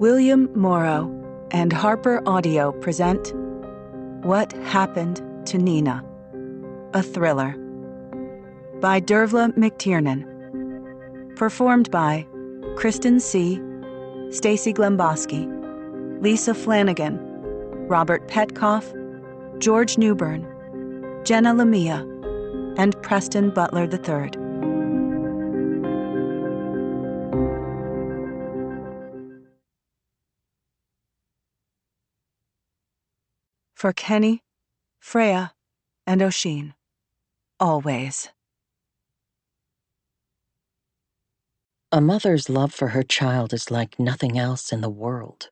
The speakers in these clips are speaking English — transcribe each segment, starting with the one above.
William Morrow and Harper Audio present What Happened to Nina? A Thriller by Dervla McTiernan. Performed by Kristen C., Stacy Glemboski, Lisa Flanagan, Robert Petkoff, George Newbern, Jenna Lamia, and Preston Butler III. For Kenny, Freya, and Oshin, always. A mother's love for her child is like nothing else in the world.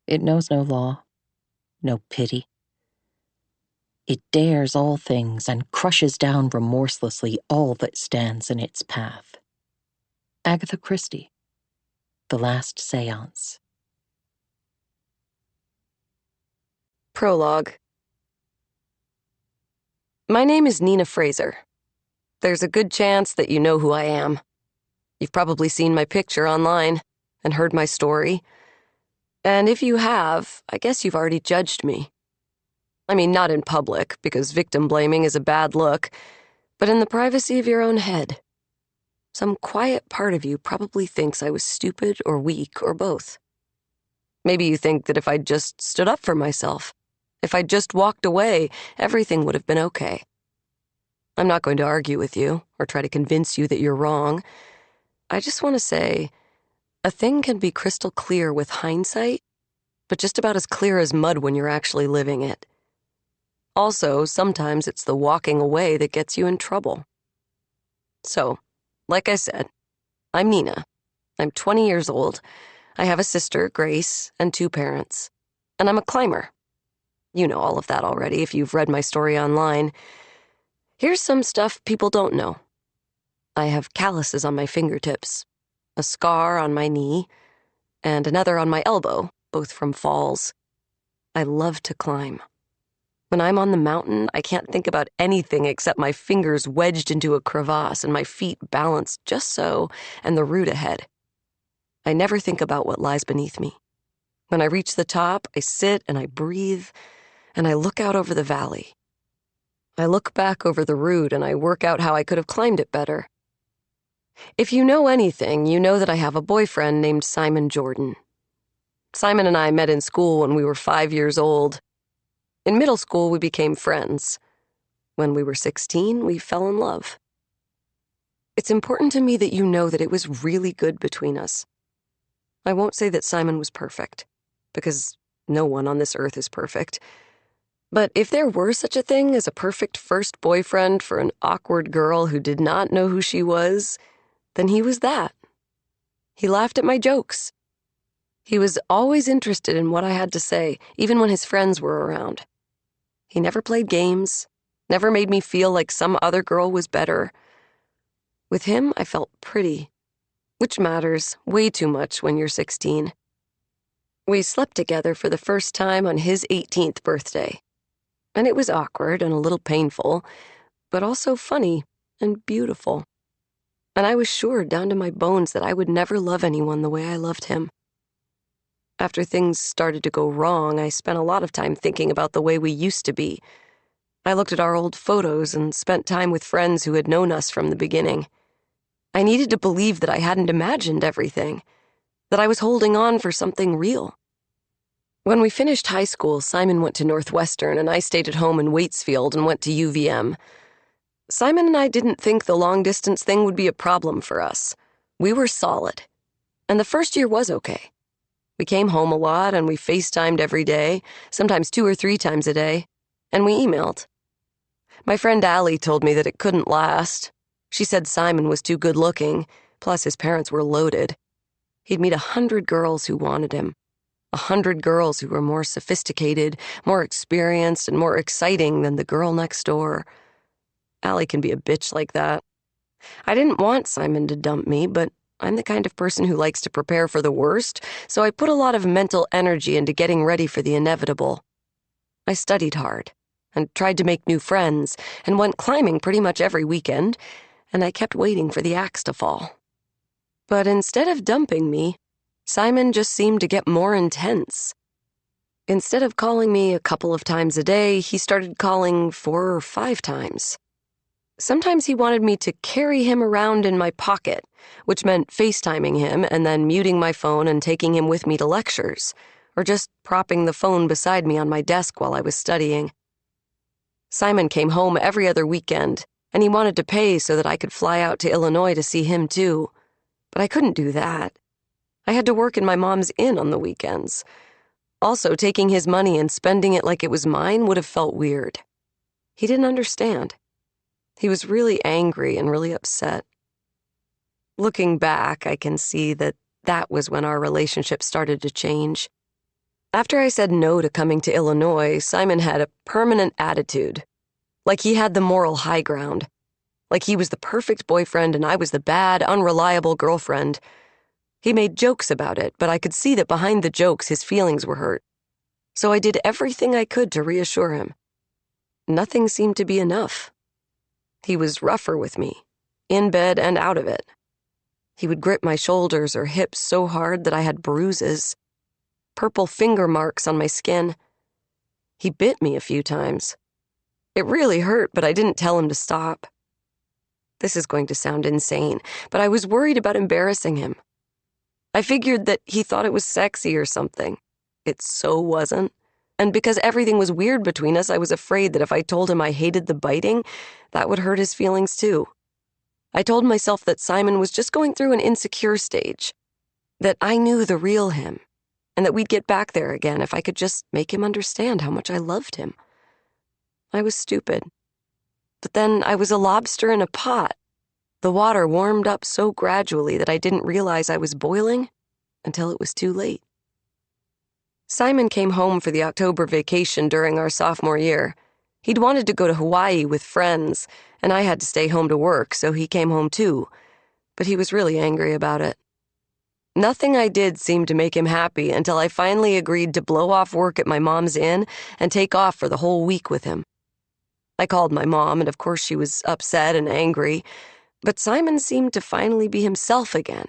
It knows no law, no pity. It dares all things and crushes down remorselessly all that stands in its path. Agatha Christie, The Last Seance. Prologue. My name is Nina Fraser. There's a good chance that you know who I am. You've probably seen my picture online and heard my story. And if you have, I guess you've already judged me. I mean, not in public, because victim blaming is a bad look, but in the privacy of your own head. Some quiet part of you probably thinks I was stupid or weak or both. Maybe you think that if I'd just stood up for myself, if I'd just walked away, everything would have been okay. I'm not going to argue with you or try to convince you that you're wrong. I just want to say, a thing can be crystal clear with hindsight, but just about as clear as mud when you're actually living it. Also, sometimes it's the walking away that gets you in trouble. So, like I said, I'm Nina. I'm 20 years old. I have a sister, Grace, and 2 parents. And I'm a climber. You know all of that already if you've read my story online. Here's some stuff people don't know. I have calluses on my fingertips, a scar on my knee, and another on my elbow, both from falls. I love to climb. When I'm on the mountain, I can't think about anything except my fingers wedged into a crevasse and my feet balanced just so, and the route ahead. I never think about what lies beneath me. When I reach the top, I sit and I breathe, and I look out over the valley. I look back over the route and I work out how I could have climbed it better. If you know anything, you know that I have a boyfriend named Simon Jordan. Simon and I met in school when we were 5 years old. In middle school, we became friends. When we were 16, we fell in love. It's important to me that you know that it was really good between us. I won't say that Simon was perfect, because no one on this earth is perfect. But if there were such a thing as a perfect first boyfriend for an awkward girl who did not know who she was, then he was that. He laughed at my jokes. He was always interested in what I had to say, even when his friends were around. He never played games, never made me feel like some other girl was better. With him, I felt pretty, which matters way too much when you're 16. We slept together for the first time on his 18th birthday. And it was awkward and a little painful, but also funny and beautiful. And I was sure down to my bones that I would never love anyone the way I loved him. After things started to go wrong, I spent a lot of time thinking about the way we used to be. I looked at our old photos and spent time with friends who had known us from the beginning. I needed to believe that I hadn't imagined everything, that I was holding on for something real. When we finished high school, Simon went to Northwestern and I stayed at home in Waitsfield and went to UVM. Simon and I didn't think the long-distance thing would be a problem for us. We were solid. And the first year was okay. We came home a lot and we FaceTimed every day, sometimes 2 or 3 times a day, and we emailed. My friend Allie told me that it couldn't last. She said Simon was too good-looking, plus his parents were loaded. He'd meet 100 girls who wanted him. 100 girls who were more sophisticated, more experienced, and more exciting than the girl next door. Allie can be a bitch like that. I didn't want Simon to dump me, but I'm the kind of person who likes to prepare for the worst, so I put a lot of mental energy into getting ready for the inevitable. I studied hard, and tried to make new friends, and went climbing pretty much every weekend, and I kept waiting for the axe to fall. But instead of dumping me, Simon just seemed to get more intense. Instead of calling me a couple of times a day, he started calling 4 or 5 times. Sometimes he wanted me to carry him around in my pocket, which meant FaceTiming him and then muting my phone and taking him with me to lectures, or just propping the phone beside me on my desk while I was studying. Simon came home every other weekend, and he wanted to pay so that I could fly out to Illinois to see him too. But I couldn't do that. I had to work in my mom's inn on the weekends. Also, taking his money and spending it like it was mine would have felt weird. He didn't understand. He was really angry and really upset. Looking back, I can see that was when our relationship started to change. After I said no to coming to Illinois, Simon had a permanent attitude. Like he had the moral high ground. Like he was the perfect boyfriend and I was the bad, unreliable girlfriend. He made jokes about it, but I could see that behind the jokes his feelings were hurt. So I did everything I could to reassure him. Nothing seemed to be enough. He was rougher with me, in bed and out of it. He would grip my shoulders or hips so hard that I had bruises, purple finger marks on my skin. He bit me a few times. It really hurt, but I didn't tell him to stop. This is going to sound insane, but I was worried about embarrassing him. I figured that he thought it was sexy or something. It so wasn't. And because everything was weird between us, I was afraid that if I told him I hated the biting, that would hurt his feelings too. I told myself that Simon was just going through an insecure stage, that I knew the real him, and that we'd get back there again if I could just make him understand how much I loved him. I was stupid. But then I was a lobster in a pot. The water warmed up so gradually that I didn't realize I was boiling until it was too late. Simon came home for the October vacation during our sophomore year. He'd wanted to go to Hawaii with friends, and I had to stay home to work, so he came home too. But he was really angry about it. Nothing I did seemed to make him happy until I finally agreed to blow off work at my mom's inn and take off for the whole week with him. I called my mom, and of course she was upset and angry, but Simon seemed to finally be himself again,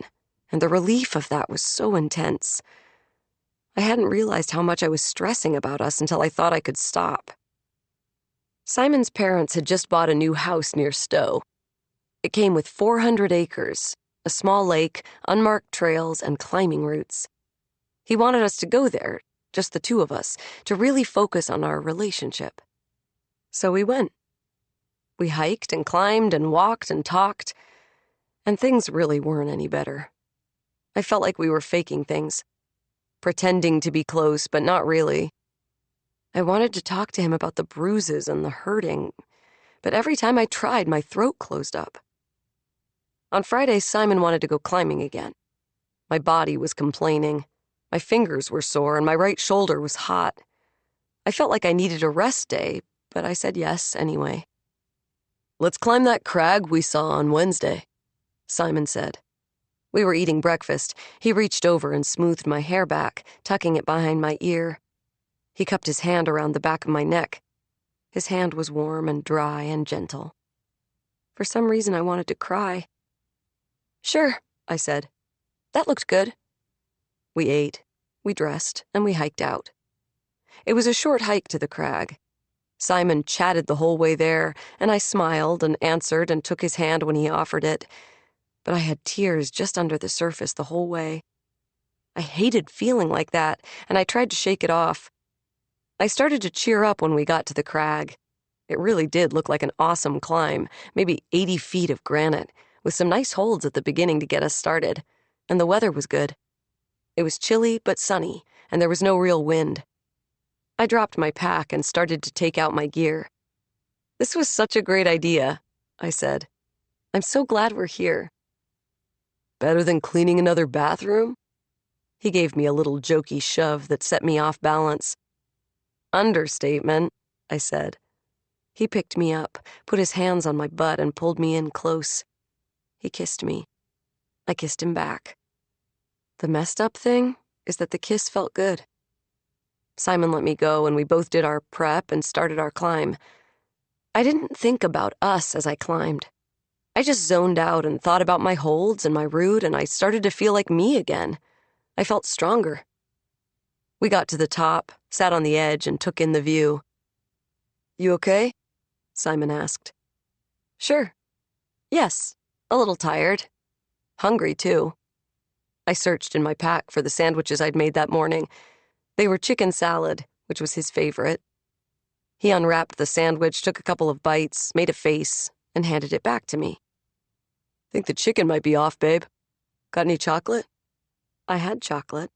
and the relief of that was so intense. I hadn't realized how much I was stressing about us until I thought I could stop. Simon's parents had just bought a new house near Stowe. It came with 400 acres, a small lake, unmarked trails, and climbing routes. He wanted us to go there, just the two of us, to really focus on our relationship. So we went. We hiked and climbed and walked and talked, and things really weren't any better. I felt like we were faking things. Pretending to be close, but not really. I wanted to talk to him about the bruises and the hurting, but every time I tried, my throat closed up. On Friday, Simon wanted to go climbing again. My body was complaining. My fingers were sore, and my right shoulder was hot. I felt like I needed a rest day, but I said yes anyway. "Let's climb that crag we saw on Wednesday," Simon said. We were eating breakfast. He reached over and smoothed my hair back, tucking it behind my ear. He cupped his hand around the back of my neck. His hand was warm and dry and gentle. For some reason, I wanted to cry. "Sure," I said. "That looked good." We ate, we dressed, and we hiked out. It was a short hike to the crag. Simon chatted the whole way there, and I smiled and answered and took his hand when he offered it. But I had tears just under the surface the whole way. I hated feeling like that, and I tried to shake it off. I started to cheer up when we got to the crag. It really did look like an awesome climb, maybe 80 feet of granite, with some nice holds at the beginning to get us started, and the weather was good. It was chilly but sunny, and there was no real wind. I dropped my pack and started to take out my gear. "This was such a great idea," I said. "I'm so glad we're here." "Better than cleaning another bathroom?" He gave me a little jokey shove that set me off balance. "Understatement," I said. He picked me up, put his hands on my butt, and pulled me in close. He kissed me. I kissed him back. The messed up thing is that the kiss felt good. Simon let me go, and we both did our prep and started our climb. I didn't think about us as I climbed. I just zoned out and thought about my holds and my route, and I started to feel like me again. I felt stronger. We got to the top, sat on the edge, and took in the view. "You okay?" Simon asked. "Sure. Yes, a little tired. Hungry, too." I searched in my pack for the sandwiches I'd made that morning. They were chicken salad, which was his favorite. He unwrapped the sandwich, took a couple of bites, made a face, and handed it back to me. "Think the chicken might be off, babe. Got any chocolate?" I had chocolate.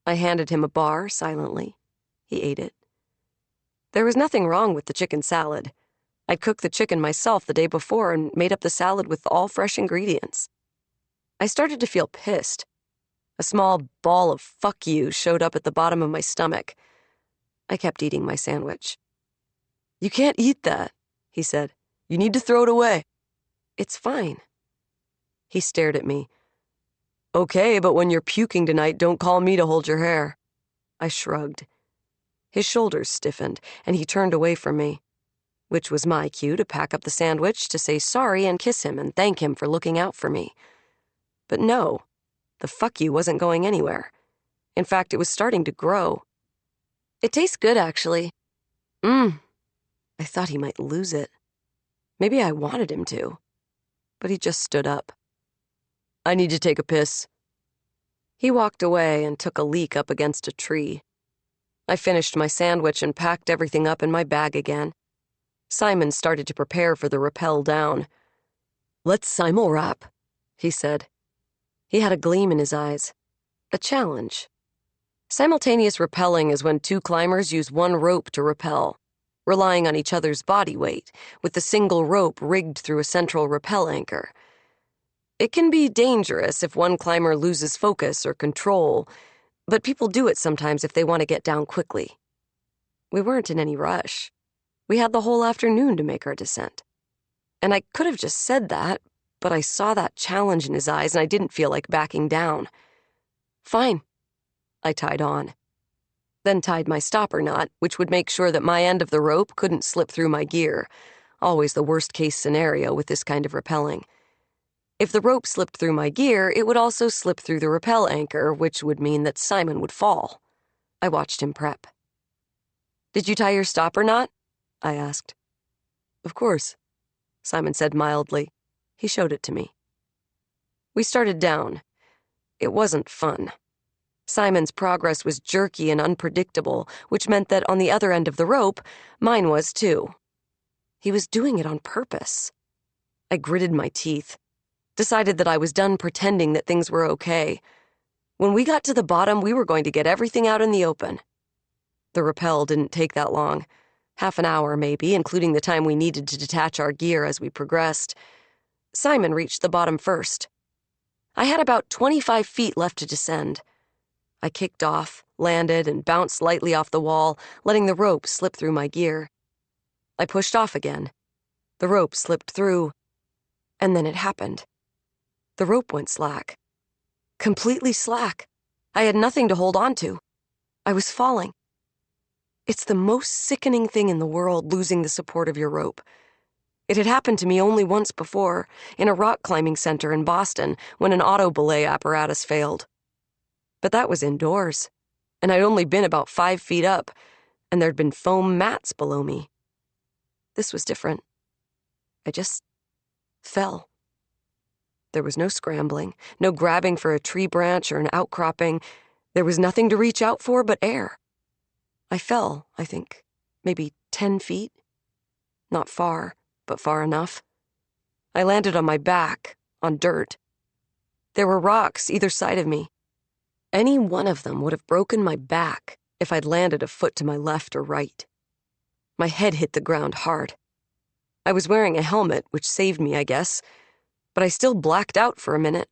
I handed him a bar silently. He ate it. There was nothing wrong with the chicken salad. I'd cooked the chicken myself the day before and made up the salad with all fresh ingredients. I started to feel pissed. A small ball of "fuck you" showed up at the bottom of my stomach. I kept eating my sandwich. "You can't eat that," he said. "You need to throw it away." "It's fine." He stared at me. "Okay, but when you're puking tonight, don't call me to hold your hair." I shrugged. His shoulders stiffened, and he turned away from me, which was my cue to pack up the sandwich, to say sorry and kiss him and thank him for looking out for me. But no, the "fuck you" wasn't going anywhere. In fact, it was starting to grow. "It tastes good, actually." I thought he might lose it. Maybe I wanted him to. But he just stood up. "I need to take a piss." He walked away and took a leak up against a tree. I finished my sandwich and packed everything up in my bag again. Simon started to prepare for the rappel down. "Let's simul-wrap," he said. He had a gleam in his eyes. A challenge. Simultaneous rappelling is when two climbers use one rope to rappel, relying on each other's body weight, with the single rope rigged through a central rappel anchor. It can be dangerous if one climber loses focus or control, but people do it sometimes if they want to get down quickly. We weren't in any rush. We had the whole afternoon to make our descent. And I could have just said that, but I saw that challenge in his eyes and I didn't feel like backing down. "Fine." I tied on. Then tied my stopper knot, which would make sure that my end of the rope couldn't slip through my gear, always the worst-case scenario with this kind of rappelling. If the rope slipped through my gear, it would also slip through the rappel anchor, which would mean that Simon would fall. I watched him prep. "Did you tie your stopper knot?" I asked. "Of course," Simon said mildly. He showed it to me. We started down. It wasn't fun. Simon's progress was jerky and unpredictable, which meant that on the other end of the rope, mine was too. He was doing it on purpose. I gritted my teeth, decided that I was done pretending that things were okay. When we got to the bottom, we were going to get everything out in the open. The rappel didn't take that long. Half an hour, maybe, including the time we needed to detach our gear as we progressed. Simon reached the bottom first. I had about 25 feet left to descend. I kicked off, landed, and bounced lightly off the wall, letting the rope slip through my gear. I pushed off again. The rope slipped through, and then it happened. The rope went slack. Completely slack. I had nothing to hold on to. I was falling. It's the most sickening thing in the world, losing the support of your rope. It had happened to me only once before, in a rock climbing center in Boston, when an auto belay apparatus failed. But that was indoors, and I'd only been about 5 feet up, and there'd been foam mats below me. This was different. I just fell. There was no scrambling, no grabbing for a tree branch or an outcropping. There was nothing to reach out for but air. I fell, I think, maybe 10 feet. Not far, but far enough. I landed on my back, on dirt. There were rocks either side of me. Any one of them would have broken my back if I'd landed a foot to my left or right. My head hit the ground hard. I was wearing a helmet, which saved me, I guess, but I still blacked out for a minute.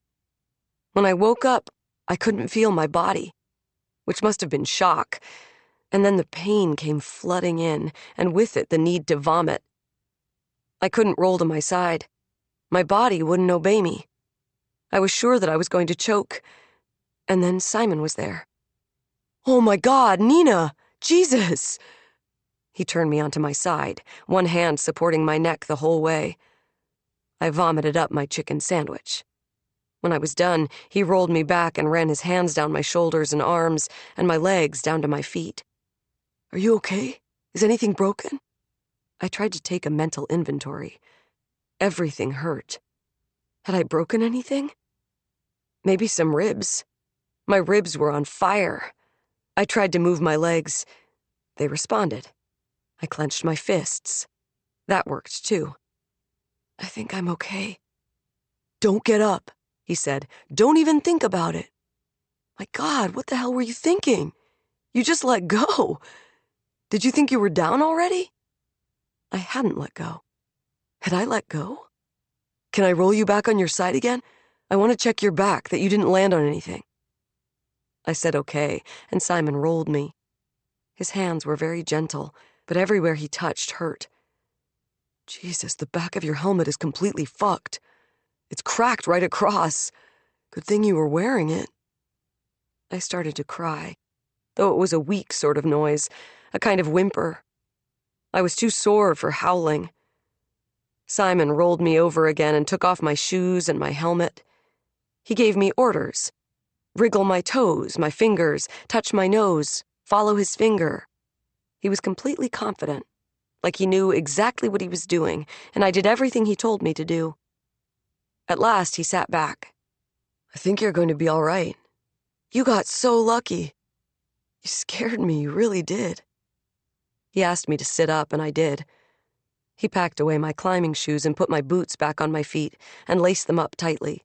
When I woke up, I couldn't feel my body, which must have been shock, and then the pain came flooding in, and with it the need to vomit. I couldn't roll to my side. My body wouldn't obey me. I was sure that I was going to choke, and then Simon was there. "Oh my God, Nina! Jesus!" He turned me onto my side, one hand supporting my neck the whole way. I vomited up my chicken sandwich. When I was done, he rolled me back and ran his hands down my shoulders and arms and my legs down to my feet. "Are you okay? Is anything broken?" I tried to take a mental inventory. Everything hurt. Had I broken anything? Maybe some ribs. My ribs were on fire. I tried to move my legs. They responded. I clenched my fists. That worked, too. "I think I'm okay." "Don't get up," he said. "Don't even think about it." My God, what the hell were you thinking? You just let go. Did you think you were down already? I hadn't let go. Had I let go? "Can I roll you back on your side again? I want to check your back, that you didn't land on anything." I said okay, and Simon rolled me. His hands were very gentle, but everywhere he touched hurt. "Jesus, the back of your helmet is completely fucked. It's cracked right across. Good thing you were wearing it." I started to cry, though it was a weak sort of noise, a kind of whimper. I was too sore for howling. Simon rolled me over again and took off my shoes and my helmet. He gave me orders. Wriggle my toes, my fingers, touch my nose, follow his finger. He was completely confident, like he knew exactly what he was doing, and I did everything he told me to do. At last, he sat back. "I think you're going to be all right. You got so lucky. You scared me, you really did." He asked me to sit up, and I did. He packed away my climbing shoes and put my boots back on my feet and laced them up tightly.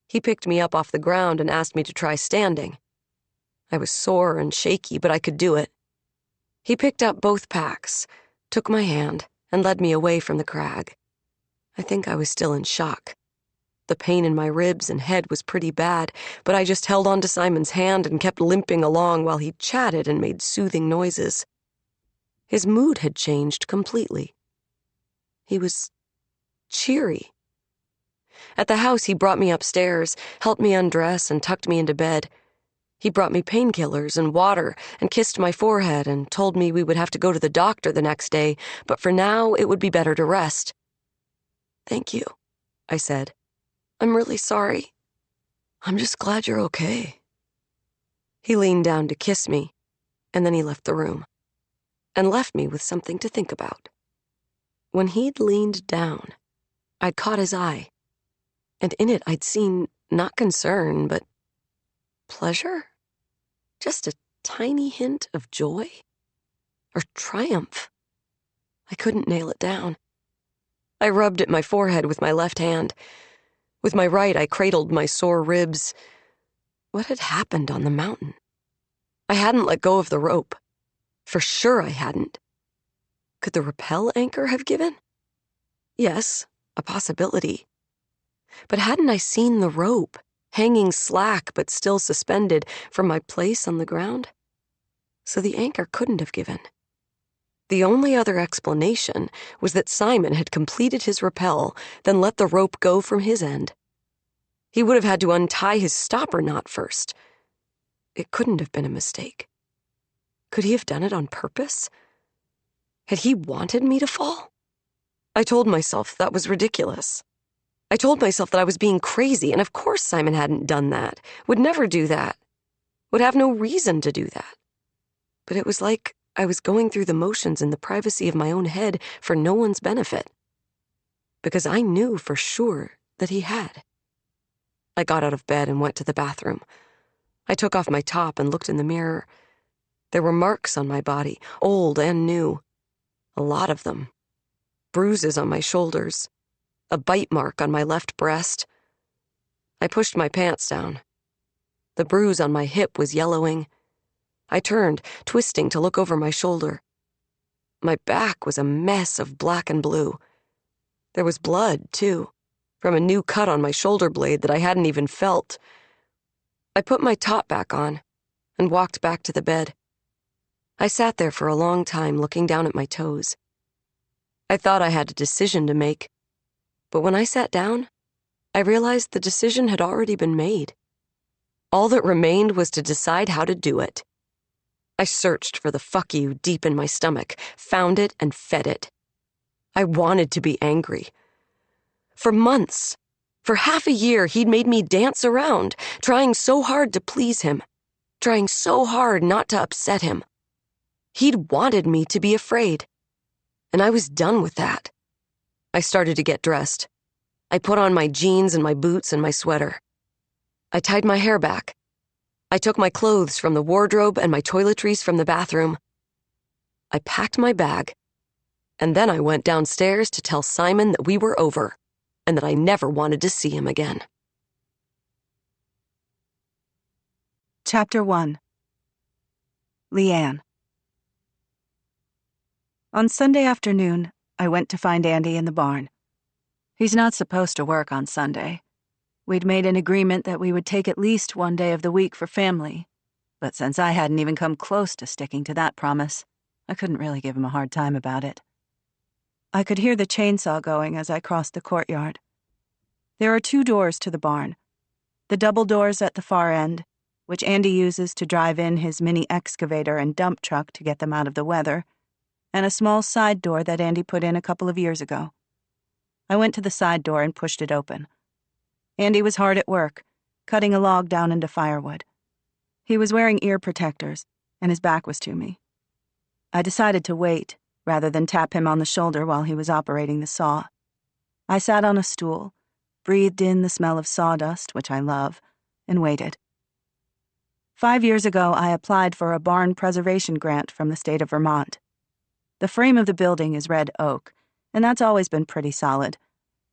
He picked me up off the ground and asked me to try standing. I was sore and shaky, but I could do it. He picked up both packs, took my hand, and led me away from the crag. I think I was still in shock. The pain in my ribs and head was pretty bad, but I just held on to Simon's hand and kept limping along while he chatted and made soothing noises. His mood had changed completely. He was cheery. At the house, he brought me upstairs, helped me undress, and tucked me into bed. He brought me painkillers and water and kissed my forehead and told me we would have to go to the doctor the next day, but for now it would be better to rest. "Thank you," I said. "I'm really sorry. I'm just glad you're okay." He leaned down to kiss me, and then he left the room, and left me with something to think about. When he'd leaned down, I'd caught his eye, and in it I'd seen not concern, but pleasure? Just a tiny hint of joy? Or triumph? I couldn't nail it down. I rubbed at my forehead with my left hand. With my right, I cradled my sore ribs. What had happened on the mountain? I hadn't let go of the rope. For sure I hadn't. Could the rappel anchor have given? Yes, a possibility. But hadn't I seen the rope, hanging slack but still suspended, from my place on the ground? So the anchor couldn't have given. The only other explanation was that Simon had completed his rappel, then let the rope go from his end. He would have had to untie his stopper knot first. It couldn't have been a mistake. Could he have done it on purpose? Had he wanted me to fall? I told myself that was ridiculous. I told myself that I was being crazy, and of course Simon hadn't done that, would never do that, would have no reason to do that. But it was like I was going through the motions in the privacy of my own head for no one's benefit, because I knew for sure that he had. I got out of bed and went to the bathroom. I took off my top and looked in the mirror. There were marks on my body, old and new. A lot of them. Bruises on my shoulders. A bite mark on my left breast. I pushed my pants down. The bruise on my hip was yellowing. I turned, twisting to look over my shoulder. My back was a mess of black and blue. There was blood, too, from a new cut on my shoulder blade that I hadn't even felt. I put my top back on and walked back to the bed. I sat there for a long time looking down at my toes. I thought I had a decision to make, but when I sat down, I realized the decision had already been made. All that remained was to decide how to do it. I searched for the fuck you deep in my stomach, found it and fed it. I wanted to be angry. For months, For half a year, he'd made me dance around, trying so hard to please him, trying so hard not to upset him. He'd wanted me to be afraid, and I was done with that. I started to get dressed. I put on my jeans and my boots and my sweater. I tied my hair back. I took my clothes from the wardrobe and my toiletries from the bathroom. I packed my bag, and then I went downstairs to tell Simon that we were over and that I never wanted to see him again. Chapter 1. Leanne. On Sunday afternoon, I went to find Andy in the barn. He's not supposed to work on Sunday. We'd made an agreement that we would take at least one day of the week for family, but since I hadn't even come close to sticking to that promise, I couldn't really give him a hard time about it. I could hear the chainsaw going as I crossed the courtyard. There are 2 doors to the barn. The double doors at the far end, which Andy uses to drive in his mini excavator and dump truck to get them out of the weather, and a small side door that Andy put in a couple of years ago. I went to the side door and pushed it open. Andy was hard at work, cutting a log down into firewood. He was wearing ear protectors, and his back was to me. I decided to wait, rather than tap him on the shoulder while he was operating the saw. I sat on a stool, breathed in the smell of sawdust, which I love, and waited. 5 years ago, I applied for a barn preservation grant from the state of Vermont. The frame of the building is red oak, and that's always been pretty solid,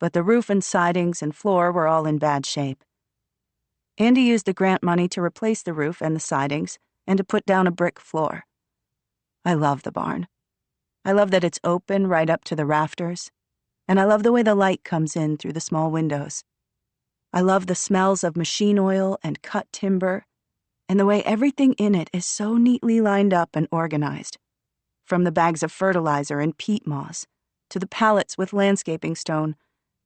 but the roof and sidings and floor were all in bad shape. Andy used the grant money to replace the roof and the sidings and to put down a brick floor. I love the barn. I love that it's open right up to the rafters, and I love the way the light comes in through the small windows. I love the smells of machine oil and cut timber, and the way everything in it is so neatly lined up and organized, from the bags of fertilizer and peat moss to the pallets with landscaping stone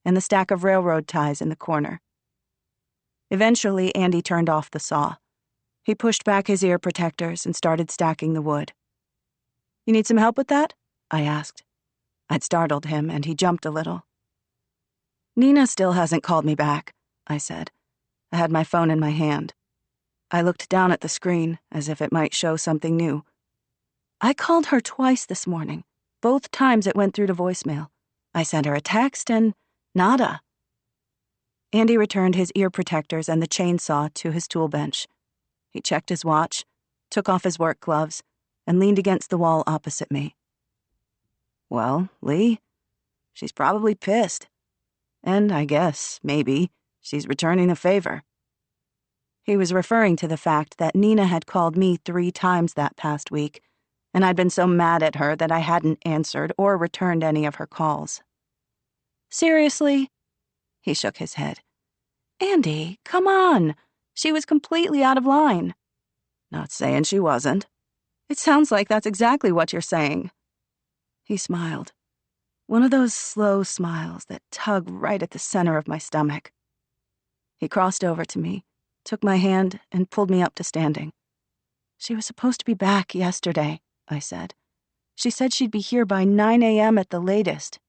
and the stack of railroad ties in the corner. Eventually, Andy turned off the saw. He pushed back his ear protectors and started stacking the wood. "You need some help with that?" I asked. I'd startled him, and he jumped a little. "Nina still hasn't called me back," I said. I had my phone in my hand. I looked down at the screen, as if it might show something new. "I called her twice this morning. Both times it went through to voicemail. I sent her a text and nada." Andy returned his ear protectors and the chainsaw to his tool bench. He checked his watch, took off his work gloves, and leaned against the wall opposite me. "Well, Lee, she's probably pissed. And I guess, maybe, she's returning the favor." He was referring to the fact that Nina had called me 3 times that past week, and I'd been so mad at her that I hadn't answered or returned any of her calls. "Seriously?" He shook his head. "Andy, come on. She was completely out of line." "Not saying she wasn't." "It sounds like that's exactly what you're saying." He smiled. One of those slow smiles that tug right at the center of my stomach. He crossed over to me, took my hand, and pulled me up to standing. "She was supposed to be back yesterday," I said. "She said she'd be here by 9 a.m. at the latest."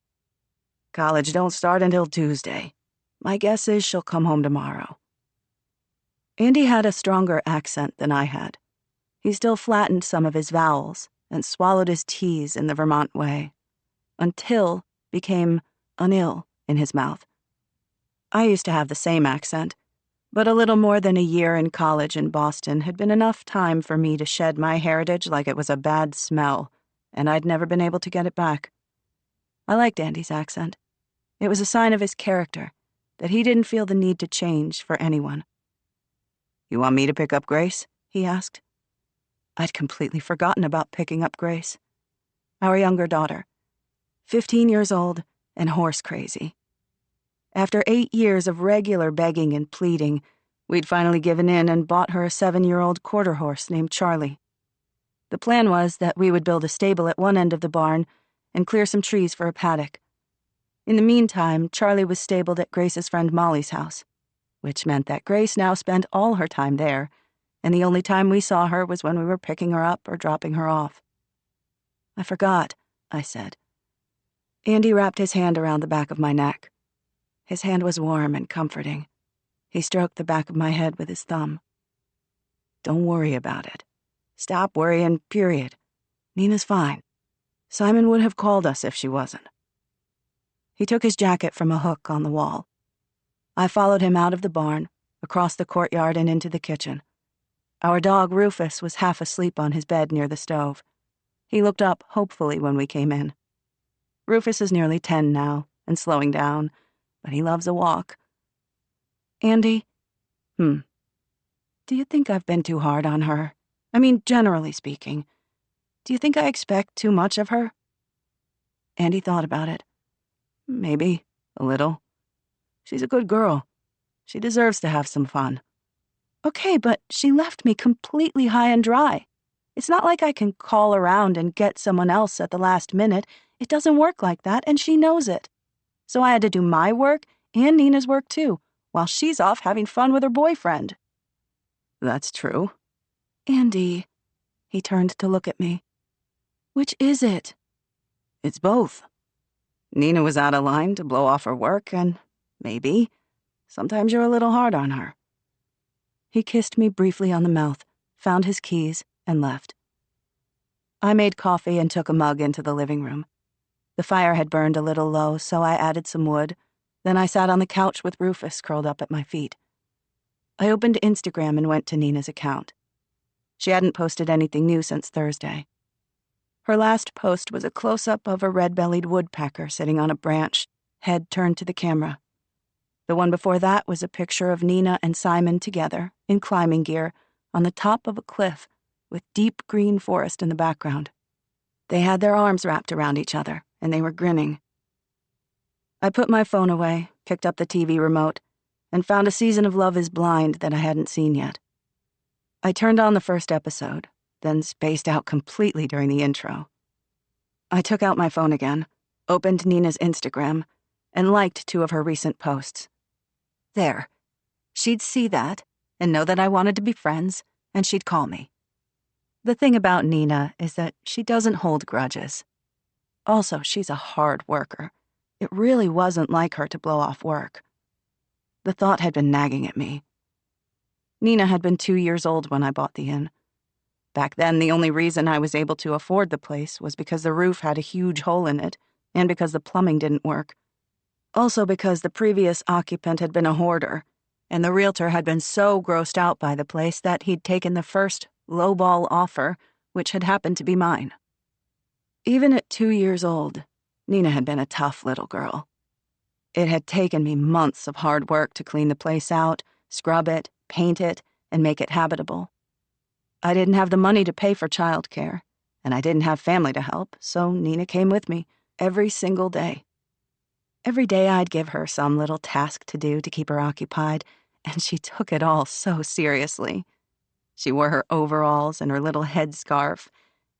"College don't start until Tuesday. My guess is she'll come home tomorrow." Andy had a stronger accent than I had. He still flattened some of his vowels and swallowed his T's in the Vermont way. Until became unil in his mouth. I used to have the same accent, but a little more than a year in college in Boston had been enough time for me to shed my heritage like it was a bad smell, and I'd never been able to get it back. I liked Andy's accent. It was a sign of his character, that he didn't feel the need to change for anyone. "You want me to pick up Grace?" he asked. I'd completely forgotten about picking up Grace. Our younger daughter, 15 years old and horse crazy. After 8 years of regular begging and pleading, we'd finally given in and bought her a 7-year-old quarter horse named Charlie. The plan was that we would build a stable at one end of the barn and clear some trees for a paddock. In the meantime, Charlie was stabled at Grace's friend Molly's house, which meant that Grace now spent all her time there, and the only time we saw her was when we were picking her up or dropping her off. "I forgot," I said. Andy wrapped his hand around the back of my neck. His hand was warm and comforting. He stroked the back of my head with his thumb. Don't worry about it. Stop worrying, period. Nina's fine. Simon would have called us if she wasn't. He took his jacket from a hook on the wall. I followed him out of the barn, across the courtyard and into the kitchen. Our dog, Rufus, was half asleep on his bed near the stove. He looked up hopefully when we came in. Rufus is nearly 10 now and slowing down, but he loves a walk. Andy? Do you think I've been too hard on her? I mean, generally speaking. Do you think I expect too much of her? Andy thought about it. Maybe, a little. She's a good girl. She deserves to have some fun. Okay, but she left me completely high and dry. It's not like I can call around and get someone else at the last minute. It doesn't work like that, and she knows it. So I had to do my work and Nina's work too, while she's off having fun with her boyfriend. That's true. Andy, he turned to look at me. Which is it? It's both. Nina was out of line to blow off her work, and maybe, sometimes you're a little hard on her. He kissed me briefly on the mouth, found his keys, and left. I made coffee and took a mug into the living room. The fire had burned a little low, so I added some wood. Then I sat on the couch with Rufus curled up at my feet. I opened Instagram and went to Nina's account. She hadn't posted anything new since Thursday. Her last post was a close-up of a red-bellied woodpecker sitting on a branch, head turned to the camera. The one before that was a picture of Nina and Simon together, in climbing gear, on the top of a cliff, with deep green forest in the background. They had their arms wrapped around each other, and they were grinning. I put my phone away, picked up the TV remote, and found a season of Love is Blind that I hadn't seen yet. I turned on the first episode, then spaced out completely during the intro. I took out my phone again, opened Nina's Instagram, and liked 2 of her recent posts. There. She'd see that, and know that I wanted to be friends, and she'd call me. The thing about Nina is that she doesn't hold grudges. Also, she's a hard worker. It really wasn't like her to blow off work. The thought had been nagging at me. Nina had been 2 years old when I bought the inn. Back then, the only reason I was able to afford the place was because the roof had a huge hole in it, and because the plumbing didn't work. Also because the previous occupant had been a hoarder, and the realtor had been so grossed out by the place that he'd taken the first lowball offer, which had happened to be mine. Even at 2 years old, Nina had been a tough little girl. It had taken me months of hard work to clean the place out, scrub it, paint it, and make it habitable. I didn't have the money to pay for childcare, and I didn't have family to help, so Nina came with me every single day. Every day I'd give her some little task to do to keep her occupied, and she took it all so seriously. She wore her overalls and her little headscarf,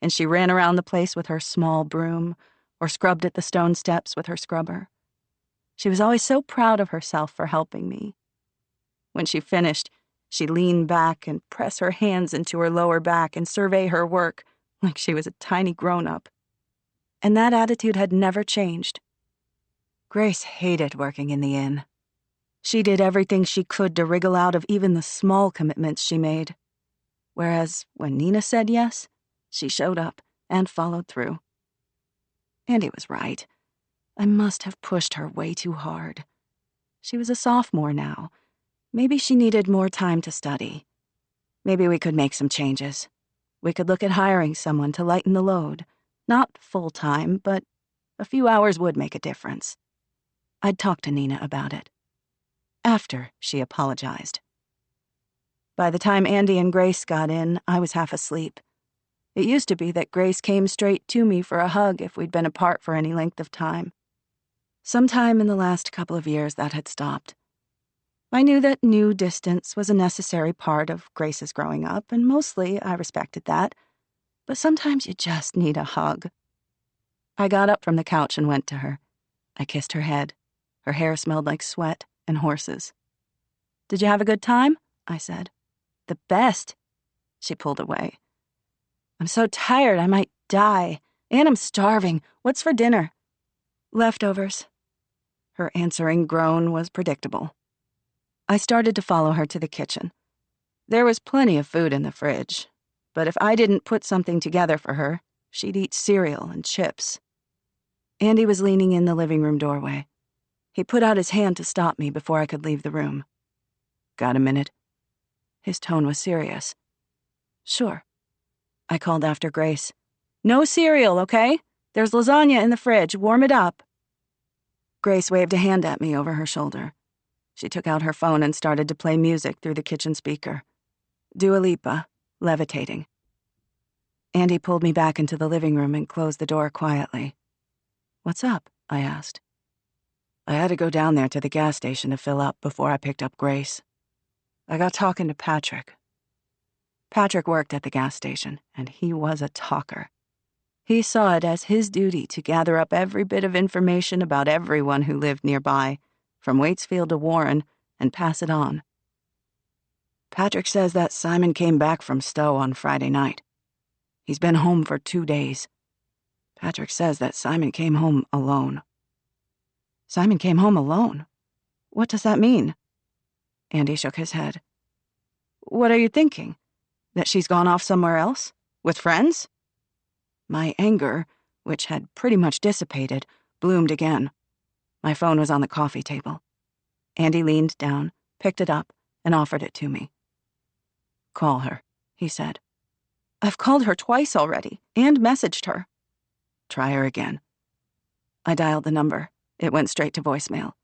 and she ran around the place with her small broom, or scrubbed at the stone steps with her scrubber. She was always so proud of herself for helping me. When she finished, she'd lean back and press her hands into her lower back and survey her work like she was a tiny grown-up. And that attitude had never changed. Grace hated working in the inn. She did everything she could to wriggle out of even the small commitments she made. Whereas when Nina said yes, she showed up and followed through. Andy was right. I must have pushed her way too hard. She was a sophomore now. Maybe she needed more time to study. Maybe we could make some changes. We could look at hiring someone to lighten the load. Not full-time, but a few hours would make a difference. I'd talk to Nina about it. After she apologized. By the time Andy and Grace got in, I was half asleep. It used to be that Grace came straight to me for a hug if we'd been apart for any length of time. Sometime in the last couple of years, that had stopped. I knew that new distance was a necessary part of Grace's growing up, and mostly I respected that. But sometimes you just need a hug. I got up from the couch and went to her. I kissed her head. Her hair smelled like sweat and horses. "Did you have a good time?" I said. "The best." She pulled away. "I'm so tired I might die, and I'm starving. What's for dinner?" "Leftovers." Her answering groan was predictable. I started to follow her to the kitchen. There was plenty of food in the fridge, but if I didn't put something together for her, she'd eat cereal and chips. Andy was leaning in the living room doorway. He put out his hand to stop me before I could leave the room. "Got a minute?" His tone was serious. "Sure." I called after Grace. "No cereal, okay? There's lasagna in the fridge. Warm it up." Grace waved a hand at me over her shoulder. She took out her phone and started to play music through the kitchen speaker. Dua Lipa, Levitating. Andy pulled me back into the living room and closed the door quietly. "What's up?" I asked. "I had to go down there to the gas station to fill up before I picked up Grace. I got talking to Patrick." Patrick worked at the gas station, and he was a talker. He saw it as his duty to gather up every bit of information about everyone who lived nearby, from Waitsfield to Warren, and pass it on. "Patrick says that Simon came back from Stowe on Friday night. He's been home for 2 days. Patrick says that Simon came home alone." "Simon came home alone? What does that mean?" Andy shook his head. "What are you thinking? That she's gone off somewhere else? With friends?" My anger, which had pretty much dissipated, bloomed again. My phone was on the coffee table. Andy leaned down, picked it up, and offered it to me. "Call her," he said. "I've called her twice already, and messaged her." "Try her again." I dialed the number. It went straight to voicemail.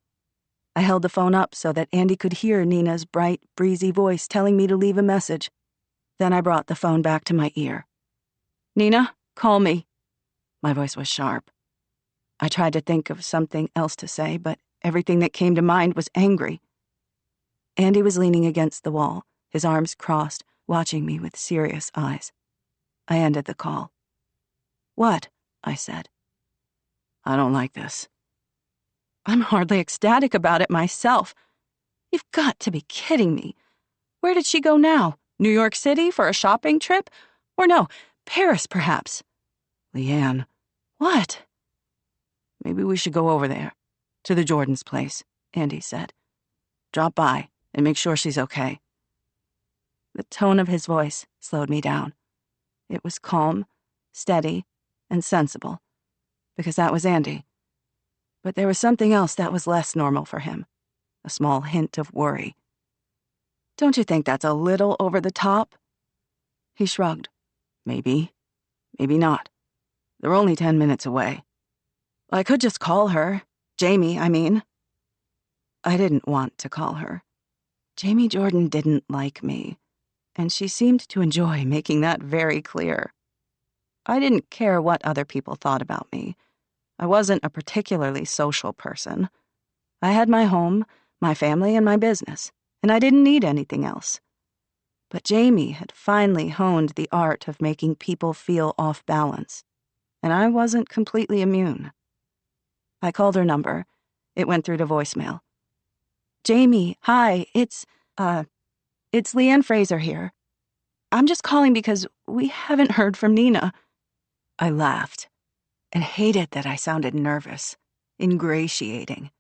I held the phone up so that Andy could hear Nina's bright, breezy voice telling me to leave a message. Then I brought the phone back to my ear. "Nina, call me." My voice was sharp. I tried to think of something else to say, but everything that came to mind was angry. Andy was leaning against the wall, his arms crossed, watching me with serious eyes. I ended the call. "What?" I said. "I don't like this." I'm hardly ecstatic about it myself. You've got to be kidding me. Where did she go now? New York City for a shopping trip? Or no, Paris perhaps. "Leanne." "What?" "Maybe we should go over there, to the Jordans' place," Andy said. "Drop by and make sure she's okay." The tone of his voice slowed me down. It was calm, steady, and sensible, because that was Andy. But there was something else that was less normal for him, a small hint of worry. "Don't you think that's a little over the top?" He shrugged. "Maybe. Maybe not. They're only 10 minutes away. I could just call her. Jamie, I mean." I didn't want to call her. Jamie Jordan didn't like me, and she seemed to enjoy making that very clear. I didn't care what other people thought about me. I wasn't a particularly social person. I had my home, my family, and my business, and I didn't need anything else. But Jamie had finally honed the art of making people feel off balance, and I wasn't completely immune. I called her number. It went through to voicemail. "Jamie, hi, it's Leanne Fraser here. I'm just calling because we haven't heard from Nina." I laughed and hated that I sounded nervous, ingratiating.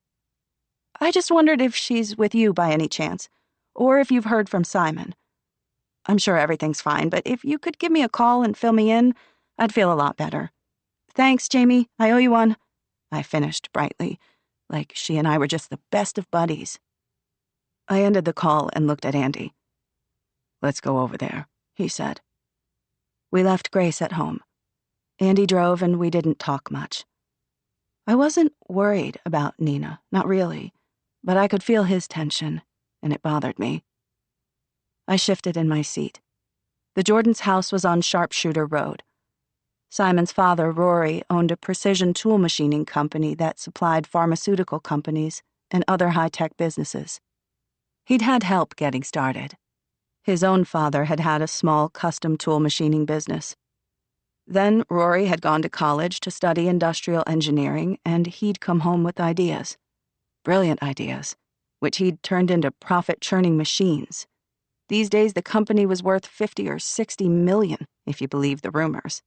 "I just wondered if she's with you by any chance, or if you've heard from Simon. I'm sure everything's fine, but if you could give me a call and fill me in, I'd feel a lot better. Thanks, Jamie, I owe you one," I finished brightly, like she and I were just the best of buddies. I ended the call and looked at Andy. "Let's go over there," he said. We left Grace at home. Andy drove and we didn't talk much. I wasn't worried about Nina, not really, but I could feel his tension, and it bothered me. I shifted in my seat. The Jordans' house was on Sharpshooter Road. Simon's father, Rory, owned a precision tool machining company that supplied pharmaceutical companies and other high-tech businesses. He'd had help getting started. His own father had had a small custom tool machining business. Then Rory had gone to college to study industrial engineering, and he'd come home with ideas. Brilliant ideas, which he'd turned into profit-churning machines. These days, the company was worth 50 or 60 million, if you believe the rumors.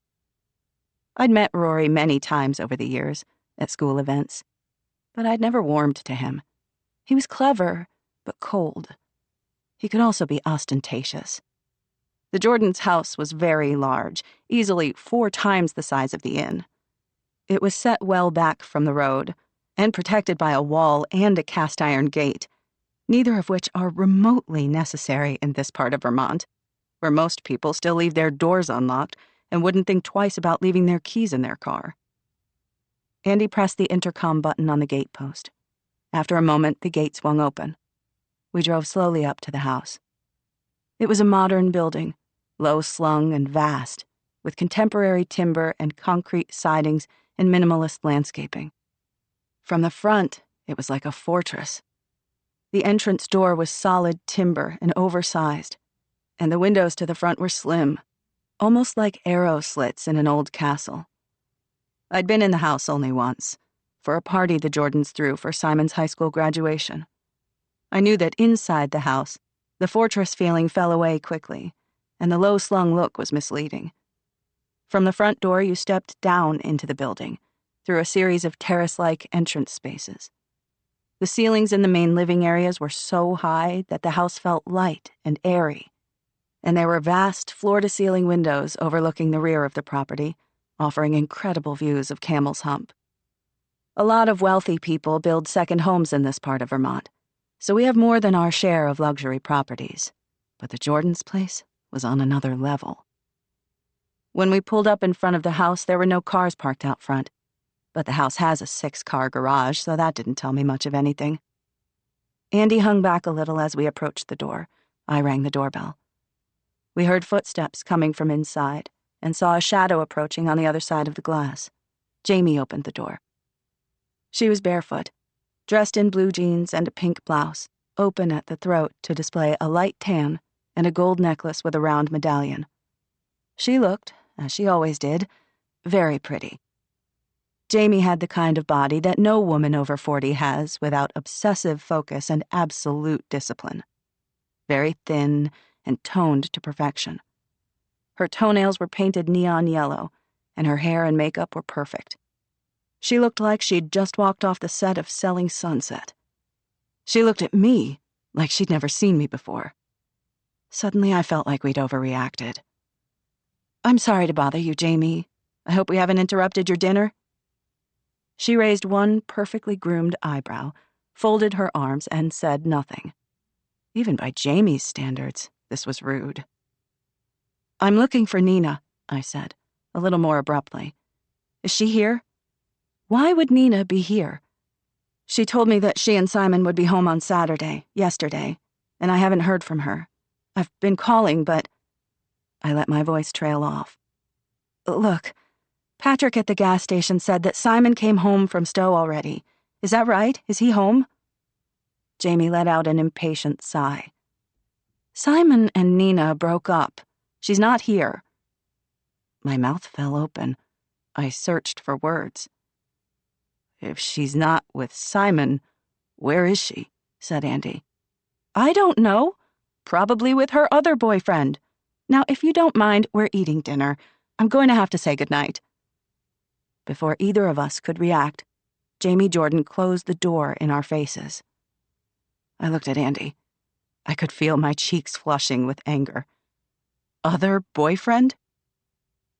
I'd met Rory many times over the years, at school events. but I'd never warmed to him. He was clever, but cold. He could also be ostentatious. The Jordans' house was very large, easily 4 times the size of the inn. It was set well back from the road, and protected by a wall and a cast-iron gate, neither of which are remotely necessary in this part of Vermont, where most people still leave their doors unlocked and wouldn't think twice about leaving their keys in their car. Andy pressed the intercom button on the gate post. After a moment, the gate swung open. We drove slowly up to the house. It was a modern building, low-slung and vast, with contemporary timber and concrete sidings and minimalist landscaping. From the front, it was like a fortress. The entrance door was solid timber and oversized, and the windows to the front were slim, almost like arrow slits in an old castle. I'd been in the house only once, for a party the Jordans threw for Simon's high school graduation. I knew that inside the house, the fortress feeling fell away quickly, and the low-slung look was misleading. From the front door, you stepped down into the building, through a series of terrace-like entrance spaces. The ceilings in the main living areas were so high that the house felt light and airy, and there were vast floor-to-ceiling windows overlooking the rear of the property, offering incredible views of Camel's Hump. A lot of wealthy people build second homes in this part of Vermont, so we have more than our share of luxury properties. But the Jordans' place was on another level. When we pulled up in front of the house, there were no cars parked out front, but the house has a 6-car garage, so that didn't tell me much of anything. Andy hung back a little as we approached the door. I rang the doorbell. We heard footsteps coming from inside and saw a shadow approaching on the other side of the glass. Jamie opened the door. She was barefoot, dressed in blue jeans and a pink blouse, open at the throat to display a light tan and a gold necklace with a round medallion. She looked, as she always did, very pretty. Jamie had the kind of body that no woman over 40 has without obsessive focus and absolute discipline. Very thin and toned to perfection. Her toenails were painted neon yellow, and her hair and makeup were perfect. She looked like she'd just walked off the set of Selling Sunset. She looked at me like she'd never seen me before. Suddenly, I felt like we'd overreacted. "I'm sorry to bother you, Jamie. I hope we haven't interrupted your dinner." She raised one perfectly groomed eyebrow, folded her arms, and said nothing. Even by Jamie's standards, this was rude. "I'm looking for Nina," I said, a little more abruptly. "Is she here?" "Why would Nina be here?" "She told me that she and Simon would be home on Saturday, yesterday, and I haven't heard from her. I've been calling, but—" I let my voice trail off. "Look, Patrick at the gas station said that Simon came home from Stowe already. Is that right? Is he home?" Jamie let out an impatient sigh. "Simon and Nina broke up. She's not here." My mouth fell open. I searched for words. "If she's not with Simon, where is she?" said Andy. "I don't know. Probably with her other boyfriend. Now, if you don't mind, we're eating dinner. I'm going to have to say goodnight." Before either of us could react, Jamie Jordan closed the door in our faces. I looked at Andy. I could feel my cheeks flushing with anger. "Other boyfriend?"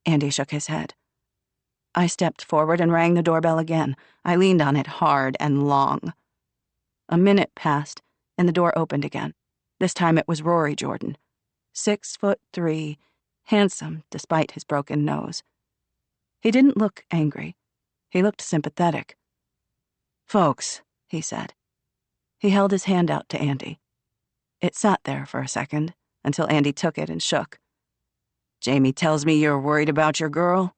Andy shook his head. I stepped forward and rang the doorbell again. I leaned on it hard and long. A minute passed, and the door opened again. This time it was Rory Jordan. 6'3", handsome despite his broken nose. He didn't look angry. He looked sympathetic. "Folks," he said. He held his hand out to Andy. It sat there for a second, until Andy took it and shook. "Jamie tells me you're worried about your girl?"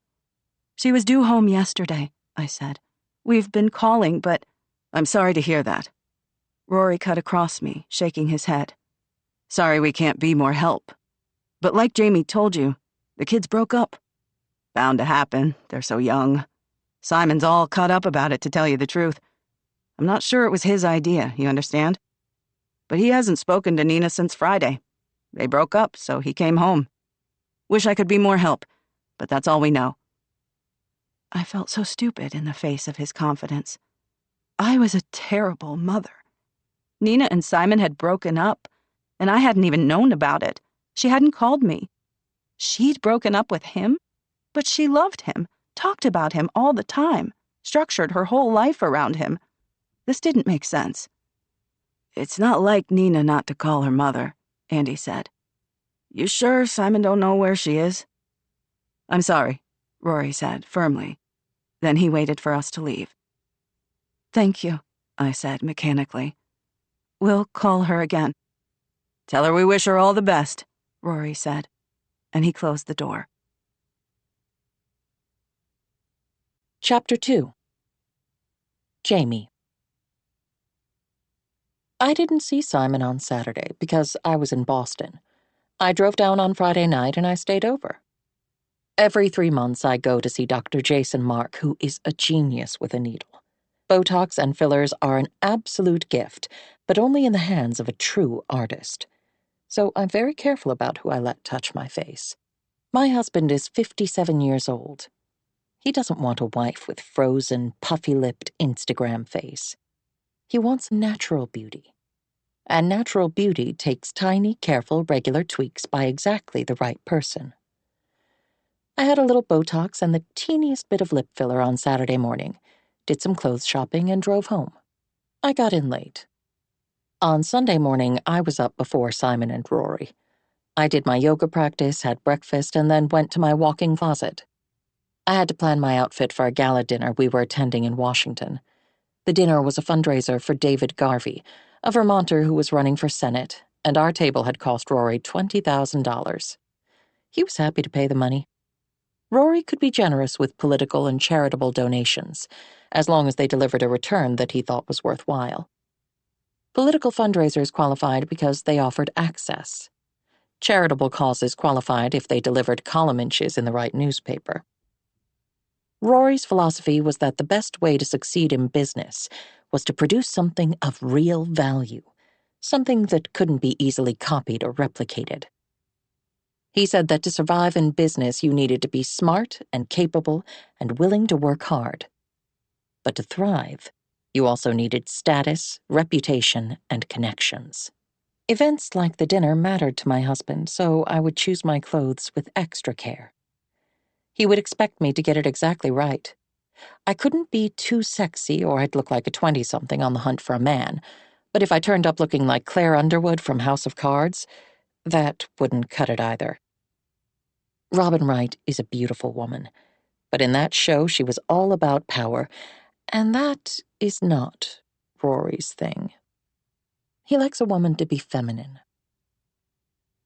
"She was due home yesterday," I said. "We've been calling, but—" "I'm sorry to hear that." Rory cut across me, shaking his head. "Sorry we can't be more help. But like Jamie told you, the kids broke up. Bound to happen, they're so young. Simon's all cut up about it, to tell you the truth. I'm not sure it was his idea, you understand? But he hasn't spoken to Nina since Friday. They broke up, so he came home. Wish I could be more help, but that's all we know." I felt so stupid in the face of his confidence. I was a terrible mother. Nina and Simon had broken up, and I hadn't even known about it. She hadn't called me. She'd broken up with him, but she loved him, talked about him all the time, structured her whole life around him. This didn't make sense. It's not like Nina not to call her mother, Andy said. You sure Simon don't know where she is? I'm sorry, Rory said firmly. Then he waited for us to leave. Thank you, I said mechanically. We'll call her again. Tell her we wish her all the best, Rory said, and he closed the door. Chapter 2. Jamie. I didn't see Simon on Saturday because I was in Boston. I drove down on Friday night and I stayed over. Every 3 months I go to see Dr. Jason Mark, who is a genius with a needle. Botox and fillers are an absolute gift, but only in the hands of a true artist. So I'm very careful about who I let touch my face. My husband is 57 years old. He doesn't want a wife with frozen, puffy-lipped Instagram face. He wants natural beauty. And natural beauty takes tiny, careful, regular tweaks by exactly the right person. I had a little Botox and the teeniest bit of lip filler on Saturday morning, did some clothes shopping, and drove home. I got in late. On Sunday morning, I was up before Simon and Rory. I did my yoga practice, had breakfast, and then went to my walk-in closet. I had to plan my outfit for a gala dinner we were attending in Washington. The dinner was a fundraiser for David Garvey, a Vermonter who was running for Senate, and our table had cost Rory $20,000. He was happy to pay the money. Rory could be generous with political and charitable donations, as long as they delivered a return that he thought was worthwhile. Political fundraisers qualified because they offered access. Charitable causes qualified if they delivered column inches in the right newspaper. Rory's philosophy was that the best way to succeed in business was to produce something of real value, something that couldn't be easily copied or replicated. He said that to survive in business, you needed to be smart and capable and willing to work hard. But to thrive, you also needed status, reputation, and connections. Events like the dinner mattered to my husband, so I would choose my clothes with extra care. He would expect me to get it exactly right. I couldn't be too sexy or I'd look like a 20-something on the hunt for a man, but if I turned up looking like Claire Underwood from House of Cards, that wouldn't cut it either. Robin Wright is a beautiful woman, but in that show she was all about power, and that is not Rory's thing. He likes a woman to be feminine.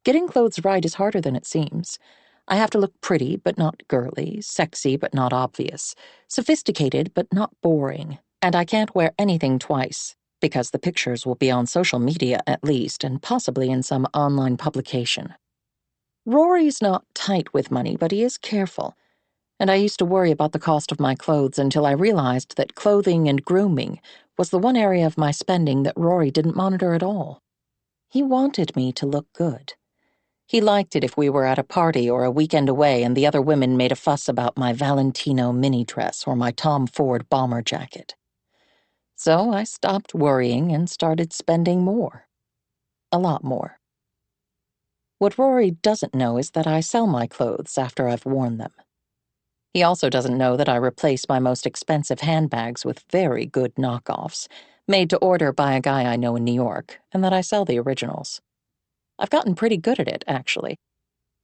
Getting clothes right is harder than it seems. I have to look pretty but not girly, sexy but not obvious, sophisticated but not boring, and I can't wear anything twice, because the pictures will be on social media at least, and possibly in some online publication. Rory's not tight with money, but he is careful, and I used to worry about the cost of my clothes until I realized that clothing and grooming was the one area of my spending that Rory didn't monitor at all. He wanted me to look good. He liked it if we were at a party or a weekend away and the other women made a fuss about my Valentino mini dress or my Tom Ford bomber jacket. So I stopped worrying and started spending more. A lot more. What Rory doesn't know is that I sell my clothes after I've worn them. He also doesn't know that I replace my most expensive handbags with very good knockoffs, made to order by a guy I know in New York, and that I sell the originals. I've gotten pretty good at it, actually.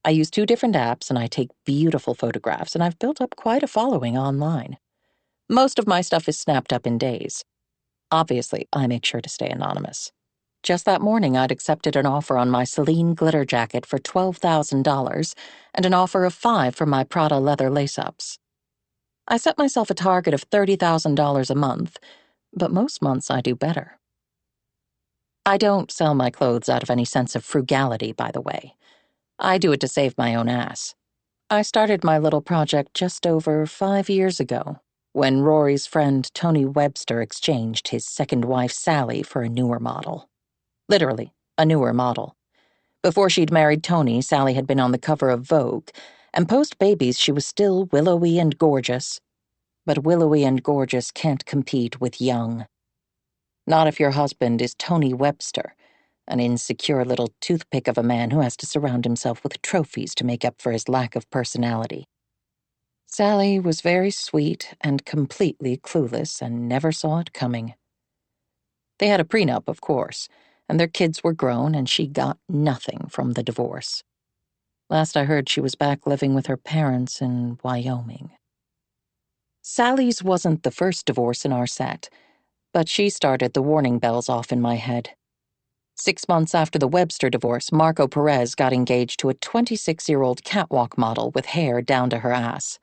I use 2 different apps and I take beautiful photographs, and I've built up quite a following online. Most of my stuff is snapped up in days. Obviously, I make sure to stay anonymous. Just that morning, I'd accepted an offer on my Celine glitter jacket for $12,000 and an offer of $5,000 for my Prada leather lace-ups. I set myself a target of $30,000 a month, but most months I do better. I don't sell my clothes out of any sense of frugality, by the way. I do it to save my own ass. I started my little project just over 5 years ago, when Rory's friend Tony Webster exchanged his second wife Sally for a newer model. Literally, a newer model. Before she'd married Tony, Sally had been on the cover of Vogue, and post-babies she was still willowy and gorgeous. But willowy and gorgeous can't compete with young, Not if your husband is Tony Webster, an insecure little toothpick of a man who has to surround himself with trophies to make up for his lack of personality. Sally was very sweet and completely clueless and never saw it coming. They had a prenup, of course, and their kids were grown, and she got nothing from the divorce. Last I heard, she was back living with her parents in Wyoming. Sally's wasn't the first divorce in our set, but she started the warning bells off in my head. 6 months after the Webster divorce, Marco Perez got engaged to a 26-year-old catwalk model with hair down to her ass,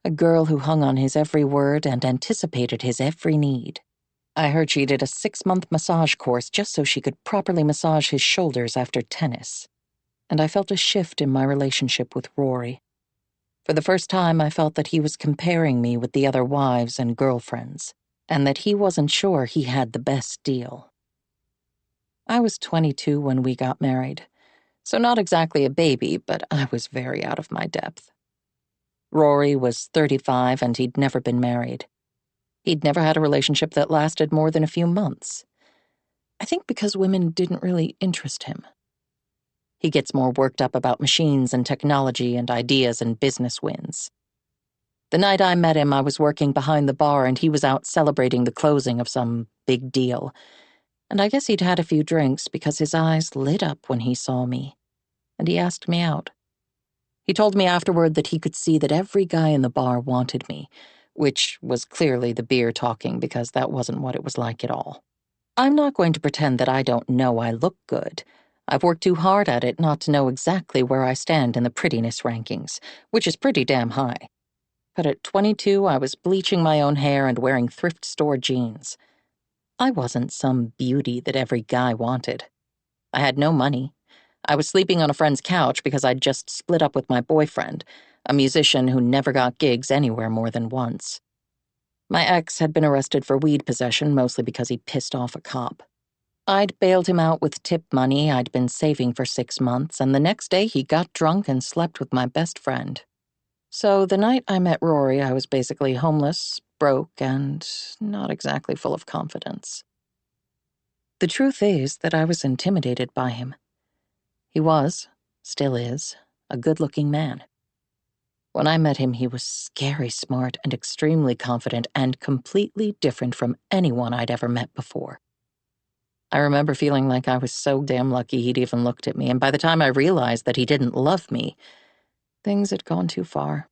a girl who hung on his every word and anticipated his every need. I heard she did a 6-month massage course just so she could properly massage his shoulders after tennis. And I felt a shift in my relationship with Rory. For the first time, I felt that he was comparing me with the other wives and girlfriends, and that he wasn't sure he had the best deal. I was 22 when we got married, so not exactly a baby, but I was very out of my depth. Rory was 35 and he'd never been married. He'd never had a relationship that lasted more than a few months. I think because women didn't really interest him. He gets more worked up about machines and technology and ideas and business wins. The night I met him, I was working behind the bar and he was out celebrating the closing of some big deal. And I guess he'd had a few drinks because his eyes lit up when he saw me. And he asked me out. He told me afterward that he could see that every guy in the bar wanted me, which was clearly the beer talking because that wasn't what it was like at all. I'm not going to pretend that I don't know I look good. I've worked too hard at it not to know exactly where I stand in the prettiness rankings, which is pretty damn high. But at 22, I was bleaching my own hair and wearing thrift store jeans. I wasn't some beauty that every guy wanted. I had no money. I was sleeping on a friend's couch because I'd just split up with my boyfriend, a musician who never got gigs anywhere more than once. My ex had been arrested for weed possession, mostly because he pissed off a cop. I'd bailed him out with tip money I'd been saving for 6 months, and the next day he got drunk and slept with my best friend. So the night I met Rory, I was basically homeless, broke, and not exactly full of confidence. The truth is that I was intimidated by him. He was, still is, a good-looking man. When I met him, he was scary smart and extremely confident and completely different from anyone I'd ever met before. I remember feeling like I was so damn lucky he'd even looked at me, and by the time I realized that he didn't love me, things had gone too far.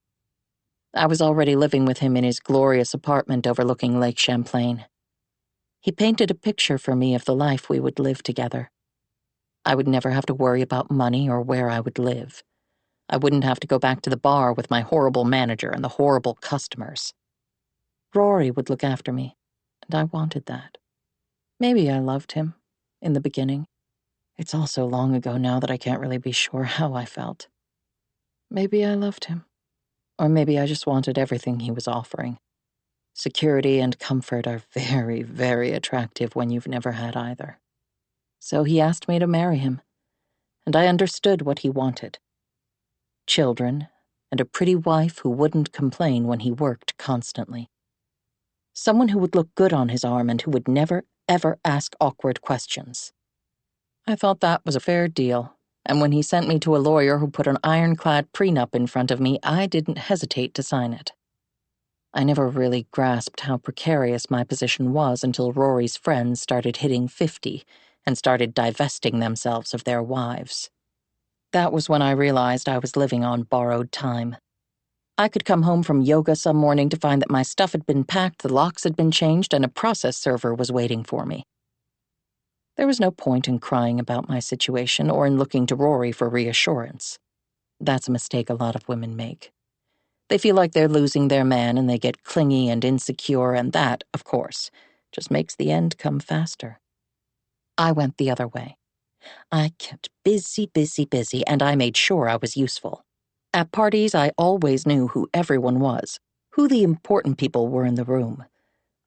I was already living with him in his glorious apartment overlooking Lake Champlain. He painted a picture for me of the life we would live together. I would never have to worry about money or where I would live. I wouldn't have to go back to the bar with my horrible manager and the horrible customers. Rory would look after me, and I wanted that. Maybe I loved him, in the beginning. It's all so long ago now that I can't really be sure how I felt. Maybe I loved him. Or maybe I just wanted everything he was offering. Security and comfort are very, very attractive when you've never had either. So he asked me to marry him, and I understood what he wanted. Children, and a pretty wife who wouldn't complain when he worked constantly. Someone who would look good on his arm and who would never, ever ask awkward questions. I thought that was a fair deal, and when he sent me to a lawyer who put an ironclad prenup in front of me, I didn't hesitate to sign it. I never really grasped how precarious my position was until Rory's friends started hitting 50 and started divesting themselves of their wives. That was when I realized I was living on borrowed time. I could come home from yoga some morning to find that my stuff had been packed, the locks had been changed, and a process server was waiting for me. There was no point in crying about my situation or in looking to Rory for reassurance. That's a mistake a lot of women make. They feel like they're losing their man and they get clingy and insecure, and that, of course, just makes the end come faster. I went the other way. I kept busy, and I made sure I was useful. At parties, I always knew who everyone was, who the important people were in the room.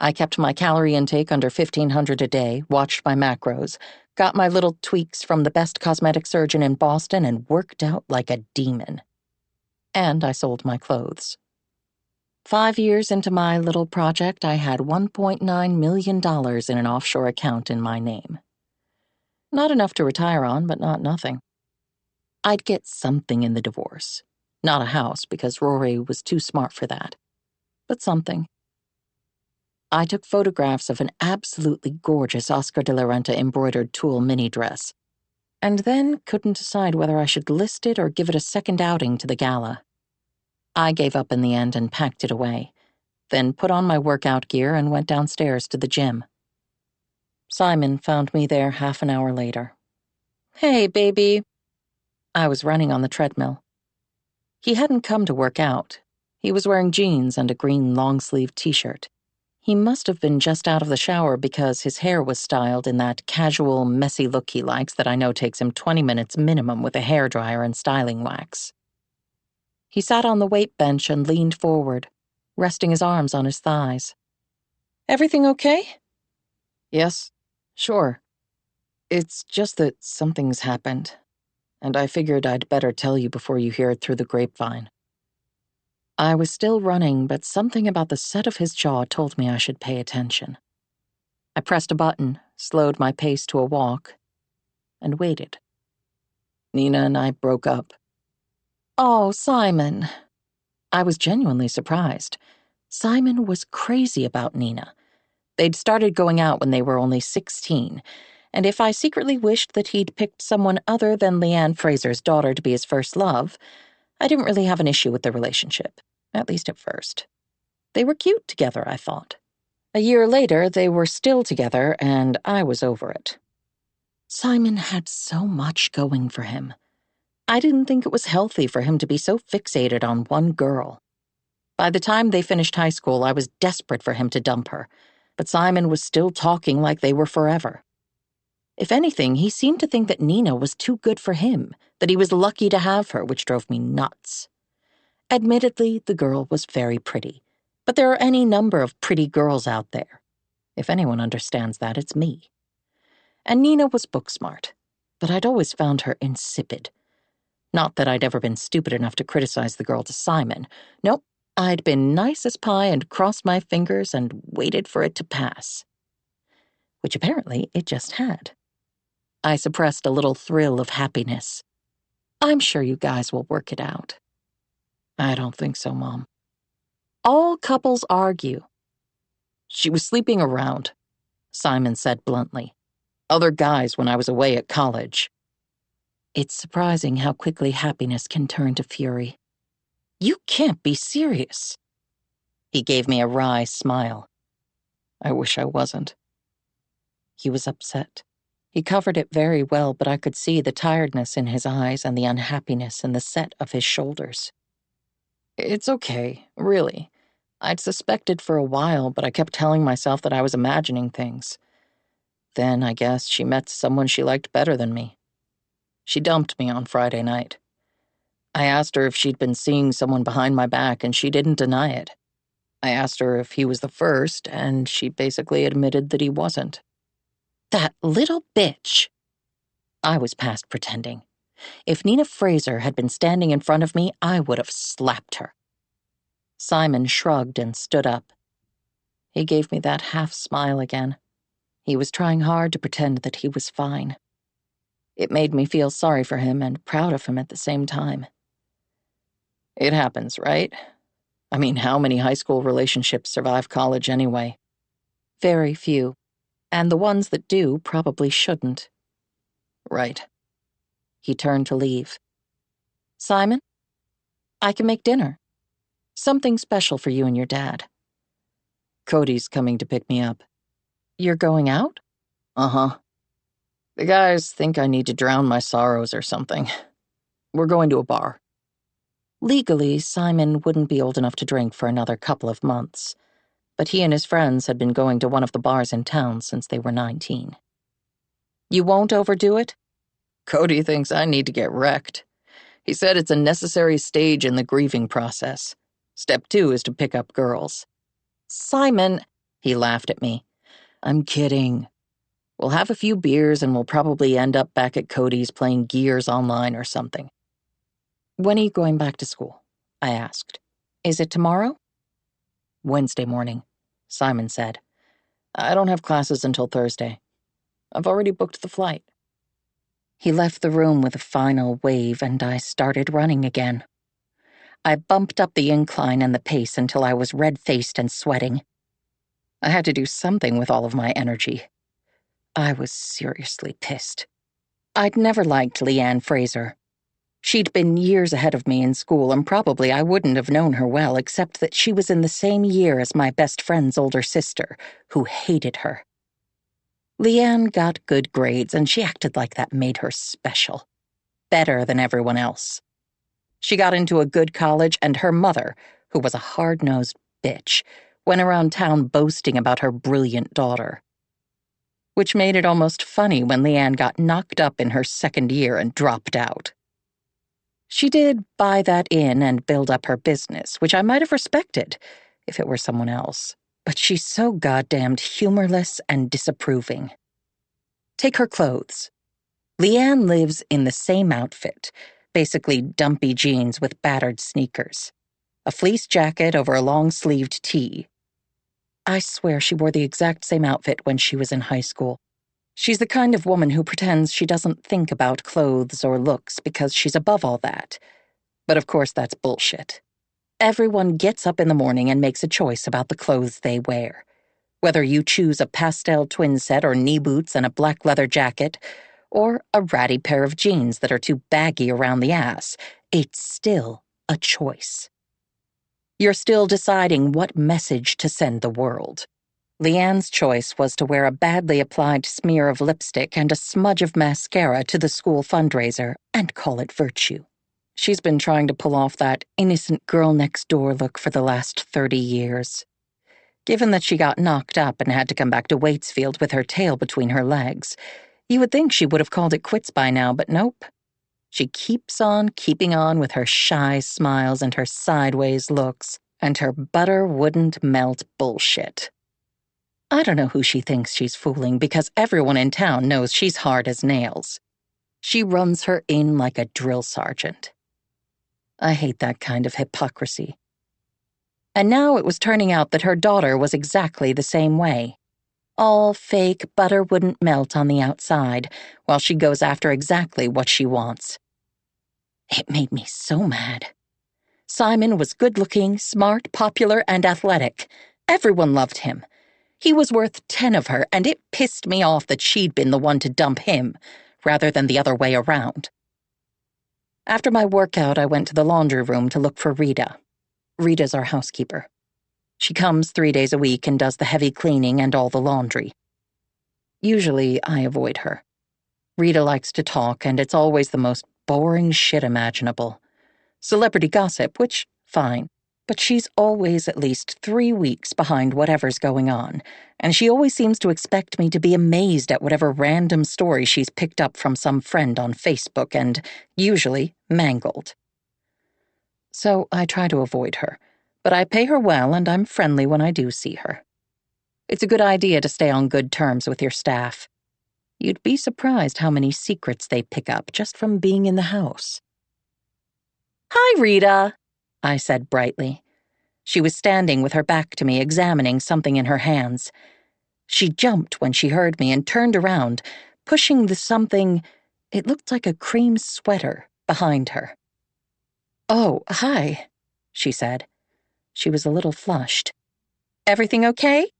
I kept my calorie intake under 1,500 a day, watched my macros, got my little tweaks from the best cosmetic surgeon in Boston, and worked out like a demon. And I sold my clothes. 5 years into my little project, I had $1.9 million in an offshore account in my name. Not enough to retire on, but not nothing. I'd get something in the divorce. Not a house, because Rory was too smart for that. But something. I took photographs of an absolutely gorgeous Oscar de la Renta embroidered tulle mini dress, and then couldn't decide whether I should list it or give it a second outing to the gala. I gave up in the end and packed it away, then put on my workout gear and went downstairs to the gym. Simon found me there half an hour later. "Hey, baby." I was running on the treadmill. He hadn't come to work out. He was wearing jeans and a green long-sleeved t-shirt. He must have been just out of the shower because his hair was styled in that casual, messy look he likes that I know takes him 20 minutes minimum with a hairdryer and styling wax. He sat on the weight bench and leaned forward, resting his arms on his thighs. "Everything okay?" "Yes, sure. It's just that something's happened, and I figured I'd better tell you before you hear it through the grapevine." I was still running, but something about the set of his jaw told me I should pay attention. I pressed a button, slowed my pace to a walk, and waited. "Nina and I broke up." "Oh, Simon." I was genuinely surprised. Simon was crazy about Nina. They'd started going out when they were only 16, and if I secretly wished that he'd picked someone other than Leanne Fraser's daughter to be his first love, I didn't really have an issue with the relationship, at least at first. They were cute together, I thought. A year later, they were still together, and I was over it. Simon had so much going for him. I didn't think it was healthy for him to be so fixated on one girl. By the time they finished high school, I was desperate for him to dump her, but Simon was still talking like they were forever. If anything, he seemed to think that Nina was too good for him, that he was lucky to have her, which drove me nuts. Admittedly, the girl was very pretty, but there are any number of pretty girls out there. If anyone understands that, it's me. And Nina was book smart, but I'd always found her insipid. Not that I'd ever been stupid enough to criticize the girl to Simon. Nope, I'd been nice as pie and crossed my fingers and waited for it to pass. Which apparently it just had. I suppressed a little thrill of happiness. "I'm sure you guys will work it out." "I don't think so, Mom." "All couples argue." "She was sleeping around," Simon said bluntly. "Other guys when I was away at college." It's surprising how quickly happiness can turn to fury. "You can't be serious." He gave me a wry smile. "I wish I wasn't." He was upset. He covered it very well, but I could see the tiredness in his eyes and the unhappiness in the set of his shoulders. "It's okay, really. I'd suspected for a while, but I kept telling myself that I was imagining things. Then, I guess, she met someone she liked better than me. She dumped me on Friday night. I asked her if she'd been seeing someone behind my back, and she didn't deny it. I asked her if he was the first, and she basically admitted that he wasn't." That little bitch. I was past pretending. If Nina Fraser had been standing in front of me, I would have slapped her. Simon shrugged and stood up. He gave me that half smile again. He was trying hard to pretend that he was fine. It made me feel sorry for him and proud of him at the same time. "It happens, right? I mean, how many high school relationships survive college anyway?" "Very few. And the ones that do probably shouldn't." "Right." He turned to leave. "Simon, I can make dinner. Something special for you and your dad." "Cody's coming to pick me up." "You're going out?" "Uh-huh. The guys think I need to drown my sorrows or something. We're going to a bar." Legally, Simon wouldn't be old enough to drink for another couple of months, but he and his friends had been going to one of the bars in town since they were 19. "You won't overdo it?" "Cody thinks I need to get wrecked. He said it's a necessary stage in the grieving process. Step 2 is to pick up girls." "Simon," he laughed at me. "I'm kidding. We'll have a few beers and we'll probably end up back at Cody's playing Gears online or something." "When are you going back to school?" I asked. "Is it tomorrow?" Wednesday morning, Simon said. I don't have classes until Thursday. I've already booked the flight. He left the room with a final wave, and I started running again. I bumped up the incline and the pace until I was red-faced and sweating. I had to do something with all of my energy. I was seriously pissed. I'd never liked Leanne Fraser. She'd been years ahead of me in school, and probably I wouldn't have known her well, except that she was in the same year as my best friend's older sister, who hated her. Leanne got good grades, and she acted like that made her special. Better than everyone else. She got into a good college, and her mother, who was a hard-nosed bitch, went around town boasting about her brilliant daughter. Which made it almost funny when Leanne got knocked up in her second year and dropped out. She did buy that in and build up her business, which I might have respected if it were someone else. But she's so goddamned humorless and disapproving. Take her clothes. Leanne lives in the same outfit, basically dumpy jeans with battered sneakers, a fleece jacket over a long-sleeved tee. I swear she wore the exact same outfit when she was in high school. She's the kind of woman who pretends she doesn't think about clothes or looks because she's above all that. But of course that's bullshit. Everyone gets up in the morning and makes a choice about the clothes they wear. Whether you choose a pastel twin set or knee boots and a black leather jacket, or a ratty pair of jeans that are too baggy around the ass, it's still a choice. You're still deciding what message to send the world. Leanne's choice was to wear a badly applied smear of lipstick and a smudge of mascara to the school fundraiser and call it virtue. She's been trying to pull off that innocent girl next door look for the last 30 years. Given that she got knocked up and had to come back to Waitsfield with her tail between her legs, you would think she would have called it quits by now, but nope. She keeps on keeping on with her shy smiles and her sideways looks and her butter wouldn't melt bullshit. I don't know who she thinks she's fooling because everyone in town knows she's hard as nails. She runs her in like a drill sergeant. I hate that kind of hypocrisy. And now it was turning out that her daughter was exactly the same way. All fake butter wouldn't melt on the outside, while she goes after exactly what she wants. It made me so mad. Simon was good-looking, smart, popular, and athletic. Everyone loved him. He was worth 10 of her, and it pissed me off that she'd been the one to dump him, rather than the other way around. After my workout, I went to the laundry room to look for Rita. Rita's our housekeeper. She comes 3 days a week and does the heavy cleaning and all the laundry. Usually, I avoid her. Rita likes to talk, and it's always the most boring shit imaginable. Celebrity gossip, which, fine. But she's always at least 3 weeks behind whatever's going on, and she always seems to expect me to be amazed at whatever random story she's picked up from some friend on Facebook and, usually, mangled. So I try to avoid her, but I pay her well and I'm friendly when I do see her. It's a good idea to stay on good terms with your staff. You'd be surprised how many secrets they pick up just from being in the house. "Hi, Rita," I said brightly. She was standing with her back to me, examining something in her hands. She jumped when she heard me and turned around, pushing the something, it looked like a cream sweater, behind her. "Oh, hi," she said. She was a little flushed. "Everything okay?"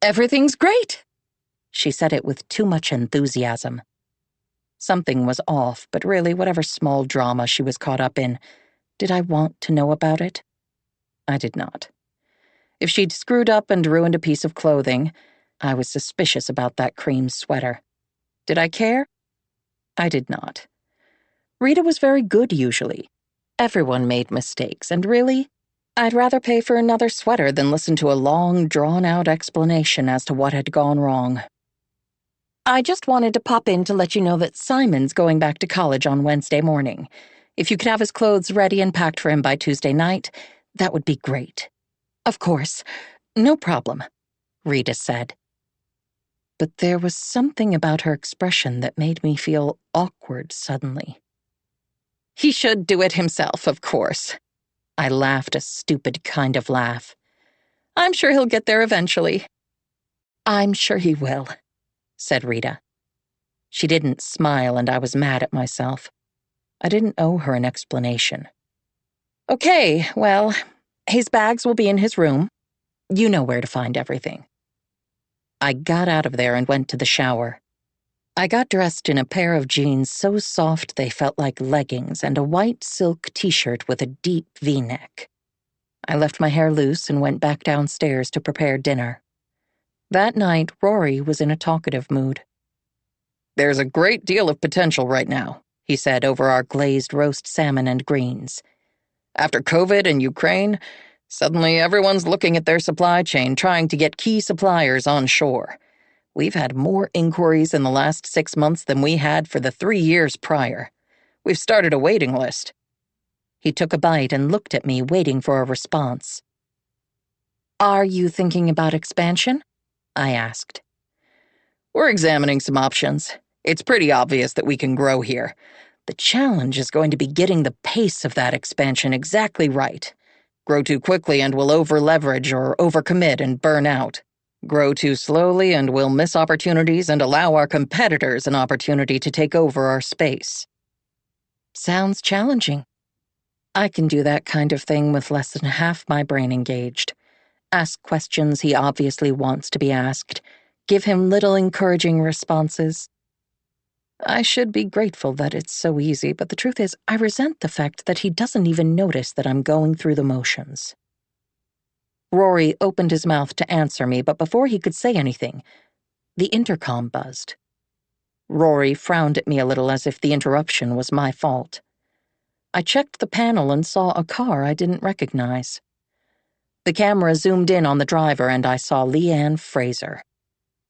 "Everything's great." She said it with too much enthusiasm. Something was off, but really whatever small drama she was caught up in, did I want to know about it? I did not. If she'd screwed up and ruined a piece of clothing, I was suspicious about that cream sweater. Did I care? I did not. Rita was very good usually. Everyone made mistakes, and really, I'd rather pay for another sweater than listen to a long, drawn-out explanation as to what had gone wrong. "I just wanted to pop in to let you know that Simon's going back to college on Wednesday morning. If you could have his clothes ready and packed for him by Tuesday night, that would be great." "Of course. No problem," Rita said. But there was something about her expression that made me feel awkward suddenly. "He should do it himself, of course." I laughed a stupid kind of laugh. I'm sure he'll get there eventually. I'm sure he will, said Rita. She didn't smile, and I was mad at myself. I didn't owe her an explanation. Okay, well, his bags will be in his room. You know where to find everything. I got out of there and went to the shower. I got dressed in a pair of jeans so soft they felt like leggings and a white silk t-shirt with a deep V-neck. I left my hair loose and went back downstairs to prepare dinner. That night, Rory was in a talkative mood. There's a great deal of potential right now, he said over our glazed roast salmon and greens. After COVID and Ukraine, suddenly everyone's looking at their supply chain, trying to get key suppliers on shore. We've had more inquiries in the last 6 months than we had for the 3 years prior. We've started a waiting list. He took a bite and looked at me, waiting for a response. Are you thinking about expansion? I asked. We're examining some options. It's pretty obvious that we can grow here. The challenge is going to be getting the pace of that expansion exactly right. Grow too quickly and we'll over-leverage or overcommit and burn out. Grow too slowly and we'll miss opportunities and allow our competitors an opportunity to take over our space. Sounds challenging. I can do that kind of thing with less than half my brain engaged. Ask questions he obviously wants to be asked. Give him little encouraging responses. I should be grateful that it's so easy, but the truth is, I resent the fact that he doesn't even notice that I'm going through the motions. Rory opened his mouth to answer me, but before he could say anything, the intercom buzzed. Rory frowned at me a little as if the interruption was my fault. I checked the panel and saw a car I didn't recognize. The camera zoomed in on the driver and I saw Leanne Fraser.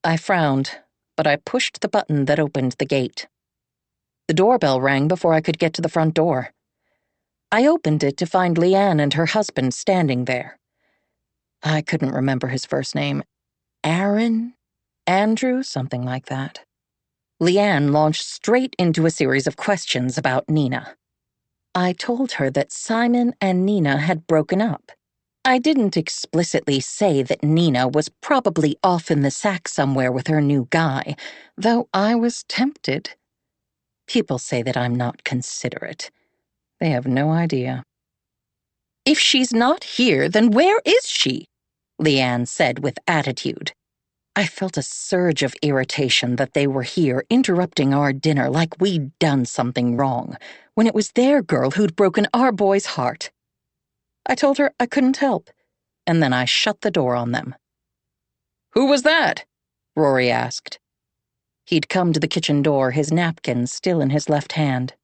I frowned, but I pushed the button that opened the gate. The doorbell rang before I could get to the front door. I opened it to find Leanne and her husband standing there. I couldn't remember his first name. Aaron? Andrew? Something like that. Leanne launched straight into a series of questions about Nina. I told her that Simon and Nina had broken up. I didn't explicitly say that Nina was probably off in the sack somewhere with her new guy, though I was tempted. People say that I'm not considerate. They have no idea. If she's not here, then where is she? Leanne said with attitude. I felt a surge of irritation that they were here interrupting our dinner like we'd done something wrong, when it was their girl who'd broken our boy's heart. I told her I couldn't help, and then I shut the door on them. Who was that? Rory asked. He'd come to the kitchen door, his napkin still in his left hand.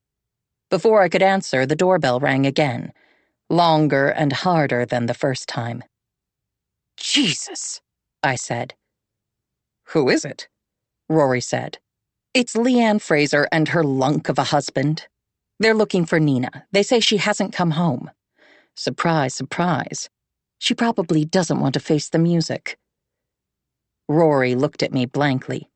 Before I could answer, the doorbell rang again, longer and harder than the first time. Jesus, I said. Who is it? Rory said. It's Leanne Fraser and her lunk of a husband. They're looking for Nina. They say she hasn't come home. Surprise, surprise. She probably doesn't want to face the music. Rory looked at me blankly.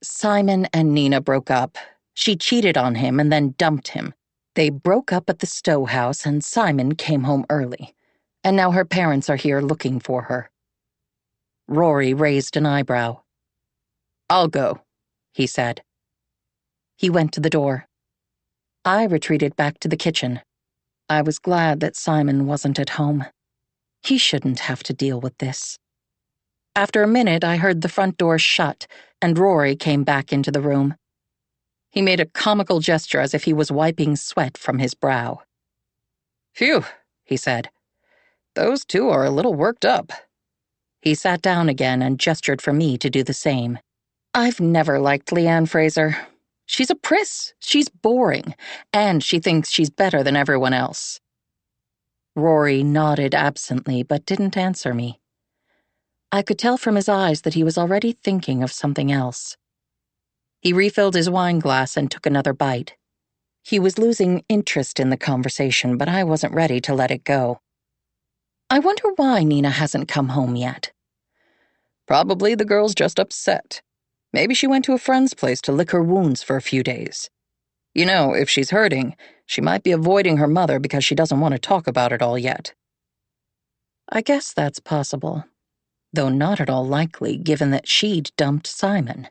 Simon and Nina broke up. She cheated on him and then dumped him. They broke up at the Stowe house and Simon came home early. And now her parents are here looking for her. Rory raised an eyebrow. I'll go, he said. He went to the door. I retreated back to the kitchen. I was glad that Simon wasn't at home. He shouldn't have to deal with this. After a minute, I heard the front door shut, and Rory came back into the room. He made a comical gesture as if he was wiping sweat from his brow. Phew, he said. Those two are a little worked up. He sat down again and gestured for me to do the same. I've never liked Leanne Fraser. She's a priss, she's boring, and she thinks she's better than everyone else. Rory nodded absently but didn't answer me. I could tell from his eyes that he was already thinking of something else. He refilled his wine glass and took another bite. He was losing interest in the conversation, but I wasn't ready to let it go. I wonder why Nina hasn't come home yet. Probably the girl's just upset. Maybe she went to a friend's place to lick her wounds for a few days. You know, if she's hurting, she might be avoiding her mother because she doesn't want to talk about it all yet. I guess that's possible, though not at all likely given that she'd dumped Simon.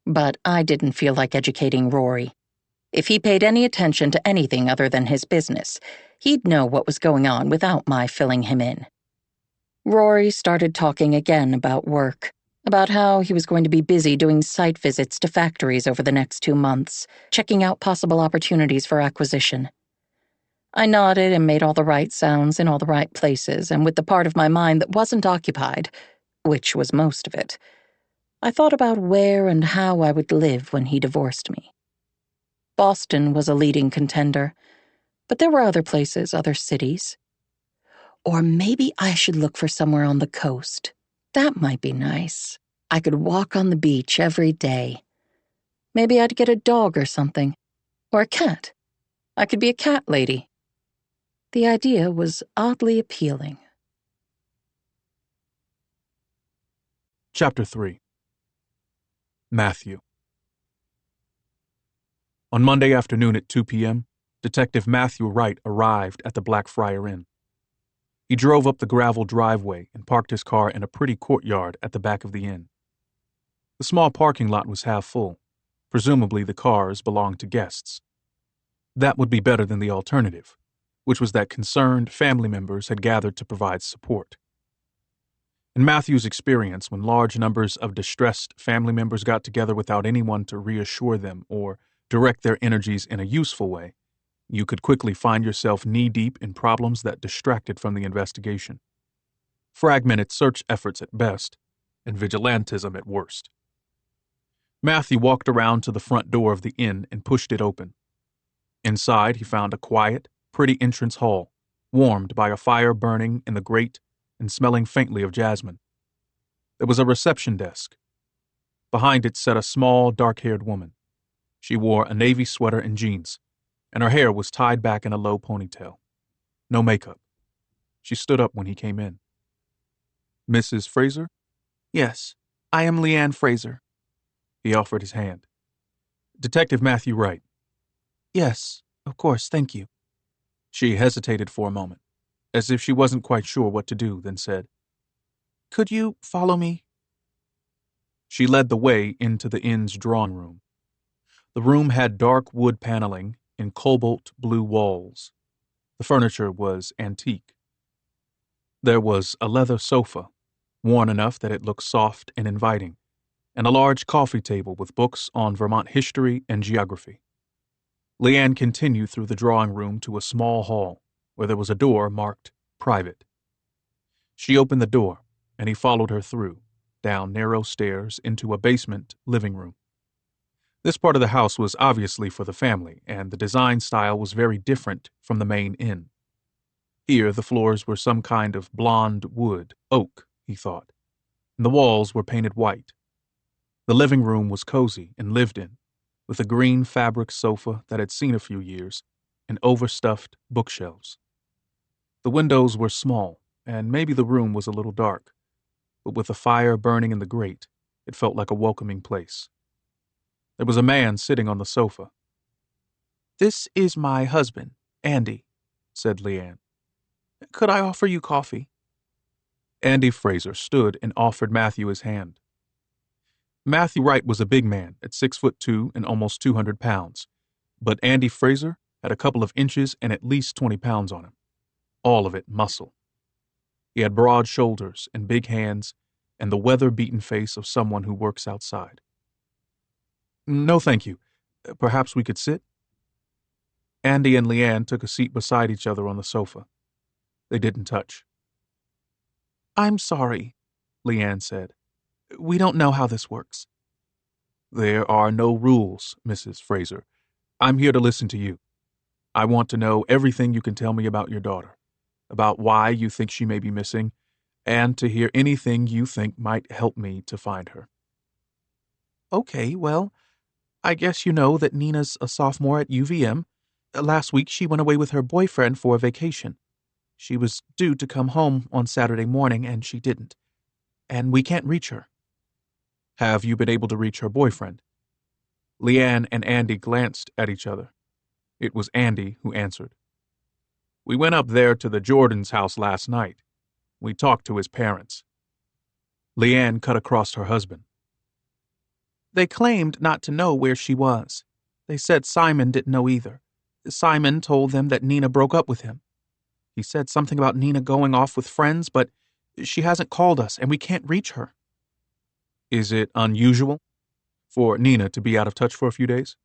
But I didn't feel like educating Rory. If he paid any attention to anything other than his business, he'd know what was going on without my filling him in. Rory started talking again about work, about how he was going to be busy doing site visits to factories over the next 2 months, checking out possible opportunities for acquisition. I nodded and made all the right sounds in all the right places, and with the part of my mind that wasn't occupied, which was most of it, I thought about where and how I would live when he divorced me. Boston was a leading contender, but there were other places, other cities. Or maybe I should look for somewhere on the coast. That might be nice. I could walk on the beach every day. Maybe I'd get a dog or something. Or a cat. I could be a cat lady. The idea was oddly appealing. Chapter 3. Matthew. On Monday afternoon at 2 p.m., Detective Matthew Wright arrived at the Blackfriar Inn. He drove up the gravel driveway and parked his car in a pretty courtyard at the back of the inn. The small parking lot was half full. Presumably the cars belonged to guests. That would be better than the alternative, which was that concerned family members had gathered to provide support. In Matthew's experience, when large numbers of distressed family members got together without anyone to reassure them or direct their energies in a useful way, you could quickly find yourself knee-deep in problems that distracted from the investigation. Fragmented search efforts at best, and vigilantism at worst. Matthew walked around to the front door of the inn and pushed it open. Inside, he found a quiet, pretty entrance hall, warmed by a fire burning in the grate and smelling faintly of jasmine. There was a reception desk. Behind it sat a small, dark-haired woman. She wore a navy sweater and jeans, and her hair was tied back in a low ponytail. No makeup. She stood up when he came in. "Mrs. Fraser?" "Yes, I am Leanne Fraser." He offered his hand. "Detective Matthew Wright." "Yes, of course, thank you." She hesitated for a moment, as if she wasn't quite sure what to do, then said, "Could you follow me?" She led the way into the inn's drawing room. The room had dark wood paneling and cobalt blue walls. The furniture was antique. There was a leather sofa, worn enough that it looked soft and inviting, and a large coffee table with books on Vermont history and geography. Leanne continued through the drawing room to a small hall, where there was a door marked Private. She opened the door, and he followed her through, down narrow stairs into a basement living room. This part of the house was obviously for the family, and the design style was very different from the main inn. Here, the floors were some kind of blonde wood, oak, he thought, and the walls were painted white. The living room was cozy and lived in, with a green fabric sofa that had seen a few years and overstuffed bookshelves. The windows were small, and maybe the room was a little dark, but with a fire burning in the grate, it felt like a welcoming place. There was a man sitting on the sofa. "This is my husband, Andy," said Leanne. "Could I offer you coffee?" Andy Fraser stood and offered Matthew his hand. Matthew Wright was a big man at 6'2" and almost 200 pounds, but Andy Fraser had a couple of inches and at least 20 pounds on him. All of it muscle. He had broad shoulders and big hands and the weather-beaten face of someone who works outside. "No, thank you. Perhaps we could sit?" Andy and Leanne took a seat beside each other on the sofa. They didn't touch. "I'm sorry," Leanne said. "We don't know how this works." "There are no rules, Mrs. Fraser. I'm here to listen to you. I want to know everything you can tell me about your daughter, about why you think she may be missing, and to hear anything you think might help me to find her." "Okay, well, I guess you know that Nina's a sophomore at UVM. Last week she went away with her boyfriend for a vacation. She was due to come home on Saturday morning, and she didn't. And we can't reach her." "Have you been able to reach her boyfriend?" Leanne and Andy glanced at each other. It was Andy who answered. "We went up there to the Jordans' house last night. We talked to his parents." Leanne cut across her husband. "They claimed not to know where she was. They said Simon didn't know either. Simon told them that Nina broke up with him. He said something about Nina going off with friends, but she hasn't called us and we can't reach her." "Is it unusual for Nina to be out of touch for a few days?"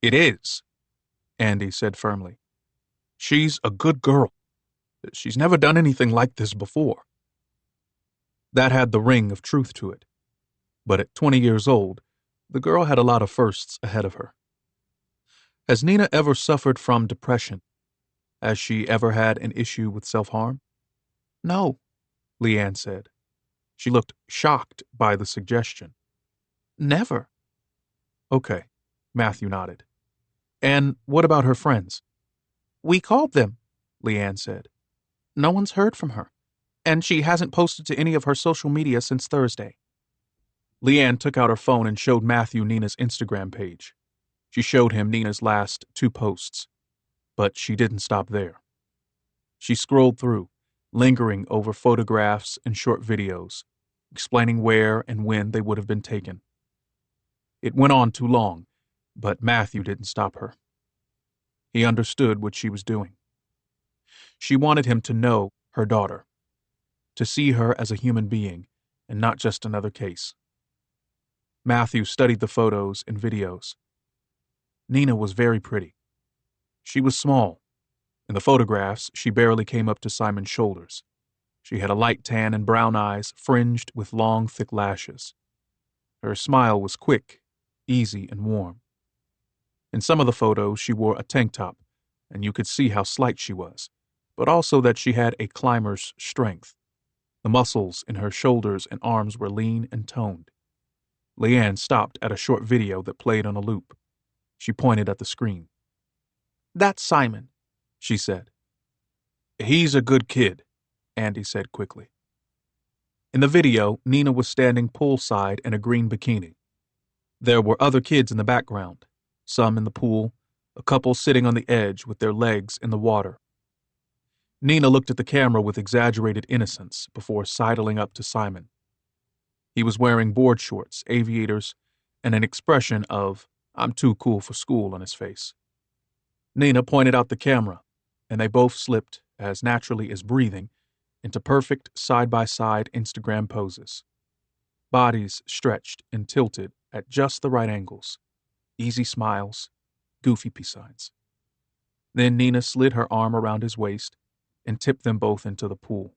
"It is," Andy said firmly. "She's a good girl. She's never done anything like this before." That had the ring of truth to it. But at 20 years old, the girl had a lot of firsts ahead of her. Has Nina ever suffered from depression? Has she ever had an issue with self-harm? "No," Leanne said. She looked shocked by the suggestion. "Never." "Okay," Matthew nodded. "And what about her friends?" "We called them," Leanne said. "No one's heard from her. And she hasn't posted to any of her social media since Thursday." Leanne took out her phone and showed Matthew Nina's Instagram page. She showed him Nina's last 2 posts. But she didn't stop there. She scrolled through, lingering over photographs and short videos, explaining where and when they would have been taken. It went on too long, but Matthew didn't stop her. He understood what she was doing. She wanted him to know her daughter, to see her as a human being and not just another case. Matthew studied the photos and videos. Nina was very pretty. She was small. In the photographs, she barely came up to Simon's shoulders. She had a light tan and brown eyes fringed with long, thick lashes. Her smile was quick, easy, and warm. In some of the photos, she wore a tank top, and you could see how slight she was, but also that she had a climber's strength. The muscles in her shoulders and arms were lean and toned. Leanne stopped at a short video that played on a loop. She pointed at the screen. "That's Simon," she said. "He's a good kid," Andy said quickly. In the video, Nina was standing poolside in a green bikini. There were other kids in the background, some in the pool, a couple sitting on the edge with their legs in the water. Nina looked at the camera with exaggerated innocence before sidling up to Simon. He was wearing board shorts, aviators, and an expression of, "I'm too cool for school" on his face. Nina pointed out the camera, and they both slipped, as naturally as breathing, into perfect side-by-side Instagram poses. Bodies stretched and tilted at just the right angles. Easy smiles, goofy peace signs. Then Nina slid her arm around his waist and tipped them both into the pool.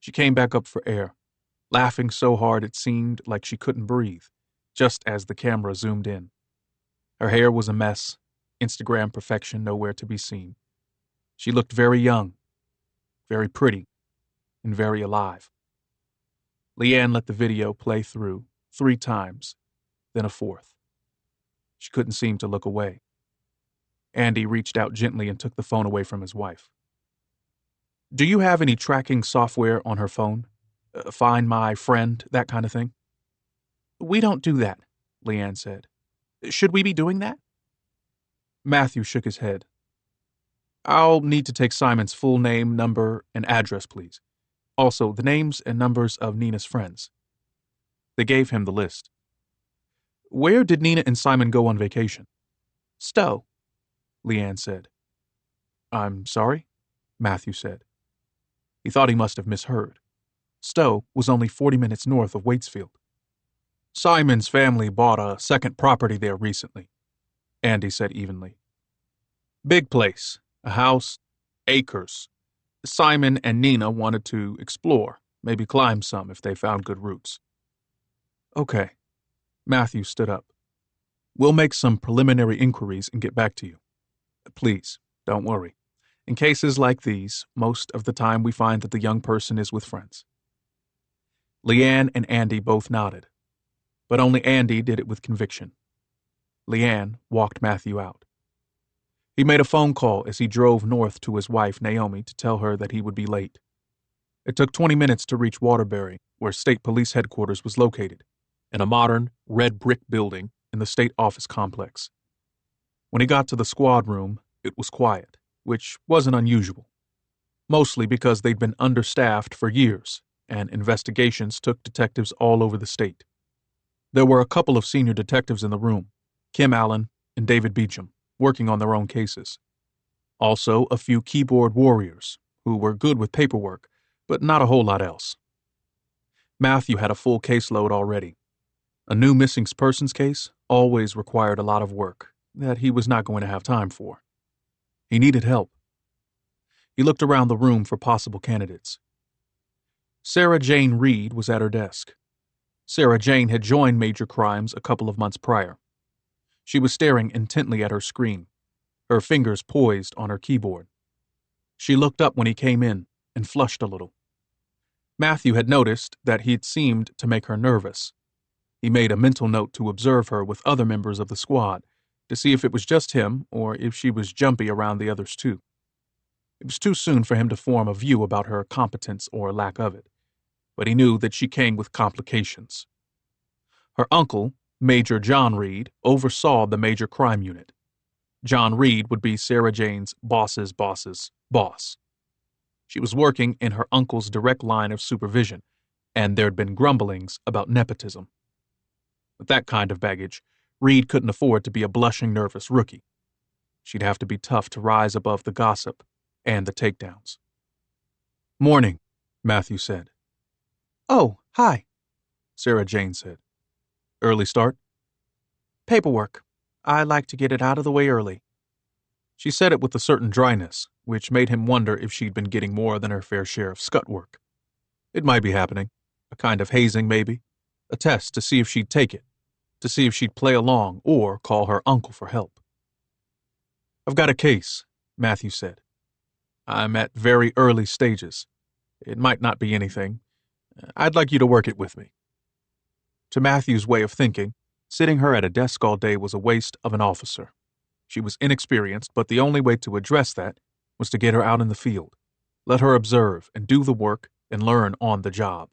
She came back up for air, laughing so hard it seemed like she couldn't breathe, just as the camera zoomed in. Her hair was a mess, Instagram perfection nowhere to be seen. She looked very young, very pretty, and very alive. Leanne let the video play through 3 times, then a 4th. She couldn't seem to look away. Andy reached out gently and took the phone away from his wife. "Do you have any tracking software on her phone? Find my friend, that kind of thing?" "We don't do that," Leanne said. "Should we be doing that?" Matthew shook his head. "I'll need to take Simon's full name, number, and address, please. Also, the names and numbers of Nina's friends." They gave him the list. "Where did Nina and Simon go on vacation?" "Stowe," Leanne said. "I'm sorry?" Matthew said. He thought he must have misheard. Stowe was only 40 minutes north of Waitsfield. "Simon's family bought a second property there recently," Andy said evenly. "Big place, a house, acres. Simon and Nina wanted to explore, maybe climb some if they found good routes." "Okay." Matthew stood up. "We'll make some preliminary inquiries and get back to you. Please, don't worry. In cases like these, most of the time we find that the young person is with friends." Leanne and Andy both nodded, but only Andy did it with conviction. Leanne walked Matthew out. He made a phone call as he drove north to his wife, Naomi, to tell her that he would be late. It took 20 minutes to reach Waterbury, where state police headquarters was located, in a modern, red brick building in the state office complex. When he got to the squad room, it was quiet, which wasn't unusual. mostly because they'd been understaffed for years, and investigations took detectives all over the state. There were a couple of senior detectives in the room, Kim Allen and David Beecham, working on their own cases. Also, a few keyboard warriors, who were good with paperwork, but not a whole lot else. Matthew had a full caseload already. A new missing persons case always required a lot of work that he was not going to have time for. He needed help. He looked around the room for possible candidates. Sarah Jane Reed was at her desk. Sarah Jane had joined Major Crimes a couple of months prior. She was staring intently at her screen, her fingers poised on her keyboard. She looked up when he came in and flushed a little. Matthew had noticed that he'd seemed to make her nervous. He made a mental note to observe her with other members of the squad to see if it was just him or if she was jumpy around the others too. It was too soon for him to form a view about her competence or lack of it, but he knew that she came with complications. Her uncle, Major John Reed, oversaw the major crime unit. John Reed would be Sarah Jane's boss's boss's boss. She was working in her uncle's direct line of supervision, and there'd been grumblings about nepotism. With that kind of baggage, Reed couldn't afford to be a blushing, nervous rookie. She'd have to be tough to rise above the gossip and the takedowns. "Morning," Matthew said. "Oh, hi," Sarah Jane said. "Early start?" "Paperwork. I like to get it out of the way early." She said it with a certain dryness, which made him wonder if she'd been getting more than her fair share of scut work. It might be happening. A kind of hazing, maybe. A test to see if she'd take it, to see if she'd play along or call her uncle for help. "I've got a case," Matthew said. "I'm at very early stages. It might not be anything. I'd like you to work it with me." To Matthew's way of thinking, sitting her at a desk all day was a waste of an officer. She was inexperienced, but the only way to address that was to get her out in the field, let her observe and do the work and learn on the job.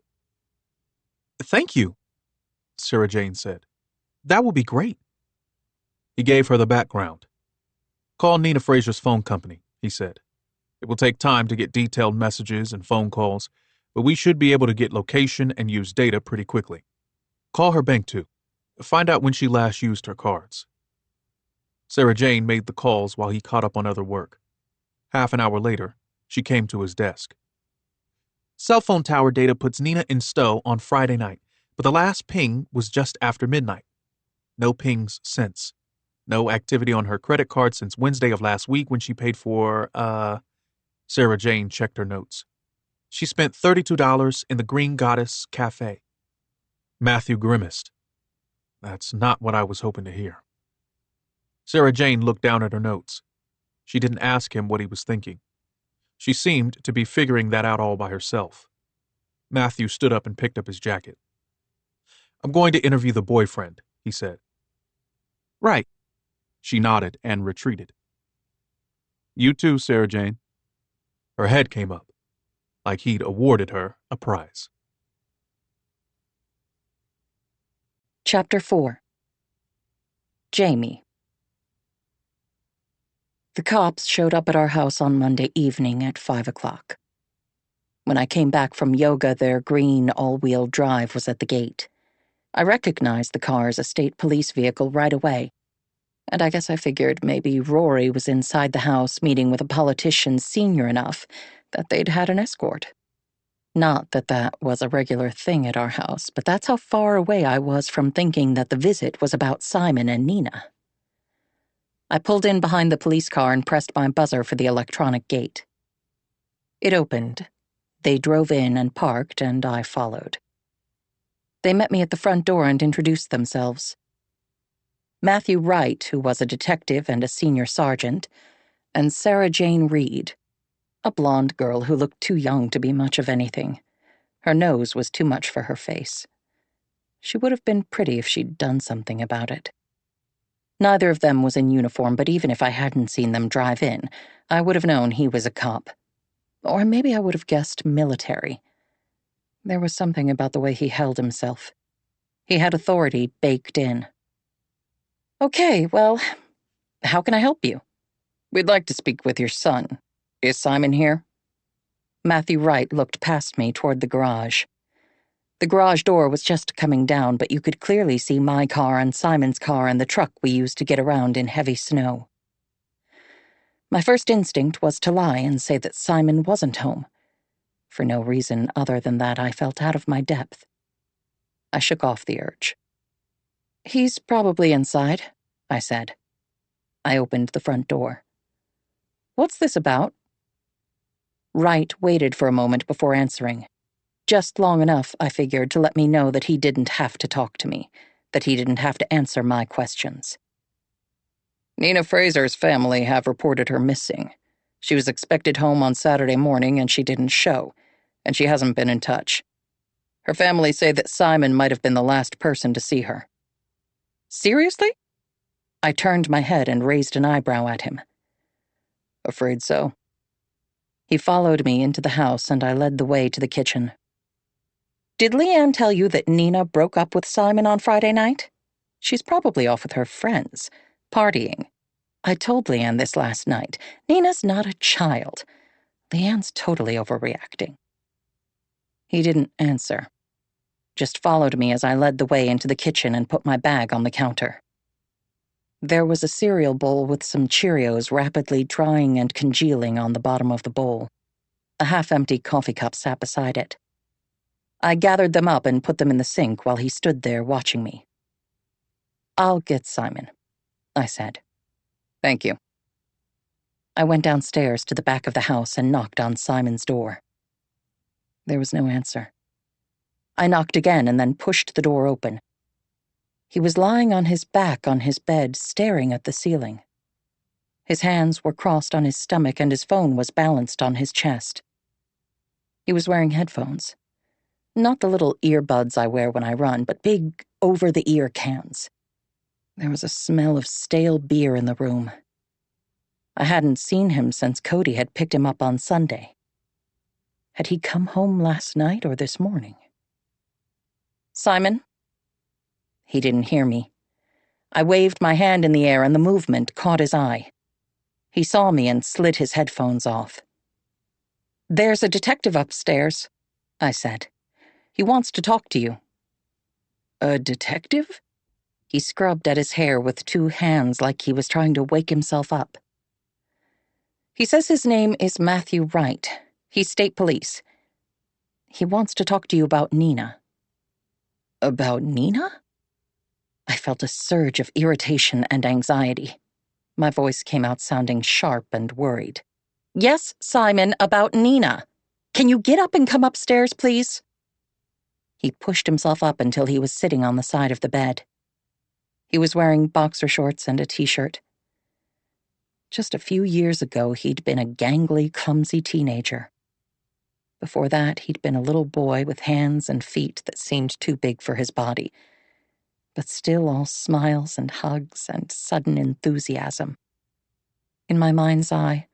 "Thank you," Sarah Jane said. "That will be great." He gave her the background. "Call Nina Fraser's phone company," he said. "It will take time to get detailed messages and phone calls, but we should be able to get location and use data pretty quickly. Call her bank too. Find out when she last used her cards." Sarah Jane made the calls while he caught up on other work. Half an hour later, she came to his desk. "Cell phone tower data puts Nina in Stowe on Friday night, but the last ping was just after midnight. No pings since. No activity on her credit card since Wednesday of last week when she paid for, Sarah Jane checked her notes. She spent $32 in the Green Goddess Cafe." Matthew grimaced. "That's not what I was hoping to hear." Sarah Jane looked down at her notes. She didn't ask him what he was thinking. She seemed to be figuring that out all by herself. Matthew stood up and picked up his jacket. "I'm going to interview the boyfriend," he said. "Right." She nodded and retreated. "You too, Sarah Jane." Her head came up, like he'd awarded her a prize. Chapter 4. Jamie. The cops showed up at our house on Monday evening at 5 o'clock. When I came back from yoga, their green all-wheel drive was at the gate. I recognized the car as a state police vehicle right away, and I guess I figured maybe Rory was inside the house meeting with a politician senior enough that they'd had an escort. Not that that was a regular thing at our house, but that's how far away I was from thinking that the visit was about Simon and Nina. I pulled in behind the police car and pressed my buzzer for the electronic gate. It opened. They drove in and parked, and I followed. They met me at the front door and introduced themselves. Matthew Wright, who was a detective and a senior sergeant, and Sarah Jane Reed, a blonde girl who looked too young to be much of anything. Her nose was too much for her face. She would have been pretty if she'd done something about it. Neither of them was in uniform, but even if I hadn't seen them drive in, I would have known he was a cop. Or maybe I would have guessed military. There was something about the way he held himself. He had authority baked in. "Okay, well, how can I help you?" "We'd like to speak with your son. Is Simon here?" Matthew Wright looked past me toward the garage. The garage door was just coming down, but you could clearly see my car and Simon's car and the truck we used to get around in heavy snow. My first instinct was to lie and say that Simon wasn't home. For no reason other than that I felt out of my depth. I shook off the urge. "He's probably inside," I said. I opened the front door. "What's this about?" Wright waited for a moment before answering. Just long enough, I figured, to let me know that he didn't have to talk to me, that he didn't have to answer my questions. "Nina Fraser's family have reported her missing. She was expected home on Saturday morning and she didn't show, and she hasn't been in touch. Her family say that Simon might have been the last person to see her." "Seriously?" I turned my head and raised an eyebrow at him. "Afraid so." He followed me into the house and I led the way to the kitchen. "Did Leanne tell you that Nina broke up with Simon on Friday night? She's probably off with her friends, partying. I told Leanne this last night. Nina's not a child. Leanne's totally overreacting." He didn't answer, just followed me as I led the way into the kitchen and put my bag on the counter. There was a cereal bowl with some Cheerios rapidly drying and congealing on the bottom of the bowl. A half-empty coffee cup sat beside it. I gathered them up and put them in the sink while he stood there watching me. "I'll get Simon," I said. "Thank you." I went downstairs to the back of the house and knocked on Simon's door. There was no answer. I knocked again and then pushed the door open. He was lying on his back on his bed, staring at the ceiling. His hands were crossed on his stomach and his phone was balanced on his chest. He was wearing headphones. Not the little earbuds I wear when I run, but big, over-the-ear cans. There was a smell of stale beer in the room. I hadn't seen him since Cody had picked him up on Sunday. Had he come home last night or this morning? "Simon?" He didn't hear me. I waved my hand in the air and the movement caught his eye. He saw me and slid his headphones off. "There's a detective upstairs," I said. "He wants to talk to you." "A detective?" He scrubbed at his hair with two hands like he was trying to wake himself up. "He says his name is Matthew Wright. He's state police. He wants to talk to you about Nina." "About Nina?" I felt a surge of irritation and anxiety. My voice came out sounding sharp and worried. "Yes, Simon, about Nina. Can you get up and come upstairs, please?" He pushed himself up until he was sitting on the side of the bed. He was wearing boxer shorts and a t-shirt. Just a few years ago, he'd been a gangly, clumsy teenager. Before that, he'd been a little boy with hands and feet that seemed too big for his body, but still all smiles and hugs and sudden enthusiasm. In my mind's eye,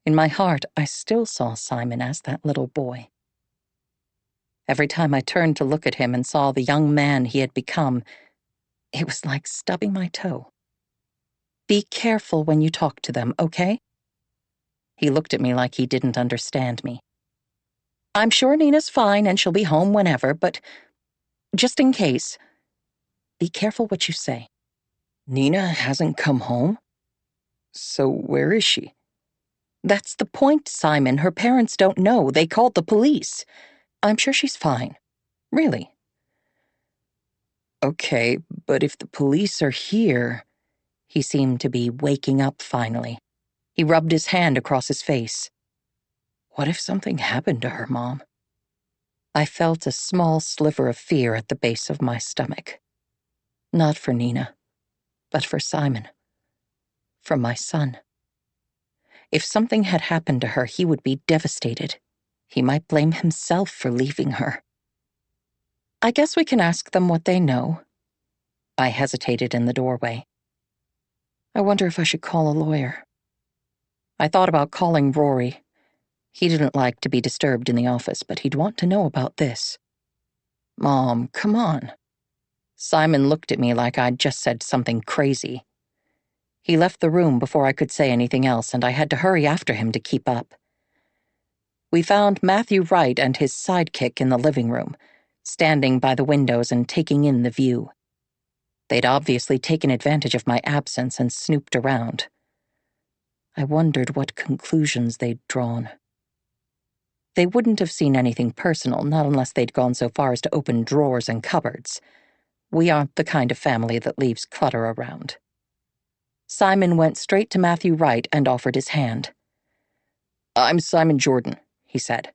in my heart, I still saw Simon as that little boy. Every time I turned to look at him and saw the young man he had become, it was like stubbing my toe. "Be careful when you talk to them, okay?" He looked at me like he didn't understand me. "I'm sure Nina's fine and she'll be home whenever, but just in case, be careful what you say." "Nina hasn't come home? So where is she?" "That's the point, Simon. Her parents don't know. They called the police. I'm sure she's fine. Really." "Okay, but if the police are here..." He seemed to be waking up finally. He rubbed his hand across his face. "What if something happened to her, Mom?" I felt a small sliver of fear at the base of my stomach. Not for Nina, but for Simon. For my son. If something had happened to her, he would be devastated. He might blame himself for leaving her. "I guess we can ask them what they know." I hesitated in the doorway. I wonder if I should call a lawyer. I thought about calling Rory. He didn't like to be disturbed in the office, but he'd want to know about this. "Mom, come on." Simon looked at me like I'd just said something crazy. He left the room before I could say anything else, and I had to hurry after him to keep up. We found Matthew Wright and his sidekick in the living room, standing by the windows and taking in the view. They'd obviously taken advantage of my absence and snooped around. I wondered what conclusions they'd drawn. They wouldn't have seen anything personal, not unless they'd gone so far as to open drawers and cupboards. We aren't the kind of family that leaves clutter around. Simon went straight to Matthew Wright and offered his hand. "I'm Simon Jordan," he said.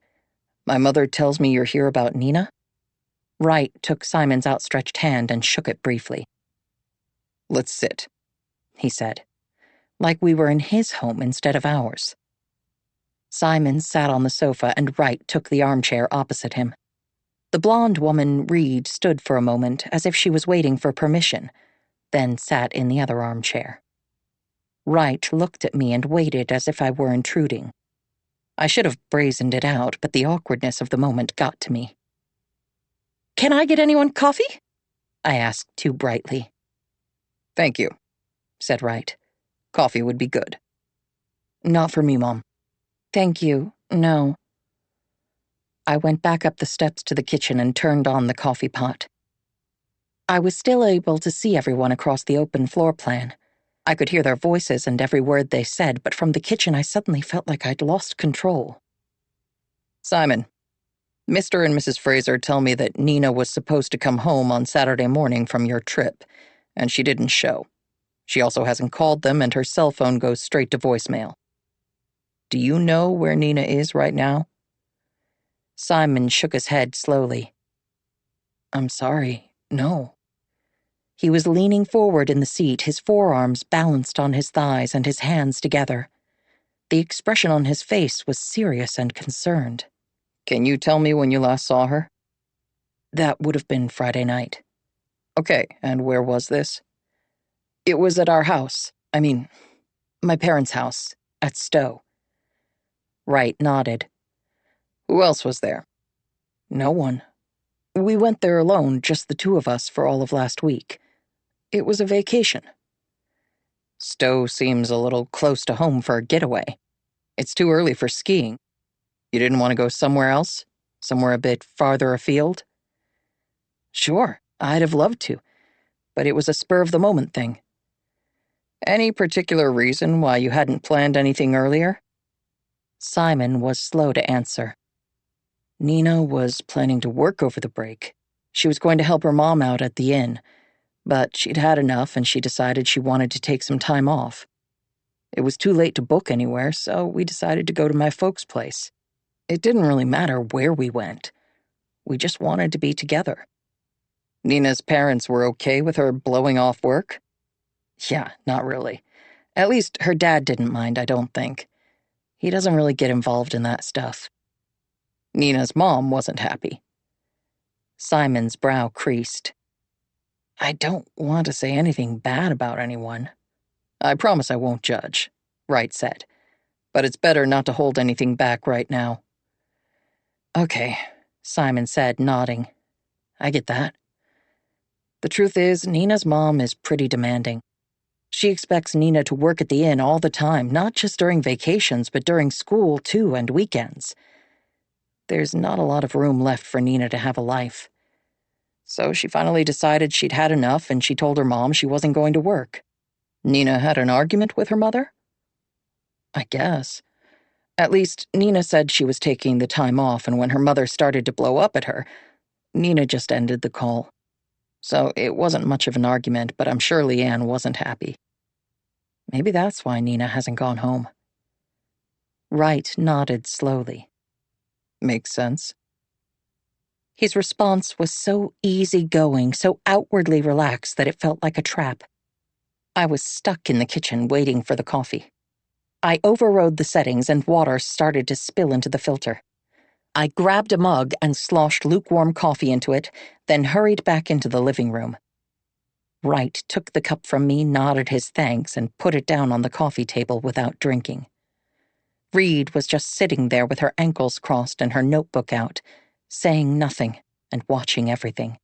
"My mother tells me you're here about Nina?" Wright took Simon's outstretched hand and shook it briefly. "Let's sit," he said, like we were in his home instead of ours. Simon sat on the sofa and Wright took the armchair opposite him. The blonde woman, Reed, stood for a moment as if she was waiting for permission, then sat in the other armchair. Wright looked at me and waited as if I were intruding. I should have brazened it out, but the awkwardness of the moment got to me. "Can I get anyone coffee?" I asked too brightly. "Thank you," said Wright. "Coffee would be good." "Not for me, Mom." "Thank you, no." I went back up the steps to the kitchen and turned on the coffee pot. I was still able to see everyone across the open floor plan. I could hear their voices and every word they said, but from the kitchen I suddenly felt like I'd lost control. "Simon, Mr. and Mrs. Fraser tell me that Nina was supposed to come home on Saturday morning from your trip, and she didn't show. She also hasn't called them, and her cell phone goes straight to voicemail. Do you know where Nina is right now?" Simon shook his head slowly. "I'm sorry, no." He was leaning forward in the seat, his forearms balanced on his thighs and his hands together. The expression on his face was serious and concerned. "Can you tell me when you last saw her?" "That would have been Friday night." "Okay, and where was this?" "It was at our house. I mean, my parents' house, at Stowe." Wright nodded. "Who else was there?" "No one. We went there alone, just the two of us, for all of last week. It was a vacation." "Stowe seems a little close to home for a getaway. It's too early for skiing. You didn't want to go somewhere else? Somewhere a bit farther afield?" "Sure, I'd have loved to, but it was a spur-of-the-moment thing." "Any particular reason why you hadn't planned anything earlier?" Simon was slow to answer. "Nina was planning to work over the break. She was going to help her mom out at the inn, but she'd had enough and she decided she wanted to take some time off. It was too late to book anywhere, so we decided to go to my folks' place. It didn't really matter where we went. We just wanted to be together." "Nina's parents were okay with her blowing off work?" "Yeah, not really. At least her dad didn't mind, I don't think. He doesn't really get involved in that stuff." "Nina's mom wasn't happy?" Simon's brow creased. "I don't want to say anything bad about anyone." "I promise I won't judge," Wright said. "But it's better not to hold anything back right now." "Okay," Simon said, nodding. "I get that. The truth is, Nina's mom is pretty demanding. She expects Nina to work at the inn all the time, not just during vacations, but during school, too, and weekends. There's not a lot of room left for Nina to have a life. So she finally decided she'd had enough and she told her mom she wasn't going to work." "Nina had an argument with her mother?" "I guess. At least, Nina said she was taking the time off, and when her mother started to blow up at her, Nina just ended the call. So it wasn't much of an argument, but I'm sure Leanne wasn't happy. Maybe that's why Nina hasn't gone home." Wright nodded slowly. "Makes sense." His response was so easygoing, so outwardly relaxed that it felt like a trap. I was stuck in the kitchen waiting for the coffee. I overrode the settings and water started to spill into the filter. I grabbed a mug and sloshed lukewarm coffee into it, then hurried back into the living room. Wright took the cup from me, nodded his thanks, and put it down on the coffee table without drinking. Reed was just sitting there with her ankles crossed and her notebook out, saying nothing and watching everything.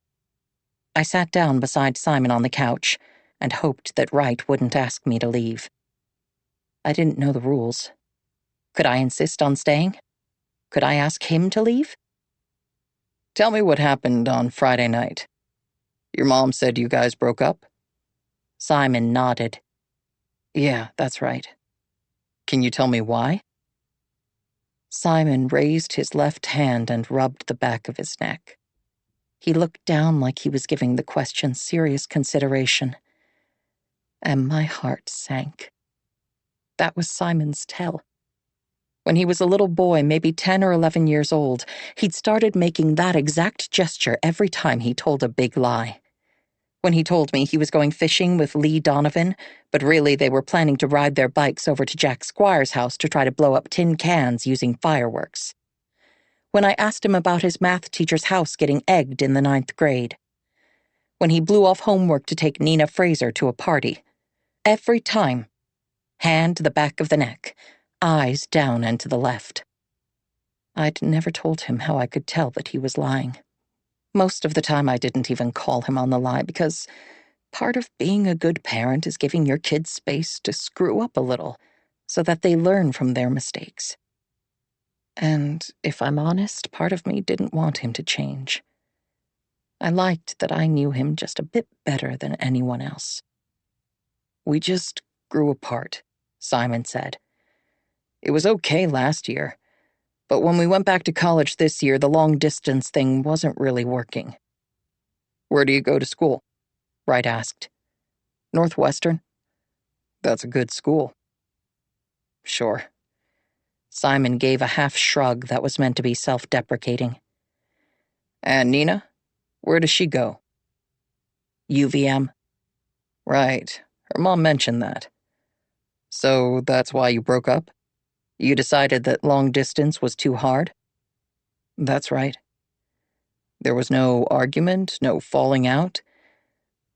I sat down beside Simon on the couch and hoped that Wright wouldn't ask me to leave. I didn't know the rules. Could I insist on staying? Could I ask him to leave? Tell me what happened on Friday night. Your mom said you guys broke up? Simon nodded. Yeah, that's right. Can you tell me why? Simon raised his left hand and rubbed the back of his neck. He looked down like he was giving the question serious consideration. And my heart sank. That was Simon's tell. When he was a little boy, maybe 10 or 11 years old, he'd started making that exact gesture every time he told a big lie. When he told me he was going fishing with Lee Donovan, but really they were planning to ride their bikes over to Jack Squire's house to try to blow up tin cans using fireworks. When I asked him about his math teacher's house getting egged in the 9th grade. When he blew off homework to take Nina Fraser to a party. Every time. Hand to the back of the neck, eyes down and to the left. I'd never told him how I could tell that he was lying. Most of the time I didn't even call him on the lie because part of being a good parent is giving your kids space to screw up a little so that they learn from their mistakes. And if I'm honest, part of me didn't want him to change. I liked that I knew him just a bit better than anyone else. We just grew apart, Simon said. It was okay last year, but when we went back to college this year, the long-distance thing wasn't really working. Where do you go to school? Wright asked. Northwestern? That's a good school. Sure. Simon gave a half shrug that was meant to be self-deprecating. And Nina? Where does she go? UVM. Right. Her mom mentioned that. So that's why you broke up? You decided that long distance was too hard? That's right. There was no argument, no falling out?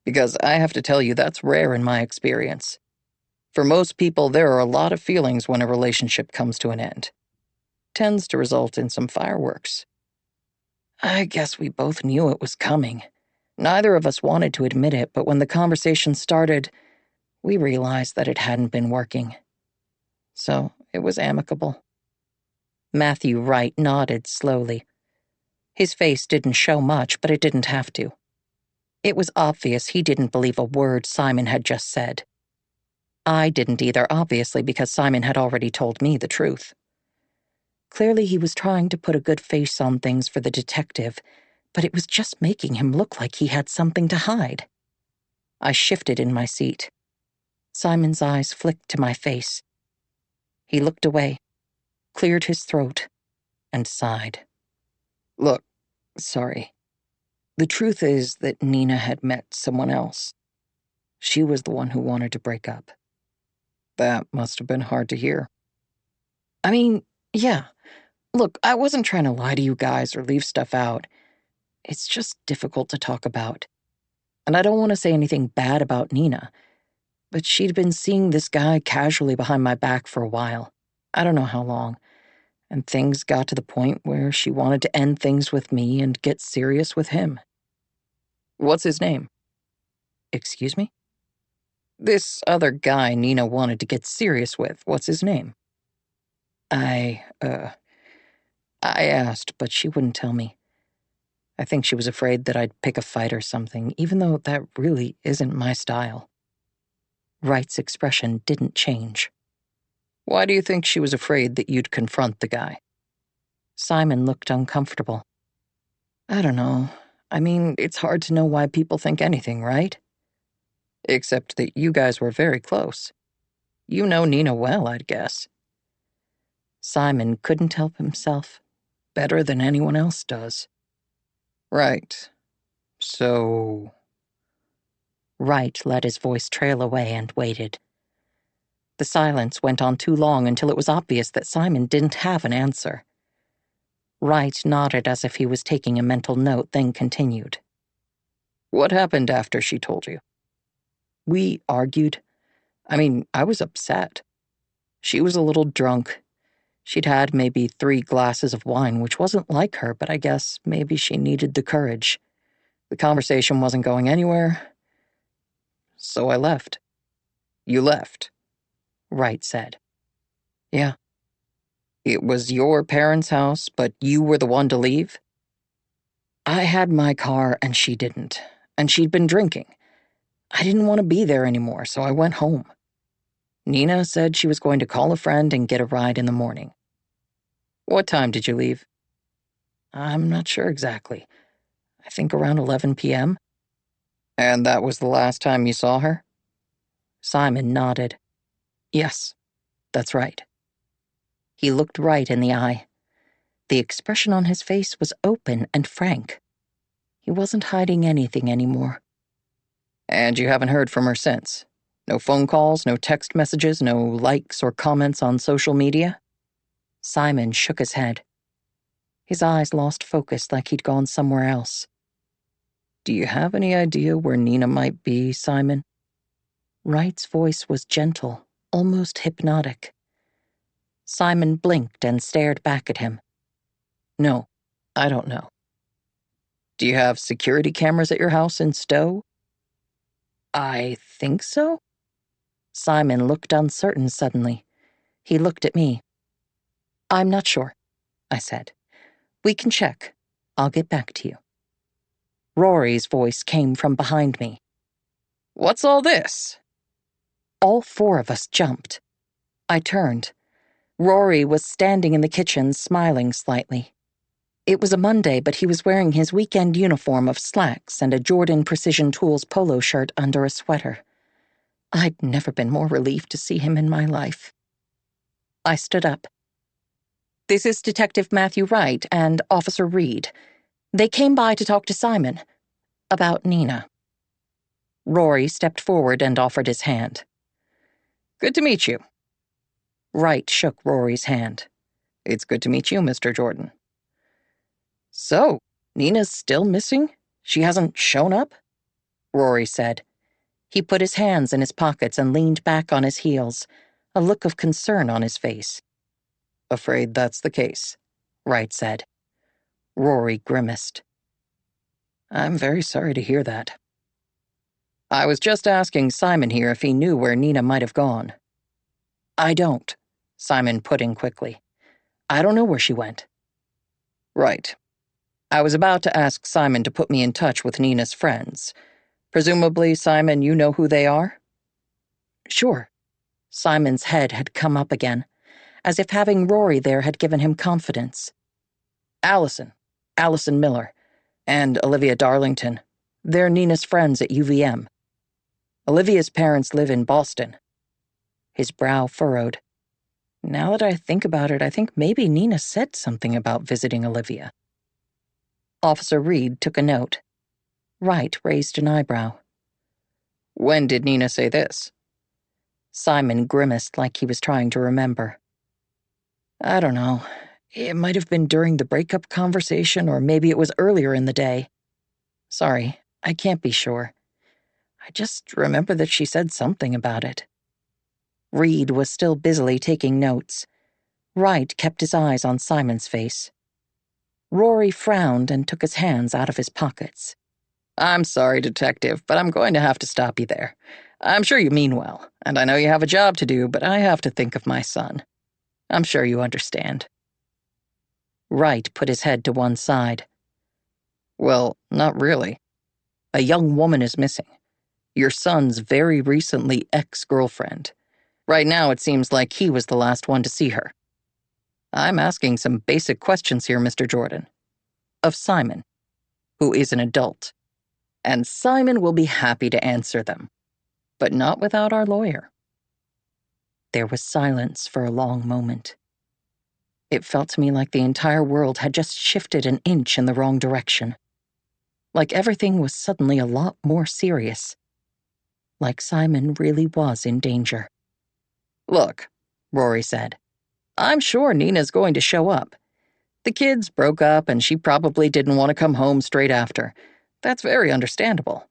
Because I have to tell you, that's rare in my experience. For most people, there are a lot of feelings when a relationship comes to an end. Tends to result in some fireworks. I guess we both knew it was coming. Neither of us wanted to admit it, but when the conversation started, we realized that it hadn't been working. So it was amicable. Matthew Wright nodded slowly. His face didn't show much, but it didn't have to. It was obvious he didn't believe a word Simon had just said. I didn't either, obviously, because Simon had already told me the truth. Clearly he was trying to put a good face on things for the detective, but it was just making him look like he had something to hide. I shifted in my seat. Simon's eyes flicked to my face. He looked away, cleared his throat, and sighed. Look, sorry. The truth is that Nina had met someone else. She was the one who wanted to break up. That must have been hard to hear. I mean, yeah. Look, I wasn't trying to lie to you guys or leave stuff out. It's just difficult to talk about. And I don't want to say anything bad about Nina, but she'd been seeing this guy casually behind my back for a while. I don't know how long. And things got to the point where she wanted to end things with me and get serious with him. What's his name? Excuse me? This other guy Nina wanted to get serious with, what's his name? I asked, but she wouldn't tell me. I think she was afraid that I'd pick a fight or something, even though that really isn't my style. Wright's expression didn't change. Why do you think she was afraid that you'd confront the guy? Simon looked uncomfortable. I don't know. I mean, it's hard to know why people think anything, right? Except that you guys were very close. You know Nina well, I'd guess. Simon couldn't help himself. Better than anyone else does. Right. So... Wright let his voice trail away and waited. The silence went on too long until it was obvious that Simon didn't have an answer. Wright nodded as if he was taking a mental note, then continued. What happened after she told you? We argued. I mean, I was upset. She was a little drunk. She'd had maybe 3 glasses of wine, which wasn't like her, but I guess maybe she needed the courage. The conversation wasn't going anywhere. So I left. You left? Wright said. Yeah. It was your parents' house, but you were the one to leave? I had my car and she didn't, and she'd been drinking. I didn't want to be there anymore, so I went home. Nina said she was going to call a friend and get a ride in the morning. What time did you leave? I'm not sure exactly. I think around 11 p.m. And that was the last time you saw her? Simon nodded. Yes, that's right. He looked Wright in the eye. The expression on his face was open and frank. He wasn't hiding anything anymore. And you haven't heard from her since? No phone calls, no text messages, no likes or comments on social media? Simon shook his head. His eyes lost focus like he'd gone somewhere else. Do you have any idea where Nina might be, Simon? Wright's voice was gentle, almost hypnotic. Simon blinked and stared back at him. No, I don't know. Do you have security cameras at your house in Stowe? I think so. Simon looked uncertain suddenly. He looked at me. I'm not sure, I said. We can check. I'll get back to you. Rory's voice came from behind me. What's all this? All four of us jumped. I turned. Rory was standing in the kitchen, smiling slightly. It was a Monday, but he was wearing his weekend uniform of slacks and a Jordan Precision Tools polo shirt under a sweater. I'd never been more relieved to see him in my life. I stood up. This is Detective Matthew Wright and Officer Reed. They came by to talk to Simon about Nina. Rory stepped forward and offered his hand. Good to meet you. Wright shook Rory's hand. It's good to meet you, Mr. Jordan. So, Nina's still missing? She hasn't shown up? Rory said. He put his hands in his pockets and leaned back on his heels, a look of concern on his face. Afraid that's the case, Wright said. Rory grimaced. I'm very sorry to hear that. I was just asking Simon here if he knew where Nina might have gone. I don't, Simon put in quickly. I don't know where she went. Right. I was about to ask Simon to put me in touch with Nina's friends. Presumably, Simon, you know who they are? Sure. Simon's head had come up again, as if having Rory there had given him confidence. Allison Miller, and Olivia Darlington. They're Nina's friends at UVM. Olivia's parents live in Boston. His brow furrowed. Now that I think about it, I think maybe Nina said something about visiting Olivia. Officer Reed took a note. Wright raised an eyebrow. When did Nina say this? Simon grimaced like he was trying to remember. I don't know. It might have been during the breakup conversation, or maybe it was earlier in the day. Sorry, I can't be sure. I just remember that she said something about it. Reed was still busily taking notes. Wright kept his eyes on Simon's face. Rory frowned and took his hands out of his pockets. I'm sorry, Detective, but I'm going to have to stop you there. I'm sure you mean well, and I know you have a job to do, but I have to think of my son. I'm sure you understand. Wright put his head to one side. Well, not really. A young woman is missing. Your son's very recently ex-girlfriend. Right now, it seems like he was the last one to see her. I'm asking some basic questions here, Mr. Jordan. Of Simon, who is an adult. And Simon will be happy to answer them. But not without our lawyer. There was silence for a long moment. It felt to me like the entire world had just shifted an inch in the wrong direction. Like everything was suddenly a lot more serious. Like Simon really was in danger. Look, Rory said. I'm sure Nina's going to show up. The kids broke up and she probably didn't want to come home straight after. That's very understandable.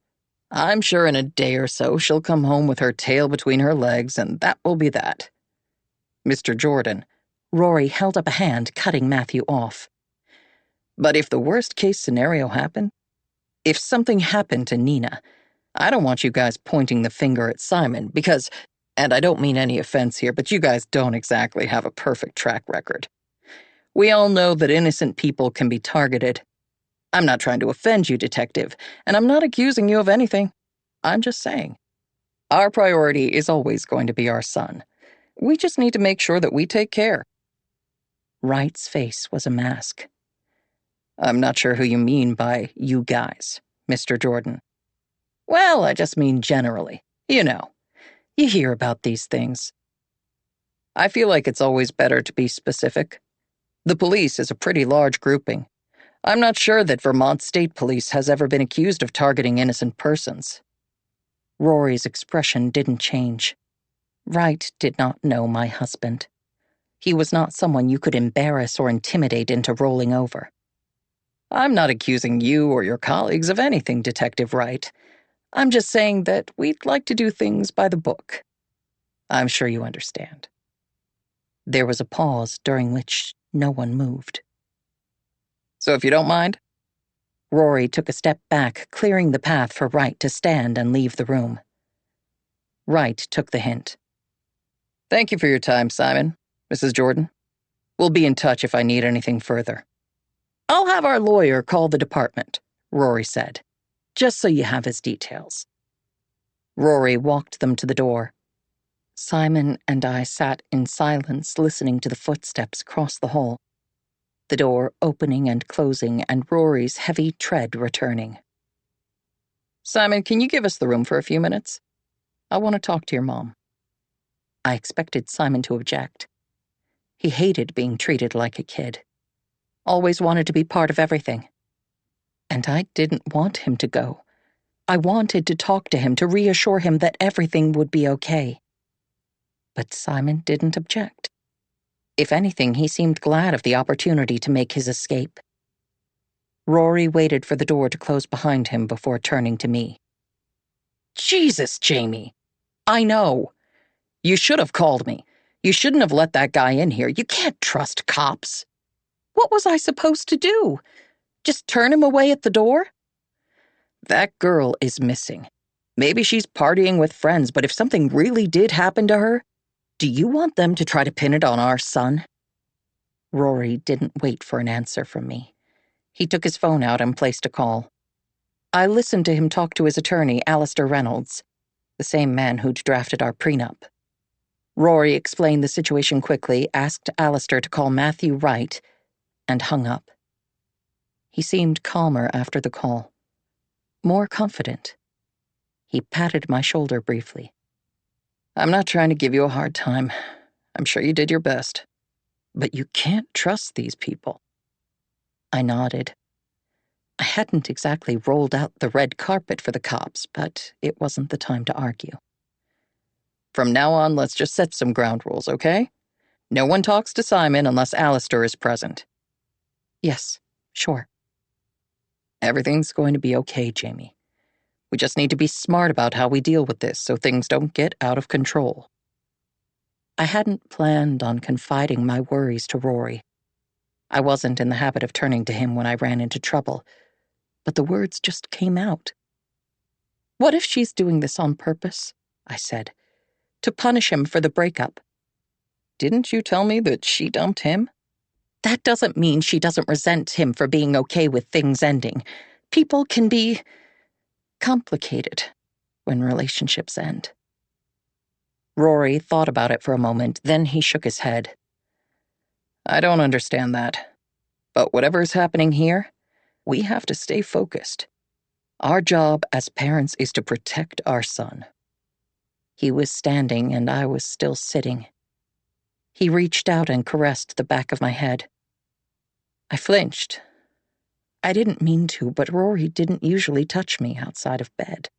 I'm sure in a day or so she'll come home with her tail between her legs, and that will be that. Mr. Jordan, Rory held up a hand, cutting Matthew off. But if the worst-case scenario happened, if something happened to Nina, I don't want you guys pointing the finger at Simon because, and I don't mean any offense here, but you guys don't exactly have a perfect track record. We all know that innocent people can be targeted. I'm not trying to offend you, Detective, and I'm not accusing you of anything. I'm just saying. Our priority is always going to be our son. We just need to make sure that we take care. Wright's face was a mask. I'm not sure who you mean by you guys, Mr. Jordan. Well, I just mean generally. You know, you hear about these things. I feel like it's always better to be specific. The police is a pretty large grouping. I'm not sure that Vermont State Police has ever been accused of targeting innocent persons. Rory's expression didn't change. Wright did not know my husband. He was not someone you could embarrass or intimidate into rolling over. I'm not accusing you or your colleagues of anything, Detective Wright. I'm just saying that we'd like to do things by the book. I'm sure you understand. There was a pause during which no one moved. So if you don't mind? Rory took a step back, clearing the path for Wright to stand and leave the room. Wright took the hint. Thank you for your time, Simon, Mrs. Jordan. We'll be in touch if I need anything further. I'll have our lawyer call the department, Rory said, just so you have his details. Rory walked them to the door. Simon and I sat in silence, listening to the footsteps across the hall, the door opening and closing and Rory's heavy tread returning. Simon, can you give us the room for a few minutes? I want to talk to your mom. I expected Simon to object. He hated being treated like a kid. Always wanted to be part of everything. And I didn't want him to go. I wanted to talk to him, to reassure him that everything would be okay. But Simon didn't object. If anything, he seemed glad of the opportunity to make his escape. Rory waited for the door to close behind him before turning to me. Jesus, Jamie. I know. You should have called me. You shouldn't have let that guy in here. You can't trust cops. What was I supposed to do? Just turn him away at the door? That girl is missing. Maybe she's partying with friends, but if something really did happen to her, do you want them to try to pin it on our son? Rory didn't wait for an answer from me. He took his phone out and placed a call. I listened to him talk to his attorney, Alistair Reynolds, the same man who'd drafted our prenup. Rory explained the situation quickly, asked Alistair to call Matthew Wright, and hung up. He seemed calmer after the call, more confident. He patted my shoulder briefly. I'm not trying to give you a hard time. I'm sure you did your best. But you can't trust these people. I nodded. I hadn't exactly rolled out the red carpet for the cops, but it wasn't the time to argue. From now on, let's just set some ground rules, okay? No one talks to Simon unless Alistair is present. Yes, sure. Everything's going to be okay, Jamie. We just need to be smart about how we deal with this so things don't get out of control. I hadn't planned on confiding my worries to Rory. I wasn't in the habit of turning to him when I ran into trouble, but the words just came out. What if she's doing this on purpose? I said. To punish him for the breakup. Didn't you tell me that she dumped him? That doesn't mean she doesn't resent him for being okay with things ending. People can be complicated when relationships end. Rory thought about it for a moment, then he shook his head. I don't understand that. But whatever is happening here, we have to stay focused. Our job as parents is to protect our son. He was standing and I was still sitting. He reached out and caressed the back of my head. I flinched. I didn't mean to, but Rory didn't usually touch me outside of bed.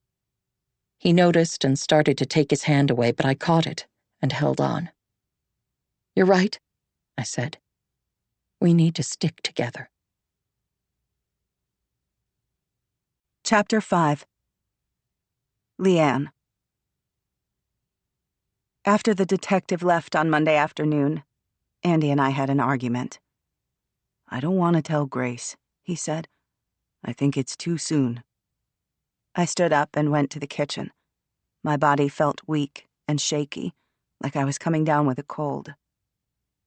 He noticed and started to take his hand away, but I caught it and held on. You're right, I said. We need to stick together. Chapter 5. Leanne. After the detective left on Monday afternoon, Andy and I had an argument. I don't want to tell Grace, he said. I think it's too soon. I stood up and went to the kitchen. My body felt weak and shaky, like I was coming down with a cold.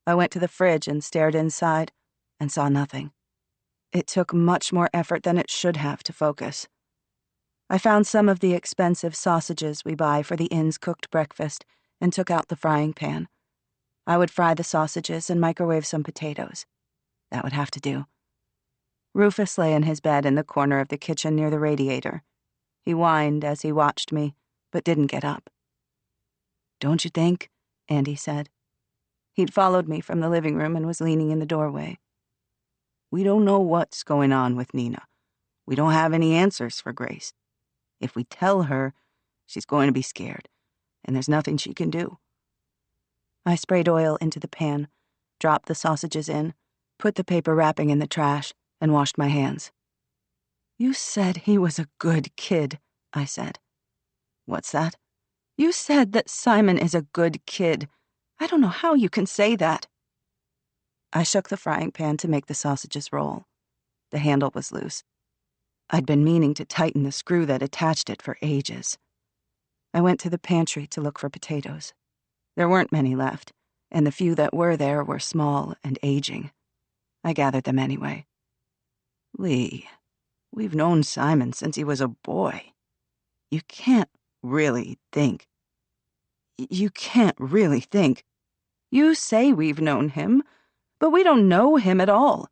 I went to the fridge and stared inside, and saw nothing. It took much more effort than it should have to focus. I found some of the expensive sausages we buy for the inn's cooked breakfast and took out the frying pan. I would fry the sausages and microwave some potatoes. That would have to do. Rufus lay in his bed in the corner of the kitchen near the radiator. He whined as he watched me, but didn't get up. "Don't you think?" Andy said. He'd followed me from the living room and was leaning in the doorway. "We don't know what's going on with Nina. We don't have any answers for Grace. If we tell her, she's going to be scared, and there's nothing she can do." I sprayed oil into the pan, dropped the sausages in, put the paper wrapping in the trash, and washed my hands. "You said he was a good kid," I said. "What's that?" "You said that Simon is a good kid. I don't know how you can say that." I shook the frying pan to make the sausages roll. The handle was loose. I'd been meaning to tighten the screw that attached it for ages. I went to the pantry to look for potatoes. There weren't many left, and the few that were there were small and aging. I gathered them anyway. "Lee, we've known Simon since he was a boy. You can't really think. You can't really think. You say we've known him, but we don't know him at all.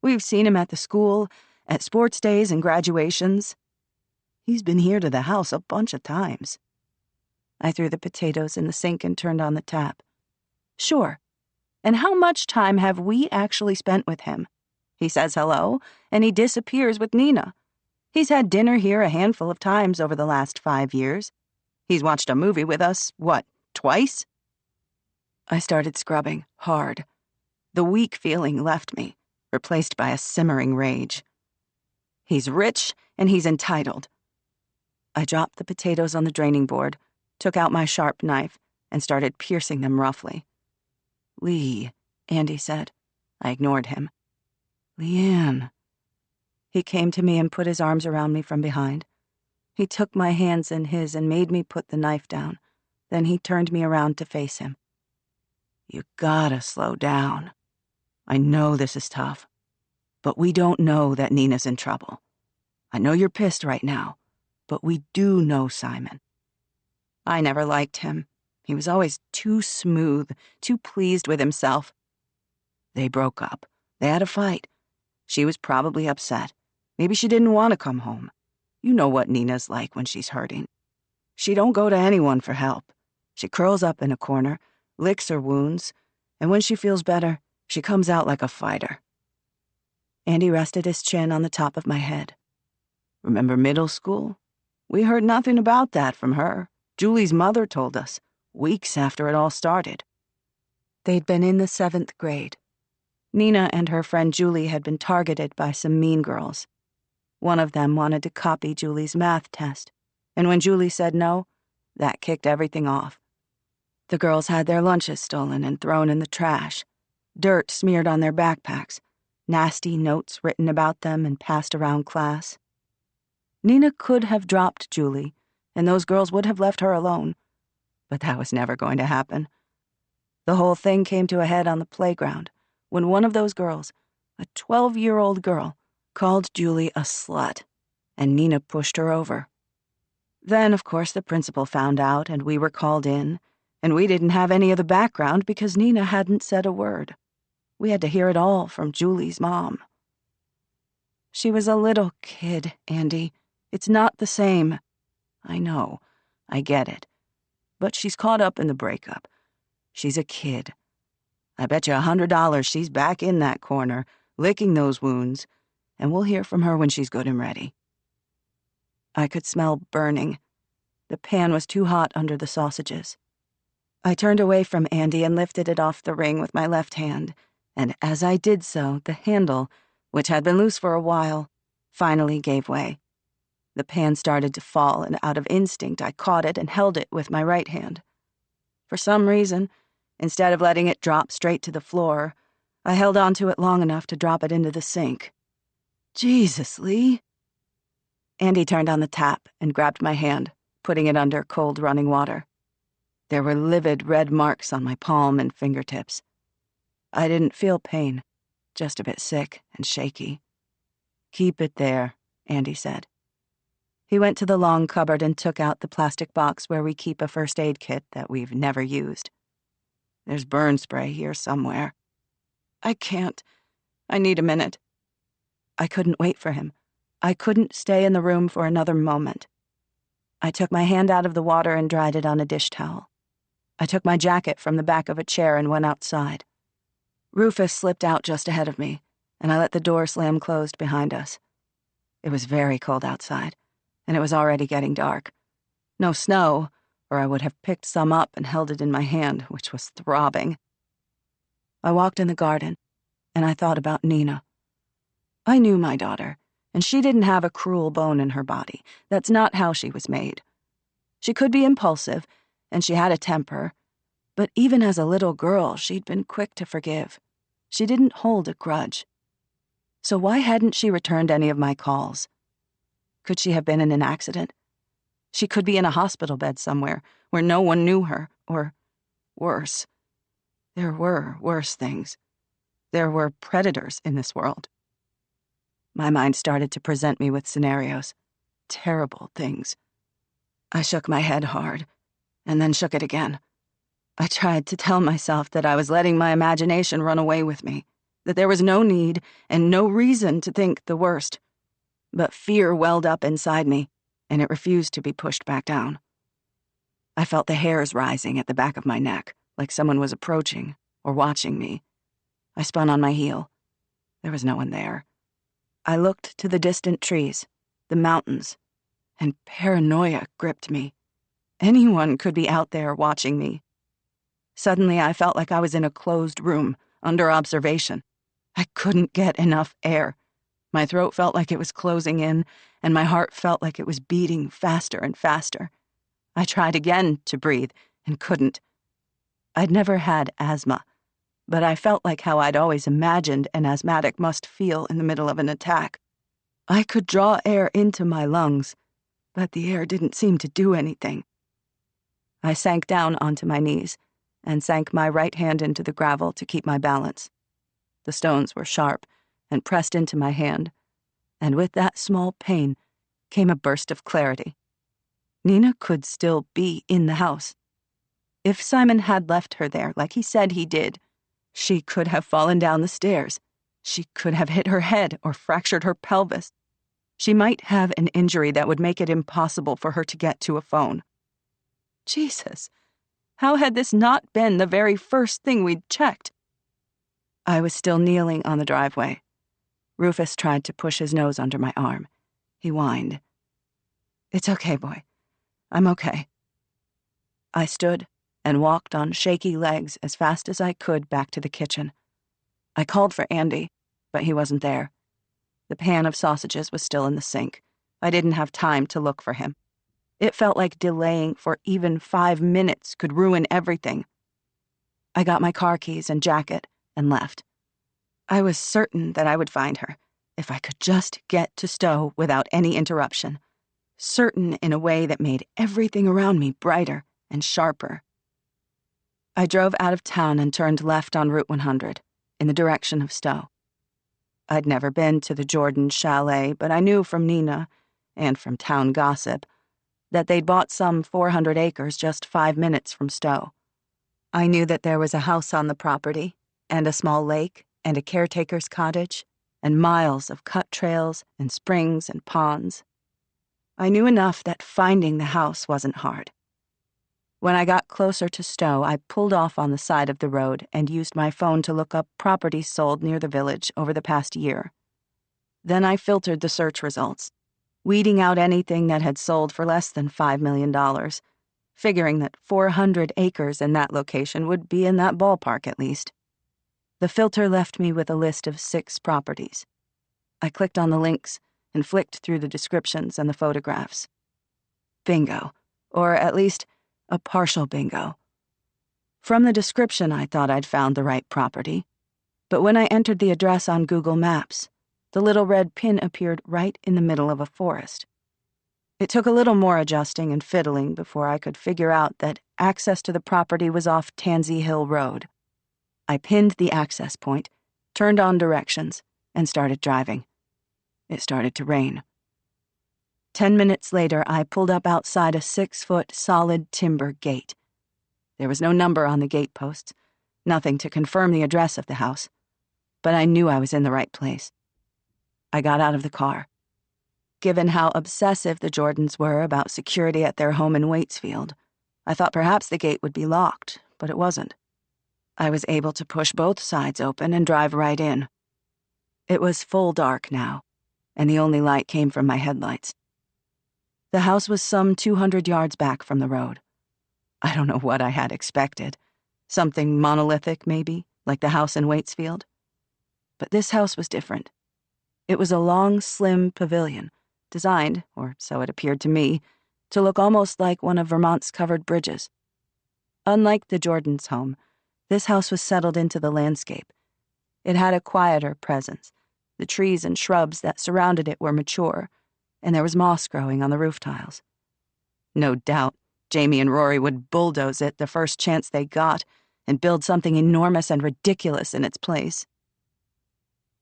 We've seen him at the school, at sports days and graduations. He's been here to the house a bunch of times." I threw the potatoes in the sink and turned on the tap. "Sure. And how much time have we actually spent with him? He says hello, and he disappears with Nina. He's had dinner here a handful of times over the last 5 years. He's watched a movie with us, what, twice?" I started scrubbing, hard. The weak feeling left me, replaced by a simmering rage. He's rich, and he's entitled. I dropped the potatoes on the draining board, took out my sharp knife, and started piercing them roughly. "Lee," Andy said. I ignored him. "Leanne." He came to me and put his arms around me from behind. He took my hands in his and made me put the knife down. Then he turned me around to face him. "You gotta slow down. I know this is tough, but we don't know that Nina's in trouble. I know you're pissed right now, but we do know Simon. I never liked him. He was always too smooth, too pleased with himself. They broke up. They had a fight. She was probably upset. Maybe she didn't want to come home. You know what Nina's like when she's hurting. She don't go to anyone for help. She curls up in a corner, licks her wounds, and when she feels better, she comes out like a fighter." Andy rested his chin on the top of my head. "Remember middle school? We heard nothing about that from her. Julie's mother told us, weeks after it all started." They'd been in the 7th grade. Nina and her friend Julie had been targeted by some mean girls. One of them wanted to copy Julie's math test, and when Julie said no, that kicked everything off. The girls had their lunches stolen and thrown in the trash, dirt smeared on their backpacks, nasty notes written about them and passed around class. Nina could have dropped Julie, and those girls would have left her alone, but that was never going to happen. The whole thing came to a head on the playground when one of those girls, a 12-year-old girl, called Julie a slut, and Nina pushed her over. Then, of course, the principal found out, and we were called in, and we didn't have any of the background because Nina hadn't said a word. We had to hear it all from Julie's mom. She was a little kid, Andy. It's not the same. I know. I get it. But she's caught up in the breakup. She's a kid. I bet you $100 she's back in that corner, licking those wounds, and we'll hear from her when she's good and ready. I could smell burning. The pan was too hot under the sausages. I turned away from Andy and lifted it off the ring with my left hand, and as I did so, the handle, which had been loose for a while, finally gave way. The pan started to fall, and out of instinct, I caught it and held it with my right hand. For some reason, instead of letting it drop straight to the floor, I held onto it long enough to drop it into the sink. "Jesus, Lee." Andy turned on the tap and grabbed my hand, putting it under cold running water. There were livid red marks on my palm and fingertips. I didn't feel pain, just a bit sick and shaky. "Keep it there," Andy said. He went to the long cupboard and took out the plastic box where we keep a first aid kit that we've never used. "There's burn spray here somewhere." "I can't. I need a minute." I couldn't wait for him. I couldn't stay in the room for another moment. I took my hand out of the water and dried it on a dish towel. I took my jacket from the back of a chair and went outside. Rufus slipped out just ahead of me, and I let the door slam closed behind us. It was very cold outside, and it was already getting dark. No snow, or I would have picked some up and held it in my hand, which was throbbing. I walked in the garden, and I thought about Nina. I knew my daughter, and she didn't have a cruel bone in her body. That's not how she was made. She could be impulsive, and she had a temper, but even as a little girl, she'd been quick to forgive. She didn't hold a grudge. So why hadn't she returned any of my calls? Could she have been in an accident? She could be in a hospital bed somewhere where no one knew her, or worse. There were worse things. There were predators in this world. My mind started to present me with scenarios. Terrible things. I shook my head hard, and then shook it again. I tried to tell myself that I was letting my imagination run away with me, that there was no need and no reason to think the worst. But fear welled up inside me, and it refused to be pushed back down. I felt the hairs rising at the back of my neck, like someone was approaching or watching me. I spun on my heel. There was no one there. I looked to the distant trees, the mountains, and paranoia gripped me. Anyone could be out there watching me. Suddenly, I felt like I was in a closed room, under observation. I couldn't get enough air. My throat felt like it was closing in, and my heart felt like it was beating faster and faster. I tried again to breathe, and couldn't. I'd never had asthma, but I felt like how I'd always imagined an asthmatic must feel in the middle of an attack. I could draw air into my lungs, but the air didn't seem to do anything. I sank down onto my knees and sank my right hand into the gravel to keep my balance. The stones were sharp and pressed into my hand, and with that small pain came a burst of clarity. Nina could still be in the house. If Simon had left her there, like he said he did, she could have fallen down the stairs. She could have hit her head or fractured her pelvis. She might have an injury that would make it impossible for her to get to a phone. Jesus, how had this not been the very first thing we'd checked? I was still kneeling on the driveway. Rufus tried to push his nose under my arm. He whined. "It's okay, boy. I'm okay." I stood and walked on shaky legs as fast as I could back to the kitchen. I called for Andy, but he wasn't there. The pan of sausages was still in the sink. I didn't have time to look for him. It felt like delaying for even 5 minutes could ruin everything. I got my car keys and jacket and left. I was certain that I would find her, if I could just get to Stowe without any interruption. Certain in a way that made everything around me brighter and sharper. I drove out of town and turned left on Route 100, in the direction of Stowe. I'd never been to the Jordan chalet, but I knew from Nina, and from town gossip, that they'd bought some 400 acres just 5 minutes from Stowe. I knew that there was a house on the property, and a small lake, and a caretaker's cottage, and miles of cut trails and springs and ponds. I knew enough that finding the house wasn't hard. When I got closer to Stowe, I pulled off on the side of the road and used my phone to look up properties sold near the village over the past year. Then I filtered the search results, weeding out anything that had sold for less than $5 million, figuring that 400 acres in that location would be in that ballpark at least. The filter left me with a list of 6 properties. I clicked on the links and flicked through the descriptions and the photographs. Bingo, or at least a partial bingo. From the description, I thought I'd found the right property, but when I entered the address on Google Maps, the little red pin appeared right in the middle of a forest. It took a little more adjusting and fiddling before I could figure out that access to the property was off Tansy Hill Road. I pinned the access point turned on directions, and started driving. It started to rain. 10 minutes later, I pulled up outside a 6-foot solid timber gate. There was no number on the gate posts, nothing to confirm the address of the house, but I knew I was in the right place. I got out of the car. Given how obsessive the Jordans were about security at their home in Waitsfield, I thought perhaps the gate would be locked, but it wasn't. I was able to push both sides open and drive right in. It was full dark now, and the only light came from my headlights. The house was some 200 yards back from the road. I don't know what I had expected. Something monolithic, maybe, like the house in Waitsfield. But this house was different. It was a long, slim pavilion, designed, or so it appeared to me, to look almost like one of Vermont's covered bridges. Unlike the Jordans' home, this house was settled into the landscape. It had a quieter presence. The trees and shrubs that surrounded it were mature, and there was moss growing on the roof tiles. No doubt, Jamie and Rory would bulldoze it the first chance they got and build something enormous and ridiculous in its place.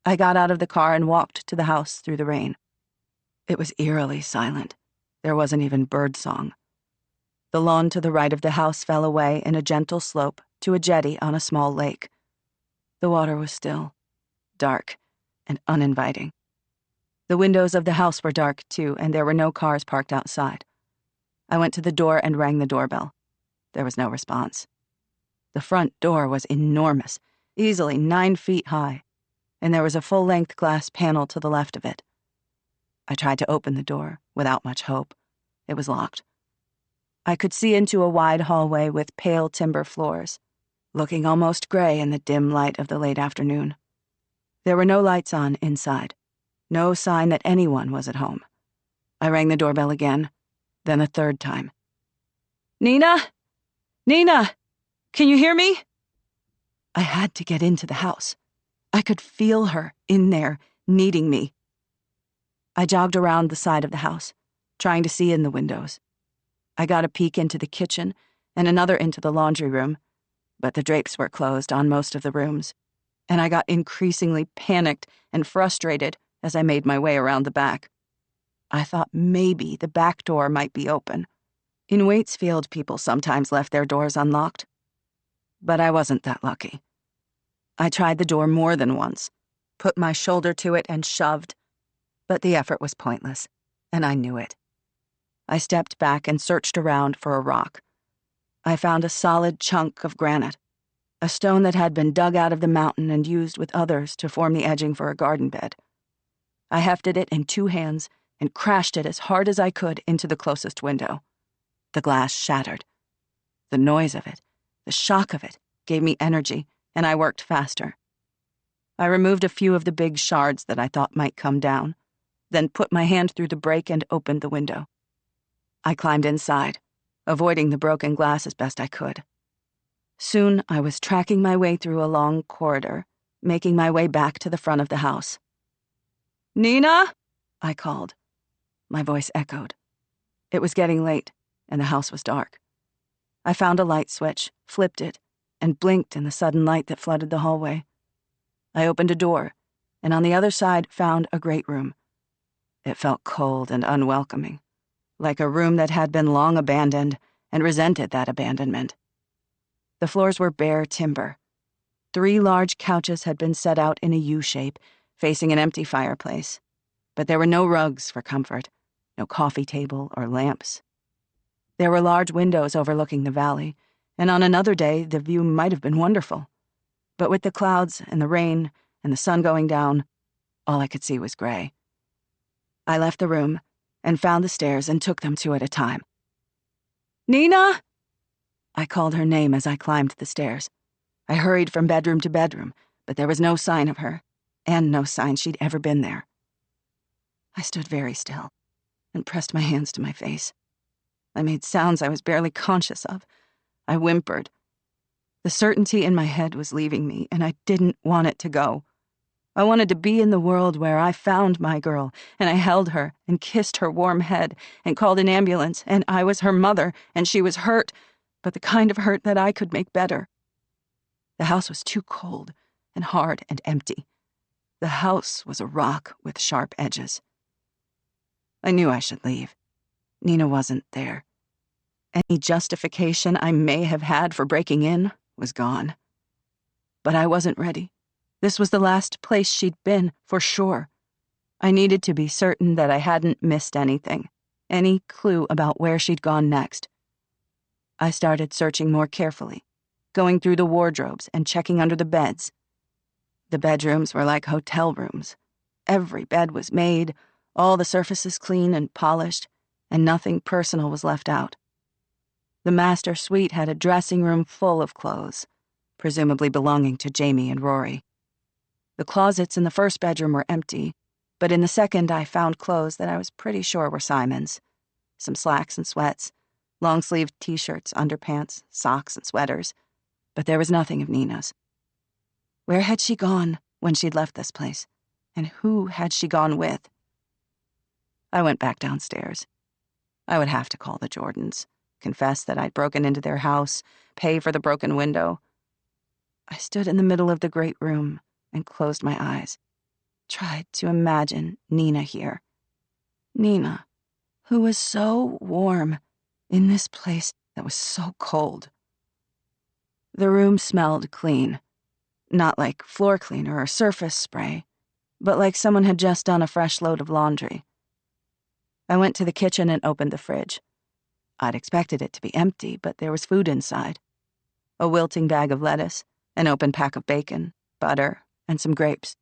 I got out of the car and walked to the house through the rain. It was eerily silent. There wasn't even birdsong. The lawn to the right of the house fell away in a gentle slope to a jetty on a small lake. The water was still, dark, and uninviting. The windows of the house were dark, too, and there were no cars parked outside. I went to the door and rang the doorbell. There was no response. The front door was enormous, easily 9 feet high, and there was a full-length glass panel to the left of it. I tried to open the door, without much hope. It was locked. I could see into a wide hallway with pale timber floors, looking almost gray in the dim light of the late afternoon. There were no lights on inside, no sign that anyone was at home. I rang the doorbell again, then a third time. "Nina? Nina! Can you hear me?" I had to get into the house. I could feel her in there, needing me. I jogged around the side of the house, trying to see in the windows. I got a peek into the kitchen and another into the laundry room, but the drapes were closed on most of the rooms, and I got increasingly panicked and frustrated as I made my way around the back. I thought maybe the back door might be open. In Waitsfield, people sometimes left their doors unlocked. But I wasn't that lucky. I tried the door more than once, put my shoulder to it and shoved, but the effort was pointless, and I knew it. I stepped back and searched around for a rock. I found a solid chunk of granite, a stone that had been dug out of the mountain and used with others to form the edging for a garden bed. I hefted it in 2 hands and crashed it as hard as I could into the closest window. The glass shattered. The noise of it, the shock of it, gave me energy, and I worked faster. I removed a few of the big shards that I thought might come down, then put my hand through the break and opened the window. I climbed inside, avoiding the broken glass as best I could. Soon I was tracking my way through a long corridor, making my way back to the front of the house. "Nina?" I called. My voice echoed. It was getting late, and the house was dark. I found a light switch, flipped it, and blinked in the sudden light that flooded the hallway. I opened a door, and on the other side found a great room. It felt cold and unwelcoming, like a room that had been long abandoned and resented that abandonment. The floors were bare timber. 3 large couches had been set out in a U-shape, facing an empty fireplace, but there were no rugs for comfort, no coffee table or lamps. There were large windows overlooking the valley, and on another day the view might have been wonderful. But with the clouds and the rain and the sun going down, all I could see was gray. I left the room and found the stairs and took them 2 at a time. "Nina?" I called her name as I climbed the stairs. I hurried from bedroom to bedroom, but there was no sign of her, and no sign she'd ever been there. I stood very still and pressed my hands to my face. I made sounds I was barely conscious of. I whimpered. The certainty in my head was leaving me, and I didn't want it to go. I wanted to be in the world where I found my girl, and I held her and kissed her warm head and called an ambulance, and I was her mother, and she was hurt, but the kind of hurt that I could make better. The house was too cold, and hard and empty. The house was a rock with sharp edges. I knew I should leave. Nina wasn't there. Any justification I may have had for breaking in was gone. But I wasn't ready. This was the last place she'd been, for sure. I needed to be certain that I hadn't missed anything, any clue about where she'd gone next. I started searching more carefully, going through the wardrobes and checking under the beds. The bedrooms were like hotel rooms. Every bed was made, all the surfaces clean and polished, and nothing personal was left out. The master suite had a dressing room full of clothes, presumably belonging to Jamie and Rory. The closets in the first bedroom were empty, but in the second I found clothes that I was pretty sure were Simon's. Some slacks and sweats, long-sleeved t-shirts, underpants, socks, and sweaters, but there was nothing of Nina's. Where had she gone when she'd left this place? And who had she gone with? I went back downstairs. I would have to call the Jordans, confess that I'd broken into their house, pay for the broken window. I stood in the middle of the great room and closed my eyes, tried to imagine Nina here. Nina, who was so warm in this place that was so cold. The room smelled clean, not like floor cleaner or surface spray, but like someone had just done a fresh load of laundry. I went to the kitchen and opened the fridge. I'd expected it to be empty, but there was food inside. A wilting bag of lettuce, an open pack of bacon, butter, and some grapes.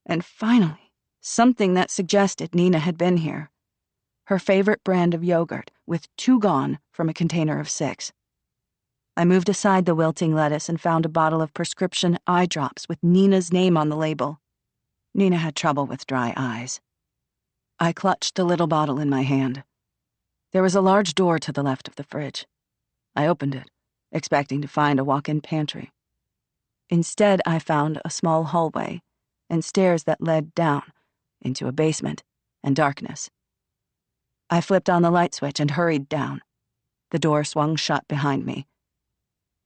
And finally, something that suggested Nina had been here. Her favorite brand of yogurt, with 2 gone from a container of 6. I moved aside the wilting lettuce and found a bottle of prescription eye drops with Nina's name on the label. Nina had trouble with dry eyes. I clutched the little bottle in my hand. There was a large door to the left of the fridge. I opened it, expecting to find a walk-in pantry. Instead, I found a small hallway and stairs that led down into a basement and darkness. I flipped on the light switch and hurried down. The door swung shut behind me.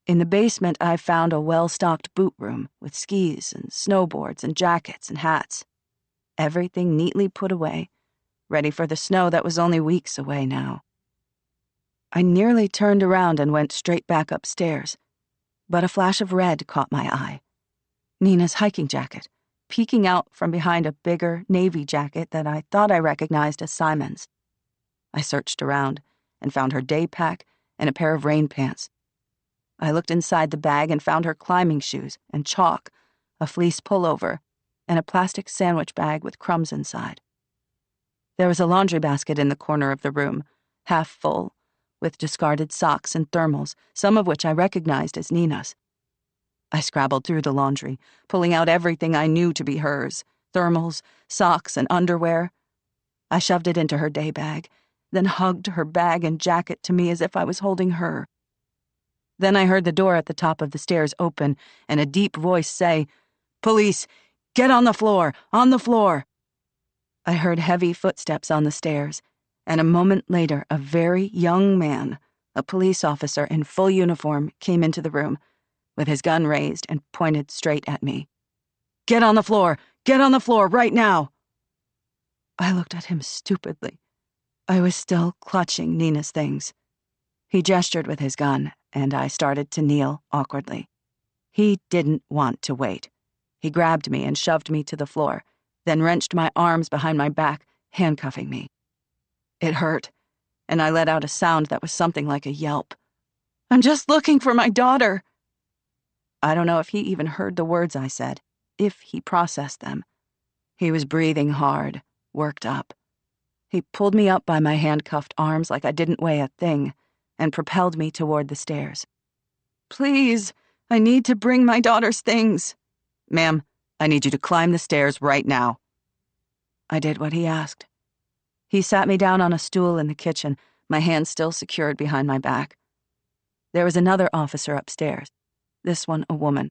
In the basement, I found a well-stocked boot room with skis and snowboards and jackets and hats. Everything neatly put away, ready for the snow that was only weeks away now. I nearly turned around and went straight back upstairs, but a flash of red caught my eye. Nina's hiking jacket, peeking out from behind a bigger navy jacket that I thought I recognized as Simon's. I searched around and found her day pack and a pair of rain pants. I looked inside the bag and found her climbing shoes and chalk, a fleece pullover, and a plastic sandwich bag with crumbs inside. There was a laundry basket in the corner of the room, half full, with discarded socks and thermals, some of which I recognized as Nina's. I scrabbled through the laundry, pulling out everything I knew to be hers, thermals, socks, and underwear. I shoved it into her day bag, then hugged her bag and jacket to me as if I was holding her. Then I heard the door at the top of the stairs open and a deep voice say, "Police! Get on the floor! On the floor!" I heard heavy footsteps on the stairs, and a moment later a very young man, a police officer in full uniform, came into the room, with his gun raised and pointed straight at me. "Get on the floor! Get on the floor right now!" I looked at him stupidly. I was still clutching Nina's things. He gestured with his gun, and I started to kneel awkwardly. He didn't want to wait. He grabbed me and shoved me to the floor, then wrenched my arms behind my back, handcuffing me. It hurt, and I let out a sound that was something like a yelp. "I'm just looking for my daughter." I don't know if he even heard the words I said, if he processed them. He was breathing hard, worked up. He pulled me up by my handcuffed arms like I didn't weigh a thing, and propelled me toward the stairs. "Please, I need to bring my daughter's things." "Ma'am, I need you to climb the stairs right now." I did what he asked. He sat me down on a stool in the kitchen, my hands still secured behind my back. There was another officer upstairs, this one a woman,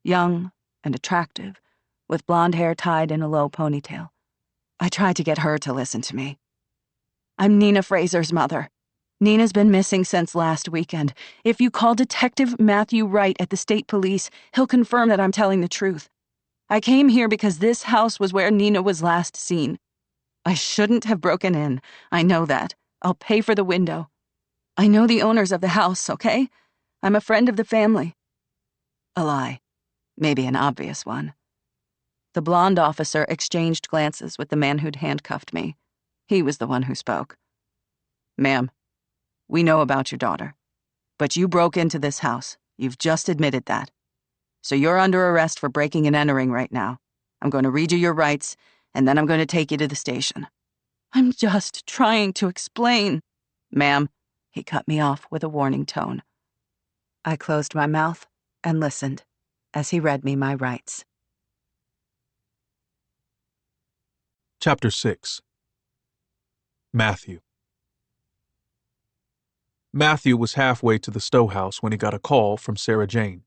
young and attractive, with blonde hair tied in a low ponytail. I tried to get her to listen to me. "I'm Nina Fraser's mother. Nina's been missing since last weekend. If you call Detective Matthew Wright at the state police, he'll confirm that I'm telling the truth. I came here because this house was where Nina was last seen. I shouldn't have broken in. I know that. I'll pay for the window. I know the owners of the house, okay? I'm a friend of the family. A lie. Maybe an obvious one. The blonde officer exchanged glances with the man who'd handcuffed me. He was the one who spoke. Ma'am, we know about your daughter, but you broke into this house. You've just admitted that. So you're under arrest for breaking and entering right now. I'm going to read you your rights, and then I'm going to take you to the station. I'm just trying to explain. Ma'am, he cut me off with a warning tone. I closed my mouth and listened as he read me my rights. Chapter 6. Matthew. Matthew was halfway to the Stowe house when he got a call from Sarah Jane,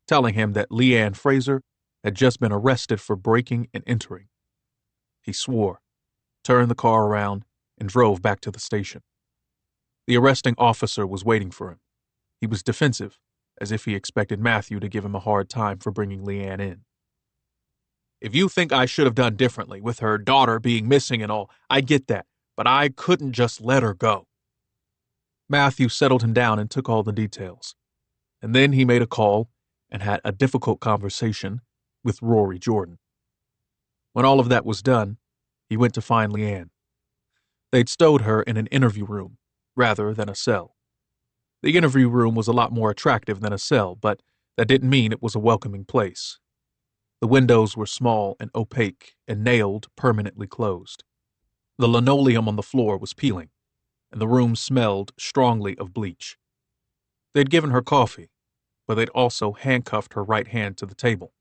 telling him that Leanne Fraser had just been arrested for breaking and entering. He swore, turned the car around, and drove back to the station. The arresting officer was waiting for him. He was defensive, as if he expected Matthew to give him a hard time for bringing Leanne in. If you think I should have done differently with her daughter being missing and all, I get that, but I couldn't just let her go. Matthew settled him down and took all the details. And then he made a call and had a difficult conversation with Rory Jordan. When all of that was done, he went to find Leanne. They'd stowed her in an interview room, rather than a cell. The interview room was a lot more attractive than a cell, but that didn't mean it was a welcoming place. The windows were small and opaque and nailed permanently closed. The linoleum on the floor was peeling, and the room smelled strongly of bleach. They'd given her coffee, but they'd also handcuffed her right hand to the table.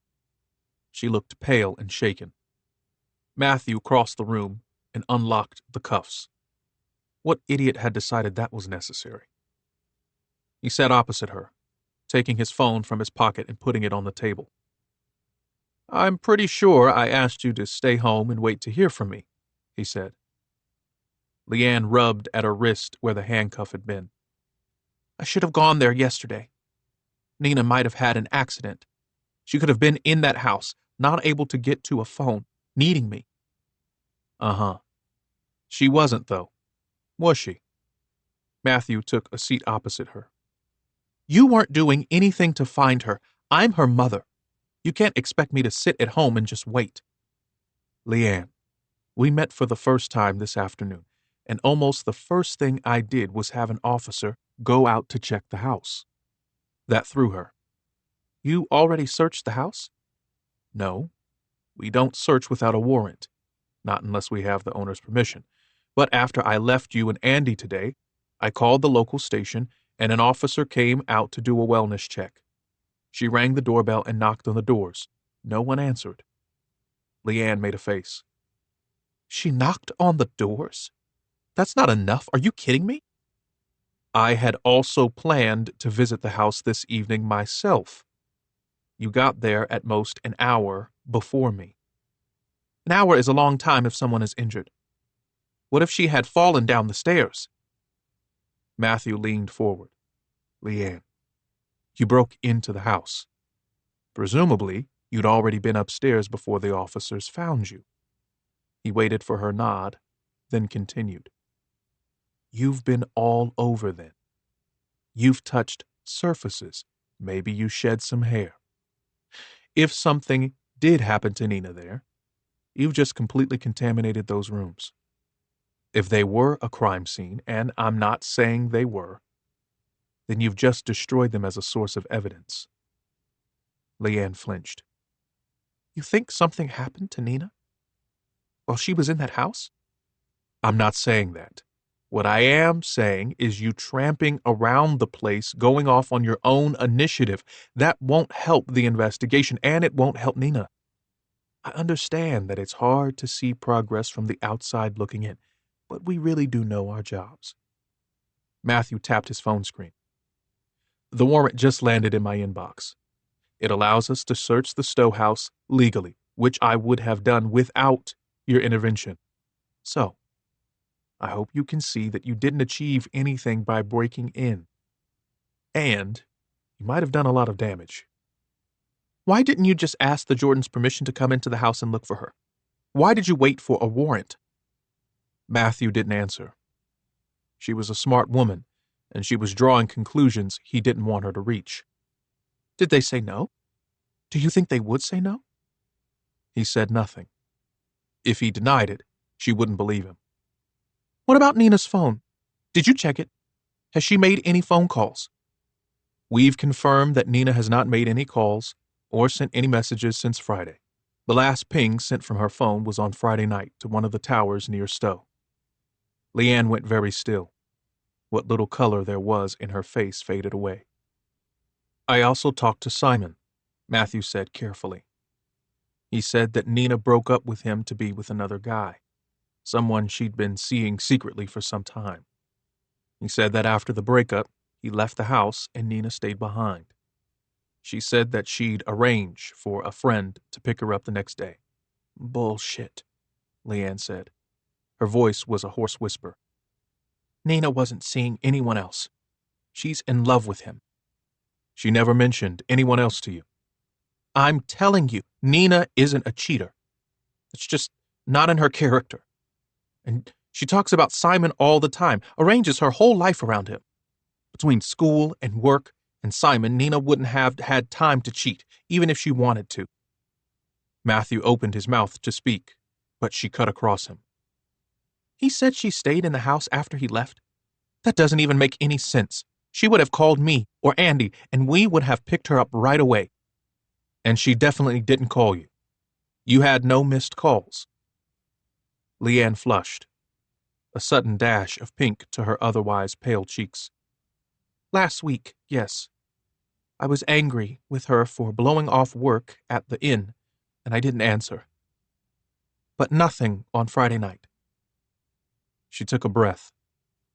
She looked pale and shaken. Matthew crossed the room and unlocked the cuffs. What idiot had decided that was necessary? He sat opposite her, taking his phone from his pocket and putting it on the table. I'm pretty sure I asked you to stay home and wait to hear from me, he said. Leanne rubbed at her wrist where the handcuff had been. I should have gone there yesterday. Nina might have had an accident. She could have been in that house, not able to get to a phone, needing me. Uh-huh. She wasn't, though. Was she? Matthew took a seat opposite her. You weren't doing anything to find her. I'm her mother. You can't expect me to sit at home and just wait. Leanne, we met for the first time this afternoon, and almost the first thing I did was have an officer go out to check the house. That threw her. You already searched the house? No. We don't search without a warrant. Not unless we have the owner's permission. But after I left you and Andy today, I called the local station and an officer came out to do a wellness check. She rang the doorbell and knocked on the doors. No one answered. Leanne made a face. She knocked on the doors? That's not enough. Are you kidding me? I had also planned to visit the house this evening myself. You got there at most an hour before me. An hour is a long time if someone is injured. What if she had fallen down the stairs? Matthew leaned forward. Leanne, you broke into the house. Presumably, you'd already been upstairs before the officers found you. He waited for her nod, then continued. You've been all over then. You've touched surfaces. Maybe you shed some hair. If something did happen to Nina there, you've just completely contaminated those rooms. If they were a crime scene, and I'm not saying they were, then you've just destroyed them as a source of evidence. Leanne flinched. You think something happened to Nina while she was in that house? I'm not saying that. What I am saying is you tramping around the place, going off on your own initiative. That won't help the investigation, and it won't help Nina. I understand that it's hard to see progress from the outside looking in, but we really do know our jobs. Matthew tapped his phone screen. The warrant just landed in my inbox. It allows us to search the Stowe house legally, which I would have done without your intervention. So, I hope you can see that you didn't achieve anything by breaking in. And you might have done a lot of damage. Why didn't you just ask the Jordans permission to come into the house and look for her? Why did you wait for a warrant? Matthew didn't answer. She was a smart woman, and she was drawing conclusions he didn't want her to reach. Did they say no? Do you think they would say no? He said nothing. If he denied it, she wouldn't believe him. What about Nina's phone? Did you check it? Has she made any phone calls? We've confirmed that Nina has not made any calls or sent any messages since Friday. The last ping sent from her phone was on Friday night to one of the towers near Stowe. Leanne went very still. What little color there was in her face faded away. I also talked to Simon, Matthew said carefully. He said that Nina broke up with him to be with another guy, someone she'd been seeing secretly for some time. He said that after the breakup, he left the house and Nina stayed behind. She said that she'd arrange for a friend to pick her up the next day. Bullshit, Leanne said. Her voice was a hoarse whisper. Nina wasn't seeing anyone else. She's in love with him. She never mentioned anyone else to you. I'm telling you, Nina isn't a cheater. It's just not in her character. And she talks about Simon all the time, arranges her whole life around him. Between school and work and Simon, Nina wouldn't have had time to cheat, even if she wanted to. Matthew opened his mouth to speak, but she cut across him. He said she stayed in the house after he left? That doesn't even make any sense. She would have called me or Andy, and we would have picked her up right away. And she definitely didn't call you. You had no missed calls. Leanne flushed, a sudden dash of pink to her otherwise pale cheeks. Last week, yes. I was angry with her for blowing off work at the inn, and I didn't answer. But nothing on Friday night. She took a breath,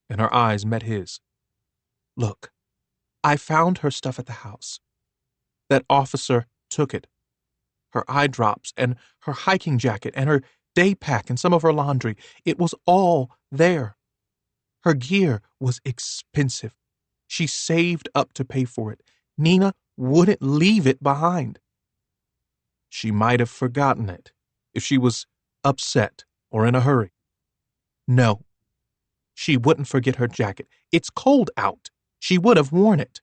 and her eyes met his. Look, I found her stuff at the house. That officer took it. Her eye drops and her hiking jacket and her day pack and some of her laundry. It was all there. Her gear was expensive. She saved up to pay for it. Nina wouldn't leave it behind. She might have forgotten it if she was upset or in a hurry. No, she wouldn't forget her jacket. It's cold out. She would have worn it.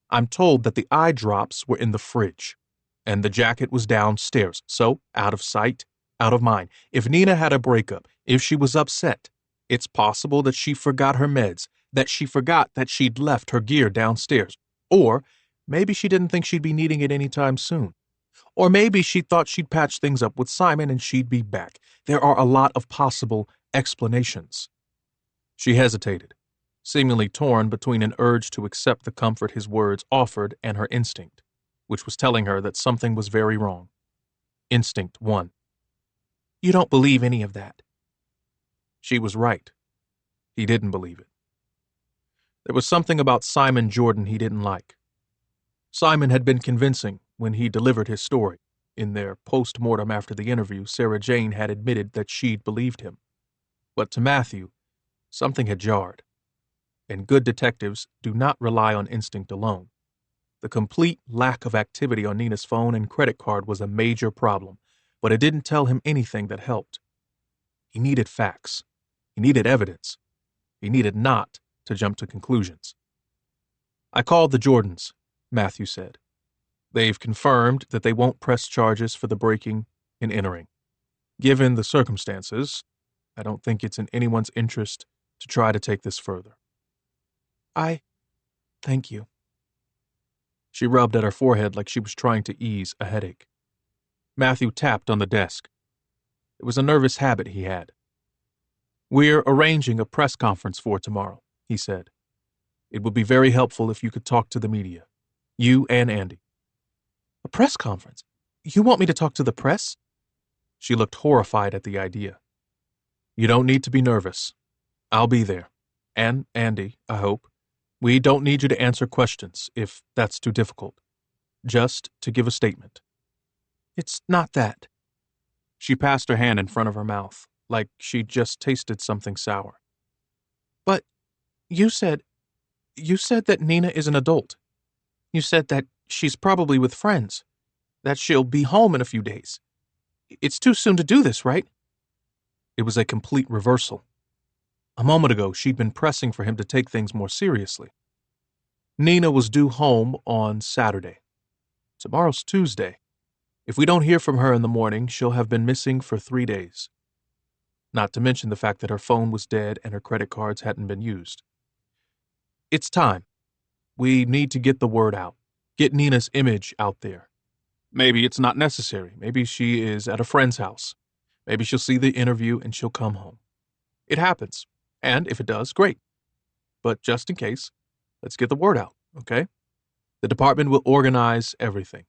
I'm told that the eye drops were in the fridge, and the jacket was downstairs, so out of sight, out of mind. If Nina had a breakup, if she was upset, it's possible that she forgot her meds, that she forgot that she'd left her gear downstairs, or maybe she didn't think she'd be needing it anytime soon. Or maybe she thought she'd patch things up with Simon and she'd be back. There are a lot of possible explanations. She hesitated, seemingly torn between an urge to accept the comfort his words offered and her instinct, which was telling her that something was very wrong. Instinct 1. You don't believe any of that. She was right. He didn't believe it. There was something about Simon Jordan he didn't like. Simon had been convincing when he delivered his story. In their post-mortem after the interview, Sarah Jane had admitted that she'd believed him. But to Matthew, something had jarred. And good detectives do not rely on instinct alone. The complete lack of activity on Nina's phone and credit card was a major problem, but it didn't tell him anything that helped. He needed facts. He needed evidence. He needed not to jump to conclusions. I called the Jordans, Matthew said. They've confirmed that they won't press charges for the breaking and entering. Given the circumstances, I don't think it's in anyone's interest to try to take this further. Thank you. She rubbed at her forehead like she was trying to ease a headache. Matthew tapped on the desk. It was a nervous habit he had. We're arranging a press conference for tomorrow, he said. It would be very helpful if you could talk to the media. You and Andy. A press conference? You want me to talk to the press? She looked horrified at the idea. You don't need to be nervous. I'll be there. And Andy, I hope. We don't need you to answer questions, if that's too difficult. Just to give a statement. It's not that. She passed her hand in front of her mouth, like she'd just tasted something sour. But you said that Nina is an adult. You said that she's probably with friends, that she'll be home in a few days. It's too soon to do this, right? It was a complete reversal. A moment ago, she'd been pressing for him to take things more seriously. Nina was due home on Saturday. Tomorrow's Tuesday. If we don't hear from her in the morning, she'll have been missing for 3 days. Not to mention the fact that her phone was dead and her credit cards hadn't been used. It's time. We need to get the word out. Get Nina's image out there. Maybe it's not necessary. Maybe she is at a friend's house. Maybe she'll see the interview and she'll come home. It happens. And if it does, great. But just in case, let's get the word out, okay? The department will organize everything.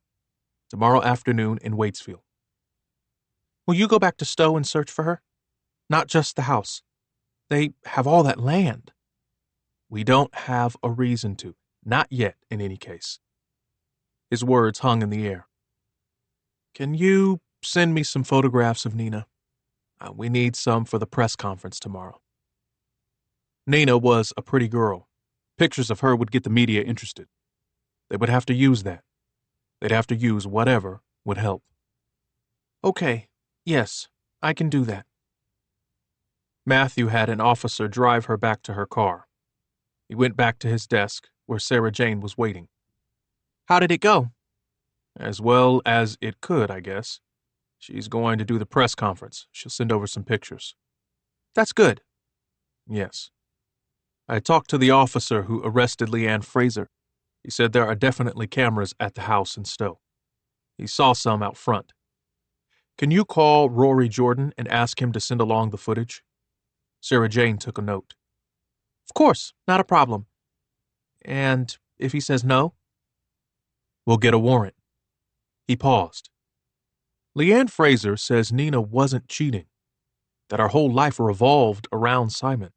Tomorrow afternoon in Waitsfield. Will you go back to Stowe and search for her? Not just the house. They have all that land. We don't have a reason to. Not yet, in any case. His words hung in the air. Can you send me some photographs of Nina? We need some for the press conference tomorrow. Nina was a pretty girl. Pictures of her would get the media interested. They would have to use that. They'd have to use whatever would help. Okay, yes, I can do that. Matthew had an officer drive her back to her car. He went back to his desk, where Sarah Jane was waiting. How did it go? As well as it could, I guess. She's going to do the press conference. She'll send over some pictures. That's good. Yes. I talked to the officer who arrested Leanne Fraser. He said there are definitely cameras at the house in Stowe. He saw some out front. Can you call Rory Jordan and ask him to send along the footage? Sarah Jane took a note. Of course, not a problem. And if he says no? We'll get a warrant. He paused. Leanne Fraser says Nina wasn't cheating, that our whole life revolved around Simon.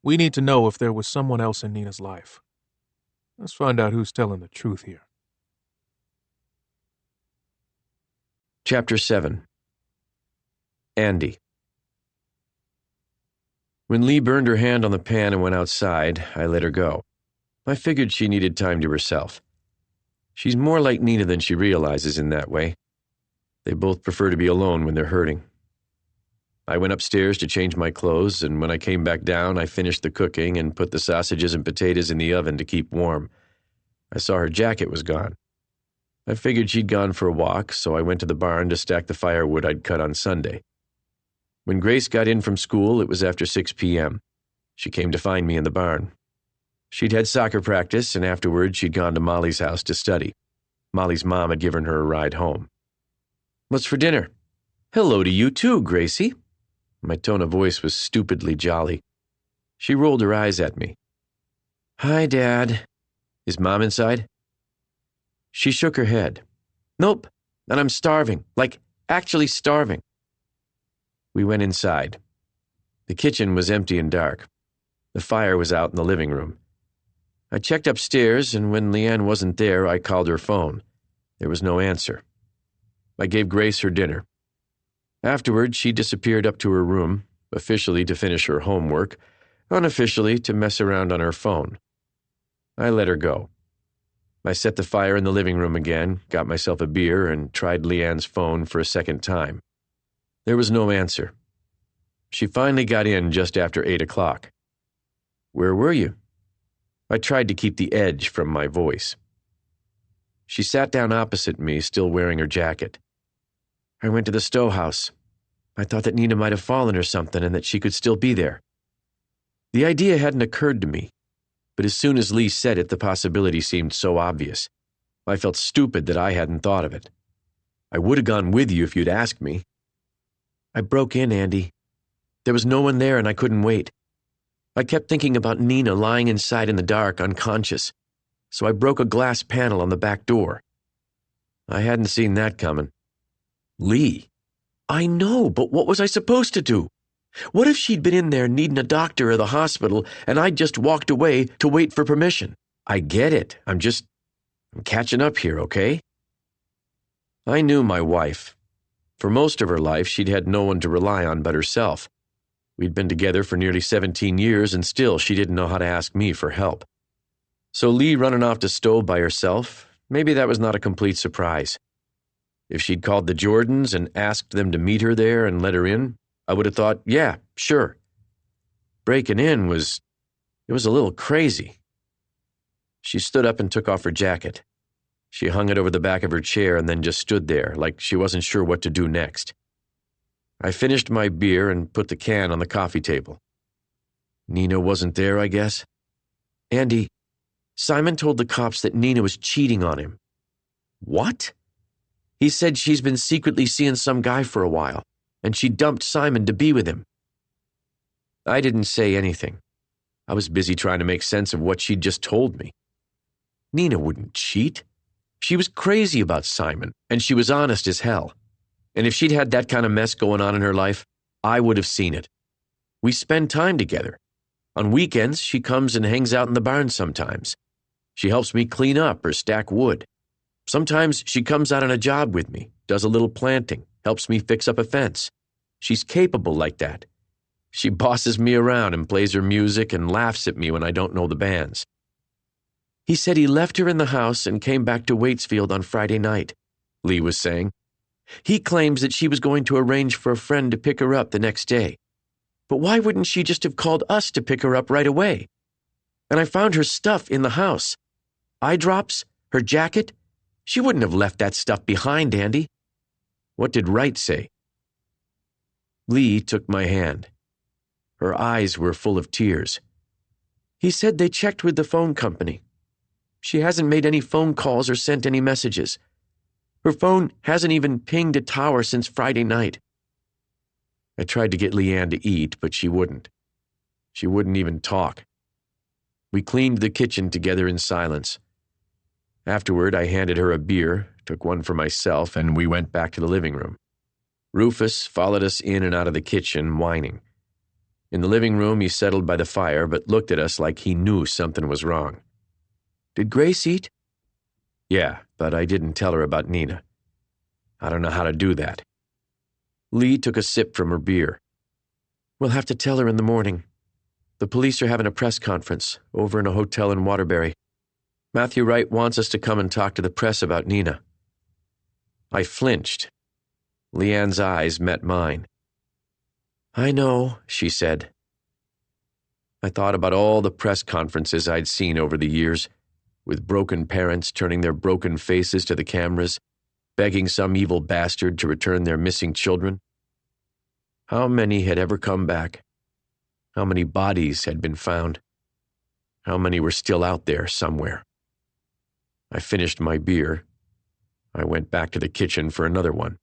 We need to know if there was someone else in Nina's life. Let's find out who's telling the truth here. Chapter 7. Andy. When Lee burned her hand on the pan and went outside, I let her go. I figured she needed time to herself. She's more like Nina than she realizes in that way. They both prefer to be alone when they're hurting. I went upstairs to change my clothes, and when I came back down, I finished the cooking and put the sausages and potatoes in the oven to keep warm. I saw her jacket was gone. I figured she'd gone for a walk, so I went to the barn to stack the firewood I'd cut on Sunday. When Grace got in from school, it was after 6 p.m. She came to find me in the barn. She'd had soccer practice, and afterwards she'd gone to Molly's house to study. Molly's mom had given her a ride home. What's for dinner? Hello to you too, Gracie. My tone of voice was stupidly jolly. She rolled her eyes at me. Hi, Dad. Is Mom inside? She shook her head. Nope, and I'm starving, like actually starving. We went inside. The kitchen was empty and dark. The fire was out in the living room. I checked upstairs, and when Leanne wasn't there, I called her phone. There was no answer. I gave Grace her dinner. Afterward, she disappeared up to her room, officially to finish her homework, unofficially to mess around on her phone. I let her go. I set the fire in the living room again, got myself a beer, and tried Leanne's phone for a second time. There was no answer. She finally got in just after 8 o'clock. Where were you? I tried to keep the edge from my voice. She sat down opposite me, still wearing her jacket. I went to the Stowe house. I thought that Nina might have fallen or something and that she could still be there. The idea hadn't occurred to me, but as soon as Lee said it, the possibility seemed so obvious. I felt stupid that I hadn't thought of it. I would have gone with you if you'd asked me. I broke in, Andy. There was no one there and I couldn't wait. I kept thinking about Nina lying inside in the dark, unconscious, so I broke a glass panel on the back door. I hadn't seen that coming. Lee. I know, but what was I supposed to do? What if she'd been in there needing a doctor or the hospital and I'd just walked away to wait for permission? I get it. I'm catching up here, okay? I knew my wife. For most of her life, she'd had no one to rely on but herself. We'd been together for nearly 17 years, and still she didn't know how to ask me for help. So Lee running off to Stowe by herself, maybe that was not a complete surprise. If she'd called the Jordans and asked them to meet her there and let her in, I would have thought, yeah, sure. Breaking in was a little crazy. She stood up and took off her jacket. She hung it over the back of her chair and then just stood there, like she wasn't sure what to do next. I finished my beer and put the can on the coffee table. Nina wasn't there, I guess. Andy, Simon told the cops that Nina was cheating on him. What? He said she's been secretly seeing some guy for a while, and she dumped Simon to be with him. I didn't say anything. I was busy trying to make sense of what she'd just told me. Nina wouldn't cheat. She was crazy about Simon, and she was honest as hell. And if she'd had that kind of mess going on in her life, I would have seen it. We spend time together. On weekends, she comes and hangs out in the barn sometimes. She helps me clean up or stack wood. Sometimes she comes out on a job with me, does a little planting, helps me fix up a fence. She's capable like that. She bosses me around and plays her music and laughs at me when I don't know the bands. He said he left her in the house and came back to Waitsfield on Friday night, Lee was saying. He claims that she was going to arrange for a friend to pick her up the next day. But why wouldn't she just have called us to pick her up right away? And I found her stuff in the house. Eye drops, her jacket. She wouldn't have left that stuff behind, Andy. What did Wright say? Lee took my hand. Her eyes were full of tears. He said they checked with the phone company. She hasn't made any phone calls or sent any messages. Her phone hasn't even pinged a tower since Friday night. I tried to get Leanne to eat, but she wouldn't. She wouldn't even talk. We cleaned the kitchen together in silence. Afterward, I handed her a beer, took one for myself, and we went back to the living room. Rufus followed us in and out of the kitchen, whining. In the living room, he settled by the fire, but looked at us like he knew something was wrong. Did Grace eat? Yeah, but I didn't tell her about Nina. I don't know how to do that. Lee took a sip from her beer. We'll have to tell her in the morning. The police are having a press conference over in a hotel in Waterbury. Matthew Wright wants us to come and talk to the press about Nina. I flinched. Leanne's eyes met mine. I know, she said. I thought about all the press conferences I'd seen over the years, with broken parents turning their broken faces to the cameras, begging some evil bastard to return their missing children. How many had ever come back? How many bodies had been found? How many were still out there somewhere? I finished my beer. I went back to the kitchen for another one.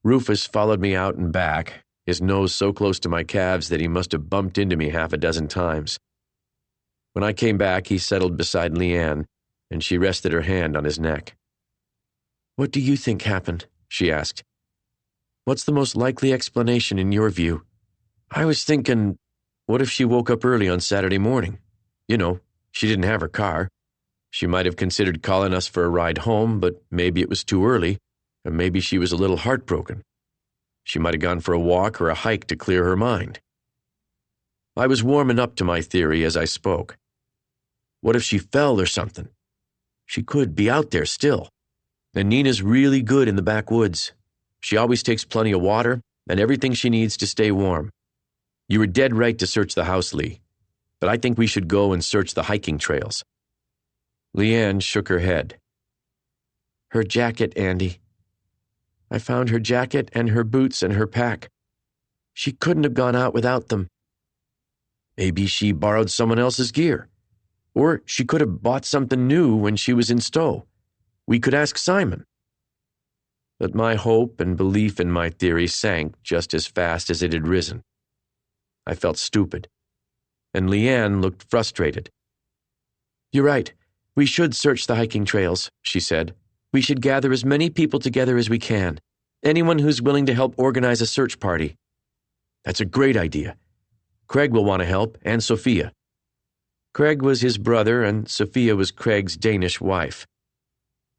Rufus followed me out and back, his nose so close to my calves that he must have bumped into me half a dozen times. When I came back, he settled beside Leanne, and she rested her hand on his neck. What do you think happened? She asked. What's the most likely explanation in your view? I was thinking, what if she woke up early on Saturday morning? You know, she didn't have her car. She might have considered calling us for a ride home, but maybe it was too early, and maybe she was a little heartbroken. She might have gone for a walk or a hike to clear her mind. I was warming up to my theory as I spoke. What if she fell or something? She could be out there still. And Nina's really good in the backwoods. She always takes plenty of water and everything she needs to stay warm. You were dead right to search the house, Lee, but I think we should go and search the hiking trails. Leanne shook her head. Her jacket, Andy. I found her jacket and her boots and her pack. She couldn't have gone out without them. Maybe she borrowed someone else's gear. Or she could have bought something new when she was in Stowe. We could ask Simon. But my hope and belief in my theory sank just as fast as it had risen. I felt stupid. And Leanne looked frustrated. You're right. We should search the hiking trails, she said. We should gather as many people together as we can. Anyone who's willing to help organize a search party. That's a great idea. Craig will want to help, and Sophia. Craig was his brother, and Sophia was Craig's Danish wife.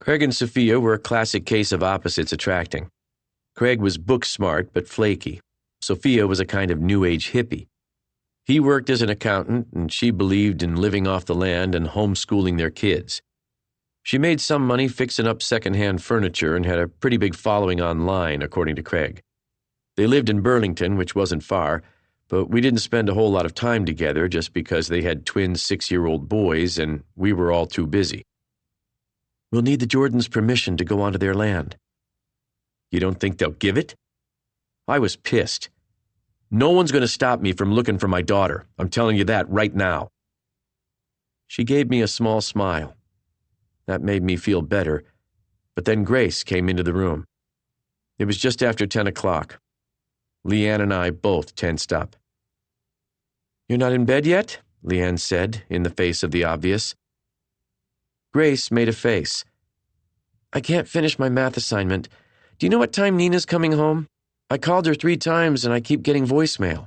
Craig and Sophia were a classic case of opposites attracting. Craig was book smart but flaky. Sophia was a kind of New Age hippie. He worked as an accountant, and she believed in living off the land and homeschooling their kids. She made some money fixing up secondhand furniture and had a pretty big following online, according to Craig. They lived in Burlington, which wasn't far, but we didn't spend a whole lot of time together just because they had twin 6-year-old boys and we were all too busy. We'll need the Jordans' permission to go onto their land. You don't think they'll give it? I was pissed. No one's going to stop me from looking for my daughter. I'm telling you that right now. She gave me a small smile. That made me feel better, but then Grace came into the room. It was just after 10 o'clock. Leanne and I both tensed up. You're not in bed yet? Leanne said, in the face of the obvious. Grace made a face. I can't finish my math assignment. Do you know what time Nina's coming home? I called her 3 times and I keep getting voicemail.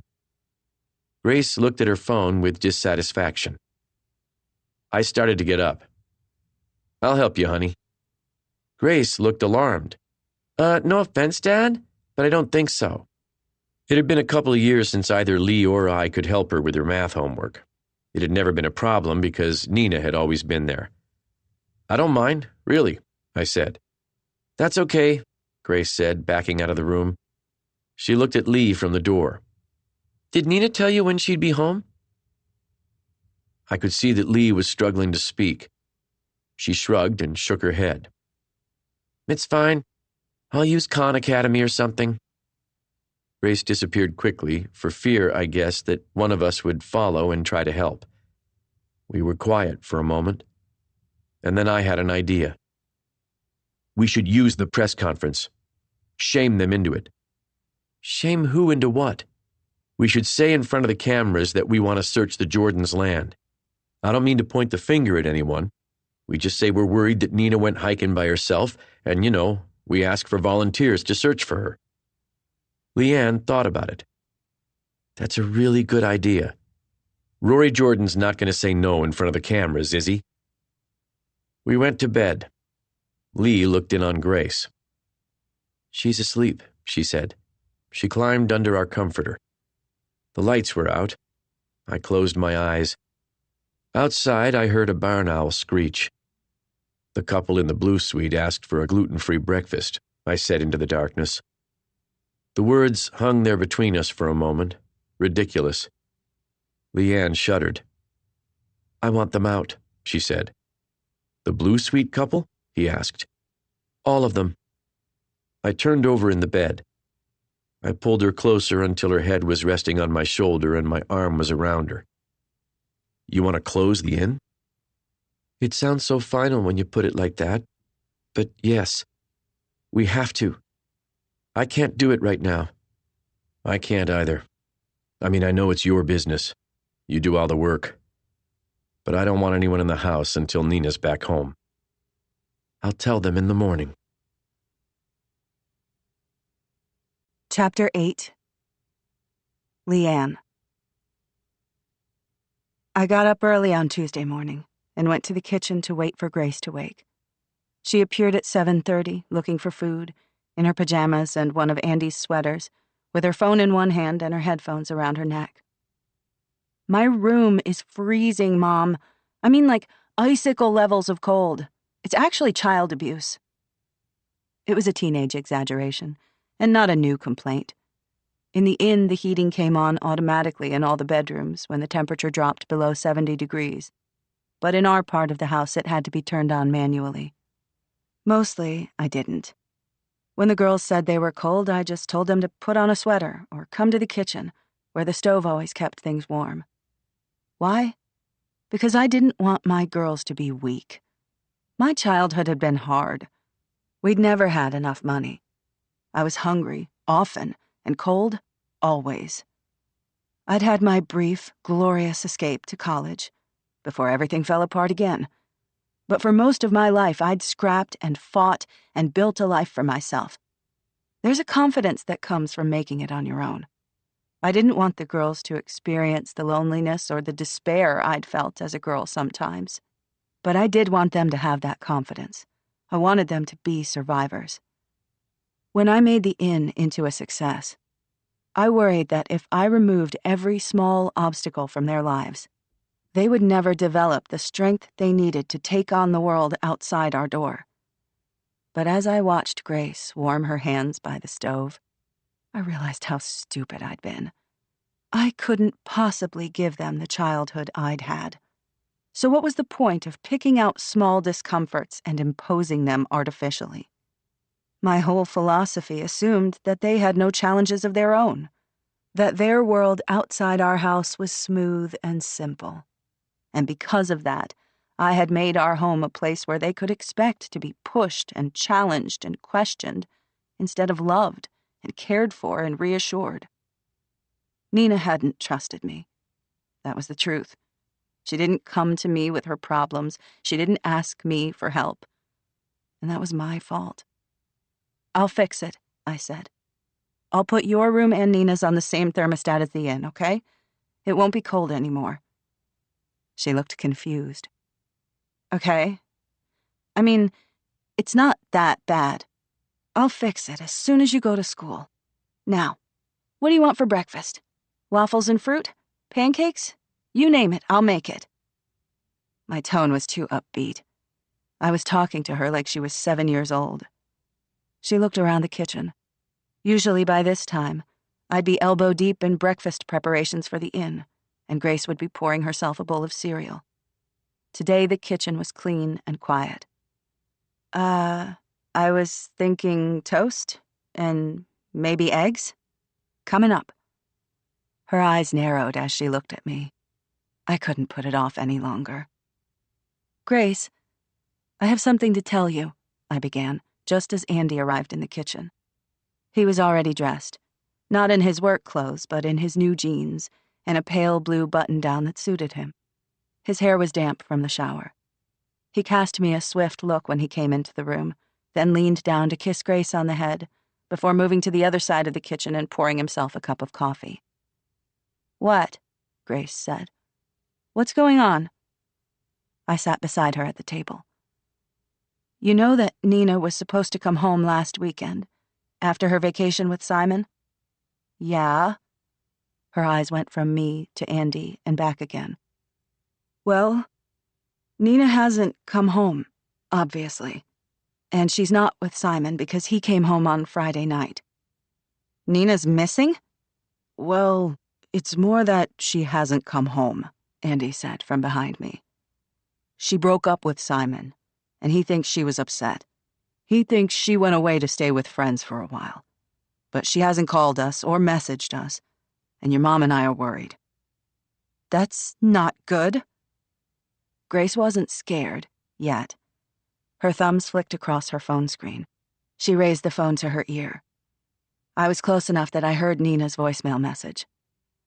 Grace looked at her phone with dissatisfaction. I started to get up. I'll help you, honey. Grace looked alarmed. No offense, Dad, but I don't think so. It had been a couple of years since either Lee or I could help her with her math homework. It had never been a problem because Nina had always been there. I don't mind, really, I said. That's okay, Grace said, backing out of the room. She looked at Lee from the door. Did Nina tell you when she'd be home? I could see that Lee was struggling to speak. She shrugged and shook her head. It's fine. I'll use Khan Academy or something. Grace disappeared quickly, for fear, I guess, that one of us would follow and try to help. We were quiet for a moment, and then I had an idea. We should use the press conference. Shame them into it. Shame who into what? We should say in front of the cameras that we want to search the Jordans' land. I don't mean to point the finger at anyone. We just say we're worried that Nina went hiking by herself, and, we ask for volunteers to search for her. Leanne thought about it. That's a really good idea. Rory Jordan's not going to say no in front of the cameras, is he? We went to bed. Lee looked in on Grace. She's asleep, she said. She climbed under our comforter. The lights were out. I closed my eyes. Outside, I heard a barn owl screech. The couple in the blue suite asked for a gluten-free breakfast, I said into the darkness. The words hung there between us for a moment, ridiculous. Leanne shuddered. I want them out, she said. The blue suite couple? He asked. All of them. I turned over in the bed. I pulled her closer until her head was resting on my shoulder and my arm was around her. You want to close the inn? It sounds so final when you put it like that. But yes, we have to. I can't do it right now. I can't either. I mean, I know it's your business. You do all the work. But I don't want anyone in the house until Nina's back home. I'll tell them in the morning. Chapter 8. Leanne. I got up early on Tuesday morning and went to the kitchen to wait for Grace to wake. She appeared at 7:30, looking for food, in her pajamas and one of Andy's sweaters, with her phone in one hand and her headphones around her neck. My room is freezing, Mom. I mean, like icicle levels of cold. It's actually child abuse. It was a teenage exaggeration, and not a new complaint. In the inn, the heating came on automatically in all the bedrooms when the temperature dropped below 70 degrees. But in our part of the house, it had to be turned on manually. Mostly, I didn't. When the girls said they were cold, I just told them to put on a sweater or come to the kitchen, where the stove always kept things warm. Why? Because I didn't want my girls to be weak. My childhood had been hard. We'd never had enough money. I was hungry, often, and cold, always. I'd had my brief, glorious escape to college, before everything fell apart again. But for most of my life, I'd scrapped and fought and built a life for myself. There's a confidence that comes from making it on your own. I didn't want the girls to experience the loneliness or the despair I'd felt as a girl sometimes. But I did want them to have that confidence. I wanted them to be survivors. When I made the inn into a success, I worried that if I removed every small obstacle from their lives, they would never develop the strength they needed to take on the world outside our door. But as I watched Grace warm her hands by the stove, I realized how stupid I'd been. I couldn't possibly give them the childhood I'd had. So what was the point of picking out small discomforts and imposing them artificially? My whole philosophy assumed that they had no challenges of their own, that their world outside our house was smooth and simple. And because of that, I had made our home a place where they could expect to be pushed and challenged and questioned instead of loved and cared for and reassured. Nina hadn't trusted me. That was the truth. She didn't come to me with her problems. She didn't ask me for help. And that was my fault. "I'll fix it," I said. "I'll put your room and Nina's on the same thermostat as the inn, okay? It won't be cold anymore." She looked confused. "Okay. I mean, it's not that bad. I'll fix it as soon as you go to school. Now, what do you want for breakfast? Waffles and fruit? Pancakes? You name it, I'll make it." My tone was too upbeat. I was talking to her like she was 7 years old. She looked around the kitchen. Usually by this time, I'd be elbow deep in breakfast preparations for the inn, and Grace would be pouring herself a bowl of cereal. Today the kitchen was clean and quiet. I was thinking toast and maybe eggs. Coming up." Her eyes narrowed as she looked at me. I couldn't put it off any longer. "Grace, I have something to tell you," I began, just as Andy arrived in the kitchen. He was already dressed, not in his work clothes, but in his new jeans and a pale blue button-down that suited him. His hair was damp from the shower. He cast me a swift look when he came into the room, then leaned down to kiss Grace on the head, before moving to the other side of the kitchen and pouring himself a cup of coffee. "What?" Grace said. "What's going on?" I sat beside her at the table. "You know that Nina was supposed to come home last weekend, after her vacation with Simon?" "Yeah." Her eyes went from me to Andy and back again. "Well, Nina hasn't come home, obviously. And she's not with Simon because he came home on Friday night." "Nina's missing?" "Well, it's more that she hasn't come home," Andy said from behind me. "She broke up with Simon, and he thinks she was upset. He thinks she went away to stay with friends for a while. But she hasn't called us or messaged us, and your mom and I are worried." "That's not good." Grace wasn't scared, yet. Her thumbs flicked across her phone screen. She raised the phone to her ear. I was close enough that I heard Nina's voicemail message.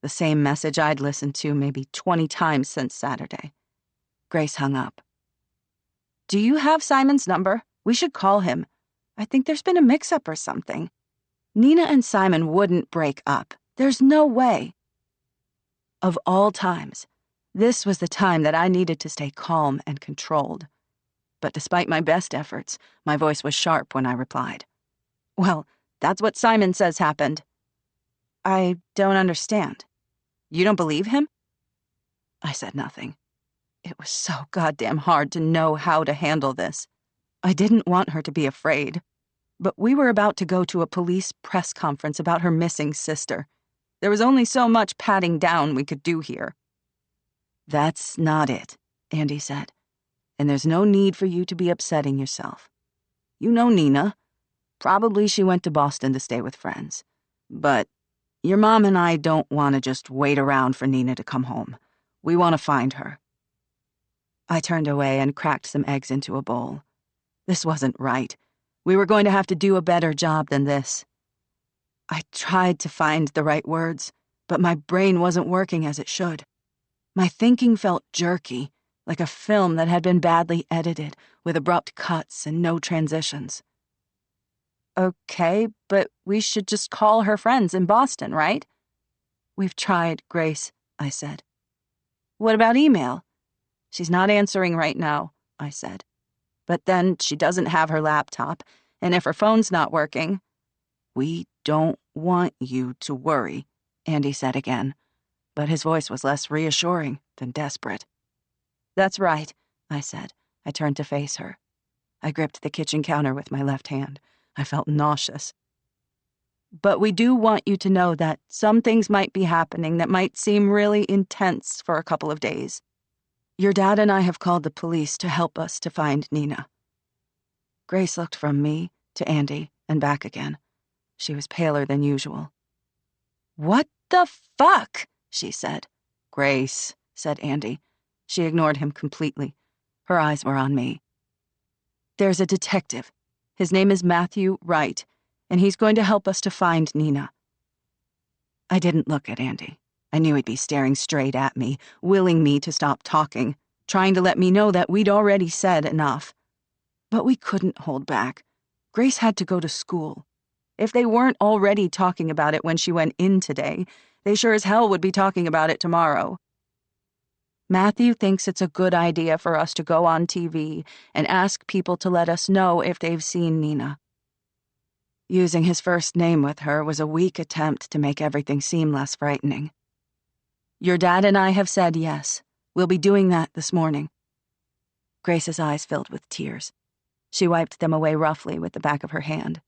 The same message I'd listened to maybe 20 times since Saturday. Grace hung up. "Do you have Simon's number? We should call him. I think there's been a mix-up or something. Nina and Simon wouldn't break up. There's no way." Of all times, this was the time that I needed to stay calm and controlled. But despite my best efforts, my voice was sharp when I replied. "Well, that's what Simon says happened." "I don't understand. You don't believe him?" I said nothing. It was so goddamn hard to know how to handle this. I didn't want her to be afraid. But we were about to go to a police press conference about her missing sister. There was only so much patting down we could do here. "That's not it," Andy said. "And there's no need for you to be upsetting yourself. You know Nina. Probably she went to Boston to stay with friends. But your mom and I don't want to just wait around for Nina to come home. We want to find her." I turned away and cracked some eggs into a bowl. This wasn't right. We were going to have to do a better job than this. I tried to find the right words, but my brain wasn't working as it should. My thinking felt jerky, like a film that had been badly edited, with abrupt cuts and no transitions. "Okay, but we should just call her friends in Boston, right?" "We've tried, Grace," I said. "What about email?" "She's not answering right now," I said. "But then she doesn't have her laptop, and if her phone's not working..." We don't want you to worry, Andy said again, but his voice was less reassuring than desperate. That's right, I said. I turned to face her. I gripped the kitchen counter with my left hand. I felt nauseous. But we do want you to know that some things might be happening that might seem really intense for a couple of days. Your dad and I have called the police to help us to find Nina. Grace looked from me to Andy and back again. She was paler than usual. What the fuck? She said. Grace, said Andy. She ignored him completely. Her eyes were on me. There's a detective. His name is Matthew Wright, and he's going to help us to find Nina. I didn't look at Andy. I knew he'd be staring straight at me, willing me to stop talking, trying to let me know that we'd already said enough. But we couldn't hold back. Grace had to go to school. If they weren't already talking about it when she went in today, they sure as hell would be talking about it tomorrow. Matthew thinks it's a good idea for us to go on TV and ask people to let us know if they've seen Nina. Using his first name with her was a weak attempt to make everything seem less frightening. Your dad and I have said yes. We'll be doing that this morning. Grace's eyes filled with tears. She wiped them away roughly with the back of her hand.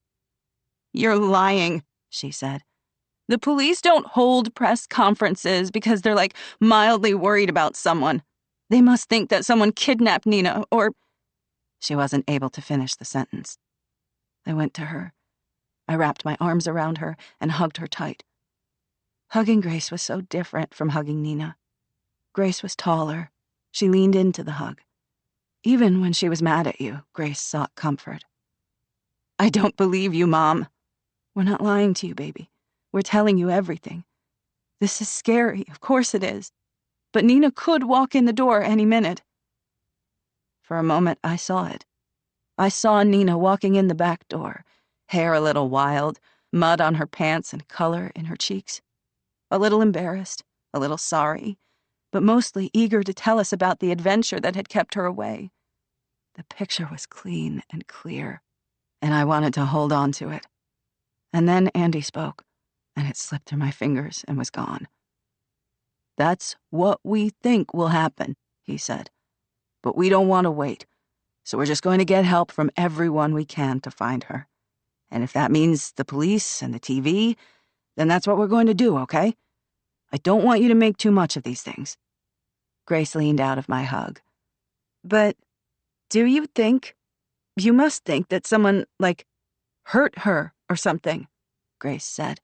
You're lying, she said. The police don't hold press conferences because they're mildly worried about someone. They must think that someone kidnapped Nina or... She wasn't able to finish the sentence. I went to her. I wrapped my arms around her and hugged her tight. Hugging Grace was so different from hugging Nina. Grace was taller. She leaned into the hug. Even when she was mad at you, Grace sought comfort. I don't believe you, Mom. We're not lying to you, baby. We're telling you everything. This is scary, of course it is. But Nina could walk in the door any minute. For a moment, I saw it. I saw Nina walking in the back door, hair a little wild, mud on her pants and color in her cheeks. A little embarrassed, a little sorry, but mostly eager to tell us about the adventure that had kept her away. The picture was clean and clear, and I wanted to hold on to it. And then Andy spoke, and it slipped through my fingers and was gone. That's what we think will happen, he said. But we don't want to wait, so we're just going to get help from everyone we can to find her. And if that means the police and the TV, then that's what we're going to do, okay? I don't want you to make too much of these things. Grace leaned out of my hug. But do you think? You must think that someone, hurt her or something, Grace said.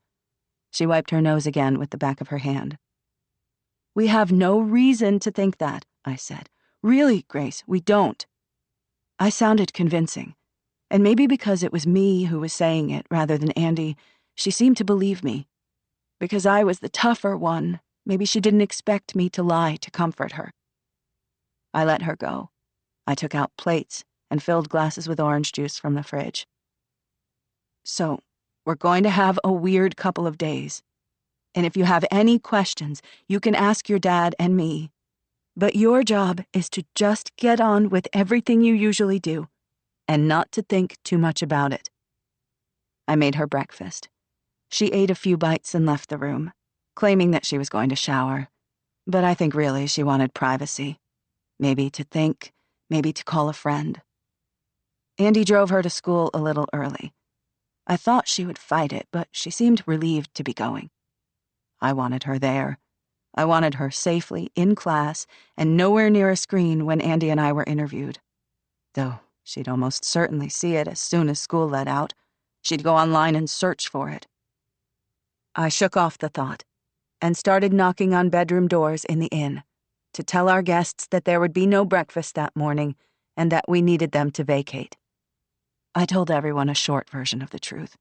She wiped her nose again with the back of her hand. We have no reason to think that, I said. Really, Grace, we don't. I sounded convincing, and maybe because it was me who was saying it rather than Andy, she seemed to believe me. Because I was the tougher one, maybe she didn't expect me to lie to comfort her. I let her go. I took out plates and filled glasses with orange juice from the fridge. So, we're going to have a weird couple of days. And if you have any questions, you can ask your dad and me. But your job is to just get on with everything you usually do, and not to think too much about it. I made her breakfast. She ate a few bites and left the room, claiming that she was going to shower. But I think really she wanted privacy. Maybe to think, maybe to call a friend. Andy drove her to school a little early. I thought she would fight it, but she seemed relieved to be going. I wanted her there. I wanted her safely in class and nowhere near a screen when Andy and I were interviewed. Though she'd almost certainly see it as soon as school let out. She'd go online and search for it. I shook off the thought and started knocking on bedroom doors in the inn to tell our guests that there would be no breakfast that morning and that we needed them to vacate. I told everyone a short version of the truth.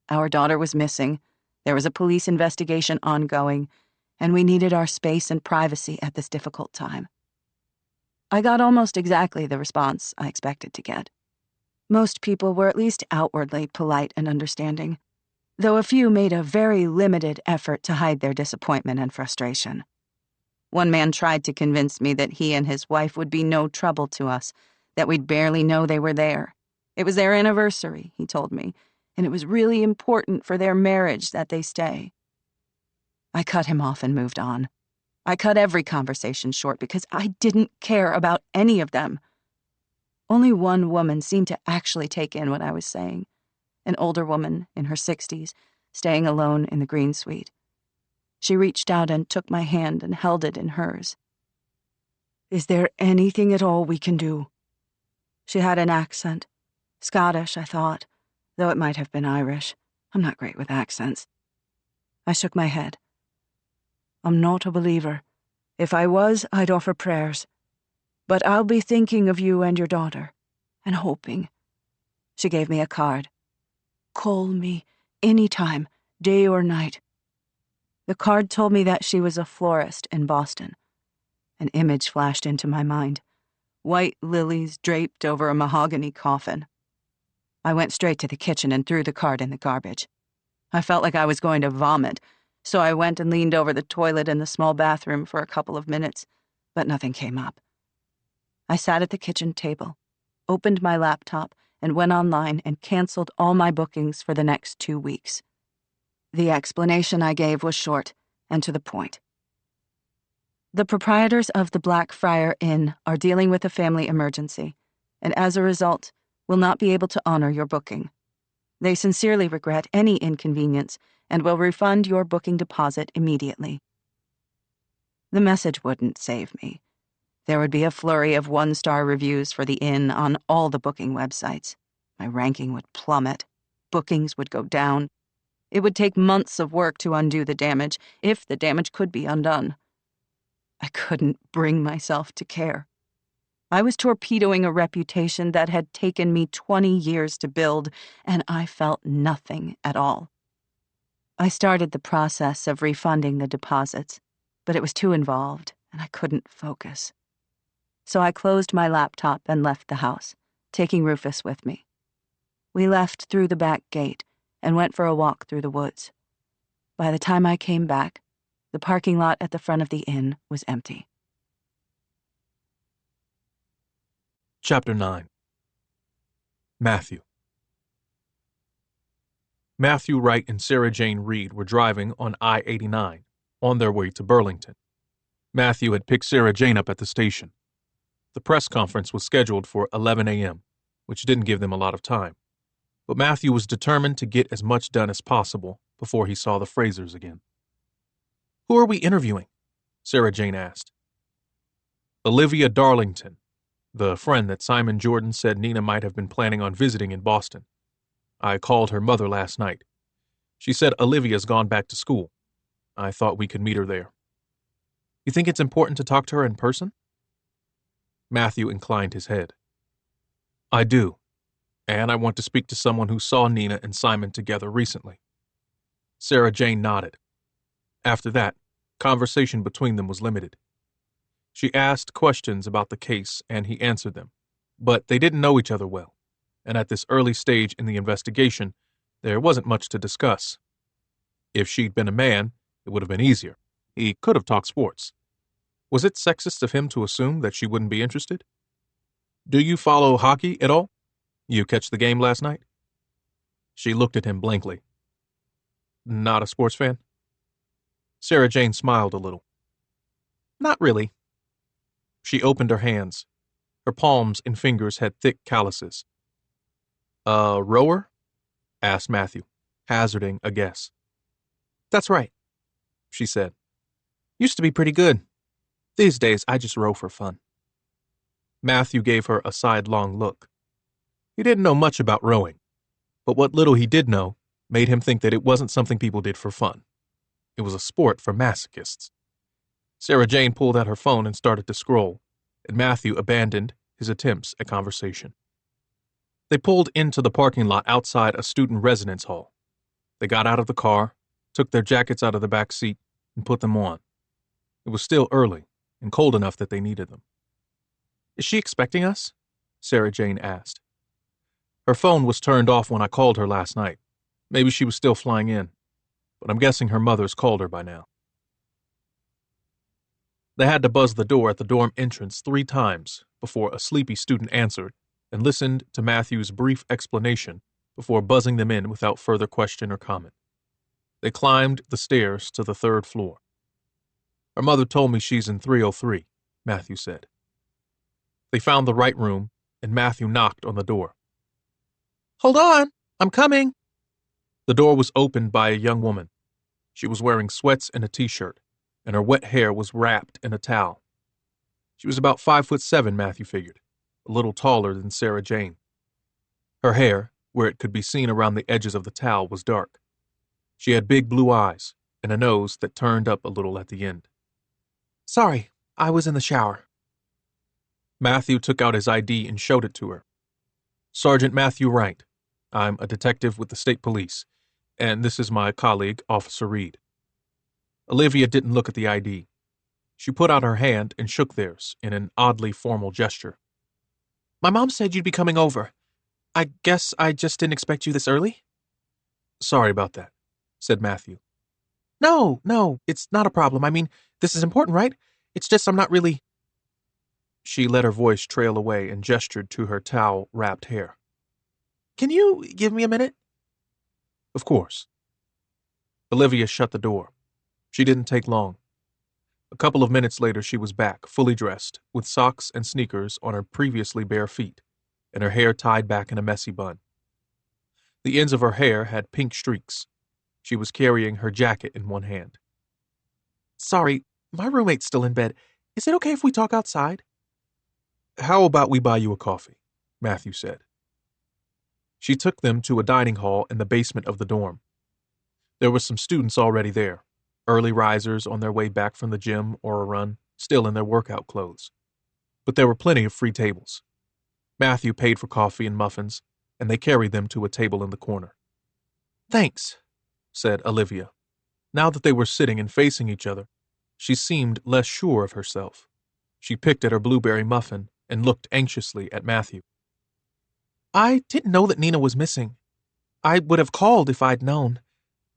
Our daughter was missing, there was a police investigation ongoing, and we needed our space and privacy at this difficult time. I got almost exactly the response I expected to get. Most people were at least outwardly polite and understanding, though a few made a very limited effort to hide their disappointment and frustration. One man tried to convince me that he and his wife would be no trouble to us, that we'd barely know they were there. It was their anniversary, he told me, and it was really important for their marriage that they stay. I cut him off and moved on. I cut every conversation short because I didn't care about any of them. Only one woman seemed to actually take in what I was saying, an older woman in her 60s, staying alone in the green suite. She reached out and took my hand and held it in hers. "Is there anything at all we can do?" She had an accent. Scottish, I thought, though it might have been Irish. I'm not great with accents. I shook my head. "I'm not a believer. If I was, I'd offer prayers. But I'll be thinking of you and your daughter, and hoping." She gave me a card. "Call me anytime, day or night." The card told me that she was a florist in Boston. An image flashed into my mind. White lilies draped over a mahogany coffin. I went straight to the kitchen and threw the card in the garbage. I felt like I was going to vomit, so I went and leaned over the toilet in the small bathroom for a couple of minutes, but nothing came up. I sat at the kitchen table, opened my laptop, and went online and canceled all my bookings for the next 2 weeks. The explanation I gave was short and to the point. The proprietors of the Blackfriar Inn are dealing with a family emergency, and as a result, will not be able to honor your booking. They sincerely regret any inconvenience and will refund your booking deposit immediately. The message wouldn't save me. There would be a flurry of 1-star reviews for the inn on all the booking websites. My ranking would plummet. Bookings would go down. It would take months of work to undo the damage, if the damage could be undone. I couldn't bring myself to care. I was torpedoing a reputation that had taken me 20 years to build, and I felt nothing at all. I started the process of refunding the deposits, but it was too involved, and I couldn't focus. So I closed my laptop and left the house, taking Rufus with me. We left through the back gate and went for a walk through the woods. By the time I came back, the parking lot at the front of the inn was empty. Chapter 9. Matthew. Matthew Wright and Sarah Jane Reed were driving on I-89, on their way to Burlington. Matthew had picked Sarah Jane up at the station. The press conference was scheduled for 11 a.m., which didn't give them a lot of time. But Matthew was determined to get as much done as possible before he saw the Frasers again. "Who are we interviewing?" Sarah Jane asked. "Olivia Darlington, the friend that Simon Jordan said Nina might have been planning on visiting in Boston. I called her mother last night. She said Olivia's gone back to school. I thought we could meet her there." "You think it's important to talk to her in person?" Matthew inclined his head. "I do, and I want to speak to someone who saw Nina and Simon together recently." Sarah Jane nodded. After that, conversation between them was limited. She asked questions about the case, and he answered them, but they didn't know each other well, and at this early stage in the investigation, there wasn't much to discuss. If she'd been a man, it would have been easier. He could have talked sports. Was it sexist of him to assume that she wouldn't be interested? "Do you follow hockey at all? You catch the game last night?" She looked at him blankly. "Not a sports fan?" Sarah Jane smiled a little. "Not really." She opened her hands. Her palms and fingers had thick calluses. "A rower?" asked Matthew, hazarding a guess. "That's right," she said. "Used to be pretty good. These days, I just row for fun." Matthew gave her a sidelong look. He didn't know much about rowing, but what little he did know made him think that it wasn't something people did for fun. It was a sport for masochists. Sarah Jane pulled out her phone and started to scroll, and Matthew abandoned his attempts at conversation. They pulled into the parking lot outside a student residence hall. They got out of the car, took their jackets out of the back seat, and put them on. It was still early and cold enough that they needed them. "Is she expecting us?" Sarah Jane asked. "Her phone was turned off when I called her last night. Maybe she was still flying in, but I'm guessing her mother's called her by now." They had to buzz the door at the dorm entrance 3 times before a sleepy student answered and listened to Matthew's brief explanation before buzzing them in without further question or comment. They climbed the stairs to the 3rd floor. Her mother told me she's in 303, Matthew said. They found the right room, and Matthew knocked on the door. Hold on, I'm coming. The door was opened by a young woman. She was wearing sweats and a t-shirt, and her wet hair was wrapped in a towel. She was about 5'7", Matthew figured, a little taller than Sarah Jane. Her hair, where it could be seen around the edges of the towel, was dark. She had big blue eyes and a nose that turned up a little at the end. Sorry, I was in the shower. Matthew took out his ID and showed it to her. Sergeant Matthew Wright. I'm a detective with the state police, and this is my colleague, Officer Reed. Olivia didn't look at the ID. She put out her hand and shook theirs in an oddly formal gesture. My mom said you'd be coming over. I guess I just didn't expect you this early? Sorry about that, said Matthew. No, it's not a problem. I mean, this is important, right? It's just I'm not really... She let her voice trail away and gestured to her towel-wrapped hair. Can you give me a minute? Of course. Olivia shut the door. She didn't take long. A couple of minutes later, she was back, fully dressed, with socks and sneakers on her previously bare feet, and her hair tied back in a messy bun. The ends of her hair had pink streaks. She was carrying her jacket in one hand. Sorry, my roommate's still in bed. Is it okay if we talk outside? How about we buy you a coffee? Matthew said. She took them to a dining hall in the basement of the dorm. There were some students already there, early risers on their way back from the gym or a run, still in their workout clothes. But there were plenty of free tables. Matthew paid for coffee and muffins, and they carried them to a table in the corner. Thanks, said Olivia. Now that they were sitting and facing each other, she seemed less sure of herself. She picked at her blueberry muffin and looked anxiously at Matthew. I didn't know that Nina was missing. I would have called if I'd known.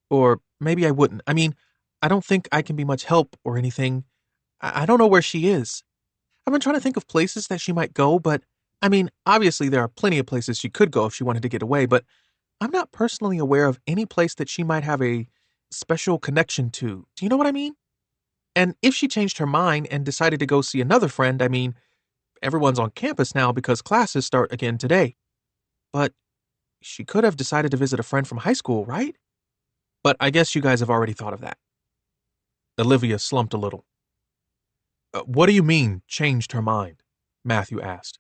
Or maybe I wouldn't. I mean, I don't think I can be much help or anything. I don't know where she is. I've been trying to think of places that she might go, but, I mean, obviously there are plenty of places she could go if she wanted to get away, but I'm not personally aware of any place that she might have a special connection to. Do you know what I mean? And if she changed her mind and decided to go see another friend, I mean, everyone's on campus now because classes start again today. But she could have decided to visit a friend from high school, right? But I guess you guys have already thought of that. Olivia slumped a little. What do you mean, changed her mind? Matthew asked.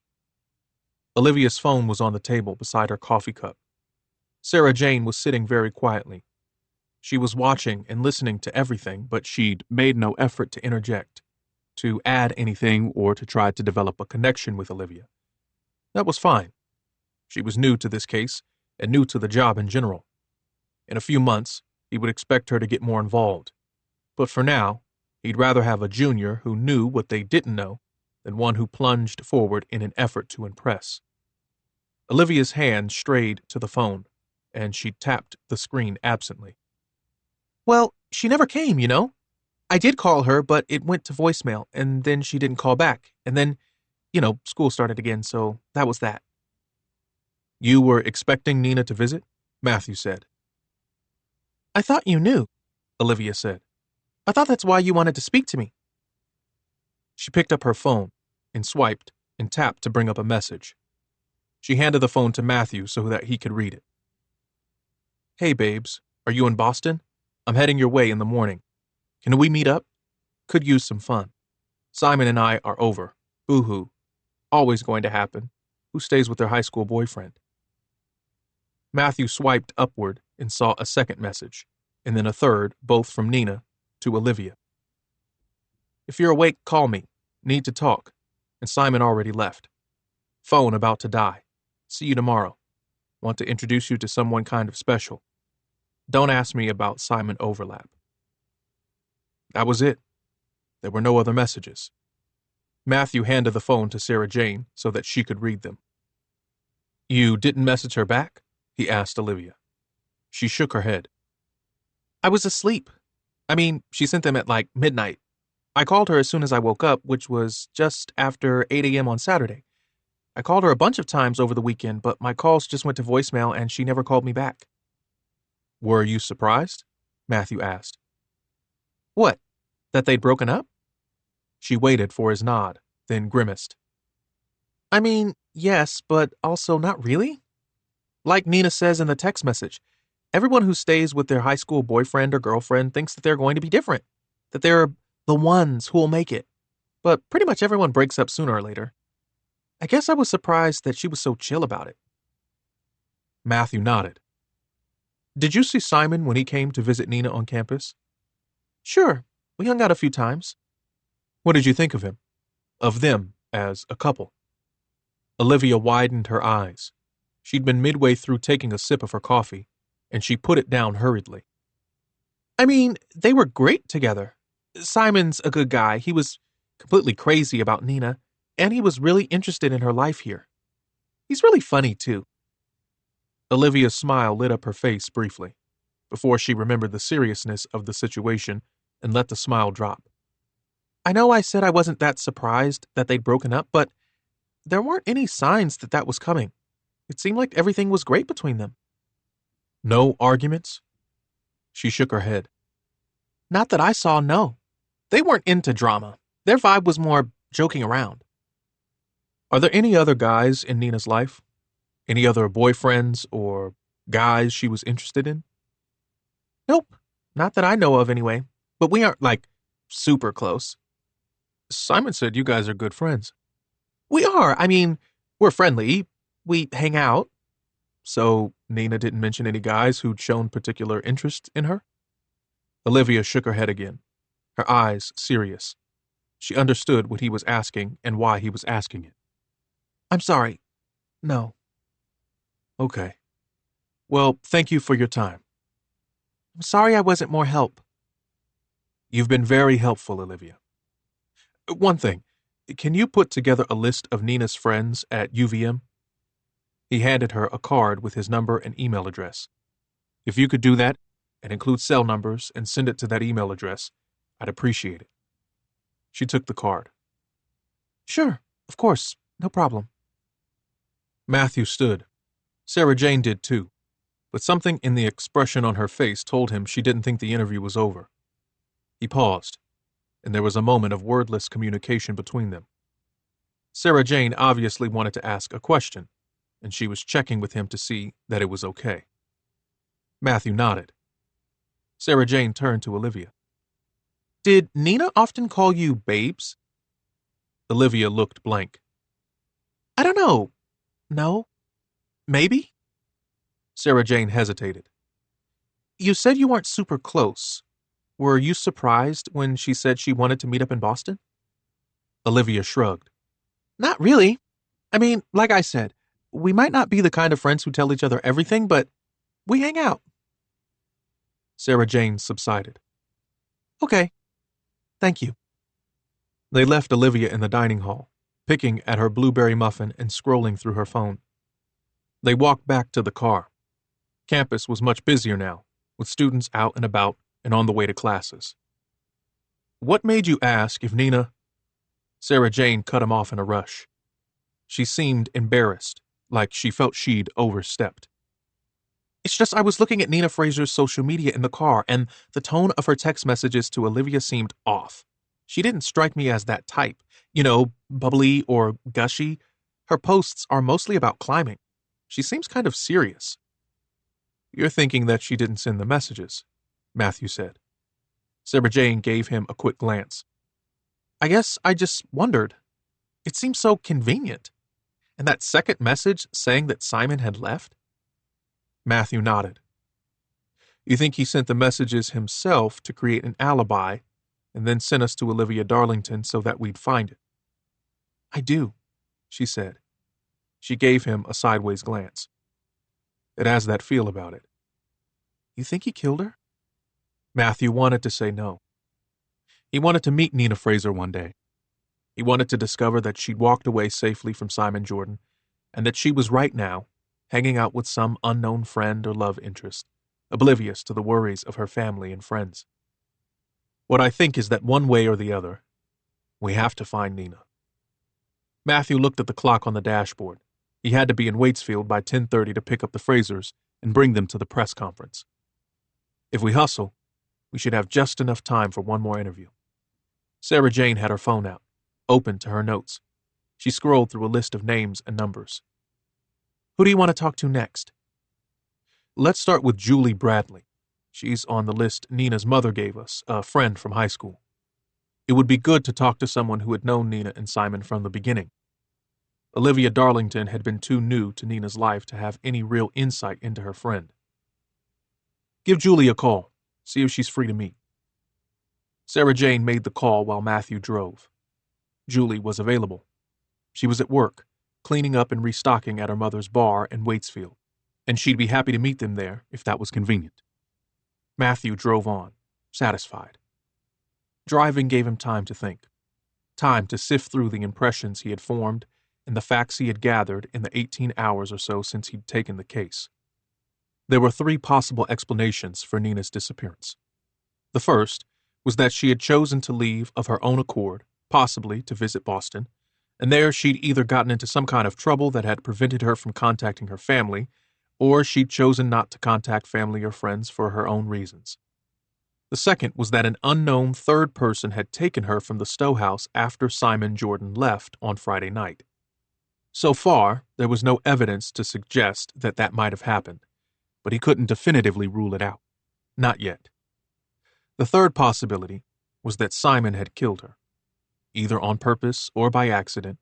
Olivia's phone was on the table beside her coffee cup. Sarah Jane was sitting very quietly. She was watching and listening to everything, but she'd made no effort to interject, to add anything or to try to develop a connection with Olivia. That was fine. She was new to this case and new to the job in general. In a few months, he would expect her to get more involved. But for now, he'd rather have a junior who knew what they didn't know than one who plunged forward in an effort to impress. Olivia's hand strayed to the phone, and she tapped the screen absently. Well, she never came, you know. I did call her, but it went to voicemail, and then she didn't call back. And then, school started again, so that was that. You were expecting Nina to visit? Matthew said. I thought you knew, Olivia said. I thought that's why you wanted to speak to me. She picked up her phone and swiped and tapped to bring up a message. She handed the phone to Matthew so that he could read it. Hey, babes, are you in Boston? I'm heading your way in the morning. Can we meet up? Could use some fun. Simon and I are over. Boo-hoo. Always going to happen. Who stays with their high school boyfriend? Matthew swiped upward and saw a second message, and then a third, both from Nina, to Olivia. If you're awake, call me. Need to talk. And Simon already left. Phone about to die. See you tomorrow. Want to introduce you to someone kind of special. Don't ask me about Simon overlap. That was it. There were no other messages. Matthew handed the phone to Sarah Jane so that she could read them. You didn't message her back? He asked Olivia. She shook her head. I was asleep. I mean, she sent them at like midnight. I called her as soon as I woke up, which was just after 8 a.m. on Saturday. I called her a bunch of times over the weekend, but my calls just went to voicemail and she never called me back. Were you surprised? Matthew asked. What? That they'd broken up? She waited for his nod, then grimaced. I mean, yes, but also not really. Like Nina says in the text message, everyone who stays with their high school boyfriend or girlfriend thinks that they're going to be different, that they're the ones who'll make it. But pretty much everyone breaks up sooner or later. I guess I was surprised that she was so chill about it. Matthew nodded. Did you see Simon when he came to visit Nina on campus? Sure, we hung out a few times. What did you think of him? Of them as a couple? Olivia widened her eyes. She'd been midway through taking a sip of her coffee, and she put it down hurriedly. I mean, they were great together. Simon's a good guy. He was completely crazy about Nina, and he was really interested in her life here. He's really funny, too. Olivia's smile lit up her face briefly, before she remembered the seriousness of the situation and let the smile drop. I know I said I wasn't that surprised that they'd broken up, but there weren't any signs that that was coming. It seemed like everything was great between them. No arguments? She shook her head. Not that I saw, no. They weren't into drama. Their vibe was more joking around. Are there any other guys in Nina's life? Any other boyfriends or guys she was interested in? Nope. Not that I know of anyway. But we aren't, super close. Simon said you guys are good friends. We are. I mean, we're friendly. We hang out. So Nina didn't mention any guys who'd shown particular interest in her? Olivia shook her head again, her eyes serious. She understood what he was asking and why he was asking it. I'm sorry. No. Okay. Well, thank you for your time. I'm sorry I wasn't more help. You've been very helpful, Olivia. One thing. Can you put together a list of Nina's friends at UVM? He handed her a card with his number and email address. If you could do that and include cell numbers and send it to that email address, I'd appreciate it. She took the card. Sure, of course, no problem. Matthew stood. Sarah Jane did too, but something in the expression on her face told him she didn't think the interview was over. He paused, and there was a moment of wordless communication between them. Sarah Jane obviously wanted to ask a question, and she was checking with him to see that it was okay. Matthew nodded. Sarah Jane turned to Olivia. Did Nina often call you babes? Olivia looked blank. I don't know. No? Maybe? Sarah Jane hesitated. You said you weren't super close. Were you surprised when she said she wanted to meet up in Boston? Olivia shrugged. Not really. I mean, like I said, we might not be the kind of friends who tell each other everything, but we hang out. Sarah Jane subsided. Okay. Thank you. They left Olivia in the dining hall, picking at her blueberry muffin and scrolling through her phone. They walked back to the car. Campus was much busier now, with students out and about and on the way to classes. What made you ask if Nina... Sarah Jane cut him off in a rush. She seemed embarrassed, like she felt she'd overstepped. It's just I was looking at Nina Fraser's social media in the car, and the tone of her text messages to Olivia seemed off. She didn't strike me as that type, bubbly or gushy. Her posts are mostly about climbing. She seems kind of serious. You're thinking that she didn't send the messages, Matthew said. Sarah Jane gave him a quick glance. I guess I just wondered. It seemed so convenient. And that second message saying that Simon had left? Matthew nodded. You think he sent the messages himself to create an alibi and then sent us to Olivia Darlington so that we'd find it? I do, she said. She gave him a sideways glance. It has that feel about it. You think he killed her? Matthew wanted to say no. He wanted to meet Nina Fraser one day. He wanted to discover that she'd walked away safely from Simon Jordan and that she was right now hanging out with some unknown friend or love interest, oblivious to the worries of her family and friends. What I think is that one way or the other, we have to find Nina. Matthew looked at the clock on the dashboard. He had to be in Waitsfield by 10:30 to pick up the Frasers and bring them to the press conference. If we hustle, we should have just enough time for one more interview. Sarah Jane had her phone out, open to her notes. She scrolled through a list of names and numbers. Who do you want to talk to next? Let's start with Julie Bradley. She's on the list Nina's mother gave us, a friend from high school. It would be good to talk to someone who had known Nina and Simon from the beginning. Olivia Darlington had been too new to Nina's life to have any real insight into her friend. Give Julie a call. See if she's free to meet. Sarah Jane made the call while Matthew drove. Julie was available. She was at work, cleaning up and restocking at her mother's bar in Waitsfield, and she'd be happy to meet them there if that was convenient. Matthew drove on, satisfied. Driving gave him time to think, time to sift through the impressions he had formed and the facts he had gathered in the 18 hours or so since he'd taken the case. There were 3 possible explanations for Nina's disappearance. The first was that she had chosen to leave of her own accord, possibly to visit Boston, and there she'd either gotten into some kind of trouble that had prevented her from contacting her family, or she'd chosen not to contact family or friends for her own reasons. The second was that an unknown third person had taken her from the Stowe house after Simon Jordan left on Friday night. So far, there was no evidence to suggest that that might have happened, but he couldn't definitively rule it out. Not yet. The third possibility was that Simon had killed her, either on purpose or by accident,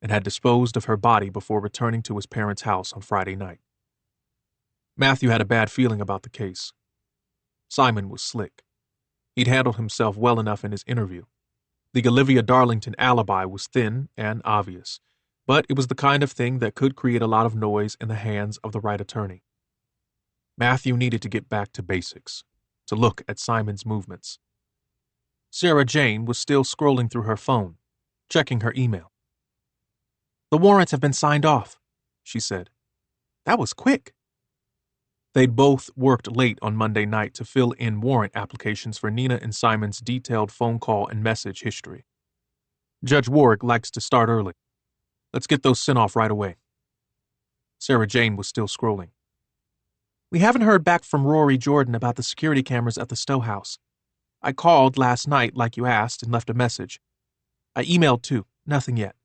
and had disposed of her body before returning to his parents' house on Friday night. Matthew had a bad feeling about the case. Simon was slick. He'd handled himself well enough in his interview. The Olivia Darlington alibi was thin and obvious, but it was the kind of thing that could create a lot of noise in the hands of the right attorney. Matthew needed to get back to basics, to look at Simon's movements. Sarah Jane was still scrolling through her phone, checking her email. The warrants have been signed off, she said. That was quick. They'd both worked late on Monday night to fill in warrant applications for Nina and Simon's detailed phone call and message history. Judge Warwick likes to start early. Let's get those sent off right away. Sarah Jane was still scrolling. We haven't heard back from Rory Jordan about the security cameras at the Stowe house. I called last night like you asked and left a message. I emailed too. Nothing yet.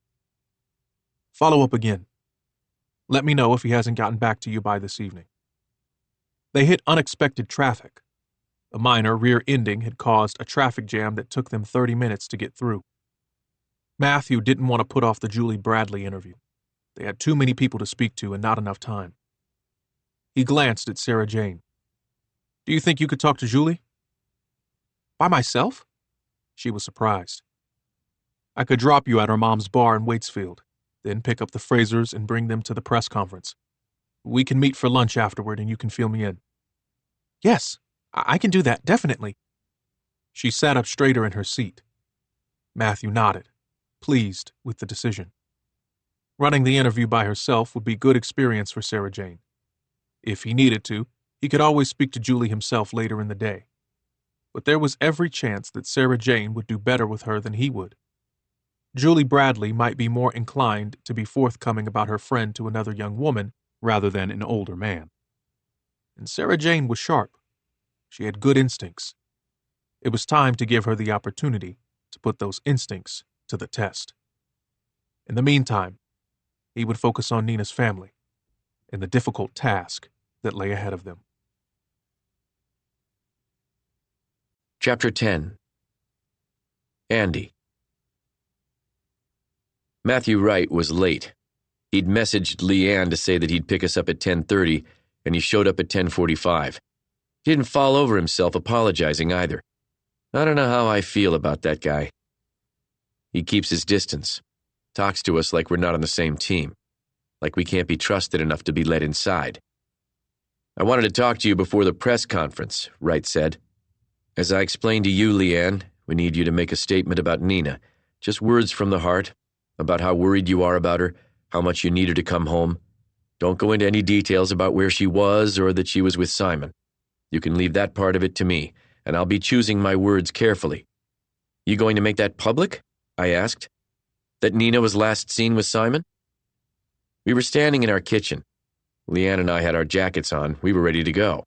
Follow up again. Let me know if he hasn't gotten back to you by this evening. They hit unexpected traffic. A minor rear-ending had caused a traffic jam that took them 30 minutes to get through. Matthew didn't want to put off the Julie Bradley interview. They had too many people to speak to and not enough time. He glanced at Sarah Jane. Do you think you could talk to Julie? By myself? She was surprised. I could drop you at her mom's bar in Waitsfield, then pick up the Frasers and bring them to the press conference. We can meet for lunch afterward and you can fill me in. Yes, I can do that, definitely. She sat up straighter in her seat. Matthew nodded, pleased with the decision. Running the interview by herself would be good experience for Sarah Jane. If he needed to, he could always speak to Julie himself later in the day. But there was every chance that Sarah Jane would do better with her than he would. Julie Bradley might be more inclined to be forthcoming about her friend to another young woman rather than an older man. And Sarah Jane was sharp. She had good instincts. It was time to give her the opportunity to put those instincts to the test. In the meantime, he would focus on Nina's family and the difficult task that lay ahead of them. Chapter 10. Andy. Matthew Wright was late. He'd messaged Leanne to say that he'd pick us up at 10:30, and he showed up at 10:45. He didn't fall over himself apologizing either. I don't know how I feel about that guy. He keeps his distance, talks to us like we're not on the same team, like we can't be trusted enough to be let inside. I wanted to talk to you before the press conference, Wright said. As I explained to you, Leanne, we need you to make a statement about Nina, just words from the heart, about how worried you are about her, how much you need her to come home. Don't go into any details about where she was or that she was with Simon. You can leave that part of it to me, and I'll be choosing my words carefully. You going to make that public? I asked. That Nina was last seen with Simon? We were standing in our kitchen. Leanne and I had our jackets on. We were ready to go.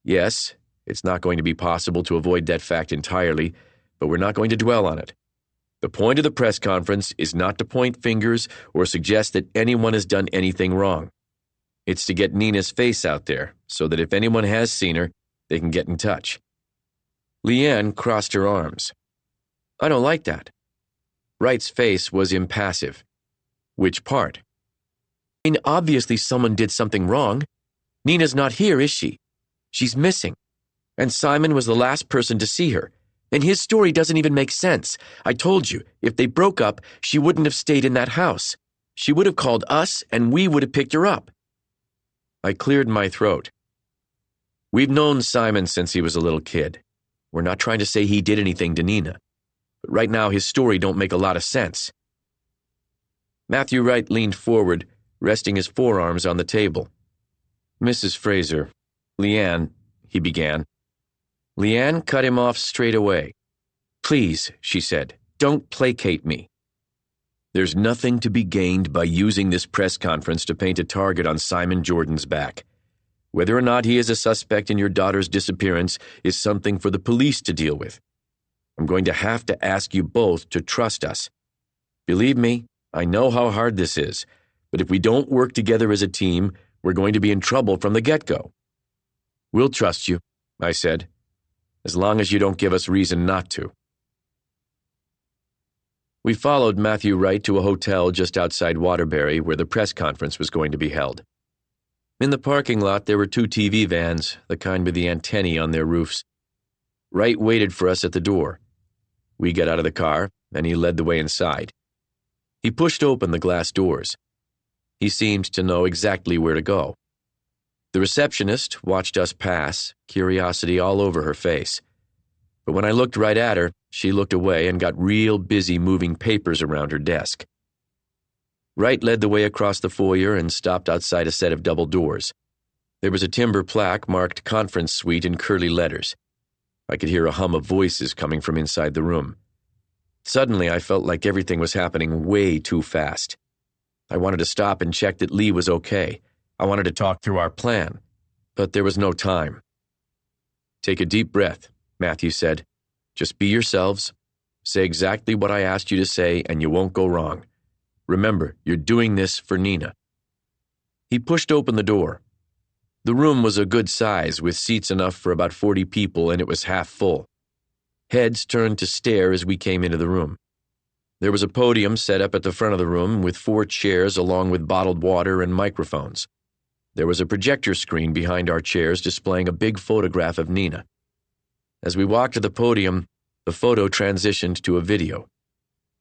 Yes, it's not going to be possible to avoid that fact entirely, but we're not going to dwell on it. The point of the press conference is not to point fingers or suggest that anyone has done anything wrong. It's to get Nina's face out there so that if anyone has seen her, they can get in touch. Leanne crossed her arms. I don't like that. Wright's face was impassive. Which part? I mean, obviously someone did something wrong. Nina's not here, is she? She's missing. And Simon was the last person to see her. And his story doesn't even make sense. I told you, if they broke up, she wouldn't have stayed in that house. She would have called us, and we would have picked her up. I cleared my throat. We've known Simon since he was a little kid. We're not trying to say he did anything to Nina. But right now, his story don't make a lot of sense. Matthew Wright leaned forward, resting his forearms on the table. Mrs. Fraser, Leanne, he began. Leanne cut him off straight away. Please, she said, don't placate me. There's nothing to be gained by using this press conference to paint a target on Simon Jordan's back. Whether or not he is a suspect in your daughter's disappearance is something for the police to deal with. I'm going to have to ask you both to trust us. Believe me, I know how hard this is, but if we don't work together as a team, we're going to be in trouble from the get-go. We'll trust you, I said, as long as you don't give us reason not to. We followed Matthew Wright to a hotel just outside Waterbury where the press conference was going to be held. In the parking lot, there were 2 TV vans, the kind with the antennae on their roofs. Wright waited for us at the door. We got out of the car, and he led the way inside. He pushed open the glass doors. He seemed to know exactly where to go. The receptionist watched us pass, curiosity all over her face. But when I looked right at her, she looked away and got real busy moving papers around her desk. Wright led the way across the foyer and stopped outside a set of double doors. There was a timber plaque marked Conference Suite in curly letters. I could hear a hum of voices coming from inside the room. Suddenly, I felt like everything was happening way too fast. I wanted to stop and check that Lee was okay. I wanted to talk through our plan, but there was no time. Take a deep breath, Matthew said. Just be yourselves. Say exactly what I asked you to say, and you won't go wrong. Remember, you're doing this for Nina. He pushed open the door. The room was a good size, with seats enough for about 40 people, and it was half full. Heads turned to stare as we came into the room. There was a podium set up at the front of the room with 4 chairs along with bottled water and microphones. There was a projector screen behind our chairs displaying a big photograph of Nina. As we walked to the podium, the photo transitioned to a video.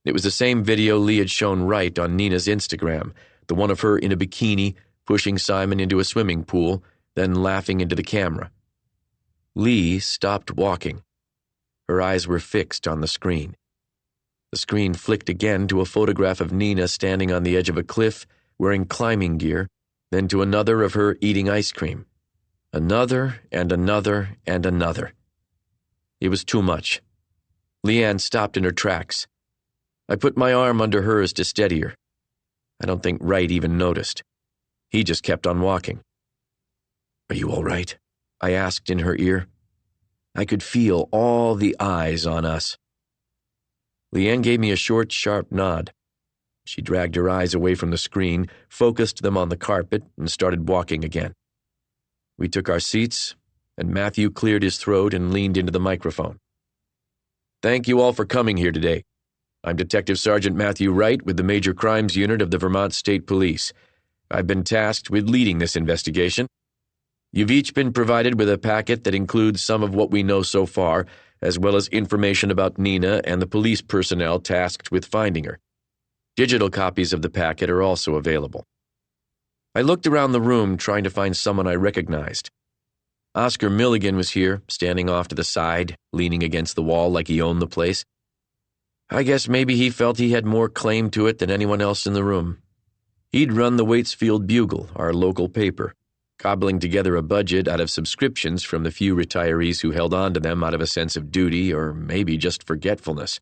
It was the same video Lee had shown Wright on Nina's Instagram, the one of her in a bikini, pushing Simon into a swimming pool, then laughing into the camera. Lee stopped walking. Her eyes were fixed on the screen. The screen flicked again to a photograph of Nina standing on the edge of a cliff, wearing climbing gear, then to another of her eating ice cream. Another and another and another. It was too much. Leanne stopped in her tracks. I put my arm under hers to steady her. I don't think Wright even noticed. He just kept on walking. Are you all right? I asked in her ear. I could feel all the eyes on us. Leanne gave me a short, sharp nod. She dragged her eyes away from the screen, focused them on the carpet, and started walking again. We took our seats, and Matthew cleared his throat and leaned into the microphone. Thank you all for coming here today. I'm Detective Sergeant Matthew Wright with the Major Crimes Unit of the Vermont State Police. I've been tasked with leading this investigation. You've each been provided with a packet that includes some of what we know so far, as well as information about Nina and the police personnel tasked with finding her. Digital copies of the packet are also available. I looked around the room trying to find someone I recognized. Oscar Milligan was here, standing off to the side, leaning against the wall like he owned the place. I guess maybe he felt he had more claim to it than anyone else in the room. He'd run the Waitsfield Bugle, our local paper, cobbling together a budget out of subscriptions from the few retirees who held on to them out of a sense of duty or maybe just forgetfulness.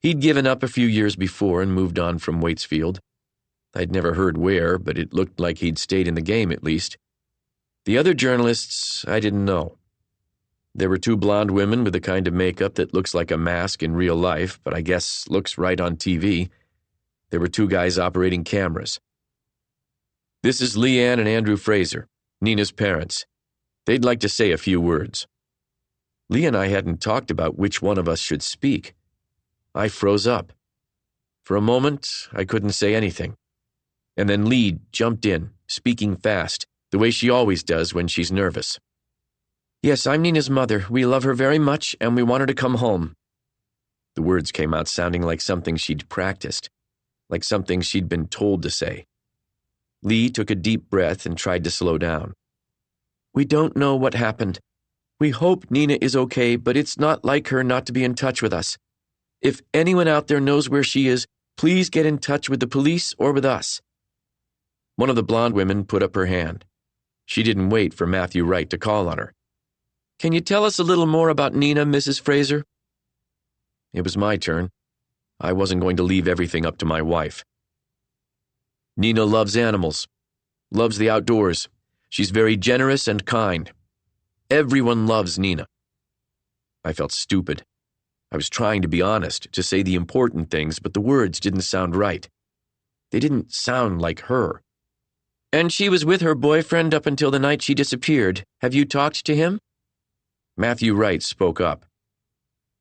He'd given up a few years before and moved on from Waitsfield. I'd never heard where, but it looked like he'd stayed in the game at least. The other journalists, I didn't know. There were two blonde women with the kind of makeup that looks like a mask in real life, but I guess looks right on TV. There were two guys operating cameras. This is Leanne and Andrew Fraser, Nina's parents. They'd like to say a few words. Lee and I hadn't talked about which one of us should speak. I froze up. For a moment, I couldn't say anything. And then Lee jumped in, speaking fast, the way she always does when she's nervous. Yes, I'm Nina's mother. We love her very much, and we want her to come home. The words came out sounding like something she'd practiced, like something she'd been told to say. Lee took a deep breath and tried to slow down. We don't know what happened. We hope Nina is okay, but it's not like her not to be in touch with us. If anyone out there knows where she is, please get in touch with the police or with us. One of the blonde women put up her hand. She didn't wait for Matthew Wright to call on her. Can you tell us a little more about Nina, Mrs. Fraser? It was my turn. I wasn't going to leave everything up to my wife. Nina loves animals, loves the outdoors. She's very generous and kind. Everyone loves Nina. I felt stupid. I was trying to be honest, to say the important things, but the words didn't sound right. They didn't sound like her. And she was with her boyfriend up until the night she disappeared. Have you talked to him? Matthew Wright spoke up.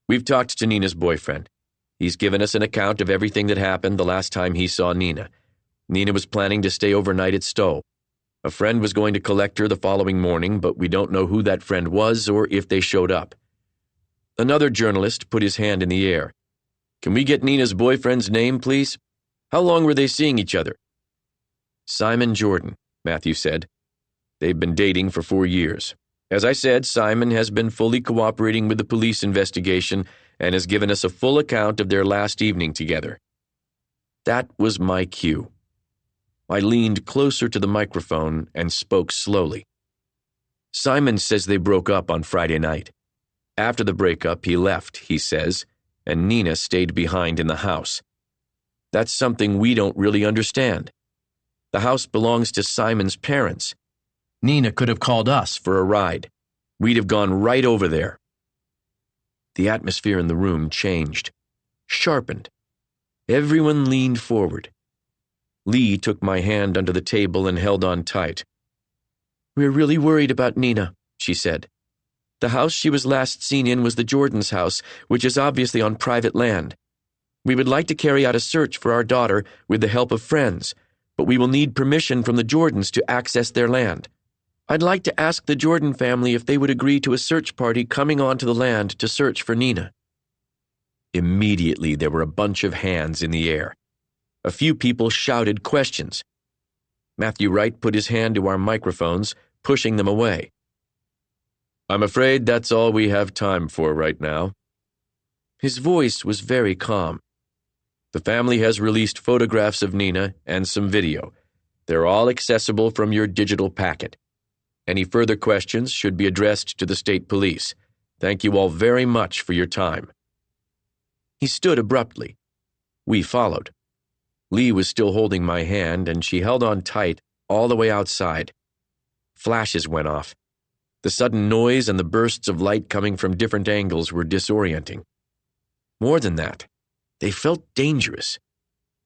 We've talked to Nina's boyfriend. He's given us an account of everything that happened the last time he saw Nina. Nina was planning to stay overnight at Stowe. A friend was going to collect her the following morning, but we don't know who that friend was or if they showed up. Another journalist put his hand in the air. Can we get Nina's boyfriend's name, please? How long were they seeing each other? Simon Jordan, Matthew said. They've been dating for 4 years. As I said, Simon has been fully cooperating with the police investigation and has given us a full account of their last evening together. That was my cue. I leaned closer to the microphone and spoke slowly. Simon says they broke up on Friday night. After the breakup, he left, he says, and Nina stayed behind in the house. That's something we don't really understand. The house belongs to Simon's parents. Nina could have called us for a ride. We'd have gone right over there. The atmosphere in the room changed, sharpened. Everyone leaned forward. Lee took my hand under the table and held on tight. We're really worried about Nina, she said. The house she was last seen in was the Jordans' house, which is obviously on private land. We would like to carry out a search for our daughter with the help of friends, but we will need permission from the Jordans to access their land. I'd like to ask the Jordan family if they would agree to a search party coming onto the land to search for Nina. Immediately, there were a bunch of hands in the air. A few people shouted questions. Matthew Wright put his hand to our microphones, pushing them away. I'm afraid that's all we have time for right now. His voice was very calm. The family has released photographs of Nina and some video. They're all accessible from your digital packet. Any further questions should be addressed to the state police. Thank you all very much for your time. He stood abruptly. We followed. Lee was still holding my hand, and she held on tight all the way outside. Flashes went off. The sudden noise and the bursts of light coming from different angles were disorienting. More than that, they felt dangerous,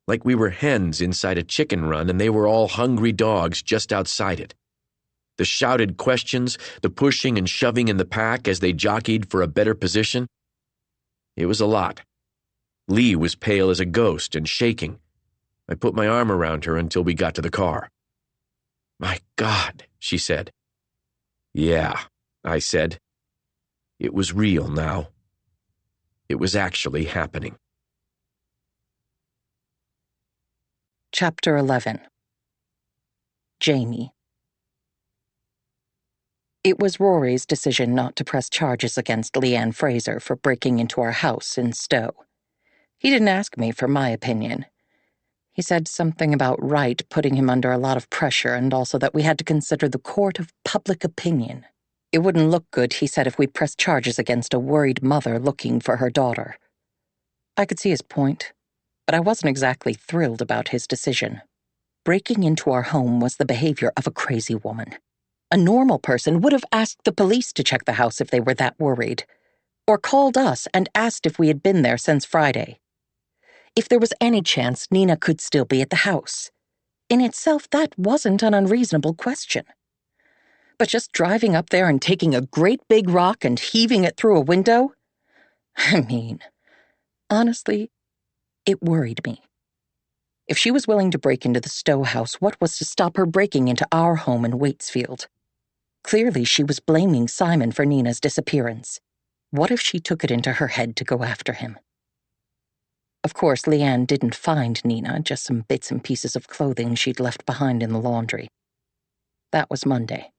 like we were hens inside a chicken run and they were all hungry dogs just outside it. The shouted questions, the pushing and shoving in the pack as they jockeyed for a better position. It was a lot. Lee was pale as a ghost and shaking. I put my arm around her until we got to the car. My God, she said. Yeah, I said. It was real now. It was actually happening. Chapter 11. Jamie. It was Rory's decision not to press charges against Leanne Fraser for breaking into our house in Stowe. He didn't ask me for my opinion. He said something about Wright putting him under a lot of pressure and also that we had to consider the court of public opinion. It wouldn't look good, he said, if we pressed charges against a worried mother looking for her daughter. I could see his point, but I wasn't exactly thrilled about his decision. Breaking into our home was the behavior of a crazy woman. A normal person would have asked the police to check the house if they were that worried, or called us and asked if we had been there since Friday. If there was any chance Nina could still be at the house. In itself, that wasn't an unreasonable question. But just driving up there and taking a great big rock and heaving it through a window? I mean, honestly, it worried me. If she was willing to break into the Stowe house, what was to stop her breaking into our home in Waitsfield? Clearly, she was blaming Simon for Nina's disappearance. What if she took it into her head to go after him? Of course, Leanne didn't find Nina, just some bits and pieces of clothing she'd left behind in the laundry. That was Monday.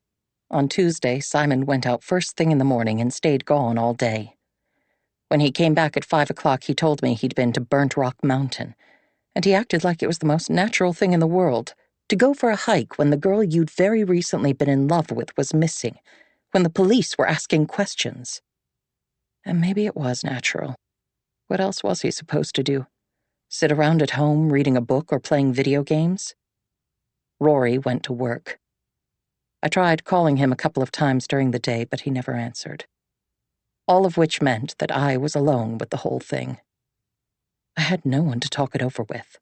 On Tuesday, Simon went out first thing in the morning and stayed gone all day. When he came back at 5 o'clock, he told me he'd been to Burnt Rock Mountain, and he acted like it was the most natural thing in the world to go for a hike when the girl you'd very recently been in love with was missing, when the police were asking questions. And maybe it was natural. What else was he supposed to do? Sit around at home reading a book or playing video games? Rory went to work. I tried calling him a couple of times during the day, but he never answered. All of which meant that I was alone with the whole thing. I had no one to talk it over with.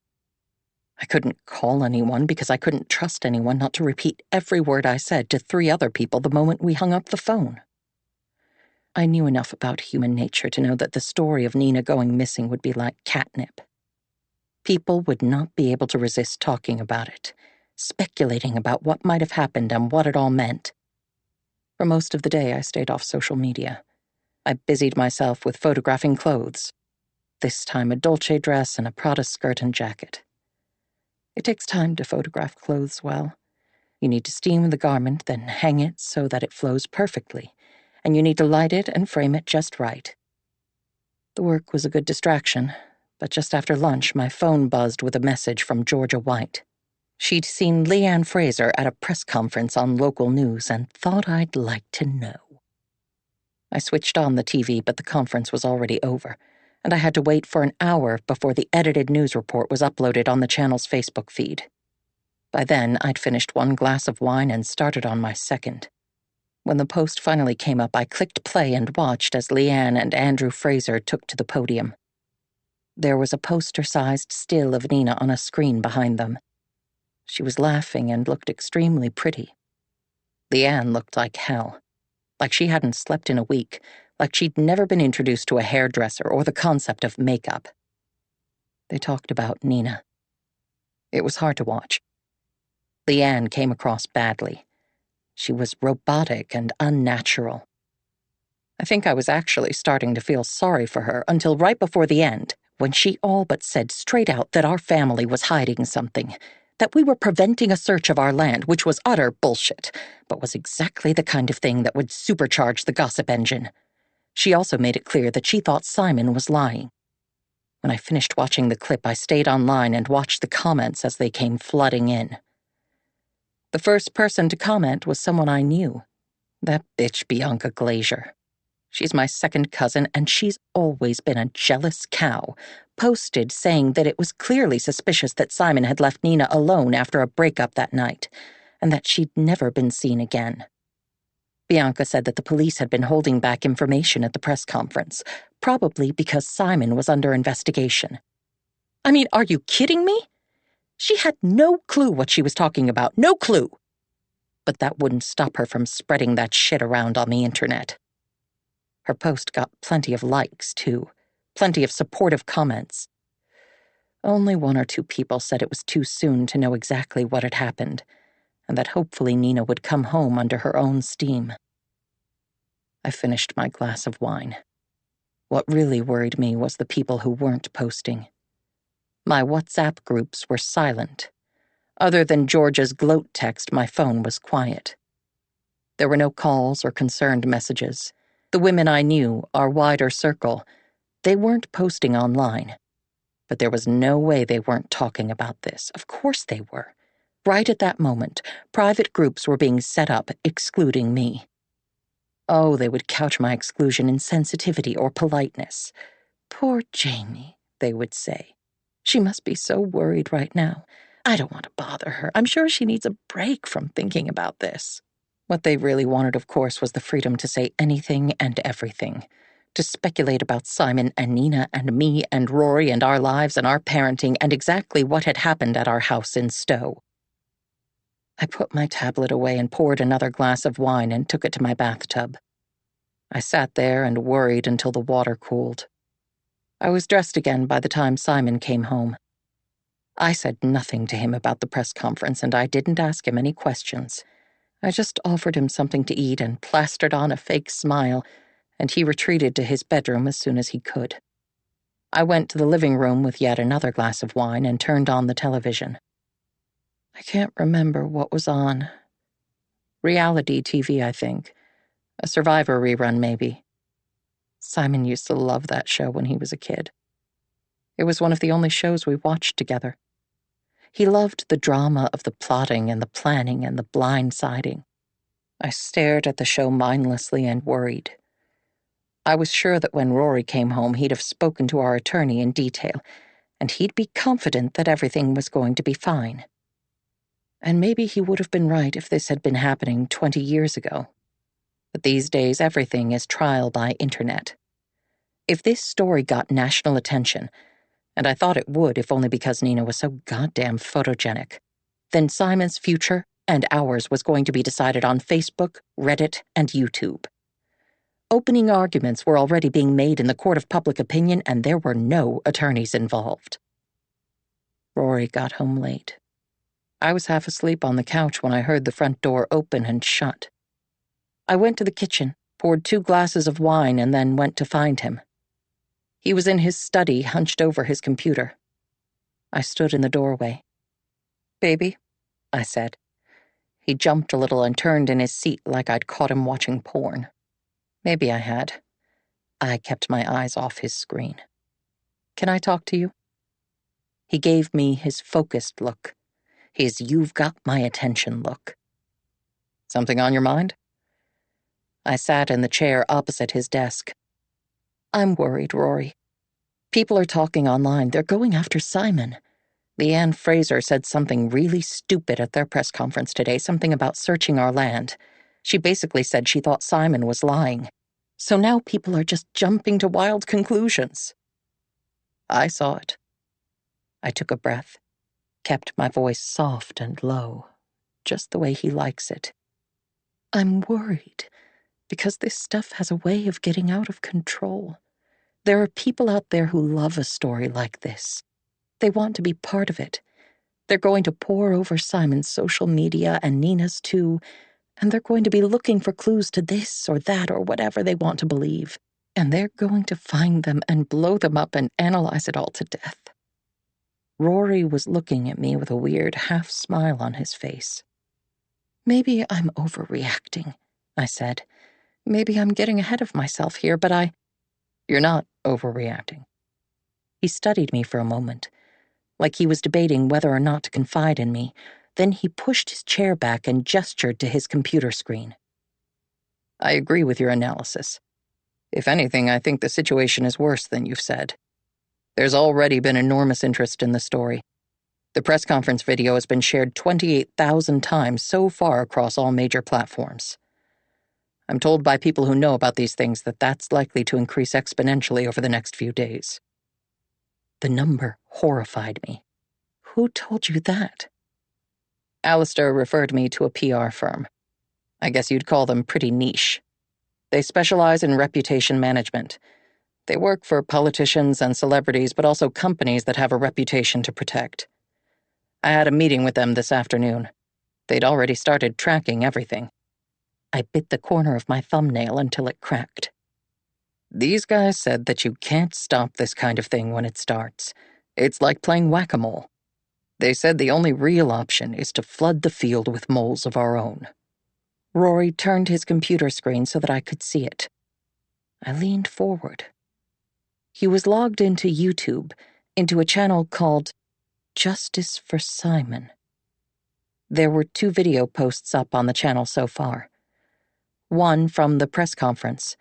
I couldn't call anyone because I couldn't trust anyone not to repeat every word I said to 3 other people the moment we hung up the phone. I knew enough about human nature to know that the story of Nina going missing would be like catnip. People would not be able to resist talking about it, speculating about what might have happened and what it all meant. For most of the day, I stayed off social media. I busied myself with photographing clothes, this time a Dolce dress and a Prada skirt and jacket. It takes time to photograph clothes well. You need to steam the garment, then hang it so that it flows perfectly, and you need to light it and frame it just right. The work was a good distraction, but just after lunch, my phone buzzed with a message from Georgia White. She'd seen Leanne Fraser at a press conference on local news and thought I'd like to know. I switched on the TV, but the conference was already over, and I had to wait for an hour before the edited news report was uploaded on the channel's Facebook feed. By then, I'd finished 1 glass of wine and started on my second. When the post finally came up, I clicked play and watched as Leanne and Andrew Fraser took to the podium. There was a poster-sized still of Nina on a screen behind them. She was laughing and looked extremely pretty. Leanne looked like hell, like she hadn't slept in a week, like she'd never been introduced to a hairdresser or the concept of makeup. They talked about Nina. It was hard to watch. Leanne came across badly. She was robotic and unnatural. I think I was actually starting to feel sorry for her until right before the end, when she all but said straight out that our family was hiding something, that we were preventing a search of our land, which was utter bullshit, but was exactly the kind of thing that would supercharge the gossip engine. She also made it clear that she thought Simon was lying. When I finished watching the clip, I stayed online and watched the comments as they came flooding in. The first person to comment was someone I knew. That bitch Bianca Glazier. She's my second cousin, and she's always been a jealous cow, posted saying that it was clearly suspicious that Simon had left Nina alone after a breakup that night, and that she'd never been seen again. Bianca said that the police had been holding back information at the press conference, probably because Simon was under investigation. I mean, are you kidding me? She had no clue what she was talking about, no clue. But that wouldn't stop her from spreading that shit around on the internet. Her post got plenty of likes, too, plenty of supportive comments. Only 1 or 2 people said it was too soon to know exactly what had happened, and that hopefully Nina would come home under her own steam. I finished my glass of wine. What really worried me was the people who weren't posting. My WhatsApp groups were silent. Other than Georgia's gloat text, my phone was quiet. There were no calls or concerned messages. The women I knew, our wider circle, they weren't posting online. But there was no way they weren't talking about this. Of course they were. Right at that moment, private groups were being set up, excluding me. Oh, they would couch my exclusion in sensitivity or politeness. Poor Jamie, they would say. She must be so worried right now. I don't want to bother her. I'm sure she needs a break from thinking about this. What they really wanted, of course, was the freedom to say anything and everything. To speculate about Simon and Nina and me and Rory and our lives and our parenting and exactly what had happened at our house in Stowe. I put my tablet away and poured another glass of wine and took it to my bathtub. I sat there and worried until the water cooled. I was dressed again by the time Simon came home. I said nothing to him about the press conference, and I didn't ask him any questions. I just offered him something to eat and plastered on a fake smile, and he retreated to his bedroom as soon as he could. I went to the living room with yet another glass of wine and turned on the television. I can't remember what was on. Reality TV, I think. A Survivor rerun, maybe. Simon used to love that show when he was a kid. It was one of the only shows we watched together. He loved the drama of the plotting and the planning and the blindsiding. I stared at the show mindlessly and worried. I was sure that when Rory came home, he'd have spoken to our attorney in detail, and he'd be confident that everything was going to be fine. And maybe he would have been right if this had been happening 20 years ago. But these days, everything is trial by internet. If this story got national attention, and I thought it would if only because Nina was so goddamn photogenic, then Simon's future and ours was going to be decided on Facebook, Reddit, and YouTube. Opening arguments were already being made in the court of public opinion, and there were no attorneys involved. Rory got home late. I was half asleep on the couch when I heard the front door open and shut. I went to the kitchen, poured 2 glasses of wine, and then went to find him. He was in his study, hunched over his computer. I stood in the doorway. "Baby," I said. He jumped a little and turned in his seat like I'd caught him watching porn. Maybe I had. I kept my eyes off his screen. "Can I talk to you?" He gave me his focused look, his "you've got my attention" look. "Something on your mind?" I sat in the chair opposite his desk. "I'm worried, Rory. People are talking online. They're going after Simon. Leanne Fraser said something really stupid at their press conference today, something about searching our land. She basically said she thought Simon was lying. So now people are just jumping to wild conclusions." I saw it. I took a breath, kept my voice soft and low, just the way he likes it. "I'm worried because this stuff has a way of getting out of control. There are people out there who love a story like this. They want to be part of it. They're going to pore over Simon's social media and Nina's too, and they're going to be looking for clues to this or that or whatever they want to believe. And they're going to find them and blow them up and analyze it all to death." Rory was looking at me with a weird half-smile on his face. "Maybe I'm overreacting," I said. "Maybe I'm getting ahead of myself here, but "You're not overreacting." He studied me for a moment, like he was debating whether or not to confide in me. Then he pushed his chair back and gestured to his computer screen. "I agree with your analysis. If anything, I think the situation is worse than you've said. There's already been enormous interest in the story. The press conference video has been shared 28,000 times so far across all major platforms. I'm told by people who know about these things that that's likely to increase exponentially over the next few days." The number horrified me. "Who told you that?" Alistair referred me to a PR firm. I guess you'd call them pretty niche. They specialize in reputation management. They work for politicians and celebrities, but also companies that have a reputation to protect. I had a meeting with them this afternoon. They'd already started tracking everything. I bit the corner of my thumbnail until it cracked. "These guys said that you can't stop this kind of thing when it starts. It's like playing whack-a-mole. They said the only real option is to flood the field with moles of our own." Rory turned his computer screen so that I could see it. I leaned forward. He was logged into YouTube, into a channel called Justice for Simon. There were 2 video posts up on the channel so far. One from the press conference,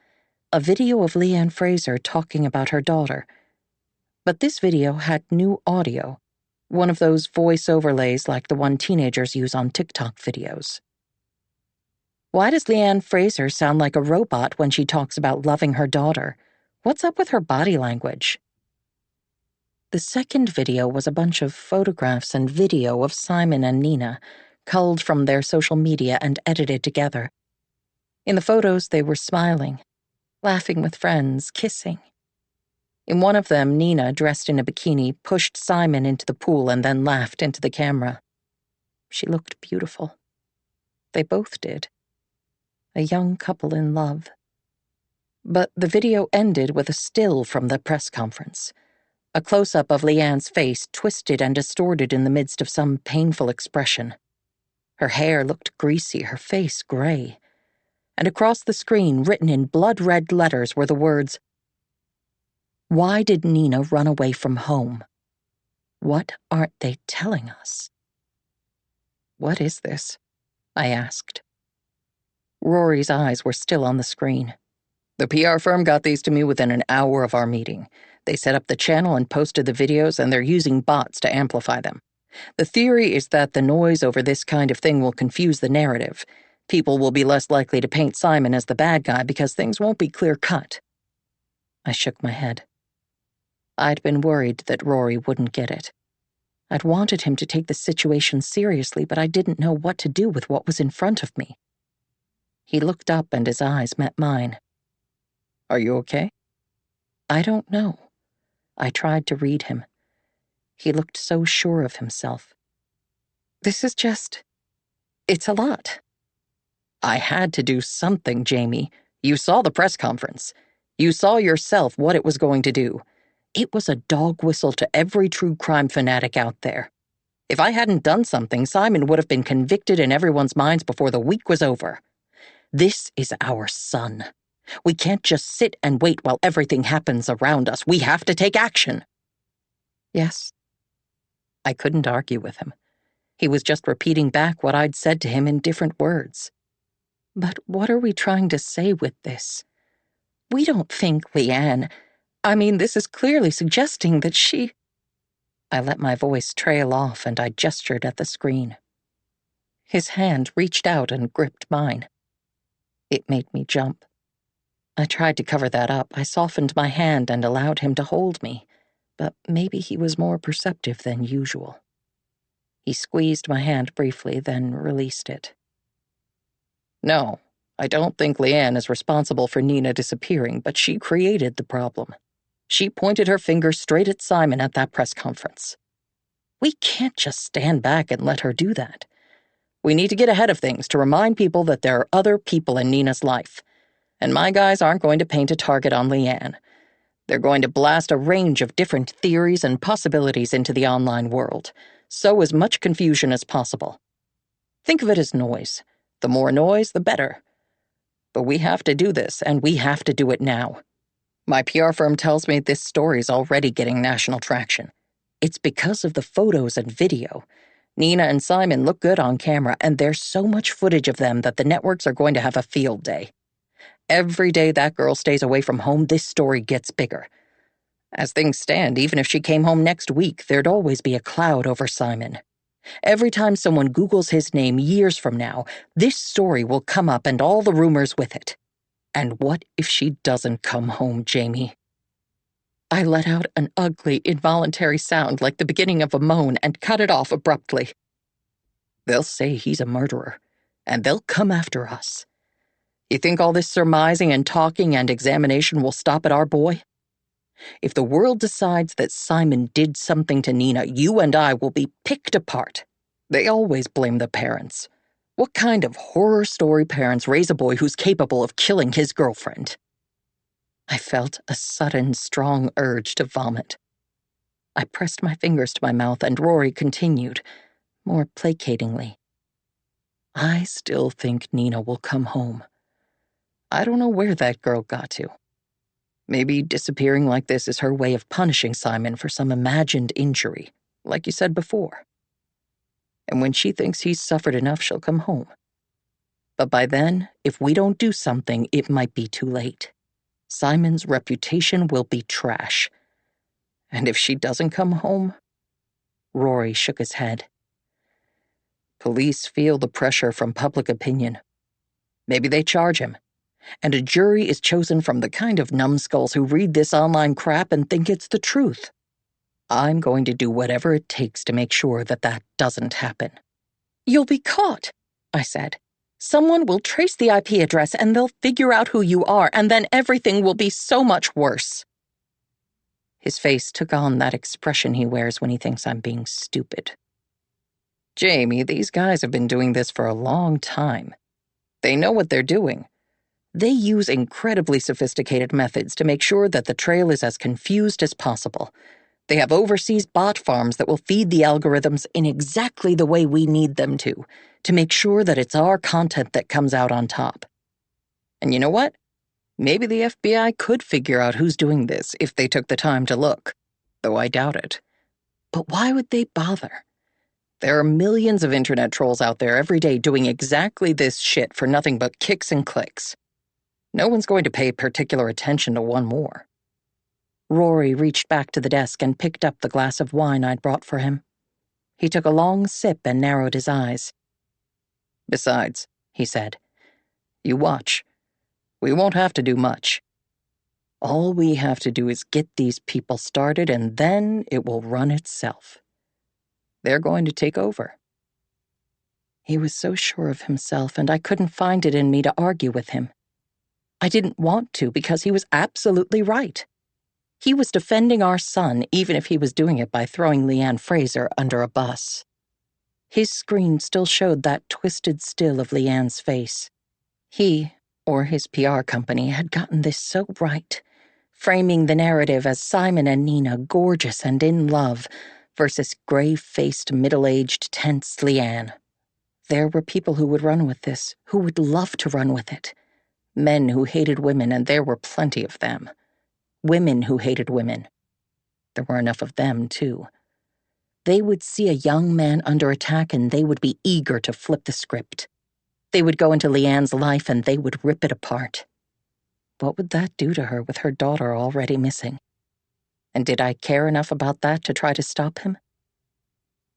a video of Leanne Fraser talking about her daughter. But this video had new audio, one of those voice overlays like the one teenagers use on TikTok videos. Why does Leanne Fraser sound like a robot when she talks about loving her daughter? What's up with her body language? The second video was a bunch of photographs and video of Simon and Nina, culled from their social media and edited together. In the photos, they were smiling, laughing with friends, kissing. In one of them, Nina, dressed in a bikini, pushed Simon into the pool and then laughed into the camera. She looked beautiful. They both did. A young couple in love. But the video ended with a still from the press conference. A close-up of Leanne's face twisted and distorted in the midst of some painful expression. Her hair looked greasy, her face gray. And across the screen, written in blood-red letters, were the words, "Why did Nina run away from home? What aren't they telling us?" "What is this?" I asked. Rory's eyes were still on the screen. "The PR firm got these to me within an hour of our meeting. They set up the channel and posted the videos, and they're using bots to amplify them. The theory is that the noise over this kind of thing will confuse the narrative. People will be less likely to paint Simon as the bad guy because things won't be clear-cut." I shook my head. I'd been worried that Rory wouldn't get it. I'd wanted him to take the situation seriously, but I didn't know what to do with what was in front of me. He looked up and his eyes met mine. "Are you okay?" "I don't know." I tried to read him. He looked so sure of himself. "This is just... it's a lot." "I had to do something, Jamie. You saw the press conference. You saw yourself what it was going to do. It was a dog whistle to every true crime fanatic out there. If I hadn't done something, Simon would have been convicted in everyone's minds before the week was over. This is our son. We can't just sit and wait while everything happens around us. We have to take action." "Yes." I couldn't argue with him. He was just repeating back what I'd said to him in different words. "But what are we trying to say with this? We don't think Leanne... I mean, this is clearly suggesting that she..." I let my voice trail off and I gestured at the screen. His hand reached out and gripped mine. It made me jump. I tried to cover that up. I softened my hand and allowed him to hold me, but maybe he was more perceptive than usual. He squeezed my hand briefly, then released it. "No, I don't think Leanne is responsible for Nina disappearing, but she created the problem. She pointed her finger straight at Simon at that press conference. We can't just stand back and let her do that. We need to get ahead of things to remind people that there are other people in Nina's life. And my guys aren't going to paint a target on Leanne. They're going to blast a range of different theories and possibilities into the online world. Sow as much confusion as possible. Think of it as noise. The more noise, the better. But we have to do this, and we have to do it now. My PR firm tells me this story's already getting national traction. It's because of the photos and video. Nina and Simon look good on camera, and there's so much footage of them that the networks are going to have a field day. Every day that girl stays away from home, this story gets bigger. As things stand, even if she came home next week, there'd always be a cloud over Simon. Every time someone Googles his name years from now, this story will come up and all the rumors with it. And what if she doesn't come home, Jamie?" I let out an ugly, involuntary sound like the beginning of a moan and cut it off abruptly. "They'll say he's a murderer, and they'll come after us. You think all this surmising and talking and examination will stop at our boy? If the world decides that Simon did something to Nina, you and I will be picked apart. They always blame the parents. What kind of horror story parents raise a boy who's capable of killing his girlfriend?" I felt a sudden, strong urge to vomit. I pressed my fingers to my mouth and Rory continued, more placatingly. "I still think Nina will come home. I don't know where that girl got to. Maybe disappearing like this is her way of punishing Simon for some imagined injury, like you said before. And when she thinks he's suffered enough, she'll come home. But by then, if we don't do something, it might be too late. Simon's reputation will be trash. And if she doesn't come home? Rory shook his head. Police feel the pressure from public opinion. Maybe they charge him. And a jury is chosen from the kind of numbskulls who read this online crap and think it's the truth. I'm going to do whatever it takes to make sure that that doesn't happen. You'll be caught, I said. Someone will trace the IP address and they'll figure out who you are, and then everything will be so much worse. His face took on that expression he wears when he thinks I'm being stupid. Jamie, these guys have been doing this for a long time. They know what they're doing. They use incredibly sophisticated methods to make sure that the trail is as confused as possible. They have overseas bot farms that will feed the algorithms in exactly the way we need them to make sure that it's our content that comes out on top. And you know what? Maybe the FBI could figure out who's doing this if they took the time to look, though I doubt it. But why would they bother? There are millions of internet trolls out there every day doing exactly this shit for nothing but kicks and clicks. No one's going to pay particular attention to one more. Rory reached back to the desk and picked up the glass of wine I'd brought for him. He took a long sip and narrowed his eyes. Besides, he said, you watch. We won't have to do much. All we have to do is get these people started, and then it will run itself. They're going to take over. He was so sure of himself, and I couldn't find it in me to argue with him. I didn't want to because he was absolutely right. He was defending our son, even if he was doing it by throwing Leanne Fraser under a bus. His screen still showed that twisted still of Leanne's face. He, or his PR company, had gotten this so right, framing the narrative as Simon and Nina gorgeous and in love versus grave-faced, middle-aged, tense Leanne. There were people who would run with this, who would love to run with it. Men who hated women, and there were plenty of them. Women who hated women. There were enough of them, too. They would see a young man under attack, and they would be eager to flip the script. They would go into Leanne's life, and they would rip it apart. What would that do to her with her daughter already missing? And did I care enough about that to try to stop him?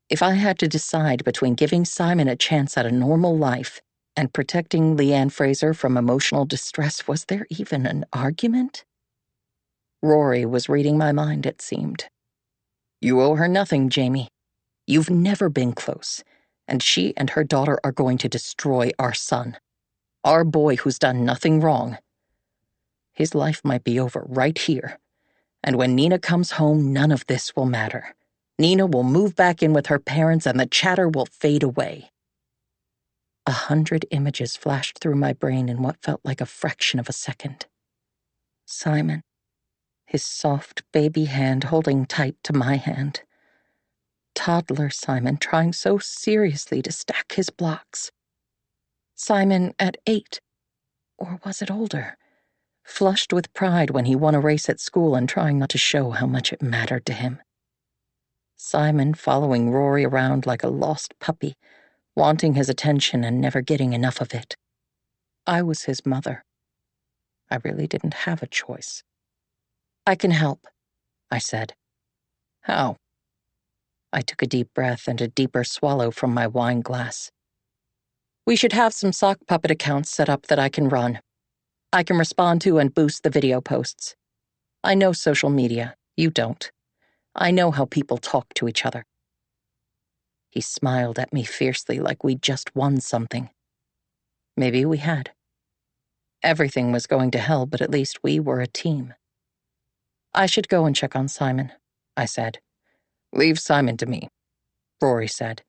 If I had to decide between giving Simon a chance at a normal life and protecting Leanne Fraser from emotional distress, was there even an argument? Rory was reading my mind, it seemed. You owe her nothing, Jamie. You've never been close, and she and her daughter are going to destroy our son. Our boy who's done nothing wrong. His life might be over right here, and when Nina comes home, none of this will matter. Nina will move back in with her parents, and the chatter will fade away. 100 images flashed through my brain in what felt like a fraction of a second. Simon, his soft baby hand holding tight to my hand. Toddler Simon trying so seriously to stack his blocks. Simon at 8, or was it older? Flushed with pride when he won a race at school and trying not to show how much it mattered to him. Simon following Rory around like a lost puppy, wanting his attention and never getting enough of it. I was his mother. I really didn't have a choice. I can help, I said. How? I took a deep breath and a deeper swallow from my wine glass. We should have some sock puppet accounts set up that I can run. I can respond to and boost the video posts. I know social media. You don't. I know how people talk to each other. He smiled at me fiercely like we'd just won something. Maybe we had. Everything was going to hell, but at least we were a team. I should go and check on Simon, I said. Leave Simon to me, Rory said.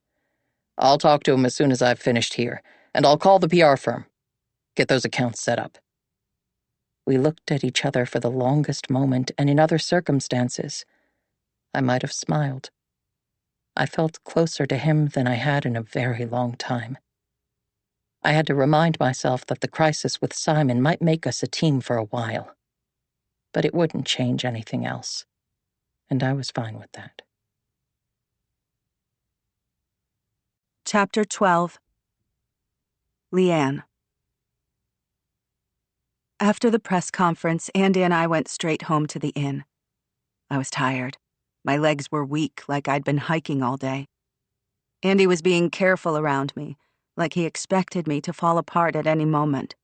I'll talk to him as soon as I've finished here, and I'll call the PR firm. Get those accounts set up. We looked at each other for the longest moment, and in other circumstances, I might have smiled. I felt closer to him than I had in a very long time. I had to remind myself that the crisis with Simon might make us a team for a while. But it wouldn't change anything else, and I was fine with that. Chapter 12. Leanne. After the press conference, Andy and I went straight home to the inn. I was tired. My legs were weak, like I'd been hiking all day. Andy was being careful around me, like he expected me to fall apart at any moment.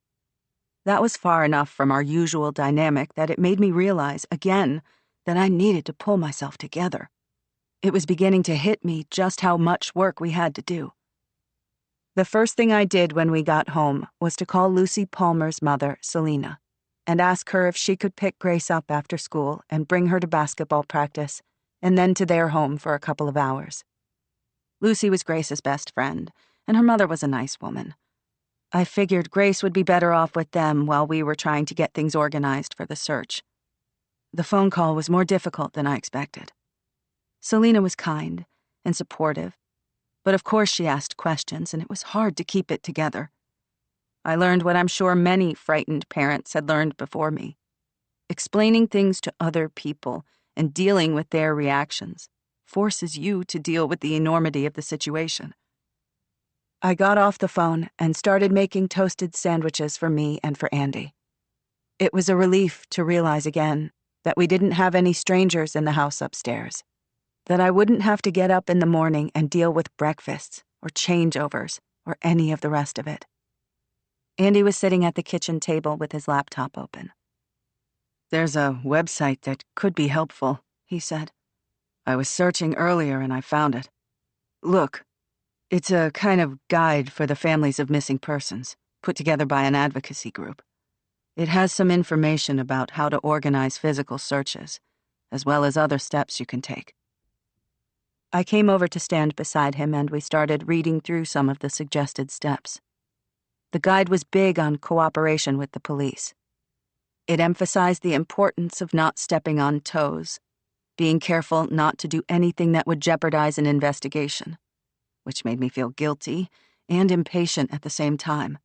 That was far enough from our usual dynamic that it made me realize, again, that I needed to pull myself together. It was beginning to hit me just how much work we had to do. The first thing I did when we got home was to call Lucy Palmer's mother, Selena, and ask her if she could pick Grace up after school and bring her to basketball practice, and then to their home for a couple of hours. Lucy was Grace's best friend, and her mother was a nice woman. I figured Grace would be better off with them while we were trying to get things organized for the search. The phone call was more difficult than I expected. Selena was kind and supportive, but of course she asked questions, and it was hard to keep it together. I learned what I'm sure many frightened parents had learned before me. Explaining things to other people and dealing with their reactions forces you to deal with the enormity of the situation. I got off the phone and started making toasted sandwiches for me and for Andy. It was a relief to realize again that we didn't have any strangers in the house upstairs, that I wouldn't have to get up in the morning and deal with breakfasts or changeovers or any of the rest of it. Andy was sitting at the kitchen table with his laptop open. "There's a website that could be helpful," he said. "I was searching earlier and I found it. Look, it's a kind of guide for the families of missing persons, put together by an advocacy group. It has some information about how to organize physical searches, as well as other steps you can take." I came over to stand beside him and we started reading through some of the suggested steps. The guide was big on cooperation with the police. It emphasized the importance of not stepping on toes, being careful not to do anything that would jeopardize an investigation, which made me feel guilty and impatient at the same time.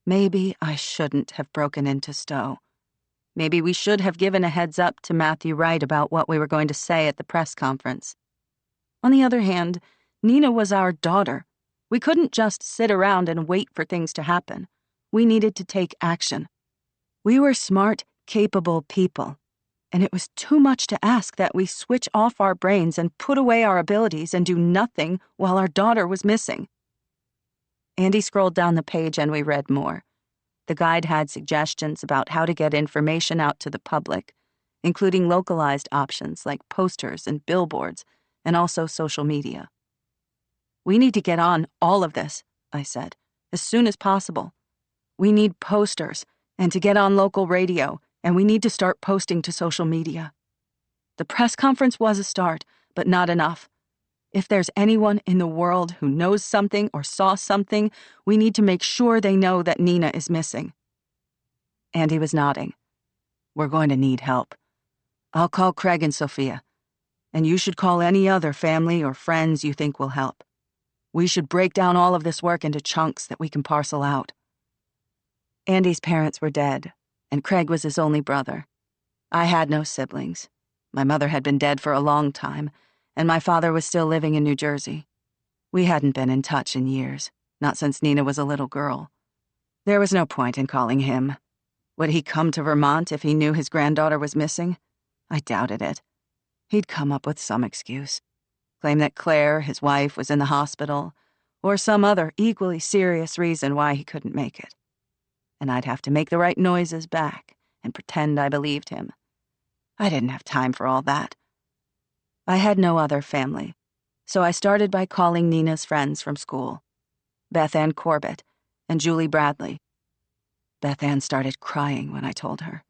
Maybe I shouldn't have broken into Stowe. Maybe we should have given a heads up to Matthew Wright about what we were going to say at the press conference. On the other hand, Nina was our daughter. We couldn't just sit around and wait for things to happen. We needed to take action. We were smart, capable people, and it was too much to ask that we switch off our brains and put away our abilities and do nothing while our daughter was missing. Andy scrolled down the page and we read more. The guide had suggestions about how to get information out to the public, including localized options like posters and billboards, and also social media. "We need to get on all of this," I said, "as soon as possible. We need posters, and to get on local radio, and we need to start posting to social media." The press conference was a start, but not enough. If there's anyone in the world who knows something or saw something, we need to make sure they know that Nina is missing. Andy was nodding. "We're going to need help. I'll call Craig and Sophia, and you should call any other family or friends you think will help. We should break down all of this work into chunks that we can parcel out." Andy's parents were dead, and Craig was his only brother. I had no siblings. My mother had been dead for a long time, and my father was still living in New Jersey. We hadn't been in touch in years, not since Nina was a little girl. There was no point in calling him. Would he come to Vermont if he knew his granddaughter was missing? I doubted it. He'd come up with some excuse. Claim that Claire, his wife, was in the hospital, or some other equally serious reason why he couldn't make it. And I'd have to make the right noises back and pretend I believed him. I didn't have time for all that. I had no other family, so I started by calling Nina's friends from school, Beth Ann Corbett and Julie Bradley. Beth Ann started crying when I told her.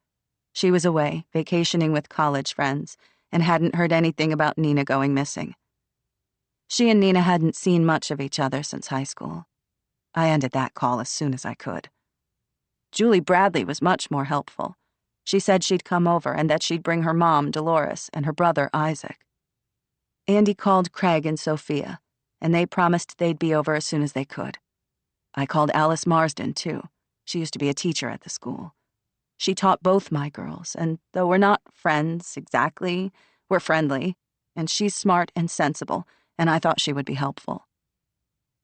She was away, vacationing with college friends, and hadn't heard anything about Nina going missing. She and Nina hadn't seen much of each other since high school. I ended that call as soon as I could. Julie Bradley was much more helpful. She said she'd come over and that she'd bring her mom, Dolores, and her brother, Isaac. Andy called Craig and Sophia, and they promised they'd be over as soon as they could. I called Alice Marsden, too. She used to be a teacher at the school. She taught both my girls, and though we're not friends exactly, we're friendly, and she's smart and sensible, and I thought she would be helpful.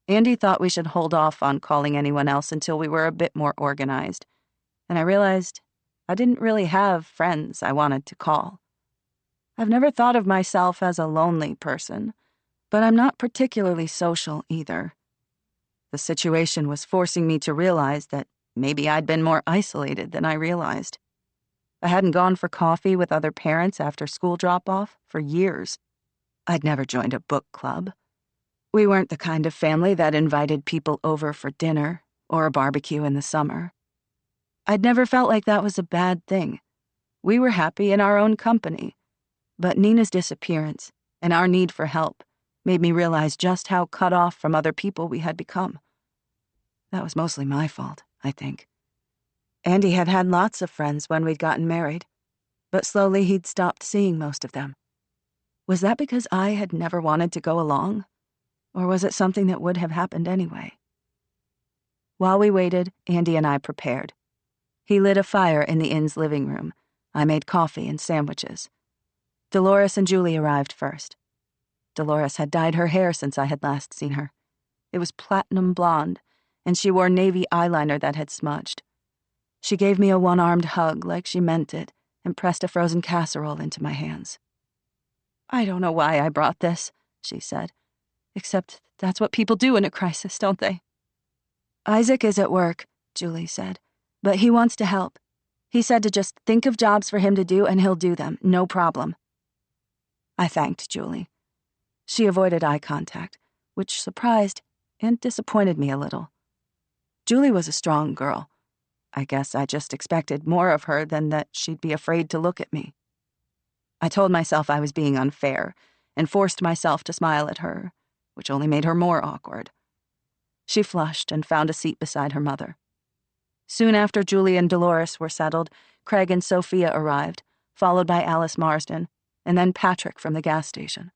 Andy thought we should hold off on calling anyone else until we were a bit more organized, and I realized I didn't really have friends I wanted to call. I've never thought of myself as a lonely person, but I'm not particularly social either. The situation was forcing me to realize that maybe I'd been more isolated than I realized. I hadn't gone for coffee with other parents after school drop-off for years. I'd never joined a book club. We weren't the kind of family that invited people over for dinner or a barbecue in the summer. I'd never felt like that was a bad thing. We were happy in our own company. But Nina's disappearance and our need for help made me realize just how cut off from other people we had become. That was mostly my fault, I think. Andy had had lots of friends when we'd gotten married, but slowly he'd stopped seeing most of them. Was that because I had never wanted to go along? Or was it something that would have happened anyway? While we waited, Andy and I prepared. He lit a fire in the inn's living room. I made coffee and sandwiches. Dolores and Julie arrived first. Dolores had dyed her hair since I had last seen her. It was platinum blonde, and she wore navy eyeliner that had smudged. She gave me a one-armed hug like she meant it and pressed a frozen casserole into my hands. "I don't know why I brought this," she said, "except that's what people do in a crisis, don't they?" "Isaac is at work," Julie said, "but he wants to help. He said to just think of jobs for him to do and he'll do them, no problem." I thanked Julie. She avoided eye contact, which surprised and disappointed me a little. Julie was a strong girl. I guess I just expected more of her than that she'd be afraid to look at me. I told myself I was being unfair and forced myself to smile at her, which only made her more awkward. She flushed and found a seat beside her mother. Soon after Julie and Dolores were settled, Craig and Sophia arrived, followed by Alice Marsden, and then Patrick from the gas station.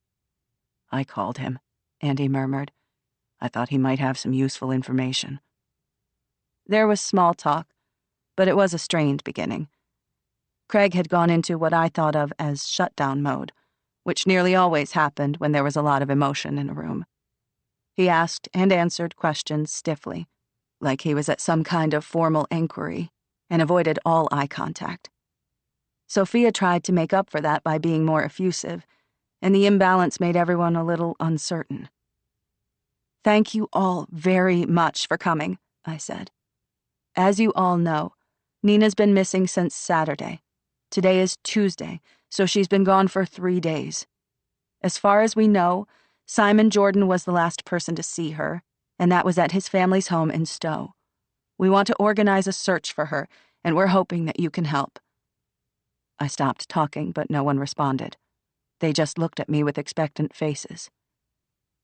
"I called him," Andy murmured. "I thought he might have some useful information." There was small talk, but it was a strained beginning. Craig had gone into what I thought of as shutdown mode, which nearly always happened when there was a lot of emotion in a room. He asked and answered questions stiffly, like he was at some kind of formal inquiry, and avoided all eye contact. Sophia tried to make up for that by being more effusive, and the imbalance made everyone a little uncertain. "Thank you all very much for coming," I said. "As you all know, Nina's been missing since Saturday. Today is Tuesday, so she's been gone for 3 days. As far as we know, Simon Jordan was the last person to see her, and that was at his family's home in Stowe. We want to organize a search for her, and we're hoping that you can help." I stopped talking, but no one responded. They just looked at me with expectant faces.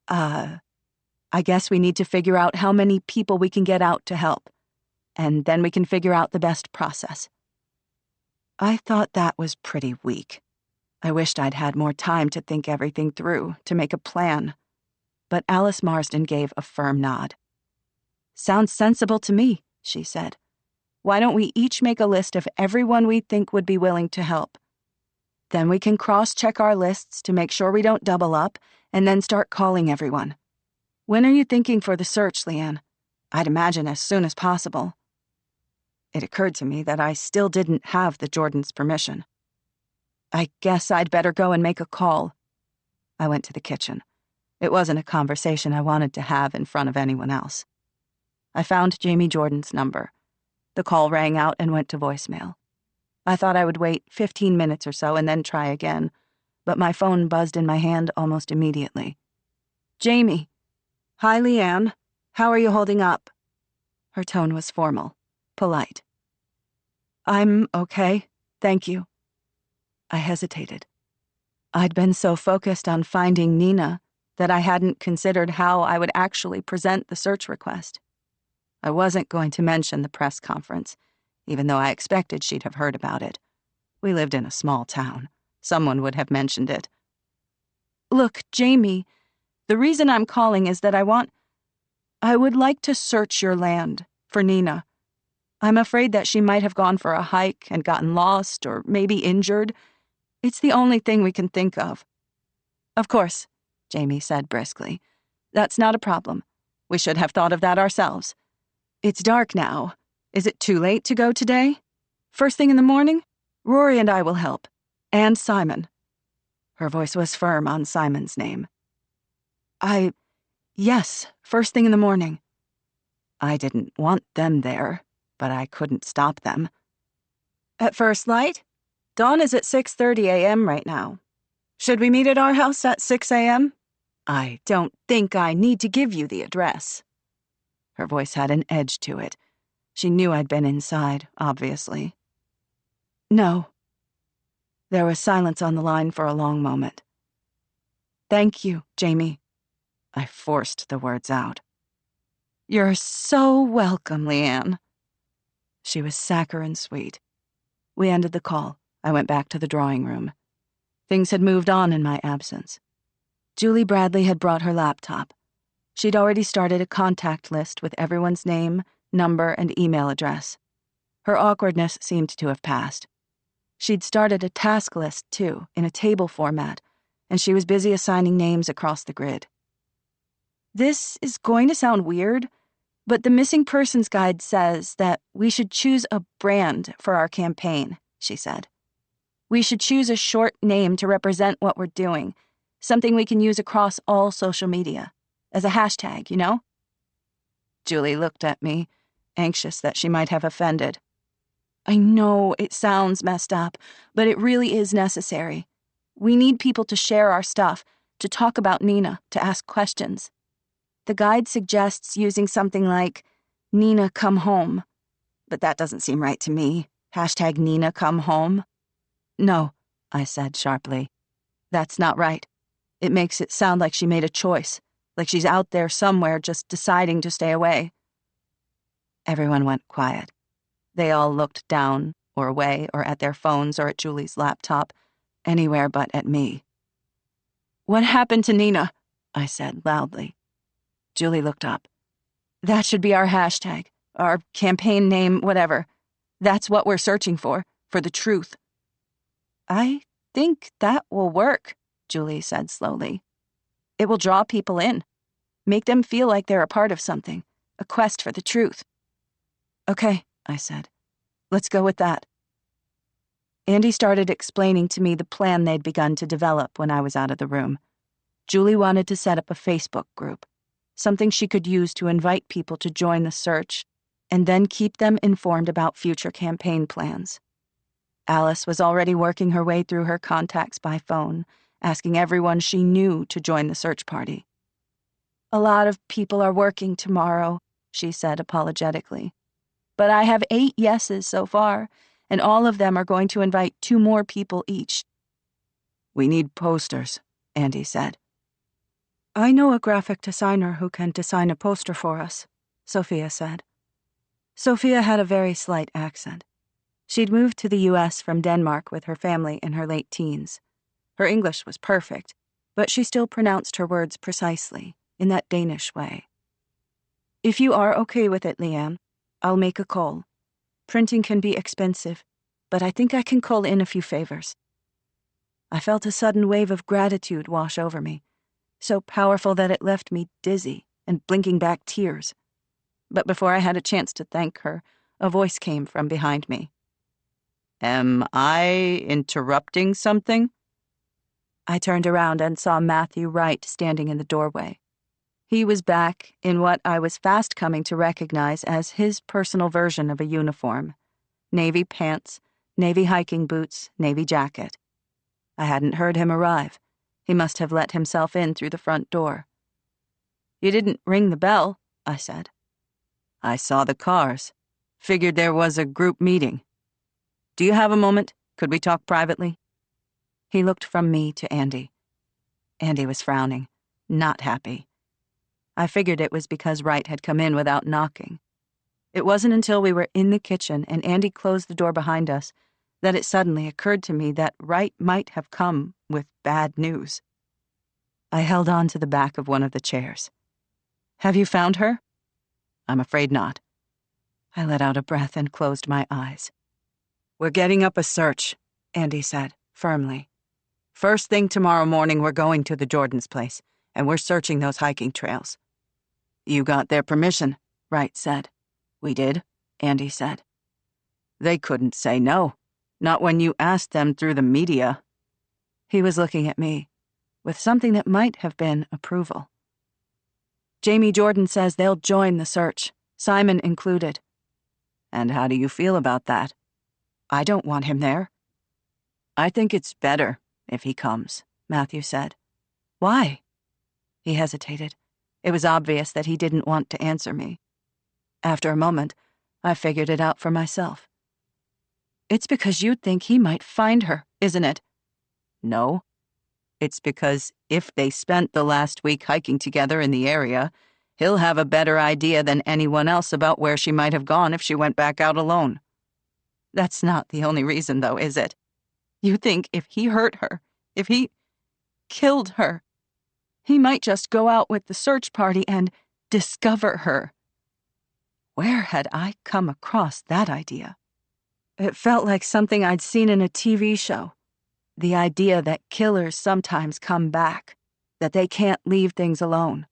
I guess we need to figure out how many people we can get out to help, and then we can figure out the best process." I thought that was pretty weak. I wished I'd had more time to think everything through, to make a plan. But Alice Marsden gave a firm nod. "Sounds sensible to me," she said. "Why don't we each make a list of everyone we think would be willing to help? Then we can cross-check our lists to make sure we don't double up, and then start calling everyone. When are you thinking for the search, Leanne? I'd imagine as soon as possible." It occurred to me that I still didn't have the Jordans' permission. "I guess I'd better go and make a call." I went to the kitchen. It wasn't a conversation I wanted to have in front of anyone else. I found Jamie Jordan's number. The call rang out and went to voicemail. I thought I would wait 15 minutes or so and then try again, but my phone buzzed in my hand almost immediately. "Jamie. Hi, Leanne. How are you holding up?" Her tone was formal, polite. "I'm okay, thank you." I hesitated. I'd been so focused on finding Nina that I hadn't considered how I would actually present the search request. I wasn't going to mention the press conference, even though I expected she'd have heard about it. We lived in a small town. Someone would have mentioned it. "Look, Jamie, the reason I'm calling is that I would like to search your land for Nina. I'm afraid that she might have gone for a hike and gotten lost or maybe injured. It's the only thing we can think of." "Of course," Jamie said briskly. "That's not a problem. We should have thought of that ourselves. It's dark now. Is it too late to go today? First thing in the morning? Rory and I will help. And Simon." Her voice was firm on Simon's name. Yes, first thing in the morning. I didn't want them there, but I couldn't stop them. At first light? Dawn is at 6:30 a.m. right now. Should we meet at our house at 6 a.m.? I don't think I need to give you the address. Her voice had an edge to it. She knew I'd been inside, obviously. No. There was silence on the line for a long moment. Thank you, Jamie. I forced the words out. You're so welcome, Leanne. She was saccharine sweet. We ended the call. I went back to the drawing room. Things had moved on in my absence. Julie Bradley had brought her laptop. She'd already started a contact list with everyone's name, number, and email address. Her awkwardness seemed to have passed. She'd started a task list, too, in a table format, and she was busy assigning names across the grid. This is going to sound weird, but the Missing Persons Guide says that we should choose a brand for our campaign, she said. We should choose a short name to represent what we're doing, something we can use across all social media, as a hashtag, you know? Julie looked at me, anxious that she might have offended. I know it sounds messed up, but it really is necessary. We need people to share our stuff, to talk about Nina, to ask questions. The guide suggests using something like, Nina come home. But that doesn't seem right to me. Hashtag Nina come home. No, I said sharply. That's not right. It makes it sound like she made a choice, like she's out there somewhere just deciding to stay away. Everyone went quiet. They all looked down or away or at their phones or at Julie's laptop, anywhere but at me. What happened to Nina? I said loudly. Julie looked up. That should be our hashtag, our campaign name, whatever. That's what we're searching for the truth. I think that will work, Julie said slowly. It will draw people in, make them feel like they're a part of something, a quest for the truth. Okay, I said. Let's go with that. Andy started explaining to me the plan they'd begun to develop when I was out of the room. Julie wanted to set up a Facebook group, something she could use to invite people to join the search and then keep them informed about future campaign plans. Alice was already working her way through her contacts by phone, asking everyone she knew to join the search party. A lot of people are working tomorrow, she said apologetically. But I have 8 yeses so far, and all of them are going to invite 2 more people each. We need posters, Andy said. I know a graphic designer who can design a poster for us, Sophia said. Sophia had a very slight accent. She'd moved to the U.S. from Denmark with her family in her late teens. Her English was perfect, but she still pronounced her words precisely, in that Danish way. If you are okay with it, Leanne, I'll make a call. Printing can be expensive, but I think I can call in a few favors. I felt a sudden wave of gratitude wash over me, so powerful that it left me dizzy and blinking back tears. But before I had a chance to thank her, a voice came from behind me. Am I interrupting something? I turned around and saw Matthew Wright standing in the doorway. He was back in what I was fast coming to recognize as his personal version of a uniform. Navy pants, navy hiking boots, navy jacket. I hadn't heard him arrive. He must have let himself in through the front door. You didn't ring the bell, I said. I saw the cars. Figured there was a group meeting. Do you have a moment? Could we talk privately? He looked from me to Andy. Andy was frowning, not happy. I figured it was because Wright had come in without knocking. It wasn't until we were in the kitchen and Andy closed the door behind us that it suddenly occurred to me that Wright might have come with bad news. I held on to the back of one of the chairs. Have you found her? I'm afraid not. I let out a breath and closed my eyes. We're getting up a search, Andy said, firmly. First thing tomorrow morning, we're going to the Jordan's place, and we're searching those hiking trails. You got their permission, Wright said. We did, Andy said. They couldn't say no, not when you asked them through the media. He was looking at me, with something that might have been approval. Jamie Jordan says they'll join the search, Simon included. And how do you feel about that? I don't want him there. I think it's better if he comes, Matthew said. Why? He hesitated. It was obvious that he didn't want to answer me. After a moment, I figured it out for myself. It's because you think he might find her, isn't it? No. It's because if they spent the last week hiking together in the area, he'll have a better idea than anyone else about where she might have gone if she went back out alone. That's not the only reason, though, is it? You think if he hurt her, if he killed her, he might just go out with the search party and discover her. Where had I come across that idea? It felt like something I'd seen in a TV show. The idea that killers sometimes come back, that they can't leave things alone.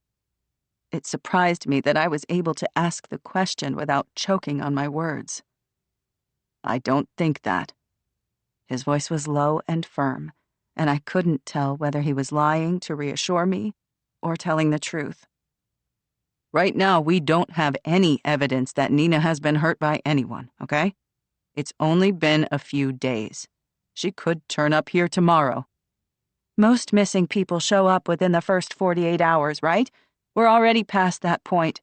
It surprised me that I was able to ask the question without choking on my words. I don't think that. His voice was low and firm, and I couldn't tell whether he was lying to reassure me or telling the truth. Right now, we don't have any evidence that Nina has been hurt by anyone, okay? It's only been a few days. She could turn up here tomorrow. Most missing people show up within the first 48 hours, right? We're already past that point.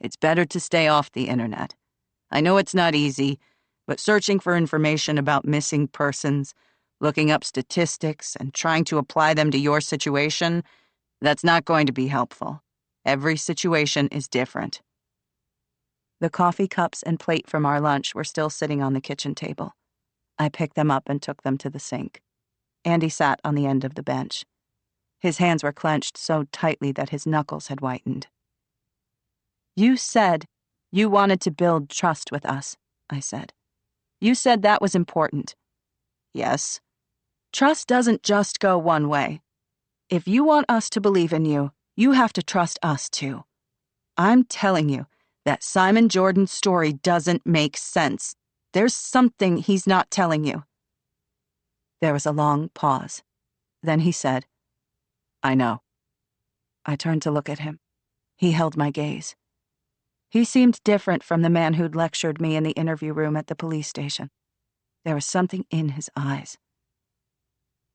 It's better to stay off the internet. I know it's not easy, but searching for information about missing persons, looking up statistics, and trying to apply them to your situation, that's not going to be helpful. Every situation is different. The coffee cups and plate from our lunch were still sitting on the kitchen table. I picked them up and took them to the sink. Andy sat on the end of the bench. His hands were clenched so tightly that his knuckles had whitened. You said you wanted to build trust with us, I said. You said that was important. Yes. Trust doesn't just go one way. If you want us to believe in you, you have to trust us too. I'm telling you that Simon Jordan's story doesn't make sense. There's something he's not telling you. There was a long pause. Then he said, I know. I turned to look at him. He held my gaze. He seemed different from the man who'd lectured me in the interview room at the police station. There was something in his eyes.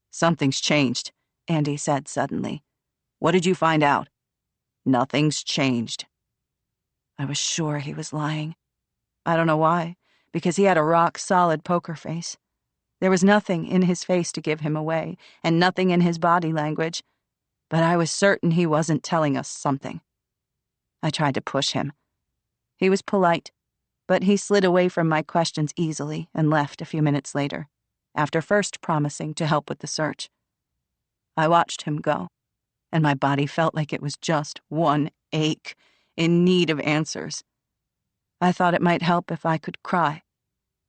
Something's changed, Andy said suddenly. What did you find out? Nothing's changed. I was sure he was lying. I don't know why, because he had a rock-solid poker face. There was nothing in his face to give him away, and nothing in his body language, but I was certain he wasn't telling us something. I tried to push him. He was polite, but he slid away from my questions easily and left a few minutes later, after first promising to help with the search. I watched him go, and my body felt like it was just one ache, in need of answers. I thought it might help if I could cry,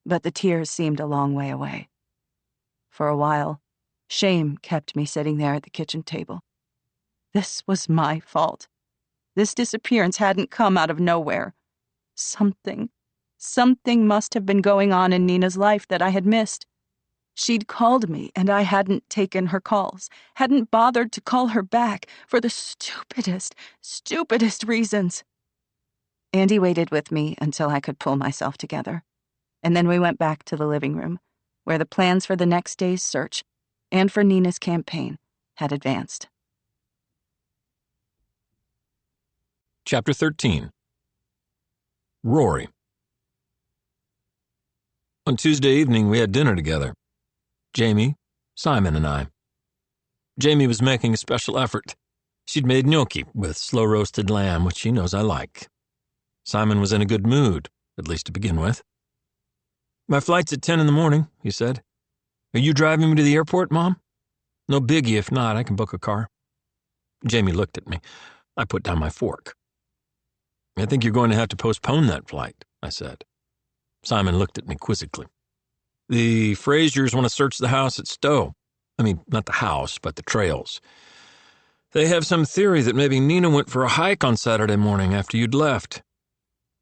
but the tears seemed a long way away. For a while, shame kept me sitting there at the kitchen table. This was my fault. This disappearance hadn't come out of nowhere. Something must have been going on in Nina's life that I had missed. She'd called me, and I hadn't taken her calls, hadn't bothered to call her back for the stupidest reasons. Andy waited with me until I could pull myself together, and then we went back to the living room, where the plans for the next day's search and for Nina's campaign had advanced. Chapter 13. Rory. On Tuesday evening, we had dinner together. Jamie, Simon, and I. Jamie was making a special effort. She'd made gnocchi with slow-roasted lamb, which she knows I like. Simon was in a good mood, at least to begin with. My flight's at 10 in the morning, he said. Are you driving me to the airport, Mom? No biggie, if not, I can book a car. Jamie looked at me. I put down my fork. I think you're going to have to postpone that flight, I said. Simon looked at me quizzically. The Frasers want to search the house at Stowe. I mean, not the house, but the trails. They have some theory that maybe Nina went for a hike on Saturday morning after you'd left,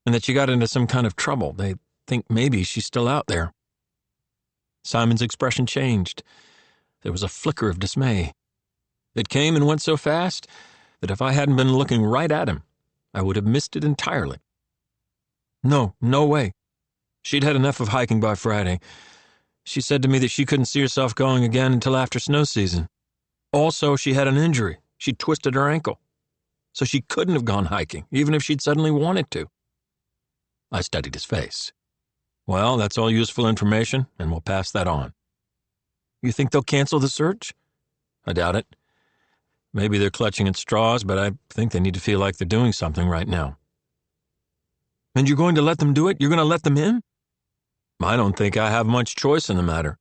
and that she got into some kind of trouble. They think maybe she's still out there. Simon's expression changed. there was a flicker of dismay. It came and went so fast that if I hadn't been looking right at him, I would have missed it entirely. No way. She'd had enough of hiking by Friday. She said to me that she couldn't see herself going again until after snow season. Also, she had an injury. She'd twisted her ankle. So she couldn't have gone hiking, even if she'd suddenly wanted to. I studied his face. Well, that's all useful information, and we'll pass that on. You think they'll cancel the search? I doubt it. Maybe they're clutching at straws, but I think they need to feel like they're doing something right now. And you're going to let them do it? You're going to let them in? I don't think I have much choice in the matter,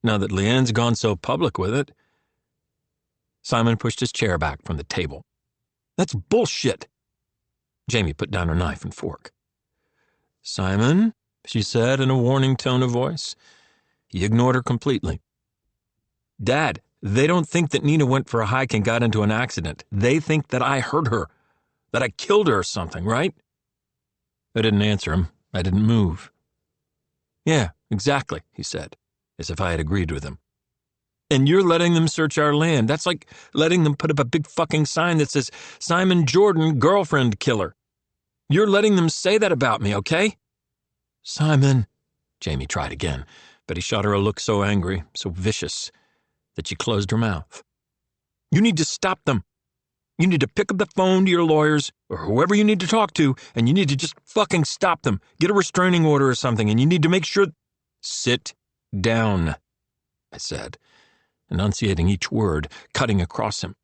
now that Leanne's gone so public with it. Simon pushed his chair back from the table. That's bullshit. Jamie put down her knife and fork. Simon, she said in a warning tone of voice. He ignored her completely. Dad, they don't think that Nina went for a hike and got into an accident. They think that I hurt her, that I killed her or something, right? I didn't answer him. I didn't move. Yeah, exactly, he said, as if I had agreed with him. And you're letting them search our land. That's like letting them put up a big fucking sign that says, Simon Jordan, girlfriend killer. You're letting them say that about me, okay? Simon, Jamie tried again, but he shot her a look so angry, so vicious, that she closed her mouth. You need to stop them. You need to pick up the phone to your lawyers or whoever you need to talk to, and you need to just fucking stop them. Get a restraining order or something, and you need to make sure... Sit down, I said, enunciating each word, cutting across him.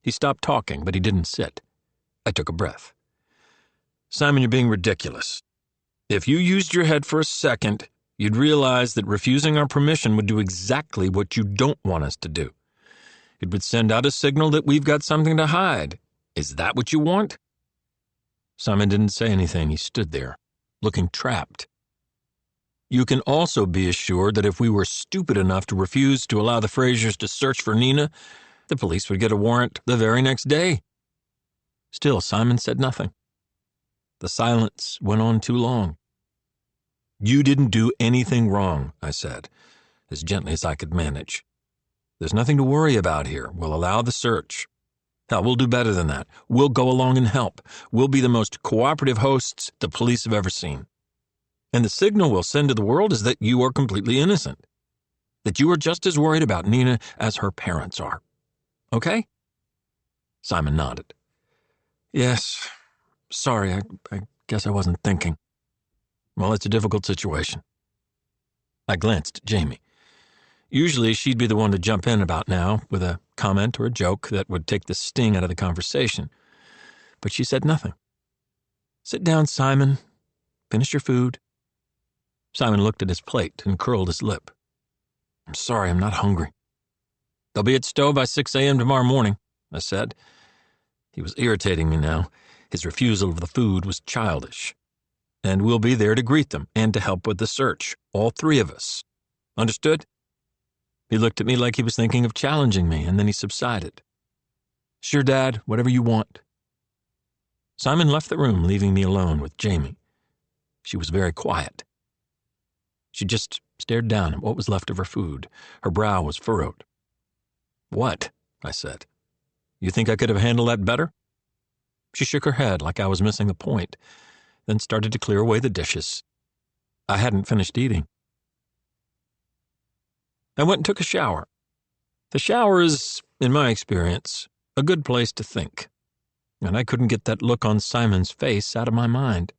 He stopped talking, but he didn't sit. I took a breath. Simon, you're being ridiculous. If you used your head for a second, you'd realize that refusing our permission would do exactly what you don't want us to do. It would send out a signal that we've got something to hide. Is that what you want? Simon didn't say anything. He stood there, looking trapped. You can also be assured that if we were stupid enough to refuse to allow the Frasers to search for Nina, the police would get a warrant the very next day. Still, Simon said nothing. The silence went on too long. You didn't do anything wrong, I said, as gently as I could manage. There's nothing to worry about here. We'll allow the search. Hell, we'll do better than that. We'll go along and help. We'll be the most cooperative hosts the police have ever seen. And the signal we'll send to the world is that you are completely innocent. That you are just as worried about Nina as her parents are. Okay? Simon nodded. Yes. Sorry, I guess I wasn't thinking. Well, it's a difficult situation. I glanced at Jamie. Usually she'd be the one to jump in about now with a comment or a joke that would take the sting out of the conversation. But she said nothing. Sit down, Simon. Finish your food. Simon looked at his plate and curled his lip. I'm sorry, I'm not hungry. They'll be at Stowe by 6 a.m. tomorrow morning, I said. He was irritating me now. His refusal of the food was childish. And we'll be there to greet them and to help with the search, all three of us. Understood? He looked at me like he was thinking of challenging me, and then he subsided. Sure, Dad, whatever you want. Simon left the room, leaving me alone with Jamie. She was very quiet. She just stared down at what was left of her food. Her brow was furrowed. What? I said. You think I could have handled that better? She shook her head like I was missing the point, then started to clear away the dishes. I hadn't finished eating. I went and took a shower. The shower is, in my experience, a good place to think. And I couldn't get that look on Simon's face out of my mind.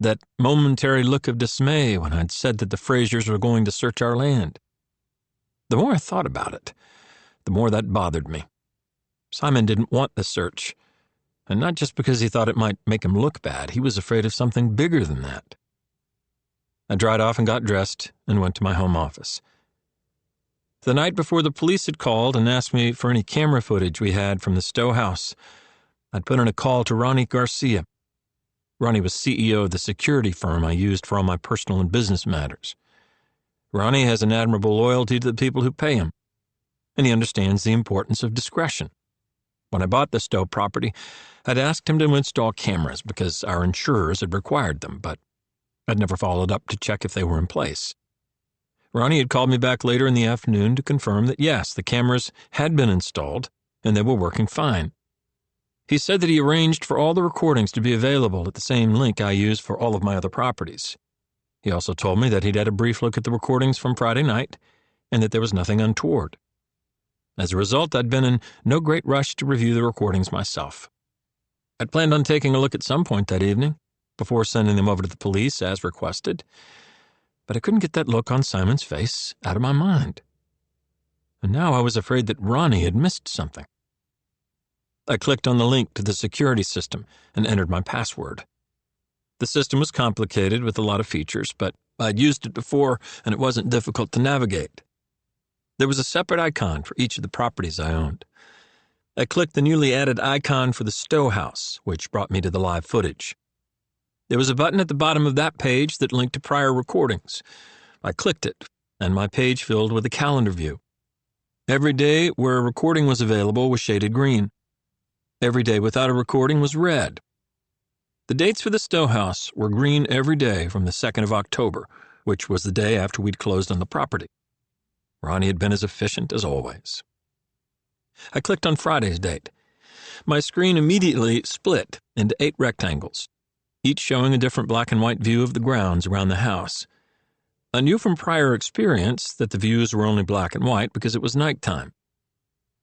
That momentary look of dismay when I'd said that the Frasers were going to search our land. The more I thought about it, the more that bothered me. Simon didn't want the search, and not just because he thought it might make him look bad. He was afraid of something bigger than that. I dried off and got dressed and went to my home office. The night before, the police had called and asked me for any camera footage we had from the Stowe house. I'd put in a call to Ronnie Garcia. Ronnie was CEO of the security firm I used for all my personal and business matters. Ronnie has an admirable loyalty to the people who pay him, and he understands the importance of discretion. When I bought the Stowe property, I'd asked him to install cameras because our insurers had required them, but I'd never followed up to check if they were in place. Ronnie had called me back later in the afternoon to confirm that yes, the cameras had been installed and they were working fine. He said that he arranged for all the recordings to be available at the same link I use for all of my other properties. He also told me that he'd had a brief look at the recordings from Friday night and that there was nothing untoward. As a result, I'd been in no great rush to review the recordings myself. I'd planned on taking a look at some point that evening, before sending them over to the police as requested, but I couldn't get that look on Simon's face out of my mind. And now I was afraid that Ronnie had missed something. I clicked on the link to the security system and entered my password. The system was complicated with a lot of features, but I'd used it before and it wasn't difficult to navigate. There was a separate icon for each of the properties I owned. I clicked the newly added icon for the Stowe house, which brought me to the live footage. There was a button at the bottom of that page that linked to prior recordings. I clicked it, and my page filled with a calendar view. Every day where a recording was available was shaded green. Every day without a recording was red. The dates for the Stowe house were green every day from the 2nd of October, which was the day after we'd closed on the property. Ronnie had been as efficient as always. I clicked on Friday's date. My screen immediately split into 8 rectangles, each showing a different black and white view of the grounds around the house. I knew from prior experience that the views were only black and white because it was nighttime.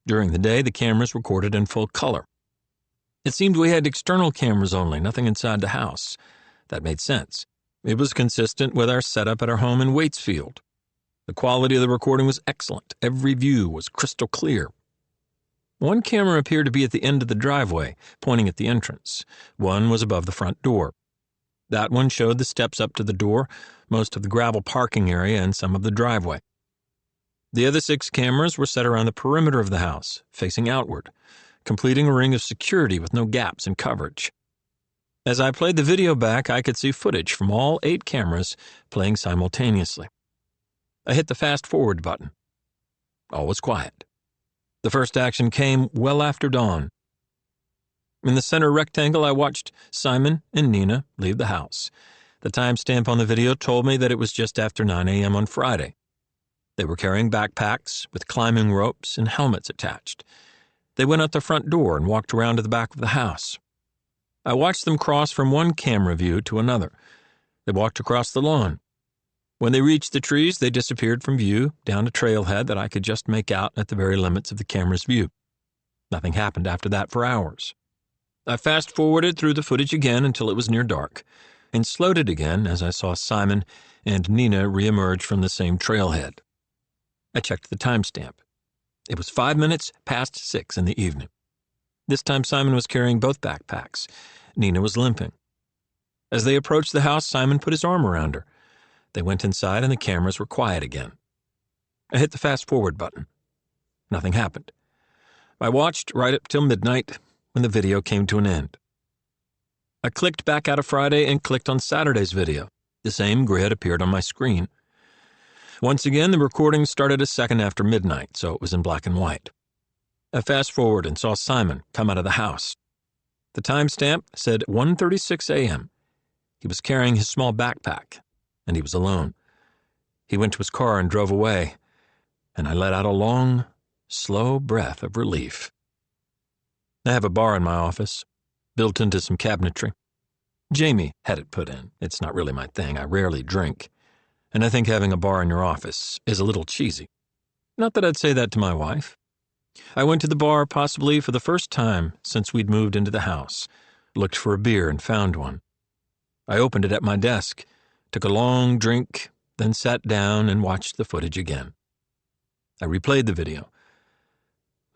During the day, the cameras recorded in full color. It seemed we had external cameras only, nothing inside the house. That made sense. It was consistent with our setup at our home in Waitsfield. The quality of the recording was excellent. Every view was crystal clear. One camera appeared to be at the end of the driveway, pointing at the entrance. One was above the front door. That one showed the steps up to the door, most of the gravel parking area, and some of the driveway. The other 6 cameras were set around the perimeter of the house, facing outward, completing a ring of security with no gaps in coverage. As I played the video back, I could see footage from all 8 cameras playing simultaneously. I hit the fast-forward button. All was quiet. The first action came well after dawn. In the center rectangle, I watched Simon and Nina leave the house. The timestamp on the video told me that it was just after 9 a.m. on Friday. They were carrying backpacks with climbing ropes and helmets attached. They went out the front door and walked around to the back of the house. I watched them cross from one camera view to another. They walked across the lawn. When they reached the trees, they disappeared from view down a trailhead that I could just make out at the very limits of the camera's view. Nothing happened after that for hours. I fast-forwarded through the footage again until it was near dark, and slowed it again as I saw Simon and Nina reemerge from the same trailhead. I checked the timestamp. It was 5 minutes past 6 in the evening. This time Simon was carrying both backpacks. Nina was limping. As they approached the house, Simon put his arm around her. They went inside and the cameras were quiet again. I hit the fast-forward button. Nothing happened. I watched right up till midnight when the video came to an end. I clicked back out of Friday and clicked on Saturday's video. The same grid appeared on my screen. Once again, the recording started a second after midnight, so it was in black and white. I fast-forward and saw Simon come out of the house. The timestamp said 1:36 a.m. He was carrying his small backpack, and he was alone. He went to his car and drove away, and I let out a long, slow breath of relief. I have a bar in my office, built into some cabinetry. Jamie had it put in. It's not really my thing. I rarely drink, and I think having a bar in your office is a little cheesy. Not that I'd say that to my wife. I went to the bar possibly for the first time since we'd moved into the house, looked for a beer and found one. I opened it at my desk, took a long drink, then sat down and watched the footage again. I replayed the video.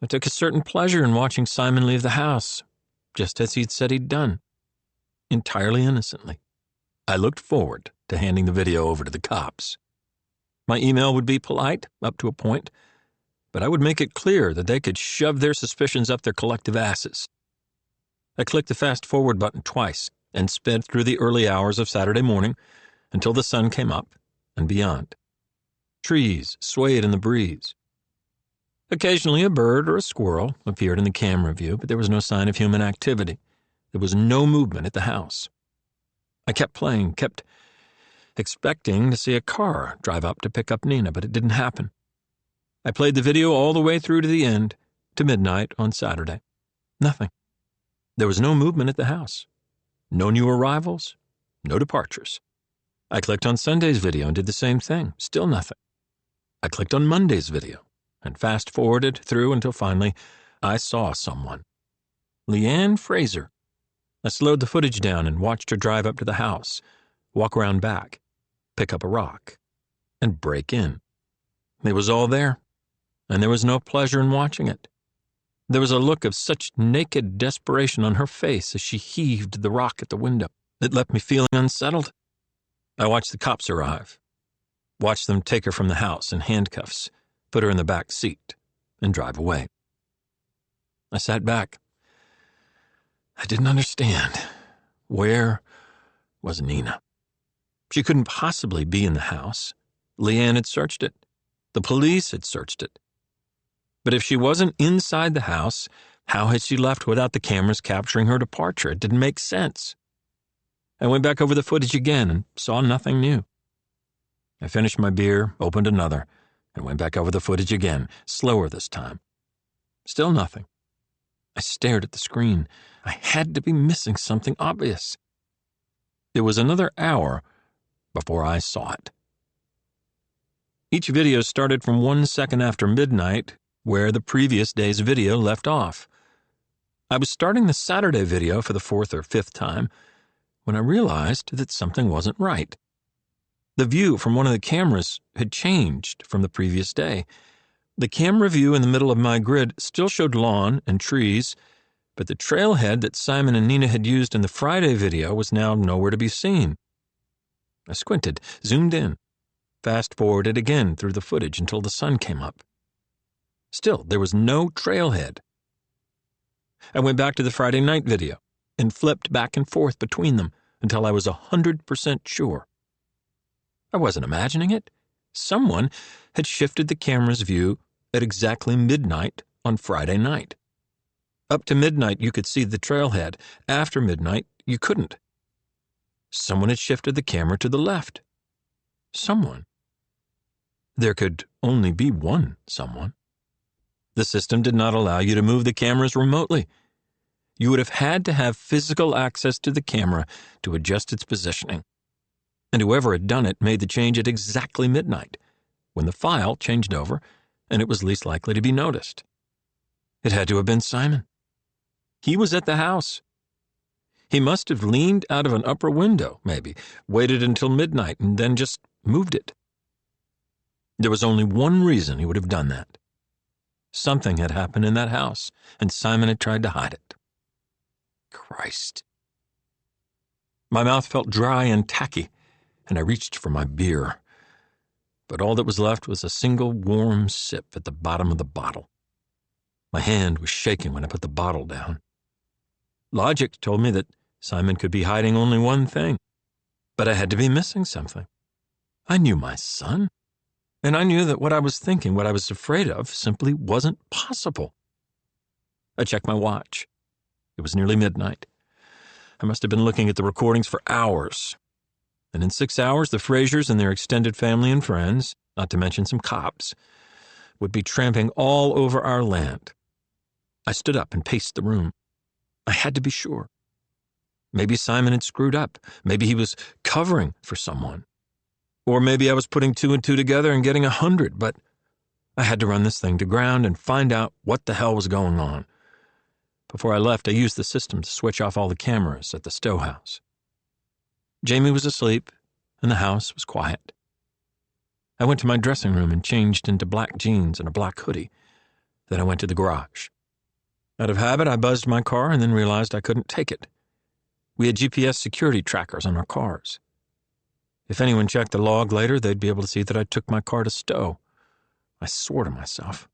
I took a certain pleasure in watching Simon leave the house, just as he'd said he'd done, entirely innocently. I looked forward to handing the video over to the cops. My email would be polite, up to a point, but I would make it clear that they could shove their suspicions up their collective asses. I clicked the fast-forward button twice and sped through the early hours of Saturday morning until the sun came up and beyond. Trees swayed in the breeze. Occasionally a bird or a squirrel appeared in the camera view, but there was no sign of human activity. There was no movement at the house. I kept playing, kept expecting to see a car drive up to pick up Nina, but it didn't happen. I played the video all the way through to the end, to midnight on Saturday. Nothing. There was no movement at the house. No new arrivals, no departures. I clicked on Sunday's video and did the same thing. Still nothing. I clicked on Monday's video and fast-forwarded through until finally I saw someone. Leanne Fraser. I slowed the footage down and watched her drive up to the house, walk around back, pick up a rock, and break in. It was all there, and there was no pleasure in watching it. There was a look of such naked desperation on her face as she heaved the rock at the window. It left me feeling unsettled. I watched the cops arrive, watched them take her from the house in handcuffs, put her in the back seat, and drive away. I sat back. I didn't understand. Where was Nina? She couldn't possibly be in the house. Leanne had searched it. The police had searched it. But if she wasn't inside the house, how had she left without the cameras capturing her departure? It didn't make sense. I went back over the footage again and saw nothing new. I finished my beer, opened another, and went back over the footage again, slower this time. Still nothing. I stared at the screen. I had to be missing something obvious. It was another hour before I saw it. Each video started from 1 second after midnight, where the previous day's video left off. I was starting the Saturday video for the 4th or 5th time when I realized that something wasn't right. The view from one of the cameras had changed from the previous day. The camera view in the middle of my grid still showed lawn and trees, but the trailhead that Simon and Nina had used in the Friday video was now nowhere to be seen. I squinted, zoomed in, fast-forwarded again through the footage until the sun came up. Still, there was no trailhead. I went back to the Friday night video and flipped back and forth between them until I was 100% sure. I wasn't imagining it. Someone had shifted the camera's view at exactly midnight on Friday night. Up to midnight, you could see the trailhead. After midnight, you couldn't. Someone had shifted the camera to the left. Someone. There could only be one someone. The system did not allow you to move the cameras remotely. You would have had to have physical access to the camera to adjust its positioning. And whoever had done it made the change at exactly midnight, when the file changed over and it was least likely to be noticed. It had to have been Simon. He was at the house. He must have leaned out of an upper window, maybe, waited until midnight, and then just moved it. There was only one reason he would have done that. Something had happened in that house, and Simon had tried to hide it. Christ. My mouth felt dry and tacky, and I reached for my beer. But all that was left was a single warm sip at the bottom of the bottle. My hand was shaking when I put the bottle down. Logic told me that Simon could be hiding only one thing, but I had to be missing something. I knew my son, and I knew that what I was thinking, what I was afraid of, simply wasn't possible. I checked my watch. It was nearly midnight. I must have been looking at the recordings for hours. And in 6 hours, the Frasers and their extended family and friends, not to mention some cops, would be tramping all over our land. I stood up and paced the room. I had to be sure. Maybe Simon had screwed up. Maybe he was covering for someone. Or maybe I was putting 2 and 2 together and getting 100, but I had to run this thing to ground and find out what the hell was going on. Before I left, I used the system to switch off all the cameras at the Stowe house. Jamie was asleep, and the house was quiet. I went to my dressing room and changed into black jeans and a black hoodie. Then I went to the garage. Out of habit, I buzzed my car and then realized I couldn't take it. We had GPS security trackers on our cars. If anyone checked the log later, they'd be able to see that I took my car to Stowe. I swore to myself.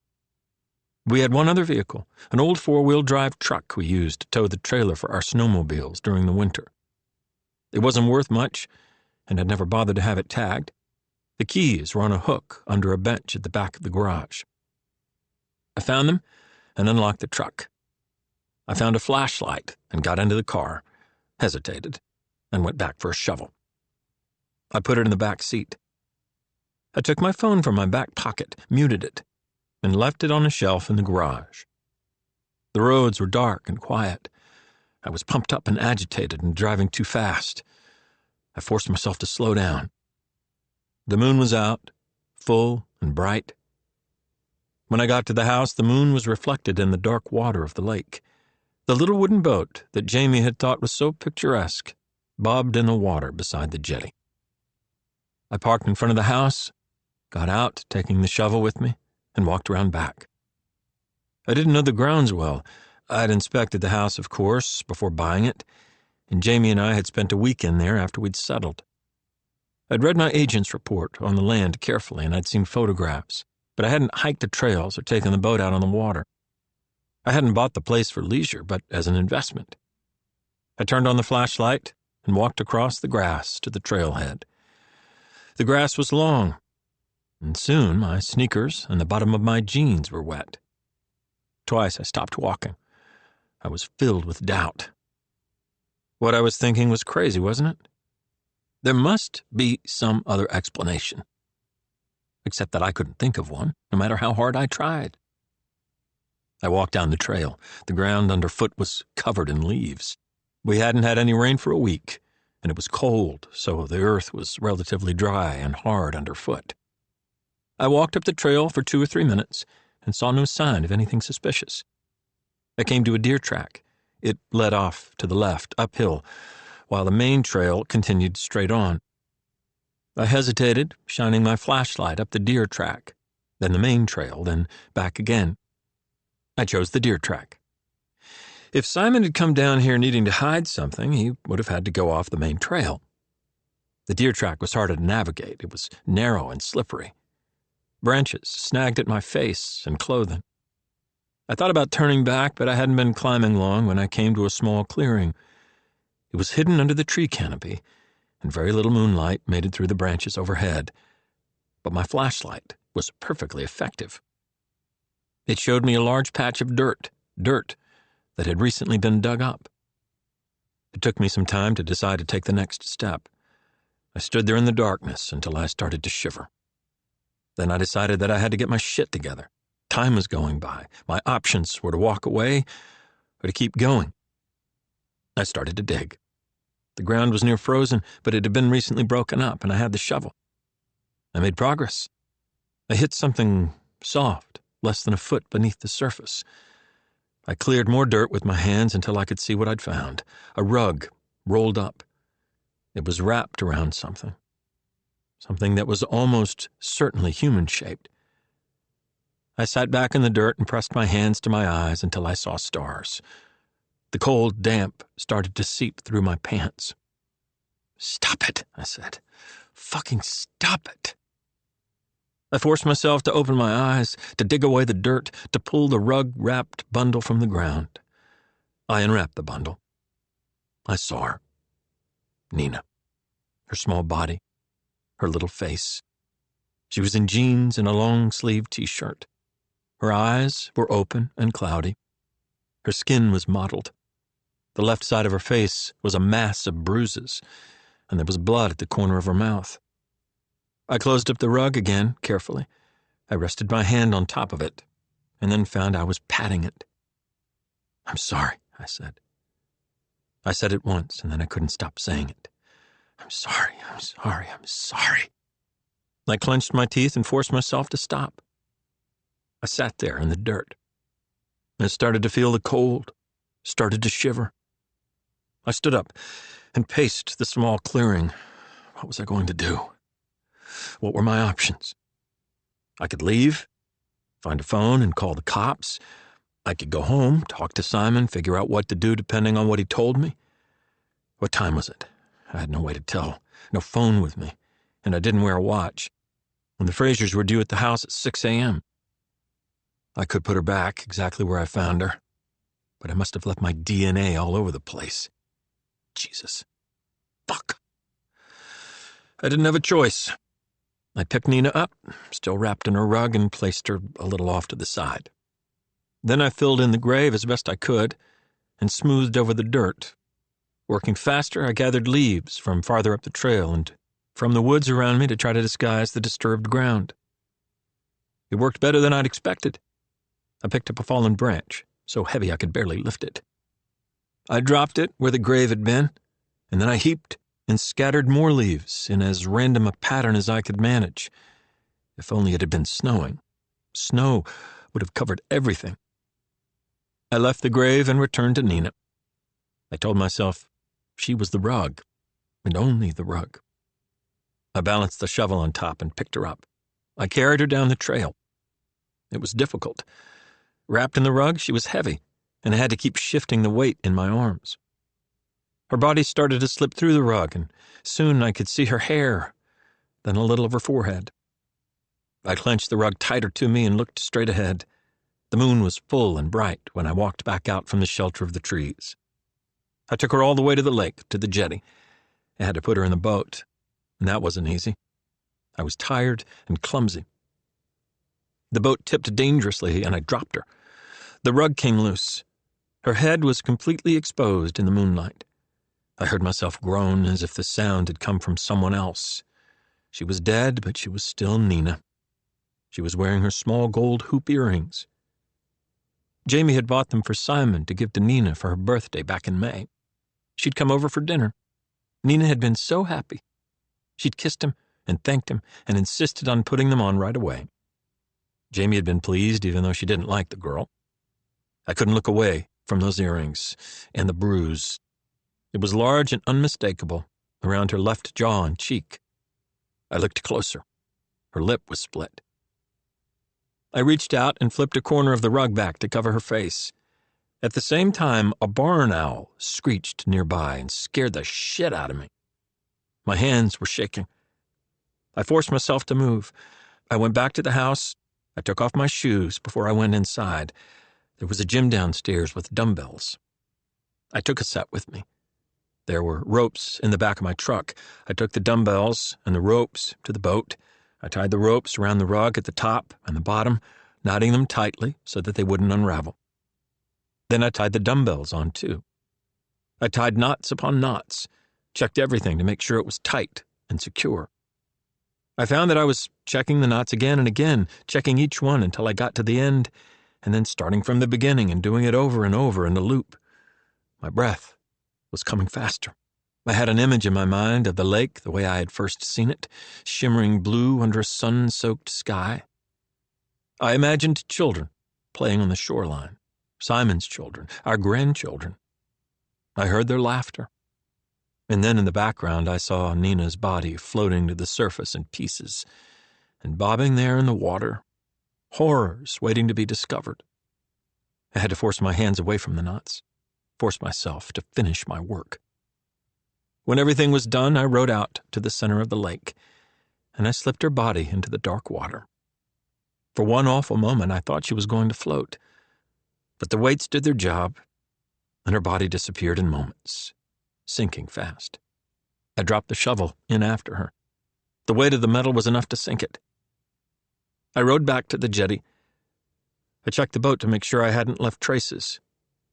We had one other vehicle, an old 4-wheel drive truck we used to tow the trailer for our snowmobiles during the winter. It wasn't worth much, and I'd never bothered to have it tagged. The keys were on a hook under a bench at the back of the garage. I found them and unlocked the truck. I found a flashlight and got into the car, hesitated, and went back for a shovel. I put it in the back seat. I took my phone from my back pocket, muted it, and left it on a shelf in the garage. The roads were dark and quiet. I was pumped up and agitated and driving too fast. I forced myself to slow down. The moon was out, full and bright. When I got to the house, the moon was reflected in the dark water of the lake. The little wooden boat that Jamie had thought was so picturesque bobbed in the water beside the jetty. I parked in front of the house, got out, taking the shovel with me, and walked around back. I didn't know the grounds well. I'd inspected the house, of course, before buying it, and Jamie and I had spent a weekend there after we'd settled. I'd read my agent's report on the land carefully, and I'd seen photographs, but I hadn't hiked the trails or taken the boat out on the water. I hadn't bought the place for leisure, but as an investment. I turned on the flashlight and walked across the grass to the trailhead. The grass was long, and soon my sneakers and the bottom of my jeans were wet. Twice I stopped walking. I was filled with doubt. What I was thinking was crazy, wasn't it? There must be some other explanation. Except that I couldn't think of one, no matter how hard I tried. I walked down the trail. The ground underfoot was covered in leaves. We hadn't had any rain for a week, and it was cold, so the earth was relatively dry and hard underfoot. I walked up the trail for 2 or 3 minutes and saw no sign of anything suspicious. I came to a deer track. It led off to the left, uphill, while the main trail continued straight on. I hesitated, shining my flashlight up the deer track, then the main trail, then back again. I chose the deer track. If Simon had come down here needing to hide something, he would have had to go off the main trail. The deer track was harder to navigate. It was narrow and slippery. Branches snagged at my face and clothing. I thought about turning back, but I hadn't been climbing long when I came to a small clearing. It was hidden under the tree canopy, and very little moonlight made it through the branches overhead. But my flashlight was perfectly effective. It showed me a large patch of dirt that had recently been dug up. It took me some time to decide to take the next step. I stood there in the darkness until I started to shiver. Then I decided that I had to get my shit together. Time was going by. My options were to walk away or to keep going. I started to dig. The ground was near frozen, but it had been recently broken up, and I had the shovel. I made progress. I hit something soft, less than a foot beneath the surface. I cleared more dirt with my hands until I could see what I'd found. A rug, rolled up. It was wrapped around something that was almost certainly human-shaped. I sat back in the dirt and pressed my hands to my eyes until I saw stars. The cold damp started to seep through my pants. "Stop it," I said. "Fucking stop it." I forced myself to open my eyes, to dig away the dirt, to pull the rug-wrapped bundle from the ground. I unwrapped the bundle. I saw her. Nina. Her small body. Her little face. She was in jeans and a long-sleeved t-shirt. Her eyes were open and cloudy. Her skin was mottled. The left side of her face was a mass of bruises, and there was blood at the corner of her mouth. I closed up the rug again, carefully. I rested my hand on top of it, and then found I was patting it. "I'm sorry," I said. I said it once, and then I couldn't stop saying it. "I'm sorry, I'm sorry, I'm sorry." I clenched my teeth and forced myself to stop. I sat there in the dirt. I started to feel the cold, started to shiver. I stood up and paced the small clearing. What was I going to do? What were my options? I could leave, find a phone and call the cops. I could go home, talk to Simon, figure out what to do depending on what he told me. What time was it? I had no way to tell, no phone with me, and I didn't wear a watch. And the Frasers were due at the house at 6 a.m. I could put her back exactly where I found her, but I must have left my DNA all over the place. Jesus. Fuck. I didn't have a choice. I picked Nina up, still wrapped in her rug, and placed her a little off to the side. Then I filled in the grave as best I could and smoothed over the dirt. Working faster, I gathered leaves from farther up the trail and from the woods around me to try to disguise the disturbed ground. It worked better than I'd expected. I picked up a fallen branch, so heavy I could barely lift it. I dropped it where the grave had been, and then I heaped and scattered more leaves in as random a pattern as I could manage. If only it had been snowing. Snow would have covered everything. I left the grave and returned to Nina. I told myself she was the rug, and only the rug. I balanced the shovel on top and picked her up. I carried her down the trail. It was difficult. Wrapped in the rug, she was heavy, and I had to keep shifting the weight in my arms. Her body started to slip through the rug, and soon I could see her hair, then a little of her forehead. I clenched the rug tighter to me and looked straight ahead. The moon was full and bright when I walked back out from the shelter of the trees. I took her all the way to the lake, to the jetty. I had to put her in the boat, and that wasn't easy. I was tired and clumsy. The boat tipped dangerously, and I dropped her. The rug came loose. Her head was completely exposed in the moonlight. I heard myself groan as if the sound had come from someone else. She was dead, but she was still Nina. She was wearing her small gold hoop earrings. Jamie had bought them for Simon to give to Nina for her birthday back in May. She'd come over for dinner. Nina had been so happy. She'd kissed him and thanked him and insisted on putting them on right away. Jamie had been pleased even though she didn't like the girl. I couldn't look away from those earrings and the bruise. It was large and unmistakable around her left jaw and cheek. I looked closer. Her lip was split. I reached out and flipped a corner of the rug back to cover her face. At the same time, a barn owl screeched nearby and scared the shit out of me. My hands were shaking. I forced myself to move. I went back to the house. I took off my shoes before I went inside. There was a gym downstairs with dumbbells. I took a set with me. There were ropes in the back of my truck. I took the dumbbells and the ropes to the boat. I tied the ropes around the rug at the top and the bottom, knotting them tightly so that they wouldn't unravel. Then I tied the dumbbells on too. I tied knots upon knots, checked everything to make sure it was tight and secure. I found that I was checking the knots again and again, checking each one until I got to the end, and then starting from the beginning and doing it over and over in a loop. My breath was coming faster. I had an image in my mind of the lake the way I had first seen it, shimmering blue under a sun-soaked sky. I imagined children playing on the shoreline, Simon's children, our grandchildren. I heard their laughter. And then in the background I saw Nina's body floating to the surface in pieces and bobbing there in the water, horrors waiting to be discovered. I had to force my hands away from the knots, force myself to finish my work. When everything was done, I rowed out to the center of the lake, and I slipped her body into the dark water. For one awful moment, I thought she was going to float, but the weights did their job, and her body disappeared in moments, sinking fast. I dropped the shovel in after her. The weight of the metal was enough to sink it. I rowed back to the jetty. I checked the boat to make sure I hadn't left traces.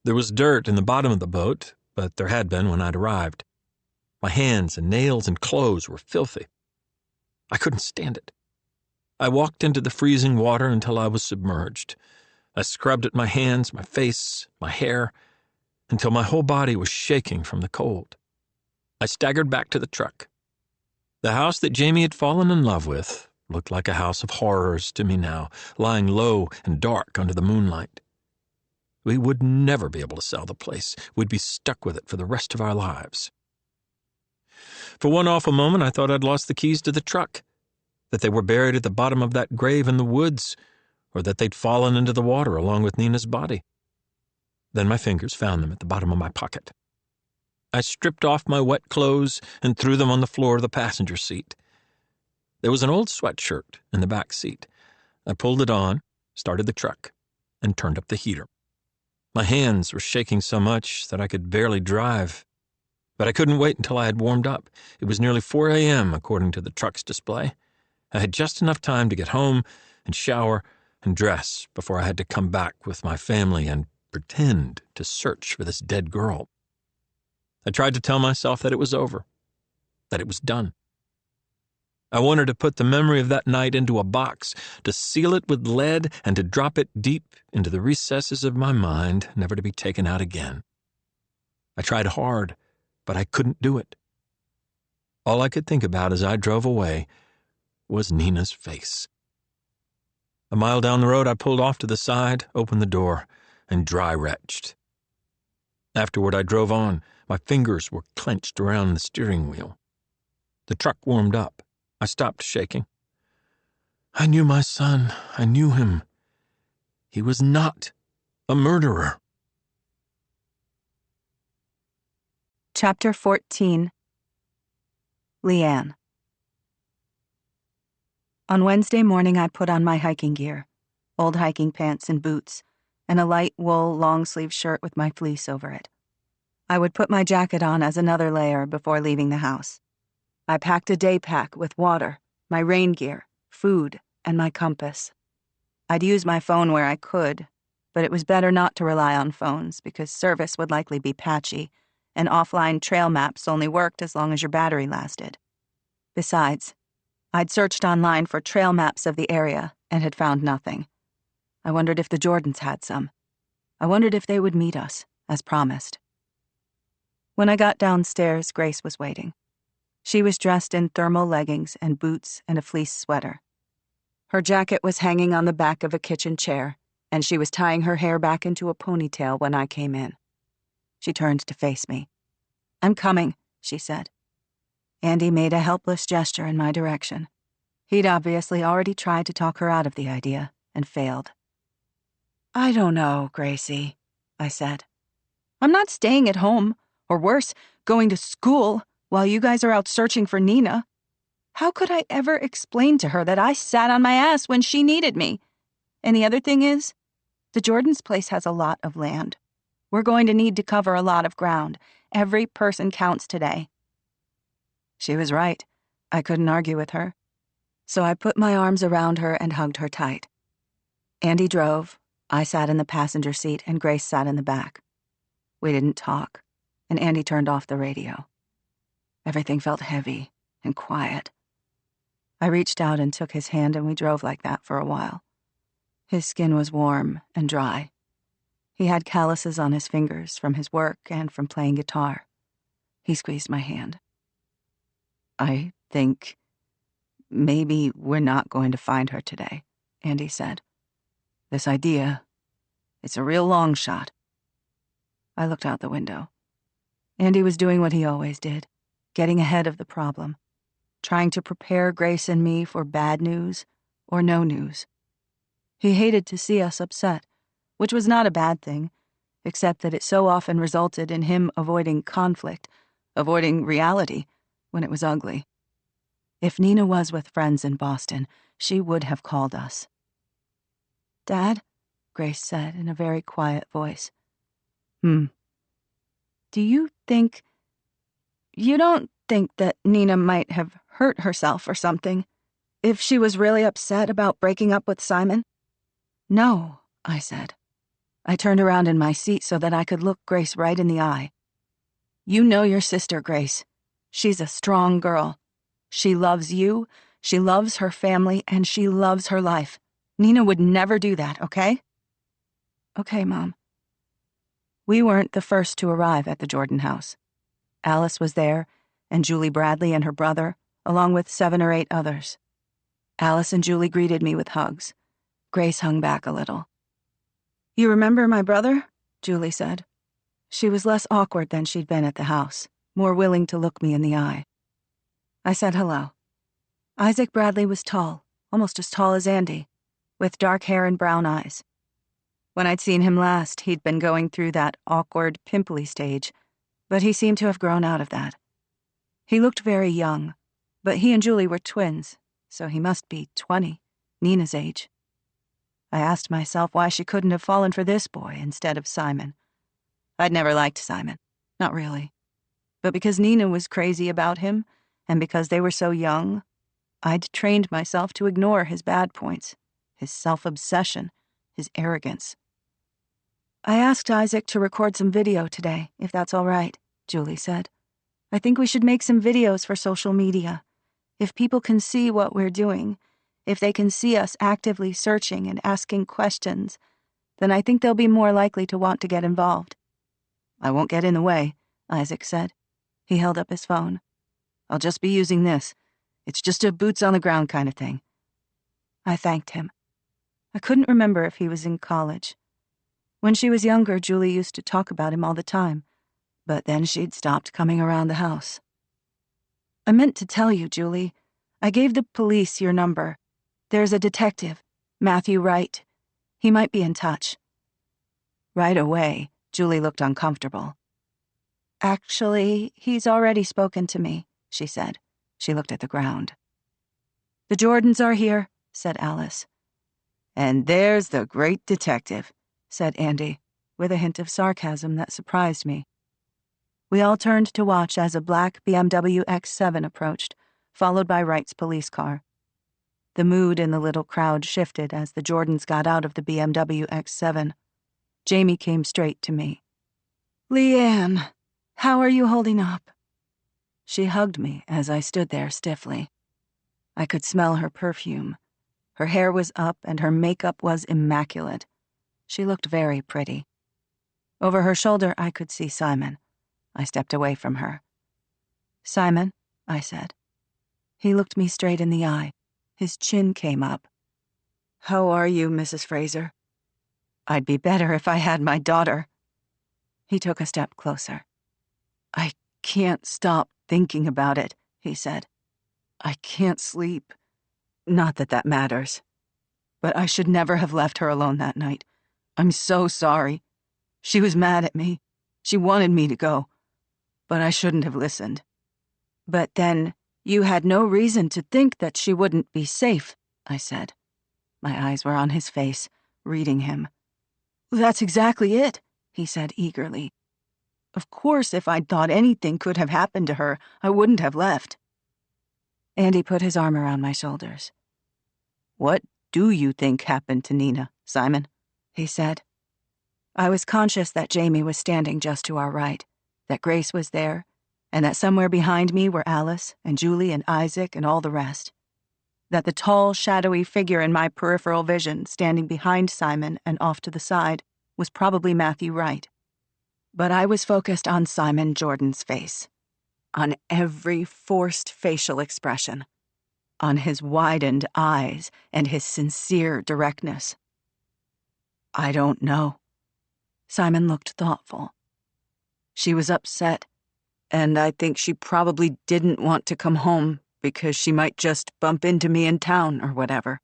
There was dirt in the bottom of the boat, but there had been when I'd arrived. My hands and nails and clothes were filthy. I couldn't stand it. I walked into the freezing water until I was submerged. I scrubbed at my hands, my face, my hair, until my whole body was shaking from the cold. I staggered back to the truck. The house that Jamie had fallen in love with looked like a house of horrors to me now, lying low and dark under the moonlight. We would never be able to sell the place. We'd be stuck with it for the rest of our lives. For one awful moment, I thought I'd lost the keys to the truck, that they were buried at the bottom of that grave in the woods, or that they'd fallen into the water along with Nina's body. Then my fingers found them at the bottom of my pocket. I stripped off my wet clothes and threw them on the floor of the passenger seat. There was an old sweatshirt in the back seat. I pulled it on, started the truck, and turned up the heater. My hands were shaking so much that I could barely drive. But I couldn't wait until I had warmed up. It was nearly 4 a.m., according to the truck's display. I had just enough time to get home and shower and dress before I had to come back with my family and pretend to search for this dead girl. I tried to tell myself that it was over, that it was done. I wanted to put the memory of that night into a box, to seal it with lead, and to drop it deep into the recesses of my mind, never to be taken out again. I tried hard, but I couldn't do it. All I could think about as I drove away was Nina's face. A mile down the road, I pulled off to the side, opened the door, and dry-retched. Afterward, I drove on. My fingers were clenched around the steering wheel. The truck warmed up. I stopped shaking. I knew my son. I knew him. He was not a murderer. Chapter 14. Leanne. On Wednesday morning, I put on my hiking gear, old hiking pants and boots, and a light wool long-sleeve shirt with my fleece over it. I would put my jacket on as another layer before leaving the house. I packed a day pack with water, my rain gear, food, and my compass. I'd use my phone where I could, but it was better not to rely on phones because service would likely be patchy, and offline trail maps only worked as long as your battery lasted. Besides, I'd searched online for trail maps of the area and had found nothing. I wondered if the Jordans had some. I wondered if they would meet us, as promised. When I got downstairs, Grace was waiting. She was dressed in thermal leggings and boots and a fleece sweater. Her jacket was hanging on the back of a kitchen chair, and she was tying her hair back into a ponytail when I came in. She turned to face me. "I'm coming," she said. Andy made a helpless gesture in my direction. He'd obviously already tried to talk her out of the idea and failed. "I don't know, Gracie," I said. "I'm not staying at home, or worse, going to school while you guys are out searching for Nina. How could I ever explain to her that I sat on my ass when she needed me? And the other thing is, the Jordan's place has a lot of land. We're going to need to cover a lot of ground. Every person counts today." She was right. I couldn't argue with her. So I put my arms around her and hugged her tight. Andy drove. I sat in the passenger seat and Grace sat in the back. We didn't talk, and Andy turned off the radio. Everything felt heavy and quiet. I reached out and took his hand, and we drove like that for a while. His skin was warm and dry. He had calluses on his fingers from his work and from playing guitar. He squeezed my hand. "I think maybe we're not going to find her today," Andy said. "This idea, it's a real long shot." I looked out the window. Andy was doing what he always did, getting ahead of the problem, trying to prepare Grace and me for bad news or no news. He hated to see us upset, which was not a bad thing, except that it so often resulted in him avoiding conflict, avoiding reality, when it was ugly. If Nina was with friends in Boston, she would have called us. "Dad," Grace said in a very quiet voice. "Do you think... You don't think that Nina might have hurt herself or something, if she was really upset about breaking up with Simon?" "No," I said. I turned around in my seat so that I could look Grace right in the eye. "You know your sister, Grace. She's a strong girl. She loves you, she loves her family, and she loves her life. Nina would never do that, okay?" "Okay, Mom." We weren't the first to arrive at the Jordan house. Alice was there, and Julie Bradley and her brother, along with 7 or 8 others. Alice and Julie greeted me with hugs. Grace hung back a little. "You remember my brother?" Julie said. She was less awkward than she'd been at the house, more willing to look me in the eye. I said hello. Isaac Bradley was tall, almost as tall as Andy, with dark hair and brown eyes. When I'd seen him last, he'd been going through that awkward, pimply stage, but he seemed to have grown out of that. He looked very young, but he and Julie were twins, so he must be 20, Nina's age. I asked myself why she couldn't have fallen for this boy instead of Simon. I'd never liked Simon, not really. But because Nina was crazy about him, and because they were so young, I'd trained myself to ignore his bad points, his self-obsession, his arrogance. "I asked Isaac to record some video today, if that's all right," Julie said. "I think we should make some videos for social media. If people can see what we're doing, if they can see us actively searching and asking questions, then I think they'll be more likely to want to get involved. I won't get in the way, Isaac said. He held up his phone. I'll just be using this. It's just a boots-on-the-ground kind of thing. I thanked him. I couldn't remember if he was in college. When she was younger, Julie used to talk about him all the time, but then she'd stopped coming around the house. I meant to tell you, Julie. I gave the police your number. There's a detective, Matthew Wright. He might be in touch. Right away, Julie looked uncomfortable. Actually, he's already spoken to me, she said. She looked at the ground. The Jordans are here, said Alice. And there's the great detective, said Andy, with a hint of sarcasm that surprised me. We all turned to watch as a black BMW X7 approached, followed by Wright's police car. The mood in the little crowd shifted as the Jordans got out of the BMW X7. Jamie came straight to me. Leanne, how are you holding up? She hugged me as I stood there stiffly. I could smell her perfume. Her hair was up and her makeup was immaculate. She looked very pretty. Over her shoulder, I could see Simon. I stepped away from her. Simon, I said. He looked me straight in the eye. His chin came up. How are you, Mrs. Fraser? I'd be better if I had my daughter. He took a step closer. I can't stop thinking about it, he said. I can't sleep. Not that that matters. But I should never have left her alone that night. I'm so sorry. She was mad at me. She wanted me to go. But I shouldn't have listened. But then, you had no reason to think that she wouldn't be safe, I said. My eyes were on his face, reading him. That's exactly it, he said eagerly. Of course, if I'd thought anything could have happened to her, I wouldn't have left. Andy put his arm around my shoulders. What do you think happened to Nina, Simon? He said. I was conscious that Jamie was standing just to our right, that Grace was there, and that somewhere behind me were Alice and Julie and Isaac and all the rest. That the tall, shadowy figure in my peripheral vision, standing behind Simon and off to the side, was probably Matthew Wright. But I was focused on Simon Jordan's face, on every forced facial expression, on his widened eyes and his sincere directness. I don't know. Simon looked thoughtful. She was upset, and I think she probably didn't want to come home because she might just bump into me in town or whatever.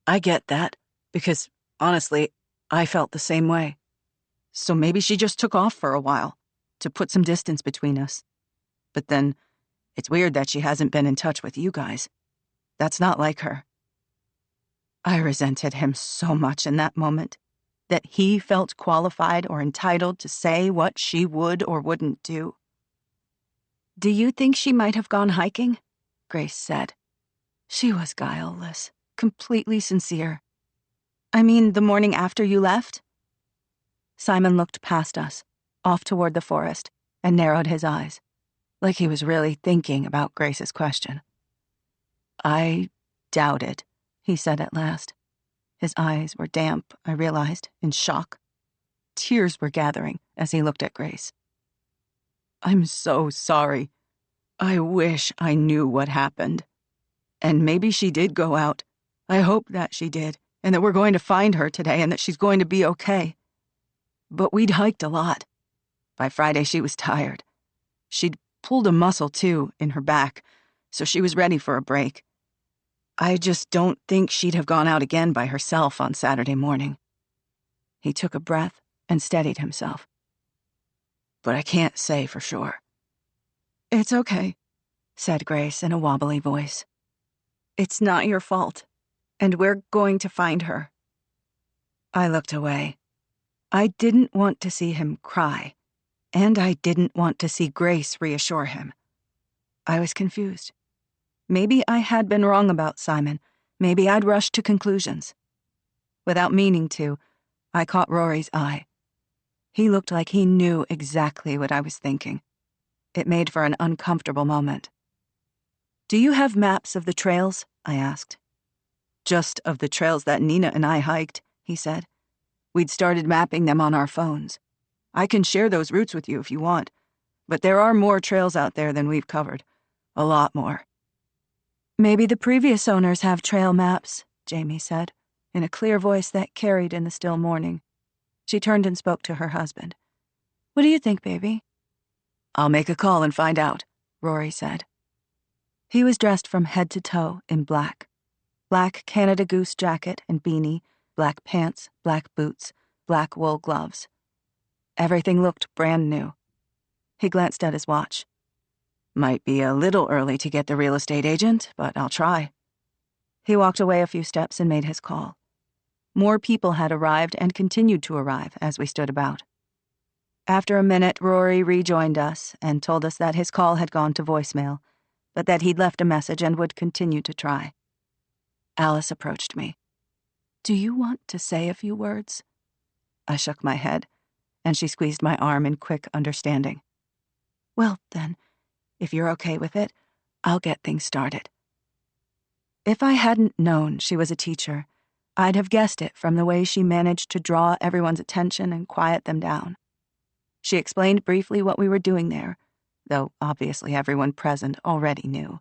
I get that, because, honestly, I felt the same way. So maybe she just took off for a while, to put some distance between us. But then, it's weird that she hasn't been in touch with you guys. That's not like her. I resented him so much in that moment, that he felt qualified or entitled to say what she would or wouldn't do. Do you think she might have gone hiking? Grace said. She was guileless, completely sincere. I mean, the morning after you left? Simon looked past us, off toward the forest, and narrowed his eyes, like he was really thinking about Grace's question. I doubt it, he said at last. His eyes were damp, I realized, in shock. Tears were gathering as he looked at Grace. I'm so sorry. I wish I knew what happened. And maybe she did go out. I hope that she did, and that we're going to find her today and that she's going to be okay. But we'd hiked a lot. By Friday, she was tired. She'd pulled a muscle, too, in her back, so she was ready for a break. I just don't think she'd have gone out again by herself on Saturday morning. He took a breath and steadied himself. But I can't say for sure. It's okay, said Grace in a wobbly voice. It's not your fault, and we're going to find her. I looked away. I didn't want to see him cry, and I didn't want to see Grace reassure him. I was confused. Maybe I had been wrong about Simon. Maybe I'd rushed to conclusions. Without meaning to, I caught Rory's eye. He looked like he knew exactly what I was thinking. It made for an uncomfortable moment. Do you have maps of the trails? I asked. Just of the trails that Nina and I hiked, he said. We'd started mapping them on our phones. I can share those routes with you if you want, but there are more trails out there than we've covered. A lot more. Maybe the previous owners have trail maps, Jamie said, in a clear voice that carried in the still morning. She turned and spoke to her husband. What do you think, baby? I'll make a call and find out, Rory said. He was dressed from head to toe in black. Black Canada Goose jacket and beanie, black pants, black boots, black wool gloves. Everything looked brand new. He glanced at his watch. Might be a little early to get the real estate agent, but I'll try. He walked away a few steps and made his call. More people had arrived and continued to arrive as we stood about. After a minute, Rory rejoined us and told us that his call had gone to voicemail, but that he'd left a message and would continue to try. Alice approached me. Do you want to say a few words? I shook my head, and she squeezed my arm in quick understanding. Well, then, if you're okay with it, I'll get things started. If I hadn't known she was a teacher, I'd have guessed it from the way she managed to draw everyone's attention and quiet them down. She explained briefly what we were doing there, though obviously everyone present already knew.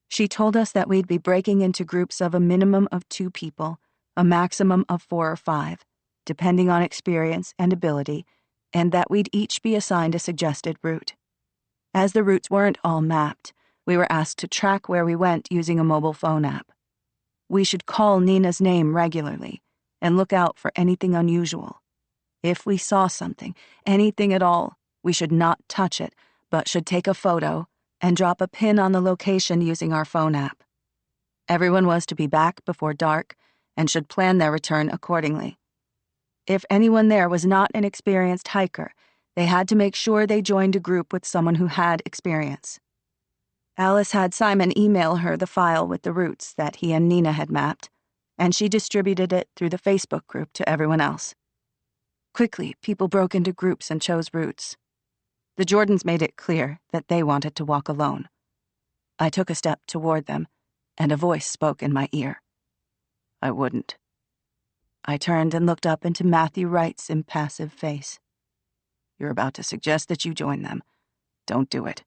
She told us that we'd be breaking into groups of a minimum of 2 people, a maximum of 4 or 5, depending on experience and ability, and that we'd each be assigned a suggested route. As the routes weren't all mapped, we were asked to track where we went using a mobile phone app. We should call Nina's name regularly and look out for anything unusual. If we saw something, anything at all, we should not touch it, but should take a photo and drop a pin on the location using our phone app. Everyone was to be back before dark and should plan their return accordingly. If anyone there was not an experienced hiker, they had to make sure they joined a group with someone who had experience. Alice had Simon email her the file with the routes that he and Nina had mapped, and she distributed it through the Facebook group to everyone else. Quickly, people broke into groups and chose routes. The Jordans made it clear that they wanted to walk alone. I took a step toward them, and a voice spoke in my ear. I wouldn't. I turned and looked up into Matthew Wright's impassive face. You're about to suggest that you join them. Don't do it.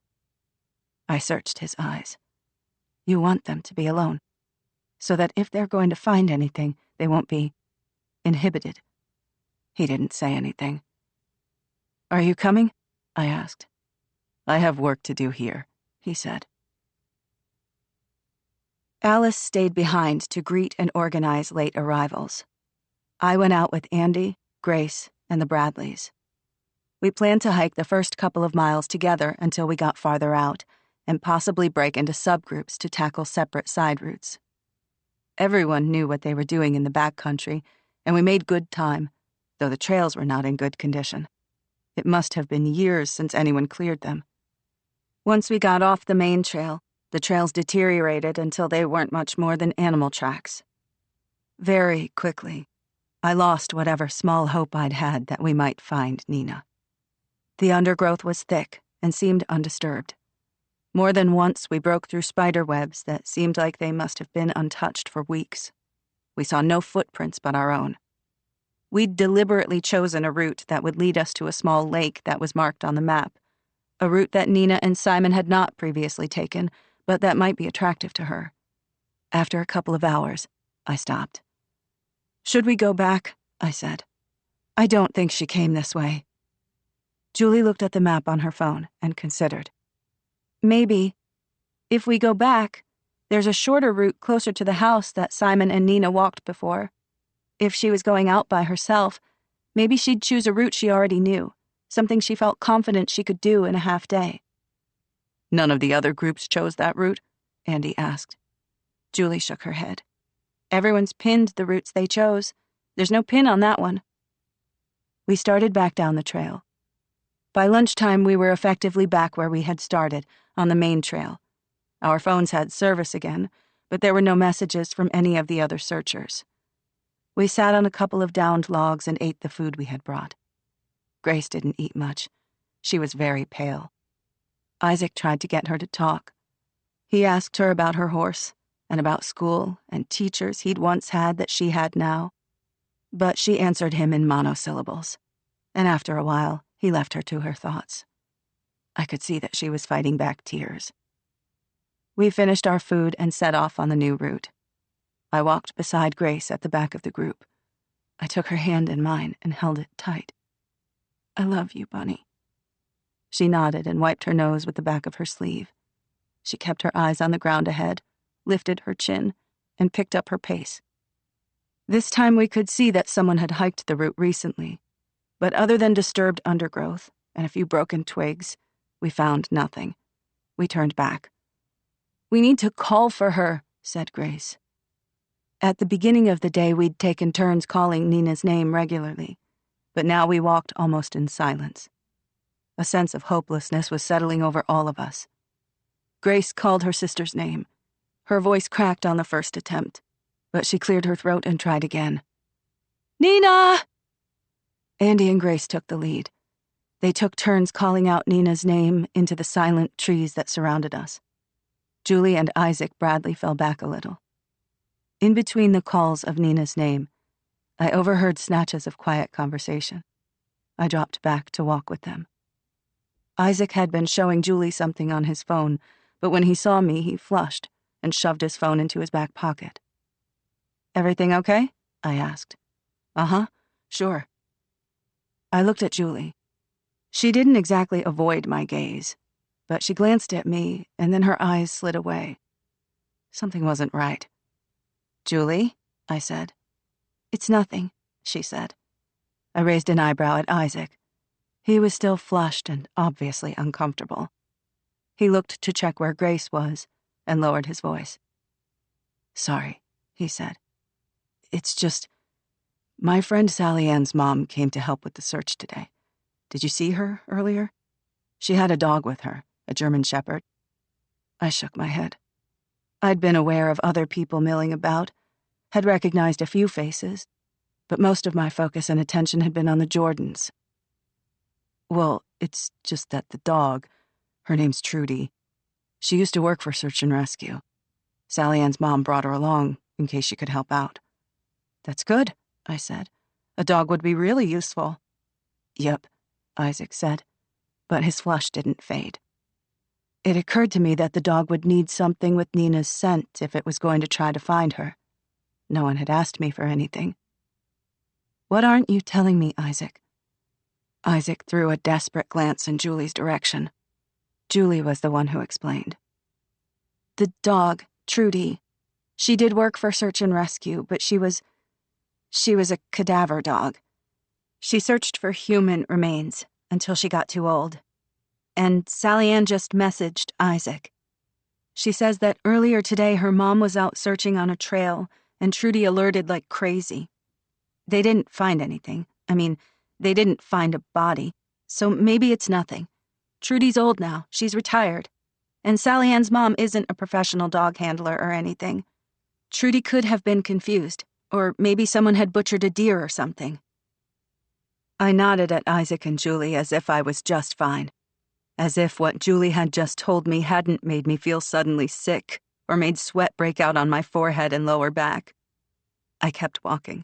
I searched his eyes. You want them to be alone, so that if they're going to find anything, they won't be inhibited. He didn't say anything. Are you coming? I asked. I have work to do here, he said. Alice stayed behind to greet and organize late arrivals. I went out with Andy, Grace, and the Bradleys. We planned to hike the first couple of miles together until we got farther out, and possibly break into subgroups to tackle separate side routes. Everyone knew what they were doing in the backcountry, and we made good time, though the trails were not in good condition. It must have been years since anyone cleared them. Once we got off the main trail, the trails deteriorated until they weren't much more than animal tracks. Very quickly, I lost whatever small hope I'd had that we might find Nina. The undergrowth was thick and seemed undisturbed. More than once, we broke through spider webs that seemed like they must have been untouched for weeks. We saw no footprints but our own. We'd deliberately chosen a route that would lead us to a small lake that was marked on the map, a route that Nina and Simon had not previously taken, but that might be attractive to her. After a couple of hours, I stopped. Should we go back? I said. I don't think she came this way. Julie looked at the map on her phone and considered. Maybe. If we go back, there's a shorter route closer to the house that Simon and Nina walked before. If she was going out by herself, maybe she'd choose a route she already knew, something she felt confident she could do in a half day. None of the other groups chose that route? Andy asked. Julie shook her head. Everyone's pinned the routes they chose. There's no pin on that one. We started back down the trail. By lunchtime, we were effectively back where we had started, on the main trail. Our phones had service again, but there were no messages from any of the other searchers. We sat on a couple of downed logs and ate the food we had brought. Grace didn't eat much. She was very pale. Isaac tried to get her to talk. He asked her about her horse, and about school and teachers he'd once had that she had now. But she answered him in monosyllables, and after a while, he left her to her thoughts. I could see that she was fighting back tears. We finished our food and set off on the new route. I walked beside Grace at the back of the group. I took her hand in mine and held it tight. "I love you, Bunny." She nodded and wiped her nose with the back of her sleeve. She kept her eyes on the ground ahead, lifted her chin, and picked up her pace. This time we could see that someone had hiked the route recently, but other than disturbed undergrowth and a few broken twigs, we found nothing. We turned back. "We need to call for her," said Grace. At the beginning of the day, we'd taken turns calling Nina's name regularly, but now we walked almost in silence. A sense of hopelessness was settling over all of us. Grace called her sister's name. Her voice cracked on the first attempt, but she cleared her throat and tried again. "Nina!" Andy and Grace took the lead. They took turns calling out Nina's name into the silent trees that surrounded us. Julie and Isaac Bradley fell back a little. In between the calls of Nina's name, I overheard snatches of quiet conversation. I dropped back to walk with them. Isaac had been showing Julie something on his phone, but when he saw me, he flushed and shoved his phone into his back pocket. "Everything okay?" I asked. "Uh-huh, sure." I looked at Julie. She didn't exactly avoid my gaze, but she glanced at me, and then her eyes slid away. Something wasn't right. "Julie?" I said. "It's nothing," she said. I raised an eyebrow at Isaac. He was still flushed and obviously uncomfortable. He looked to check where Grace was and lowered his voice. "Sorry," he said. "It's just, my friend Sally Ann's mom came to help with the search today. Did you see her earlier? She had a dog with her, a German Shepherd." I shook my head. I'd been aware of other people milling about, had recognized a few faces, but most of my focus and attention had been on the Jordans. "Well, it's just that the dog, her name's Trudy. She used to work for Search and Rescue. Sally Ann's mom brought her along in case she could help out." "That's good," I said. "A dog would be really useful." "Yep," Isaac said, but his flush didn't fade. It occurred to me that the dog would need something with Nina's scent if it was going to try to find her. No one had asked me for anything. "What aren't you telling me, Isaac?" Isaac threw a desperate glance in Julie's direction. Julie was the one who explained. "The dog, Trudy. She did work for Search and Rescue, but she was a cadaver dog. She searched for human remains until she got too old. And Sally Ann just messaged Isaac. She says that earlier today her mom was out searching on a trail and Trudy alerted like crazy. They didn't find anything. I mean, they didn't find a body, so maybe it's nothing. Trudy's old now, she's retired. And Sally Ann's mom isn't a professional dog handler or anything. Trudy could have been confused, or maybe someone had butchered a deer or something." I nodded at Isaac and Julie as if I was just fine. As if what Julie had just told me hadn't made me feel suddenly sick or made sweat break out on my forehead and lower back. I kept walking.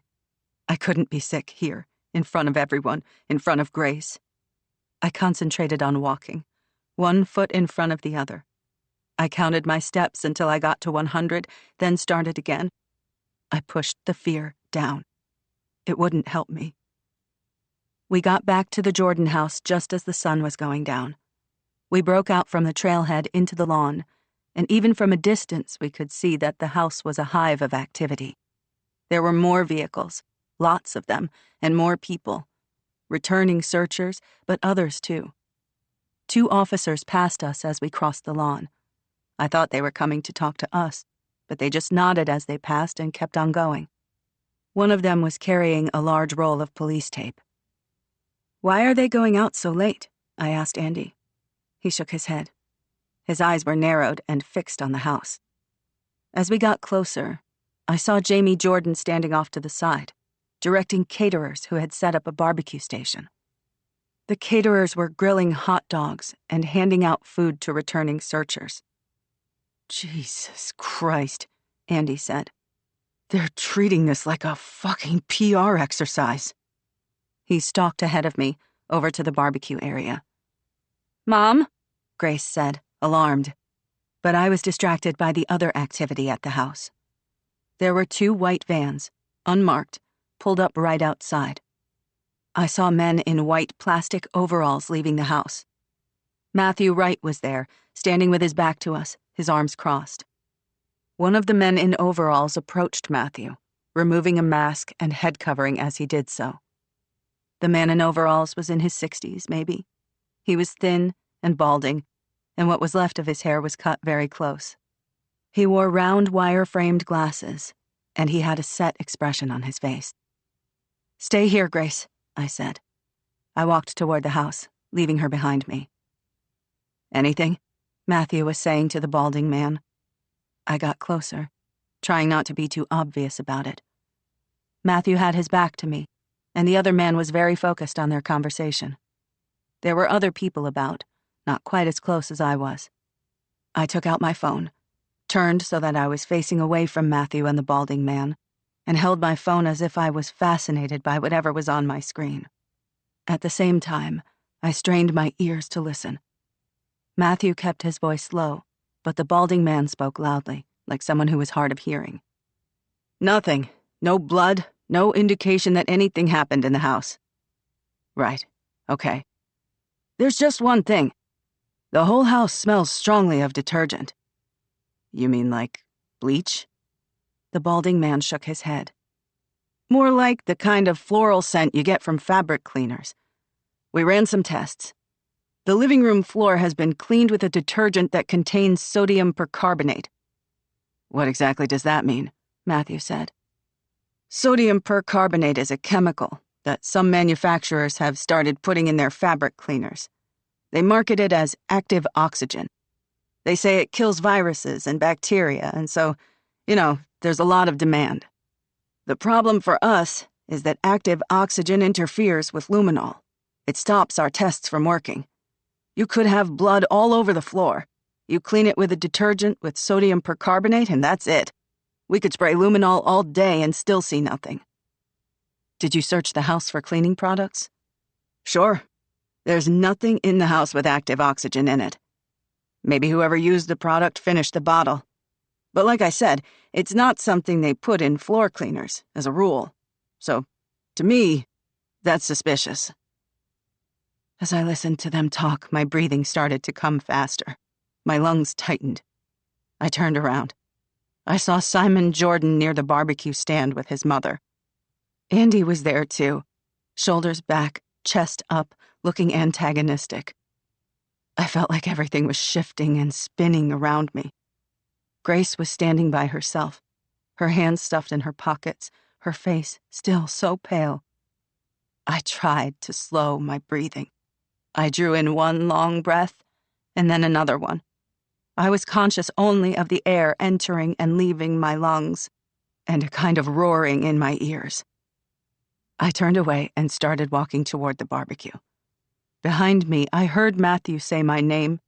I couldn't be sick here, in front of everyone, in front of Grace. I concentrated on walking, one foot in front of the other. I counted my steps until I got to 100, then started again. I pushed the fear down. It wouldn't help me. We got back to the Jordan house just as the sun was going down. We broke out from the trailhead into the lawn, and even from a distance we could see that the house was a hive of activity. There were more vehicles, lots of them, and more people. Returning searchers, but others too. 2 officers passed us as we crossed the lawn. I thought they were coming to talk to us, but they just nodded as they passed and kept on going. One of them was carrying a large roll of police tape. "Why are they going out so late?" I asked Andy. He shook his head. His eyes were narrowed and fixed on the house. As we got closer, I saw Jamie Jordan standing off to the side, directing caterers who had set up a barbecue station. The caterers were grilling hot dogs and handing out food to returning searchers. Jesus Christ, Andy said. They're treating this like a fucking PR exercise. He stalked ahead of me, over to the barbecue area. Mom, Grace said, alarmed. But I was distracted by the other activity at the house. There were 2 white vans, unmarked, pulled up right outside. I saw men in white plastic overalls leaving the house. Matthew Wright was there, standing with his back to us, his arms crossed. One of the men in overalls approached Matthew, removing a mask and head covering as he did so. The man in overalls was in his 60s, maybe. He was thin and balding, and what was left of his hair was cut very close. He wore round wire-framed glasses, and he had a set expression on his face. Stay here, Grace, I said. I walked toward the house, leaving her behind me. Anything? Matthew was saying to the balding man. I got closer, trying not to be too obvious about it. Matthew had his back to me, and the other man was very focused on their conversation. There were other people about, not quite as close as I was. I took out my phone, turned so that I was facing away from Matthew and the balding man, and held my phone as if I was fascinated by whatever was on my screen. At the same time, I strained my ears to listen. Matthew kept his voice low, but the balding man spoke loudly, like someone who was hard of hearing. Nothing. No blood, no indication that anything happened in the house. Right. Okay. There's just one thing. The whole house smells strongly of detergent. You mean like bleach? The balding man shook his head. More like the kind of floral scent you get from fabric cleaners. We ran some tests. The living room floor has been cleaned with a detergent that contains sodium percarbonate. What exactly does that mean? Matthew said. Sodium percarbonate is a chemical that some manufacturers have started putting in their fabric cleaners. They market it as active oxygen. They say it kills viruses and bacteria, and so, there's a lot of demand. The problem for us is that active oxygen interferes with luminol. It stops our tests from working. You could have blood all over the floor. You clean it with a detergent with sodium percarbonate, and that's it. We could spray luminol all day and still see nothing. Did you search the house for cleaning products? Sure. There's nothing in the house with active oxygen in it. Maybe whoever used the product finished the bottle. But like I said, it's not something they put in floor cleaners, as a rule. So, to me, that's suspicious. As I listened to them talk, my breathing started to come faster. My lungs tightened. I turned around. I saw Simon Jordan near the barbecue stand with his mother. Andy was there too, shoulders back, chest up, looking antagonistic. I felt like everything was shifting and spinning around me. Grace was standing by herself, her hands stuffed in her pockets, her face still so pale. I tried to slow my breathing. I drew in one long breath, and then another one. I was conscious only of the air entering and leaving my lungs, and a kind of roaring in my ears. I turned away and started walking toward the barbecue. Behind me, I heard Matthew say my name,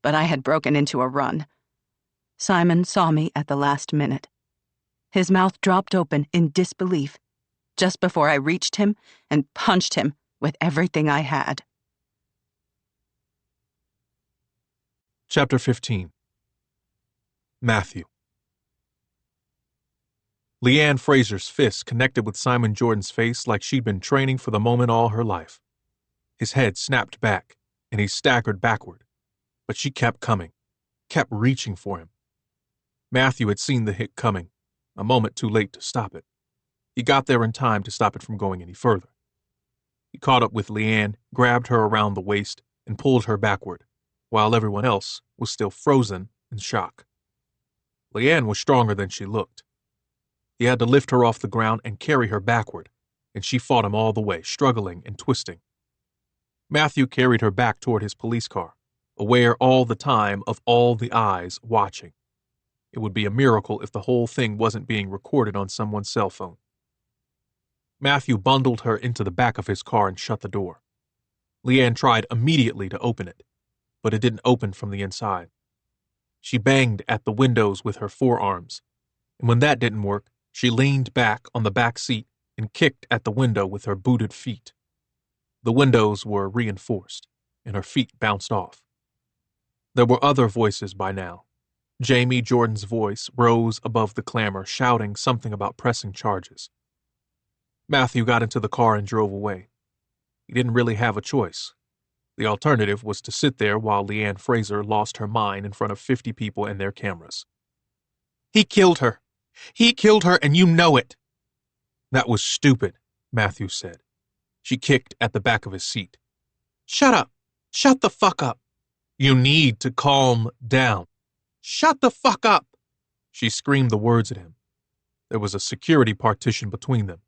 but I had broken into a run. Simon saw me at the last minute. His mouth dropped open in disbelief, just before I reached him and punched him with everything I had. Chapter 15. Matthew. Leanne Fraser's fist connected with Simon Jordan's face like she'd been training for the moment all her life. His head snapped back, and he staggered backward. But she kept coming, kept reaching for him. Matthew had seen the hit coming, a moment too late to stop it. He got there in time to stop it from going any further. He caught up with Leanne, grabbed her around the waist, and pulled her backward, while everyone else was still frozen in shock. Leanne was stronger than she looked. He had to lift her off the ground and carry her backward, and she fought him all the way, struggling and twisting. Matthew carried her back toward his police car, aware all the time of all the eyes watching. It would be a miracle if the whole thing wasn't being recorded on someone's cell phone. Matthew bundled her into the back of his car and shut the door. Leanne tried immediately to open it, but it didn't open from the inside. She banged at the windows with her forearms, and when that didn't work, she leaned back on the back seat and kicked at the window with her booted feet. The windows were reinforced, and her feet bounced off. There were other voices by now. Jamie Jordan's voice rose above the clamor, shouting something about pressing charges. Matthew got into the car and drove away. He didn't really have a choice. The alternative was to sit there while Leanne Fraser lost her mind in front of 50 people and their cameras. "He killed her. He killed her, and you know it." "That was stupid," Matthew said. She kicked at the back of his seat. "Shut up. Shut the fuck up. You need to calm down. Shut the fuck up." She screamed the words at him. There was a security partition between them.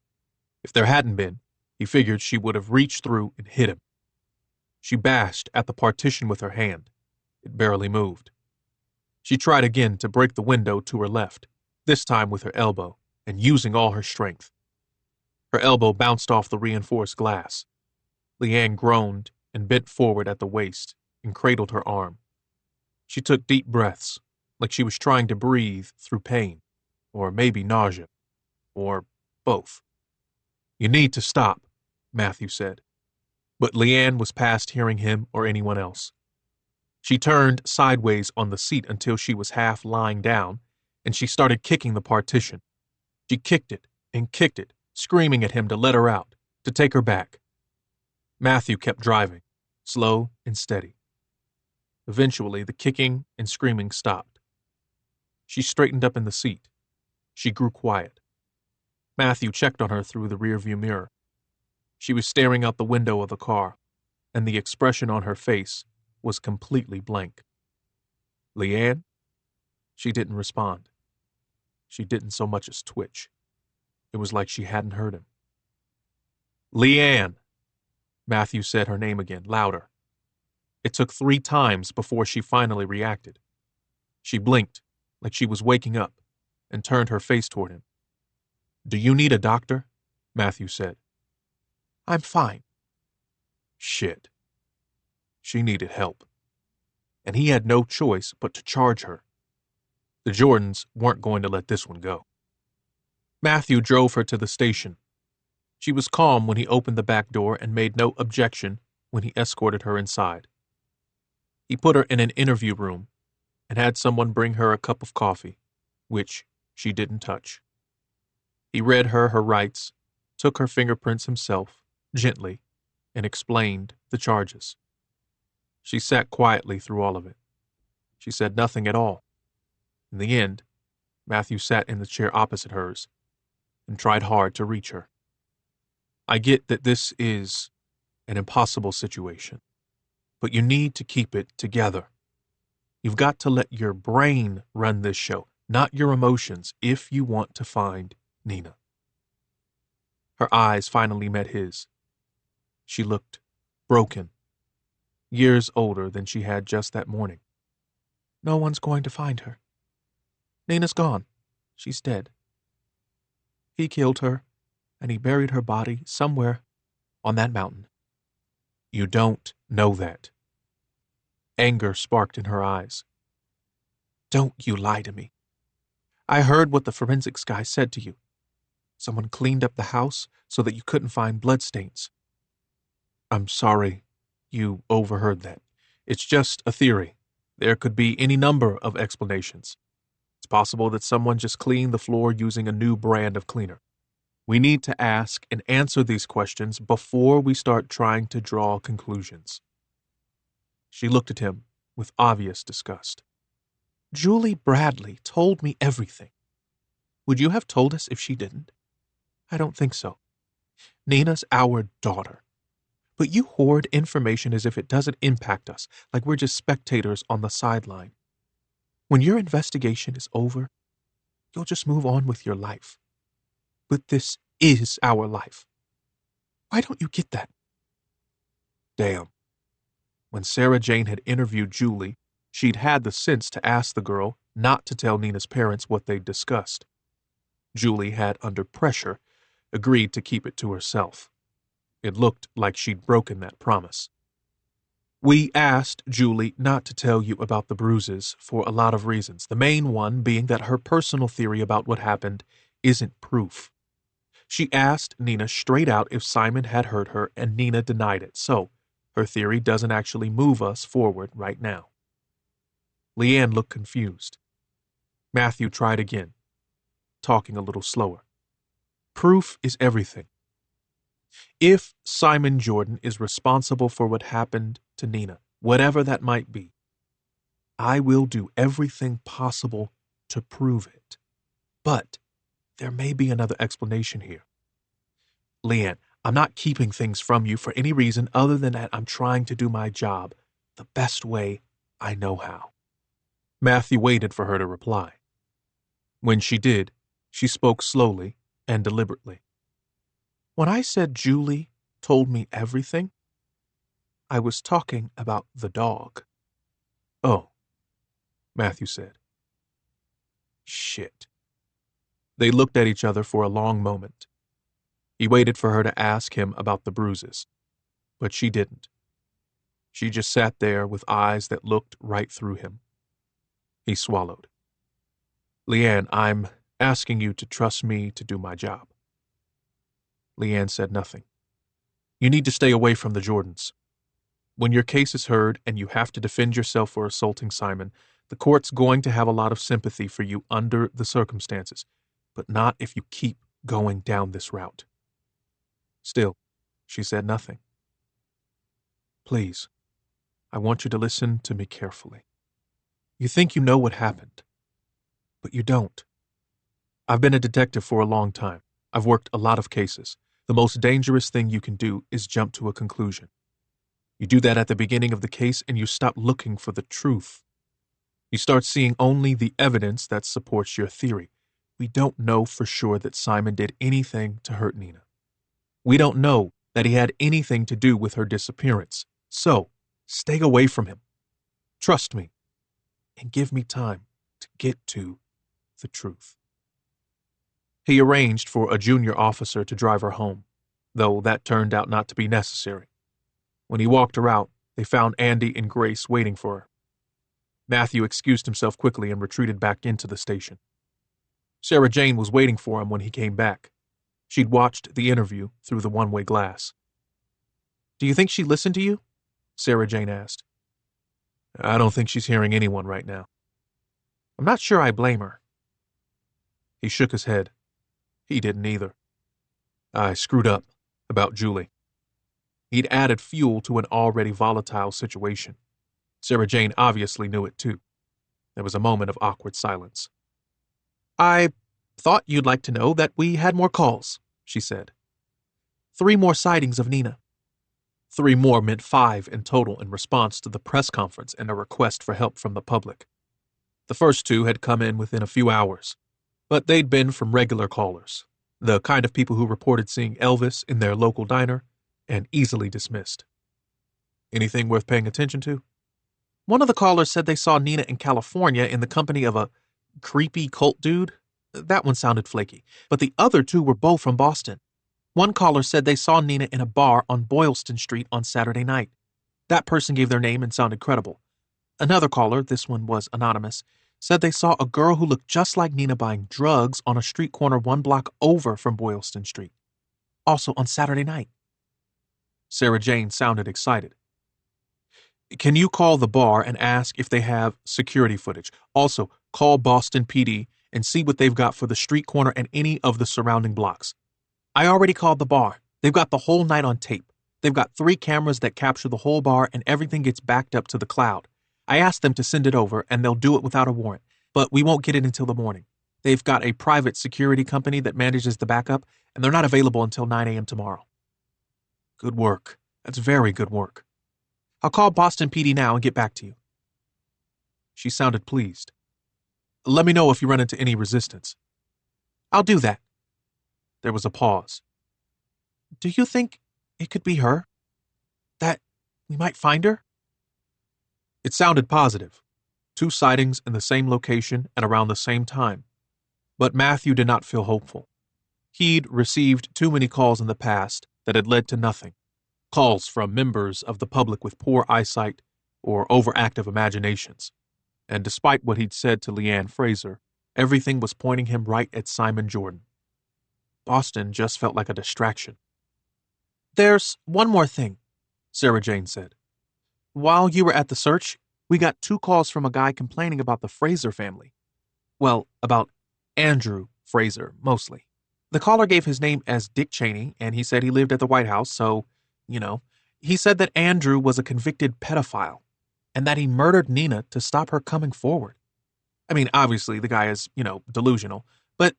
If there hadn't been, he figured she would have reached through and hit him. She bashed at the partition with her hand. It barely moved. She tried again to break the window to her left, this time with her elbow, and using all her strength. Her elbow bounced off the reinforced glass. Leanne groaned and bent forward at the waist and cradled her arm. She took deep breaths, like she was trying to breathe through pain, or maybe nausea, or both. "You need to stop," Matthew said. But Leanne was past hearing him or anyone else. She turned sideways on the seat until she was half lying down, and she started kicking the partition. She kicked it and kicked it, screaming at him to let her out, to take her back. Matthew kept driving, slow and steady. Eventually, the kicking and screaming stopped. She straightened up in the seat. She grew quiet. Matthew checked on her through the rearview mirror. She was staring out the window of the car, and the expression on her face was completely blank. "Leanne?" She didn't respond. She didn't so much as twitch. It was like she hadn't heard him. "Leanne!" Matthew said her name again, louder. It took 3 times before she finally reacted. She blinked, like she was waking up, and turned her face toward him. "Do you need a doctor?" Matthew said. "I'm fine." Shit. She needed help. And he had no choice but to charge her. The Jordans weren't going to let this one go. Matthew drove her to the station. She was calm when he opened the back door and made no objection when he escorted her inside. He put her in an interview room and had someone bring her a cup of coffee, which she didn't touch. He read her rights, took her fingerprints himself, gently, and explained the charges. She sat quietly through all of it. She said nothing at all. In the end, Matthew sat in the chair opposite hers and tried hard to reach her. "I get that this is an impossible situation, but you need to keep it together. You've got to let your brain run this show, not your emotions, if you want to find Nina." Her eyes finally met his. She looked broken, years older than she had just that morning. "No one's going to find her. Nina's gone. She's dead. He killed her, and he buried her body somewhere on that mountain." "You don't know that." Anger sparked in her eyes. "Don't you lie to me. I heard what the forensics guy said to you. Someone cleaned up the house so that you couldn't find bloodstains." "I'm sorry you overheard that. It's just a theory. There could be any number of explanations. It's possible that someone just cleaned the floor using a new brand of cleaner. We need to ask and answer these questions before we start trying to draw conclusions." She looked at him with obvious disgust. "Julie Bradley told me everything. Would you have told us if she didn't? I don't think so. Nina's our daughter. But you hoard information as if it doesn't impact us, like we're just spectators on the sideline. When your investigation is over, you'll just move on with your life. But this is our life. Why don't you get that?" Damn. When Sarah Jane had interviewed Julie, she'd had the sense to ask the girl not to tell Nina's parents what they'd discussed. Julie had, under pressure, agreed to keep it to herself. It looked like she'd broken that promise. We asked Julie not to tell you about the bruises for a lot of reasons, the main one being that her personal theory about what happened isn't proof. She asked Nina straight out if Simon had hurt her, and Nina denied it, so her theory doesn't actually move us forward right now. Leanne looked confused. Matthew tried again, talking a little slower. Proof is everything. If Simon Jordan is responsible for what happened to Nina, whatever that might be, I will do everything possible to prove it. But there may be another explanation here. Leanne, I'm not keeping things from you for any reason other than that I'm trying to do my job the best way I know how. Matthew waited for her to reply. When she did, she spoke slowly and deliberately. When I said Julie told me everything, I was talking about the dog. Oh, Matthew said. Shit. They looked at each other for a long moment. He waited for her to ask him about the bruises, but she didn't. She just sat there with eyes that looked right through him. He swallowed. Leanne, I'm asking you to trust me to do my job. Leanne said nothing. You need to stay away from the Jordans. When your case is heard and you have to defend yourself for assaulting Simon, the court's going to have a lot of sympathy for you under the circumstances, but not if you keep going down this route. Still, she said nothing. Please, I want you to listen to me carefully. You think you know what happened, but you don't. I've been a detective for a long time. I've worked a lot of cases. The most dangerous thing you can do is jump to a conclusion. You do that at the beginning of the case and you stop looking for the truth. You start seeing only the evidence that supports your theory. We don't know for sure that Simon did anything to hurt Nina. We don't know that he had anything to do with her disappearance. So, stay away from him. Trust me, and give me time to get to the truth. He arranged for a junior officer to drive her home, though that turned out not to be necessary. When he walked her out, they found Andy and Grace waiting for her. Matthew excused himself quickly and retreated back into the station. Sarah Jane was waiting for him when he came back. She'd watched the interview through the one-way glass. Do you think she listened to you? Sarah Jane asked. I don't think she's hearing anyone right now. I'm not sure I blame her. He shook his head. He didn't either. I screwed up about Julie. He'd added fuel to an already volatile situation. Sarah Jane obviously knew it too. There was a moment of awkward silence. I thought you'd like to know that we had more calls, she said. 3 more sightings of Nina. 3 more meant 5 in total in response to the press conference and a request for help from the public. The first 2 had come in within a few hours, but they'd been from regular callers, the kind of people who reported seeing Elvis in their local diner and easily dismissed. Anything worth paying attention to? One of the callers said they saw Nina in California in the company of a creepy cult dude. That one sounded flaky, but the other 2 were both from Boston. One caller said they saw Nina in a bar on Boylston Street on Saturday night. That person gave their name and sounded credible. Another caller, this one was anonymous, said they saw a girl who looked just like Nina buying drugs on a street corner 1 block over from Boylston Street. Also on Saturday night. Sarah Jane sounded excited. Can you call the bar and ask if they have security footage? Also, call Boston PD and see what they've got for the street corner and any of the surrounding blocks. I already called the bar. They've got the whole night on tape. They've got 3 cameras that capture the whole bar and everything gets backed up to the cloud. I asked them to send it over and they'll do it without a warrant, but we won't get it until the morning. They've got a private security company that manages the backup and they're not available until 9 a.m. tomorrow. Good work. That's very good work. I'll call Boston PD now and get back to you. She sounded pleased. Let me know if you run into any resistance. I'll do that. There was a pause. Do you think it could be her? That we might find her? It sounded positive. 2 sightings in the same location and around the same time. But Matthew did not feel hopeful. He'd received too many calls in the past that had led to nothing. calls from members of the public with poor eyesight or overactive imaginations. And despite what he'd said to Leanne Fraser, everything was pointing him right at Simon Jordan. Boston just felt like a distraction. "There's one more thing," Sarah Jane said. "While you were at the search, we got 2 calls from a guy complaining about the Fraser family. Well, about Andrew Fraser, mostly. The caller gave his name as Dick Cheney, and he said he lived at the White House, so, he said that Andrew was a convicted pedophile, and that he murdered Nina to stop her coming forward. I mean, obviously, the guy is, delusional, but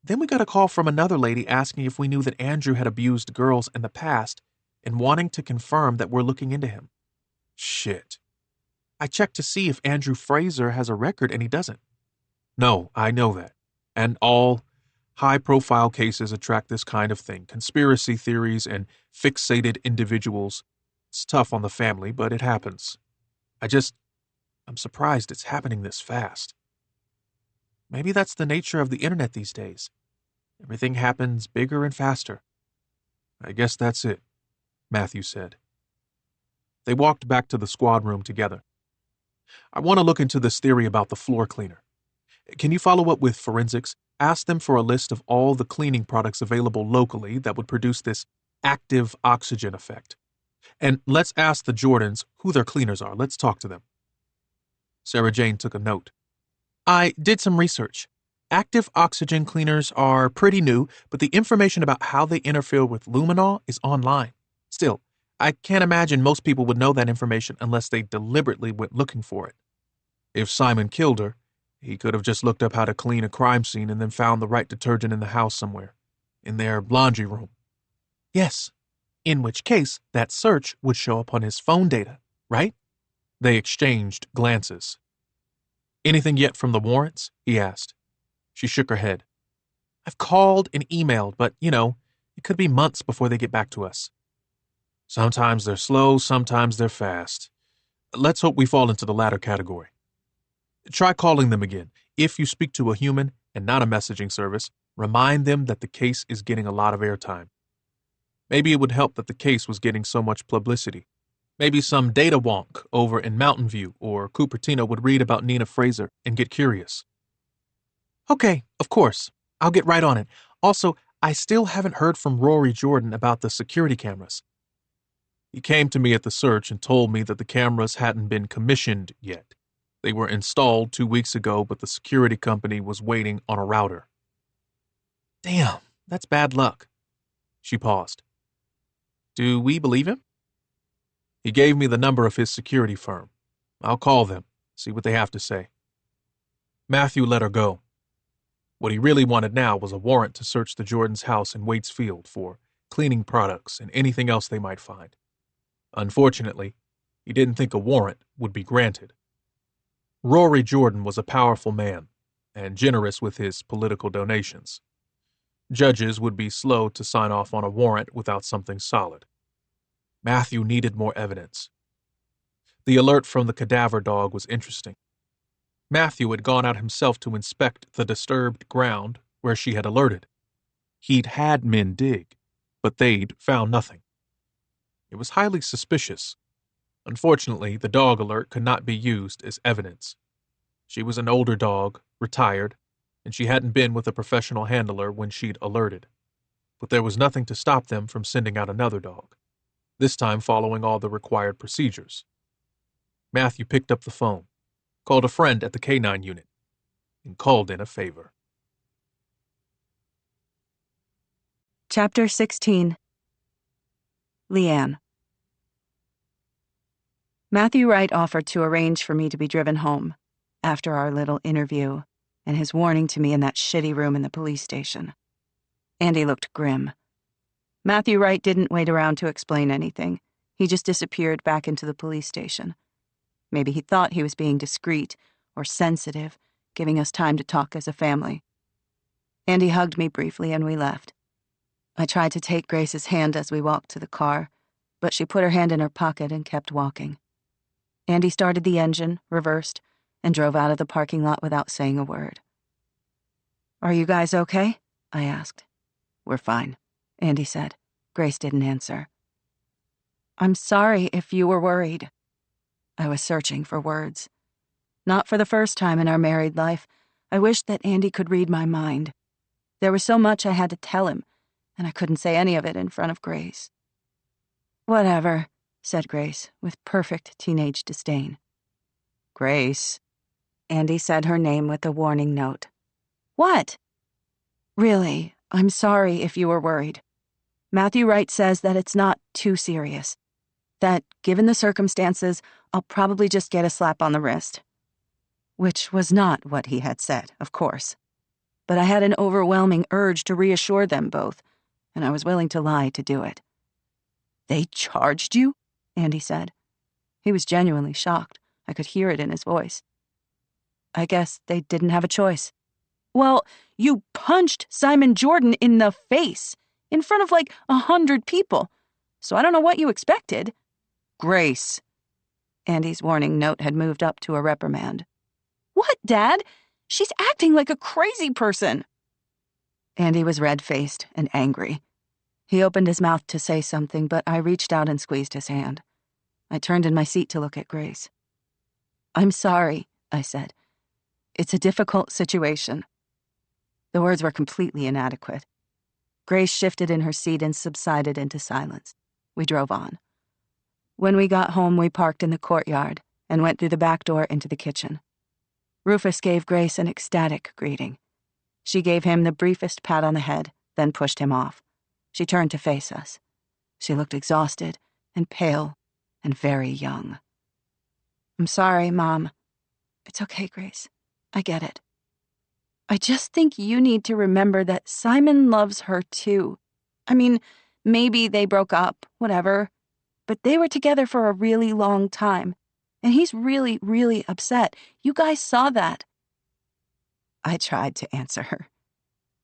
then we got a call from another lady asking if we knew that Andrew had abused girls in the past and wanting to confirm that we're looking into him. Shit. I checked to see if Andrew Fraser has a record, and he doesn't. No, I know that. And all high-profile cases attract this kind of thing, conspiracy theories and fixated individuals. It's tough on the family, but it happens. I'm surprised it's happening this fast. Maybe that's the nature of the internet these days. Everything happens bigger and faster." "I guess that's it," Matthew said. They walked back to the squad room together. "I want to look into this theory about the floor cleaner. Can you follow up with forensics? Ask them for a list of all the cleaning products available locally that would produce this active oxygen effect. And let's ask the Jordans who their cleaners are. Let's talk to them." Sarah Jane took a note. "I did some research. Active oxygen cleaners are pretty new, but the information about how they interfere with luminol is online. Still, I can't imagine most people would know that information unless they deliberately went looking for it. If Simon killed her, he could have just looked up how to clean a crime scene and then found the right detergent in the house somewhere. In their laundry room." "Yes, in which case that search would show up on his phone data, right?" They exchanged glances. "Anything yet from the warrants?" he asked. She shook her head. "I've called and emailed, but, it could be months before they get back to us." "Sometimes they're slow, sometimes they're fast. Let's hope we fall into the latter category. Try calling them again. If you speak to a human and not a messaging service, remind them that the case is getting a lot of airtime. Maybe it would help that the case was getting so much publicity. Maybe some data wonk over in Mountain View or Cupertino would read about Nina Fraser and get curious." "Okay, of course. I'll get right on it. Also, I still haven't heard from Rory Jordan about the security cameras." "He came to me at the search and told me that the cameras hadn't been commissioned yet. They were installed 2 weeks ago, but the security company was waiting on a router." "Damn, that's bad luck." She paused. "Do we believe him?" "He gave me the number of his security firm. I'll call them, see what they have to say." Matthew let her go. What he really wanted now was a warrant to search the Jordans' house in Waits Field for cleaning products and anything else they might find. Unfortunately, he didn't think a warrant would be granted. Rory Jordan was a powerful man and generous with his political donations. Judges would be slow to sign off on a warrant without something solid. Matthew needed more evidence. The alert from the cadaver dog was interesting. Matthew had gone out himself to inspect the disturbed ground where she had alerted. He'd had men dig, but they'd found nothing. It was highly suspicious. Unfortunately, the dog alert could not be used as evidence. She was an older dog, retired, and she hadn't been with a professional handler when she'd alerted. But there was nothing to stop them from sending out another dog, this time following all the required procedures. Matthew picked up the phone, called a friend at the K-9 unit, and called in a favor. Chapter 16. Leanne. Matthew Wright offered to arrange for me to be driven home after our little interview and his warning to me in that shitty room in the police station. Andy looked grim. Matthew Wright didn't wait around to explain anything. He just disappeared back into the police station. Maybe he thought he was being discreet or sensitive, giving us time to talk as a family. Andy hugged me briefly and we left. I tried to take Grace's hand as we walked to the car, but she put her hand in her pocket and kept walking. Andy started the engine, reversed, and drove out of the parking lot without saying a word. "Are you guys okay?" I asked. "We're fine," Andy said. Grace didn't answer. I'm sorry if you were worried. I was searching for words. Not for the first time in our married life, I wished that Andy could read my mind. There was so much I had to tell him, and I couldn't say any of it in front of Grace. Whatever, said Grace, with perfect teenage disdain. Grace. Andy said her name with a warning note. What? Really, I'm sorry if you were worried. Matthew Wright says that it's not too serious. That, given the circumstances, I'll probably just get a slap on the wrist. Which was not what he had said, of course. But I had an overwhelming urge to reassure them both, and I was willing to lie to do it. They charged you? Andy said. He was genuinely shocked. I could hear it in his voice. I guess they didn't have a choice. Well, you punched Simon Jordan in the face, in front of like 100 people, so I don't know what you expected. Grace. Andy's warning note had moved up to a reprimand. What, Dad? She's acting like a crazy person. Andy was red-faced and angry. He opened his mouth to say something, but I reached out and squeezed his hand. I turned in my seat to look at Grace. I'm sorry, I said. It's a difficult situation. The words were completely inadequate. Grace shifted in her seat and subsided into silence. We drove on. When we got home, we parked in the courtyard and went through the back door into the kitchen. Rufus gave Grace an ecstatic greeting. She gave him the briefest pat on the head, then pushed him off. She turned to face us. She looked exhausted and pale and very young. I'm sorry, Mom. It's okay, Grace. I get it. I just think you need to remember that Simon loves her too. I mean, maybe they broke up, whatever, but they were together for a really long time, and he's really, really upset. You guys saw that. I tried to answer her.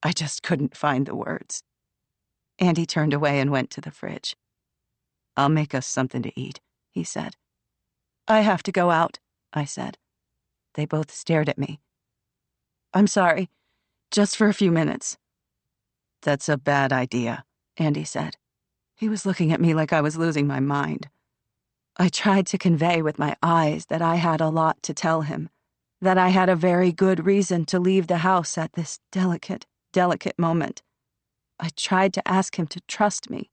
I just couldn't find the words. Andy turned away and went to the fridge. I'll make us something to eat, he said. I have to go out, I said. They both stared at me. I'm sorry, just for a few minutes. That's a bad idea, Andy said. He was looking at me like I was losing my mind. I tried to convey with my eyes that I had a lot to tell him, that I had a very good reason to leave the house at this delicate moment. I tried to ask him to trust me.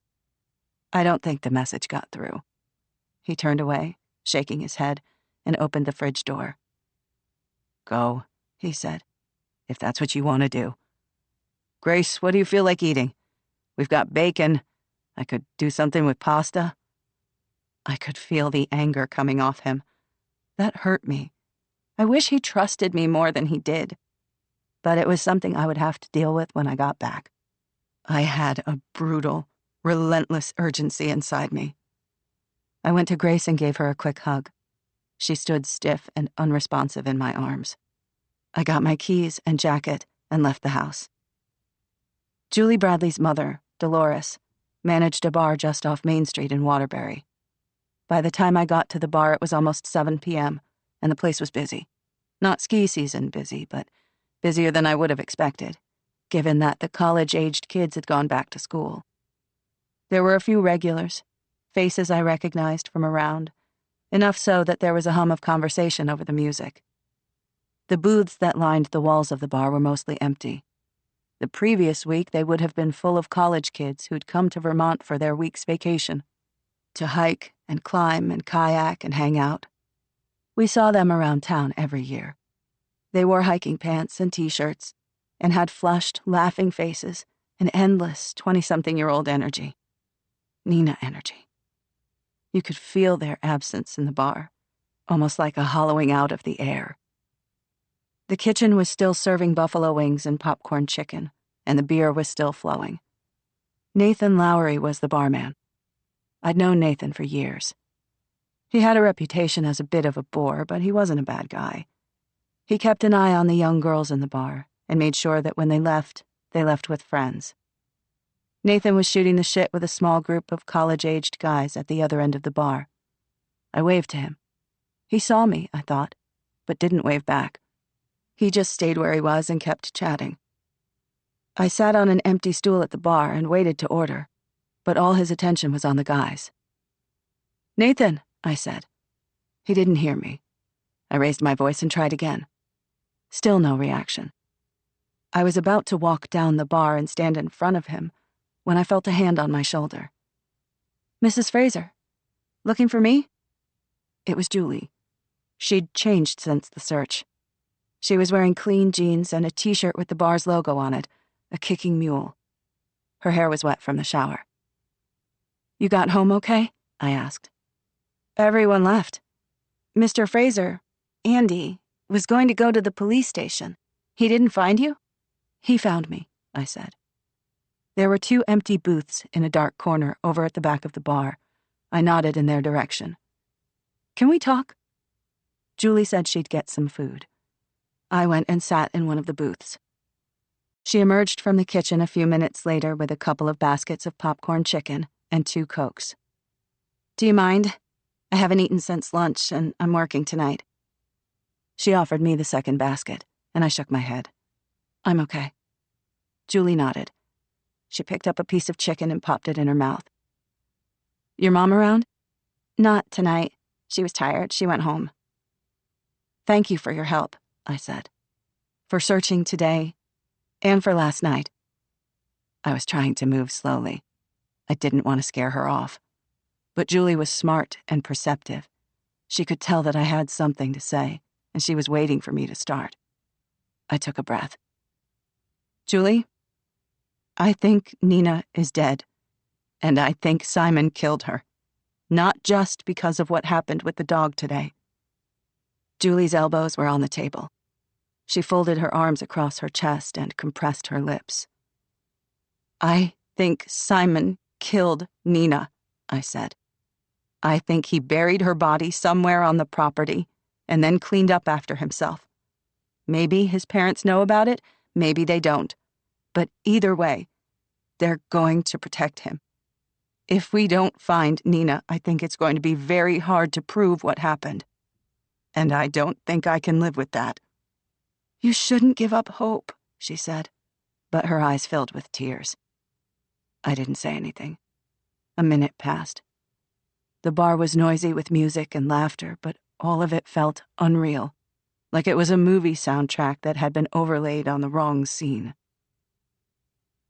I don't think the message got through. He turned away, shaking his head, and opened the fridge door. Go, he said, if that's what you want to do. Grace, what do you feel like eating? We've got bacon. I could do something with pasta. I could feel the anger coming off him. That hurt me. I wish he trusted me more than he did. But it was something I would have to deal with when I got back. I had a brutal, relentless urgency inside me. I went to Grace and gave her a quick hug. She stood stiff and unresponsive in my arms. I got my keys and jacket and left the house. Julie Bradley's mother, Dolores, managed a bar just off Main Street in Waterbury. By the time I got to the bar, it was almost 7 p.m., and the place was busy. Not ski season busy, but busier than I would have expected, given that the college-aged kids had gone back to school. There were a few regulars, faces I recognized from around, enough so that there was a hum of conversation over the music. The booths that lined the walls of the bar were mostly empty. The previous week, they would have been full of college kids who'd come to Vermont for their week's vacation, to hike and climb and kayak and hang out. We saw them around town every year. They wore hiking pants and t-shirts and had flushed, laughing faces and endless 20-something-year-old energy. Nina energy. You could feel their absence in the bar, almost like a hollowing out of the air. The kitchen was still serving buffalo wings and popcorn chicken, and the beer was still flowing. Nathan Lowry was the barman. I'd known Nathan for years. He had a reputation as a bit of a bore, but he wasn't a bad guy. He kept an eye on the young girls in the bar and made sure that when they left with friends. Nathan was shooting the shit with a small group of college-aged guys at the other end of the bar. I waved to him. He saw me, I thought, but didn't wave back. He just stayed where he was and kept chatting. I sat on an empty stool at the bar and waited to order, but all his attention was on the guys. "Nathan," I said. He didn't hear me. I raised my voice and tried again. Still no reaction. I was about to walk down the bar and stand in front of him when I felt a hand on my shoulder. "Mrs. Fraser, looking for me?" It was Julie. She'd changed since the search. She was wearing clean jeans and a t-shirt with the bar's logo on it, a kicking mule. Her hair was wet from the shower. "You got home okay?" I asked. "Everyone left. Mr. Fraser, Andy, was going to go to the police station. He didn't find you?" "He found me," I said. There were 2 empty booths in a dark corner over at the back of the bar. I nodded in their direction. "Can we talk?" Julie said she'd get some food. I went and sat in one of the booths. She emerged from the kitchen a few minutes later with a couple of baskets of popcorn chicken and 2 Cokes. "Do you mind? I haven't eaten since lunch, and I'm working tonight." She offered me the second basket, and I shook my head. "I'm okay." Julie nodded. She picked up a piece of chicken and popped it in her mouth. "Your mom around?" "Not tonight. She was tired. She went home." "Thank you for your help," I said. "For searching today, and for last night." I was trying to move slowly. I didn't want to scare her off. But Julie was smart and perceptive. She could tell that I had something to say, and she was waiting for me to start. I took a breath. "Julie, I think Nina is dead, and I think Simon killed her. Not just because of what happened with the dog today." Julie's elbows were on the table. She folded her arms across her chest and compressed her lips. "I think Simon killed Nina," I said. "I think he buried her body somewhere on the property and then cleaned up after himself. Maybe his parents know about it, maybe they don't. But either way, they're going to protect him. If we don't find Nina, I think it's going to be very hard to prove what happened. And I don't think I can live with that." "You shouldn't give up hope," she said, but her eyes filled with tears. I didn't say anything. A minute passed. The bar was noisy with music and laughter, but all of it felt unreal, like it was a movie soundtrack that had been overlaid on the wrong scene.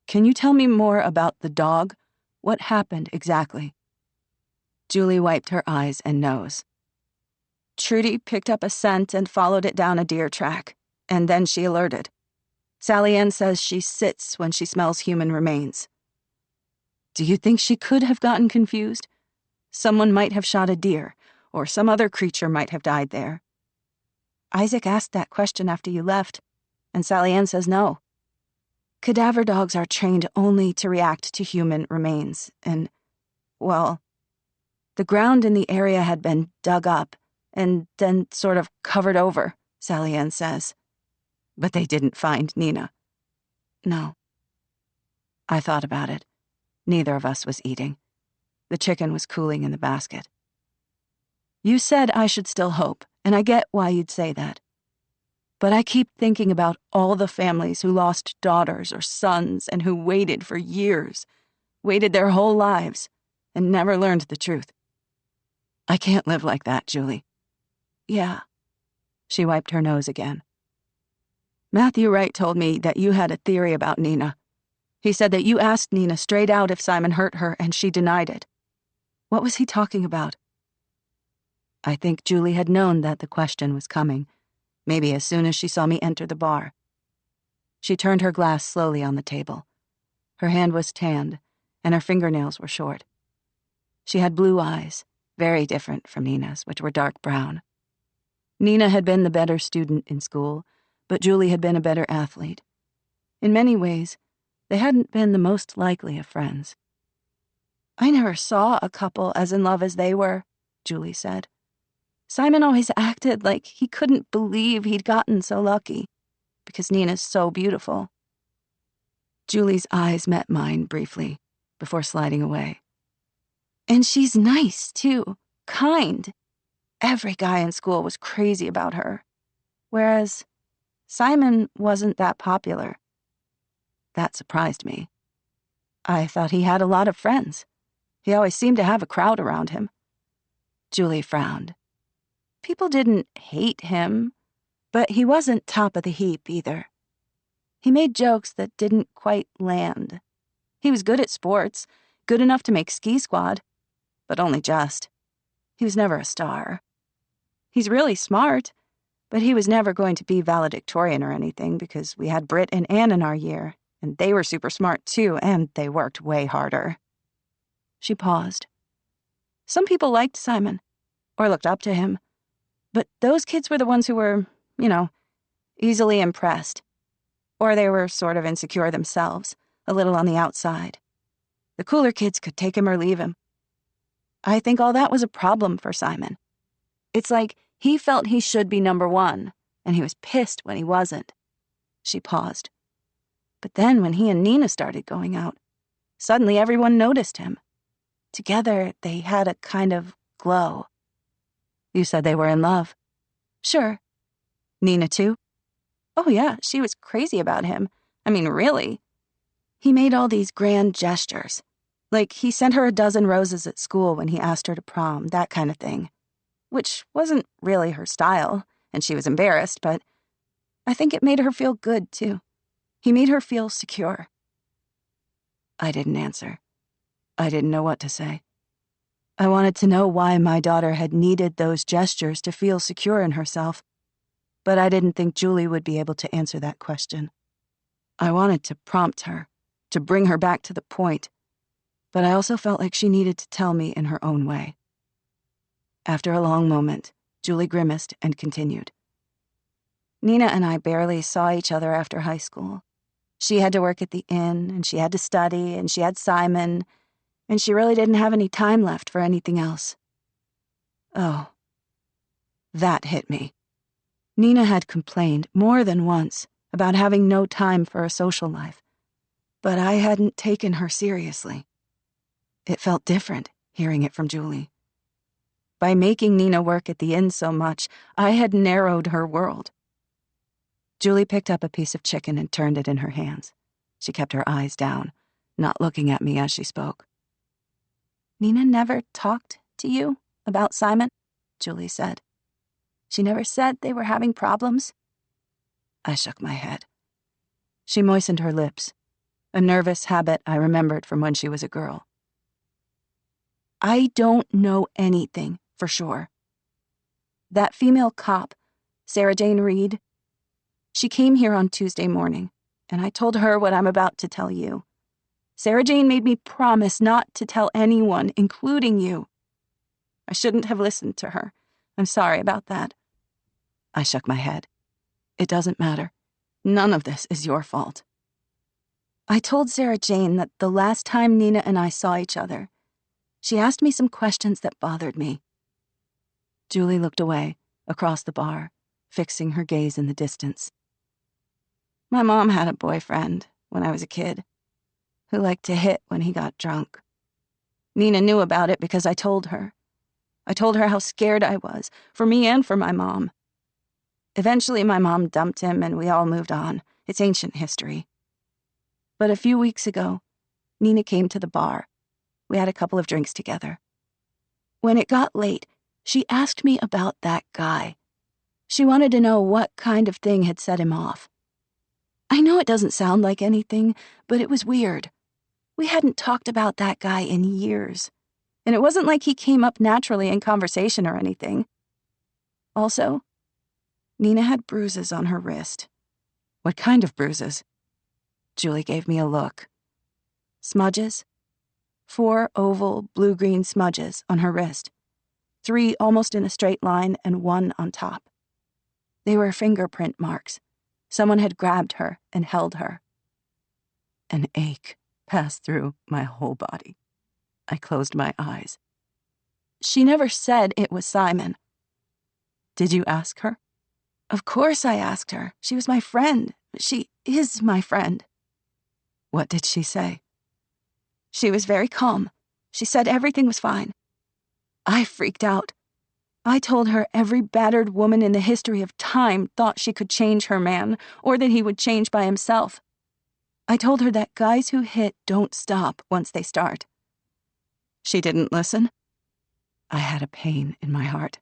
"Can you tell me more about the dog? What happened exactly?" Julie wiped her eyes and nose. "Trudy picked up a scent and followed it down a deer track, and then she alerted. Sally Ann says she sits when she smells human remains." "Do you think she could have gotten confused? Someone might have shot a deer, or some other creature might have died there." "Isaac asked that question after you left, and Sally Ann says no. Cadaver dogs are trained only to react to human remains, and, well, the ground in the area had been dug up and then sort of covered over, Sally Ann says. But they didn't find Nina." "No." I thought about it. Neither of us was eating. The chicken was cooling in the basket. "You said I should still hope, and I get why you'd say that. But I keep thinking about all the families who lost daughters or sons and who waited for years, waited their whole lives, and never learned the truth. I can't live like that, Julie." "Yeah." She wiped her nose again. "Matthew Wright told me that you had a theory about Nina. He said that you asked Nina straight out if Simon hurt her, and she denied it. What was he talking about?" I think Julie had known that the question was coming, maybe as soon as she saw me enter the bar. She turned her glass slowly on the table. Her hand was tanned, and her fingernails were short. She had blue eyes, very different from Nina's, which were dark brown. Nina had been the better student in school, but Julie had been a better athlete. In many ways, they hadn't been the most likely of friends. "I never saw a couple as in love as they were," Julie said. "Simon always acted like he couldn't believe he'd gotten so lucky, because Nina's so beautiful." Julie's eyes met mine briefly, before sliding away. "And she's nice, too, kind. Every guy in school was crazy about her, whereas Simon wasn't that popular." That surprised me. I thought he had a lot of friends. He always seemed to have a crowd around him. Julie frowned. People didn't hate him, but he wasn't top of the heap either. He made jokes that didn't quite land. He was good at sports, good enough to make ski squad, but only just. He was never a star. He's really smart, but he was never going to be valedictorian or anything because we had Britt and Anne in our year, and they were super smart too, and they worked way harder. She paused. Some people liked Simon, or looked up to him, but those kids were the ones who were, easily impressed. Or they were sort of insecure themselves, a little on the outside. The cooler kids could take him or leave him. I think all that was a problem for Simon. It's like he felt he should be number one, and he was pissed when he wasn't. She paused. But then when he and Nina started going out, suddenly everyone noticed him. Together, they had a kind of glow. You said they were in love. Sure. Nina too? Oh yeah, she was crazy about him. I mean, really. He made all these grand gestures. Like he sent her a dozen roses at school when he asked her to prom, that kind of thing. Which wasn't really her style, and she was embarrassed, but I think it made her feel good, too. He made her feel secure. I didn't answer. I didn't know what to say. I wanted to know why my daughter had needed those gestures to feel secure in herself, but I didn't think Julie would be able to answer that question. I wanted to prompt her, to bring her back to the point, but I also felt like she needed to tell me in her own way. After a long moment, Julie grimaced and continued. Nina and I barely saw each other after high school. She had to work at the inn, and she had to study, and she had Simon, and she really didn't have any time left for anything else. Oh, that hit me. Nina had complained more than once about having no time for a social life, but I hadn't taken her seriously. It felt different, hearing it from Julie. By making Nina work at the inn so much, I had narrowed her world. Julie picked up a piece of chicken and turned it in her hands. She kept her eyes down, not looking at me as she spoke. Nina never talked to you about Simon? Julie said. She never said they were having problems? I shook my head. She moistened her lips, a nervous habit I remembered from when she was a girl. I don't know anything for sure. That female cop, Sarah Jane Reed, she came here on Tuesday morning, and I told her what I'm about to tell you. Sarah Jane made me promise not to tell anyone, including you. I shouldn't have listened to her. I'm sorry about that. I shook my head. It doesn't matter. None of this is your fault. I told Sarah Jane that the last time Nina and I saw each other, she asked me some questions that bothered me. Julie looked away, across the bar, fixing her gaze in the distance. My mom had a boyfriend, when I was a kid, who liked to hit when he got drunk. Nina knew about it because I told her. I told her how scared I was, for me and for my mom. Eventually, my mom dumped him and we all moved on. It's ancient history. But a few weeks ago, Nina came to the bar. We had a couple of drinks together. When it got late, she asked me about that guy. She wanted to know what kind of thing had set him off. I know it doesn't sound like anything, but it was weird. We hadn't talked about that guy in years, and it wasn't like he came up naturally in conversation or anything. Also, Nina had bruises on her wrist. What kind of bruises? Julie gave me a look. Smudges. 4 oval, blue-green smudges on her wrist. 3 almost in a straight line and 1 on top. They were fingerprint marks. Someone had grabbed her and held her. An ache passed through my whole body. I closed my eyes. She never said it was Simon. Did you ask her? Of course I asked her. She was my friend. She is my friend. What did she say? She was very calm. She said everything was fine. I freaked out. I told her every battered woman in the history of time thought she could change her man, or that he would change by himself. I told her that guys who hit don't stop once they start. She didn't listen? I had a pain in my heart.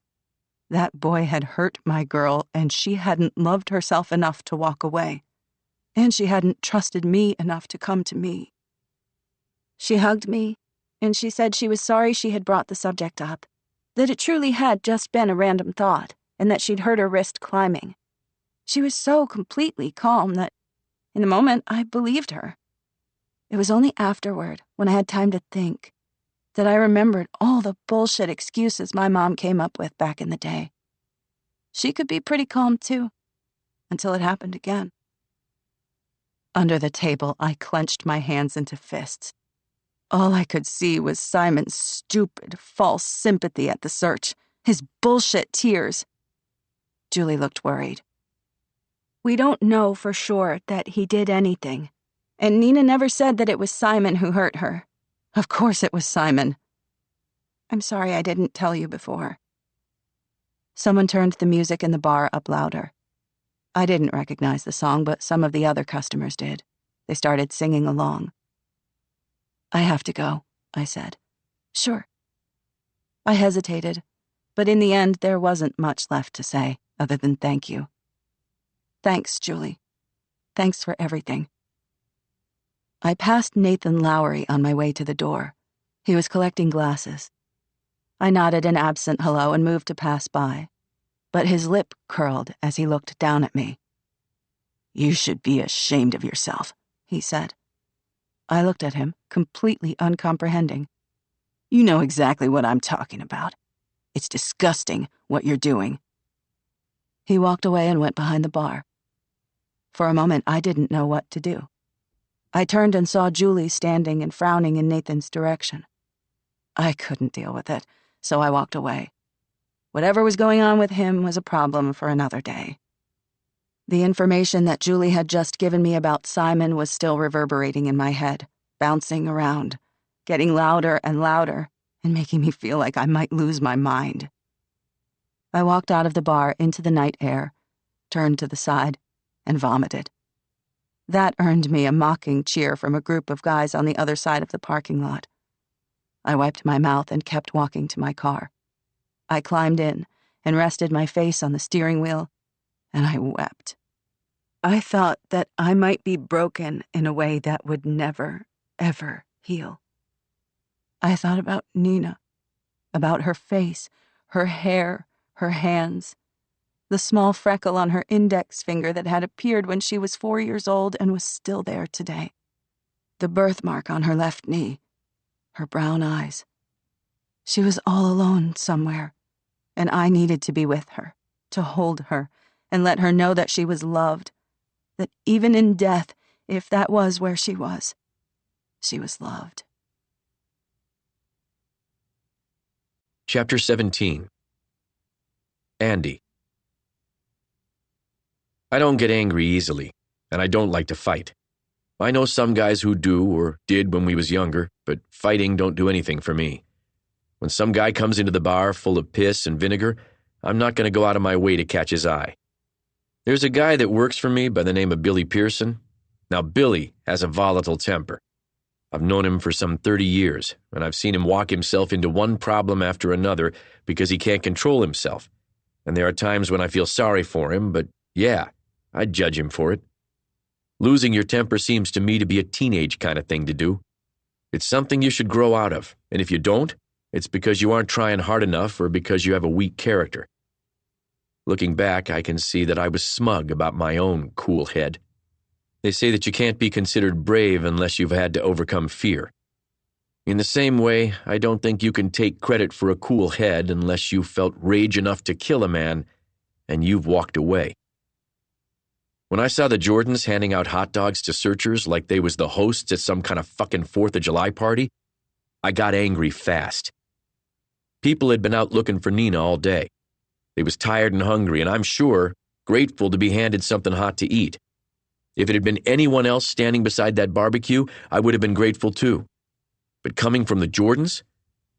That boy had hurt my girl, and she hadn't loved herself enough to walk away. And she hadn't trusted me enough to come to me. She hugged me, and she said she was sorry she had brought the subject up, that it truly had just been a random thought, and that she'd hurt her wrist climbing. She was so completely calm that, in the moment, I believed her. It was only afterward, when I had time to think, that I remembered all the bullshit excuses my mom came up with back in the day. She could be pretty calm, too, until it happened again. Under the table, I clenched my hands into fists. All I could see was Simon's stupid, false sympathy at the search, his bullshit tears. Julie looked worried. We don't know for sure that he did anything, and Nina never said that it was Simon who hurt her. Of course it was Simon. I'm sorry I didn't tell you before. Someone turned the music in the bar up louder. I didn't recognize the song, but some of the other customers did. They started singing along. I have to go, I said. Sure. I hesitated, but in the end there wasn't much left to say other than thank you. Thanks, Julie. Thanks for everything. I passed Nathan Lowry on my way to the door. He was collecting glasses. I nodded an absent hello and moved to pass by, but his lip curled as he looked down at me. You should be ashamed of yourself, he said. I looked at him, completely uncomprehending. You know exactly what I'm talking about. It's disgusting what you're doing. He walked away and went behind the bar. For a moment, I didn't know what to do. I turned and saw Julie standing and frowning in Nathan's direction. I couldn't deal with it, so I walked away. Whatever was going on with him was a problem for another day. The information that Julie had just given me about Simon was still reverberating in my head, bouncing around, getting louder and louder, and making me feel like I might lose my mind. I walked out of the bar into the night air, turned to the side, and vomited. That earned me a mocking cheer from a group of guys on the other side of the parking lot. I wiped my mouth and kept walking to my car. I climbed in and rested my face on the steering wheel, and I wept. I thought that I might be broken in a way that would never, ever heal. I thought about Nina, about her face, her hair, her hands, the small freckle on her index finger that had appeared when she was 4 years old and was still there today, the birthmark on her left knee, her brown eyes. She was all alone somewhere, and I needed to be with her, to hold her, and let her know that she was loved, that even in death, if that was where she was loved. Chapter 17. Andy. I don't get angry easily, and I don't like to fight. I know some guys who do or did when we was younger, but fighting don't do anything for me. When some guy comes into the bar full of piss and vinegar, I'm not going to go out of my way to catch his eye. There's a guy that works for me by the name of Billy Pearson. Now, Billy has a volatile temper. I've known him for some 30 years, and I've seen him walk himself into one problem after another because he can't control himself. And there are times when I feel sorry for him, but yeah, I'd judge him for it. Losing your temper seems to me to be a teenage kind of thing to do. It's something you should grow out of, and if you don't, it's because you aren't trying hard enough or because you have a weak character. Looking back, I can see that I was smug about my own cool head. They say that you can't be considered brave unless you've had to overcome fear. In the same way, I don't think you can take credit for a cool head unless you felt rage enough to kill a man and you've walked away. When I saw the Jordans handing out hot dogs to searchers like they was the hosts at some kind of fucking 4th of July party, I got angry fast. People had been out looking for Nina all day. They was tired and hungry, and I'm sure grateful to be handed something hot to eat. If it had been anyone else standing beside that barbecue, I would have been grateful too. But coming from the Jordans,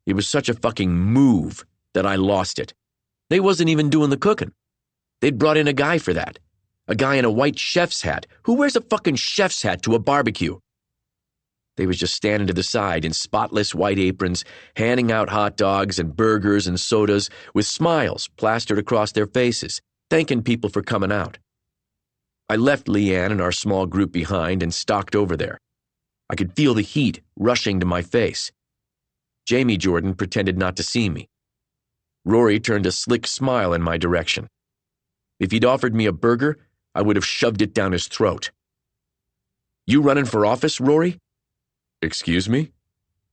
it was such a fucking move that I lost it. They wasn't even doing the cooking. They'd brought in a guy for that. A guy in a white chef's hat. Who wears a fucking chef's hat to a barbecue? They was just standing to the side in spotless white aprons, handing out hot dogs and burgers and sodas with smiles plastered across their faces, thanking people for coming out. I left Leanne and our small group behind and stalked over there. I could feel the heat rushing to my face. Jamie Jordan pretended not to see me. Rory turned a slick smile in my direction. If he'd offered me a burger, I would have shoved it down his throat. "You running for office, Rory?" "Excuse me?"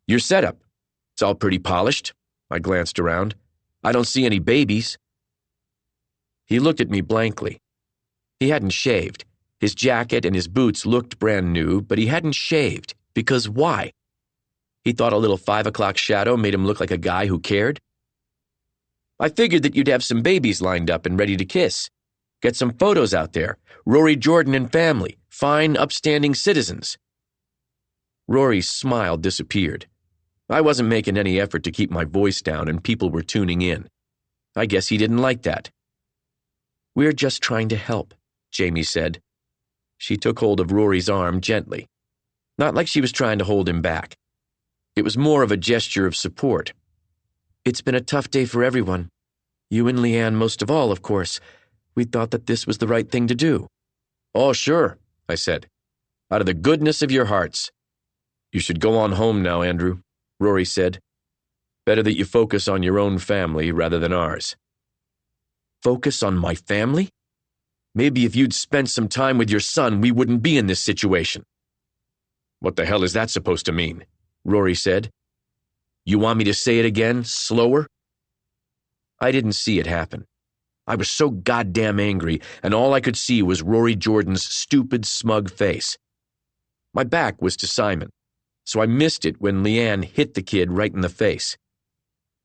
"Your setup. It's all pretty polished." I glanced around. "I don't see any babies." He looked at me blankly. He hadn't shaved. His jacket and his boots looked brand new, but he hadn't shaved. Because why? He thought a little 5 o'clock shadow made him look like a guy who cared? "I figured that you'd have some babies lined up and ready to kiss. Get some photos out there. Rory Jordan and family. Fine, upstanding citizens." Rory's smile disappeared. I wasn't making any effort to keep my voice down, and people were tuning in. I guess he didn't like that. "We're just trying to help," Jamie said. She took hold of Rory's arm gently. Not like she was trying to hold him back. It was more of a gesture of support. "It's been a tough day for everyone. You and Leanne most of all, of course. We thought that this was the right thing to do." "Oh, sure," I said. "Out of the goodness of your hearts." "You should go on home now, Andrew," Rory said. "Better that you focus on your own family rather than ours." Focus on my family? Maybe if you'd spent some time with your son, we wouldn't be in this situation. "What the hell is that supposed to mean?" Rory said. "You want me to say it again, slower?" I didn't see it happen. I was so goddamn angry, and all I could see was Rory Jordan's stupid, smug face. My back was to Simon, so I missed it when Leanne hit the kid right in the face.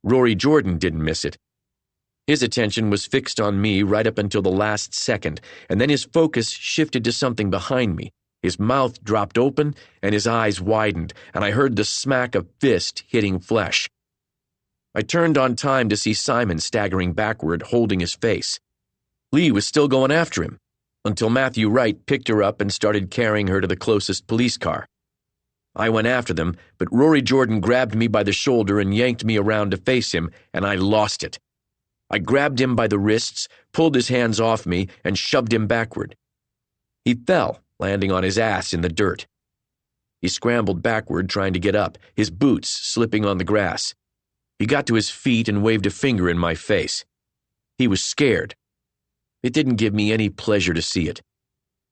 Rory Jordan didn't miss it. His attention was fixed on me right up until the last second, and then his focus shifted to something behind me. His mouth dropped open, and his eyes widened, and I heard the smack of fist hitting flesh. I turned on time to see Simon staggering backward, holding his face. Lee was still going after him, until Matthew Wright picked her up and started carrying her to the closest police car. I went after them, but Rory Jordan grabbed me by the shoulder and yanked me around to face him, and I lost it. I grabbed him by the wrists, pulled his hands off me, and shoved him backward. He fell, landing on his ass in the dirt. He scrambled backward, trying to get up, his boots slipping on the grass. He got to his feet and waved a finger in my face. He was scared. It didn't give me any pleasure to see it,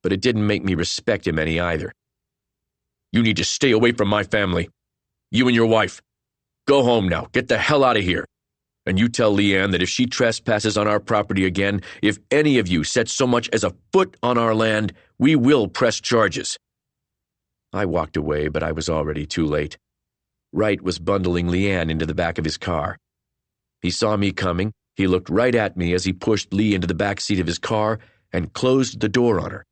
but it didn't make me respect him any either. "You need to stay away from my family. You and your wife. Go home now. Get the hell out of here. And you tell Leanne that if she trespasses on our property again, if any of you set so much as a foot on our land, we will press charges." I walked away, but I was already too late. Wright was bundling Leanne into the back of his car. He saw me coming. He looked right at me as he pushed Lee into the back seat of his car and closed the door on her.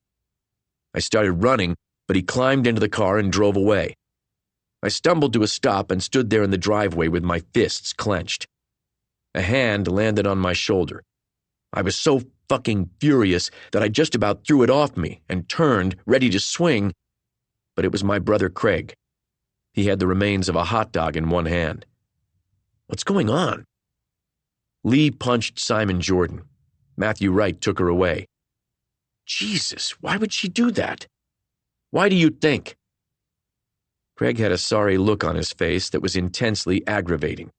I started running, but he climbed into the car and drove away. I stumbled to a stop and stood there in the driveway with my fists clenched. A hand landed on my shoulder. I was so fucking furious that I just about threw it off me and turned, ready to swing, but it was my brother Craig. He had the remains of a hot dog in one hand. "What's going on?" Lee punched Simon Jordan. Matthew Wright took her away. "Jesus, why would she do that? Why do you think?" Craig had a sorry look on his face that was intensely aggravating.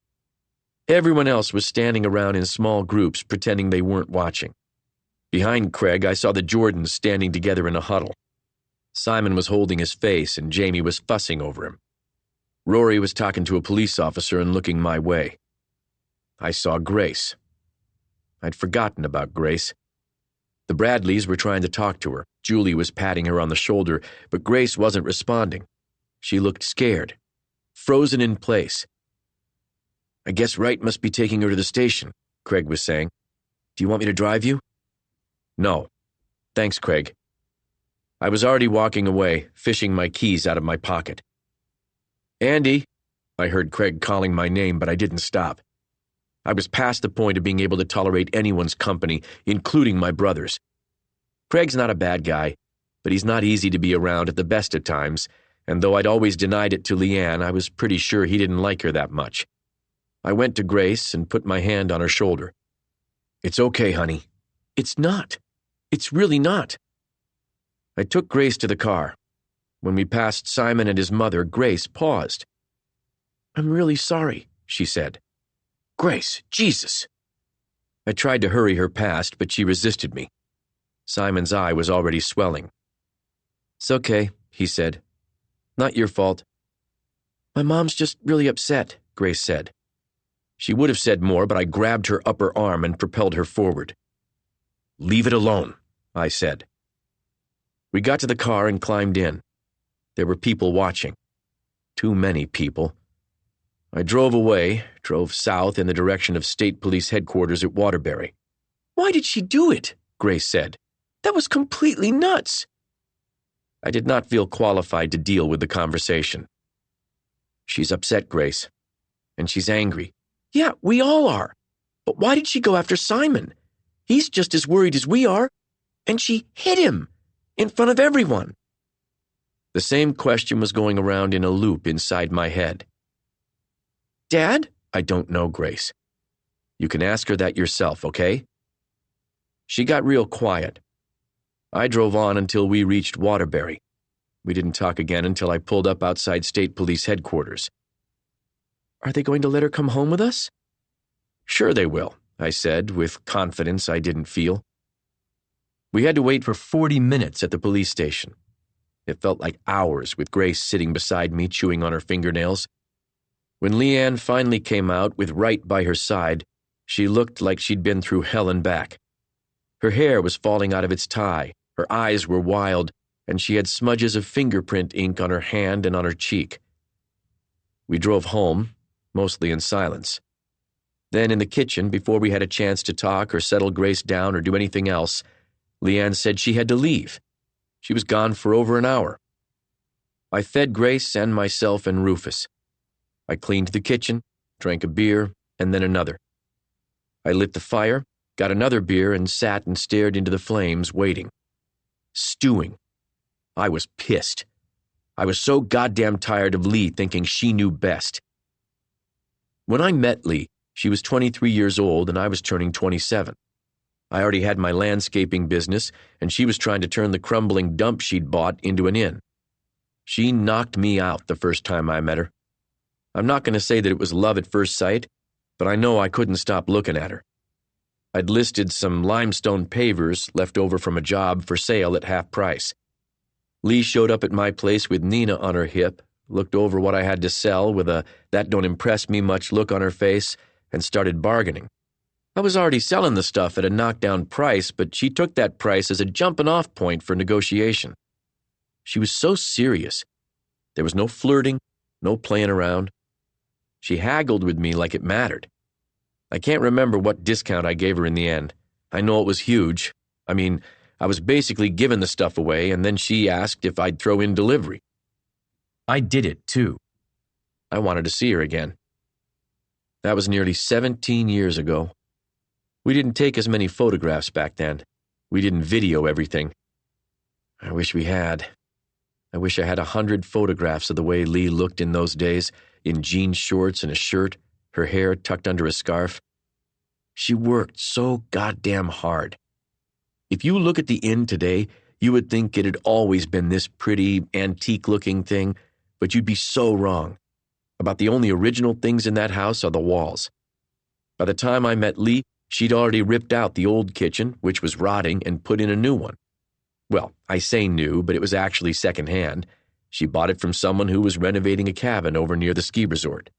Everyone else was standing around in small groups pretending they weren't watching. Behind Craig, I saw the Jordans standing together in a huddle. Simon was holding his face and Jamie was fussing over him. Rory was talking to a police officer and looking my way. I saw Grace. I'd forgotten about Grace. The Bradleys were trying to talk to her. Julie was patting her on the shoulder, but Grace wasn't responding. She looked scared, frozen in place. "I guess Wright must be taking her to the station," Craig was saying. "Do you want me to drive you?" "No. Thanks, Craig." I was already walking away, fishing my keys out of my pocket. "Andy," I heard Craig calling my name, but I didn't stop. I was past the point of being able to tolerate anyone's company, including my brother's. Craig's not a bad guy, but he's not easy to be around at the best of times, and though I'd always denied it to Leanne, I was pretty sure he didn't like her that much. I went to Grace and put my hand on her shoulder. "It's okay, honey." "It's not. It's really not." I took Grace to the car. When we passed Simon and his mother, Grace paused. "I'm really sorry," she said. "Grace, Jesus!" I tried to hurry her past, but she resisted me. Simon's eye was already swelling. "It's okay," he said. "Not your fault." "My mom's just really upset," Grace said. She would have said more, but I grabbed her upper arm and propelled her forward. "Leave it alone," I said. We got to the car and climbed in. There were people watching. Too many people. I drove south in the direction of State Police Headquarters at Waterbury. "Why did she do it?" Grace said. "That was completely nuts." I did not feel qualified to deal with the conversation. "She's upset, Grace. And she's angry." "Yeah, we all are. But why did she go after Simon? He's just as worried as we are. And she hit him in front of everyone." The same question was going around in a loop inside my head. "Dad?" "I don't know, Grace. You can ask her that yourself, okay?" She got real quiet. I drove on until we reached Waterbury. We didn't talk again until I pulled up outside State Police Headquarters. "Are they going to let her come home with us?" "Sure they will," I said, with confidence I didn't feel. We had to wait for 40 minutes at the police station. It felt like hours with Grace sitting beside me chewing on her fingernails. When Leanne finally came out with Wright by her side, she looked like she'd been through hell and back. Her hair was falling out of its tie, her eyes were wild, and she had smudges of fingerprint ink on her hand and on her cheek. We drove home, mostly in silence. Then in the kitchen, before we had a chance to talk or settle Grace down or do anything else, Leanne said she had to leave. She was gone for over an hour. I fed Grace and myself and Rufus. I cleaned the kitchen, drank a beer, and then another. I lit the fire, got another beer, and sat and stared into the flames, waiting. Stewing. I was pissed. I was so goddamn tired of Lee thinking she knew best. When I met Lee, she was 23 years old and I was turning 27. I already had my landscaping business, and she was trying to turn the crumbling dump she'd bought into an inn. She knocked me out the first time I met her. I'm not going to say that it was love at first sight, but I know I couldn't stop looking at her. I'd listed some limestone pavers left over from a job for sale at half price. Lee showed up at my place with Nina on her hip, looked over what I had to sell with a "that don't impress me much" look on her face, and started bargaining. I was already selling the stuff at a knockdown price, but she took that price as a jumping-off point for negotiation. She was so serious. There was no flirting, no playing around. She haggled with me like it mattered. I can't remember what discount I gave her in the end. I know it was huge. I mean, I was basically giving the stuff away, and then she asked if I'd throw in delivery. I did it, too. I wanted to see her again. That was nearly 17 years ago. We didn't take as many photographs back then. We didn't video everything. I wish we had. I wish I had 100 photographs of the way Lee looked in those days, in jean shorts and a shirt, her hair tucked under a scarf. She worked so goddamn hard. If you look at the inn today, you would think it had always been this pretty, antique-looking thing, but you'd be so wrong. About the only original things in that house are the walls. By the time I met Lee, she'd already ripped out the old kitchen, which was rotting, and put in a new one. Well, I say new, but it was actually secondhand. She bought it from someone who was renovating a cabin over near the ski resort.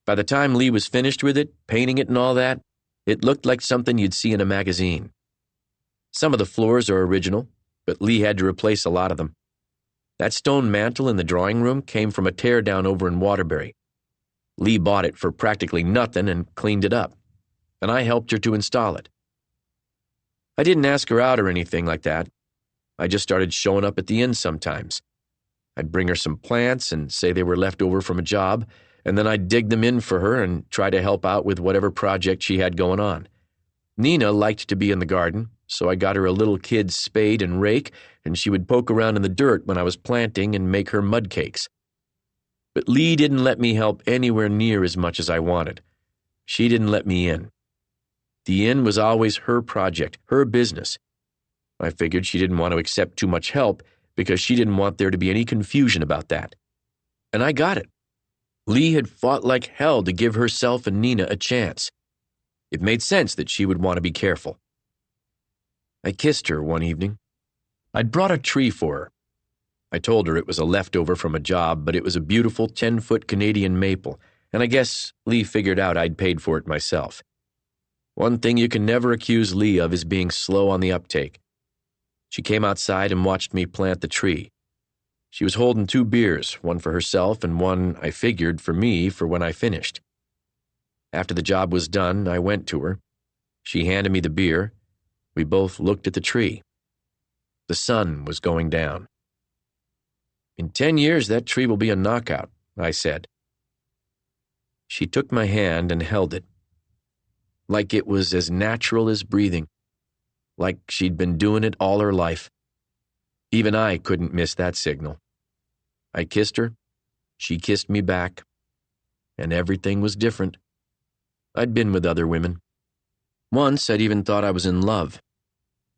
By the time Lee was finished with it, painting it and all that, it looked like something you'd see in a magazine. Some of the floors are original, but Lee had to replace a lot of them. That stone mantel in the drawing room came from a tear-down over in Waterbury. Lee bought it for practically nothing and cleaned it up, and I helped her to install it. I didn't ask her out or anything like that. I just started showing up at the inn sometimes. I'd bring her some plants and say they were left over from a job, and then I'd dig them in for her and try to help out with whatever project she had going on. Nina liked to be in the garden, so I got her a little kid's spade and rake, and she would poke around in the dirt when I was planting and make her mud cakes. But Lee didn't let me help anywhere near as much as I wanted. She didn't let me in. The inn was always her project, her business. I figured she didn't want to accept too much help because she didn't want there to be any confusion about that. And I got it. Lee had fought like hell to give herself and Nina a chance. It made sense that she would want to be careful. I kissed her one evening. I'd brought a tree for her. I told her it was a leftover from a job, but it was a beautiful 10-foot Canadian maple, and I guess Lee figured out I'd paid for it myself. One thing you can never accuse Lee of is being slow on the uptake. She came outside and watched me plant the tree. She was holding 2 beers, one for herself and one, I figured, for me for when I finished. After the job was done, I went to her. She handed me the beer. We both looked at the tree. The sun was going down. "In 10 years, that tree will be a knockout," I said. She took my hand and held it, like it was as natural as breathing, like she'd been doing it all her life. Even I couldn't miss that signal. I kissed her, she kissed me back, and everything was different. I'd been with other women. Once I'd even thought I was in love,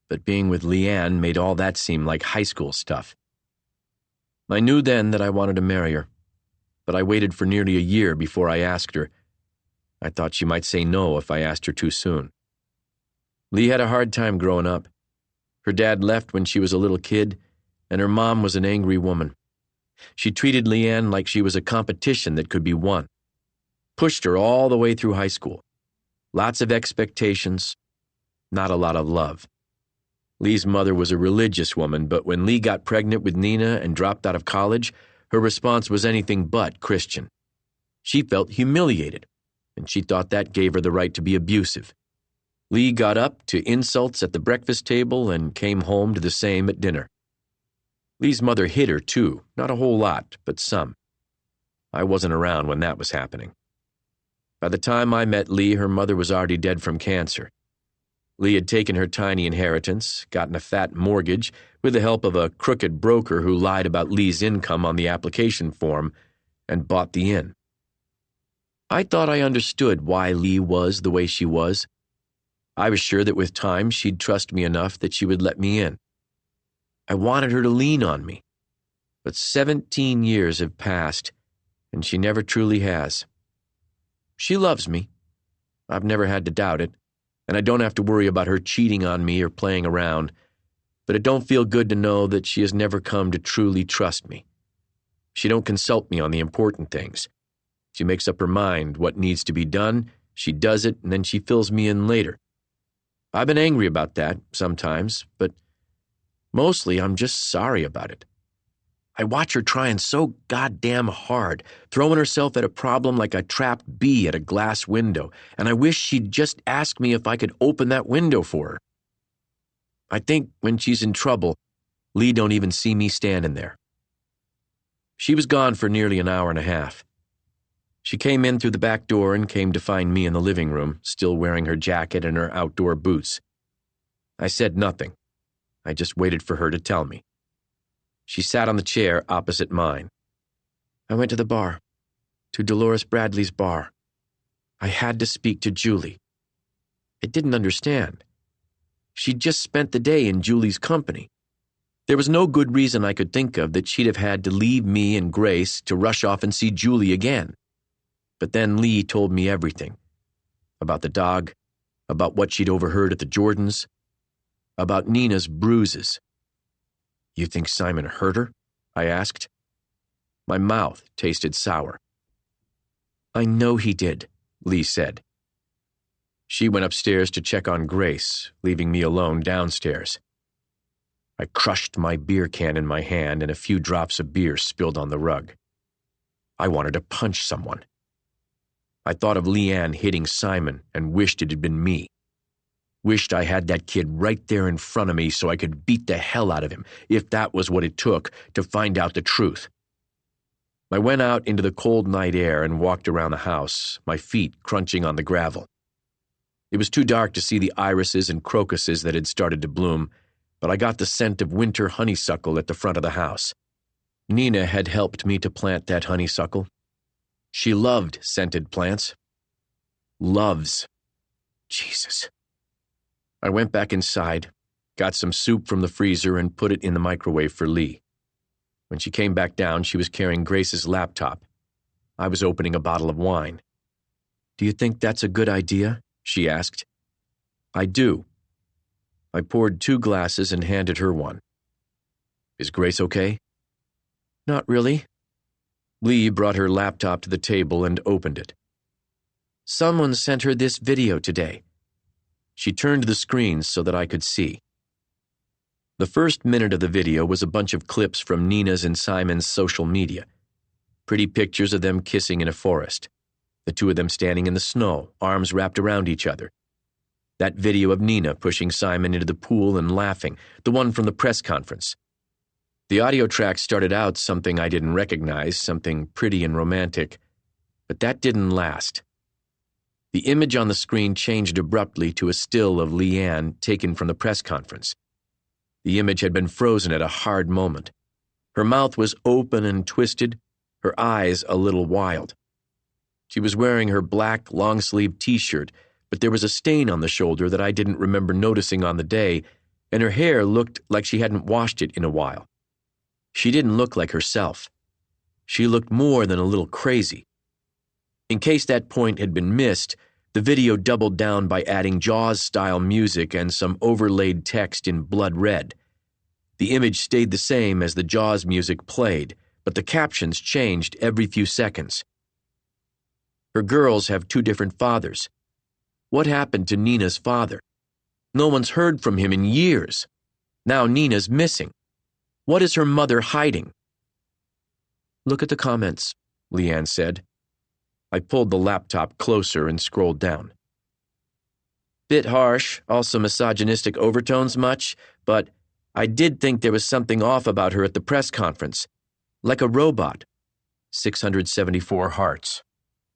but being with Leanne made all that seem like high school stuff. I knew then that I wanted to marry her, but I waited for nearly a year before I asked her. I thought she might say no if I asked her too soon. Lee had a hard time growing up. Her dad left when she was a little kid, and her mom was an angry woman. She treated Leanne like she was a competition that could be won. Pushed her all the way through high school. Lots of expectations, not a lot of love. Lee's mother was a religious woman, but when Lee got pregnant with Nina and dropped out of college, her response was anything but Christian. She felt humiliated, and she thought that gave her the right to be abusive. Lee got up to insults at the breakfast table and came home to the same at dinner. Lee's mother hit her, too, not a whole lot, but some. I wasn't around when that was happening. By the time I met Lee, her mother was already dead from cancer. Lee had taken her tiny inheritance, gotten a fat mortgage, with the help of a crooked broker who lied about Lee's income on the application form, and bought the inn. I thought I understood why Lee was the way she was. I was sure that with time she'd trust me enough that she would let me in. I wanted her to lean on me. But 17 years have passed, and she never truly has. She loves me. I've never had to doubt it, and I don't have to worry about her cheating on me or playing around, but it don't feel good to know that she has never come to truly trust me. She don't consult me on the important things. She makes up her mind what needs to be done, she does it, and then she fills me in later. I've been angry about that sometimes, but mostly I'm just sorry about it. I watch her trying so goddamn hard, throwing herself at a problem like a trapped bee at a glass window, and I wish she'd just ask me if I could open that window for her. I think when she's in trouble, Lee don't even see me standing there. She was gone for nearly an hour and a half. She came in through the back door and came to find me in the living room, still wearing her jacket and her outdoor boots. I said nothing. I just waited for her to tell me. She sat on the chair opposite mine. "I went to the bar, to Dolores Bradley's bar. I had to speak to Julie. I didn't understand. She'd just spent the day in Julie's company. There was no good reason I could think of that she'd have had to leave me and Grace to rush off and see Julie again. But then Lee told me everything. About the dog, about what she'd overheard at the Jordans, about Nina's bruises. "You think Simon hurt her?" I asked. My mouth tasted sour. "I know he did," Lee said. She went upstairs to check on Grace, leaving me alone downstairs. I crushed my beer can in my hand and a few drops of beer spilled on the rug. I wanted to punch someone. I thought of Leanne hitting Simon and wished it had been me. Wished I had that kid right there in front of me so I could beat the hell out of him, if that was what it took, to find out the truth. I went out into the cold night air and walked around the house, my feet crunching on the gravel. It was too dark to see the irises and crocuses that had started to bloom, but I got the scent of winter honeysuckle at the front of the house. Nina had helped me to plant that honeysuckle. She loved scented plants. Loves. Jesus. I went back inside, got some soup from the freezer, and put it in the microwave for Lee. When she came back down, she was carrying Grace's laptop. I was opening a bottle of wine. "Do you think that's a good idea?" she asked. "I do." I poured 2 glasses and handed her one. "Is Grace okay?" "Not really." Lee brought her laptop to the table and opened it. "Someone sent her this video today." She turned the screen so that I could see. The first minute of the video was a bunch of clips from Nina's and Simon's social media. Pretty pictures of them kissing in a forest. The 2 of them standing in the snow, arms wrapped around each other. That video of Nina pushing Simon into the pool and laughing, the one from the press conference. The audio track started out something I didn't recognize, something pretty and romantic, but that didn't last. The image on the screen changed abruptly to a still of Leanne taken from the press conference. The image had been frozen at a hard moment. Her mouth was open and twisted, her eyes a little wild. She was wearing her black long-sleeved t-shirt, but there was a stain on the shoulder that I didn't remember noticing on the day, and her hair looked like she hadn't washed it in a while. She didn't look like herself. She looked more than a little crazy. In case that point had been missed, the video doubled down by adding Jaws-style music and some overlaid text in blood red. The image stayed the same as the Jaws music played, but the captions changed every few seconds. Her girls have 2 different fathers. What happened to Nina's father? No one's heard from him in years. Now Nina's missing. What is her mother hiding? "Look at the comments," Leanne said. I pulled the laptop closer and scrolled down. "Bit harsh, also misogynistic overtones much, but I did think there was something off about her at the press conference. Like a robot." 674 hearts.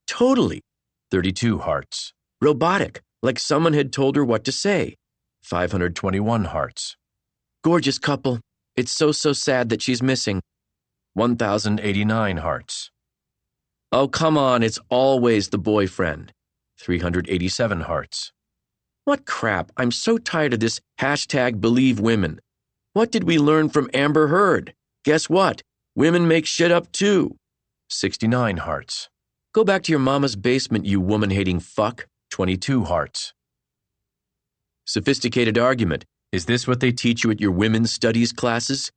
"Totally." 32 hearts. "Robotic, like someone had told her what to say." 521 hearts. "Gorgeous couple. It's so sad that she's missing." 1,089 hearts. "Oh, come on, it's always the boyfriend." 387 hearts. "What crap, I'm so tired of this #BelieveWomen. What did we learn from Amber Heard? Guess what? Women make shit up too." 69 hearts. "Go back to your mama's basement, you woman-hating fuck." 22 hearts. Sophisticated argument. Is this what they teach you at your women's studies classes?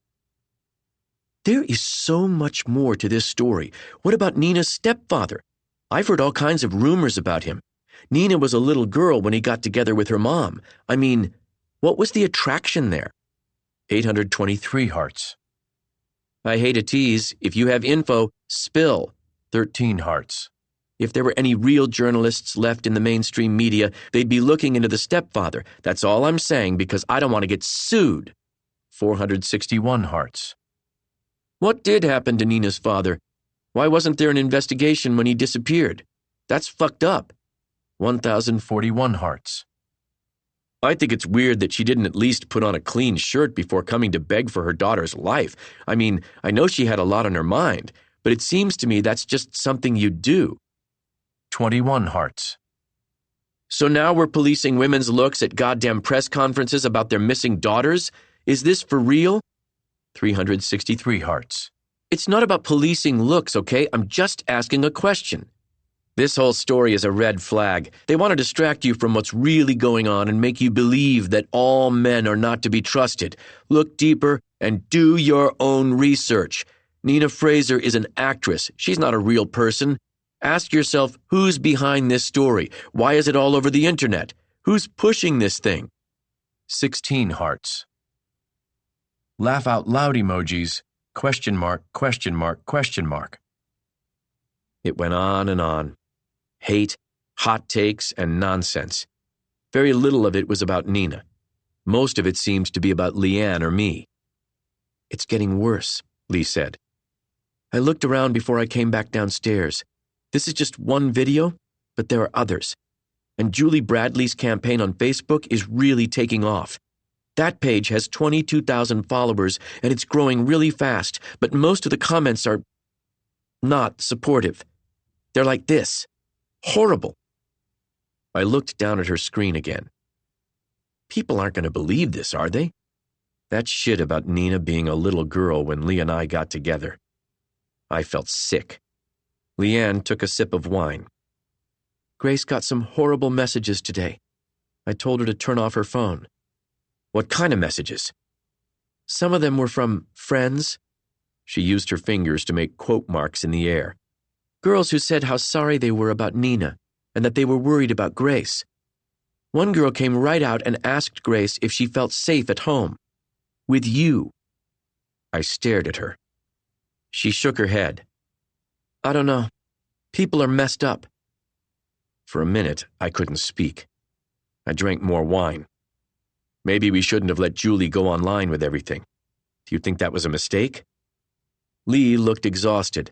There is so much more to this story. What about Nina's stepfather? I've heard all kinds of rumors about him. Nina was a little girl when he got together with her mom. I mean, what was the attraction there? 823 hearts. I hate a tease. If you have info, spill. 13 hearts. If there were any real journalists left in the mainstream media, they'd be looking into the stepfather. That's all I'm saying because I don't want to get sued. 461 hearts. What did happen to Nina's father? Why wasn't there an investigation when he disappeared? That's fucked up. 1,041 hearts. I think it's weird that she didn't at least put on a clean shirt before coming to beg for her daughter's life. I mean, I know she had a lot on her mind, but it seems to me that's just something you do. 21 hearts. So now we're policing women's looks at goddamn press conferences about their missing daughters? Is this for real? 363 hearts. It's not about policing looks, okay? I'm just asking a question. This whole story is a red flag. They want to distract you from what's really going on and make you believe that all men are not to be trusted. Look deeper and do your own research. Nina Fraser is an actress. She's not a real person. Ask yourself, who's behind this story? Why is it all over the internet? Who's pushing this thing? 16 hearts. Laugh out loud emojis. Question mark, question mark, question mark. It went on and on. Hate, hot takes, and nonsense. Very little of it was about Nina. Most of it seemed to be about Leanne or me. It's getting worse, Lee said. I looked around before I came back downstairs. This is just one video, but there are others. And Julie Bradley's campaign on Facebook is really taking off. That page has 22,000 followers, and it's growing really fast, but most of the comments are not supportive. They're like this. Horrible. I looked down at her screen again. People aren't going to believe this, are they? That shit about Nina being a little girl when Lee and I got together. I felt sick. Leanne took a sip of wine. Grace got some horrible messages today. I told her to turn off her phone. What kind of messages? Some of them were from friends. She used her fingers to make quote marks in the air. Girls who said how sorry they were about Nina and that they were worried about Grace. One girl came right out and asked Grace if she felt safe at home. With you. I stared at her. She shook her head. I don't know. People are messed up. For a minute, I couldn't speak. I drank more wine. Maybe we shouldn't have let Julie go online with everything. Do you think that was a mistake? Lee looked exhausted.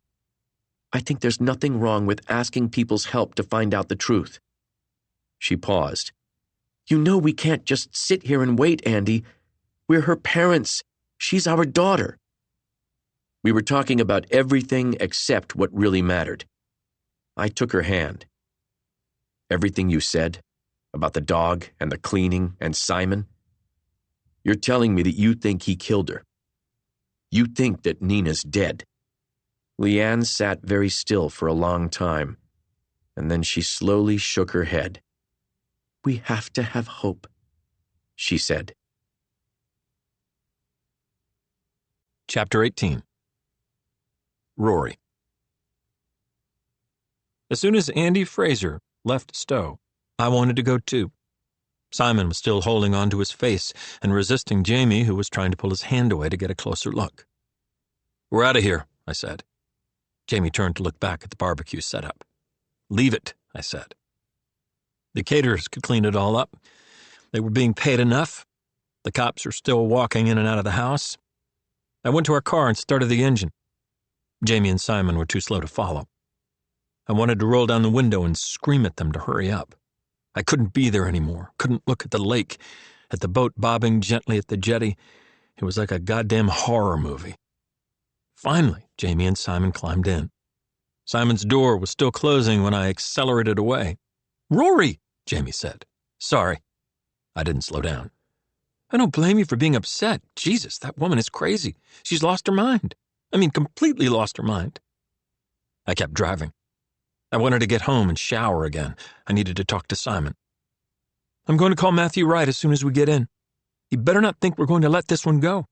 I think there's nothing wrong with asking people's help to find out the truth. She paused. You know we can't just sit here and wait, Andy. We're her parents. She's our daughter. We were talking about everything except what really mattered. I took her hand. Everything you said about the dog and the cleaning and Simon, you're telling me that you think he killed her. You think that Nina's dead. Leanne sat very still for a long time, and then she slowly shook her head. We have to have hope, she said. Chapter 18. Rory. As soon as Andy Fraser left Stowe, I wanted to go too. Simon was still holding on to his face and resisting Jamie, who was trying to pull his hand away to get a closer look. We're out of here, I said. Jamie turned to look back at the barbecue setup. Leave it, I said. The caterers could clean it all up. They were being paid enough. The cops are still walking in and out of the house. I went to our car and started the engine. Jamie and Simon were too slow to follow. I wanted to roll down the window and scream at them to hurry up. I couldn't be there anymore, couldn't look at the lake, at the boat bobbing gently at the jetty. It was like a goddamn horror movie. Finally, Jamie and Simon climbed in. Simon's door was still closing when I accelerated away. Rory, Jamie said. Sorry. I didn't slow down. I don't blame you for being upset. Jesus, that woman is crazy. She's lost her mind. I mean, completely lost her mind. I kept driving. I wanted to get home and shower again. I needed to talk to Simon. I'm going to call Matthew Wright as soon as we get in. He better not think we're going to let this one go.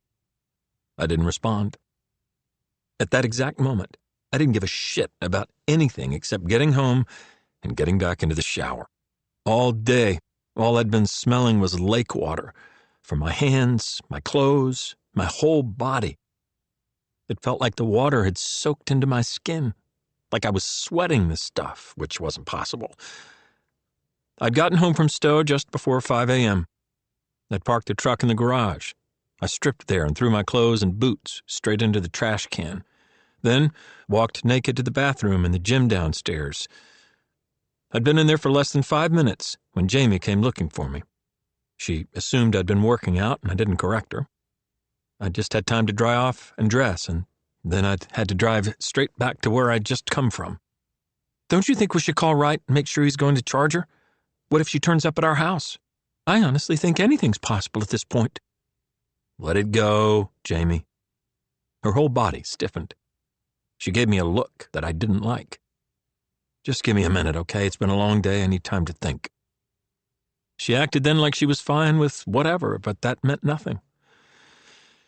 I didn't respond. At that exact moment, I didn't give a shit about anything except getting home and getting back into the shower. All day, all I'd been smelling was lake water, from my hands, my clothes, my whole body. It felt like the water had soaked into my skin, like I was sweating the stuff, which wasn't possible. I'd gotten home from Stowe just before 5 a.m. I'd parked the truck in the garage. I stripped there and threw my clothes and boots straight into the trash can. Then walked naked to the bathroom and the gym downstairs. I'd been in there for less than 5 minutes when Jamie came looking for me. She assumed I'd been working out, and I didn't correct her. I just had time to dry off and dress, and then I'd had to drive straight back to where I'd just come from. Don't you think we should call Wright and make sure he's going to charge her? What if she turns up at our house? I honestly think anything's possible at this point. Let it go, Jamie. Her whole body stiffened. She gave me a look that I didn't like. Just give me a minute, okay? It's been a long day. I need time to think. She acted then like she was fine with whatever, but that meant nothing.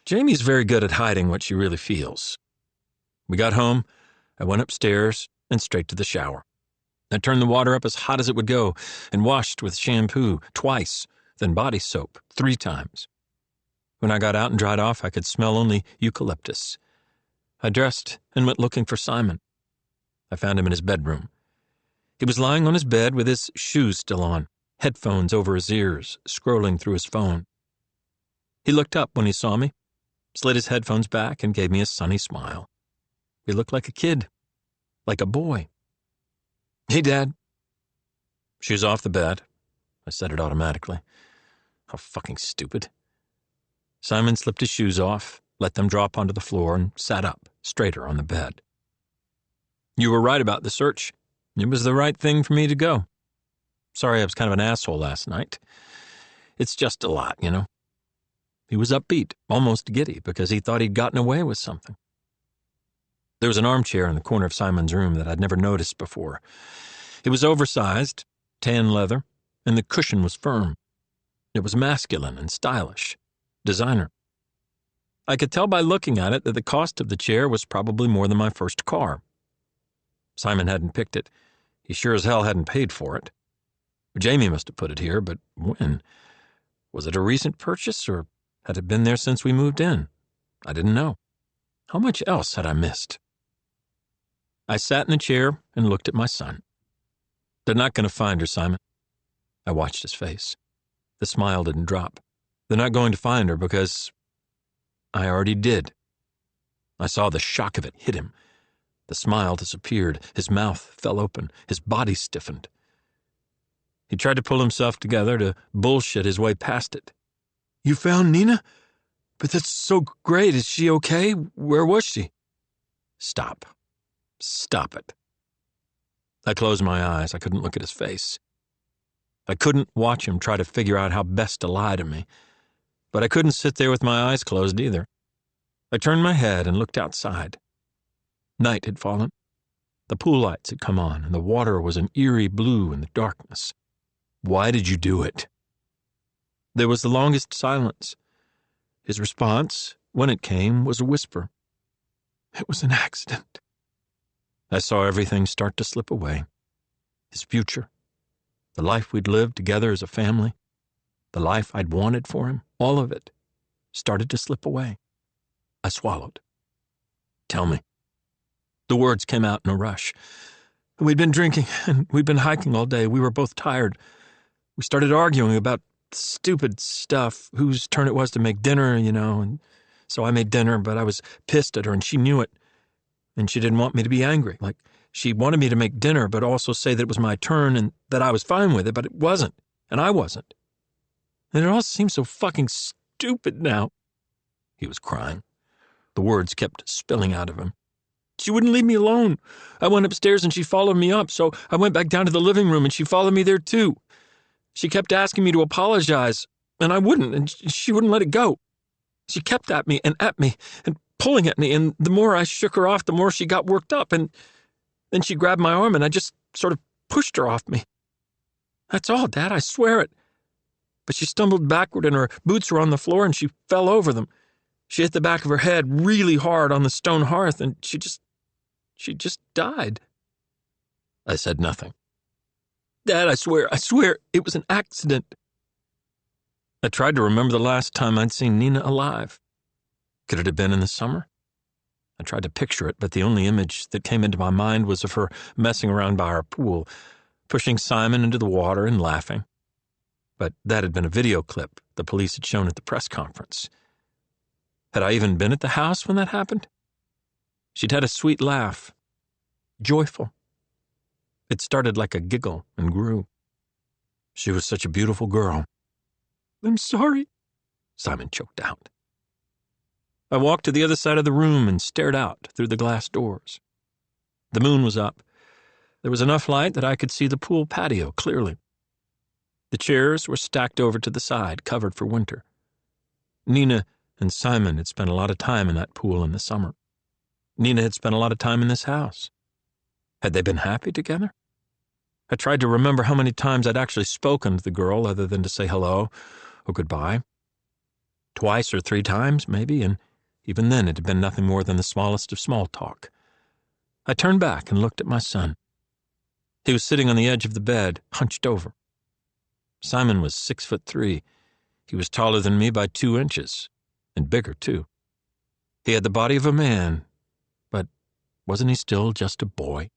Jamie's very good at hiding what she really feels. We got home, I went upstairs, and straight to the shower. I turned the water up as hot as it would go and washed with shampoo twice, then body soap 3 times. When I got out and dried off, I could smell only eucalyptus. I dressed and went looking for Simon. I found him in his bedroom. He was lying on his bed with his shoes still on, headphones over his ears, scrolling through his phone. He looked up when he saw me, slid his headphones back, and gave me a sunny smile. He looked like a kid, like a boy. Hey, Dad. Shoes off the bed. I said it automatically. How fucking stupid. Simon slipped his shoes off, let them drop onto the floor, and sat up, straighter on the bed. You were right about the search. It was the right thing for me to go. Sorry I was kind of an asshole last night. It's just a lot, you know. He was upbeat, almost giddy, because he thought he'd gotten away with something. There was an armchair in the corner of Simon's room that I'd never noticed before. It was oversized, tan leather, and the cushion was firm. It was masculine and stylish, designer. I could tell by looking at it that the cost of the chair was probably more than my first car. Simon hadn't picked it. He sure as hell hadn't paid for it. Jamie must have put it here, but when? Was it a recent purchase, or had it been there since we moved in? I didn't know. How much else had I missed? I sat in a chair and looked at my son. They're not going to find her, Simon. I watched his face. The smile didn't drop. They're not going to find her because I already did. I saw the shock of it hit him. The smile disappeared. His mouth fell open. His body stiffened. He tried to pull himself together to bullshit his way past it. You found Nina? But that's so great. Is she okay? Where was she? Stop. Stop it. I closed my eyes. I couldn't look at his face. I couldn't watch him try to figure out how best to lie to me. But I couldn't sit there with my eyes closed either. I turned my head and looked outside. Night had fallen. The pool lights had come on, and the water was an eerie blue in the darkness. Why did you do it? There was the longest silence. His response, when it came, was a whisper. It was an accident. I saw everything start to slip away. His future, the life we'd lived together as a family, the life I'd wanted for him, all of it started to slip away. I swallowed. Tell me. The words came out in a rush. We'd been drinking, and we'd been hiking all day. We were both tired. We started arguing about stupid stuff, whose turn it was to make dinner, you know, and so I made dinner, but I was pissed at her, and she knew it. And she didn't want me to be angry. Like, she wanted me to make dinner, but also say that it was my turn and that I was fine with it, but it wasn't, and I wasn't. And it all seems so fucking stupid now. He was crying. The words kept spilling out of him. She wouldn't leave me alone. I went upstairs and she followed me up, so I went back down to the living room and she followed me there too. She kept asking me to apologize, and I wouldn't, and she wouldn't let it go. She kept at me and pulling at me, and the more I shook her off, the more she got worked up, and then she grabbed my arm, and I just sort of pushed her off me. That's all, Dad, I swear it. But she stumbled backward, and her boots were on the floor, and she fell over them. She hit the back of her head really hard on the stone hearth, and she just died. I said nothing. Dad, I swear, it was an accident. I tried to remember the last time I'd seen Nina alive. Could it have been in the summer? I tried to picture it, but the only image that came into my mind was of her messing around by our pool, pushing Simon into the water and laughing. But that had been a video clip the police had shown at the press conference. Had I even been at the house when that happened? She'd had a sweet laugh, joyful. It started like a giggle and grew. She was such a beautiful girl. I'm sorry, Simon choked out. I walked to the other side of the room and stared out through the glass doors. The moon was up. There was enough light that I could see the pool patio clearly. The chairs were stacked over to the side, covered for winter. Nina and Simon had spent a lot of time in that pool in the summer. Nina had spent a lot of time in this house. Had they been happy together? I tried to remember how many times I'd actually spoken to the girl other than to say hello or goodbye. 2 or 3 times, maybe, and even then it had been nothing more than the smallest of small talk. I turned back and looked at my son. He was sitting on the edge of the bed, hunched over. Simon was 6'3". He was taller than me by 2 inches, and bigger, too. He had the body of a man, but wasn't he still just a boy?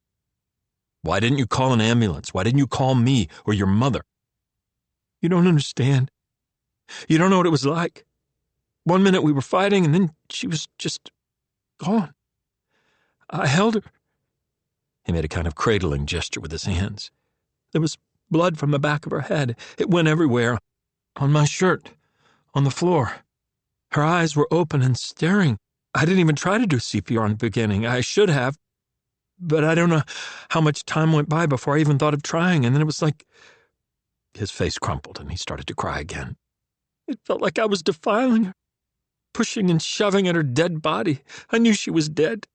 Why didn't you call an ambulance? Why didn't you call me or your mother? You don't understand. You don't know what it was like. 1 minute we were fighting, and then she was just gone. I held her. He made a kind of cradling gesture with his hands. There was blood from the back of her head. It went everywhere. On my shirt. On the floor. Her eyes were open and staring. I didn't even try to do CPR in the beginning. I should have. But I don't know how much time went by before I even thought of trying, and then it was like... His face crumpled, and he started to cry again. It felt like I was defiling her, pushing and shoving at her dead body. I knew she was dead.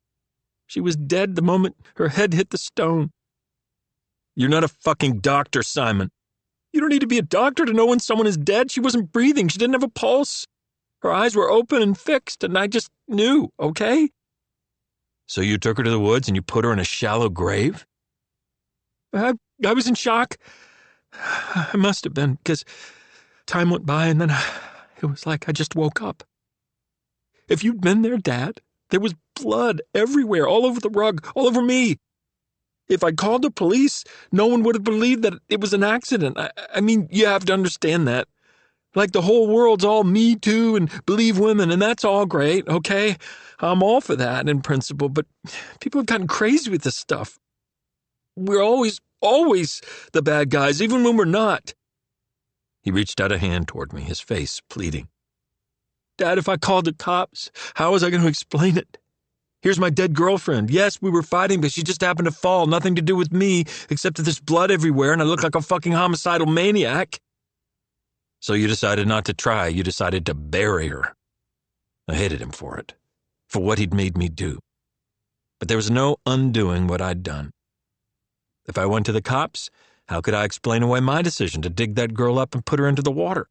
She was dead the moment her head hit the stone. You're not a fucking doctor, Simon. You don't need to be a doctor to know when someone is dead. She wasn't breathing. She didn't have a pulse. Her eyes were open and fixed, and I just knew, okay? So you took her to the woods and you put her in a shallow grave? I was in shock. I must have been, because time went by and then it was like I just woke up. If you'd been there, Dad, there was blood everywhere, all over the rug, all over me. If I called the police, no one would have believed that it was an accident. I mean, you have to understand that. Like the whole world's all Me Too and believe women, and that's all great, okay? I'm all for that in principle, but people have gotten crazy with this stuff. We're always the bad guys, even when we're not. He reached out a hand toward me, his face pleading. Dad, if I called the cops, how was I going to explain it? Here's my dead girlfriend. Yes, we were fighting, but she just happened to fall. Nothing to do with me, except that there's blood everywhere and I look like a fucking homicidal maniac. So you decided not to try. You decided to bury her. I hated him for it, for what he'd made me do. But there was no undoing what I'd done. If I went to the cops, how could I explain away my decision to dig that girl up and put her into the water?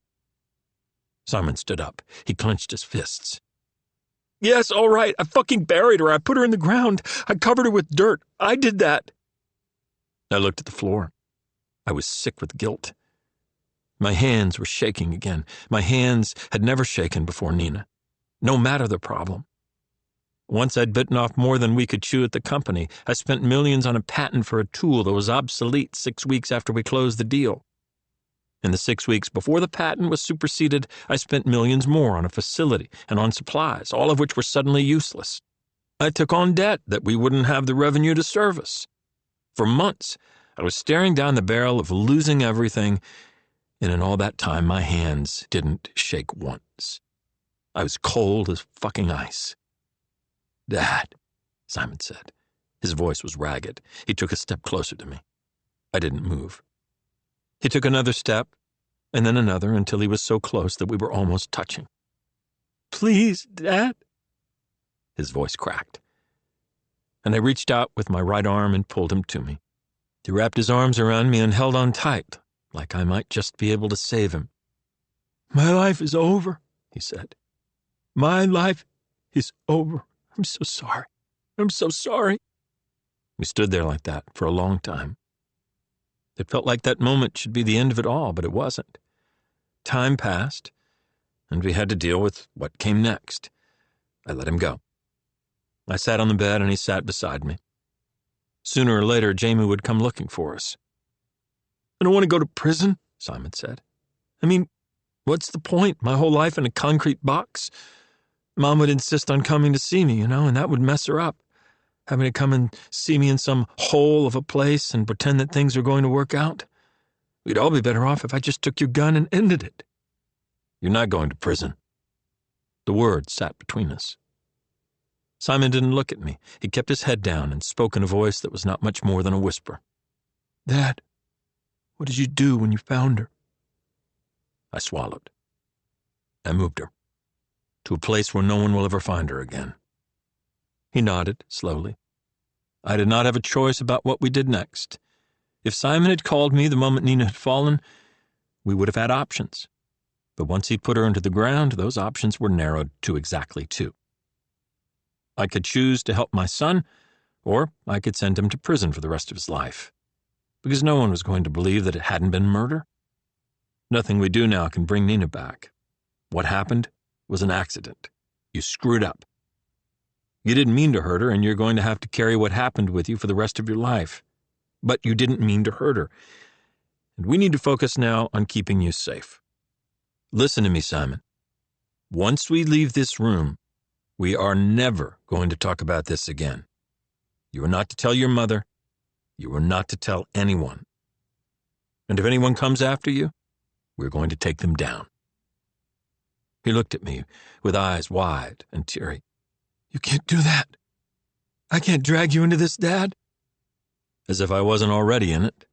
Simon stood up. He clenched his fists. Yes, all right, I fucking buried her. I put her in the ground. I covered her with dirt. I did that. I looked at the floor. I was sick with guilt. My hands were shaking again. My hands had never shaken before Nina, no matter the problem. Once I'd bitten off more than we could chew at the company. I spent millions on a patent for a tool that was obsolete 6 weeks after we closed the deal. In the 6 weeks before the patent was superseded, I spent millions more on a facility and on supplies, all of which were suddenly useless. I took on debt that we wouldn't have the revenue to service. For months, I was staring down the barrel of losing everything, and in all that time, my hands didn't shake once. I was cold as fucking ice. Dad, Simon said. His voice was ragged. He took a step closer to me. I didn't move. He took another step, and then another, until he was so close that we were almost touching. Please, Dad. His voice cracked. And I reached out with my right arm and pulled him to me. He wrapped his arms around me and held on tight, like I might just be able to save him. My life is over, he said. My life is over. I'm so sorry. I'm so sorry. We stood there like that for a long time. It felt like that moment should be the end of it all, but it wasn't. Time passed, and we had to deal with what came next. I let him go. I sat on the bed, and he sat beside me. Sooner or later, Jamie would come looking for us. I don't want to go to prison, Simon said. I mean, what's the point? My whole life in a concrete box? Mom would insist on coming to see me, and that would mess her up. Having to come and see me in some hole of a place and pretend that things are going to work out. We'd all be better off if I just took your gun and ended it. You're not going to prison. The words sat between us. Simon didn't look at me. He kept his head down and spoke in a voice that was not much more than a whisper. Dad, what did you do when you found her? I swallowed. I moved her to a place where no one will ever find her again. He nodded slowly. I did not have a choice about what we did next. If Simon had called me the moment Nina had fallen, we would have had options. But once he'd put her into the ground, those options were narrowed to exactly 2. I could choose to help my son, or I could send him to prison for the rest of his life, because no one was going to believe that it hadn't been murder. Nothing we do now can bring Nina back. What happened was an accident. You screwed up. You didn't mean to hurt her, and you're going to have to carry what happened with you for the rest of your life. But you didn't mean to hurt her. And we need to focus now on keeping you safe. Listen to me, Simon. Once we leave this room, we are never going to talk about this again. You are not to tell your mother. You are not to tell anyone. And if anyone comes after you, we're going to take them down." He looked at me with eyes wide and teary. "You can't do that. I can't drag you into this, Dad." As if I wasn't already in it.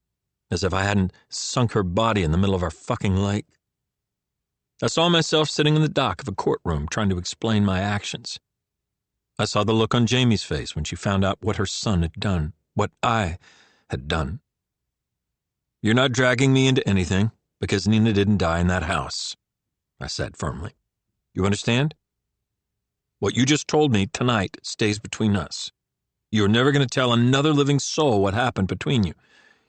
As if I hadn't sunk her body in the middle of our fucking lake. I saw myself sitting in the dock of a courtroom trying to explain my actions. I saw the look on Jamie's face when she found out what her son had done, what I had done. "You're not dragging me into anything because Nina didn't die in that house," I said firmly. "You understand? What you just told me tonight stays between us. You're never going to tell another living soul what happened between you.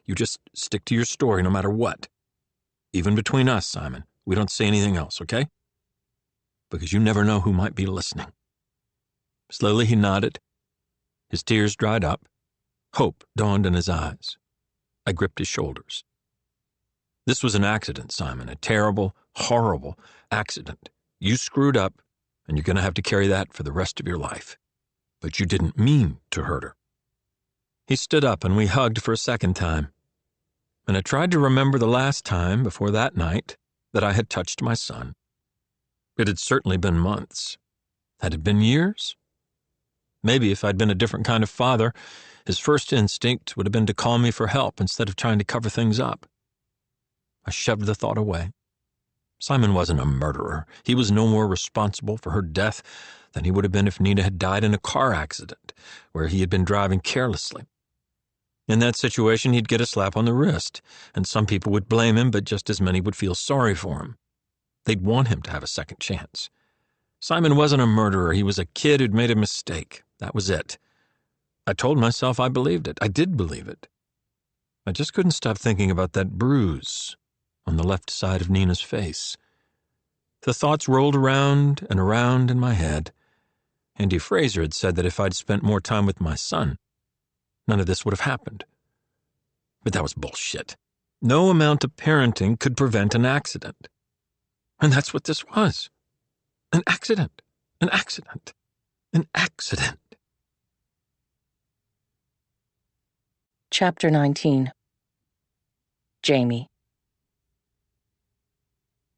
You just stick to your story no matter what. Even between us, Simon, we don't say anything else, okay? Because you never know who might be listening." Slowly he nodded. His tears dried up. Hope dawned in his eyes. I gripped his shoulders. "This was an accident, Simon, a terrible, horrible accident. You screwed up, and you're going to have to carry that for the rest of your life. But you didn't mean to hurt her." He stood up and we hugged for a second time. And I tried to remember the last time before that night that I had touched my son. It had certainly been months. Had it been years? Maybe if I'd been a different kind of father, his first instinct would have been to call me for help instead of trying to cover things up. I shoved the thought away. Simon wasn't a murderer. He was no more responsible for her death than he would have been if Nina had died in a car accident where he had been driving carelessly. In that situation, he'd get a slap on the wrist, and some people would blame him, but just as many would feel sorry for him. They'd want him to have a second chance. Simon wasn't a murderer. He was a kid who'd made a mistake. That was it. I told myself I believed it. I did believe it. I just couldn't stop thinking about that bruise on the left side of Nina's face. The thoughts rolled around and around in my head. Andy Fraser had said that if I'd spent more time with my son, none of this would have happened. But that was bullshit. No amount of parenting could prevent an accident. And that's what this was. An accident. An accident. An accident. Chapter 19. Jamie.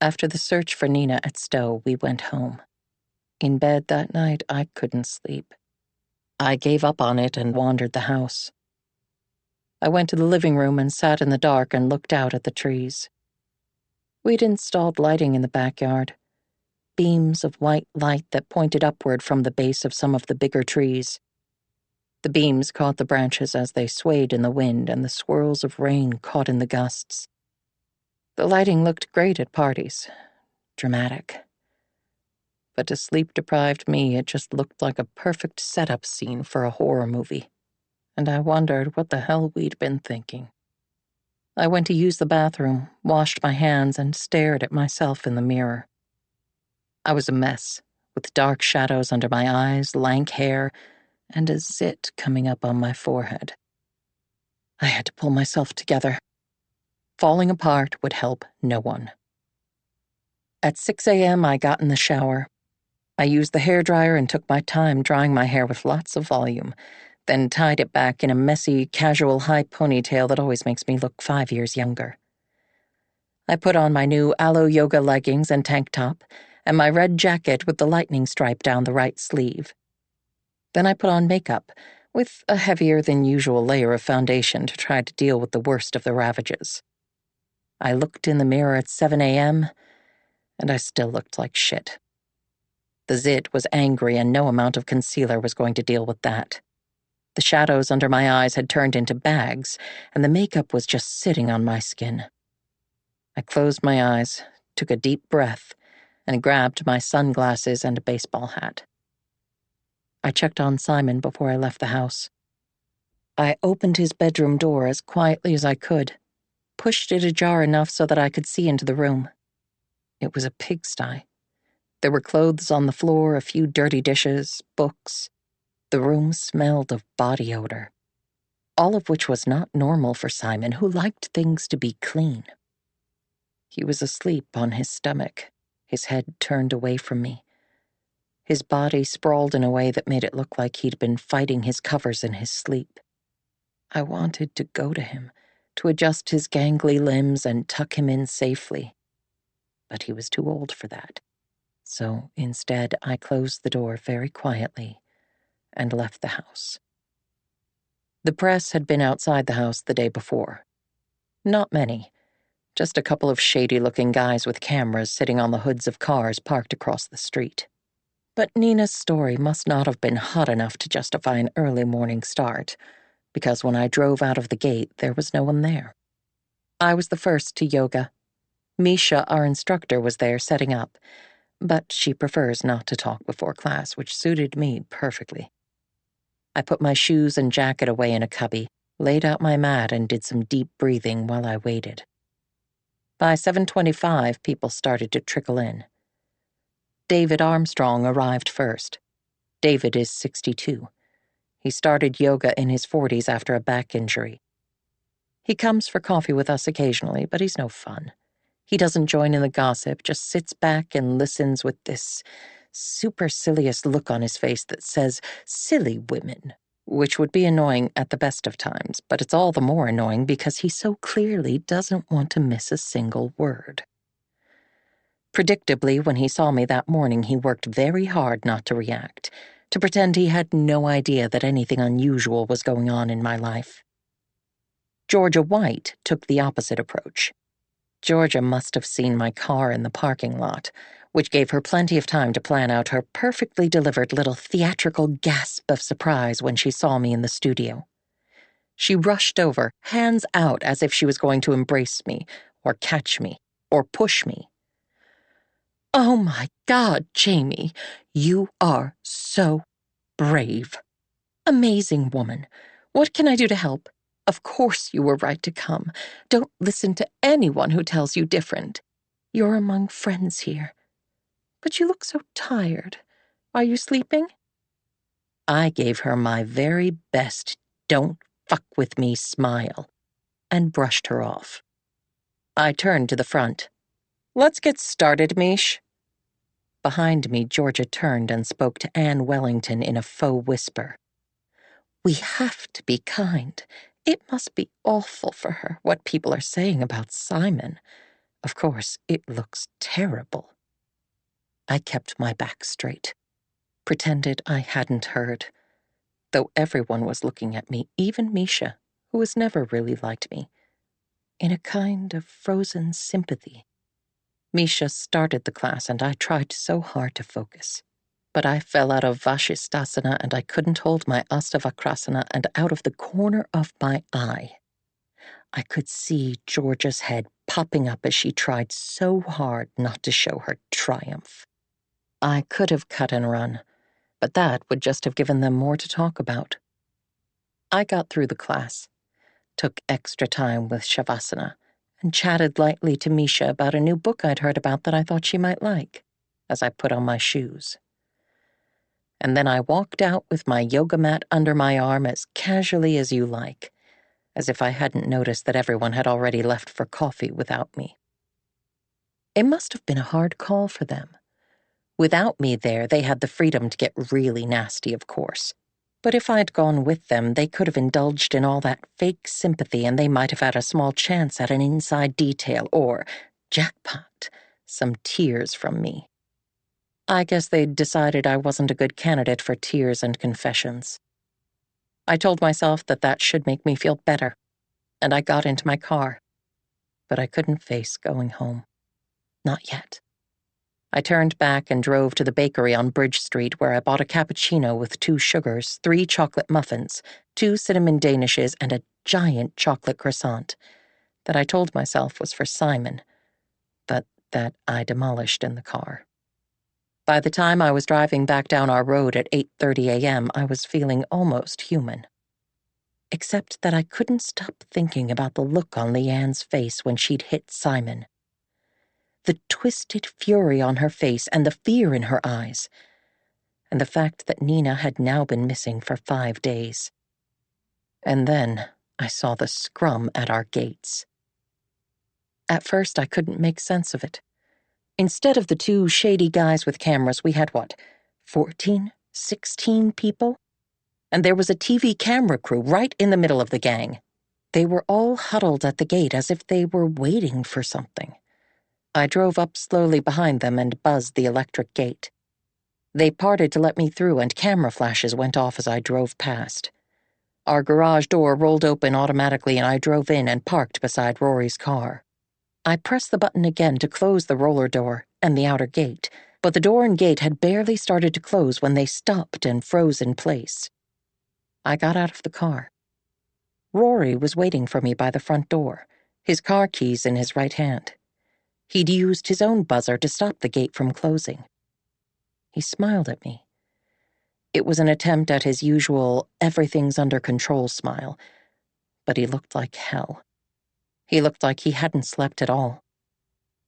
After the search for Nina at Stowe, we went home. In bed that night, I couldn't sleep. I gave up on it and wandered the house. I went to the living room and sat in the dark and looked out at the trees. We'd installed lighting in the backyard, beams of white light that pointed upward from the base of some of the bigger trees. The beams caught the branches as they swayed in the wind, and the swirls of rain caught in the gusts. The lighting looked great at parties, dramatic. But to sleep-deprived me, it just looked like a perfect setup scene for a horror movie, and I wondered what the hell we'd been thinking. I went to use the bathroom, washed my hands, and stared at myself in the mirror. I was a mess, with dark shadows under my eyes, lank hair, and a zit coming up on my forehead. I had to pull myself together. Falling apart would help no one. At 6 a.m., I got in the shower. I used the hairdryer and took my time drying my hair with lots of volume, then tied it back in a messy, casual high ponytail that always makes me look 5 years younger. I put on my new aloe yoga leggings and tank top, and my red jacket with the lightning stripe down the right sleeve. Then I put on makeup, with a heavier-than-usual layer of foundation to try to deal with the worst of the ravages. I looked in the mirror at 7 a.m., and I still looked like shit. The zit was angry, and no amount of concealer was going to deal with that. The shadows under my eyes had turned into bags, and the makeup was just sitting on my skin. I closed my eyes, took a deep breath, and grabbed my sunglasses and a baseball hat. I checked on Simon before I left the house. I opened his bedroom door as quietly as I could, pushed it ajar enough so that I could see into the room. It was a pigsty. There were clothes on the floor, a few dirty dishes, books. The room smelled of body odor, all of which was not normal for Simon, who liked things to be clean. He was asleep on his stomach, his head turned away from me. His body sprawled in a way that made it look like he'd been fighting his covers in his sleep. I wanted to go to him, to adjust his gangly limbs and tuck him in safely. But he was too old for that. So instead, I closed the door very quietly and left the house. The press had been outside the house the day before. Not many, just a couple of shady-looking guys with cameras sitting on the hoods of cars parked across the street. But Nina's story must not have been hot enough to justify an early morning start, because when I drove out of the gate, there was no one there. I was the first to yoga. Misha, our instructor, was there setting up, but she prefers not to talk before class, which suited me perfectly. I put my shoes and jacket away in a cubby, laid out my mat, and did some deep breathing while I waited. By 7:25, people started to trickle in. David Armstrong arrived first. David is 62. He started yoga in his 40s after a back injury. He comes for coffee with us occasionally, but he's no fun. He doesn't join in the gossip, just sits back and listens with this supercilious look on his face that says, "Silly women," which would be annoying at the best of times, but it's all the more annoying because he so clearly doesn't want to miss a single word. Predictably, when he saw me that morning, he worked very hard not to react, to pretend he had no idea that anything unusual was going on in my life. Georgia White took the opposite approach. Georgia must have seen my car in the parking lot, which gave her plenty of time to plan out her perfectly delivered little theatrical gasp of surprise when she saw me in the studio. She rushed over, hands out as if she was going to embrace me, or catch me, or push me. "Oh my God, Jamie, you are so brave. Amazing woman. What can I do to help? Of course you were right to come. Don't listen to anyone who tells you different. You're among friends here. But you look so tired. Are you sleeping?" I gave her my very best "don't fuck with me" smile and brushed her off. I turned to the front. "Let's get started, Mish." Behind me, Georgia turned and spoke to Anne Wellington in a faux whisper. "We have to be kind. It must be awful for her, what people are saying about Simon. Of course, it looks terrible." I kept my back straight, pretended I hadn't heard, though everyone was looking at me, even Misha, who has never really liked me, in a kind of frozen sympathy. Misha started the class, and I tried so hard to focus. But I fell out of Vashisthasana, and I couldn't hold my Astavakrasana, and out of the corner of my eye, I could see Georgia's head popping up as she tried so hard not to show her triumph. I could have cut and run, but that would just have given them more to talk about. I got through the class, took extra time with Shavasana, and chatted lightly to Misha about a new book I'd heard about that I thought she might like, as I put on my shoes. And then I walked out with my yoga mat under my arm as casually as you like, as if I hadn't noticed that everyone had already left for coffee without me. It must have been a hard call for them. Without me there, they had the freedom to get really nasty, of course. But if I'd gone with them, they could have indulged in all that fake sympathy, and they might have had a small chance at an inside detail or, jackpot, some tears from me. I guess they'd decided I wasn't a good candidate for tears and confessions. I told myself that that should make me feel better, and I got into my car. But I couldn't face going home. Not yet. I turned back and drove to the bakery on Bridge Street, where I bought a cappuccino with 2 sugars, 3 chocolate muffins, 2 cinnamon danishes, and a giant chocolate croissant that I told myself was for Simon, but that I demolished in the car. By the time I was driving back down our road at 8:30 a.m., I was feeling almost human. Except that I couldn't stop thinking about the look on Leanne's face when she'd hit Simon. The twisted fury on her face and the fear in her eyes, and the fact that Nina had now been missing for 5 days. And then I saw the scrum at our gates. At first, I couldn't make sense of it. Instead of the 2 shady guys with cameras, we had 14, 16 people? And there was a TV camera crew right in the middle of the gang. They were all huddled at the gate as if they were waiting for something. I drove up slowly behind them and buzzed the electric gate. They parted to let me through, and camera flashes went off as I drove past. Our garage door rolled open automatically, and I drove in and parked beside Rory's car. I pressed the button again to close the roller door and the outer gate, but the door and gate had barely started to close when they stopped and froze in place. I got out of the car. Rory was waiting for me by the front door, his car keys in his right hand. He'd used his own buzzer to stop the gate from closing. He smiled at me. It was an attempt at his usual everything's under control smile, but he looked like hell. He looked like he hadn't slept at all.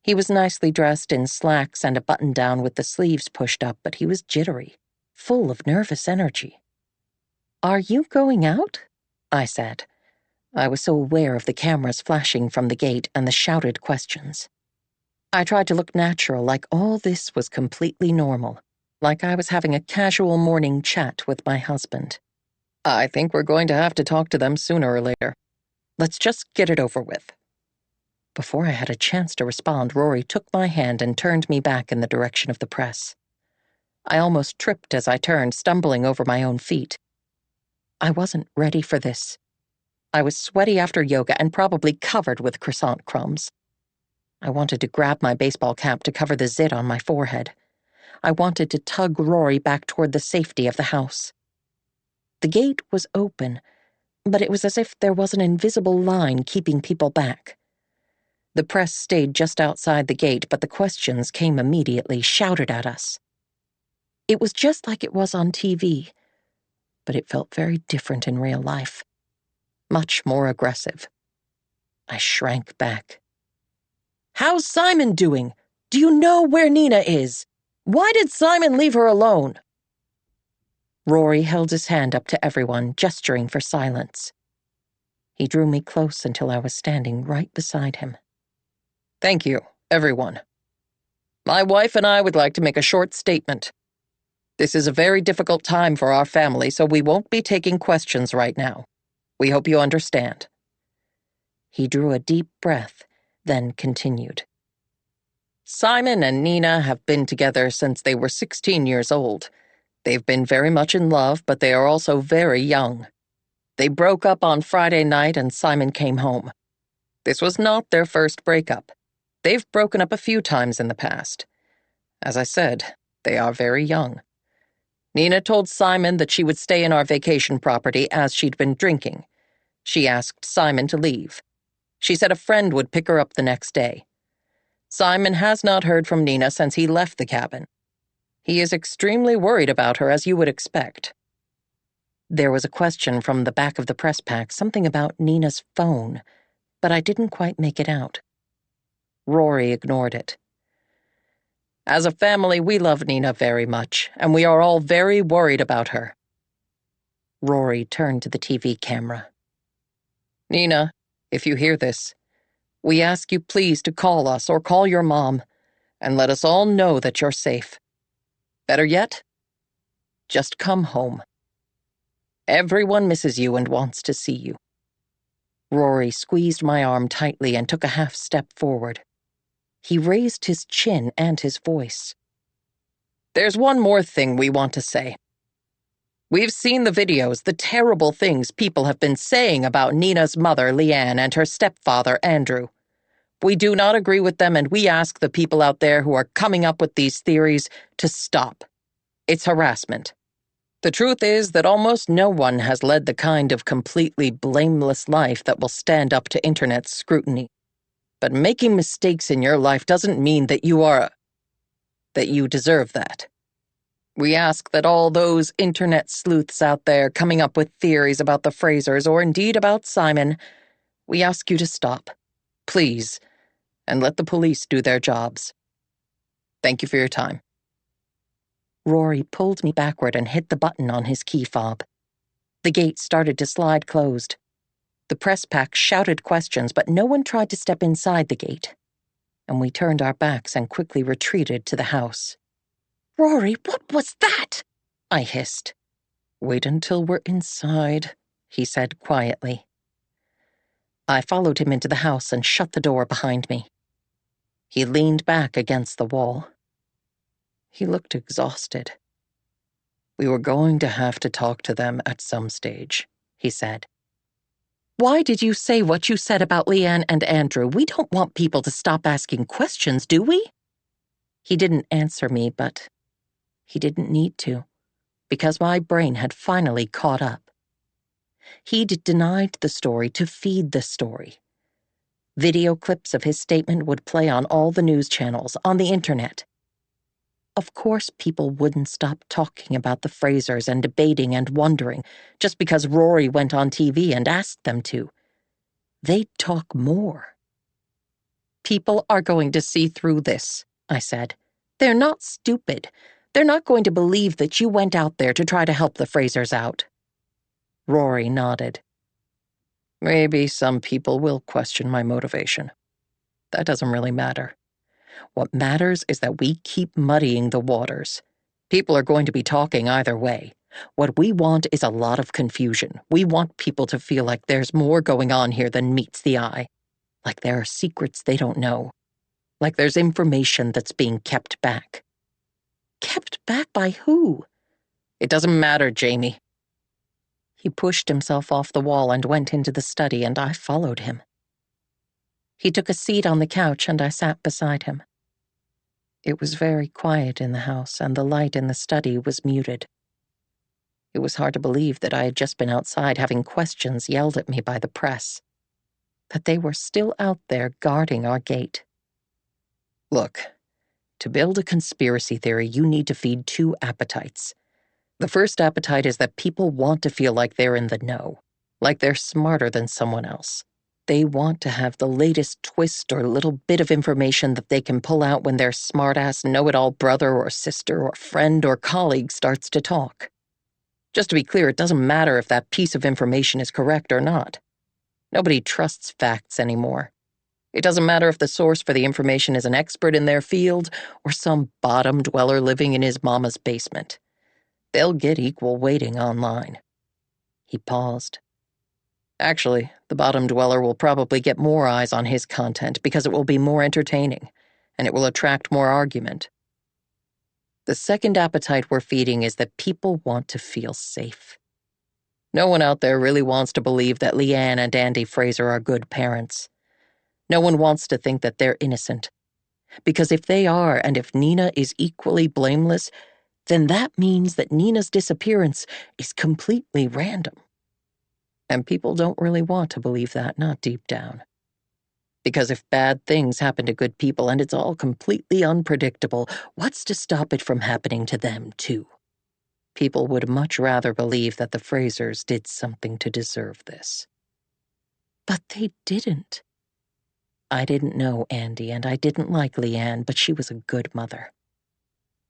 He was nicely dressed in slacks and a button-down with the sleeves pushed up, but he was jittery, full of nervous energy. "Are you going out?" I said. I was so aware of the cameras flashing from the gate and the shouted questions. I tried to look natural, like all this was completely normal, like I was having a casual morning chat with my husband. "I think we're going to have to talk to them sooner or later. Let's just get it over with." Before I had a chance to respond, Rory took my hand and turned me back in the direction of the press. I almost tripped as I turned, stumbling over my own feet. I wasn't ready for this. I was sweaty after yoga and probably covered with croissant crumbs. I wanted to grab my baseball cap to cover the zit on my forehead. I wanted to tug Rory back toward the safety of the house. The gate was open, but it was as if there was an invisible line keeping people back. The press stayed just outside the gate, but the questions came immediately, shouted at us. It was just like it was on TV, but it felt very different in real life. Much more aggressive. I shrank back. "How's Simon doing? Do you know where Nina is? Why did Simon leave her alone?" Rory held his hand up to everyone, gesturing for silence. He drew me close until I was standing right beside him. "Thank you, everyone. My wife and I would like to make a short statement. This is a very difficult time for our family, so we won't be taking questions right now. We hope you understand." He drew a deep breath, then continued. "Simon and Nina have been together since they were 16 years old. They've been very much in love, but they are also very young. They broke up on Friday night and Simon came home. This was not their first breakup. They've broken up a few times in the past. As I said, they are very young. Nina told Simon that she would stay in our vacation property as she'd been drinking. She asked Simon to leave. She said a friend would pick her up the next day. Simon has not heard from Nina since he left the cabin. He is extremely worried about her, as you would expect." There was a question from the back of the press pack, something about Nina's phone, but I didn't quite make it out. Rory ignored it. "As a family, we love Nina very much, and we are all very worried about her." Rory turned to the TV camera. "Nina, if you hear this, we ask you please to call us or call your mom and let us all know that you're safe. Better yet, just come home. Everyone misses you and wants to see you." Rory squeezed my arm tightly and took a half step forward. He raised his chin and his voice. "There's one more thing we want to say. We've seen the videos, the terrible things people have been saying about Nina's mother, Leanne, and her stepfather, Andrew. We do not agree with them, and we ask the people out there who are coming up with these theories to stop. It's harassment. The truth is that almost no one has led the kind of completely blameless life that will stand up to internet scrutiny. But making mistakes in your life doesn't mean that you deserve that. We ask that all those internet sleuths out there coming up with theories about the Frasers, or indeed about Simon, we ask you to stop, please, and let the police do their jobs. Thank you for your time." Rory pulled me backward and hit the button on his key fob. The gate started to slide closed. The press pack shouted questions, but no one tried to step inside the gate. And we turned our backs and quickly retreated to the house. "Rory, what was that?" I hissed. "Wait until we're inside," he said quietly. I followed him into the house and shut the door behind me. He leaned back against the wall. He looked exhausted. "We were going to have to talk to them at some stage," he said. "Why did you say what you said about Leanne and Andrew? We don't want people to stop asking questions, do we?" He didn't answer me, but he didn't need to, because my brain had finally caught up. He'd denied the story to feed the story. Video clips of his statement would play on all the news channels, on the internet. Of course, people wouldn't stop talking about the Frasers and debating and wondering just because Rory went on TV and asked them to. They'd talk more. "People are going to see through this," I said. "They're not stupid. They're not going to believe that you went out there to try to help the Frasers out." Rory nodded. "Maybe some people will question my motivation. That doesn't really matter. What matters is that we keep muddying the waters. People are going to be talking either way. What we want is a lot of confusion. We want people to feel like there's more going on here than meets the eye. Like there are secrets they don't know. Like there's information that's being kept back." "Kept back by who?" "It doesn't matter, Jamie." He pushed himself off the wall and went into the study, and I followed him. He took a seat on the couch, and I sat beside him. It was very quiet in the house, and the light in the study was muted. It was hard to believe that I had just been outside having questions yelled at me by the press. That they were still out there guarding our gate. "Look, to build a conspiracy theory, you need to feed two appetites. The first appetite is that people want to feel like they're in the know, like they're smarter than someone else. They want to have the latest twist or little bit of information that they can pull out when their smart-ass know-it-all brother or sister or friend or colleague starts to talk. Just to be clear, it doesn't matter if that piece of information is correct or not. Nobody trusts facts anymore. It doesn't matter if the source for the information is an expert in their field or some bottom dweller living in his mama's basement. They'll get equal weighting online." He paused. "Actually, the bottom dweller will probably get more eyes on his content because it will be more entertaining, and it will attract more argument. The second appetite we're feeding is that people want to feel safe. No one out there really wants to believe that Leanne and Andy Fraser are good parents. No one wants to think that they're innocent. Because if they are, and if Nina is equally blameless, then that means that Nina's disappearance is completely random. And people don't really want to believe that, not deep down. Because if bad things happen to good people and it's all completely unpredictable, what's to stop it from happening to them, too? People would much rather believe that the Frasers did something to deserve this." "But they didn't." "I didn't know Andy, and I didn't like Leanne, but she was a good mother.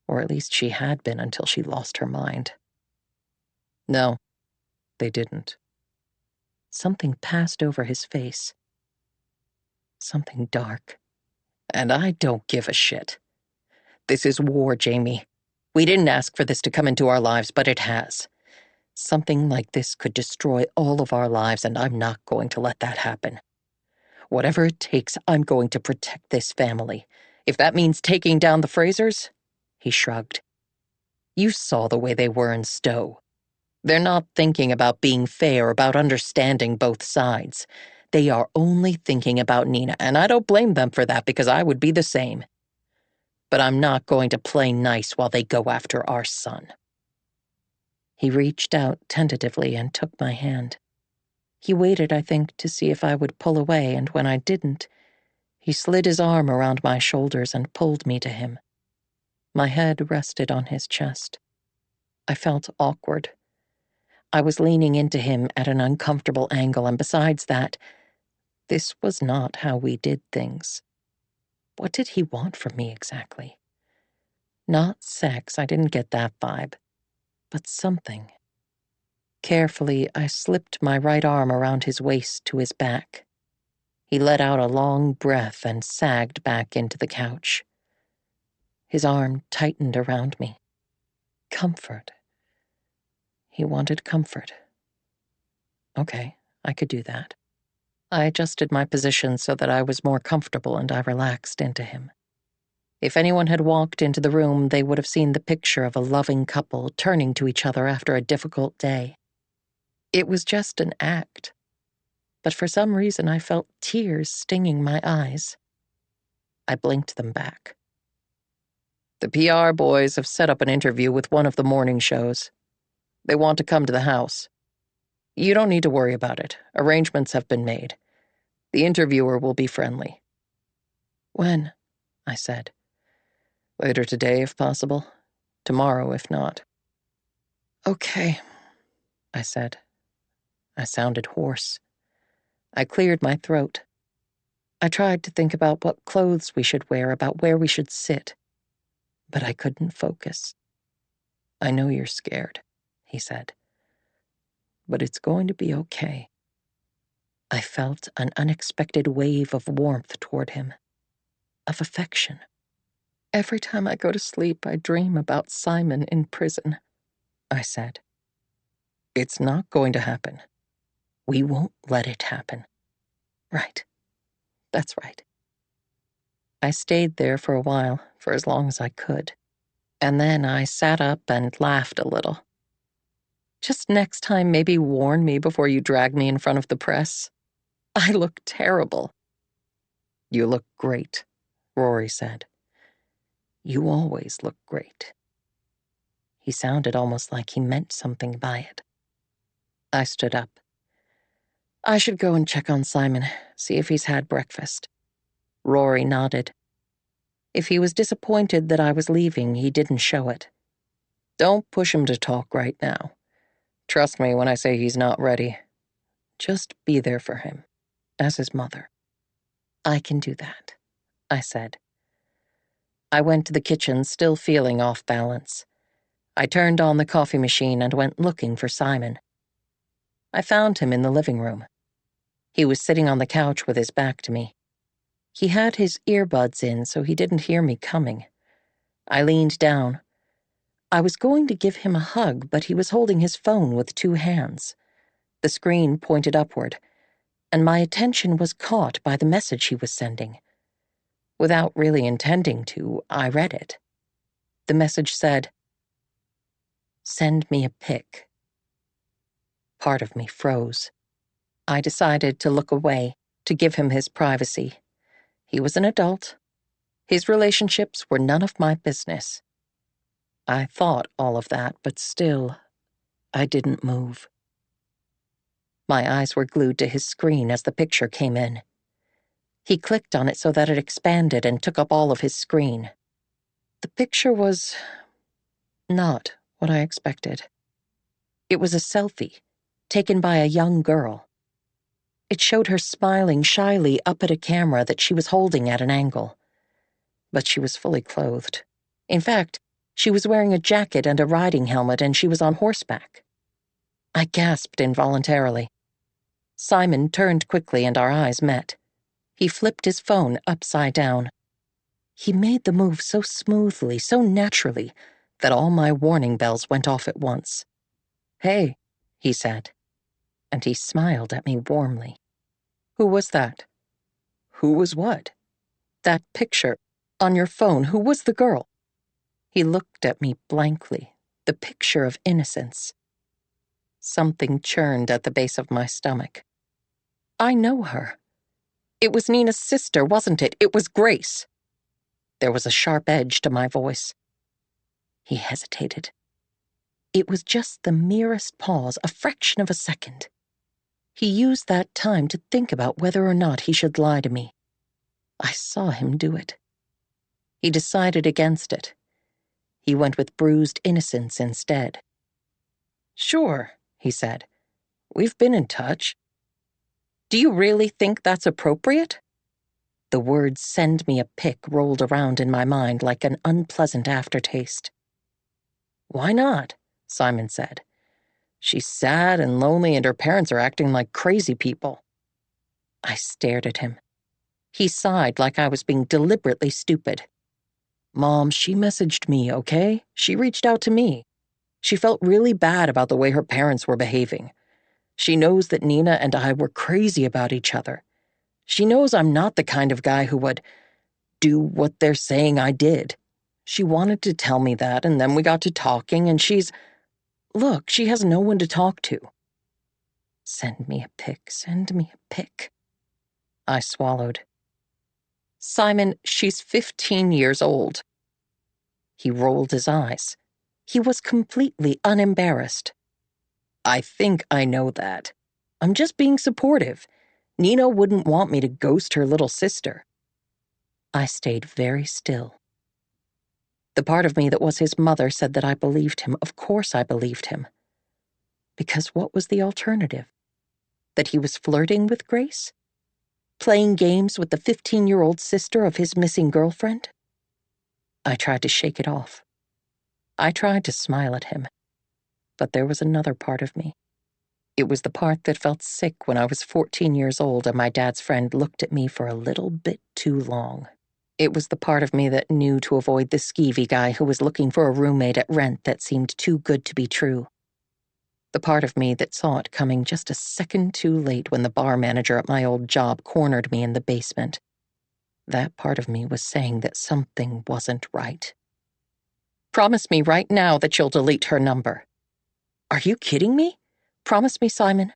Or at least she had been until she lost her mind." "No, they didn't." Something passed over his face. Something dark. "And I don't give a shit. This is war, Jamie. We didn't ask for this to come into our lives, but it has. Something like this could destroy all of our lives, and I'm not going to let that happen. Whatever it takes, I'm going to protect this family. If that means taking down the Frasers," he shrugged. "You saw the way they were in Stowe. They're not thinking about being fair, about understanding both sides. They are only thinking about Nina, and I don't blame them for that because I would be the same. But I'm not going to play nice while they go after our son." He reached out tentatively and took my hand. He waited, I think, to see if I would pull away, and when I didn't, he slid his arm around my shoulders and pulled me to him. My head rested on his chest. I felt awkward. I was leaning into him at an uncomfortable angle, and besides that, this was not how we did things. What did he want from me exactly? Not sex, I didn't get that vibe, but something. Carefully, I slipped my right arm around his waist to his back. He let out a long breath and sagged back into the couch. His arm tightened around me. Comfort. He wanted comfort. Okay, I could do that. I adjusted my position so that I was more comfortable and I relaxed into him. If anyone had walked into the room, they would have seen the picture of a loving couple turning to each other after a difficult day. It was just an act, but for some reason I felt tears stinging my eyes. I blinked them back. The PR boys have set up an interview with one of the morning shows. They want to come to the house. You don't need to worry about it. Arrangements have been made. The interviewer will be friendly. When? I said. Later today, if possible. Tomorrow, if not. Okay, I said. I sounded hoarse. I cleared my throat. I tried to think about what clothes we should wear, about where we should sit. But I couldn't focus. I know you're scared, he said. But it's going to be okay. I felt an unexpected wave of warmth toward him, of affection. Every time I go to sleep, I dream about Simon in prison, I said. It's not going to happen. We won't let it happen. Right. That's right. I stayed there for a while, for as long as I could. And then I sat up and laughed a little. Just next time, maybe warn me before you drag me in front of the press. I look terrible. You look great, Rory said. You always look great. He sounded almost like he meant something by it. I stood up. I should go and check on Simon, see if he's had breakfast. Rory nodded. If he was disappointed that I was leaving, he didn't show it. Don't push him to talk right now. Trust me when I say he's not ready. Just be there for him, as his mother. I can do that, I said. I went to the kitchen, still feeling off balance. I turned on the coffee machine and went looking for Simon. I found him in the living room. He was sitting on the couch with his back to me. He had his earbuds in, so he didn't hear me coming. I leaned down. I was going to give him a hug, but he was holding his phone with two hands. The screen pointed upward, and my attention was caught by the message he was sending. Without really intending to, I read it. The message said, "Send me a pic." Part of me froze. I decided to look away, to give him his privacy. He was an adult. His relationships were none of my business. I thought all of that, but still, I didn't move. My eyes were glued to his screen as the picture came in. He clicked on it so that it expanded and took up all of his screen. The picture was not what I expected. It was a selfie, taken by a young girl. It showed her smiling shyly up at a camera that she was holding at an angle. But she was fully clothed. In fact, she was wearing a jacket and a riding helmet, and she was on horseback. I gasped involuntarily. Simon turned quickly and our eyes met. He flipped his phone upside down. He made the move so smoothly, so naturally, that all my warning bells went off at once. "Hey," he said, and he smiled at me warmly. "Who was that?" "Who was what?" "That picture on your phone. Who was the girl?" He looked at me blankly, the picture of innocence. Something churned at the base of my stomach. I know her. It was Nina's sister, wasn't it? It was Grace. There was a sharp edge to my voice. He hesitated. It was just the merest pause, a fraction of a second. He used that time to think about whether or not he should lie to me. I saw him do it. He decided against it. He went with bruised innocence instead. "Sure," he said. "We've been in touch. Do you really think that's appropriate?" The words "send me a pic" rolled around in my mind like an unpleasant aftertaste. "Why not?" Simon said. "She's sad and lonely and her parents are acting like crazy people." I stared at him. He sighed like I was being deliberately stupid. "Mom, she messaged me, okay? She reached out to me. She felt really bad about the way her parents were behaving. She knows that Nina and I were crazy about each other. She knows I'm not the kind of guy who would do what they're saying I did. She wanted to tell me that, and then we got to talking, and look, she has no one to talk to. Send me a pic, send me a pic. I swallowed. Simon, she's 15 years old. He rolled his eyes. He was completely unembarrassed. I think I know that. I'm just being supportive. Nina wouldn't want me to ghost her little sister. I stayed very still. The part of me that was his mother said that I believed him. Of course I believed him. Because what was the alternative? That he was flirting with Grace? Playing games with the 15-year-old sister of his missing girlfriend? I tried to shake it off. I tried to smile at him. But there was another part of me. It was the part that felt sick when I was 14 years old and my dad's friend looked at me for a little bit too long. It was the part of me that knew to avoid the skeevy guy who was looking for a roommate at rent that seemed too good to be true. The part of me that saw it coming just a second too late when the bar manager at my old job cornered me in the basement. That part of me was saying that something wasn't right. Promise me right now that you'll delete her number. Are you kidding me? Promise me, Simon.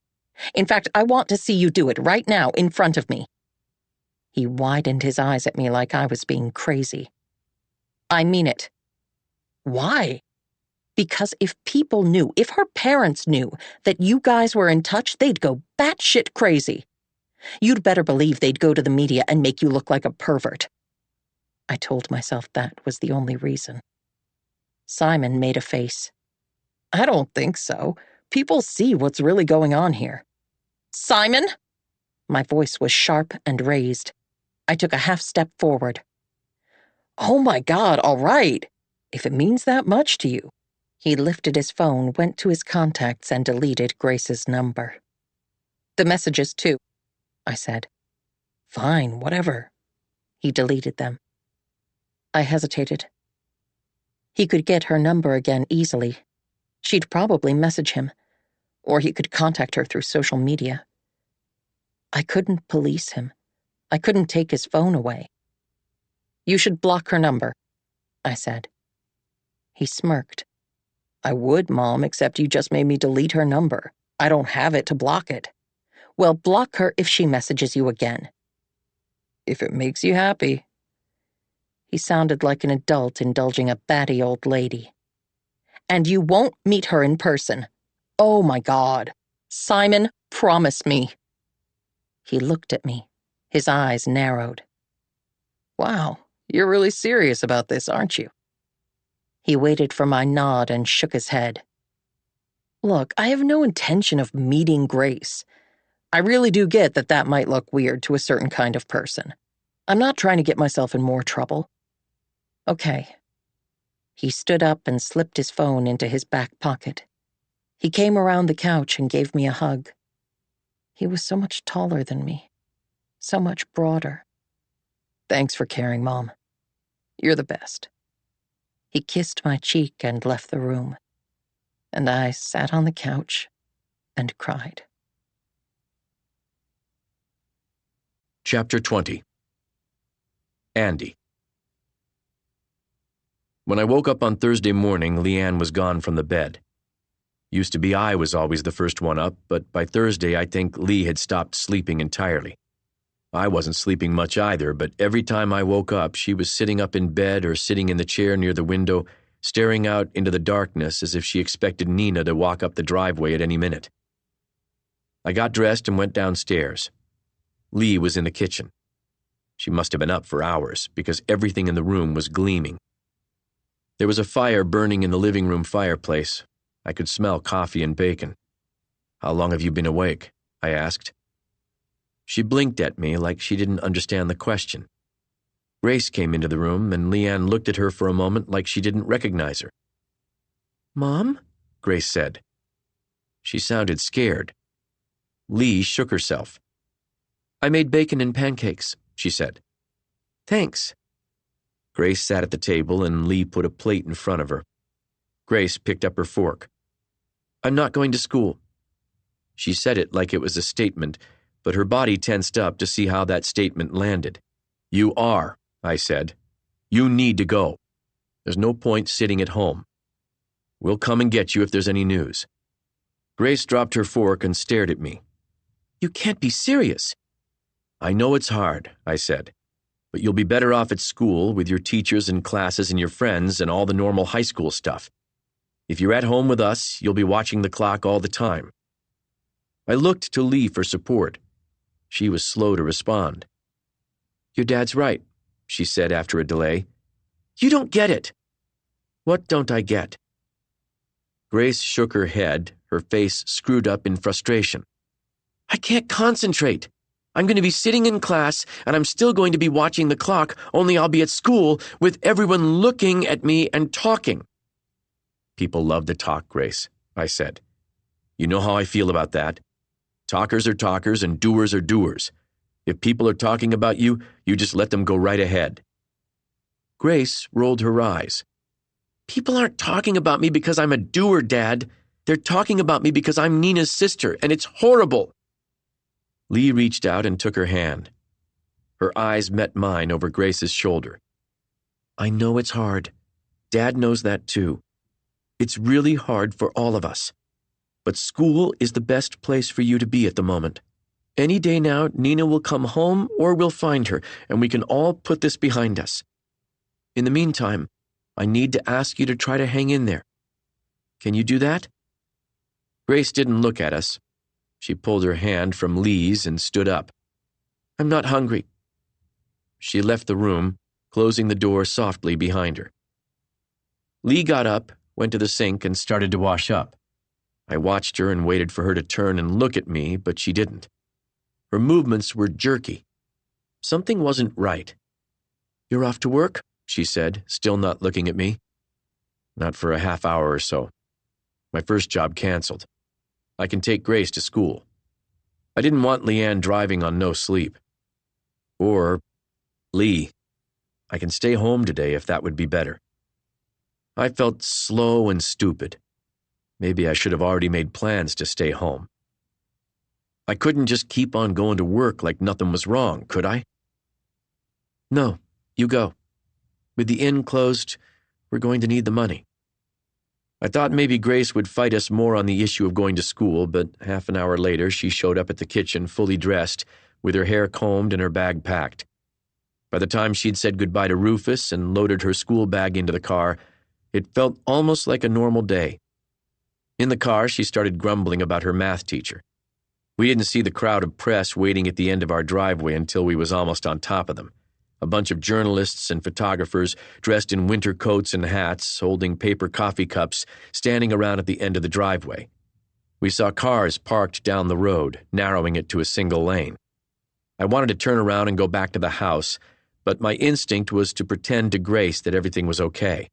In fact, I want to see you do it right now in front of me. He widened his eyes at me like I was being crazy. I mean it. Why? Because if people knew, if her parents knew that you guys were in touch, they'd go batshit crazy. You'd better believe they'd go to the media and make you look like a pervert. I told myself that was the only reason. Simon made a face. I don't think so. People see what's really going on here. Simon? My voice was sharp and raised. I took a half step forward. Oh my God, all right. If it means that much to you. He lifted his phone, went to his contacts, and deleted Grace's number. The messages, too, I said. Fine, whatever. He deleted them. I hesitated. He could get her number again easily. She'd probably message him, or he could contact her through social media. I couldn't police him. I couldn't take his phone away. You should block her number, I said. He smirked. I would, Mom, except you just made me delete her number. I don't have it to block it. Well, block her if she messages you again. If it makes you happy. He sounded like an adult indulging a batty old lady. And you won't meet her in person. Oh my God. Simon, promise me. He looked at me. His eyes narrowed. Wow, you're really serious about this, aren't you? He waited for my nod and shook his head. Look, I have no intention of meeting Grace. I really do get that that might look weird to a certain kind of person. I'm not trying to get myself in more trouble. Okay. He stood up and slipped his phone into his back pocket. He came around the couch and gave me a hug. He was so much taller than me, so much broader. Thanks for caring, Mom. You're the best. He kissed my cheek and left the room, and I sat on the couch and cried. Chapter 20. Andy. When I woke up on Thursday morning, Leanne was gone from the bed. Used to be I was always the first one up, but by Thursday I think Lee had stopped sleeping entirely. I wasn't sleeping much either, but every time I woke up, she was sitting up in bed or sitting in the chair near the window, staring out into the darkness as if she expected Nina to walk up the driveway at any minute. I got dressed and went downstairs. Lee was in the kitchen. She must have been up for hours, because everything in the room was gleaming. There was a fire burning in the living room fireplace. I could smell coffee and bacon. "How long have you been awake?" I asked. She blinked at me like she didn't understand the question. Grace came into the room, and Leanne looked at her for a moment like she didn't recognize her. "Mom?" Grace said. She sounded scared. Lee shook herself. "I made bacon and pancakes," she said. "Thanks." Grace sat at the table, and Lee put a plate in front of her. Grace picked up her fork. "I'm not going to school." She said it like it was a statement, but her body tensed up to see how that statement landed. "You are," I said. "You need to go. There's no point sitting at home. We'll come and get you if there's any news." Grace dropped her fork and stared at me. "You can't be serious." "I know it's hard," I said, "but you'll be better off at school with your teachers and classes and your friends and all the normal high school stuff. If you're at home with us, you'll be watching the clock all the time." I looked to Lee for support. She was slow to respond. "Your dad's right," she said after a delay. "You don't get it." "What don't I get?" Grace shook her head, her face screwed up in frustration. "I can't concentrate. I'm going to be sitting in class, and I'm still going to be watching the clock, only I'll be at school with everyone looking at me and talking." "People love to talk, Grace," I said. "You know how I feel about that. Talkers are talkers and doers are doers. If people are talking about you, you just let them go right ahead." Grace rolled her eyes. "People aren't talking about me because I'm a doer, Dad. They're talking about me because I'm Nina's sister, and it's horrible." Lee reached out and took her hand. Her eyes met mine over Grace's shoulder. "I know it's hard. Dad knows that too. It's really hard for all of us. But school is the best place for you to be at the moment. Any day now, Nina will come home or we'll find her, and we can all put this behind us. In the meantime, I need to ask you to try to hang in there. Can you do that?" Grace didn't look at us. She pulled her hand from Lee's and stood up. "I'm not hungry." She left the room, closing the door softly behind her. Lee got up, went to the sink, and started to wash up. I watched her and waited for her to turn and look at me, but she didn't. Her movements were jerky. Something wasn't right. "You're off to work?" she said, still not looking at me. "Not for a half hour or so. My first job canceled. I can take Grace to school. I didn't want Leanne driving on no sleep. Or, Lee, I can stay home today if that would be better." I felt slow and stupid. Maybe I should have already made plans to stay home. I couldn't just keep on going to work like nothing was wrong, could I? "No, you go. With the inn closed, we're going to need the money." I thought maybe Grace would fight us more on the issue of going to school, but half an hour later she showed up at the kitchen fully dressed, with her hair combed and her bag packed. By the time she'd said goodbye to Rufus and loaded her school bag into the car, it felt almost like a normal day. In the car, she started grumbling about her math teacher. We didn't see the crowd of press waiting at the end of our driveway until we was almost on top of them. A bunch of journalists and photographers dressed in winter coats and hats, holding paper coffee cups, standing around at the end of the driveway. We saw cars parked down the road, narrowing it to a single lane. I wanted to turn around and go back to the house, but my instinct was to pretend to Grace that everything was okay,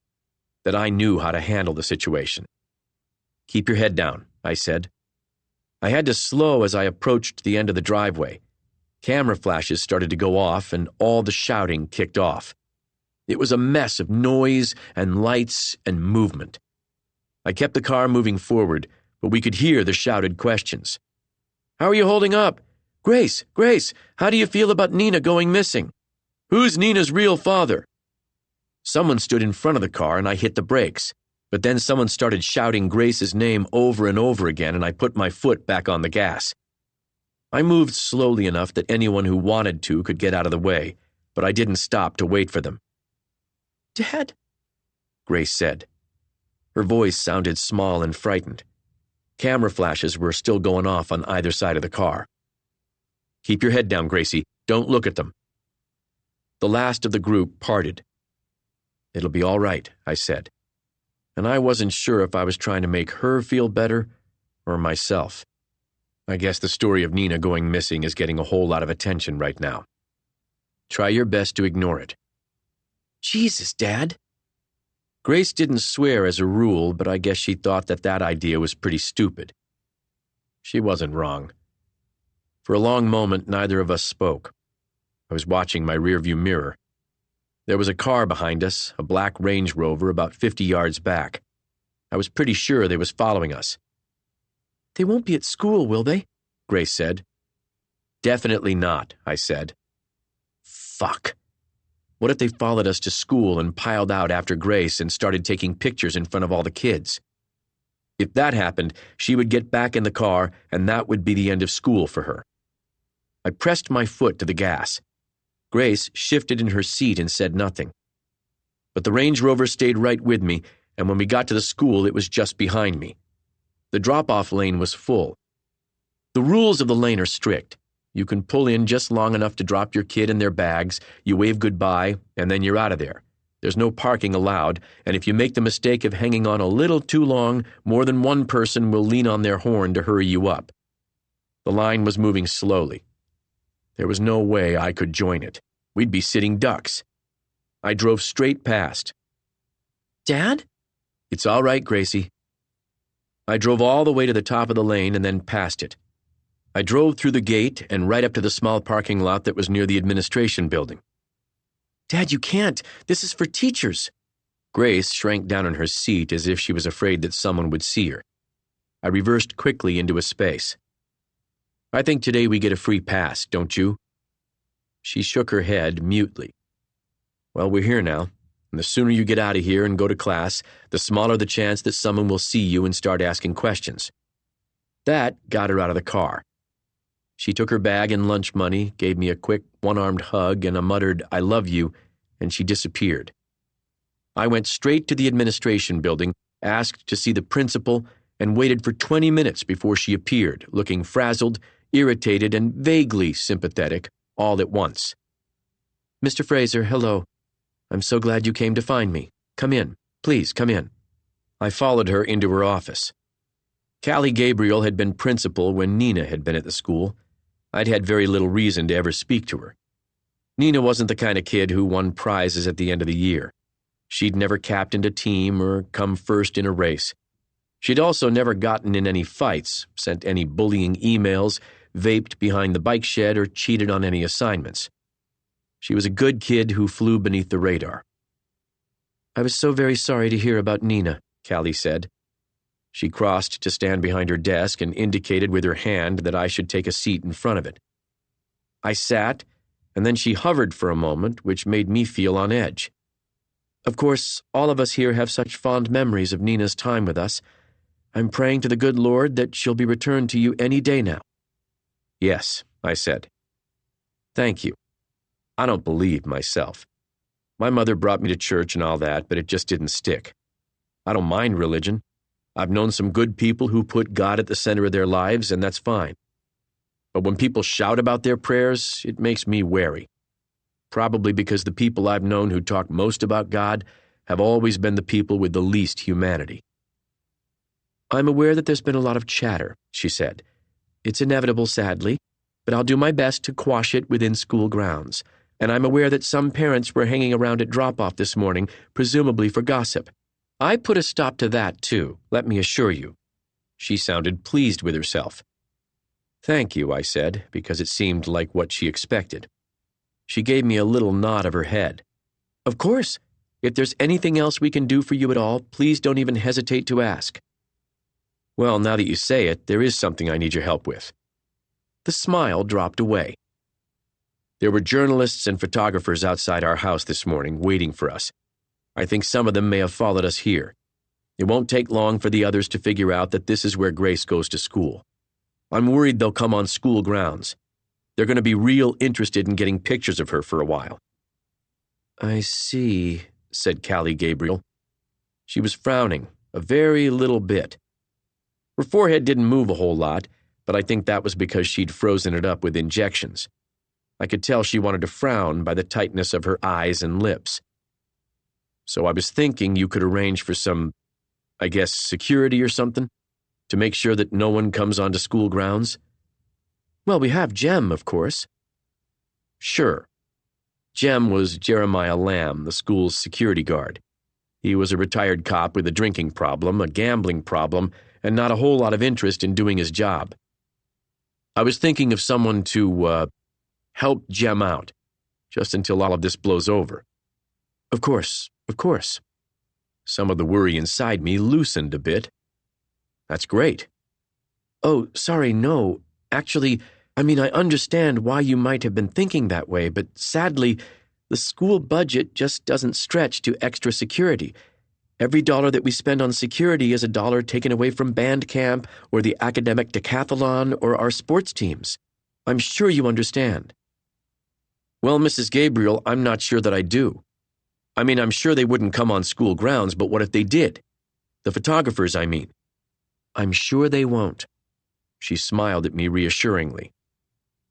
that I knew how to handle the situation. "Keep your head down," I said. I had to slow as I approached the end of the driveway. Camera flashes started to go off, and all the shouting kicked off. It was a mess of noise and lights and movement. I kept the car moving forward, but we could hear the shouted questions. "How are you holding up? Grace, how do you feel about Nina going missing? Who's Nina's real father?" Someone stood in front of the car, and I hit the brakes. But then someone started shouting Grace's name over and over again, and I put my foot back on the gas. I moved slowly enough that anyone who wanted to could get out of the way, but I didn't stop to wait for them. "Dad," Grace said. Her voice sounded small and frightened. Camera flashes were still going off on either side of the car. "Keep your head down, Gracie. Don't look at them." The last of the group parted. "It'll be all right," I said. And I wasn't sure if I was trying to make her feel better or myself. I guess the story of Nina going missing is getting a whole lot of attention right now. Try your best to ignore it. "Jesus, Dad." Grace didn't swear as a rule, but I guess she thought that idea was pretty stupid. She wasn't wrong. For a long moment, neither of us spoke. I was watching my rearview mirror. There was a car behind us, a black Range Rover about 50 yards back. I was pretty sure they was following us. They won't be at school, will they? Grace said. Definitely not, I said. Fuck. What if they followed us to school and piled out after Grace and started taking pictures in front of all the kids? If that happened, she would get back in the car, and that would be the end of school for her. I pressed my foot to the gas. Grace shifted in her seat and said nothing. But the Range Rover stayed right with me, and when we got to the school, it was just behind me. The drop-off lane was full. The rules of the lane are strict. You can pull in just long enough to drop your kid and their bags, you wave goodbye, and then you're out of there. There's no parking allowed, and if you make the mistake of hanging on a little too long, more than one person will lean on their horn to hurry you up. The line was moving slowly. There was no way I could join it. We'd be sitting ducks. I drove straight past. Dad? It's all right, Gracie. I drove all the way to the top of the lane and then past it. I drove through the gate and right up to the small parking lot that was near the administration building. Dad, you can't. This is for teachers. Grace shrank down in her seat as if she was afraid that someone would see her. I reversed quickly into a space. I think today we get a free pass, don't you? She shook her head mutely. Well, we're here now, and the sooner you get out of here and go to class, the smaller the chance that someone will see you and start asking questions. That got her out of the car. She took her bag and lunch money, gave me a quick one-armed hug and a muttered, "I love you," and she disappeared. I went straight to the administration building, asked to see the principal, and waited for 20 minutes before she appeared, looking frazzled, irritated, and vaguely sympathetic, all at once. Mr. Fraser, hello. I'm so glad you came to find me. Come in. Please, come in. I followed her into her office. Callie Gabriel had been principal when Nina had been at the school. I'd had very little reason to ever speak to her. Nina wasn't the kind of kid who won prizes at the end of the year. She'd never captained a team or come first in a race. She'd also never gotten in any fights, sent any bullying emails, vaped behind the bike shed, or cheated on any assignments. She was a good kid who flew beneath the radar. I was so very sorry to hear about Nina, Callie said. She crossed to stand behind her desk and indicated with her hand that I should take a seat in front of it. I sat, and then she hovered for a moment, which made me feel on edge. Of course, all of us here have such fond memories of Nina's time with us. I'm praying to the good Lord that she'll be returned to you any day now. Yes, I said. Thank you. I don't believe myself. My mother brought me to church and all that, but it just didn't stick. I don't mind religion. I've known some good people who put God at the center of their lives, and that's fine. But when people shout about their prayers, it makes me wary. Probably because the people I've known who talk most about God have always been the people with the least humanity. I'm aware that there's been a lot of chatter, she said. It's inevitable, sadly, but I'll do my best to quash it within school grounds. And I'm aware that some parents were hanging around at drop-off this morning, presumably for gossip. I put a stop to that, too, let me assure you. She sounded pleased with herself. Thank you, I said, because it seemed like what she expected. She gave me a little nod of her head. Of course. If there's anything else we can do for you at all, please don't even hesitate to ask. Well, now that you say it, there is something I need your help with. The smile dropped away. There were journalists and photographers outside our house this morning waiting for us. I think some of them may have followed us here. It won't take long for the others to figure out that this is where Grace goes to school. I'm worried they'll come on school grounds. They're going to be real interested in getting pictures of her for a while. I see, said Callie Gabriel. She was frowning, a very little bit. Her forehead didn't move a whole lot, but I think that was because she'd frozen it up with injections. I could tell she wanted to frown by the tightness of her eyes and lips. So I was thinking you could arrange for some, I guess, security or something, to make sure that no one comes onto school grounds. Well, we have Jem, of course. Sure. Jem was Jeremiah Lamb, the school's security guard. He was a retired cop with a drinking problem, a gambling problem, and not a whole lot of interest in doing his job. I was thinking of someone to, help Jem out, just until all of this blows over. Of course. Some of the worry inside me loosened a bit. That's great. Oh, sorry, no. Actually, I understand why you might have been thinking that way, but sadly, the school budget just doesn't stretch to extra security. Every dollar that we spend on security is a dollar taken away from band camp or the academic decathlon or our sports teams. I'm sure you understand. Well, Mrs. Gabriel, I'm not sure that I do. I'm sure they wouldn't come on school grounds, but what if they did? The photographers, I mean. I'm sure they won't. She smiled at me reassuringly.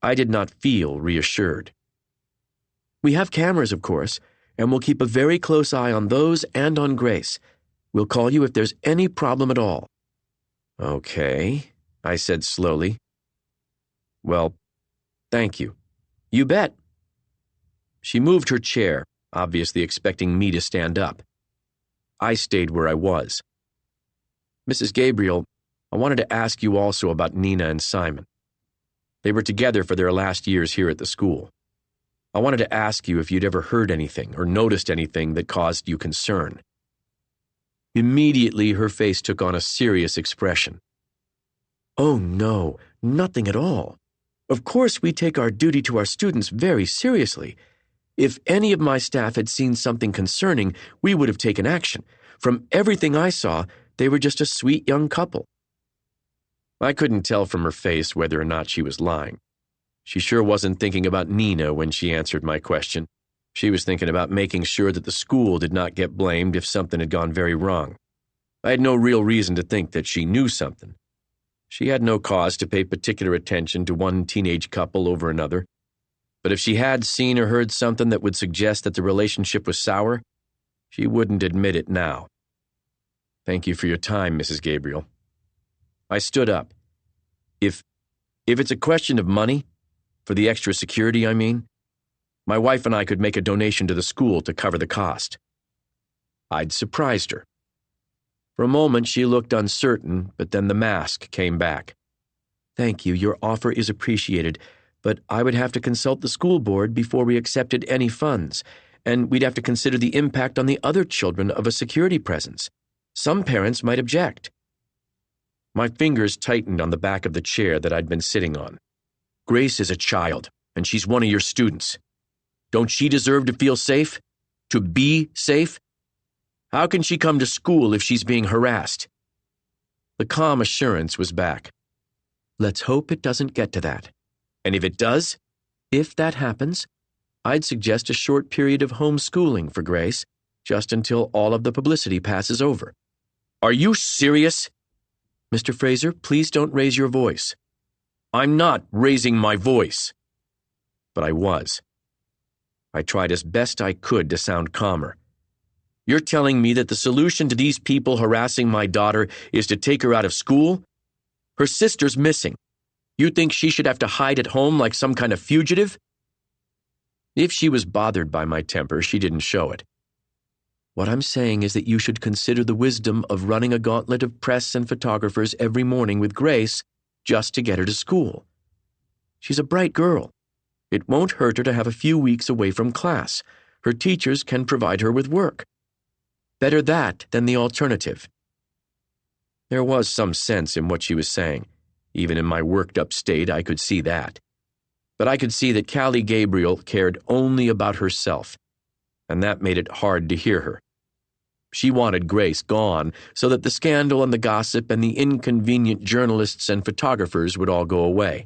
I did not feel reassured. We have cameras, of course, and we'll keep a very close eye on those and on Grace. We'll call you if there's any problem at all. Okay, I said slowly. Well, thank you. You bet. She moved her chair, obviously expecting me to stand up. I stayed where I was. Mrs. Gabriel, I wanted to ask you also about Nina and Simon. They were together for their last years here at the school. I wanted to ask you if you'd ever heard anything or noticed anything that caused you concern. Immediately, her face took on a serious expression. Oh, no, nothing at all. Of course, we take our duty to our students very seriously. If any of my staff had seen something concerning, we would have taken action. From everything I saw, they were just a sweet young couple. I couldn't tell from her face whether or not she was lying. She sure wasn't thinking about Nina when she answered my question. She was thinking about making sure that the school did not get blamed if something had gone very wrong. I had no real reason to think that she knew something. She had no cause to pay particular attention to one teenage couple over another. But if she had seen or heard something that would suggest that the relationship was sour, she wouldn't admit it now. Thank you for your time, Mrs. Gabriel. I stood up. If it's a question of money, for the extra security, my wife and I could make a donation to the school to cover the cost. I'd surprised her. For a moment, she looked uncertain, but then the mask came back. Thank you, your offer is appreciated, but I would have to consult the school board before we accepted any funds, and we'd have to consider the impact on the other children of a security presence. Some parents might object. My fingers tightened on the back of the chair that I'd been sitting on. Grace is a child, and she's one of your students. Don't she deserve to feel safe? To be safe? How can she come to school if she's being harassed? The calm assurance was back. Let's hope it doesn't get to that. And if it does, if that happens, I'd suggest a short period of homeschooling for Grace, just until all of the publicity passes over. Are you serious? Mr. Fraser, please don't raise your voice. I'm not raising my voice. But I was. I tried as best I could to sound calmer. You're telling me that the solution to these people harassing my daughter is to take her out of school? Her sister's missing. You think she should have to hide at home like some kind of fugitive? If she was bothered by my temper, she didn't show it. What I'm saying is that you should consider the wisdom of running a gauntlet of press and photographers every morning with Grace just to get her to school. She's a bright girl. It won't hurt her to have a few weeks away from class. Her teachers can provide her with work. Better that than the alternative. There was some sense in what she was saying. Even in my worked-up state, I could see that. But I could see that Callie Gabriel cared only about herself, and that made it hard to hear her. She wanted Grace gone so that the scandal and the gossip and the inconvenient journalists and photographers would all go away.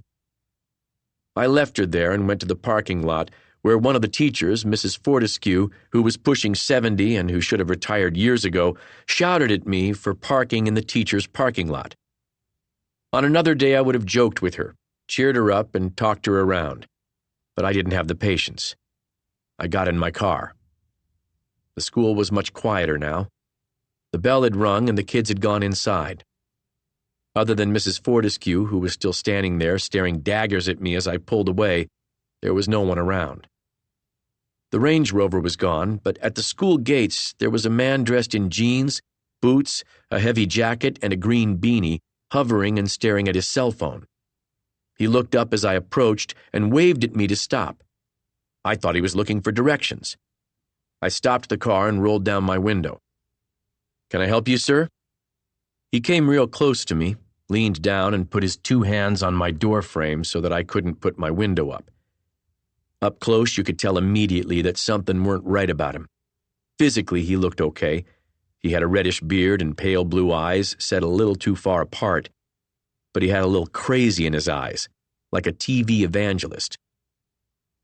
I left her there and went to the parking lot where one of the teachers, Mrs. Fortescue, who was pushing 70 and who should have retired years ago, shouted at me for parking in the teacher's parking lot. On another day, I would have joked with her, cheered her up, and talked her around. But I didn't have the patience. I got in my car. The school was much quieter now. The bell had rung and the kids had gone inside. Other than Mrs. Fortescue, who was still standing there staring daggers at me as I pulled away, there was no one around. The Range Rover was gone, but at the school gates there was a man dressed in jeans, boots, a heavy jacket, and a green beanie, hovering and staring at his cell phone. He looked up as I approached and waved at me to stop. I thought he was looking for directions. I stopped the car and rolled down my window. "Can I help you, sir?" He came real close to me, leaned down and put his 2 hands on my door frame so that I couldn't put my window up. Up close, you could tell immediately that something weren't right about him. Physically, he looked okay. He had a reddish beard and pale blue eyes set a little too far apart, but he had a little crazy in his eyes, like a TV evangelist.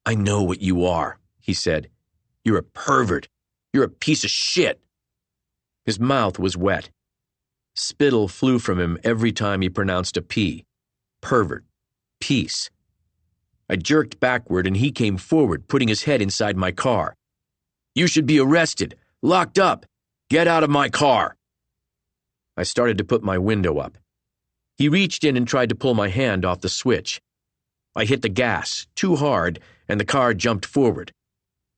"I know what you are," he said. "You're a pervert. You're a piece of shit." His mouth was wet. Spittle flew from him every time he pronounced a P. Pervert. Piece. I jerked backward and he came forward, putting his head inside my car. "You should be arrested. Locked up. Get out of my car." I started to put my window up. He reached in and tried to pull my hand off the switch. I hit the gas, too hard, and the car jumped forward.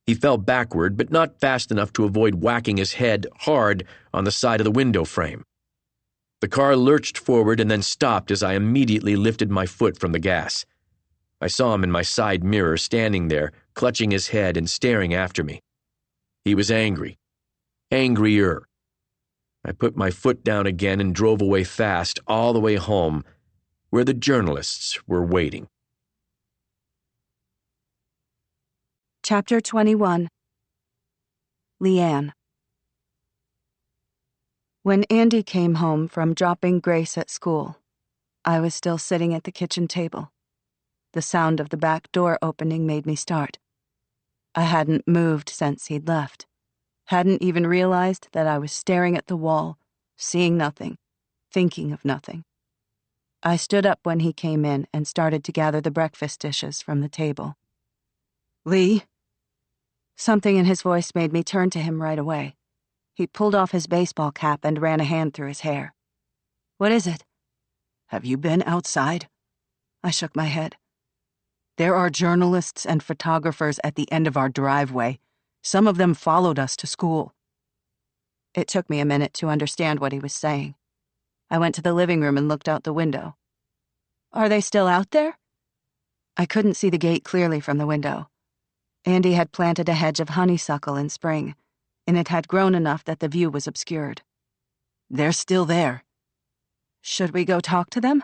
He fell backward, but not fast enough to avoid whacking his head hard on the side of the window frame. The car lurched forward and then stopped as I immediately lifted my foot from the gas. I saw him in my side mirror, standing there, clutching his head and staring after me. He was angry. Angrier. I put my foot down again and drove away fast, all the way home, where the journalists were waiting. Chapter 21. Leanne. When Andy came home from dropping Grace at school, I was still sitting at the kitchen table. The sound of the back door opening made me start. I hadn't moved since he'd left. Hadn't even realized that I was staring at the wall, seeing nothing, thinking of nothing. I stood up when he came in and started to gather the breakfast dishes from the table. "Lee?" Something in his voice made me turn to him right away. He pulled off his baseball cap and ran a hand through his hair. "What is it?" "Have you been outside?" I shook my head. "There are journalists and photographers at the end of our driveway. Some of them followed us to school." It took me a minute to understand what he was saying. I went to the living room and looked out the window. "Are they still out there?" I couldn't see the gate clearly from the window. Andy had planted a hedge of honeysuckle in spring, and it had grown enough that the view was obscured. "They're still there." "Should we go talk to them?"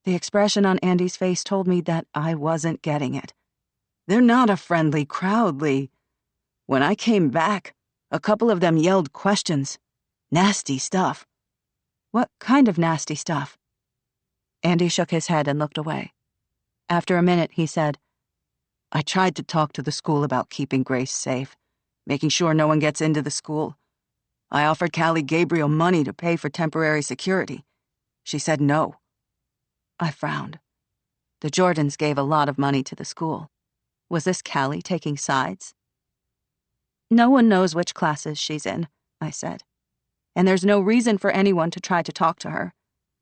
The expression on Andy's face told me that I wasn't getting it. "They're not a friendly crowd, Lee. When I came back, a couple of them yelled questions. Nasty stuff." "What kind of nasty stuff?" Andy shook his head and looked away. After a minute, he said, "I tried to talk to the school about keeping Grace safe, making sure no one gets into the school. I offered Callie Gabriel money to pay for temporary security. She said no." I frowned. The Jordans gave a lot of money to the school. Was this Callie taking sides? "No one knows which classes she's in," I said. "And there's no reason for anyone to try to talk to her.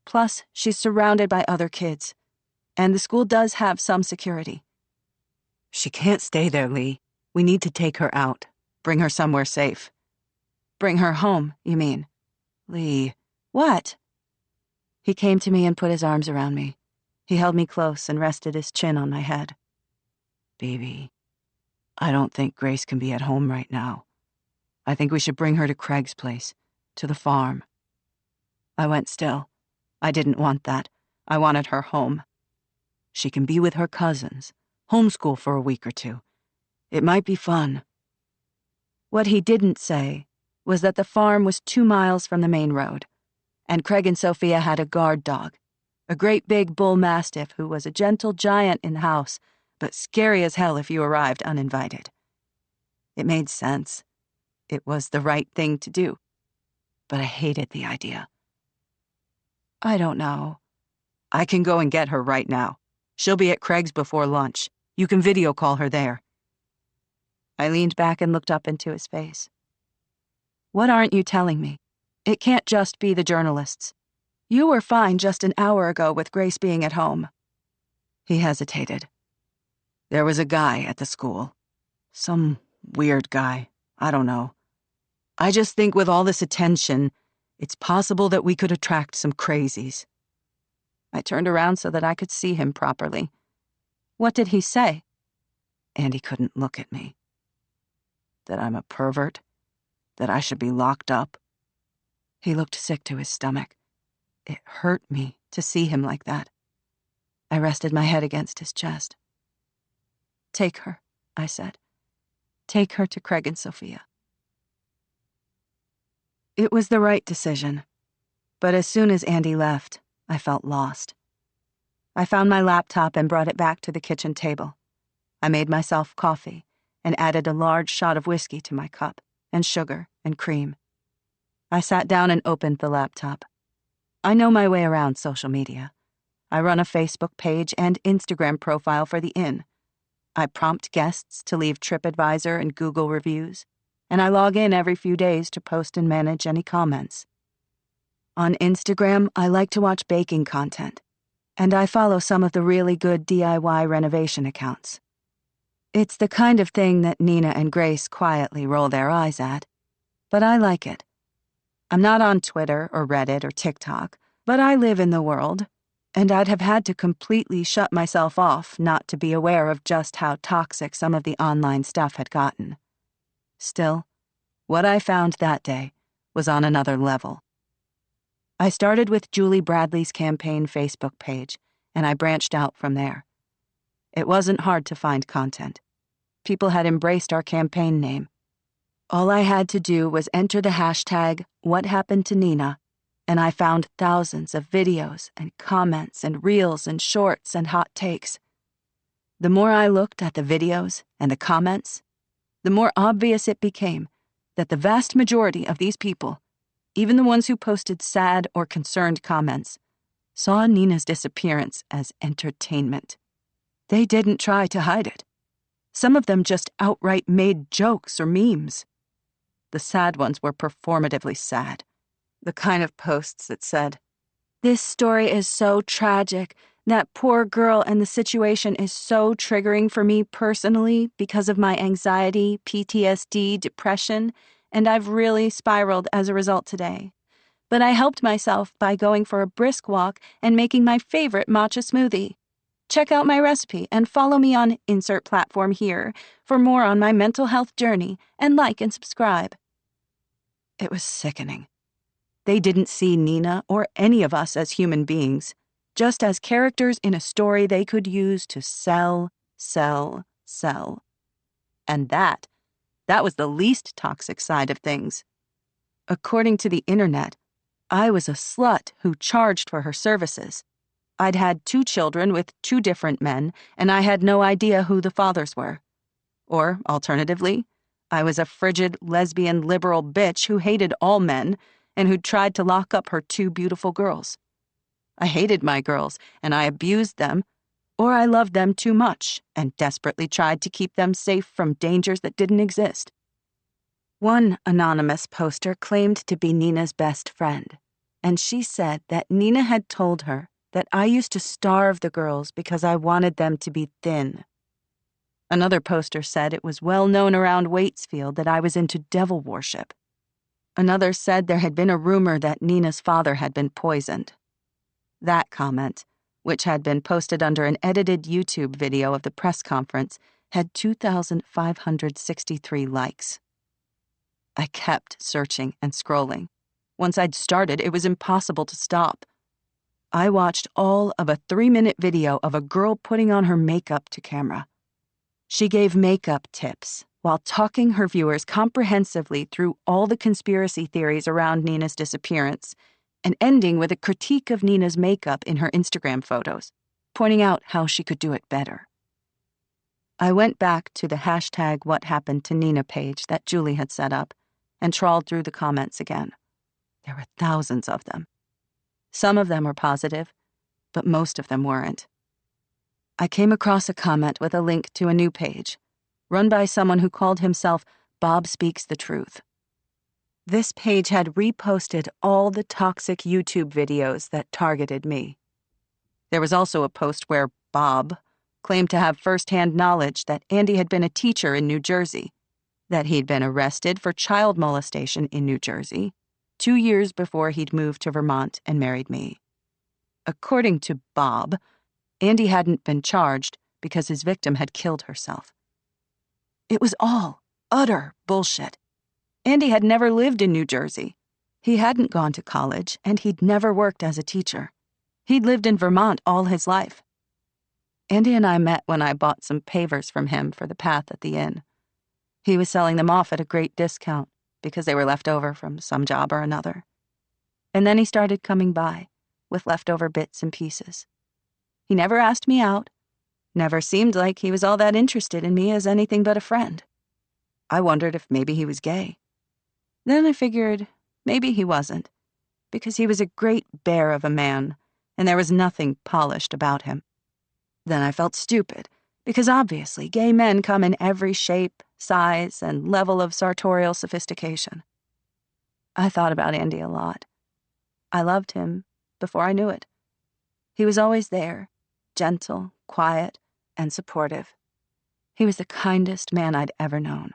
Plus, she's surrounded by other kids. And the school does have some security." "She can't stay there, Lee. We need to take her out. Bring her somewhere safe." "Bring her home, you mean?" "Lee." "What?" He came to me and put his arms around me. He held me close and rested his chin on my head. "Baby, I don't think Grace can be at home right now. I think we should bring her to Craig's place, to the farm." I went still. I didn't want that. I wanted her home. "She can be with her cousins, homeschool for a week or two. It might be fun." What he didn't say was that the farm was 2 miles from the main road, and Craig and Sophia had a guard dog, a great big bull mastiff who was a gentle giant in the house, but scary as hell if you arrived uninvited. It made sense. It was the right thing to do, but I hated the idea. "I don't know. I can go and get her right now. She'll be at Craig's before lunch. You can video call her there." I leaned back and looked up into his face. "What aren't you telling me? It can't just be the journalists. You were fine just an hour ago with Grace being at home." He hesitated. "There was a guy at the school. Some weird guy. I don't know. I just think with all this attention, it's possible that we could attract some crazies." I turned around so that I could see him properly. "What did he say?" Andy couldn't look at me. "That I'm a pervert? That I should be locked up?" He looked sick to his stomach. It hurt me to see him like that. I rested my head against his chest. "Take her," I said. "Take her to Craig and Sophia." It was the right decision, but as soon as Andy left, I felt lost. I found my laptop and brought it back to the kitchen table. I made myself coffee and added a large shot of whiskey to my cup, and sugar and cream. I sat down and opened the laptop. I know my way around social media. I run a Facebook page and Instagram profile for the inn. I prompt guests to leave TripAdvisor and Google reviews, and I log in every few days to post and manage any comments. On Instagram, I like to watch baking content, and I follow some of the really good DIY renovation accounts. It's the kind of thing that Nina and Grace quietly roll their eyes at, but I like it. I'm not on Twitter or Reddit or TikTok, but I live in the world, and I'd have had to completely shut myself off not to be aware of just how toxic some of the online stuff had gotten. Still, what I found that day was on another level. I started with Julie Bradley's campaign Facebook page, and I branched out from there. It wasn't hard to find content. People had embraced our campaign name. All I had to do was enter the hashtag #WhatHappenedToNina, and I found thousands of videos and comments and reels and shorts and hot takes. The more I looked at the videos and the comments, the more obvious it became that the vast majority of these people, even the ones who posted sad or concerned comments, saw Nina's disappearance as entertainment. They didn't try to hide it. Some of them just outright made jokes or memes. The sad ones were performatively sad. The kind of posts that said, "This story is so tragic. That poor girl and the situation is so triggering for me personally because of my anxiety, PTSD, depression, and I've really spiraled as a result today. But I helped myself by going for a brisk walk and making my favorite matcha smoothie. Check out my recipe and follow me on insert platform here for more on my mental health journey, and like and subscribe." It was sickening. They didn't see Nina or any of us as human beings, just as characters in a story they could use to sell, sell, sell. And that was the least toxic side of things. According to the internet, I was a slut who charged for her services. I'd had 2 children with 2 different men, and I had no idea who the fathers were. Or, alternatively, I was a frigid, lesbian, liberal bitch who hated all men and who'd tried to lock up her 2 beautiful girls. I hated my girls, and I abused them, or I loved them too much and desperately tried to keep them safe from dangers that didn't exist. One anonymous poster claimed to be Nina's best friend, and she said that Nina had told her that I used to starve the girls because I wanted them to be thin. Another poster said it was well known around Waitsfield that I was into devil worship. Another said there had been a rumor that Nina's father had been poisoned. That comment, which had been posted under an edited YouTube video of the press conference, had 2,563 likes. I kept searching and scrolling. Once I'd started, it was impossible to stop. I watched all of a 3-minute video of a girl putting on her makeup to camera. She gave makeup tips while talking her viewers comprehensively through all the conspiracy theories around Nina's disappearance, and ending with a critique of Nina's makeup in her Instagram photos, pointing out how she could do it better. I went back to the hashtag #WhatHappenedToNina page that Julie had set up and trawled through the comments again. There were thousands of them. Some of them were positive, but most of them weren't. I came across a comment with a link to a new page, run by someone who called himself Bob Speaks the Truth. This page had reposted all the toxic YouTube videos that targeted me. There was also a post where Bob claimed to have first-hand knowledge that Andy had been a teacher in New Jersey, that he'd been arrested for child molestation in New Jersey 2 years before he'd moved to Vermont and married me. According to Bob, Andy hadn't been charged because his victim had killed herself. It was all utter bullshit. Andy had never lived in New Jersey. He hadn't gone to college, and he'd never worked as a teacher. He'd lived in Vermont all his life. Andy and I met when I bought some pavers from him for the path at the inn. He was selling them off at a great discount because they were left over from some job or another. And then he started coming by with leftover bits and pieces. He never asked me out, never seemed like he was all that interested in me as anything but a friend. I wondered if maybe he was gay. Then I figured maybe he wasn't, because he was a great bear of a man, and there was nothing polished about him. Then I felt stupid, because obviously gay men come in every shape, size, and level of sartorial sophistication. I thought about Andy a lot. I loved him before I knew it. He was always there, gentle, quiet, and supportive. He was the kindest man I'd ever known.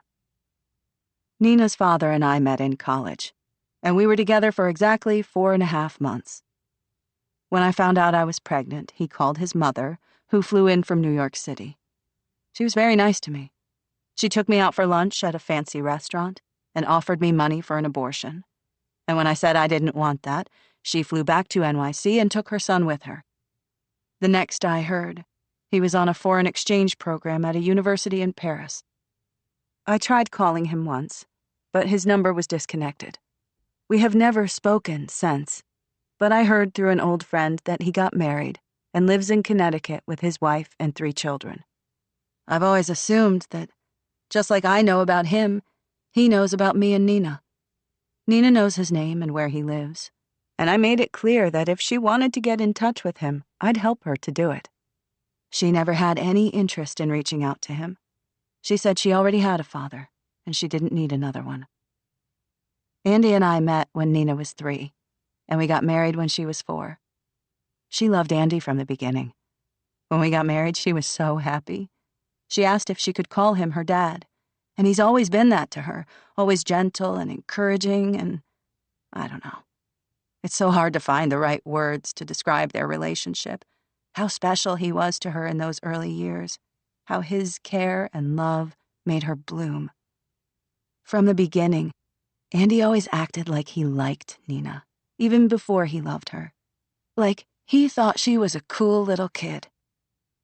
Nina's father and I met in college, and we were together for exactly 4.5 months. When I found out I was pregnant, he called his mother, who flew in from New York City. She was very nice to me. She took me out for lunch at a fancy restaurant and offered me money for an abortion. And when I said I didn't want that, she flew back to NYC and took her son with her. The next I heard, he was on a foreign exchange program at a university in Paris. I tried calling him once, but his number was disconnected. We have never spoken since, but I heard through an old friend that he got married and lives in Connecticut with his wife and 3 children. I've always assumed that, just like I know about him, he knows about me and Nina. Nina knows his name and where he lives, and I made it clear that if she wanted to get in touch with him, I'd help her to do it. She never had any interest in reaching out to him. She said she already had a father, and she didn't need another one. Andy and I met when Nina was 3, and we got married when she was 4. She loved Andy from the beginning. When we got married, she was so happy. She asked if she could call him her dad, and he's always been that to her, always gentle and encouraging, and I don't know. It's so hard to find the right words to describe their relationship, how special he was to her in those early years, how his care and love made her bloom. From the beginning, Andy always acted like he liked Nina, even before he loved her. Like he thought she was a cool little kid.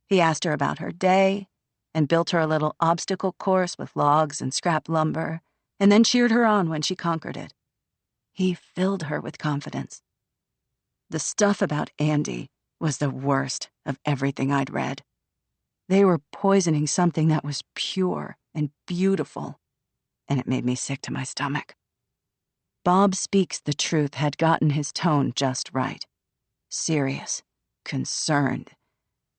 He asked her about her day and built her a little obstacle course with logs and scrap lumber, and then cheered her on when she conquered it. He filled her with confidence. The stuff about Andy was the worst of everything I'd read. They were poisoning something that was pure and beautiful, and it made me sick to my stomach. Bob Speaks the Truth had gotten his tone just right. Serious, concerned,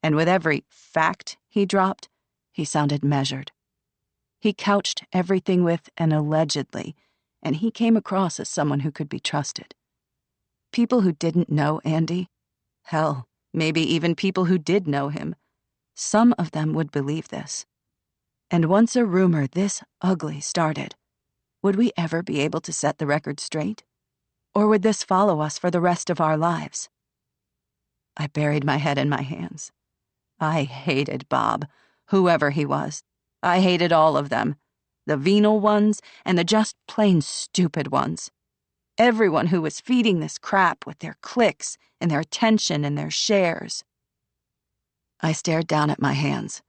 and with every fact he dropped, he sounded measured. He couched everything with an allegedly, and he came across as someone who could be trusted. People who didn't know Andy, hell, maybe even people who did know him, some of them would believe this. And once a rumor this ugly started, would we ever be able to set the record straight? Or would this follow us for the rest of our lives? I buried my head in my hands. I hated Bob, whoever he was. I hated all of them, the venal ones and the just plain stupid ones. Everyone who was feeding this crap with their clicks and their attention and their shares. I stared down at my hands.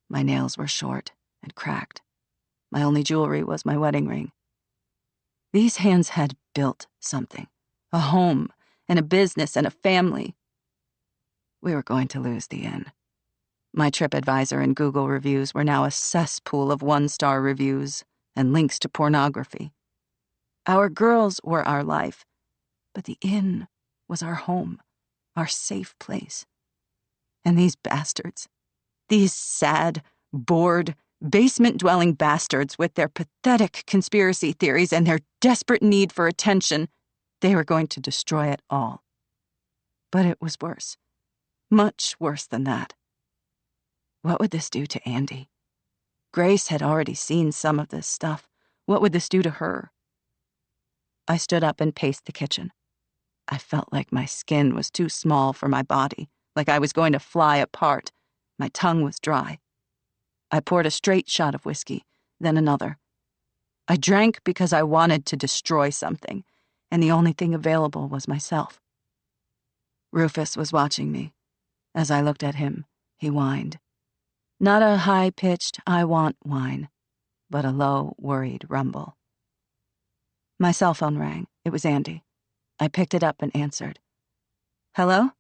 My nails were short and cracked. My only jewelry was my wedding ring. These hands had built something, a home and a business and a family. We were going to lose the inn. My TripAdvisor and Google reviews were now a cesspool of 1-star reviews and links to pornography. Our girls were our life, but the inn was our home, our safe place. And these bastards, these sad, bored, basement-dwelling bastards with their pathetic conspiracy theories and their desperate need for attention, they were going to destroy it all. But it was worse, much worse than that. What would this do to Andy? Grace had already seen some of this stuff. What would this do to her? I stood up and paced the kitchen. I felt like my skin was too small for my body, like I was going to fly apart. My tongue was dry. I poured a straight shot of whiskey, then another. I drank because I wanted to destroy something, and the only thing available was myself. Rufus was watching me. As I looked at him, he whined. Not a high-pitched, I want whine, but a low, worried rumble. My cell phone rang. It was Andy. I picked it up and answered. Hello?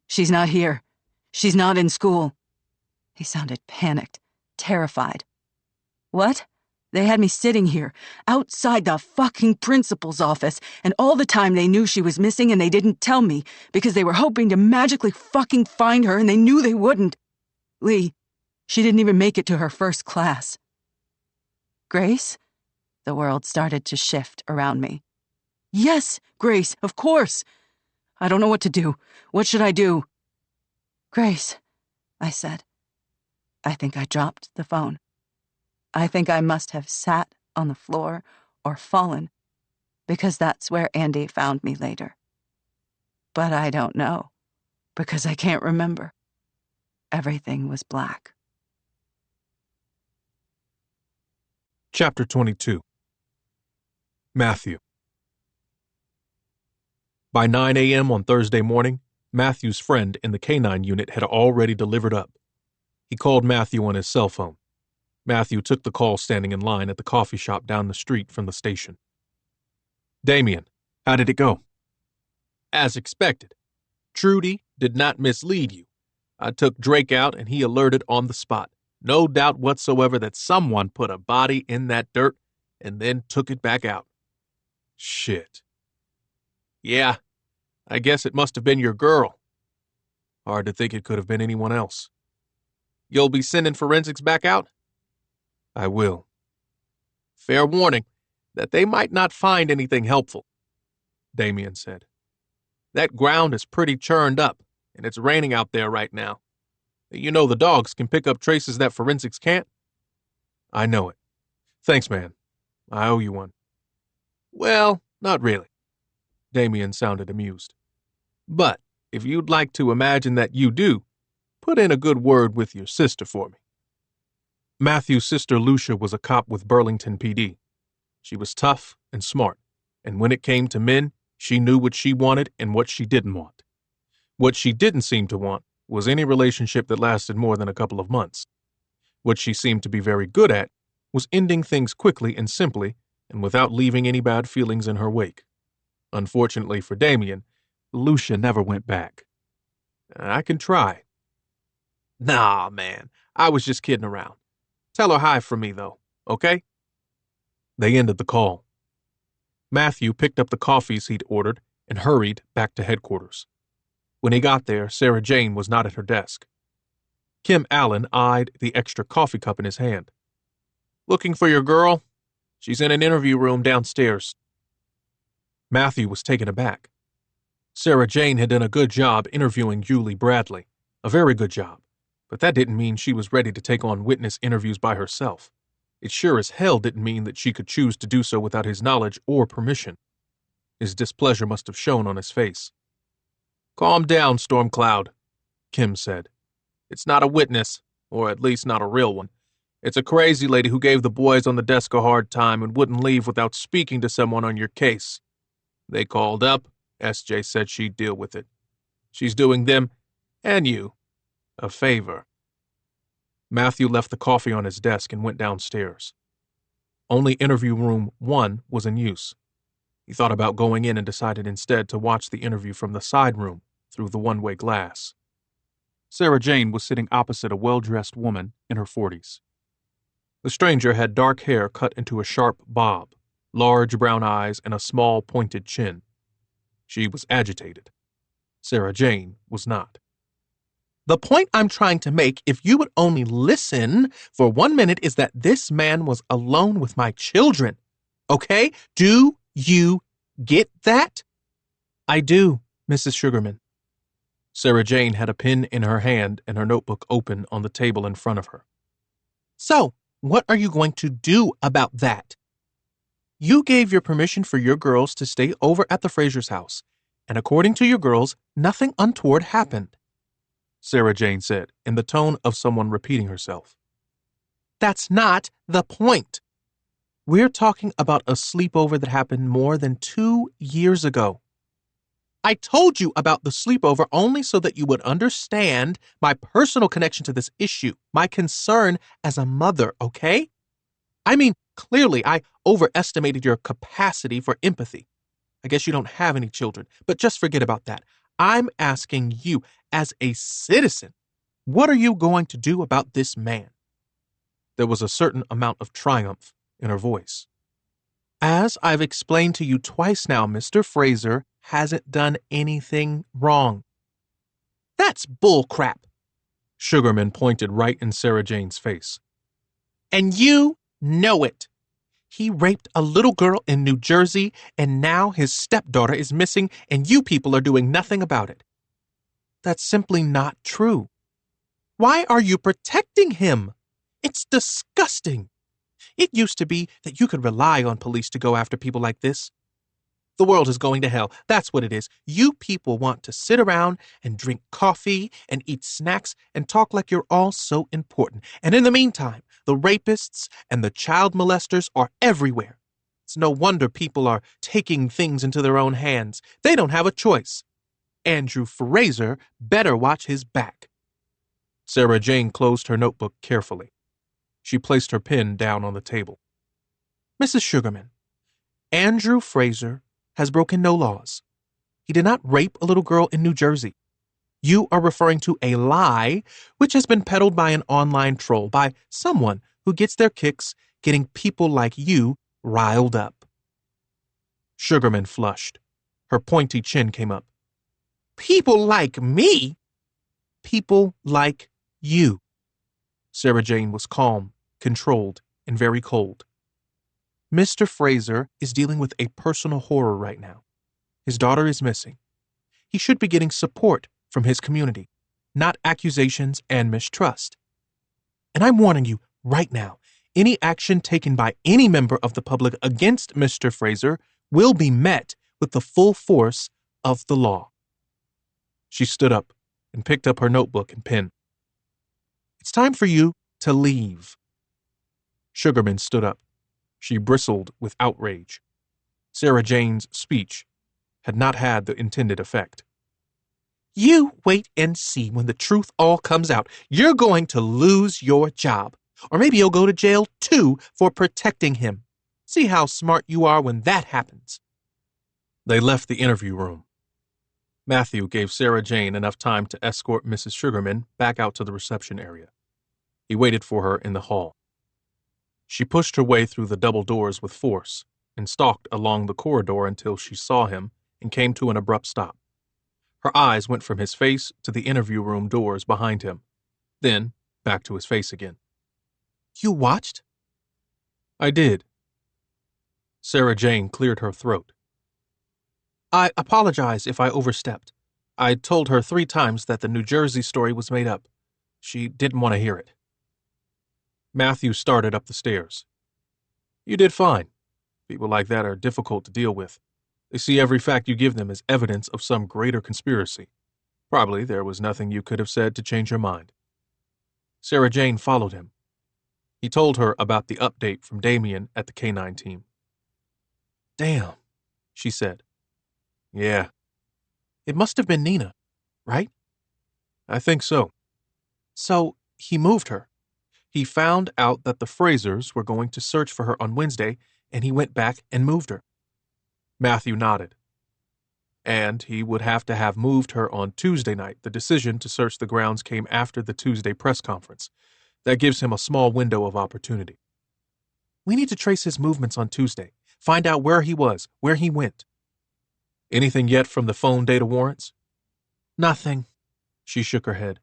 She's not here. She's not in school. He sounded panicked, terrified. What? They had me sitting here, outside the fucking principal's office, and all the time they knew she was missing and they didn't tell me because they were hoping to magically fucking find her and they knew they wouldn't. Lee, she didn't even make it to her first class. Grace? The world started to shift around me. Yes, Grace, of course. I don't know what to do. What should I do? Grace, I said. I think I dropped the phone. I think I must have sat on the floor or fallen, because that's where Andy found me later. But I don't know, because I can't remember. Everything was black. Chapter 22. Matthew. By 9 a.m. on Thursday morning, Matthew's friend in the K-9 unit had already delivered up. He called Matthew on his cell phone. Matthew took the call standing in line at the coffee shop down the street from the station. Damien, how did it go? As expected. Trudy did not mislead you. I took Drake out and he alerted on the spot. No doubt whatsoever that someone put a body in that dirt and then took it back out. Shit. Yeah, I guess it must have been your girl. Hard to think it could have been anyone else. You'll be sending forensics back out? I will. Fair warning that they might not find anything helpful, Damien said. That ground is pretty churned up, and it's raining out there right now. You know the dogs can pick up traces that forensics can't? I know it. Thanks, man. I owe you one. Well, not really. Damien sounded amused. But if you'd like to imagine that you do, put in a good word with your sister for me. Matthew's sister Lucia was a cop with Burlington PD. She was tough and smart, and when it came to men, she knew what she wanted and what she didn't want. What she didn't seem to want was any relationship that lasted more than a couple of months. What she seemed to be very good at was ending things quickly and simply and without leaving any bad feelings in her wake. Unfortunately for Damien, Lucia never went back. I can try. Nah, man, I was just kidding around. Tell her hi from me, though, okay? They ended the call. Matthew picked up the coffees he'd ordered and hurried back to headquarters. When he got there, Sarah Jane was not at her desk. Kim Allen eyed the extra coffee cup in his hand. Looking for your girl? She's in an interview room downstairs. Matthew was taken aback. Sarah Jane had done a good job interviewing Yulie Bradley, a very good job, but that didn't mean she was ready to take on witness interviews by herself. It sure as hell didn't mean that she could choose to do so without his knowledge or permission. His displeasure must have shown on his face. Calm down, Stormcloud, Kim said. It's not a witness, or at least not a real one. It's a crazy lady who gave the boys on the desk a hard time and wouldn't leave without speaking to someone on your case. They called up. SJ said she'd deal with it. She's doing them, and you, a favor. Matthew left the coffee on his desk and went downstairs. Only interview room 1 was in use. He thought about going in and decided instead to watch the interview from the side room through the one-way glass. Sarah Jane was sitting opposite a well-dressed woman in her 40s. The stranger had dark hair cut into a sharp bob, large brown eyes, and a small pointed chin. She was agitated. Sarah Jane was not. The point I'm trying to make, if you would only listen for 1 minute, is that this man was alone with my children. Okay? Do you get that? I do, Mrs. Sugarman. Sarah Jane had a pen in her hand and her notebook open on the table in front of her. So, what are you going to do about that? You gave your permission for your girls to stay over at the Fraser's house, and according to your girls, nothing untoward happened, Sarah Jane said, in the tone of someone repeating herself. That's not the point. We're talking about a sleepover that happened more than 2 years ago. I told you about the sleepover only so that you would understand my personal connection to this issue, my concern as a mother, okay? I mean, clearly I overestimated your capacity for empathy. I guess you don't have any children, but just forget about that. I'm asking you, as a citizen, what are you going to do about this man? There was a certain amount of triumph in her voice. As I've explained to you twice now, Mr. Fraser hasn't done anything wrong. That's bullcrap. Sugarman pointed right in Sarah Jane's face. And you know it. He raped a little girl in New Jersey, and now his stepdaughter is missing, and you people are doing nothing about it. That's simply not true. Why are you protecting him? It's disgusting. It used to be that you could rely on police to go after people like this. The world is going to hell. That's what it is. You people want to sit around and drink coffee and eat snacks and talk like you're all so important. And in the meantime, the rapists and the child molesters are everywhere. It's no wonder people are taking things into their own hands. They don't have a choice. Andrew Fraser better watch his back. Sarah Jane closed her notebook carefully. She placed her pen down on the table. Mrs. Sugarman, Andrew Fraser has broken no laws. He did not rape a little girl in New Jersey. You are referring to a lie which has been peddled by an online troll, by someone who gets their kicks getting people like you riled up. Sugarman flushed. Her pointy chin came up. People like me? People like you. Sarah Jane was calm, controlled, and very cold. Mr. Fraser is dealing with a personal horror right now. His daughter is missing. He should be getting support from his community, not accusations and mistrust. And I'm warning you right now, any action taken by any member of the public against Mr. Fraser will be met with the full force of the law. She stood up and picked up her notebook and pen. It's time for you to leave. Sugarman stood up. She bristled with outrage. Sarah Jane's speech had not had the intended effect. You wait and see when the truth all comes out. You're going to lose your job. Or maybe you'll go to jail too for protecting him. See how smart you are when that happens. They left the interview room. Matthew gave Sarah Jane enough time to escort Mrs. Sugarman back out to the reception area. He waited for her in the hall. She pushed her way through the double doors with force and stalked along the corridor until she saw him and came to an abrupt stop. Her eyes went from his face to the interview room doors behind him, then back to his face again. You watched? I did. Sarah Jane cleared her throat. I apologize if I overstepped. I told her 3 times that the New Jersey story was made up. She didn't want to hear it. Matthew started up the stairs. You did fine. People like that are difficult to deal with. They see every fact you give them as evidence of some greater conspiracy. Probably there was nothing you could have said to change your mind. Sarah Jane followed him. He told her about the update from Damien at the K-9 team. Damn, she said. Yeah. It must have been Nina, right? I think so. So he moved her. He found out that the Frasers were going to search for her on Wednesday, and he went back and moved her. Matthew nodded. And he would have to have moved her on Tuesday night. The decision to search the grounds came after the Tuesday press conference. That gives him a small window of opportunity. We need to trace his movements on Tuesday. Find out where he was, where he went. Anything yet from the phone data warrants? Nothing. She shook her head.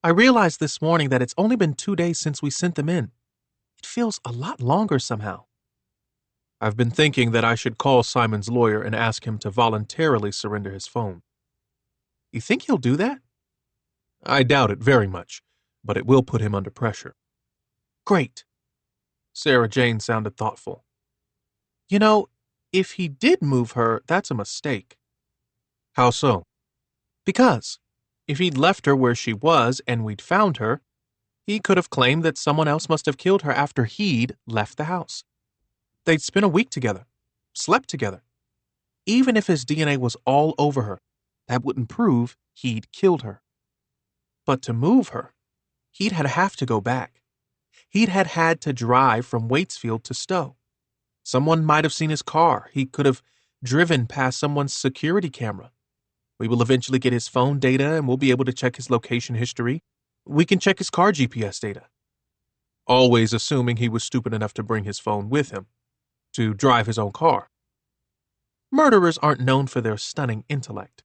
I realized this morning that it's only been 2 days since we sent them in. It feels a lot longer somehow. I've been thinking that I should call Simon's lawyer and ask him to voluntarily surrender his phone. You think he'll do that? I doubt it very much, but it will put him under pressure. Great. Sarah Jane sounded thoughtful. You know, if he did move her, that's a mistake. How so? Because if he'd left her where she was and we'd found her, he could have claimed that someone else must have killed her after he'd left the house. They'd spent a week together, slept together. Even if his DNA was all over her, that wouldn't prove he'd killed her. But to move her, he'd have to go back. He'd had to drive from Waitsfield to Stowe. Someone might have seen his car. He could have driven past someone's security camera. We will eventually get his phone data and we'll be able to check his location history. We can check his car GPS data. Always assuming he was stupid enough to bring his phone with him, to drive his own car. Murderers aren't known for their stunning intellect.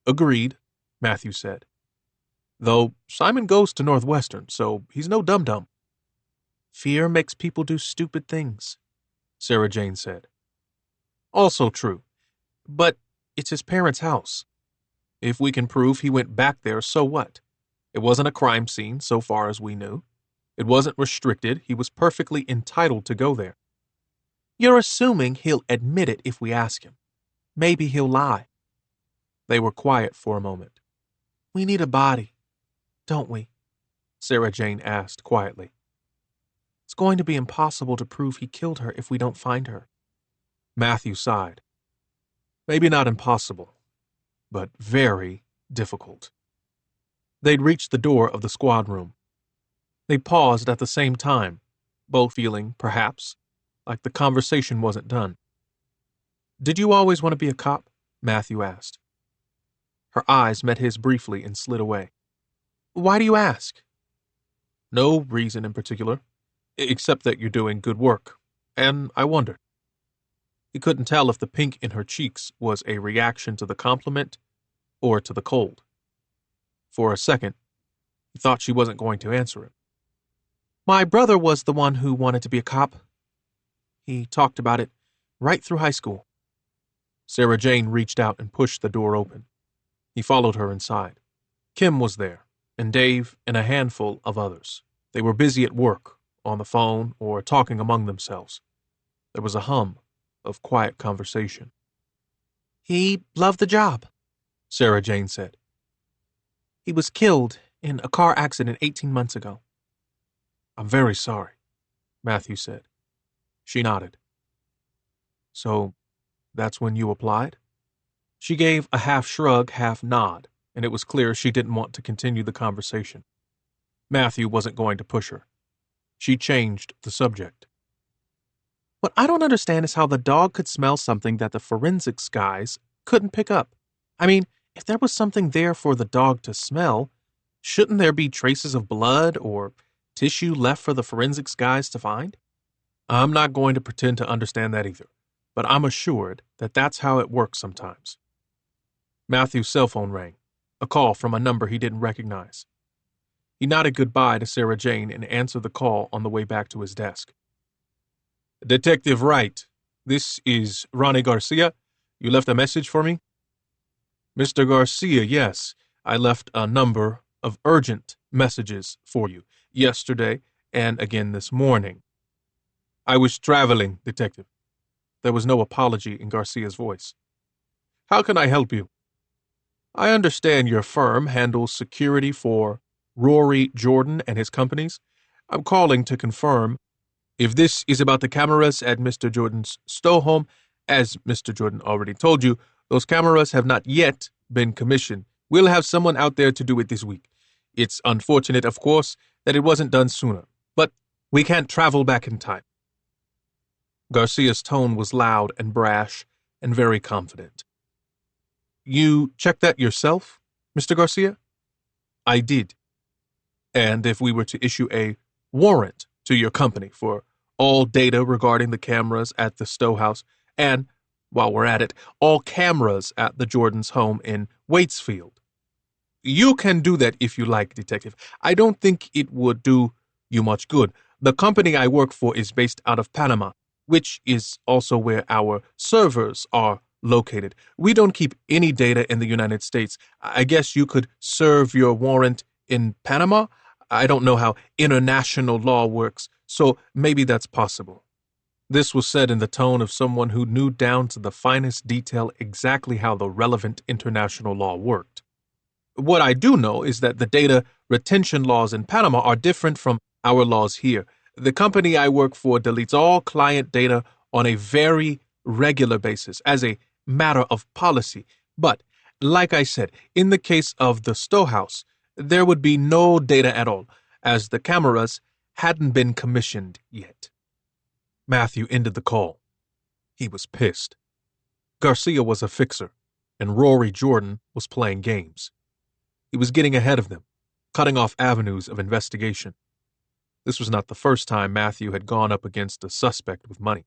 Agreed, Matthew said. Though Simon goes to Northwestern, so he's no dum-dum. Fear makes people do stupid things, Sarah Jane said. Also true, but it's his parents' house. If we can prove he went back there, so what? It wasn't a crime scene, so far as we knew. It wasn't restricted. He was perfectly entitled to go there. You're assuming he'll admit it if we ask him. Maybe he'll lie. They were quiet for a moment. We need a body, don't we? Sarah Jane asked quietly. It's going to be impossible to prove he killed her if we don't find her. Matthew sighed. Maybe not impossible, but very difficult. They'd reached the door of the squad room. They paused at the same time, both feeling, perhaps, like the conversation wasn't done. Did you always want to be a cop? Matthew asked. Her eyes met his briefly and slid away. Why do you ask? No reason in particular, except that you're doing good work, and I wondered. He couldn't tell if the pink in her cheeks was a reaction to the compliment or to the cold. For a second, he thought she wasn't going to answer him. My brother was the one who wanted to be a cop. He talked about it right through high school. Sarah Jane reached out and pushed the door open. He followed her inside. Kim was there, and Dave and a handful of others. They were busy at work, on the phone, or talking among themselves. There was a hum of quiet conversation. He loved the job, Sarah Jane said. He was killed in a car accident 18 months ago. I'm very sorry, Matthew said. She nodded. So, that's when you applied? She gave a half shrug, half nod, and it was clear she didn't want to continue the conversation. Matthew wasn't going to push her. She changed the subject. What I don't understand is how the dog could smell something that the forensics guys couldn't pick up. I mean, if there was something there for the dog to smell, shouldn't there be traces of blood or tissue left for the forensics guys to find? I'm not going to pretend to understand that either, but I'm assured that that's how it works sometimes. Matthew's cell phone rang, a call from a number he didn't recognize. He nodded goodbye to Sarah Jane and answered the call on the way back to his desk. Detective Wright, this is Ronnie Garcia. You left a message for me? Mr. Garcia, yes. I left a number of urgent messages for you yesterday and again this morning. I was traveling, Detective. There was no apology in Garcia's voice. How can I help you? I understand your firm handles security for Rory Jordan and his companies. I'm calling to confirm if this is about the cameras at Mr. Jordan's Stowe home. As Mr. Jordan already told you, those cameras have not yet been commissioned. We'll have someone out there to do it this week. It's unfortunate, of course, that it wasn't done sooner, but we can't travel back in time. Garcia's tone was loud and brash and very confident. You checked that yourself, Mr. Garcia? I did. And if we were to issue a warrant to your company for all data regarding the cameras at the Stowe house, and, while we're at it, all cameras at the Jordan's home in Waitsfield. You can do that if you like, Detective. I don't think it would do you much good. The company I work for is based out of Panama, which is also where our servers are located. We don't keep any data in the United States. I guess you could serve your warrant in Panama? I don't know how international law works, so maybe that's possible. This was said in the tone of someone who knew down to the finest detail exactly how the relevant international law worked. What I do know is that the data retention laws in Panama are different from our laws here. The company I work for deletes all client data on a very regular basis as a matter of policy. But, like I said, in the case of the Stowe House, there would be no data at all, as the cameras hadn't been commissioned yet. Matthew ended the call. He was pissed. Garcia was a fixer, and Rory Jordan was playing games. He was getting ahead of them, cutting off avenues of investigation. This was not the first time Matthew had gone up against a suspect with money.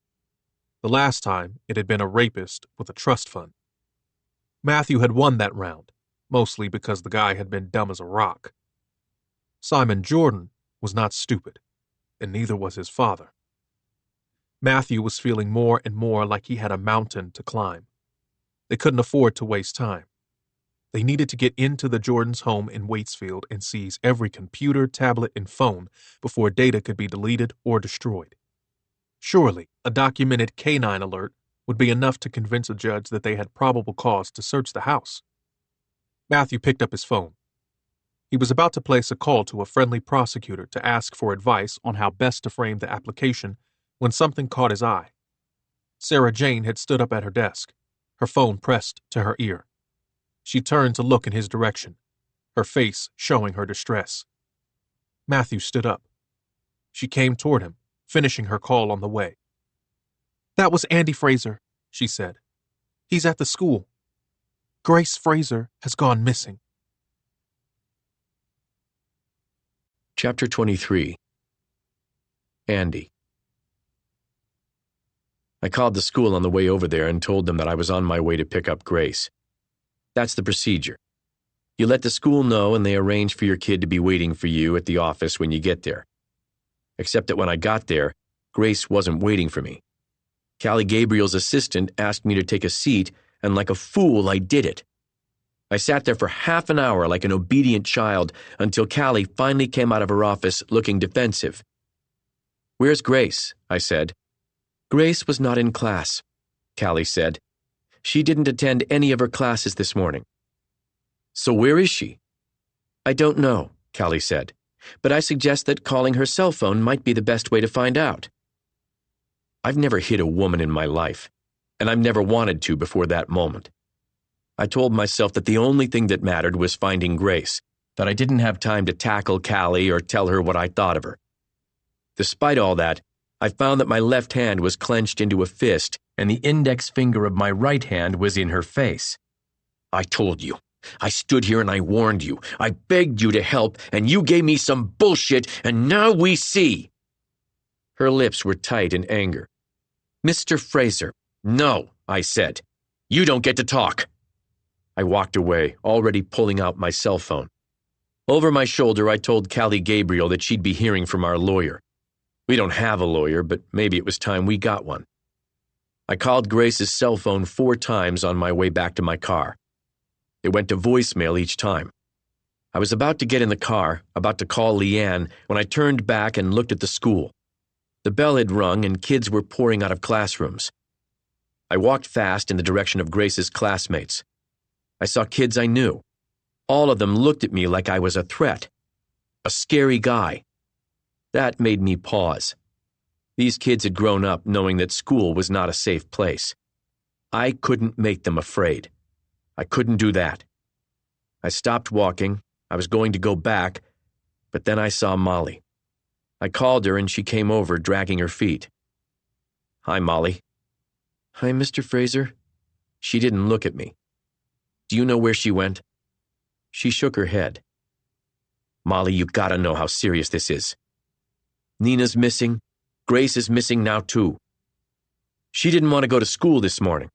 The last time, it had been a rapist with a trust fund. Matthew had won that round, mostly because the guy had been dumb as a rock. Simon Jordan was not stupid, and neither was his father. Matthew was feeling more and more like he had a mountain to climb. They couldn't afford to waste time. They needed to get into the Jordans' home in Waitsfield and seize every computer, tablet, and phone before data could be deleted or destroyed. Surely, a documented canine alert would be enough to convince a judge that they had probable cause to search the house. Matthew picked up his phone. He was about to place a call to a friendly prosecutor to ask for advice on how best to frame the application when something caught his eye. Sarah Jane had stood up at her desk, her phone pressed to her ear. She turned to look in his direction, her face showing her distress. Matthew stood up. She came toward him, finishing her call on the way. "That was Andy Fraser," she said. "He's at the school. Grace Fraser has gone missing." Chapter 23. Andy. I called the school on the way over there and told them that I was on my way to pick up Grace. That's the procedure. You let the school know and they arrange for your kid to be waiting for you at the office when you get there. Except that when I got there, Grace wasn't waiting for me. Callie Gabriel's assistant asked me to take a seat, and like a fool, I did it. I sat there for half an hour like an obedient child until Callie finally came out of her office looking defensive. "Where's Grace?" I said. "Grace was not in class," Callie said. "She didn't attend any of her classes this morning." "So where is she?" "I don't know," Callie said, "but I suggest that calling her cell phone might be the best way to find out." I've never hit a woman in my life, and I've never wanted to before that moment. I told myself that the only thing that mattered was finding Grace, that I didn't have time to tackle Callie or tell her what I thought of her. Despite all that, I found that my left hand was clenched into a fist and the index finger of my right hand was in her face. "I told you. I stood here and I warned you. I begged you to help, and you gave me some bullshit, and now we see." Her lips were tight in anger. "Mr. Fraser." "No," I said. "You don't get to talk." I walked away, already pulling out my cell phone. Over my shoulder, I told Callie Gabriel that she'd be hearing from our lawyer. We don't have a lawyer, but maybe it was time we got one. I called Grace's cell phone 4 times on my way back to my car. It went to voicemail each time. I was about to get in the car, about to call Leanne, when I turned back and looked at the school. The bell had rung and kids were pouring out of classrooms. I walked fast in the direction of Grace's classmates. I saw kids I knew. All of them looked at me like I was a threat. A scary guy. That made me pause. These kids had grown up knowing that school was not a safe place. I couldn't make them afraid. I couldn't do that. I stopped walking. I was going to go back, but then I saw Molly. I called her and she came over, dragging her feet. "Hi, Molly." "Hi, Mr. Fraser." She didn't look at me. "Do you know where she went?" She shook her head. "Molly, you gotta know how serious this is. Nina's missing. Grace is missing now, too. She didn't want to go to school this morning.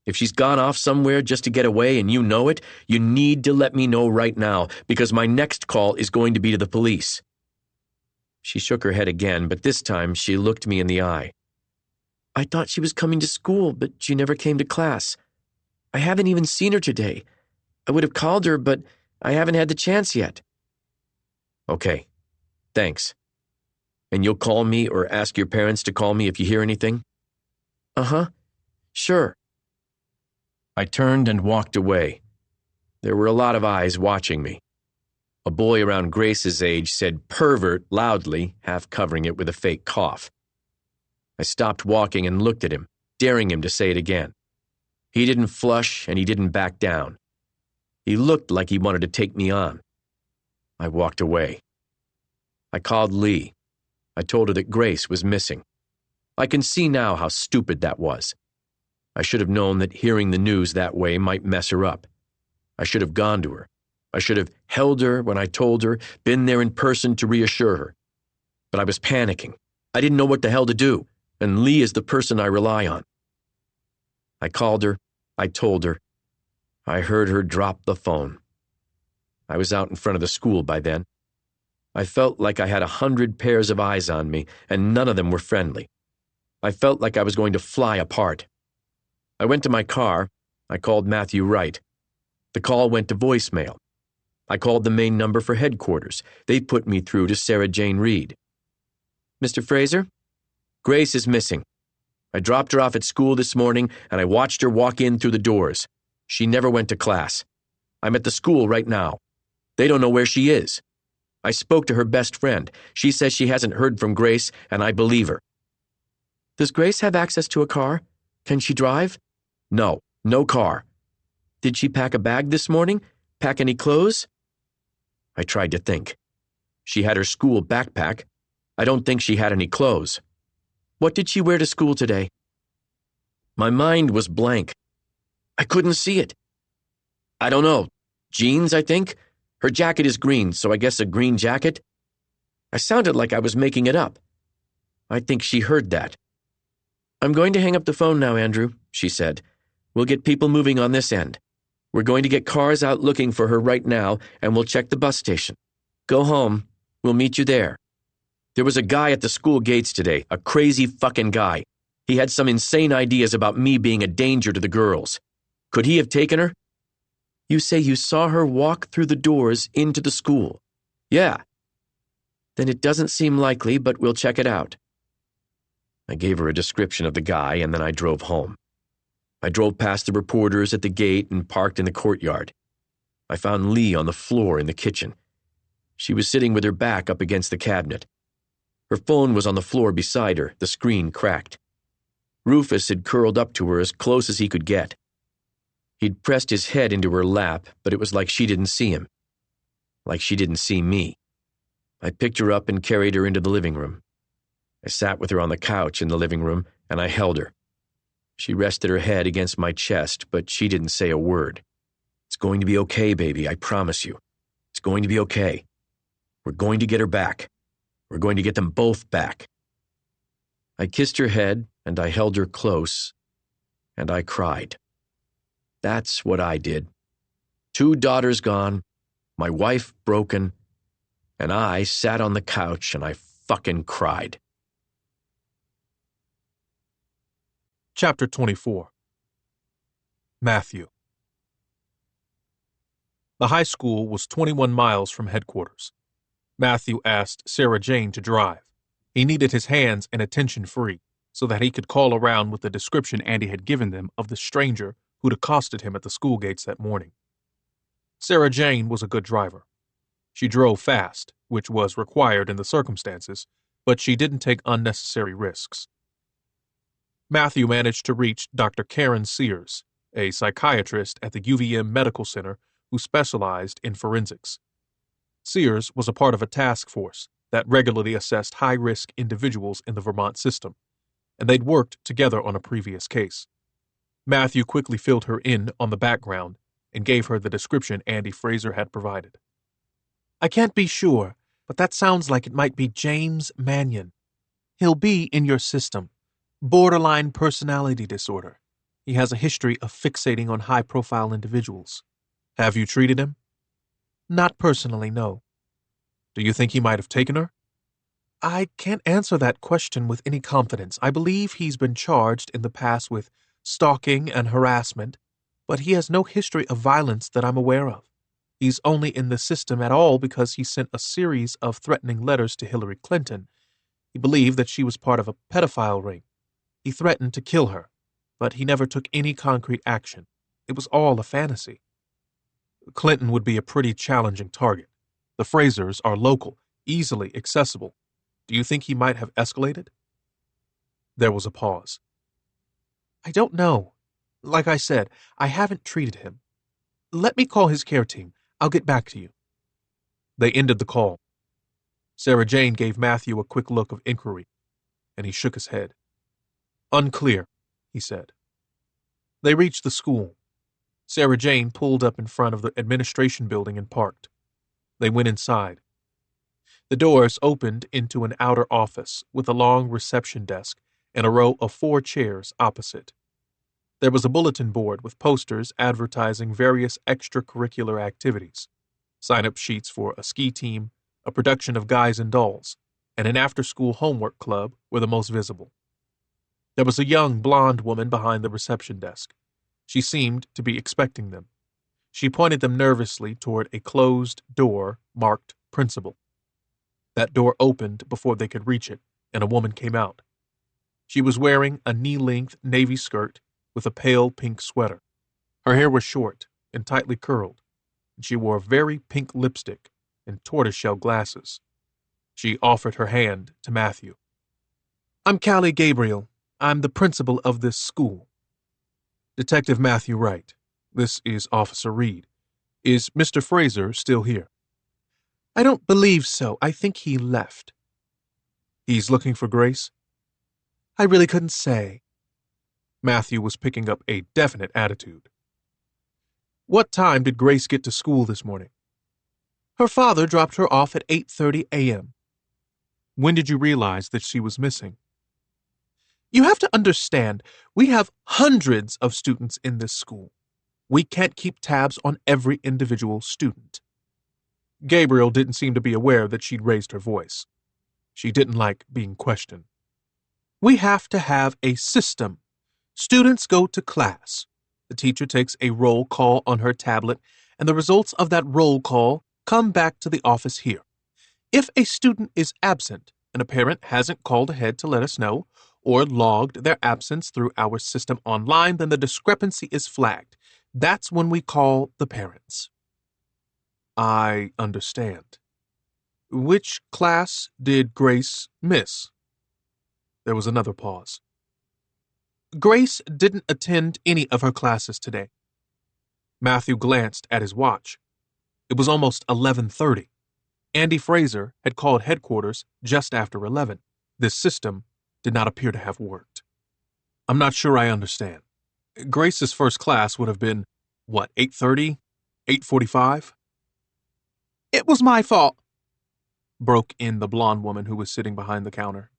If she's gone off somewhere just to get away and you know it, you need to let me know right now, because my next call is going to be to the police." She shook her head again, but this time she looked me in the eye. "I thought she was coming to school, but she never came to class. I haven't even seen her today. I would have called her, but I haven't had the chance yet." "Okay, thanks. And you'll call me or ask your parents to call me if you hear anything?" "Uh-huh, sure." I turned and walked away. There were a lot of eyes watching me. A boy around Grace's age said pervert loudly, half covering it with a fake cough. I stopped walking and looked at him, daring him to say it again. He didn't flush and he didn't back down. He looked like he wanted to take me on. I walked away. I called Lee. I told her that Grace was missing. I can see now how stupid that was. I should have known that hearing the news that way might mess her up. I should have gone to her. I should have held her when I told her, been there in person to reassure her. But I was panicking. I didn't know what the hell to do, and Lee is the person I rely on. I called her. I told her. I heard her drop the phone. I was out in front of the school by then. I felt like I had 100 pairs of eyes on me, and none of them were friendly. I felt like I was going to fly apart. I went to my car. I called Matthew Wright. The call went to voicemail. I called the main number for headquarters. They put me through to Sarah Jane Reed. Mr. Fraser? Grace is missing. I dropped her off at school this morning, and I watched her walk in through the doors. She never went to class. I'm at the school right now. They don't know where she is. I spoke to her best friend. She says she hasn't heard from Grace, and I believe her. Does Grace have access to a car? Can she drive? No, no car. Did she pack a bag this morning? Pack any clothes? I tried to think. She had her school backpack. I don't think she had any clothes. What did she wear to school today? My mind was blank. I couldn't see it. I don't know. Jeans, I think? Her jacket is green, so I guess a green jacket? I sounded like I was making it up. I think she heard that. I'm going to hang up the phone now, Andrew, she said. We'll get people moving on this end. We're going to get cars out looking for her right now, and we'll check the bus station. Go home. We'll meet you there. There was a guy at the school gates today, a crazy fucking guy. He had some insane ideas about me being a danger to the girls. Could he have taken her? You say you saw her walk through the doors into the school? Yeah. Then it doesn't seem likely, but we'll check it out. I gave her a description of the guy, and then I drove home. I drove past the reporters at the gate and parked in the courtyard. I found Lee on the floor in the kitchen. She was sitting with her back up against the cabinet. Her phone was on the floor beside her, the screen cracked. Rufus had curled up to her as close as he could get. He'd pressed his head into her lap, but it was like she didn't see him. Like she didn't see me. I picked her up and carried her into the living room. I sat with her on the couch in the living room, and I held her. She rested her head against my chest, but she didn't say a word. It's going to be okay, baby, I promise you. It's going to be okay. We're going to get her back. We're going to get them both back. I kissed her head, and I held her close, and I cried. That's what I did. 2 daughters gone, my wife broken, and I sat on the couch and I fucking cried. Chapter 24. Matthew. The high school was 21 miles from headquarters. Matthew asked Sarah Jane to drive. He needed his hands and attention free so that he could call around with the description Andy had given them of the stranger who'd accosted him at the school gates that morning. Sarah Jane was a good driver. She drove fast, which was required in the circumstances, but she didn't take unnecessary risks. Matthew managed to reach Dr. Karen Sears, a psychiatrist at the UVM Medical Center who specialized in forensics. Sears was a part of a task force that regularly assessed high-risk individuals in the Vermont system, and they'd worked together on a previous case. Matthew quickly filled her in on the background and gave her the description Andy Fraser had provided. I can't be sure, but that sounds like it might be James Mannion. He'll be in your system. Borderline personality disorder. He has a history of fixating on high-profile individuals. Have you treated him? Not personally, no. Do you think he might have taken her? I can't answer that question with any confidence. I believe he's been charged in the past with stalking and harassment, but he has no history of violence that I'm aware of. He's only in the system at all because he sent a series of threatening letters to Hillary Clinton. He believed that she was part of a pedophile ring. He threatened to kill her, but he never took any concrete action. It was all a fantasy. Clinton would be a pretty challenging target. The Frasers are local, easily accessible. Do you think he might have escalated? There was a pause. I don't know. Like I said, I haven't treated him. Let me call his care team. I'll get back to you. They ended the call. Sarah Jane gave Matthew a quick look of inquiry, and he shook his head. Unclear, he said. They reached the school. Sarah Jane pulled up in front of the administration building and parked. They went inside. The doors opened into an outer office with a long reception desk and a row of 4 chairs opposite. There was a bulletin board with posters advertising various extracurricular activities, sign-up sheets for a ski team, a production of Guys and Dolls, and an after-school homework club were the most visible. There was a young blonde woman behind the reception desk. She seemed to be expecting them. She pointed them nervously toward a closed door marked Principal. That door opened before they could reach it, and a woman came out. She was wearing a knee-length navy skirt with a pale pink sweater. Her hair was short and tightly curled, and she wore very pink lipstick and tortoiseshell glasses. She offered her hand to Matthew. I'm Callie Gabriel. I'm the principal of this school. Detective Matthew Wright. This is Officer Reed. Is Mr. Fraser still here? I don't believe so. I think he left. He's looking for Grace? I really couldn't say. Matthew was picking up a definite attitude. What time did Grace get to school this morning? Her father dropped her off at 8:30 a.m. When did you realize that she was missing? You have to understand, we have hundreds of students in this school. We can't keep tabs on every individual student. Gabriel didn't seem to be aware that she'd raised her voice. She didn't like being questioned. We have to have a system. Students go to class. The teacher takes a roll call on her tablet, and the results of that roll call come back to the office here. If a student is absent and a parent hasn't called ahead to let us know, or logged their absence through our system online, then the discrepancy is flagged. That's when we call the parents. I understand. Which class did Grace miss? There was another pause. Grace didn't attend any of her classes today. Matthew glanced at his watch. It was almost 11:30. Andy Fraser had called headquarters just after 11. This system did not appear to have worked. I'm not sure I understand. Grace's first class would have been, 8:30? 8:45? It was my fault, broke in the blonde woman who was sitting behind the counter.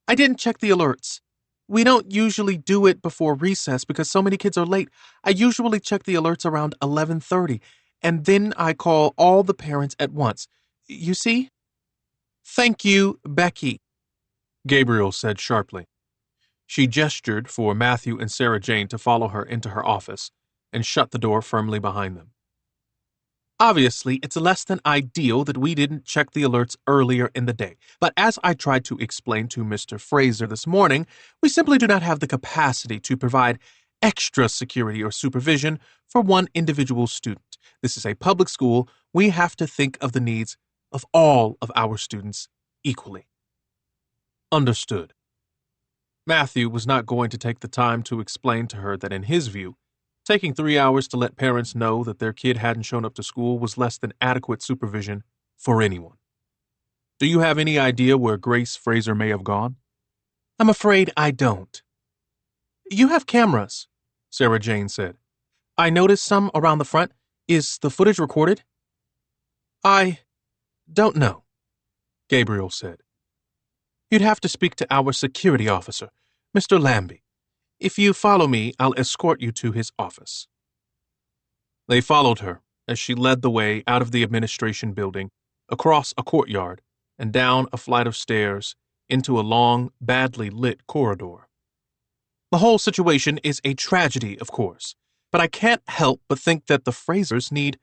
I didn't check the alerts. We don't usually do it before recess because so many kids are late. I usually check the alerts around 11:30, and then I call all the parents at once. You see? Thank you, Becky, Gabriel said sharply. She gestured for Matthew and Sarah Jane to follow her into her office and shut the door firmly behind them. Obviously, it's less than ideal that we didn't check the alerts earlier in the day, but as I tried to explain to Mr. Fraser this morning, we simply do not have the capacity to provide extra security or supervision for one individual student. This is a public school. We have to think of the needs of all of our students equally. Understood. Matthew was not going to take the time to explain to her that in his view, taking 3 hours to let parents know that their kid hadn't shown up to school was less than adequate supervision for anyone. Do you have any idea where Grace Fraser may have gone? I'm afraid I don't. You have cameras, Sarah Jane said. I noticed some around the front. Is the footage recorded? I don't know, Gabriel said. You'd have to speak to our security officer, Mr. Lambie. If you follow me, I'll escort you to his office. They followed her as she led the way out of the administration building, across a courtyard, and down a flight of stairs into a long, badly lit corridor. The whole situation is a tragedy, of course, but I can't help but think that the Frasers need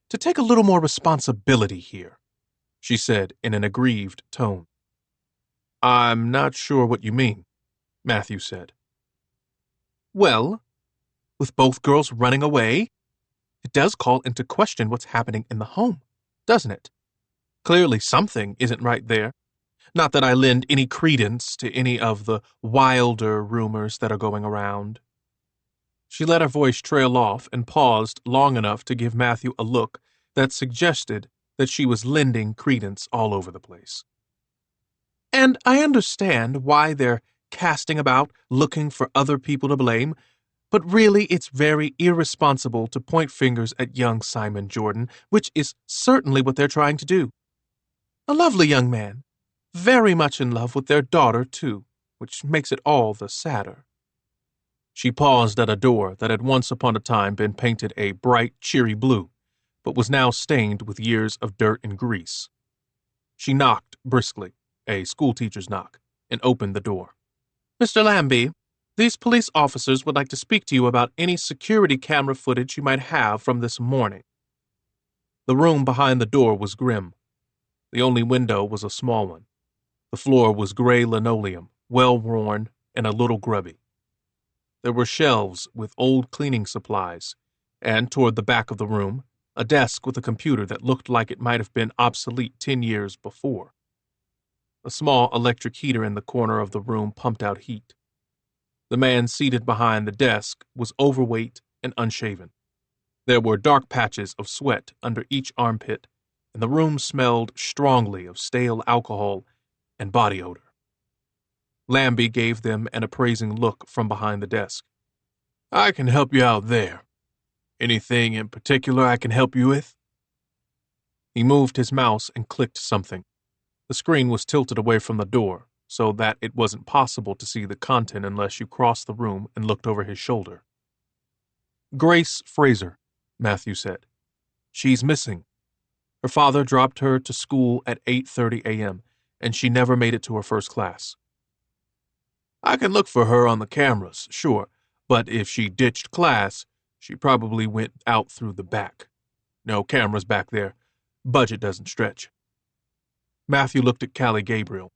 to take a little more responsibility here, she said in an aggrieved tone. I'm not sure what you mean, Matthew said. Well, with both girls running away, it does call into question what's happening in the home, doesn't it? Clearly something isn't right there. Not that I lend any credence to any of the wilder rumors that are going around. She let her voice trail off and paused long enough to give Matthew a look that suggested that she was lending credence all over the place. And I understand why they're casting about looking for other people to blame, but really it's very irresponsible to point fingers at young Simon Jordan, which is certainly what they're trying to do. A lovely young man, very much in love with their daughter, too, which makes it all the sadder. She paused at a door that had once upon a time been painted a bright, cheery blue, but was now stained with years of dirt and grease. She knocked briskly, a schoolteacher's knock, and opened the door. "Mr. Lambie, these police officers would like to speak to you about any security camera footage you might have from this morning." The room behind the door was grim. The only window was a small one. The floor was gray linoleum, well-worn and a little grubby. There were shelves with old cleaning supplies, and toward the back of the room, a desk with a computer that looked like it might have been obsolete 10 years before. A small electric heater in the corner of the room pumped out heat. The man seated behind the desk was overweight and unshaven. There were dark patches of sweat under each armpit, and the room smelled strongly of stale alcohol and body odor. Lambie gave them an appraising look from behind the desk. "I can help you out there. Anything in particular I can help you with?" He moved his mouse and clicked something. The screen was tilted away from the door, so that it wasn't possible to see the content unless you crossed the room and looked over his shoulder. "Grace Fraser," Matthew said. "She's missing. Her father dropped her to school at 8:30 a.m., and she never made it to her first class." "I can look for her on the cameras, sure, but if she ditched class, she probably went out through the back. No cameras back there. Budget doesn't stretch." Matthew looked at Callie Gabriel,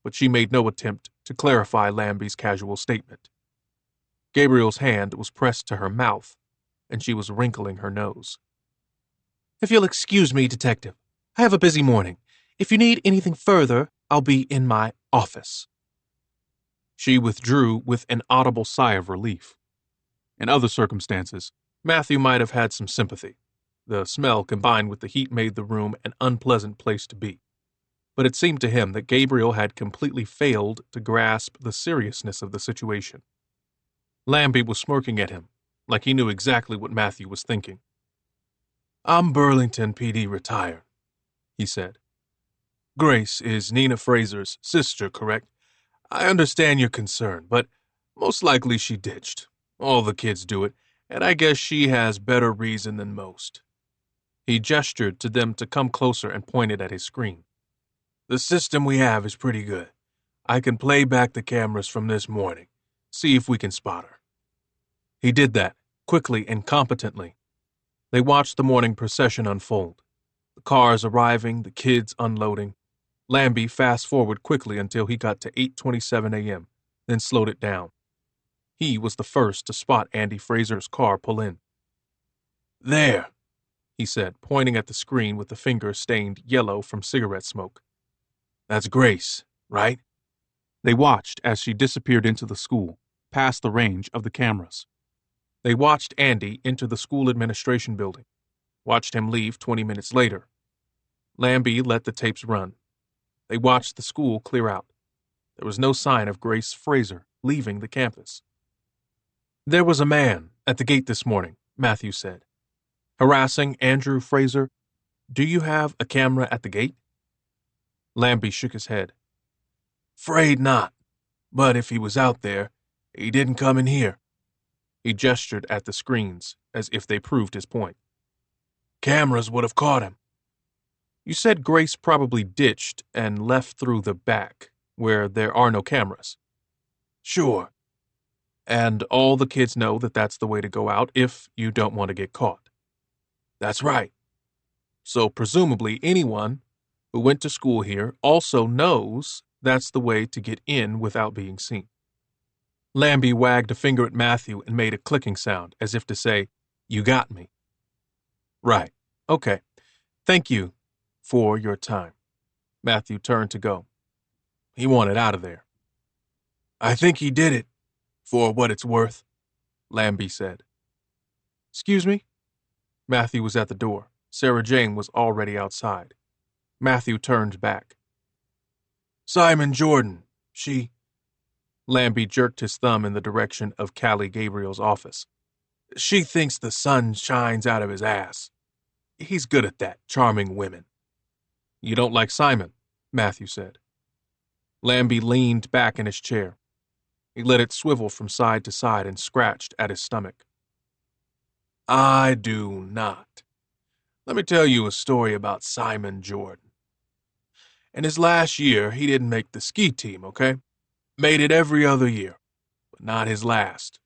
but she made no attempt to clarify Lambie's casual statement. Gabriel's hand was pressed to her mouth, and she was wrinkling her nose. "If you'll excuse me, Detective, I have a busy morning. If you need anything further, I'll be in my office." She withdrew with an audible sigh of relief. In other circumstances, Matthew might have had some sympathy. The smell combined with the heat made the room an unpleasant place to be. But it seemed to him that Gabriel had completely failed to grasp the seriousness of the situation. Lambie was smirking at him, like he knew exactly what Matthew was thinking. "I'm Burlington PD retired," he said. "Grace is Nina Fraser's sister, correct? I understand your concern, but most likely she ditched. All the kids do it, and I guess she has better reason than most." He gestured to them to come closer and pointed at his screen. "The system we have is pretty good. I can play back the cameras from this morning, see if we can spot her." He did that, quickly and competently. They watched the morning procession unfold. The cars arriving, the kids unloading. Lambie fast-forwarded quickly until he got to 8:27 a.m., then slowed it down. He was the first to spot Andy Fraser's car pull in. "There," he said, pointing at the screen with the finger stained yellow from cigarette smoke. "That's Grace, right?" They watched as she disappeared into the school, past the range of the cameras. They watched Andy enter the school administration building, watched him leave 20 minutes later. Lambie let the tapes run. They watched the school clear out. There was no sign of Grace Fraser leaving the campus. "There was a man at the gate this morning," Matthew said. "Harassing Andrew Fraser. Do you have a camera at the gate?" Lambie shook his head. "'Fraid not. But if he was out there, he didn't come in here." He gestured at the screens, as if they proved his point. "Cameras would have caught him." "You said Grace probably ditched and left through the back, where there are no cameras." "Sure." "And all the kids know that that's the way to go out if you don't want to get caught." "That's right." "So presumably anyone who went to school here also knows that's the way to get in without being seen." Lambie wagged a finger at Matthew and made a clicking sound, as if to say, "You got me." "Right. Okay. Thank you. for your time. Matthew turned to go. He wanted out of there. I think he did it, for what it's worth, Lambie said. Excuse me? Matthew was at the door. Sarah Jane was already outside. Matthew turned back. Simon Jordan, she... Lambie jerked his thumb in the direction of Callie Gabriel's office. She thinks the sun shines out of his ass. He's good at that, charming women. You don't like Simon, Matthew said. Lambie leaned back in his chair. He let it swivel from side to side and scratched at his stomach. I do not. Let me tell you a story about Simon Jordan. In his last year, he didn't make the ski team, okay? Made it every other year, but not his last.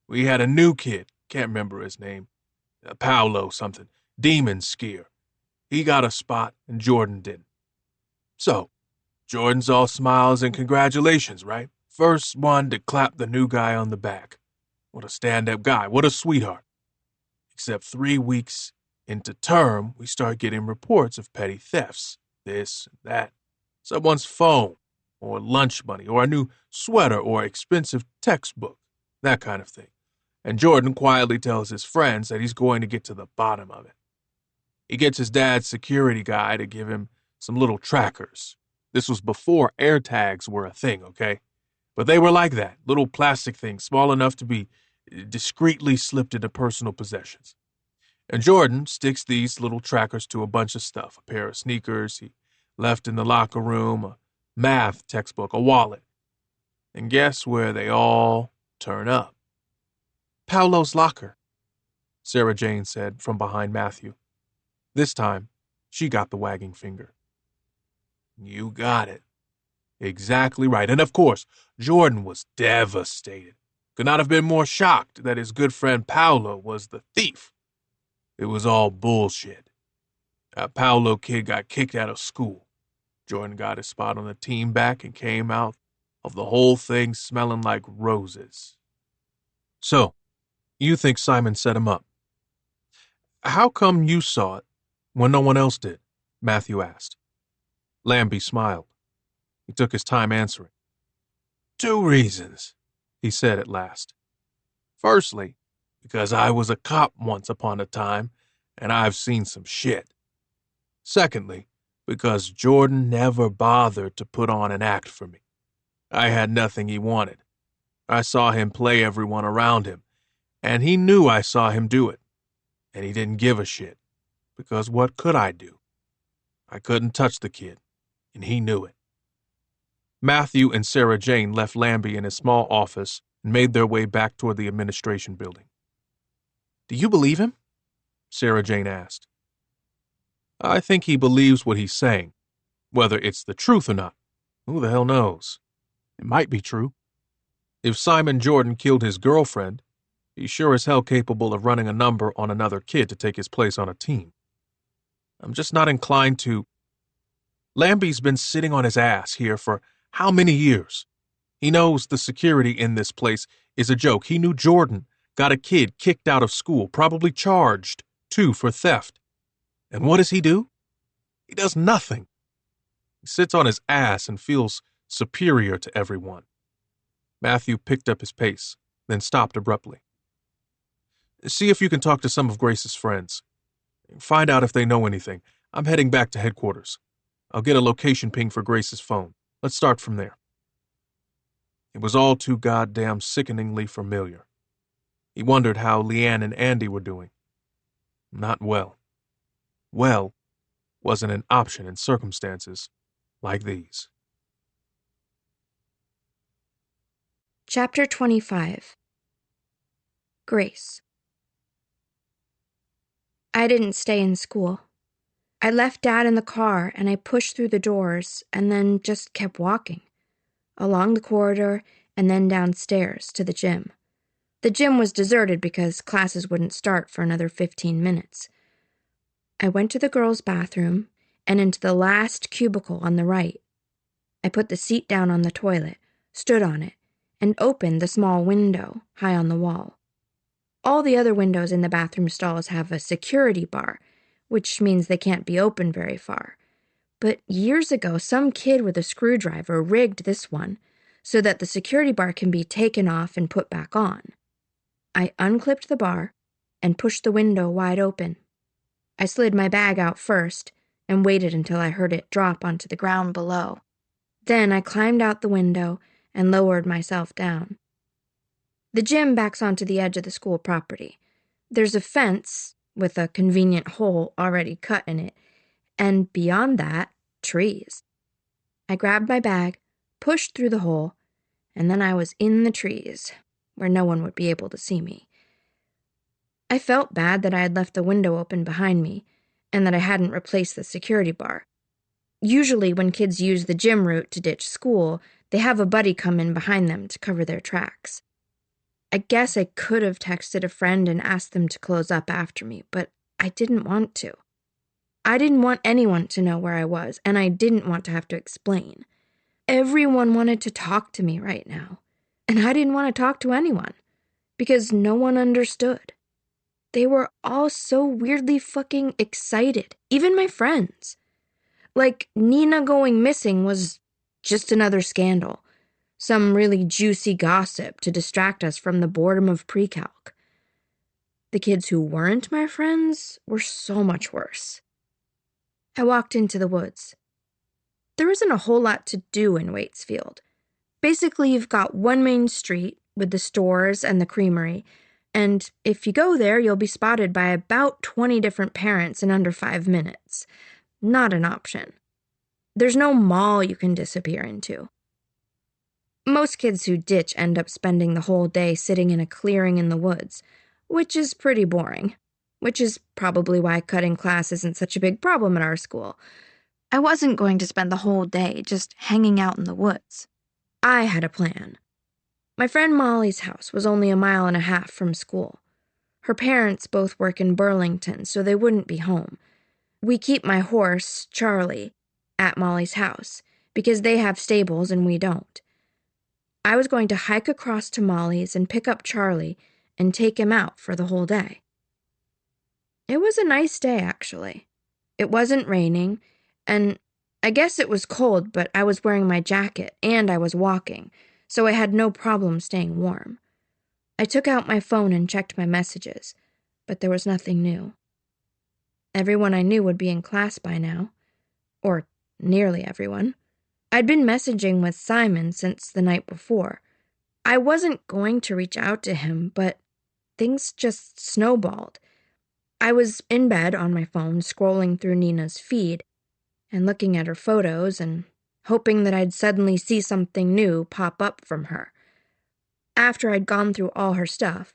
We had a new kid, can't remember his name, Paolo something, demon skier. He got a spot and Jordan didn't. So, Jordan's all smiles and congratulations, right? First one to clap the new guy on the back. What a stand-up guy, what a sweetheart. Except 3 weeks into term, we start getting reports of petty thefts, this and that. Someone's phone, or lunch money, or a new sweater, or expensive textbook, that kind of thing. And Jordan quietly tells his friends that he's going to get to the bottom of it. He gets his dad's security guy to give him some little trackers. This was before AirTags were a thing, okay? But they were like that, little plastic things, small enough to be discreetly slipped into personal possessions. And Jordan sticks these little trackers to a bunch of stuff, a pair of sneakers he left in the locker room, a math textbook, a wallet. And guess where they all turn up? Paolo's locker, Sarah Jane said from behind Matthew. This time, she got the wagging finger. You got it. Exactly right. And of course, Jordan was devastated. Could not have been more shocked that his good friend Paolo was the thief. It was all bullshit. That Paolo kid got kicked out of school. Jordan got his spot on the team back and came out of the whole thing smelling like roses. So, you think Simon set him up? How come you saw it when no one else did? Matthew asked. Lambie smiled. He took his time answering. 2 reasons, he said at last. Firstly, because I was a cop once upon a time, and I've seen some shit. Secondly, because Jordan never bothered to put on an act for me. I had nothing he wanted. I saw him play everyone around him, and he knew I saw him do it. And he didn't give a shit, because what could I do? I couldn't touch the kid, and he knew it. Matthew and Sarah Jane left Lambie in his small office and made their way back toward the administration building. Do you believe him? Sarah Jane asked. I think he believes what he's saying. Whether it's the truth or not, who the hell knows? It might be true. If Simon Jordan killed his girlfriend, he's sure as hell capable of running a number on another kid to take his place on a team. I'm just not inclined to... Lambie's been sitting on his ass here for how many years? He knows the security in this place is a joke. He knew Jordan got a kid kicked out of school, probably charged, too, for theft. And what does he do? He does nothing. He sits on his ass and feels superior to everyone. Matthew picked up his pace, then stopped abruptly. See if you can talk to some of Grace's friends. Find out if they know anything. I'm heading back to headquarters. I'll get a location ping for Grace's phone. Let's start from there. It was all too goddamn sickeningly familiar. He wondered how Leanne and Andy were doing. Not well. Well wasn't an option in circumstances like these. Chapter 25. Grace. I didn't stay in school. I left Dad in the car and I pushed through the doors and then just kept walking. Along the corridor and then downstairs to the gym. The gym was deserted because classes wouldn't start for another 15 minutes. I went to the girls' bathroom and into the last cubicle on the right. I put the seat down on the toilet, stood on it, and opened the small window high on the wall. All the other windows in the bathroom stalls have a security bar, which means they can't be open very far. But years ago, some kid with a screwdriver rigged this one so that the security bar can be taken off and put back on. I unclipped the bar and pushed the window wide open. I slid my bag out first and waited until I heard it drop onto the ground below. Then I climbed out the window and lowered myself down. The gym backs onto the edge of the school property. There's a fence with a convenient hole already cut in it, and beyond that, trees. I grabbed my bag, pushed through the hole, and then I was in the trees, where no one would be able to see me. I felt bad that I had left the window open behind me, and that I hadn't replaced the security bar. Usually when kids use the gym route to ditch school, they have a buddy come in behind them to cover their tracks. I guess I could have texted a friend and asked them to close up after me, but I didn't want to. I didn't want anyone to know where I was, and I didn't want to have to explain. Everyone wanted to talk to me right now, and I didn't want to talk to anyone, because no one understood. They were all so weirdly fucking excited, even my friends. Like, Nina going missing was just another scandal. Some really juicy gossip to distract us from the boredom of pre-calc. The kids who weren't my friends were so much worse. I walked into the woods. There isn't a whole lot to do in Waitsfield. Basically, you've got one main street with the stores and the creamery, and if you go there, you'll be spotted by about 20 different parents in under 5 minutes. Not an option. There's no mall you can disappear into. Most kids who ditch end up spending the whole day sitting in a clearing in the woods, which is pretty boring, which is probably why cutting class isn't such a big problem at our school. I wasn't going to spend the whole day just hanging out in the woods. I had a plan. My friend Molly's house was only 1.5 miles from school. Her parents both work in Burlington, so they wouldn't be home. We keep my horse, Charlie, at Molly's house, because they have stables and we don't. I was going to hike across to Molly's and pick up Charlie and take him out for the whole day. It was a nice day, actually. It wasn't raining, and I guess it was cold, but I was wearing my jacket and I was walking, so I had no problem staying warm. I took out my phone and checked my messages, but there was nothing new. Everyone I knew would be in class by now, or nearly everyone. I'd been messaging with Simon since the night before. I wasn't going to reach out to him, but things just snowballed. I was in bed on my phone scrolling through Nina's feed and looking at her photos and hoping that I'd suddenly see something new pop up from her. After I'd gone through all her stuff,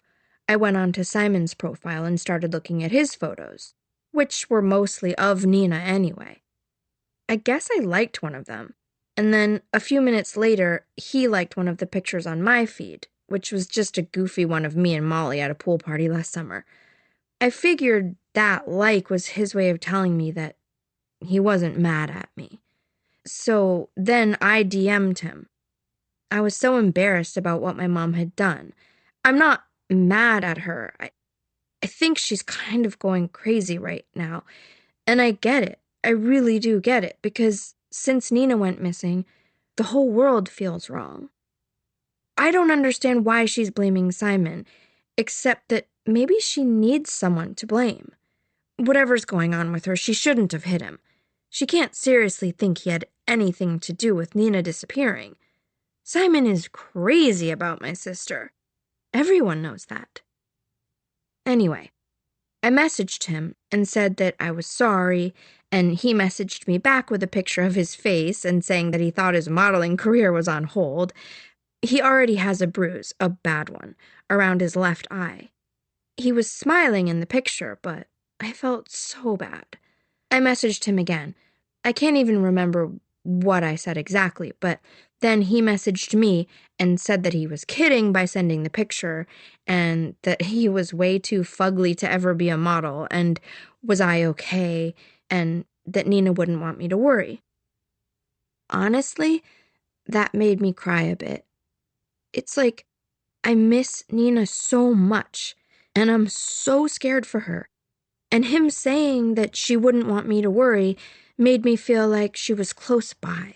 I went on to Simon's profile and started looking at his photos, which were mostly of Nina anyway. I guess I liked one of them. And then, a few minutes later, he liked one of the pictures on my feed, which was just a goofy one of me and Molly at a pool party last summer. I figured that like was his way of telling me that he wasn't mad at me. So then I DM'd him. I was so embarrassed about what my mom had done. I'm not mad at her. I think she's kind of going crazy right now. And I get it. I really do get it, because since Nina went missing, the whole world feels wrong. I don't understand why she's blaming Simon, except that maybe she needs someone to blame. Whatever's going on with her, she shouldn't have hit him. She can't seriously think he had anything to do with Nina disappearing. Simon is crazy about my sister. Everyone knows that. Anyway, I messaged him and said that I was sorry, and he messaged me back with a picture of his face and saying that he thought his modeling career was on hold. He already has a bruise, a bad one, around his left eye. He was smiling in the picture, but I felt so bad. I messaged him again. I can't even remember what I said exactly, but then he messaged me and said that he was kidding by sending the picture, and that he was way too fugly to ever be a model, and was I okay, and that Nina wouldn't want me to worry. Honestly, that made me cry a bit. It's like I miss Nina so much, and I'm so scared for her. And him saying that she wouldn't want me to worry made me feel like she was close by.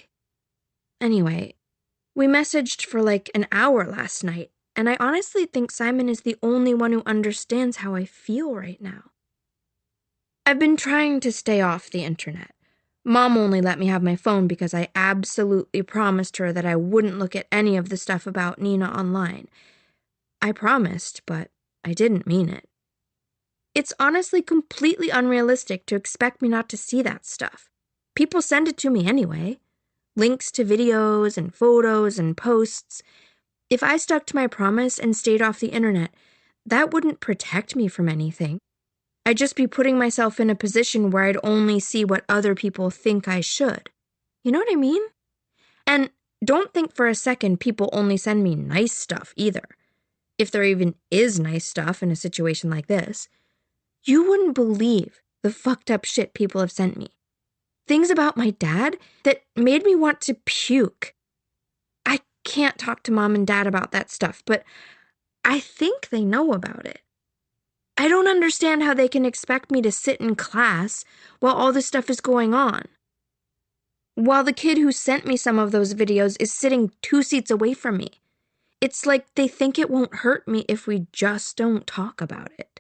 Anyway, we messaged for like an hour last night, and I honestly think Simon is the only one who understands how I feel right now. I've been trying to stay off the internet. Mom only let me have my phone because I absolutely promised her that I wouldn't look at any of the stuff about Nina online. I promised, but I didn't mean it. It's honestly completely unrealistic to expect me not to see that stuff. People send it to me anyway. Links to videos and photos and posts. If I stuck to my promise and stayed off the internet, that wouldn't protect me from anything. I'd just be putting myself in a position where I'd only see what other people think I should. You know what I mean? And don't think for a second people only send me nice stuff either. If there even is nice stuff in a situation like this. You wouldn't believe the fucked up shit people have sent me. Things about my dad that made me want to puke. I can't talk to Mom and Dad about that stuff, but I think they know about it. I don't understand how they can expect me to sit in class while all this stuff is going on. While the kid who sent me some of those videos is sitting 2 seats away from me. It's like they think it won't hurt me if we just don't talk about it.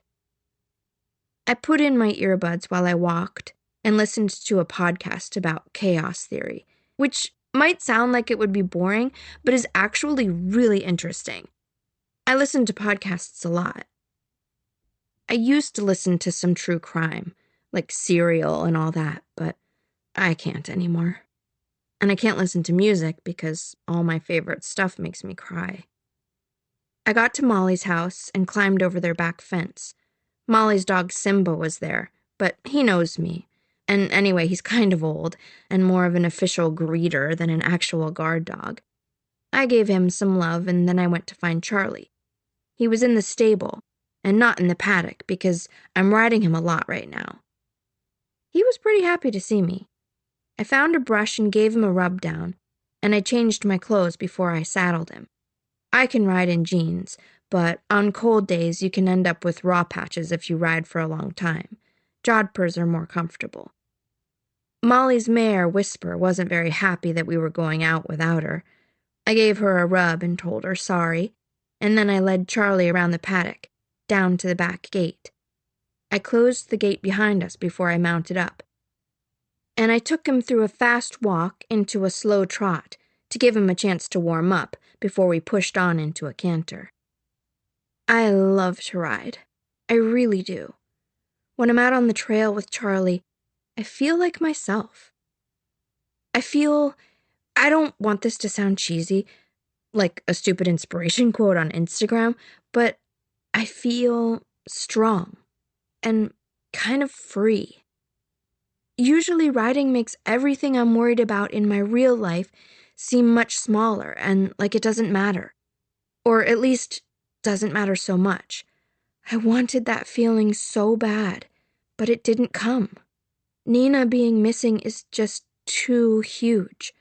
I put in my earbuds while I walked and listened to a podcast about chaos theory, which might sound like it would be boring, but is actually really interesting. I listen to podcasts a lot. I used to listen to some true crime, like Serial and all that, but I can't anymore. And I can't listen to music because all my favorite stuff makes me cry. I got to Molly's house and climbed over their back fence. Molly's dog Simba was there, but he knows me. And anyway, he's kind of old and more of an official greeter than an actual guard dog. I gave him some love and then I went to find Charlie. He was in the stable and not in the paddock because I'm riding him a lot right now. He was pretty happy to see me. I found a brush and gave him a rub down, and I changed my clothes before I saddled him. I can ride in jeans, but on cold days you can end up with raw patches if you ride for a long time. Jodhpurs are more comfortable. Molly's mare, Whisper, wasn't very happy that we were going out without her. I gave her a rub and told her sorry, and then I led Charlie around the paddock, down to the back gate. I closed the gate behind us before I mounted up. And I took him through a fast walk into a slow trot to give him a chance to warm up before we pushed on into a canter. I love to ride. I really do. When I'm out on the trail with Charlie, I feel like myself. I don't want this to sound cheesy, like a stupid inspiration quote on Instagram, but I feel strong and kind of free. Usually riding makes everything I'm worried about in my real life seem much smaller and like it doesn't matter. Or at least doesn't matter so much. I wanted that feeling so bad, but it didn't come. Nina being missing is just too huge.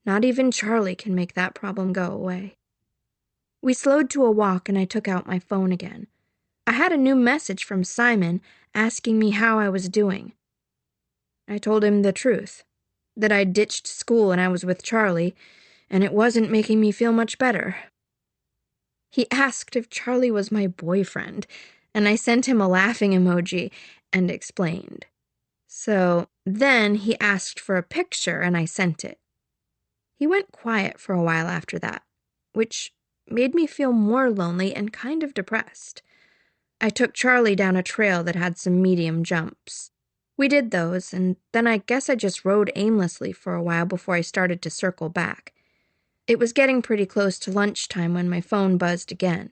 Not even Charlie can make that problem go away. We slowed to a walk and I took out my phone again. I had a new message from Simon asking me how I was doing. I told him the truth, that I'd ditched school and I was with Charlie, and it wasn't making me feel much better. He asked if Charlie was my boyfriend, and I sent him a laughing emoji and explained. So then he asked for a picture and I sent it. He went quiet for a while after that, which made me feel more lonely and kind of depressed. I took Charlie down a trail that had some medium jumps. We did those, and then I guess I just rode aimlessly for a while before I started to circle back. It was getting pretty close to lunchtime when my phone buzzed again.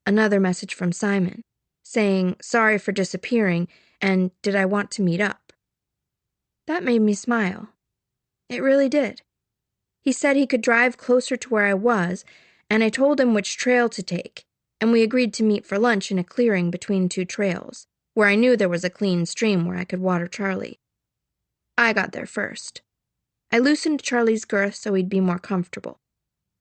Another message from Simon, saying sorry for disappearing and did I want to meet up. That made me smile. It really did. He said he could drive closer to where I was, and I told him which trail to take, and we agreed to meet for lunch in a clearing between two trails, where I knew there was a clean stream where I could water Charlie. I got there first. I loosened Charlie's girth so he'd be more comfortable.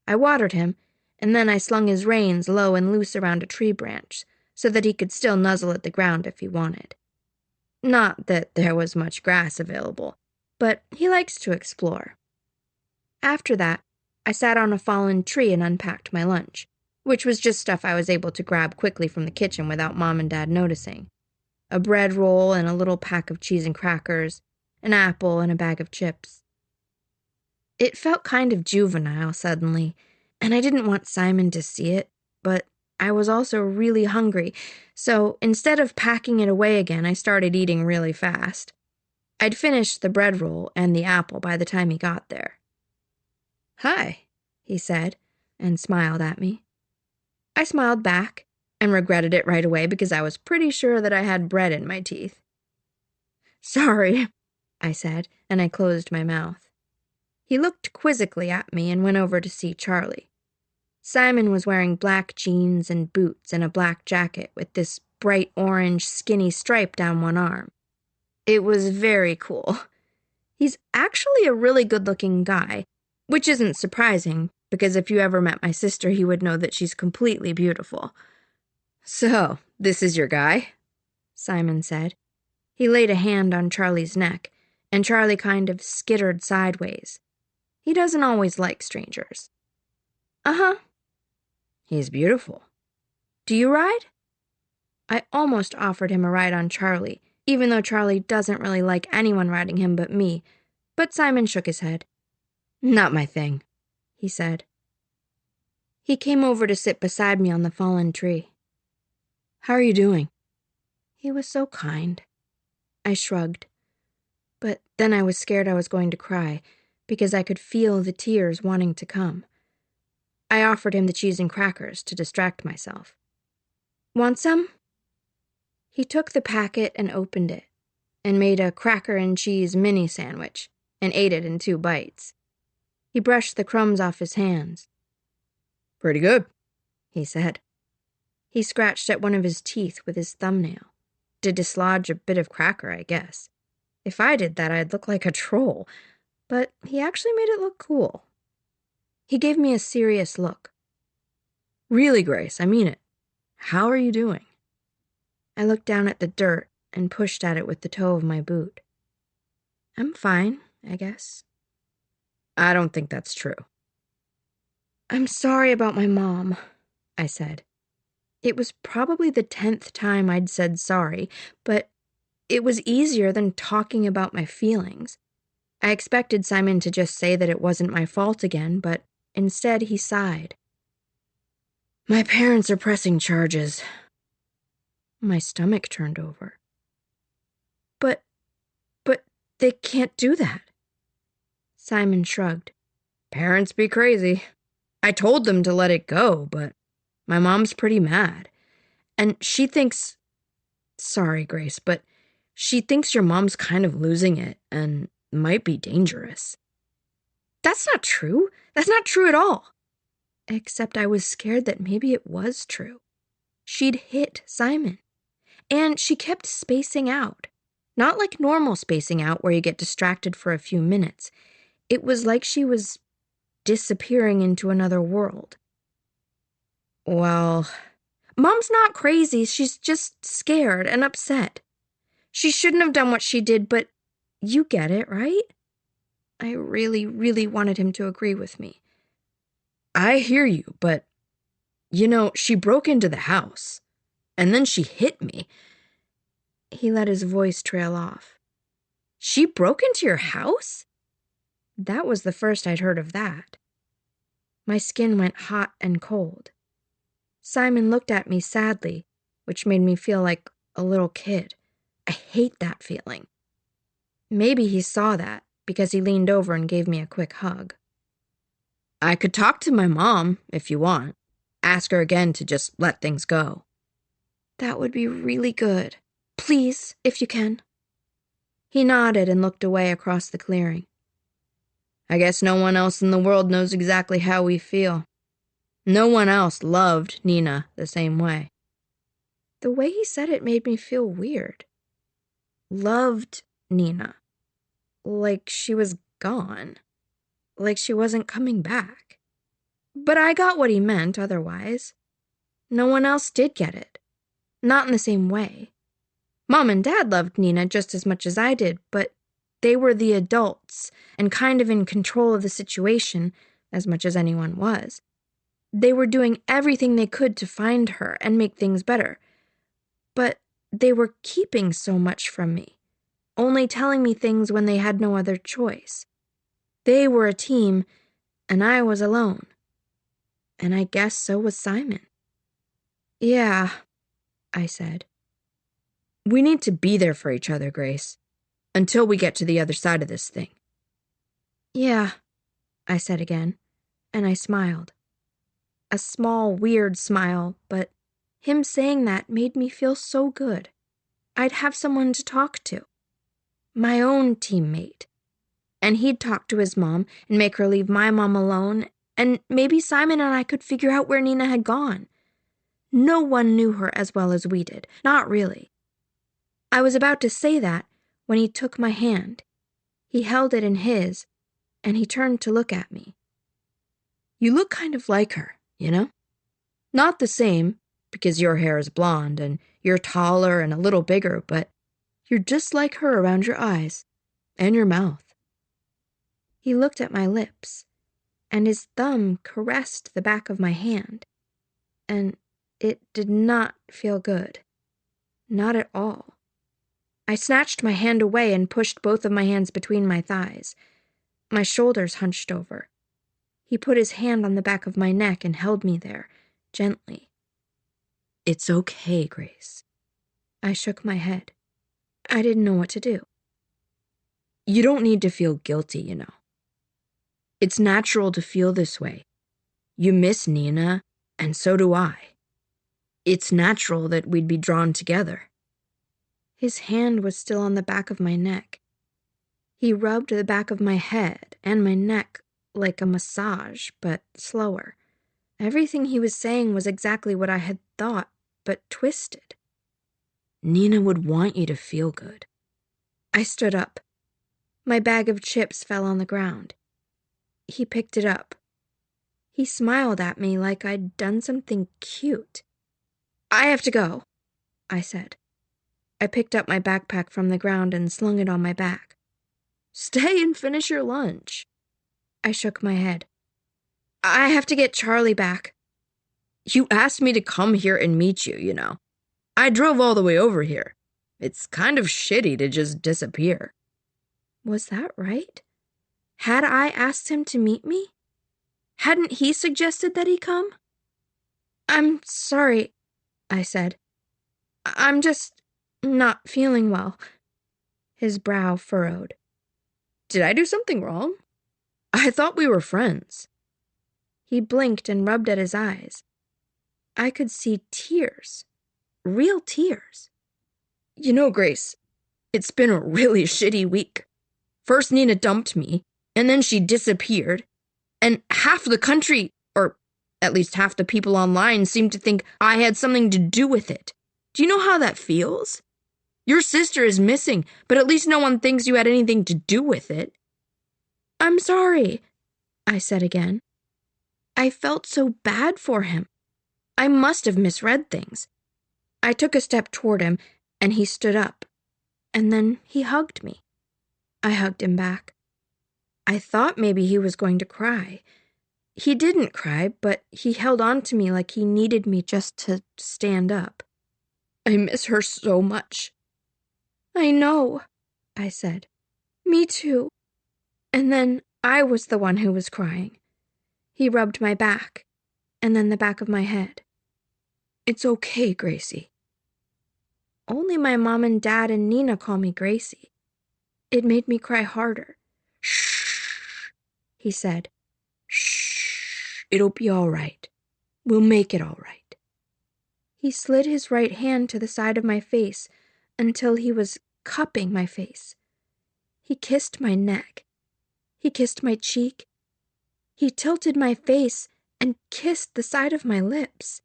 I watered him, and then I slung his reins low and loose around a tree branch so that he could still nuzzle at the ground if he wanted. Not that there was much grass available, but he likes to explore. After that, I sat on a fallen tree and unpacked my lunch, which was just stuff I was able to grab quickly from the kitchen without Mom and Dad noticing. A bread roll and a little pack of cheese and crackers, an apple and a bag of chips. It felt kind of juvenile suddenly, and I didn't want Simon to see it, but I was also really hungry, so instead of packing it away again, I started eating really fast. I'd finished the bread roll and the apple by the time he got there. "Hi," he said, and smiled at me. I smiled back and regretted it right away because I was pretty sure that I had bread in my teeth. "Sorry," I said, and I closed my mouth. He looked quizzically at me and went over to see Charlie. Simon was wearing black jeans and boots and a black jacket with this bright orange skinny stripe down one arm. It was very cool. He's actually a really good-looking guy, which isn't surprising, because if you ever met my sister, you would know that she's completely beautiful. "So, this is your guy?" Simon said. He laid a hand on Charlie's neck, and Charlie kind of skittered sideways. He doesn't always like strangers. "Uh-huh." "He's beautiful. Do you ride?" I almost offered him a ride on Charlie, even though Charlie doesn't really like anyone riding him but me, but Simon shook his head. "Not my thing," he said. He came over to sit beside me on the fallen tree. "How are you doing?" He was so kind. I shrugged. But then I was scared I was going to cry, because I could feel the tears wanting to come. I offered him the cheese and crackers to distract myself. "Want some?" He took the packet and opened it, and made a cracker and cheese mini sandwich, and ate it in 2 bites. He brushed the crumbs off his hands. "Pretty good," he said. He scratched at one of his teeth with his thumbnail. To dislodge a bit of cracker, I guess. If I did that, I'd look like a troll, but he actually made it look cool. He gave me a serious look. "Really, Grace, I mean it. How are you doing?" I looked down at the dirt and pushed at it with the toe of my boot. "I'm fine, I guess." "I don't think that's true." "I'm sorry about my mom," I said. It was probably the 10th time I'd said sorry, but it was easier than talking about my feelings. I expected Simon to just say that it wasn't my fault again, but instead he sighed. "My parents are pressing charges." My stomach turned over. But they can't do that." Simon shrugged. "Parents be crazy. I told them to let it go, but my mom's pretty mad. And she thinks... Sorry, Grace, but she thinks your mom's kind of losing it and might be dangerous." "That's not true. That's not true at all." Except I was scared that maybe it was true. She'd hit Simon. And she kept spacing out. Not like normal spacing out where you get distracted for a few minutes. It was like she was disappearing into another world. "Well, Mom's not crazy. She's just scared and upset. She shouldn't have done what she did, but you get it, right?" I really, really wanted him to agree with me. "I hear you, but, she broke into the house, and then she hit me." He let his voice trail off. "She broke into your house?" That was the first I'd heard of that. My skin went hot and cold. Simon looked at me sadly, which made me feel like a little kid. I hate that feeling. Maybe he saw that, because he leaned over and gave me a quick hug. "I could talk to my mom, if you want. Ask her again to just let things go." "That would be really good. Please, if you can." He nodded and looked away across the clearing. "I guess no one else in the world knows exactly how we feel. No one else loved Nina the same way." The way he said it made me feel weird. Loved Nina. Like she was gone. Like she wasn't coming back. But I got what he meant otherwise. No one else did get it. Not in the same way. Mom and Dad loved Nina just as much as I did, but they were the adults and kind of in control of the situation, as much as anyone was. They were doing everything they could to find her and make things better. But they were keeping so much from me, only telling me things when they had no other choice. They were a team, and I was alone. And I guess so was Simon. Yeah, I said. We need to be there for each other, Grace, until we get to the other side of this thing. Yeah, I said again, and I smiled. A small, weird smile, but him saying that made me feel so good. I'd have someone to talk to. My own teammate. And he'd talk to his mom and make her leave my mom alone, and maybe Simon and I could figure out where Nina had gone. No one knew her as well as we did, not really. I was about to say that when he took my hand. He held it in his, and he turned to look at me. You look kind of like her, you know? Not the same, because your hair is blonde and you're taller and a little bigger, but you're just like her around your eyes and your mouth. He looked at my lips, and his thumb caressed the back of my hand, and it did not feel good. Not at all. I snatched my hand away and pushed both of my hands between my thighs. My shoulders hunched over. He put his hand on the back of my neck and held me there, gently. It's okay, Grace. I shook my head. I didn't know what to do. You don't need to feel guilty, you know. It's natural to feel this way. You miss Nina, and so do I. It's natural that we'd be drawn together. His hand was still on the back of my neck. He rubbed the back of my head and my neck like a massage, but slower. Everything he was saying was exactly what I had thought, but twisted. Nina would want you to feel good. I stood up. My bag of chips fell on the ground. He picked it up. He smiled at me like I'd done something cute. I have to go, I said. I picked up my backpack from the ground and slung it on my back. Stay and finish your lunch. I shook my head. I have to get Charlie back. You asked me to come here and meet you, you know. I drove all the way over here. It's kind of shitty to just disappear. Was that right? Had I asked him to meet me? Hadn't he suggested that he come? I'm sorry, I said. I'm just not feeling well. His brow furrowed. Did I do something wrong? I thought we were friends. He blinked and rubbed at his eyes. I could see tears. Real tears. You know, Grace, it's been a really shitty week. First Nina dumped me, and then she disappeared, and half the country, or at least half the people online, seem to think I had something to do with it. Do you know how that feels? Your sister is missing, but at least no one thinks you had anything to do with it. I'm sorry, I said again. I felt so bad for him. I must have misread things. I took a step toward him, and he stood up, and then he hugged me. I hugged him back. I thought maybe he was going to cry. He didn't cry, but he held on to me like he needed me just to stand up. I miss her so much. I know, I said. Me too. And then I was the one who was crying. He rubbed my back, and then the back of my head. It's okay, Gracie. Only my mom and dad and Nina call me Gracie. It made me cry harder. Shh, he said. Shh, it'll be all right. We'll make it all right. He slid his right hand to the side of my face until he was cupping my face. He kissed my neck. He kissed my cheek. He tilted my face and kissed the side of my lips.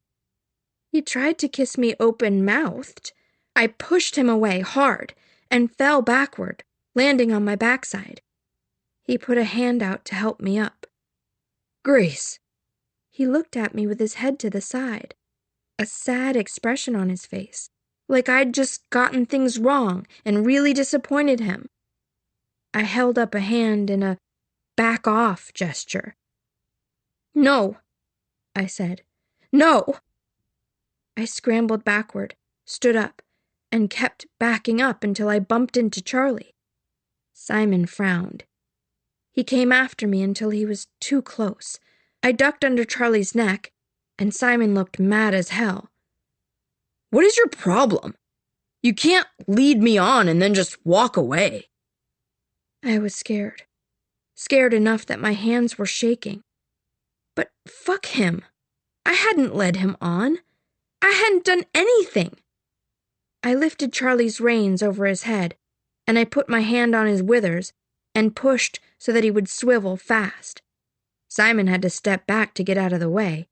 He tried to kiss me open-mouthed. I pushed him away hard and fell backward, landing on my backside. He put a hand out to help me up. Grace. He looked at me with his head to the side, a sad expression on his face, like I'd just gotten things wrong and really disappointed him. I held up a hand in a back off gesture. "No," I said. "No!" I scrambled backward, stood up, and kept backing up until I bumped into Charlie. Simon frowned. He came after me until he was too close. I ducked under Charlie's neck, and Simon looked mad as hell. "What is your problem? You can't lead me on and then just walk away." I was scared. Scared enough that my hands were shaking. But fuck him. I hadn't led him on. I hadn't done anything. I lifted Charlie's reins over his head, and I put my hand on his withers and pushed so that he would swivel fast. Simon had to step back to get out of the way,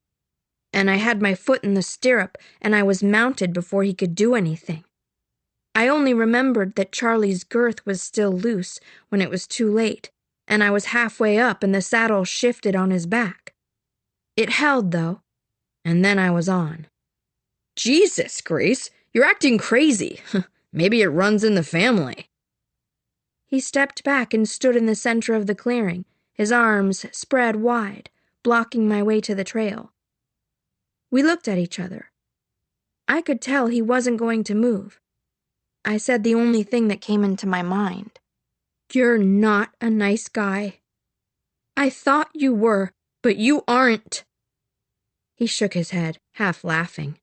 and I had my foot in the stirrup and I was mounted before he could do anything. I only remembered that Charlie's girth was still loose when it was too late, and I was halfway up and the saddle shifted on his back. It held, though, and then I was on. "Jesus, Grace, you're acting crazy. Maybe it runs in the family." He stepped back and stood in the center of the clearing, his arms spread wide, blocking my way to the trail. We looked at each other. I could tell he wasn't going to move. I said the only thing that came into my mind. "You're not a nice guy. I thought you were, but you aren't." He shook his head, half laughing.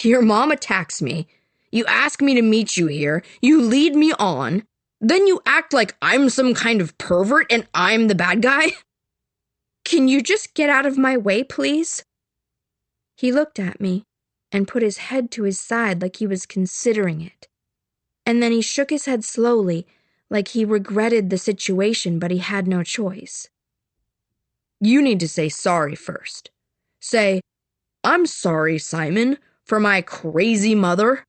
"Your mom attacks me. You ask me to meet you here. You lead me on. Then you act like I'm some kind of pervert and I'm the bad guy. Can you just get out of my way, please?" He looked at me and put his head to his side like he was considering it. And then he shook his head slowly, like he regretted the situation, but he had no choice. "You need to say sorry first. Say, 'I'm sorry, Simon, for my crazy mother,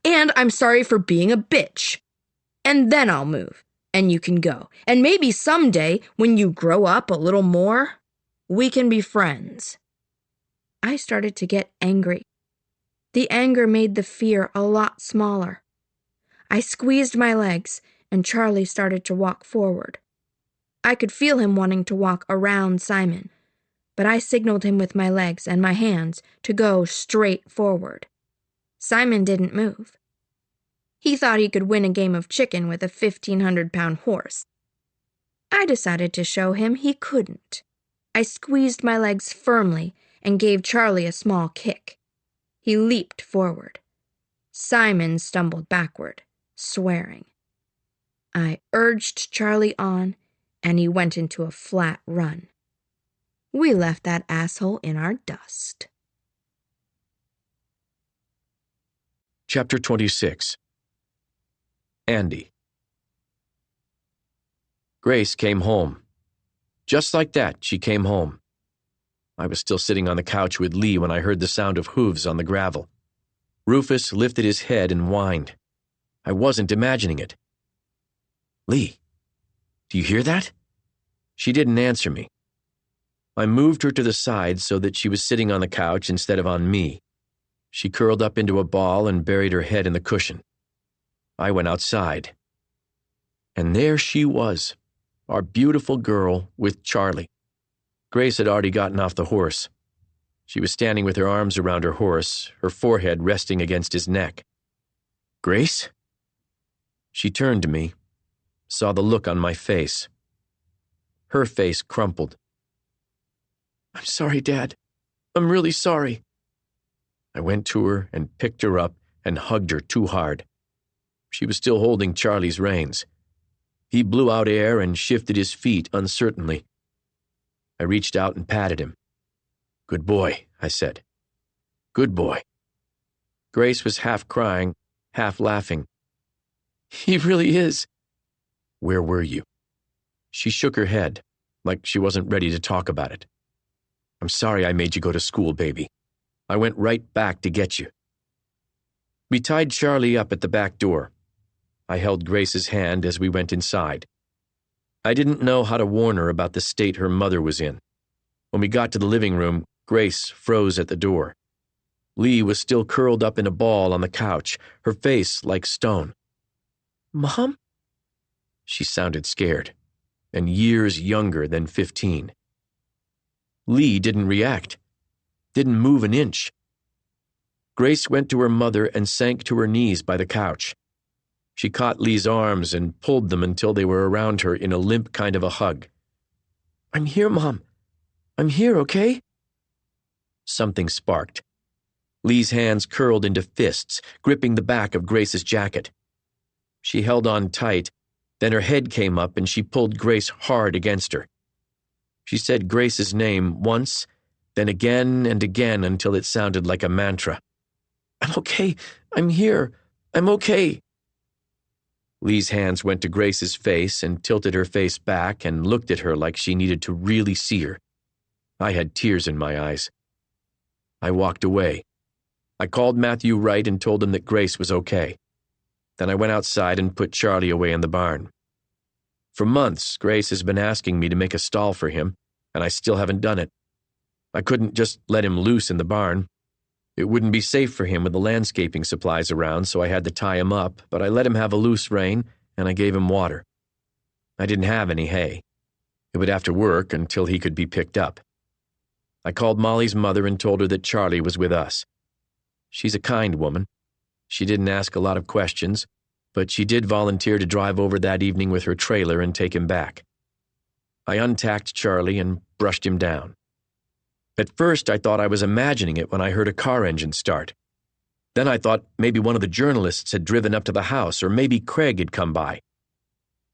and I'm sorry for being a bitch.' And then I'll move, and you can go. And maybe someday, when you grow up a little more, we can be friends." I started to get angry. The anger made the fear a lot smaller. I squeezed my legs, and Charlie started to walk forward. I could feel him wanting to walk around Simon, but I signaled him with my legs and my hands to go straight forward. Simon didn't move. He thought he could win a game of chicken with a 1,500-pound horse. I decided to show him he couldn't. I squeezed my legs firmly and gave Charlie a small kick. He leaped forward. Simon stumbled backward, swearing. I urged Charlie on, and he went into a flat run. We left that asshole in our dust. Chapter 26. Andy. Grace came home. Just like that, she came home. I was still sitting on the couch with Lee when I heard the sound of hooves on the gravel. Rufus lifted his head and whined. I wasn't imagining it. "Lee, do you hear that?" She didn't answer me. I moved her to the side so that she was sitting on the couch instead of on me. She curled up into a ball and buried her head in the cushion. I went outside. And there she was, our beautiful girl with Charlie. Grace had already gotten off the horse. She was standing with her arms around her horse, her forehead resting against his neck. "Grace?" She turned to me, saw the look on my face. Her face crumpled. "I'm sorry, Dad. I'm really sorry." I went to her and picked her up and hugged her too hard. She was still holding Charlie's reins. He blew out air and shifted his feet uncertainly. I reached out and patted him. "Good boy," I said. "Good boy." Grace was half crying, half laughing. "He really is." "Where were you?" She shook her head, like she wasn't ready to talk about it. "I'm sorry I made you go to school, baby. I went right back to get you." We tied Charlie up at the back door. I held Grace's hand as we went inside. I didn't know how to warn her about the state her mother was in. When we got to the living room, Grace froze at the door. Lee was still curled up in a ball on the couch, her face like stone. "Mom?" She sounded scared, and years younger than 15. Lee didn't react, didn't move an inch. Grace went to her mother and sank to her knees by the couch. She caught Lee's arms and pulled them until they were around her in a limp kind of a hug. "I'm here, Mom. I'm here, okay?" Something sparked. Lee's hands curled into fists, gripping the back of Grace's jacket. She held on tight, then her head came up and she pulled Grace hard against her. She said Grace's name once, then again and again until it sounded like a mantra. "I'm okay. I'm here. I'm okay." Lee's hands went to Grace's face and tilted her face back and looked at her like she needed to really see her. I had tears in my eyes. I walked away. I called Matthew Wright and told him that Grace was okay. Then I went outside and put Charlie away in the barn. For months, Grace has been asking me to make a stall for him, and I still haven't done it. I couldn't just let him loose in the barn. It wouldn't be safe for him with the landscaping supplies around, so I had to tie him up, but I let him have a loose rein, and I gave him water. I didn't have any hay. It would have to work until he could be picked up. I called Molly's mother and told her that Charlie was with us. She's a kind woman. She didn't ask a lot of questions, but she did volunteer to drive over that evening with her trailer and take him back. I untacked Charlie and brushed him down. At first, I thought I was imagining it when I heard a car engine start. Then I thought maybe one of the journalists had driven up to the house, or maybe Craig had come by.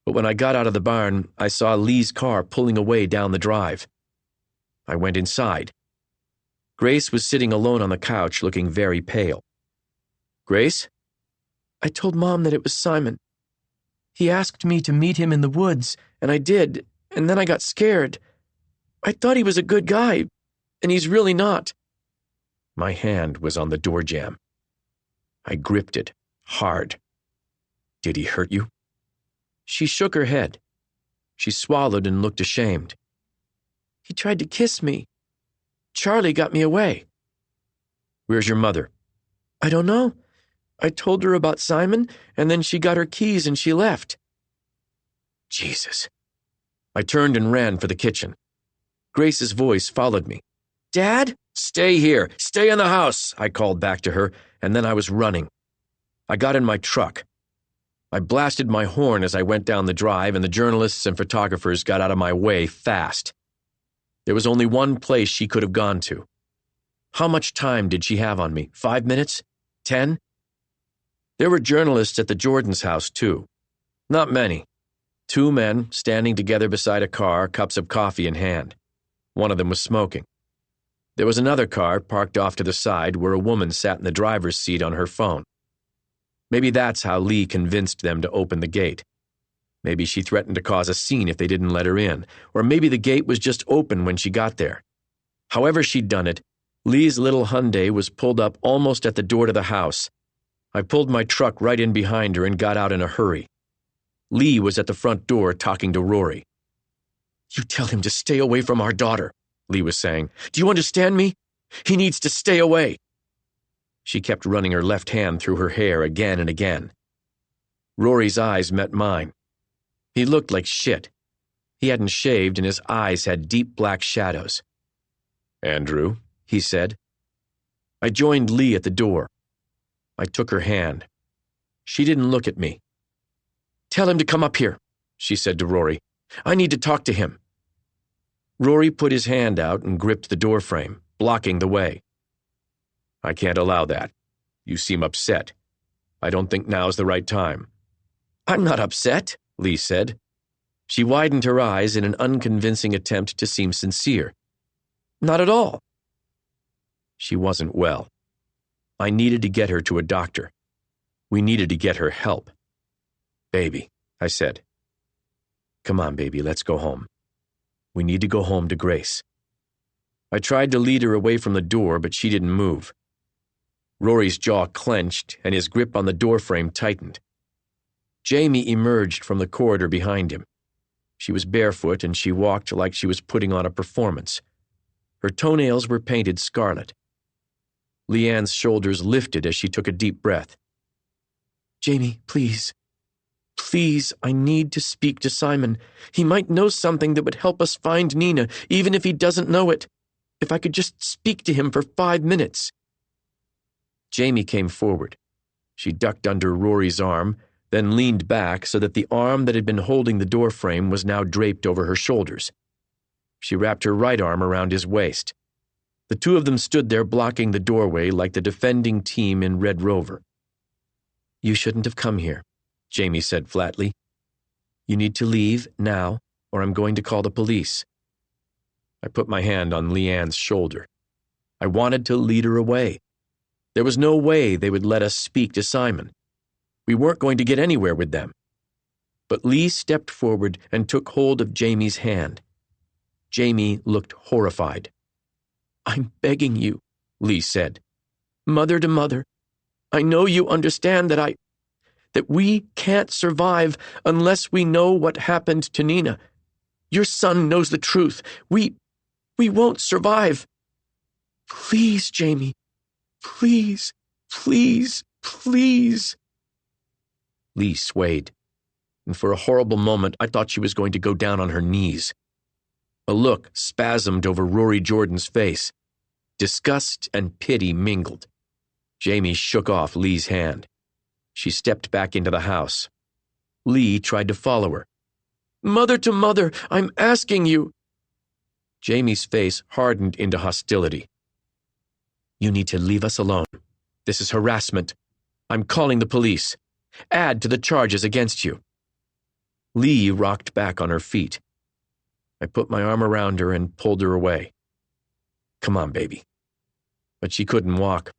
But when I got out of the barn, I saw Lee's car pulling away down the drive. I went inside. Grace was sitting alone on the couch, looking very pale. "Grace?" "I told Mom that it was Simon. He asked me to meet him in the woods, and I did, and then I got scared. I thought he was a good guy, and he's really not." My hand was on the door jamb. I gripped it, hard. "Did he hurt you?" She shook her head. She swallowed and looked ashamed. "He tried to kiss me. Charlie got me away." "Where's your mother?" "I don't know. I told her about Simon, and then she got her keys and she left." Jesus. I turned and ran for the kitchen. Grace's voice followed me. "Dad?" "Stay here. Stay in the house," I called back to her, and then I was running. I got in my truck. I blasted my horn as I went down the drive, and the journalists and photographers got out of my way fast. There was only one place she could have gone to. How much time did she have on me? 5 minutes? 10? There were journalists at the Jordan's house, too. Not many. 2 men standing together beside a car, cups of coffee in hand. One of them was smoking. There was another car parked off to the side where a woman sat in the driver's seat on her phone. Maybe that's how Lee convinced them to open the gate. Maybe she threatened to cause a scene if they didn't let her in, or maybe the gate was just open when she got there. However she'd done it, Lee's little Hyundai was pulled up almost at the door to the house. I pulled my truck right in behind her and got out in a hurry. Lee was at the front door talking to Rory. "You tell him to stay away from our daughter," Lee was saying. "Do you understand me? He needs to stay away." She kept running her left hand through her hair again and again. Rory's eyes met mine. He looked like shit. He hadn't shaved and his eyes had deep black shadows. "Andrew," he said. I joined Lee at the door. I took her hand. She didn't look at me. "Tell him to come up here," she said to Rory. "I need to talk to him." Rory put his hand out and gripped the doorframe, blocking the way. "I can't allow that. You seem upset. I don't think now's the right time." "I'm not upset," Lee said. She widened her eyes in an unconvincing attempt to seem sincere. "Not at all." She wasn't well. I needed to get her to a doctor. We needed to get her help. "Baby," I said. "Come on, baby, let's go home. We need to go home to Grace." I tried to lead her away from the door, but she didn't move. Rory's jaw clenched and his grip on the doorframe tightened. Jamie emerged from the corridor behind him. She was barefoot and she walked like she was putting on a performance. Her toenails were painted scarlet. Leanne's shoulders lifted as she took a deep breath. "Jamie, please. Please, I need to speak to Simon. He might know something that would help us find Nina, even if he doesn't know it. If I could just speak to him for 5 minutes." Jamie came forward. She ducked under Rory's arm, then leaned back so that the arm that had been holding the doorframe was now draped over her shoulders. She wrapped her right arm around his waist. The two of them stood there blocking the doorway like the defending team in Red Rover. "You shouldn't have come here," Jamie said flatly. "You need to leave now, or I'm going to call the police." I put my hand on Leanne's shoulder. I wanted to lead her away. There was no way they would let us speak to Simon. We weren't going to get anywhere with them. But Lee stepped forward and took hold of Jamie's hand. Jamie looked horrified. "I'm begging you," Lee said. "Mother to mother, I know you understand that we can't survive unless we know what happened to Nina. Your son knows the truth. We won't survive. Please, Jamie. Please, please, please." Lee swayed, and for a horrible moment I thought she was going to go down on her knees. A look spasmed over Rory Jordan's face. Disgust and pity mingled. Jamie shook off Lee's hand. She stepped back into the house. Lee tried to follow her. "Mother to mother, I'm asking you." Jamie's face hardened into hostility. "You need to leave us alone. This is harassment. I'm calling the police. Add to the charges against you." Lee rocked back on her feet. I put my arm around her and pulled her away. "Come on, baby." But she couldn't walk.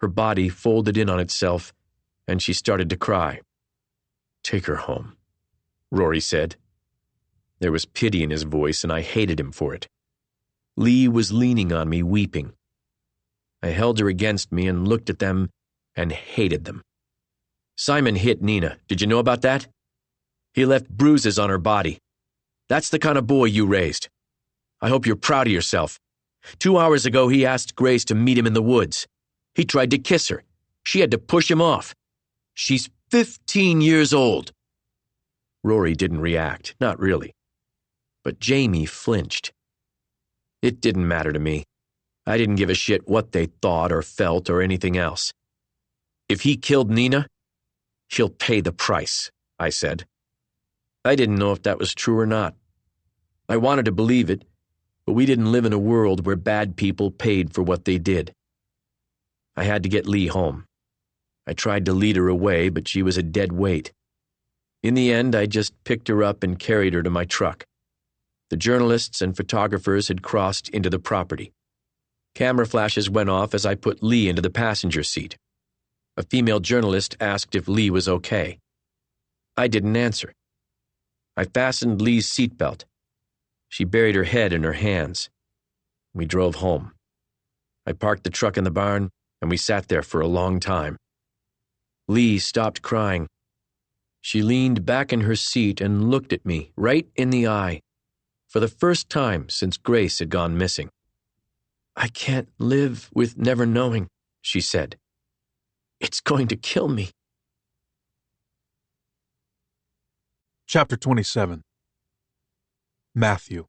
Her body folded in on itself, and she started to cry. "Take her home," Rory said. There was pity in his voice, and I hated him for it. Lee was leaning on me, weeping. I held her against me and looked at them and hated them. "Simon hit Nina. Did you know about that? He left bruises on her body. That's the kind of boy you raised. I hope you're proud of yourself. 2 hours ago, he asked Grace to meet him in the woods. He tried to kiss her. She had to push him off. She's 15 years old." Rory didn't react, not really. But Jamie flinched. It didn't matter to me. I didn't give a shit what they thought or felt or anything else. "If he killed Nina, he'll pay the price," I said. I didn't know if that was true or not. I wanted to believe it, but we didn't live in a world where bad people paid for what they did. I had to get Lee home. I tried to lead her away, but she was a dead weight. In the end, I just picked her up and carried her to my truck. The journalists and photographers had crossed into the property. Camera flashes went off as I put Lee into the passenger seat. A female journalist asked if Lee was okay. I didn't answer. I fastened Lee's seatbelt. She buried her head in her hands. We drove home. I parked the truck in the barn, and we sat there for a long time. Lee stopped crying. She leaned back in her seat and looked at me right in the eye, for the first time since Grace had gone missing. "I can't live with never knowing," she said. "It's going to kill me." Chapter 27. Matthew.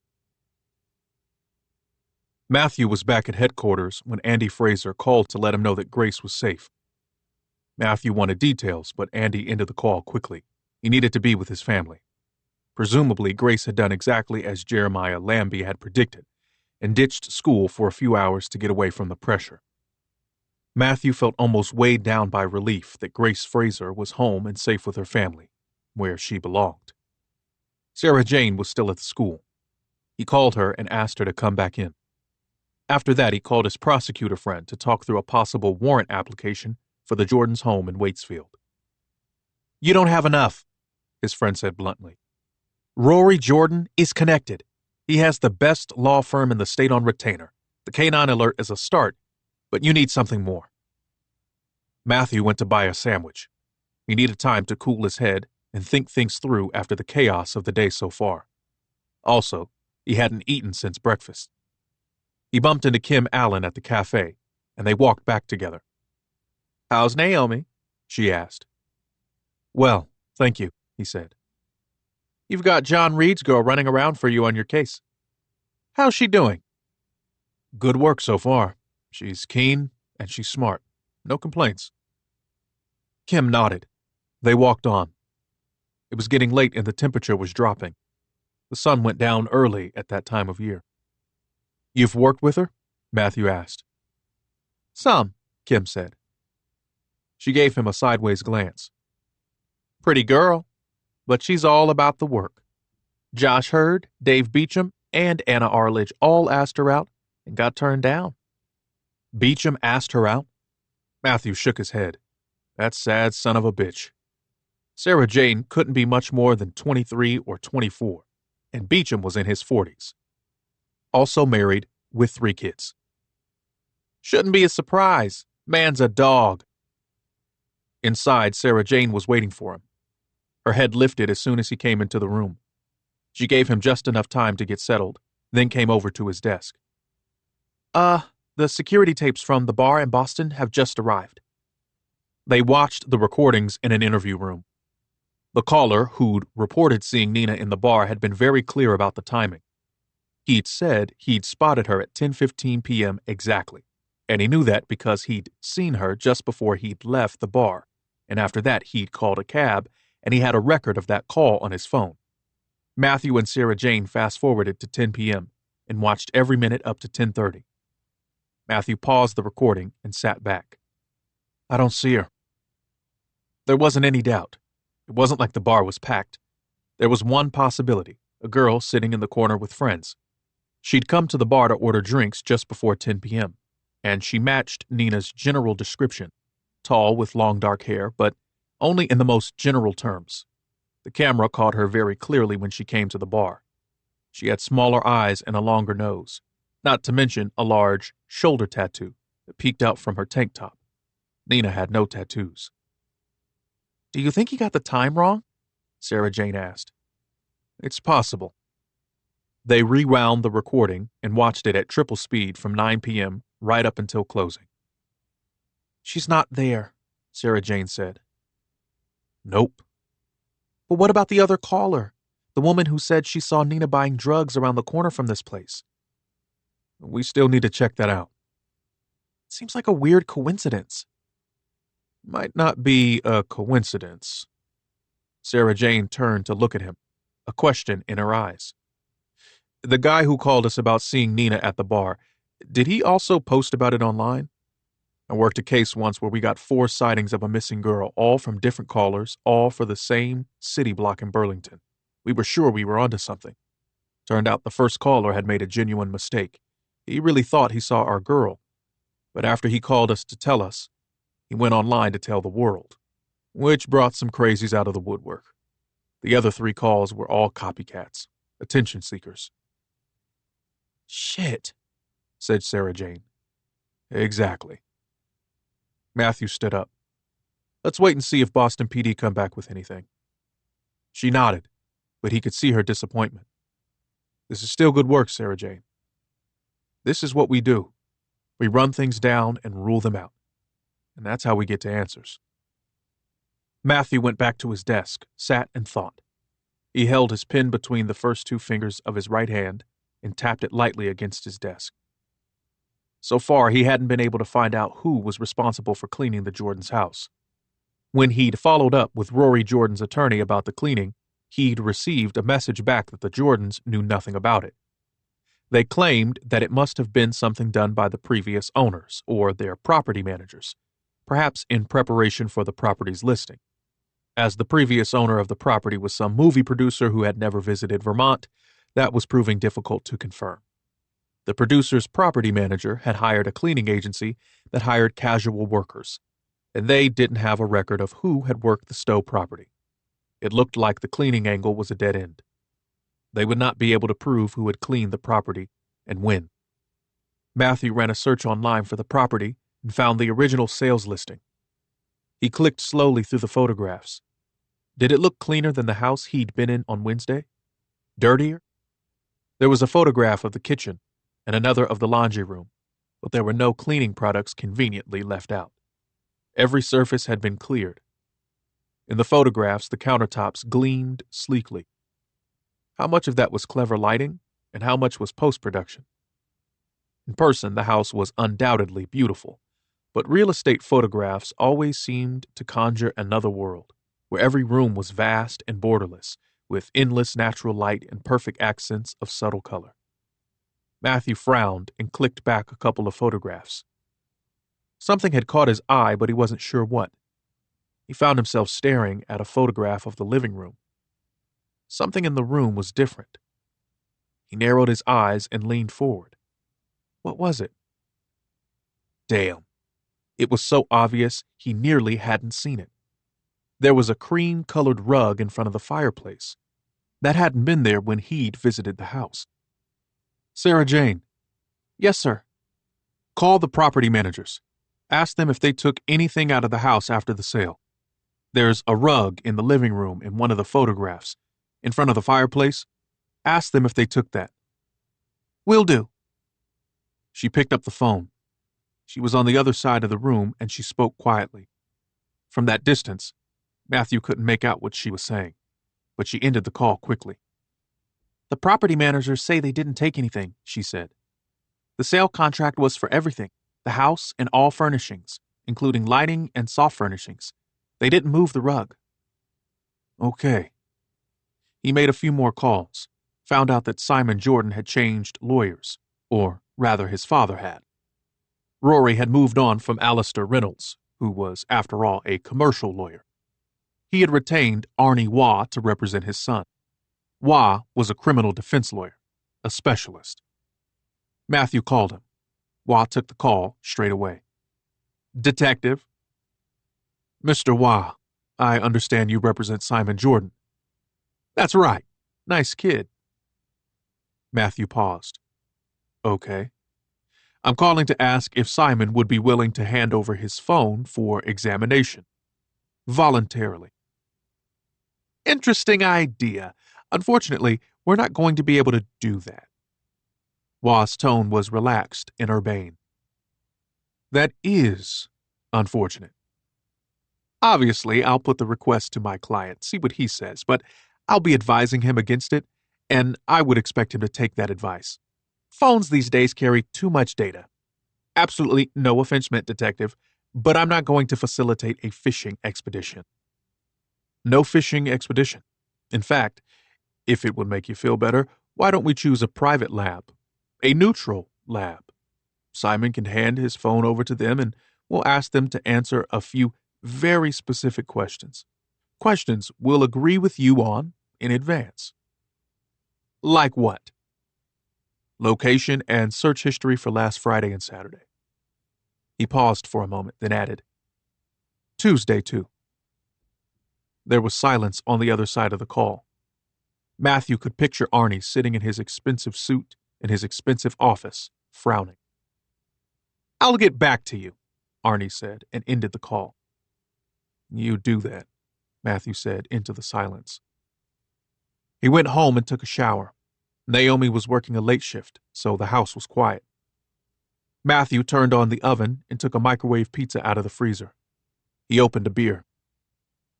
Matthew was back at headquarters when Andy Fraser called to let him know that Grace was safe. Matthew wanted details, but Andy ended the call quickly. He needed to be with his family. Presumably, Grace had done exactly as Jeremiah Lambie had predicted and ditched school for a few hours to get away from the pressure. Matthew felt almost weighed down by relief that Grace Fraser was home and safe with her family, where she belonged. Sarah Jane was still at the school. He called her and asked her to come back in. After that, he called his prosecutor friend to talk through a possible warrant application for the Jordans' home in Waitsfield. "You don't have enough," his friend said bluntly. "Rory Jordan is connected. He has the best law firm in the state on retainer. The K-9 alert is a start, but you need something more." Matthew went to buy a sandwich. He needed time to cool his head and think things through after the chaos of the day so far. Also, he hadn't eaten since breakfast. He bumped into Kim Allen at the cafe, and they walked back together. "How's Naomi?" she asked. "Well, thank you," he said. "You've got John Reed's girl running around for you on your case. How's she doing?" "Good work so far. She's keen and she's smart. No complaints." Kim nodded. They walked on. It was getting late and the temperature was dropping. The sun went down early at that time of year. "You've worked with her?" Matthew asked. "Some," Kim said. She gave him a sideways glance. "Pretty girl, but she's all about the work. Josh Hurd, Dave Beecham, and Anna Arledge all asked her out and got turned down." "Beecham asked her out?" Matthew shook his head. "That sad son of a bitch. Sarah Jane couldn't be much more than 23 or 24, and Beecham was in his 40s. Also married with 3 kids. Shouldn't be a surprise. Man's a dog." Inside, Sarah Jane was waiting for him. Her head lifted as soon as he came into the room. She gave him just enough time to get settled, then came over to his desk. The security tapes from the bar in Boston have just arrived." They watched the recordings in an interview room. The caller who'd reported seeing Nina in the bar had been very clear about the timing. He'd said he'd spotted her at 10:15 p.m. exactly, and he knew that because he'd seen her just before he'd left the bar, and after that he'd called a cab, and he had a record of that call on his phone. Matthew and Sarah Jane fast-forwarded to 10 p.m. and watched every minute up to 10:30. Matthew paused the recording and sat back. "I don't see her." There wasn't any doubt. It wasn't like the bar was packed. There was one possibility, a girl sitting in the corner with friends. She'd come to the bar to order drinks just before 10 p.m., and she matched Nina's general description, tall with long dark hair, but only in the most general terms. The camera caught her very clearly when she came to the bar. She had smaller eyes and a longer nose, not to mention a large shoulder tattoo that peeked out from her tank top. Nina had no tattoos. "Do you think he got the time wrong?" Sarah Jane asked. "It's possible." They rewound the recording and watched it at triple speed from 9 p.m. right up until closing. "She's not there," Sarah Jane said. "Nope." "But what about the other caller? The woman who said she saw Nina buying drugs around the corner from this place?" "We still need to check that out." "It seems like a weird coincidence." "Might not be a coincidence." Sarah Jane turned to look at him, a question in her eyes. "The guy who called us about seeing Nina at the bar, did he also post about it online? I worked a case once where we got 4 sightings of a missing girl, all from different callers, all for the same city block in Burlington. We were sure we were onto something. Turned out the first caller had made a genuine mistake. He really thought he saw our girl, but after he called us to tell us, he went online to tell the world, which brought some crazies out of the woodwork. The other 3 calls were all copycats, attention seekers." "Shit," said Sarah Jane. "Exactly." Matthew stood up. "Let's wait and see if Boston PD come back with anything." She nodded, but he could see her disappointment. "This is still good work, Sarah Jane. This is what we do. We run things down and rule them out. And that's how we get to answers." Matthew went back to his desk, sat and thought. He held his pen between the first 2 fingers of his right hand and tapped it lightly against his desk. So far, he hadn't been able to find out who was responsible for cleaning the Jordans' house. When he'd followed up with Rory Jordan's attorney about the cleaning, he'd received a message back that the Jordans knew nothing about it. They claimed that it must have been something done by the previous owners or their property managers, perhaps in preparation for the property's listing. As the previous owner of the property was some movie producer who had never visited Vermont, that was proving difficult to confirm. The producer's property manager had hired a cleaning agency that hired casual workers, and they didn't have a record of who had worked the Stowe property. It looked like the cleaning angle was a dead end. They would not be able to prove who had cleaned the property and when. Matthew ran a search online for the property and found the original sales listing. He clicked slowly through the photographs. Did it look cleaner than the house he'd been in on Wednesday? Dirtier? There was a photograph of the kitchen and another of the laundry room, but there were no cleaning products conveniently left out. Every surface had been cleared. In the photographs, the countertops gleamed sleekly. How much of that was clever lighting, and how much was post-production? In person, the house was undoubtedly beautiful, but real estate photographs always seemed to conjure another world, where every room was vast and borderless, with endless natural light and perfect accents of subtle color. Matthew frowned and clicked back a couple of photographs. Something had caught his eye, but he wasn't sure what. He found himself staring at a photograph of the living room. Something in the room was different. He narrowed his eyes and leaned forward. What was it? Damn. It was so obvious he nearly hadn't seen it. There was a cream-colored rug in front of the fireplace. That hadn't been there when he'd visited the house. Sarah Jane. Yes, sir. Call the property managers. Ask them if they took anything out of the house after the sale. There's a rug in the living room in one of the photographs, in front of the fireplace. Ask them if they took that. Will do. She picked up the phone. She was on the other side of the room, and she spoke quietly. From that distance, Matthew couldn't make out what she was saying, but she ended the call quickly. The property managers say they didn't take anything, she said. The sale contract was for everything, the house and all furnishings, including lighting and soft furnishings. They didn't move the rug. Okay. He made a few more calls, found out that Simon Jordan had changed lawyers, or rather his father had. Rory had moved on from Alistair Reynolds, who was, after all, a commercial lawyer. He had retained Arnie Waugh to represent his son. Waugh was a criminal defense lawyer, a specialist. Matthew called him. Waugh took the call straight away. Detective. Mr. Waugh, I understand you represent Simon Jordan. That's right. Nice kid. Matthew paused. Okay. I'm calling to ask if Simon would be willing to hand over his phone for examination. Voluntarily. Interesting idea. Unfortunately, we're not going to be able to do that. Waugh's tone was relaxed and urbane. That is unfortunate. Obviously, I'll put the request to my client, see what he says, but I'll be advising him against it, and I would expect him to take that advice. Phones these days carry too much data. Absolutely no offense meant, detective, but I'm not going to facilitate a fishing expedition. No fishing expedition. In fact, if it would make you feel better, why don't we choose a private lab? A neutral lab. Simon can hand his phone over to them and we'll ask them to answer a few very specific questions. Questions we'll agree with you on in advance. Like what? Location and search history for last Friday and Saturday. He paused for a moment, then added, Tuesday, too. There was silence on the other side of the call. Matthew could picture Arnie sitting in his expensive suit in his expensive office, frowning. I'll get back to you, Arnie said, and ended the call. You do that, Matthew said into the silence. He went home and took a shower. Naomi was working a late shift, so the house was quiet. Matthew turned on the oven and took a microwave pizza out of the freezer. He opened a beer.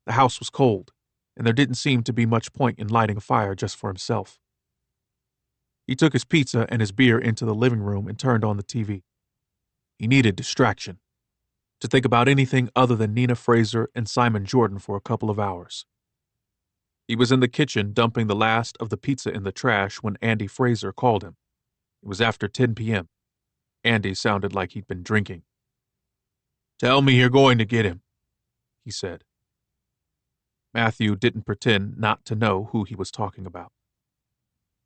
The house was cold, and there didn't seem to be much point in lighting a fire just for himself. He took his pizza and his beer into the living room and turned on the TV. He needed distraction, to think about anything other than Nina Fraser and Simon Jordan for a couple of hours. He was in the kitchen dumping the last of the pizza in the trash when Andy Fraser called him. It was after 10 p.m. Andy sounded like he'd been drinking. Tell me you're going to get him, he said. Matthew didn't pretend not to know who he was talking about.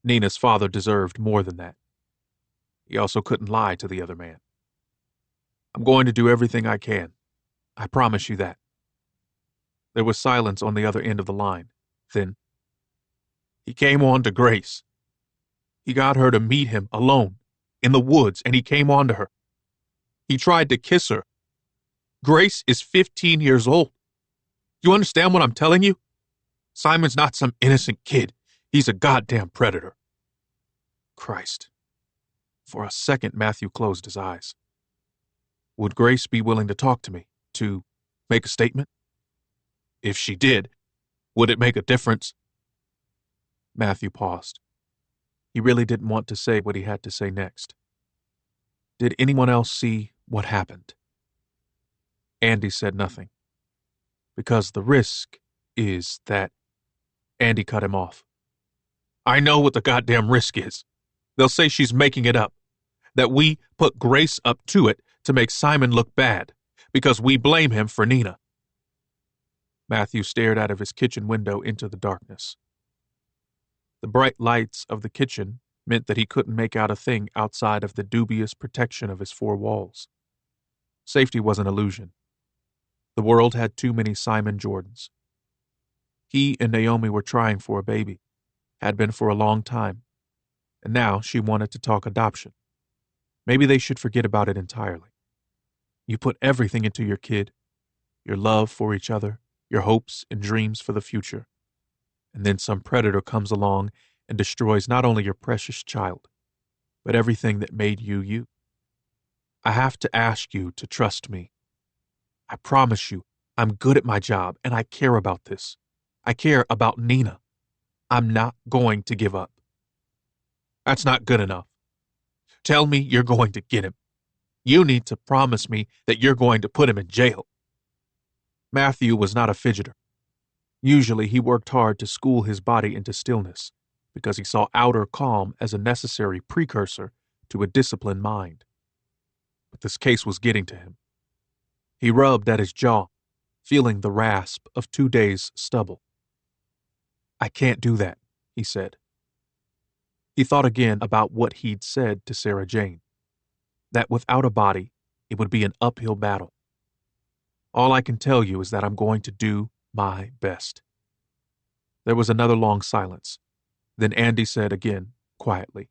Nina's father deserved more than that. He also couldn't lie to the other man. I'm going to do everything I can. I promise you that. There was silence on the other end of the line. Then, he came on to Grace. He got her to meet him alone, in the woods, and he came on to her. He tried to kiss her. Grace is 15 years old. You understand what I'm telling you? Simon's not some innocent kid. He's a goddamn predator. Christ. For a second, Matthew closed his eyes. Would Grace be willing to talk to me, to make a statement? If she did, would it make a difference? Matthew paused. He really didn't want to say what he had to say next. Did anyone else see what happened? Andy said nothing. Because the risk is that... Andy cut him off. I know what the goddamn risk is. They'll say she's making it up. That we put Grace up to it to make Simon look bad, because we blame him for Nina. Matthew stared out of his kitchen window into the darkness. The bright lights of the kitchen meant that he couldn't make out a thing outside of the dubious protection of his four walls. Safety was an illusion. The world had too many Simon Jordans. He and Naomi were trying for a baby, had been for a long time, and now she wanted to talk adoption. Maybe they should forget about it entirely. You put everything into your kid, your love for each other, your hopes and dreams for the future, and then some predator comes along and destroys not only your precious child, but everything that made you you. I have to ask you to trust me. I promise you, I'm good at my job and I care about this. I care about Nina. I'm not going to give up. That's not good enough. Tell me you're going to get him. You need to promise me that you're going to put him in jail. Matthew was not a fidgeter. Usually he worked hard to school his body into stillness because he saw outer calm as a necessary precursor to a disciplined mind. But this case was getting to him. He rubbed at his jaw, feeling the rasp of 2 days' stubble. I can't do that, he said. He thought again about what he'd said to Sarah Jane, that without a body, it would be an uphill battle. All I can tell you is that I'm going to do my best. There was another long silence. Then Andy said again, quietly,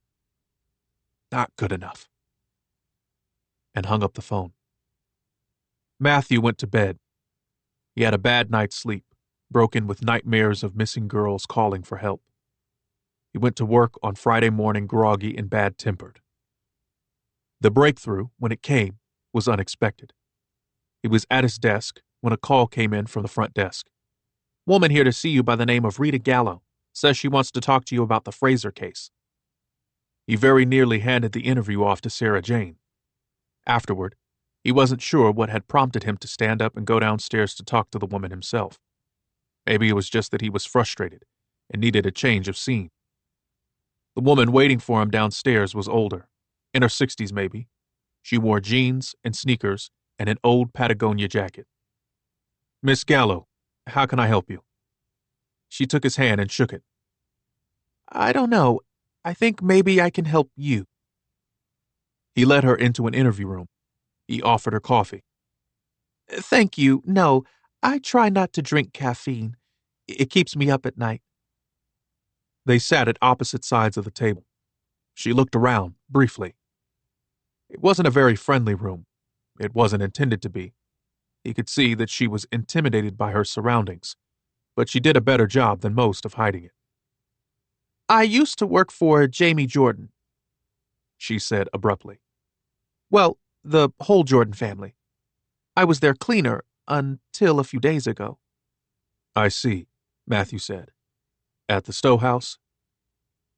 not good enough, and hung up the phone. Matthew went to bed. He had a bad night's sleep, broken with nightmares of missing girls calling for help. He went to work on Friday morning groggy and bad-tempered. The breakthrough, when it came, was unexpected. He was at his desk when a call came in from the front desk. Woman here to see you by the name of Rita Gallo. Says she wants to talk to you about the Fraser case. He very nearly handed the interview off to Sarah Jane. Afterward, he wasn't sure what had prompted him to stand up and go downstairs to talk to the woman himself. Maybe it was just that he was frustrated and needed a change of scene. The woman waiting for him downstairs was older, in her 60s maybe. She wore jeans and sneakers and an old Patagonia jacket. Miss Gallo, how can I help you? She took his hand and shook it. I don't know. I think maybe I can help you. He led her into an interview room. He offered her coffee. Thank you. No, I try not to drink caffeine. It keeps me up at night. They sat at opposite sides of the table. She looked around, briefly. It wasn't a very friendly room. It wasn't intended to be. He could see that she was intimidated by her surroundings, but she did a better job than most of hiding it. I used to work for Jamie Jordan, she said abruptly. Well, the whole Jordan family. I was their cleaner until a few days ago. I see, Matthew said. At the Stowe house?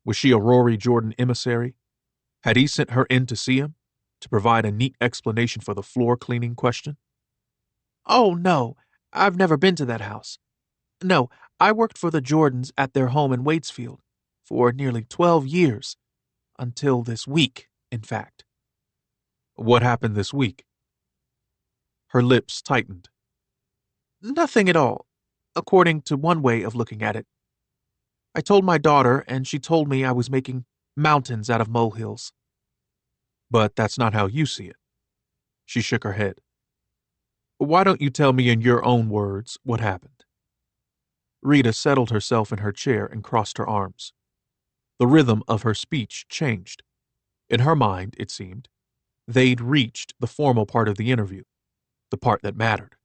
Was she a Rory Jordan emissary? Had he sent her in to see him, to provide a neat explanation for the floor cleaning question? Oh, no, I've never been to that house. No, I worked for the Jordans at their home in Waitsfield for nearly 12 years, until this week, in fact. What happened this week? Her lips tightened. Nothing at all, according to one way of looking at it. I told my daughter, and she told me I was making mountains out of molehills. But that's not how you see it. She shook her head. Why don't you tell me in your own words what happened? Rita settled herself in her chair and crossed her arms. The rhythm of her speech changed. In her mind, it seemed, they'd reached the formal part of the interview, the part that mattered.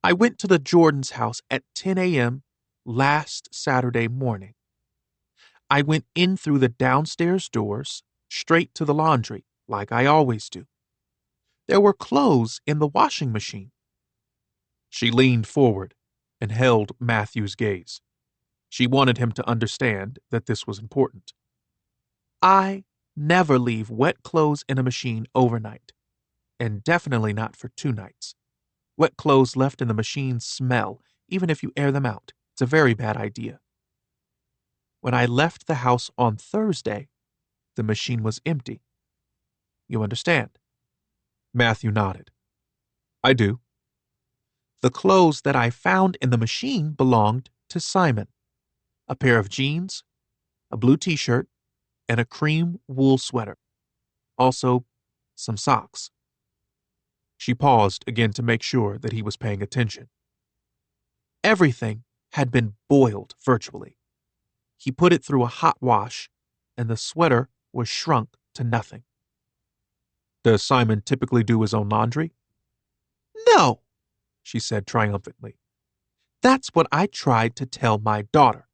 I went to the Jordans' house at 10 a.m. last Saturday morning. I went in through the downstairs doors, straight to the laundry, like I always do. There were clothes in the washing machine. She leaned forward and held Matthew's gaze. She wanted him to understand that this was important. I never leave wet clothes in a machine overnight, and definitely not for 2 nights. Wet clothes left in the machine smell, even if you air them out. It's a very bad idea. When I left the house on Thursday, the machine was empty. You understand? Matthew nodded. I do. The clothes that I found in the machine belonged to Simon. A pair of jeans, a blue t-shirt, and a cream wool sweater. Also, some socks. She paused again to make sure that he was paying attention. Everything had been boiled virtually. He put it through a hot wash, and the sweater was shrunk to nothing. Does Simon typically do his own laundry? No, she said triumphantly. That's what I tried to tell my daughter.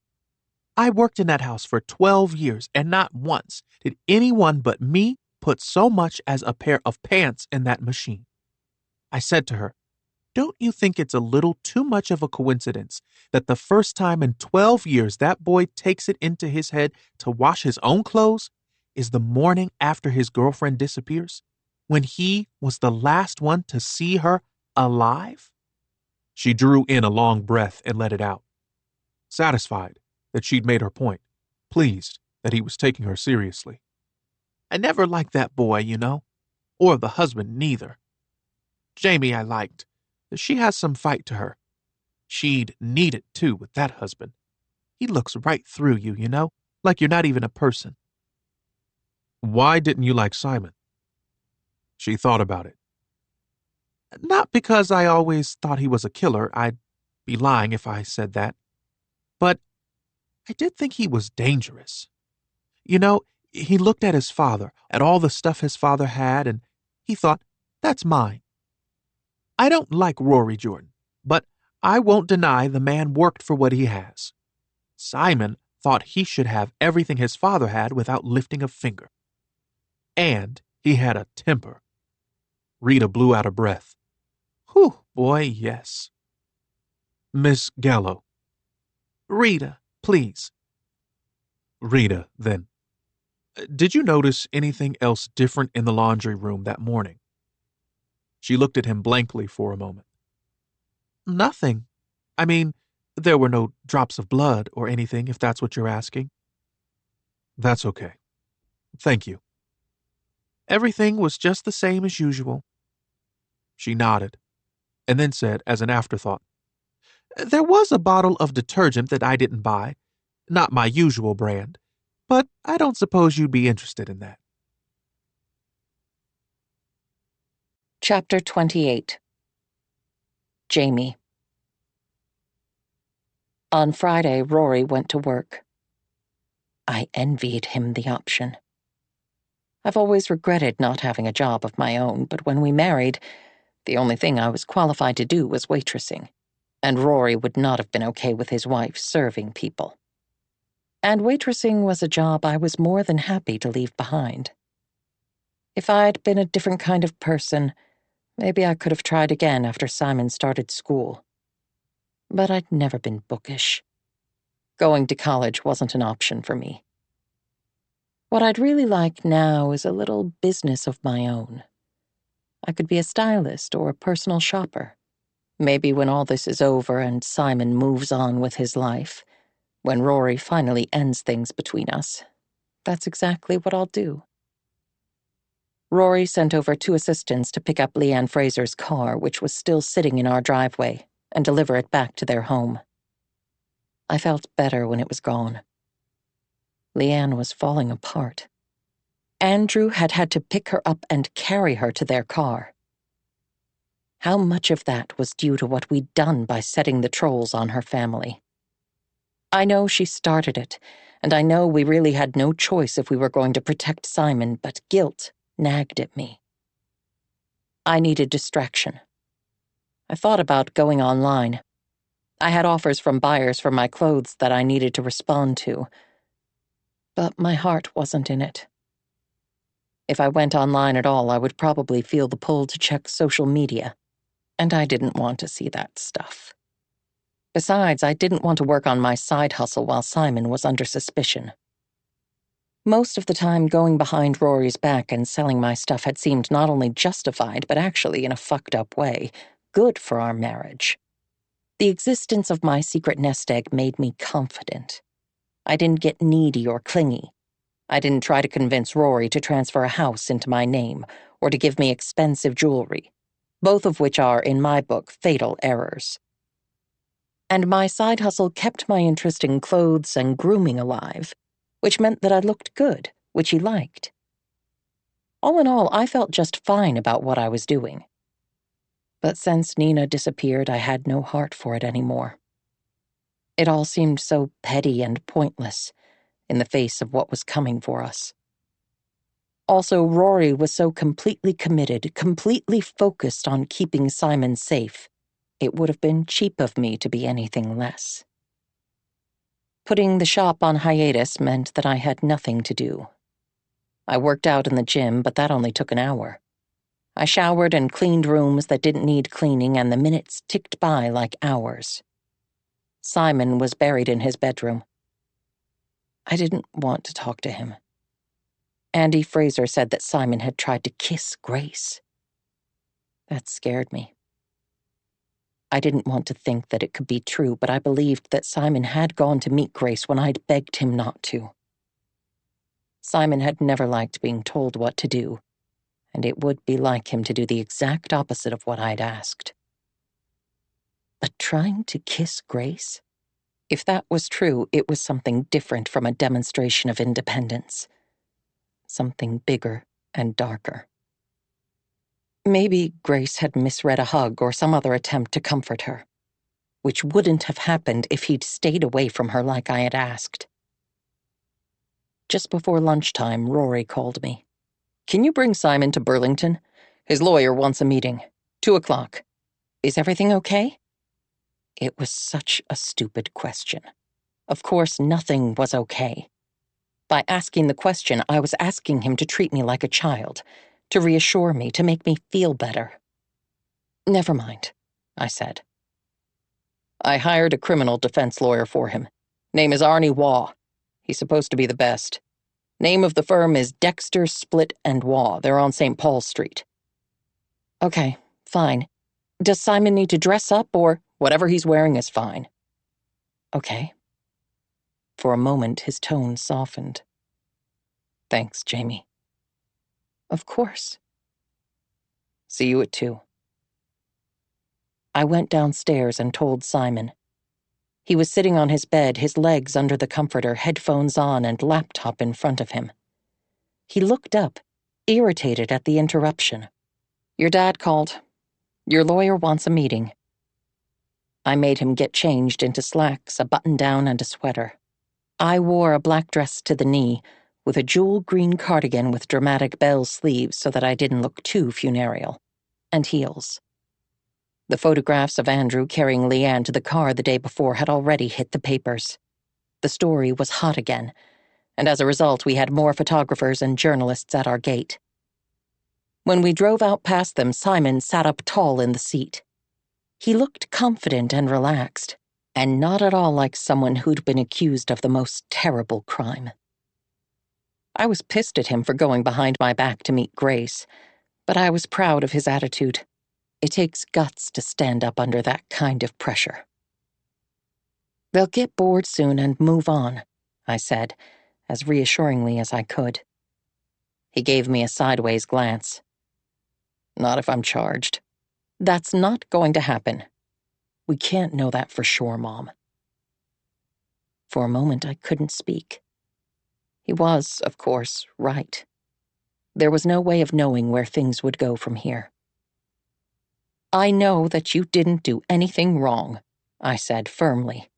I worked in that house for 12 years, and not once did anyone but me put so much as a pair of pants in that machine. I said to her, don't you think it's a little too much of a coincidence that the first time in 12 years that boy takes it into his head to wash his own clothes is the morning after his girlfriend disappears, when he was the last one to see her alive? She drew in a long breath and let it out, satisfied that she'd made her point, pleased that he was taking her seriously. I never liked that boy, you know, or the husband neither. Jamie I liked. She has some fight to her. She'd need it, too, with that husband. He looks right through you, you know, like you're not even a person. Why didn't you like Simon? She thought about it. Not because I always thought he was a killer. I'd be lying if I said that. But I did think he was dangerous. You know, he looked at his father, at all the stuff his father had, and he thought, that's mine. I don't like Rory Jordan, but I won't deny the man worked for what he has. Simon thought he should have everything his father had without lifting a finger. And he had a temper. Rita blew out a breath. Whew, boy, yes. Miss Gallo. Rita, please. Rita, then. Did you notice anything else different in the laundry room that morning? She looked at him blankly for a moment. Nothing. I mean, there were no drops of blood or anything, if that's what you're asking. That's okay. Thank you. Everything was just the same as usual. She nodded, and then said as an afterthought, there was a bottle of detergent that I didn't buy, not my usual brand, but I don't suppose you'd be interested in that. Chapter 28. Jamie. On Friday, Rory went to work. I envied him the option. I've always regretted not having a job of my own, but when we married, the only thing I was qualified to do was waitressing, and Rory would not have been okay with his wife serving people. And waitressing was a job I was more than happy to leave behind. If I'd been a different kind of person, maybe I could have tried again after Simon started school. But I'd never been bookish. Going to college wasn't an option for me. What I'd really like now is a little business of my own. I could be a stylist or a personal shopper. Maybe when all this is over and Simon moves on with his life, when Rory finally ends things between us, that's exactly what I'll do. Rory sent over 2 assistants to pick up Leanne Fraser's car, which was still sitting in our driveway, and deliver it back to their home. I felt better when it was gone. Leanne was falling apart. Andrew had had to pick her up and carry her to their car. How much of that was due to what we'd done by setting the trolls on her family? I know she started it, and I know we really had no choice if we were going to protect Simon, but guilt nagged at me. I needed distraction. I thought about going online. I had offers from buyers for my clothes that I needed to respond to, but my heart wasn't in it. If I went online at all, I would probably feel the pull to check social media, and I didn't want to see that stuff. Besides, I didn't want to work on my side hustle while Simon was under suspicion. Most of the time, going behind Rory's back and selling my stuff had seemed not only justified, but actually, in a fucked up way, good for our marriage. The existence of my secret nest egg made me confident. I didn't get needy or clingy. I didn't try to convince Rory to transfer a house into my name or to give me expensive jewelry, both of which are, in my book, fatal errors. And my side hustle kept my interest in clothes and grooming alive, which meant that I looked good, which he liked. All in all, I felt just fine about what I was doing. But since Nina disappeared, I had no heart for it anymore. It all seemed so petty and pointless in the face of what was coming for us. Also, Rory was so completely committed, completely focused on keeping Simon safe. It would have been cheap of me to be anything less. Putting the shop on hiatus meant that I had nothing to do. I worked out in the gym, but that only took an hour. I showered and cleaned rooms that didn't need cleaning, and the minutes ticked by like hours. Simon was buried in his bedroom. I didn't want to talk to him. Andy Fraser said that Simon had tried to kiss Grace. That scared me. I didn't want to think that it could be true, but I believed that Simon had gone to meet Grace when I'd begged him not to. Simon had never liked being told what to do, and it would be like him to do the exact opposite of what I'd asked. But trying to kiss Grace? If that was true, it was something different from a demonstration of independence. Something bigger and darker. Maybe Grace had misread a hug or some other attempt to comfort her, which wouldn't have happened if he'd stayed away from her like I had asked. Just before lunchtime, Rory called me. "Can you bring Simon to Burlington? His lawyer wants a meeting. 2:00. Is everything okay?" It was such a stupid question. Of course, nothing was okay. By asking the question, I was asking him to treat me like a child, to reassure me, to make me feel better. "Never mind," I said. "I hired a criminal defense lawyer for him. Name is Arnie Waugh. He's supposed to be the best. Name of the firm is Dexter, Split, and Waugh. They're on St. Paul Street." "Okay, fine. Does Simon need to dress up, or whatever he's wearing is fine?" "Okay." For a moment, his tone softened. "Thanks, Jamie." "Of course." "See you at 2." I went downstairs and told Simon. He was sitting on his bed, his legs under the comforter, headphones on, and laptop in front of him. He looked up, irritated at the interruption. "Your dad called. Your lawyer wants a meeting." I made him get changed into slacks, a button-down, and a sweater. I wore a black dress to the knee, with a jewel green cardigan with dramatic bell sleeves so that I didn't look too funereal, and heels. The photographs of Andrew carrying Leanne to the car the day before had already hit the papers. The story was hot again, and as a result we had more photographers and journalists at our gate. When we drove out past them, Simon sat up tall in the seat. He looked confident and relaxed, and not at all like someone who'd been accused of the most terrible crime. I was pissed at him for going behind my back to meet Grace, but I was proud of his attitude. It takes guts to stand up under that kind of pressure. "They'll get bored soon and move on," I said, as reassuringly as I could. He gave me a sideways glance. "Not if I'm charged." "That's not going to happen." "We can't know that for sure, Mom." For a moment, I couldn't speak. He was, of course, right. There was no way of knowing where things would go from here. "I know that you didn't do anything wrong," I said firmly.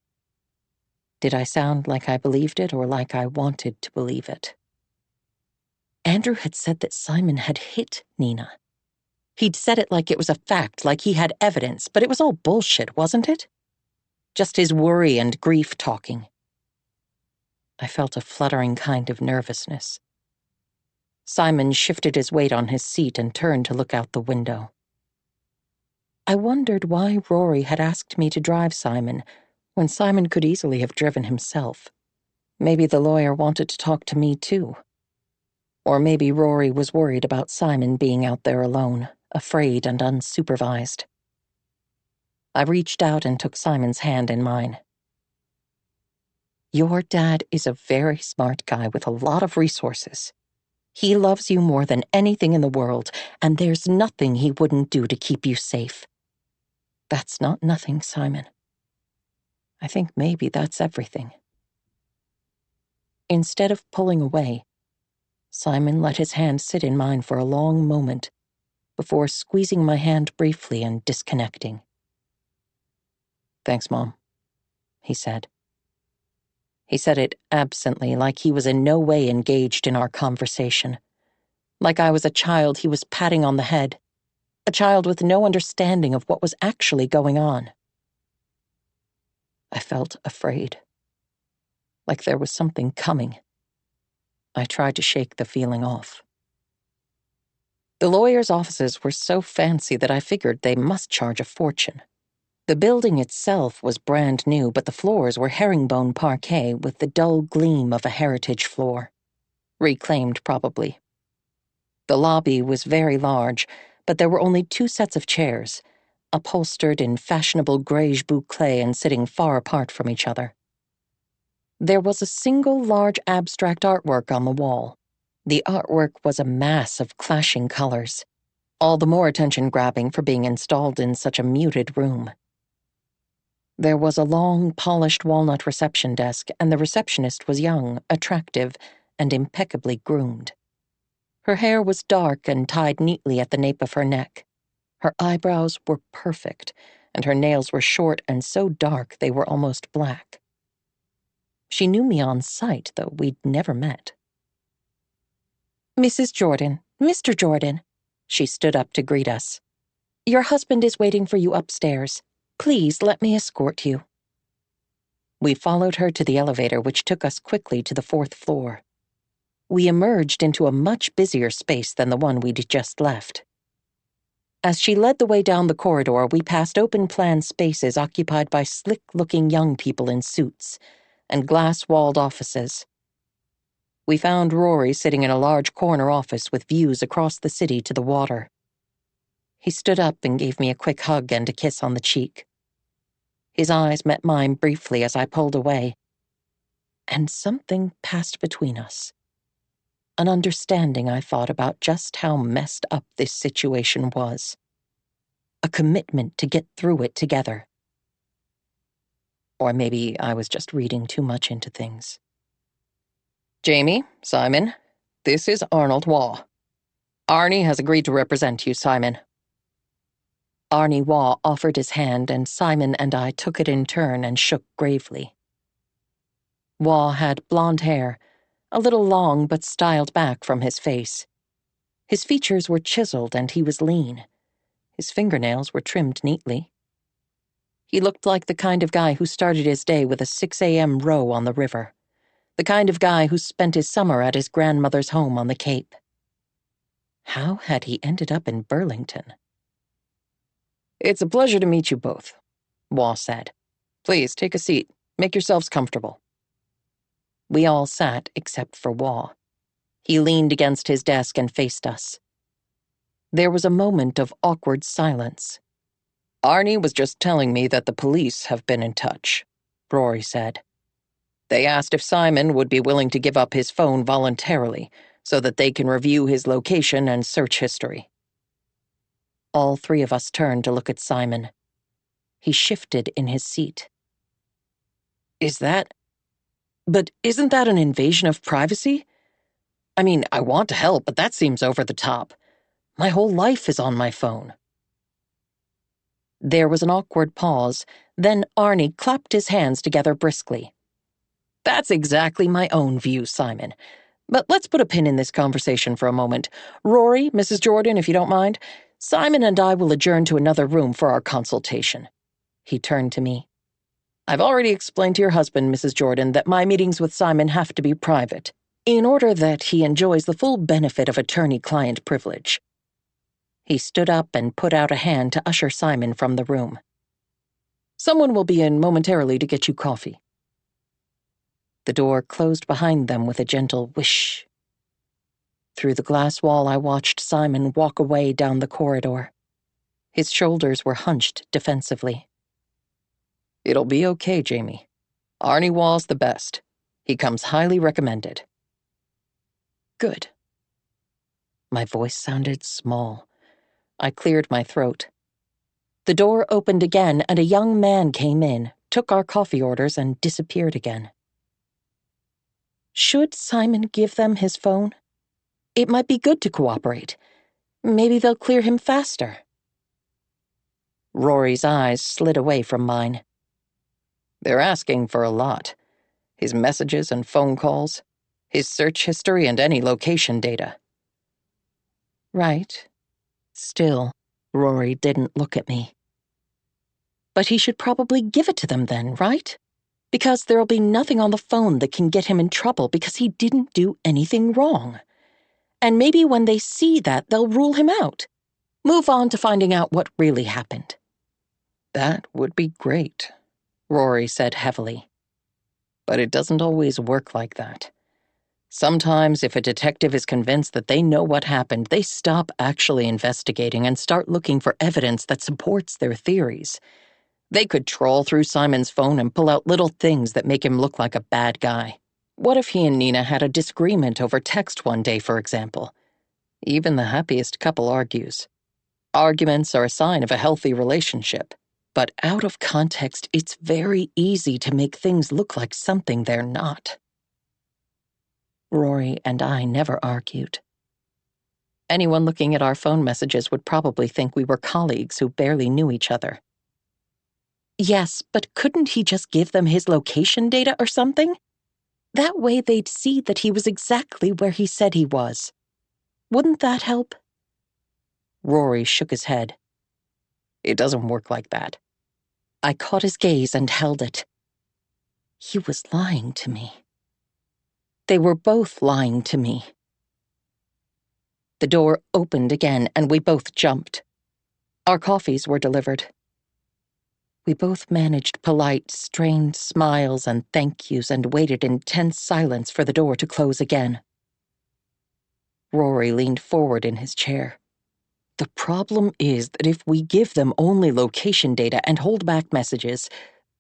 Did I sound like I believed it or like I wanted to believe it? Andrew had said that Simon had hit Nina. He'd said it like it was a fact, like he had evidence, but it was all bullshit, wasn't it? Just his worry and grief talking. I felt a fluttering kind of nervousness. Simon shifted his weight on his seat and turned to look out the window. I wondered why Rory had asked me to drive Simon when Simon could easily have driven himself. Maybe the lawyer wanted to talk to me too. Or maybe Rory was worried about Simon being out there alone, afraid and unsupervised. I reached out and took Simon's hand in mine. Your dad is a very smart guy with a lot of resources. He loves you more than anything in the world, and there's nothing he wouldn't do to keep you safe. That's not nothing, Simon. I think maybe that's everything. Instead of pulling away, Simon let his hand sit in mine for a long moment before squeezing my hand briefly and disconnecting. Thanks, Mom, he said. He said it absently, like he was in no way engaged in our conversation. Like I was a child he was patting on the head, a child with no understanding of what was actually going on. I felt afraid, like there was something coming. I tried to shake the feeling off. The lawyer's offices were so fancy that I figured they must charge a fortune. The building itself was brand new, but the floors were herringbone parquet with the dull gleam of a heritage floor. Reclaimed, probably. The lobby was very large, but there were only 2 sets of chairs, upholstered in fashionable greige boucle and sitting far apart from each other. There was a single large abstract artwork on the wall. The artwork was a mass of clashing colors, all the more attention-grabbing for being installed in such a muted room. There was a long, polished walnut reception desk, and the receptionist was young, attractive, and impeccably groomed. Her hair was dark and tied neatly at the nape of her neck. Her eyebrows were perfect, and her nails were short and so dark they were almost black. She knew me on sight, though we'd never met. Mrs. Jordan, Mr. Jordan, she stood up to greet us. Your husband is waiting for you upstairs. Please let me escort you. We followed her to the elevator, which took us quickly to the 4th floor. We emerged into a much busier space than the one we'd just left. As she led the way down the corridor, we passed open-plan spaces occupied by slick-looking young people in suits and glass-walled offices. We found Rory sitting in a large corner office with views across the city to the water. He stood up and gave me a quick hug and a kiss on the cheek. His eyes met mine briefly as I pulled away, and something passed between us. An understanding, I thought, about just how messed up this situation was. A commitment to get through it together. Or maybe I was just reading too much into things. Jamie, Simon, this is Arnold Waugh. Arnie has agreed to represent you, Simon. Arnie Waugh offered his hand, and Simon and I took it in turn and shook gravely. Waugh had blonde hair, a little long but styled back from his face. His features were chiseled and he was lean. His fingernails were trimmed neatly. He looked like the kind of guy who started his day with a 6 a.m. row on the river. The kind of guy who spent his summer at his grandmother's home on the Cape. How had he ended up in Burlington? It's a pleasure to meet you both, Waugh said. Please take a seat. Make yourselves comfortable. We all sat except for Waugh. He leaned against his desk and faced us. There was a moment of awkward silence. Arnie was just telling me that the police have been in touch, Rory said. They asked if Simon would be willing to give up his phone voluntarily so that they can review his location and search history. All 3 of us turned to look at Simon. He shifted in his seat. But isn't that an invasion of privacy? I mean, I want to help, but that seems over the top. My whole life is on my phone. There was an awkward pause, then Arnie clapped his hands together briskly. That's exactly my own view, Simon. But let's put a pin in this conversation for a moment. Rory, Mrs. Jordan, if you don't mind, Simon and I will adjourn to another room for our consultation. He turned to me. I've already explained to your husband, Mrs. Jordan, that my meetings with Simon have to be private. in order that he enjoys the full benefit of attorney-client privilege. He stood up and put out a hand to usher Simon from the room. "Someone will be in momentarily to get you coffee." The door closed behind them with a gentle whoosh. Through the glass wall, I watched Simon walk away down the corridor. His shoulders were hunched defensively. "It'll be okay, Jamie. Arnie Wall's the best. He comes highly recommended." "Good." My voice sounded small. I cleared my throat. The door opened again, and a young man came in, took our coffee orders, and disappeared again. Should Simon give them his phone? It might be good to cooperate. Maybe they'll clear him faster. Rory's eyes slid away from mine. "They're asking for a lot. His messages and phone calls, his search history, and any location data." Right. Still, Rory didn't look at me. "But he should probably give it to them then, right? Because there'll be nothing on the phone that can get him in trouble because he didn't do anything wrong. And maybe when they see that, they'll rule him out. Move on to finding out what really happened." "That would be great," Rory said heavily. "But it doesn't always work like that. Sometimes if a detective is convinced that they know what happened, they stop actually investigating and start looking for evidence that supports their theories. They could trawl through Simon's phone and pull out little things that make him look like a bad guy. What if he and Nina had a disagreement over text one day, for example? Even the happiest couple argues. Arguments are a sign of a healthy relationship. But out of context, it's very easy to make things look like something they're not." Rory and I never argued. Anyone looking at our phone messages would probably think we were colleagues who barely knew each other. "Yes, but couldn't he just give them his location data or something? That way they'd see that he was exactly where he said he was. Wouldn't that help?" Rory shook his head. "It doesn't work like that." I caught his gaze and held it. He was lying to me. They were both lying to me. The door opened again, and we both jumped. Our coffees were delivered. We both managed polite, strained smiles and thank yous and waited in tense silence for the door to close again. Rory leaned forward in his chair. "The problem is that if we give them only location data and hold back messages,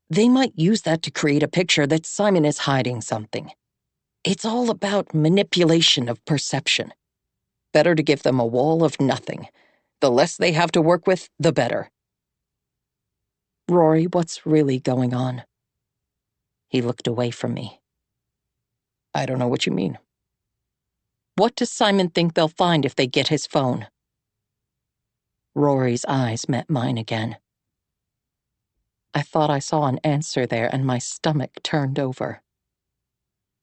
they might use that to create a picture that Simon is hiding something. It's all about manipulation of perception. Better to give them a wall of nothing. The less they have to work with, the better." "Rory, what's really going on?" He looked away from me. "I don't know what you mean." "What does Simon think they'll find if they get his phone?" Rory's eyes met mine again. I thought I saw an answer there, and my stomach turned over.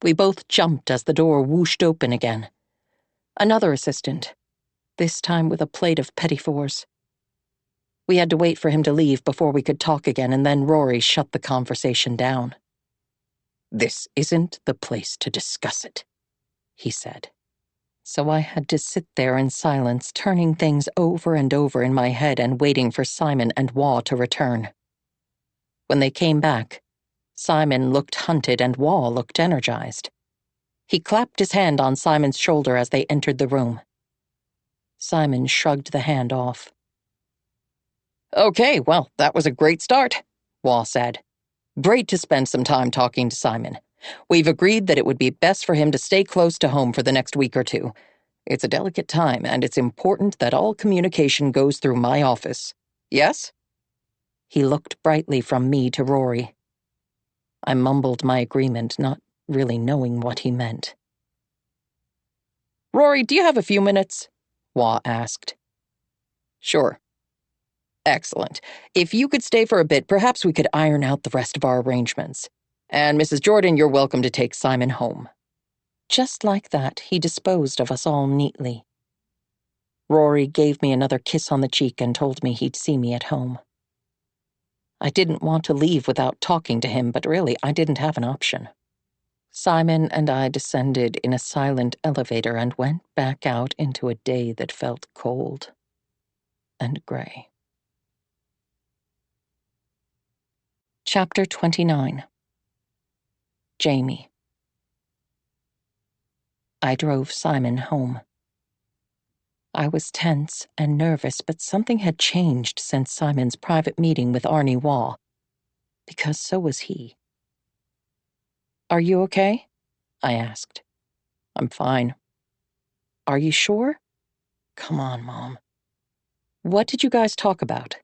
We both jumped as the door whooshed open again. Another assistant, this time with a plate of petit fours. We had to wait for him to leave before we could talk again, and then Rory shut the conversation down. "This isn't the place to discuss it," he said. So I had to sit there in silence, turning things over and over in my head and waiting for Simon and Wah to return. When they came back, Simon looked hunted and Wah looked energized. He clapped his hand on Simon's shoulder as they entered the room. Simon shrugged the hand off. "Okay, well, that was a great start," Wah said. "Great to spend some time talking to Simon. We've agreed that it would be best for him to stay close to home for the next week or two. It's a delicate time, and it's important that all communication goes through my office. Yes?" He looked brightly from me to Rory. I mumbled my agreement, not really knowing what he meant. "Rory, do you have a few minutes?" Wah asked. "Sure." "Excellent. If you could stay for a bit, perhaps we could iron out the rest of our arrangements. And Mrs. Jordan, you're welcome to take Simon home." Just like that, he disposed of us all neatly. Rory gave me another kiss on the cheek and told me he'd see me at home. I didn't want to leave without talking to him, but really, I didn't have an option. Simon and I descended in a silent elevator and went back out into a day that felt cold and gray. Chapter 29. Jamie. I drove Simon home. I was tense and nervous, but something had changed since Simon's private meeting with Arnie Wall, because so was he. "Are you okay?" I asked. "I'm fine." "Are you sure?" "Come on, Mom." "What did you guys talk about?"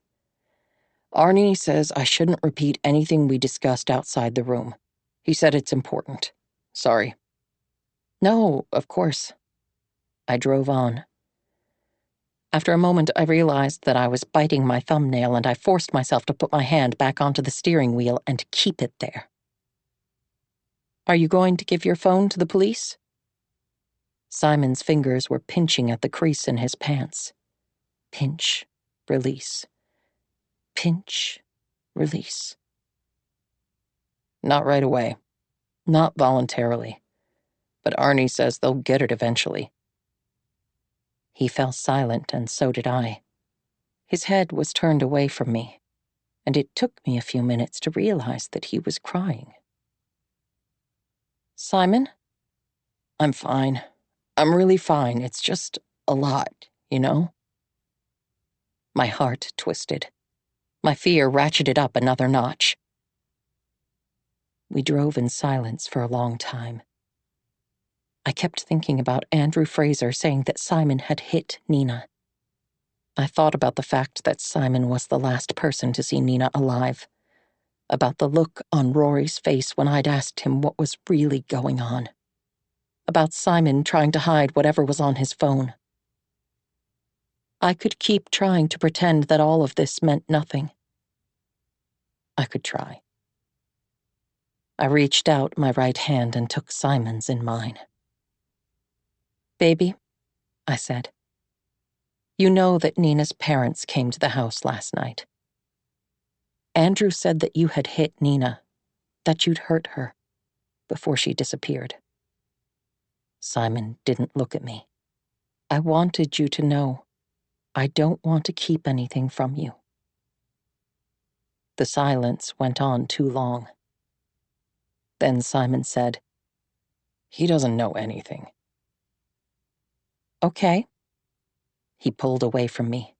"Arnie says I shouldn't repeat anything we discussed outside the room. He said it's important. Sorry." "No, of course." I drove on. After a moment, I realized that I was biting my thumbnail, and I forced myself to put my hand back onto the steering wheel and keep it there. "Are you going to give your phone to the police?" Simon's fingers were pinching at the crease in his pants. Pinch, release. Pinch, release. "Not right away. Not voluntarily. But Arnie says they'll get it eventually." He fell silent, and so did I. His head was turned away from me, and it took me a few minutes to realize that he was crying. "Simon?" "I'm fine. I'm really fine. It's just a lot, you know?" My heart twisted. My fear ratcheted up another notch. We drove in silence for a long time. I kept thinking about Andrew Fraser saying that Simon had hit Nina. I thought about the fact that Simon was the last person to see Nina alive, about the look on Rory's face when I'd asked him what was really going on, about Simon trying to hide whatever was on his phone. I could keep trying to pretend that all of this meant nothing. I could try. I reached out my right hand and took Simon's in mine. "Baby," I said, "you know that Nina's parents came to the house last night. Andrew said that you had hit Nina, that you'd hurt her, before she disappeared." Simon didn't look at me. "I wanted you to know. I don't want to keep anything from you." The silence went on too long. Then Simon said, "He doesn't know anything." "Okay." He pulled away from me.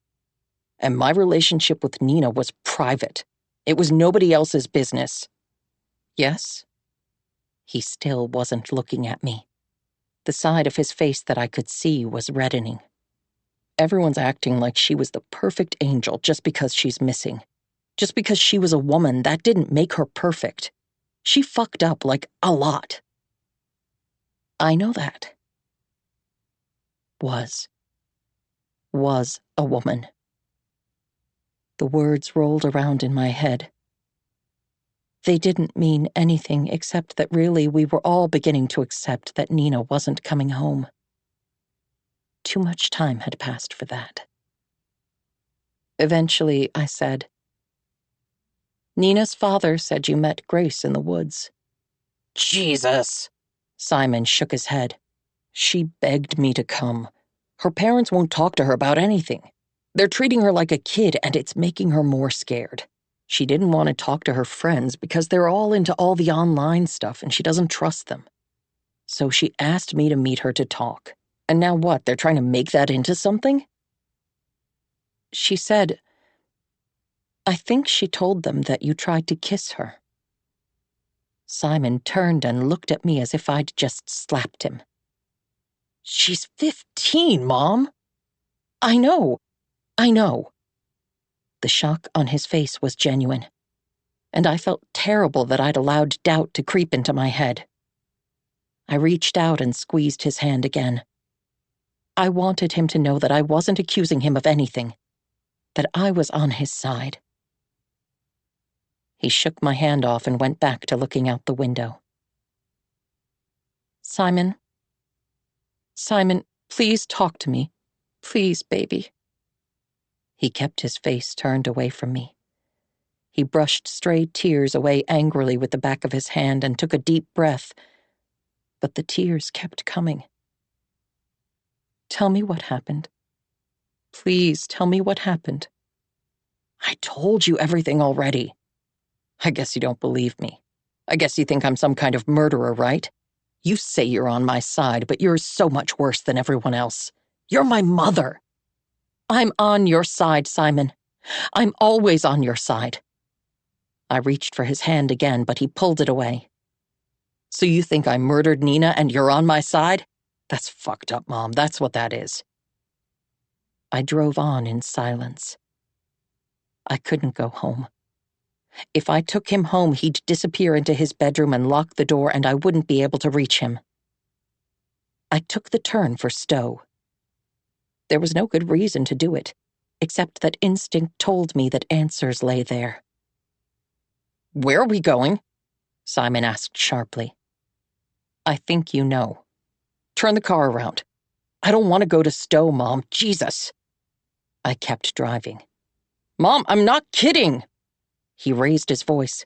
"And my relationship with Nina was private. It was nobody else's business." "Yes?" He still wasn't looking at me. The side of his face that I could see was reddening. "Everyone's acting like she was the perfect angel just because she's missing. Just because she was a woman, that didn't make her perfect. She fucked up, like, a lot." "I know that." Was a woman. The words rolled around in my head. They didn't mean anything except that really we were all beginning to accept that Nina wasn't coming home. Too much time had passed for that. Eventually, I said, "Nina's father said you met Grace in the woods." "Jesus!" Simon shook his head. "She begged me to come. Her parents won't talk to her about anything. They're treating her like a kid, and it's making her more scared. She didn't want to talk to her friends because they're all into all the online stuff and she doesn't trust them. So she asked me to meet her to talk. And now what, they're trying to make that into something?" She said, "I think she told them that you tried to kiss her." Simon turned and looked at me as if I'd just slapped him. "She's 15, Mom." I know. The shock on his face was genuine, and I felt terrible that I'd allowed doubt to creep into my head. I reached out and squeezed his hand again. I wanted him to know that I wasn't accusing him of anything, that I was on his side. He shook my hand off and went back to looking out the window. Simon, please talk to me. Please, baby." He kept his face turned away from me. He brushed stray tears away angrily with the back of his hand and took a deep breath, but the tears kept coming. Tell me what happened. Please tell me what happened. I told you everything already. I guess you don't believe me. I guess you think I'm some kind of murderer, right? You say you're on my side, but you're so much worse than everyone else. You're my mother. I'm on your side, Simon. I'm always on your side. I reached for his hand again, but he pulled it away. So you think I murdered Nina and you're on my side? That's fucked up, Mom. That's what that is. I drove on in silence. I couldn't go home. If I took him home, he'd disappear into his bedroom and lock the door, and I wouldn't be able to reach him. I took the turn for Stowe. There was no good reason to do it, except that instinct told me that answers lay there. Where are we going? Simon asked sharply. I think you know. Turn the car around. I don't want to go to Stowe, Mom. Jesus. I kept driving. Mom, I'm not kidding. He raised his voice.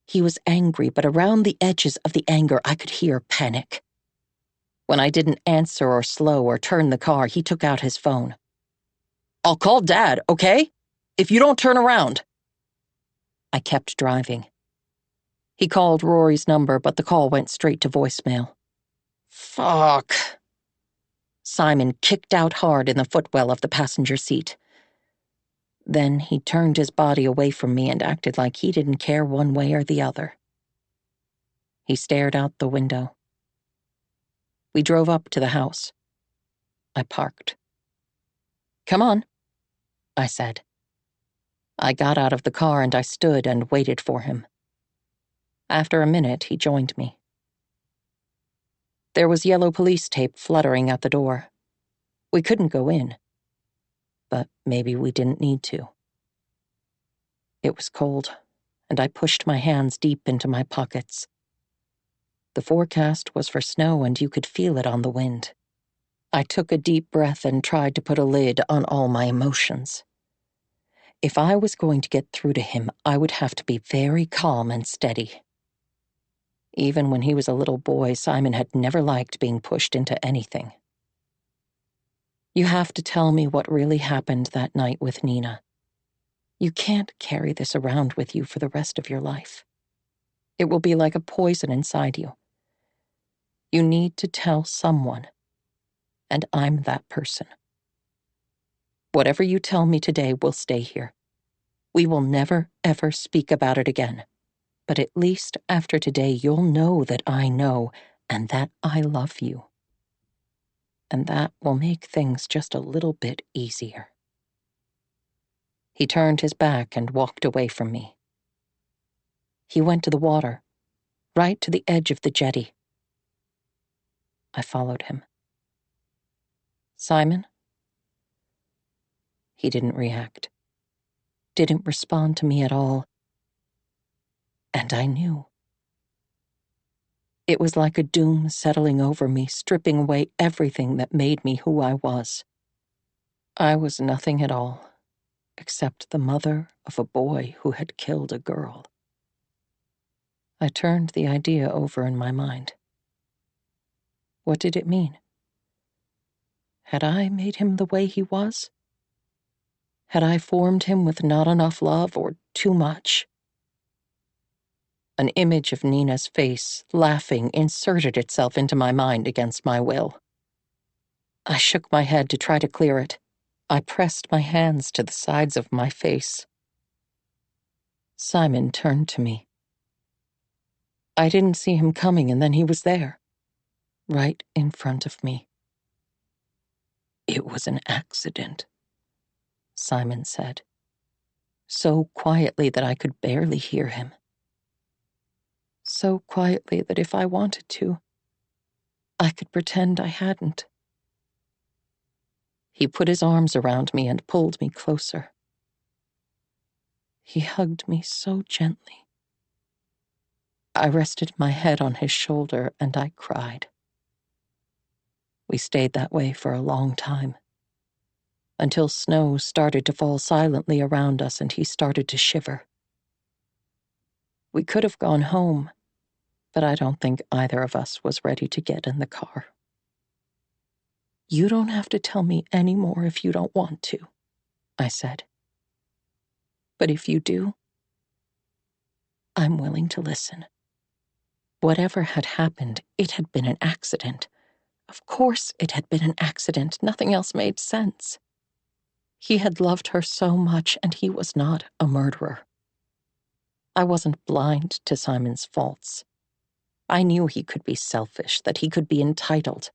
He was angry, but around the edges of the anger I could hear panic. When I didn't answer or slow or turn the car, he took out his phone. I'll call Dad, okay? If you don't turn around. I kept driving. He called Rory's number, but the call went straight to voicemail. Fuck. Simon kicked out hard in the footwell of the passenger seat. Then he turned his body away from me and acted like he didn't care one way or the other. He stared out the window. We drove up to the house. I parked. Come on, I said. I got out of the car and I stood and waited for him. After a minute, he joined me. There was yellow police tape fluttering at the door. We couldn't go in. But maybe we didn't need to. It was cold, and I pushed my hands deep into my pockets. The forecast was for snow, and you could feel it on the wind. I took a deep breath and tried to put a lid on all my emotions. If I was going to get through to him, I would have to be very calm and steady. Even when he was a little boy, Simon had never liked being pushed into anything. You have to tell me what really happened that night with Nina. You can't carry this around with you for the rest of your life. It will be like a poison inside you. You need to tell someone, and I'm that person. Whatever you tell me today will stay here. We will never, ever speak about it again. But at least after today, you'll know that I know, and that I love you. And that will make things just a little bit easier. He turned his back and walked away from me. He went to the water, right to the edge of the jetty. I followed him. Simon? He didn't react. Didn't respond to me at all. And I knew. It was like a doom settling over me, stripping away everything that made me who I was. I was nothing at all, except the mother of a boy who had killed a girl. I turned the idea over in my mind. What did it mean? Had I made him the way he was? Had I formed him with not enough love or too much? An image of Nina's face, laughing, inserted itself into my mind against my will. I shook my head to try to clear it. I pressed my hands to the sides of my face. Simon turned to me. I didn't see him coming, and then he was there, right in front of me. It was an accident, Simon said, so quietly that I could barely hear him. So quietly that if I wanted to, I could pretend I hadn't. He put his arms around me and pulled me closer. He hugged me so gently. I rested my head on his shoulder and I cried. We stayed that way for a long time, until snow started to fall silently around us and he started to shiver. We could have gone home, but I don't think either of us was ready to get in the car. You don't have to tell me any more if you don't want to, I said. But if you do, I'm willing to listen. Whatever had happened, it had been an accident. Of course it had been an accident. Nothing else made sense. He had loved her so much, and he was not a murderer. I wasn't blind to Simon's faults. I knew he could be selfish, that he could be entitled.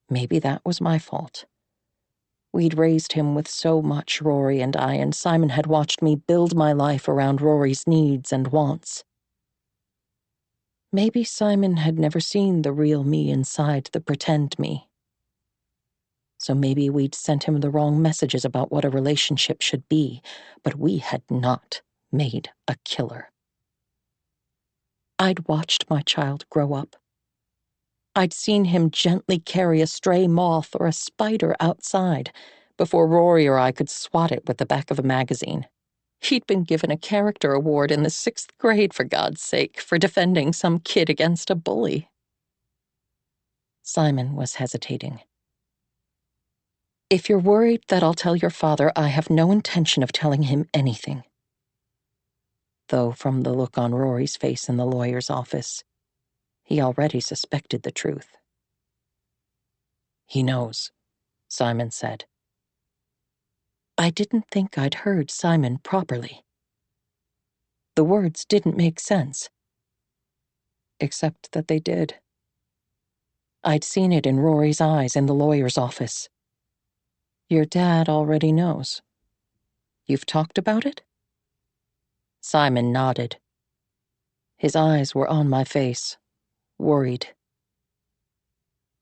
Maybe that was my fault. We'd raised him with so much, Rory and I, and Simon had watched me build my life around Rory's needs and wants. Maybe Simon had never seen the real me inside the pretend me. So maybe we'd sent him the wrong messages about what a relationship should be, but we had not made a killer. I'd watched my child grow up. I'd seen him gently carry a stray moth or a spider outside before Rory or I could swat it with the back of a magazine. He'd been given a character award in the 6th grade, for God's sake, for defending some kid against a bully. Simon was hesitating. If you're worried that I'll tell your father, I have no intention of telling him anything. Though from the look on Rory's face in the lawyer's office, he already suspected the truth. He knows, Simon said. I didn't think I'd heard Simon properly. The words didn't make sense. Except that they did. I'd seen it in Rory's eyes in the lawyer's office. Your dad already knows. You've talked about it? Simon nodded. His eyes were on my face, worried.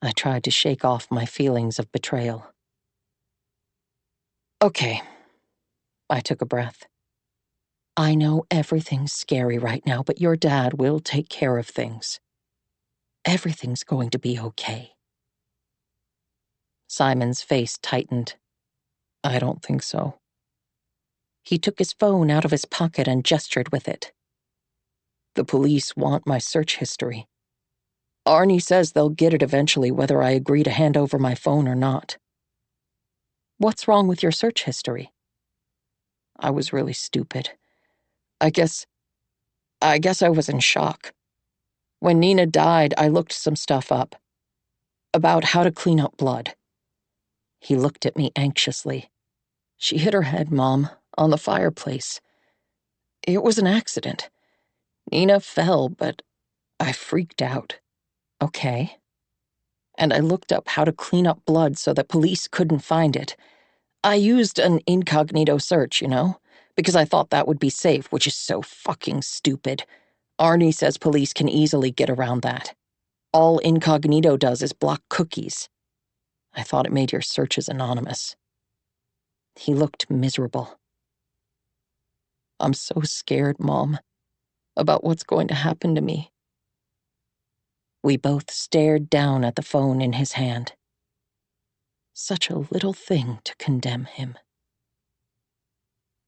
I tried to shake off my feelings of betrayal. Okay. I took a breath. I know everything's scary right now, but your dad will take care of things. Everything's going to be okay. Simon's face tightened. I don't think so. He took his phone out of his pocket and gestured with it. The police want my search history. Arnie says they'll get it eventually, whether I agree to hand over my phone or not. What's wrong with your search history? I was really stupid. I guess I was in shock. When Nina died, I looked some stuff up. About how to clean up blood. He looked at me anxiously. She hit her head, Mom, on the fireplace. It was an accident. Nina fell, but I freaked out. Okay. And I looked up how to clean up blood so that police couldn't find it. I used an incognito search, because I thought that would be safe, which is so fucking stupid. Arnie says police can easily get around that. All incognito does is block cookies. I thought it made your searches anonymous. He looked miserable. I'm so scared, Mom, about what's going to happen to me. We both stared down at the phone in his hand. Such a little thing to condemn him.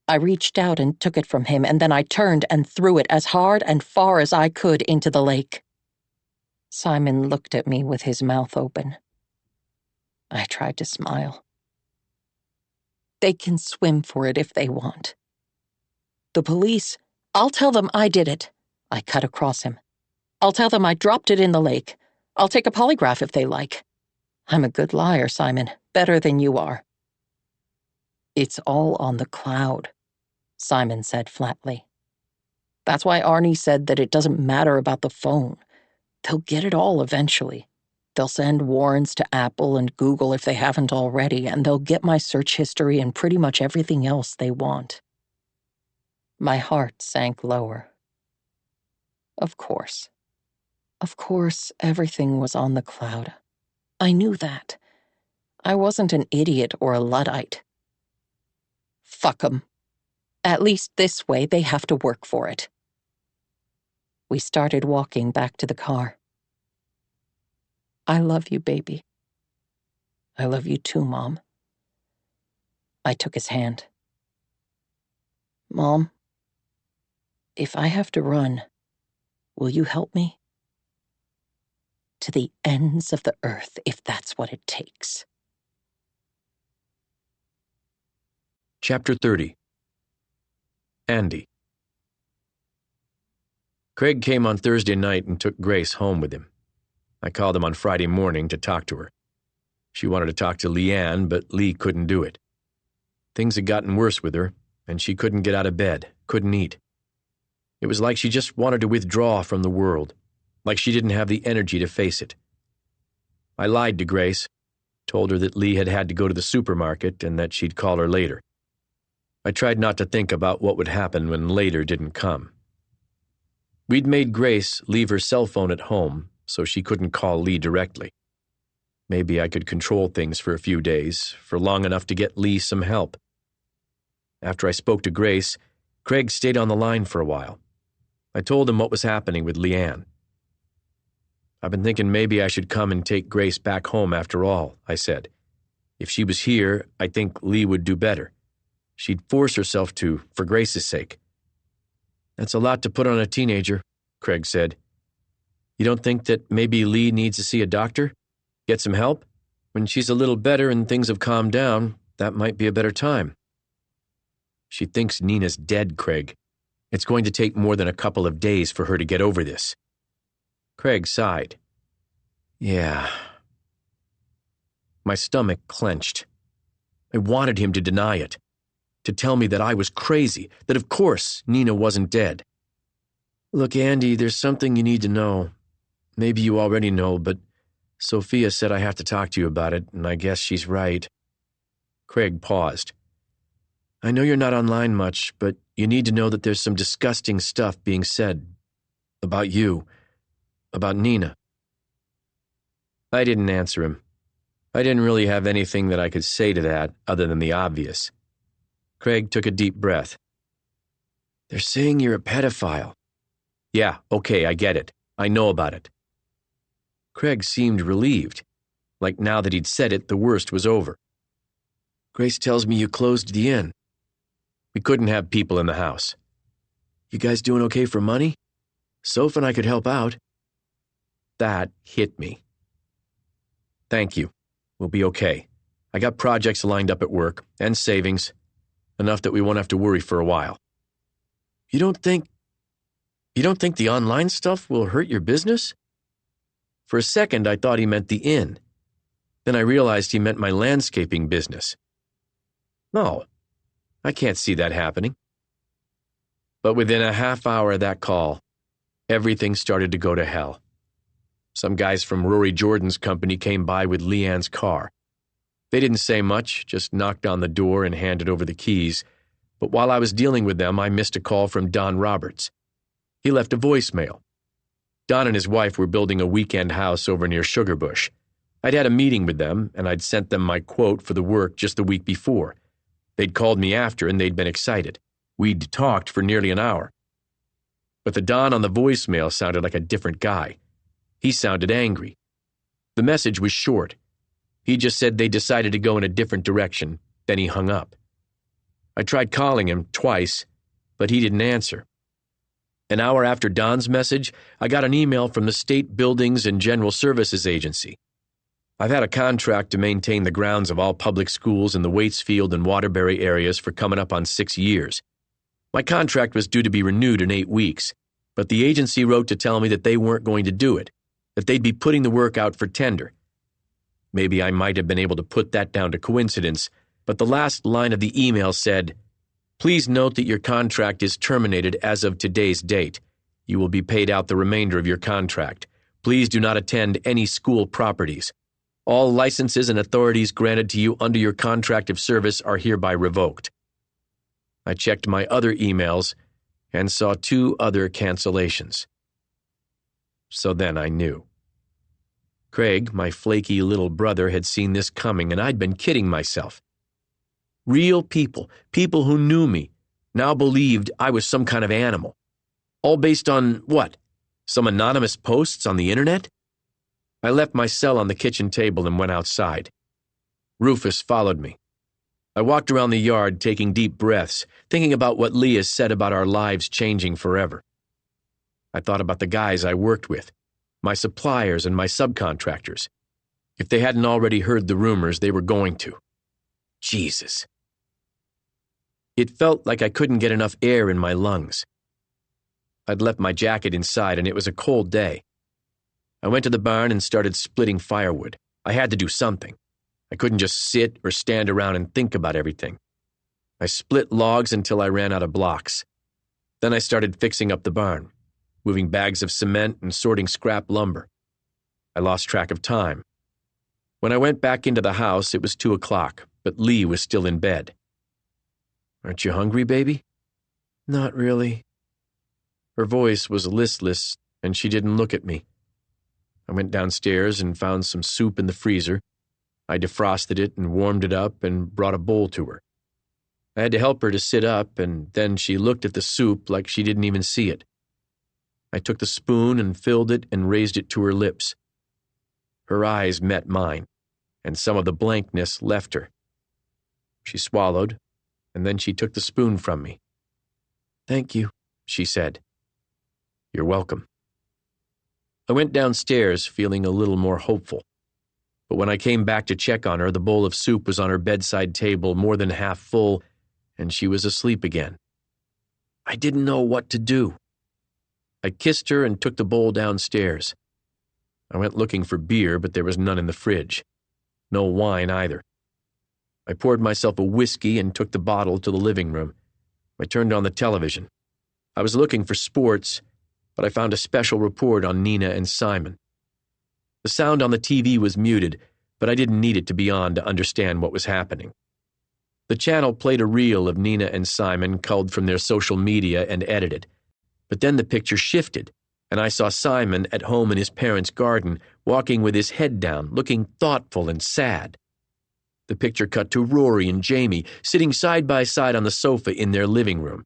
I reached out and took it from him, and then I turned and threw it as hard and far as I could into the lake. Simon looked at me with his mouth open. I tried to smile. They can swim for it if they want. The police, I'll tell them I did it. I cut across him. I'll tell them I dropped it in the lake. I'll take a polygraph if they like. I'm a good liar, Simon, better than you are. It's all on the cloud, Simon said flatly. That's why Arnie said that it doesn't matter about the phone. They'll get it all eventually. They'll send warrants to Apple and Google if they haven't already, and they'll get my search history and pretty much everything else they want. My heart sank lower. Of course. Of course, everything was on the cloud. I knew that. I wasn't an idiot or a Luddite. Fuck 'em. At least this way they have to work for it. We started walking back to the car. I love you, baby. I love you too, Mom. I took his hand. Mom, if I have to run, Will you help me? To the ends of the earth, if that's what it takes. Chapter 30. Andy. Craig came on Thursday night and took Grace home with him. I called him on Friday morning to talk to her. She wanted to talk to Leanne, but Lee couldn't do it. Things had gotten worse with her, and she couldn't get out of bed, couldn't eat. It was like she just wanted to withdraw from the world, like she didn't have the energy to face it. I lied to Grace, told her that Lee had had to go to the supermarket and that she'd call her later. I tried not to think about what would happen when later didn't come. We'd made Grace leave her cell phone at home so she couldn't call Lee directly. Maybe I could control things for a few days, for long enough to get Lee some help. After I spoke to Grace, Craig stayed on the line for a while. I told him what was happening with Leanne. I've been thinking maybe I should come and take Grace back home after all, I said. If she was here, I think Lee would do better. She'd force herself to, for Grace's sake. That's a lot to put on a teenager, Craig said. You don't think that maybe Lee needs to see a doctor? Get some help? When she's a little better and things have calmed down, that might be a better time. She thinks Nina's dead, Craig. It's going to take more than a couple of days for her to get over this. Craig sighed. Yeah. My stomach clenched. I wanted him to deny it, to tell me that I was crazy, that of course Nina wasn't dead. Look, Andy, there's something you need to know. Maybe you already know, but Sophia said I have to talk to you about it, and I guess she's right. Craig paused. I know you're not online much, but you need to know that there's some disgusting stuff being said about you, about Nina. I didn't answer him. I didn't really have anything that I could say to that other than the obvious. Craig took a deep breath. They're saying you're a pedophile. Yeah, okay, I get it. I know about it. Craig seemed relieved, like now that he'd said it, the worst was over. Grace tells me you closed the inn. We couldn't have people in the house. You guys doing okay for money? Soph and I could help out. That hit me. Thank you. We'll be okay. I got projects lined up at work, and savings, enough that we won't have to worry for a while. You don't think the online stuff will hurt your business? For a second, I thought he meant the inn. Then I realized he meant my landscaping business. No, I can't see that happening. But within a half hour of that call, everything started to go to hell. Some guys from Rory Jordan's company came by with Leanne's car. They didn't say much, just knocked on the door and handed over the keys. But while I was dealing with them, I missed a call from Don Roberts. He left a voicemail. Don and his wife were building a weekend house over near Sugarbush. I'd had a meeting with them, and I'd sent them my quote for the work just the week before. They'd called me after, and they'd been excited. We'd talked for nearly an hour. But the Don on the voicemail sounded like a different guy. He sounded angry. The message was short. He just said they decided to go in a different direction, then he hung up. I tried calling him twice, but he didn't answer. An hour after Don's message, I got an email from the State Buildings and General Services Agency. I've had a contract to maintain the grounds of all public schools in the Waitsfield and Waterbury areas for coming up on 6 years. My contract was due to be renewed in 8 weeks, but the agency wrote to tell me that they weren't going to do it, that they'd be putting the work out for tender. Maybe I might have been able to put that down to coincidence, but the last line of the email said, "Please note that your contract is terminated as of today's date. You will be paid out the remainder of your contract. Please do not attend any school properties. All licenses and authorities granted to you under your contract of service are hereby revoked." I checked my other emails and saw 2 other cancellations. So then I knew. Craig, my flaky little brother, had seen this coming, and I'd been kidding myself. Real people, people who knew me, now believed I was some kind of animal. All based on what? Some anonymous posts on the internet? I left my cell on the kitchen table and went outside. Rufus followed me. I walked around the yard, taking deep breaths, thinking about what Leah said about our lives changing forever. I thought about the guys I worked with, my suppliers and my subcontractors. If they hadn't already heard the rumors, they were going to. Jesus. It felt like I couldn't get enough air in my lungs. I'd left my jacket inside, and it was a cold day. I went to the barn and started splitting firewood. I had to do something. I couldn't just sit or stand around and think about everything. I split logs until I ran out of blocks. Then I started fixing up the barn, moving bags of cement and sorting scrap lumber. I lost track of time. When I went back into the house, it was 2 o'clock, but Lee was still in bed. "Aren't you hungry, baby?" "Not really." Her voice was listless, and she didn't look at me. I went downstairs and found some soup in the freezer. I defrosted it and warmed it up and brought a bowl to her. I had to help her to sit up, and then she looked at the soup like she didn't even see it. I took the spoon and filled it and raised it to her lips. Her eyes met mine, and some of the blankness left her. She swallowed, and then she took the spoon from me. "Thank you," she said. "You're welcome." I went downstairs feeling a little more hopeful. But when I came back to check on her, the bowl of soup was on her bedside table more than half full, and she was asleep again. I didn't know what to do. I kissed her and took the bowl downstairs. I went looking for beer, but there was none in the fridge. No wine either. I poured myself a whiskey and took the bottle to the living room. I turned on the television. I was looking for sports, but I found a special report on Nina and Simon. The sound on the TV was muted, but I didn't need it to be on to understand what was happening. The channel played a reel of Nina and Simon culled from their social media and edited. But then the picture shifted, and I saw Simon at home in his parents' garden, walking with his head down, looking thoughtful and sad. The picture cut to Rory and Jamie, sitting side by side on the sofa in their living room.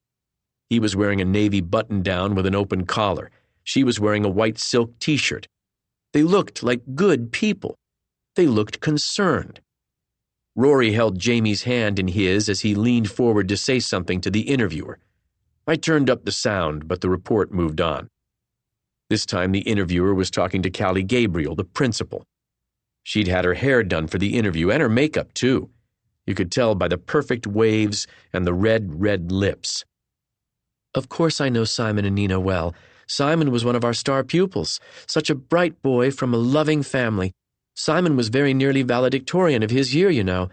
He was wearing a navy button-down with an open collar. She was wearing a white silk t-shirt. They looked like good people. They looked concerned. Rory held Jamie's hand in his as he leaned forward to say something to the interviewer. I turned up the sound, but the report moved on. This time the interviewer was talking to Callie Gabriel, the principal. She'd had her hair done for the interview and her makeup, too. You could tell by the perfect waves and the red lips. "Of course I know Simon and Nina well. Simon was one of our star pupils, such a bright boy from a loving family. Simon was very nearly valedictorian of his year, you know.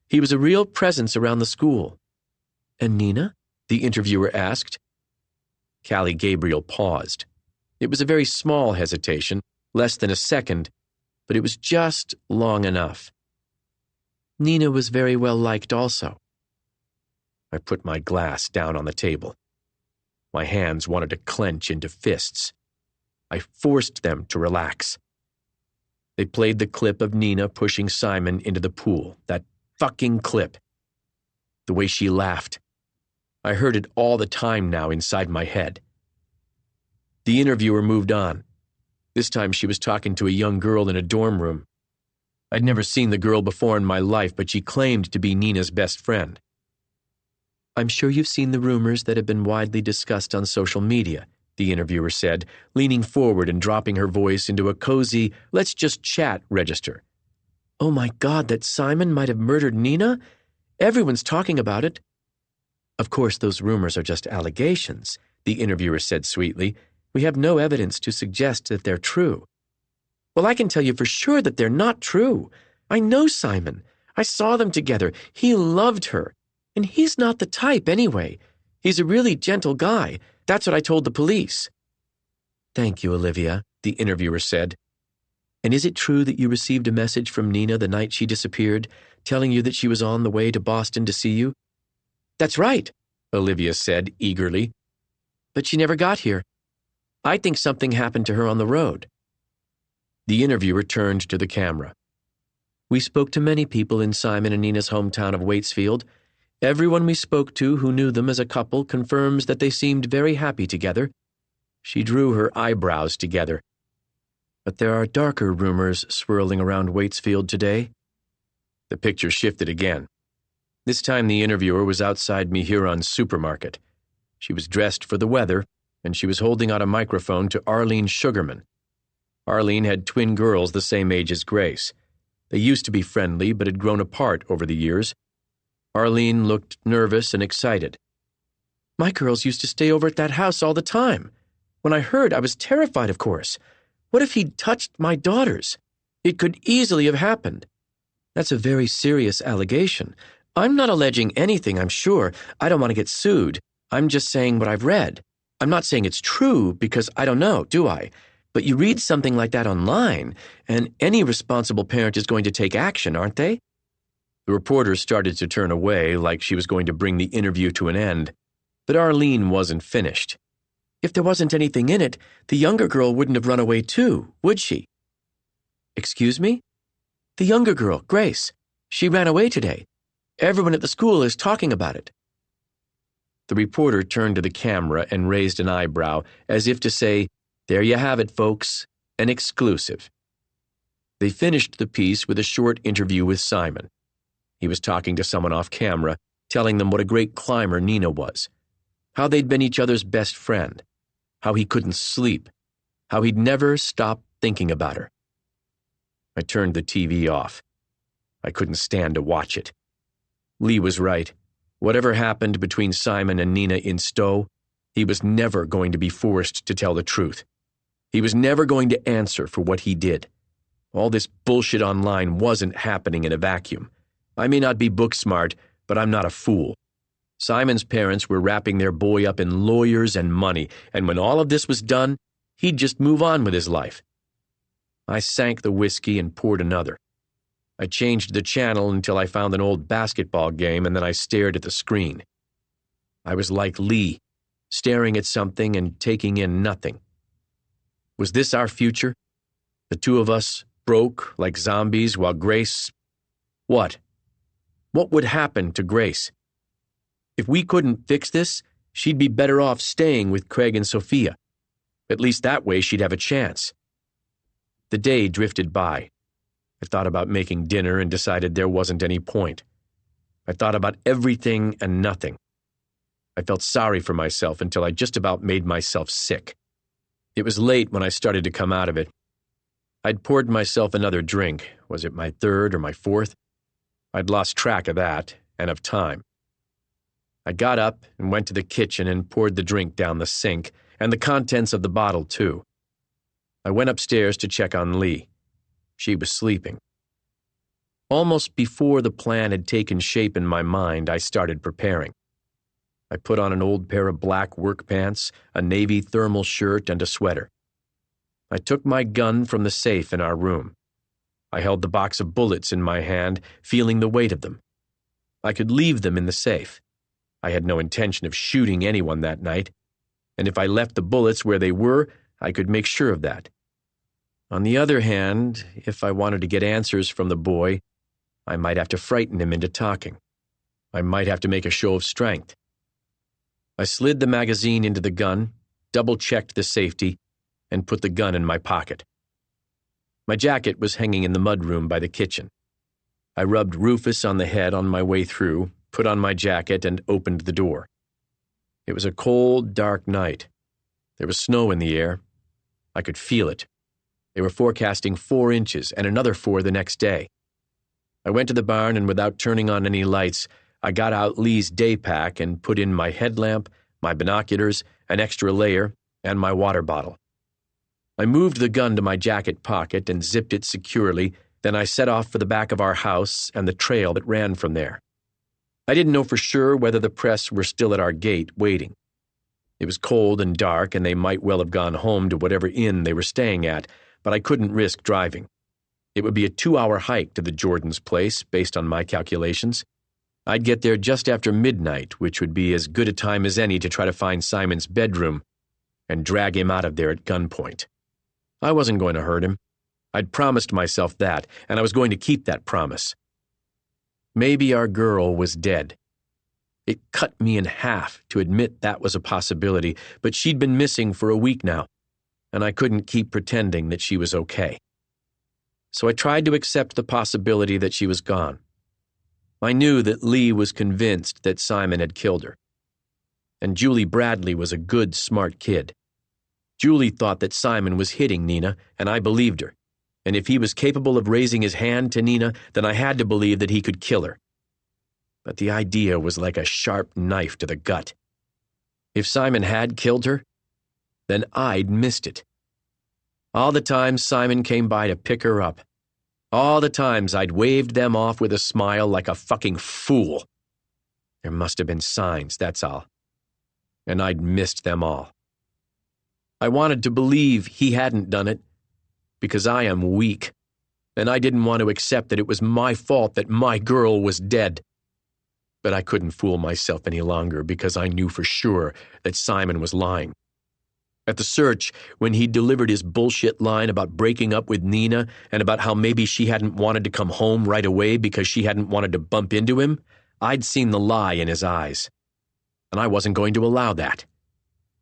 He was a real presence around the school." "And Nina?" the interviewer asked. Callie Gabriel paused. It was a very small hesitation, less than a second, but it was just long enough. "Nina was very well liked also." I put my glass down on the table. My hands wanted to clench into fists. I forced them to relax. They played the clip of Nina pushing Simon into the pool, that fucking clip. The way she laughed. I heard it all the time now inside my head. The interviewer moved on. This time she was talking to a young girl in a dorm room. I'd never seen the girl before in my life, but she claimed to be Nina's best friend. "I'm sure you've seen the rumors that have been widely discussed on social media," the interviewer said, leaning forward and dropping her voice into a cozy, let's just chat register. "Oh my God, that Simon might have murdered Nina? Everyone's talking about it." "Of course, those rumors are just allegations," the interviewer said sweetly. "We have no evidence to suggest that they're true." "Well, I can tell you for sure that they're not true. I know Simon. I saw them together. He loved her. And he's not the type anyway. He's a really gentle guy. That's what I told the police." "Thank you, Olivia," the interviewer said. "And is it true that you received a message from Nina the night she disappeared, telling you that she was on the way to Boston to see you?" "That's right," Olivia said eagerly. "But she never got here. I think something happened to her on the road." The interviewer turned to the camera. "We spoke to many people in Simon and Nina's hometown of Waitsfield. Everyone we spoke to who knew them as a couple confirms that they seemed very happy together." She drew her eyebrows together. "But there are darker rumors swirling around Waitsfield today." The picture shifted again. This time the interviewer was outside Mehuron's supermarket. She was dressed for the weather, and she was holding out a microphone to Arlene Sugarman. Arlene had twin girls the same age as Grace. They used to be friendly, but had grown apart over the years. Arlene looked nervous and excited. "My girls used to stay over at that house all the time. When I heard, I was terrified, of course. What if he'd touched my daughters? It could easily have happened." "That's a very serious allegation. I'm not alleging anything, I'm sure. I don't want to get sued. I'm just saying what I've read. I'm not saying it's true because I don't know, do I? But you read something like that online, and any responsible parent is going to take action, aren't they?" The reporter started to turn away like she was going to bring the interview to an end, but Arlene wasn't finished. "If there wasn't anything in it, the younger girl wouldn't have run away too, would she?" "Excuse me?" "The younger girl, Grace. She ran away today. Everyone at the school is talking about it." The reporter turned to the camera and raised an eyebrow, as if to say, "There you have it, folks, an exclusive." They finished the piece with a short interview with Simon. He was talking to someone off camera, telling them what a great climber Nina was, how they'd been each other's best friend, how he couldn't sleep, how he'd never stop thinking about her. I turned the TV off. I couldn't stand to watch it. Lee was right. Whatever happened between Simon and Nina in Stowe, he was never going to be forced to tell the truth. He was never going to answer for what he did. All this bullshit online wasn't happening in a vacuum. I may not be book smart, but I'm not a fool. Simon's parents were wrapping their boy up in lawyers and money, and when all of this was done, he'd just move on with his life. I sank the whiskey and poured another. I changed the channel until I found an old basketball game, and then I stared at the screen. I was like Lee, staring at something and taking in nothing. Was this our future? The two of us, broke like zombies, while Grace... What? What would happen to Grace? If we couldn't fix this, she'd be better off staying with Craig and Sophia. At least that way she'd have a chance. The day drifted by. I thought about making dinner and decided there wasn't any point. I thought about everything and nothing. I felt sorry for myself until I just about made myself sick. It was late when I started to come out of it. I'd poured myself another drink. Was it my third or my fourth? I'd lost track of that and of time. I got up and went to the kitchen and poured the drink down the sink, and the contents of the bottle, too. I went upstairs to check on Lee. She was sleeping. Almost before the plan had taken shape in my mind, I started preparing. I put on an old pair of black work pants, a navy thermal shirt, and a sweater. I took my gun from the safe in our room. I held the box of bullets in my hand, feeling the weight of them. I could leave them in the safe. I had no intention of shooting anyone that night, and if I left the bullets where they were, I could make sure of that. On the other hand, if I wanted to get answers from the boy, I might have to frighten him into talking. I might have to make a show of strength. I slid the magazine into the gun, double-checked the safety, and put the gun in my pocket. My jacket was hanging in the mudroom by the kitchen. I rubbed Rufus on the head on my way through, put on my jacket, and opened the door. It was a cold, dark night. There was snow in the air. I could feel it. They were forecasting 4 inches and another 4 the next day. I went to the barn, and without turning on any lights, I got out Lee's day pack and put in my headlamp, my binoculars, an extra layer, and my water bottle. I moved the gun to my jacket pocket and zipped it securely, then I set off for the back of our house and the trail that ran from there. I didn't know for sure whether the press were still at our gate waiting. It was cold and dark, and they might well have gone home to whatever inn they were staying at, but I couldn't risk driving. It would be a 2-hour hike to the Jordans' place, based on my calculations. I'd get there just after midnight, which would be as good a time as any to try to find Simon's bedroom and drag him out of there at gunpoint. I wasn't going to hurt him. I'd promised myself that, and I was going to keep that promise. Maybe our girl was dead. It cut me in half to admit that was a possibility, but she'd been missing for a week now, and I couldn't keep pretending that she was okay. So I tried to accept the possibility that she was gone. I knew that Lee was convinced that Simon had killed her. And Julie Bradley was a good, smart kid. Julie thought that Simon was hitting Nina, and I believed her. And if he was capable of raising his hand to Nina, then I had to believe that he could kill her. But the idea was like a sharp knife to the gut. If Simon had killed her, then I'd missed it. All the times Simon came by to pick her up, all the times I'd waved them off with a smile like a fucking fool. There must have been signs, that's all. And I'd missed them all. I wanted to believe he hadn't done it, because I am weak, and I didn't want to accept that it was my fault that my girl was dead. But I couldn't fool myself any longer because I knew for sure that Simon was lying. At the search, when he delivered his bullshit line about breaking up with Nina and about how maybe she hadn't wanted to come home right away because she hadn't wanted to bump into him, I'd seen the lie in his eyes. And I wasn't going to allow that.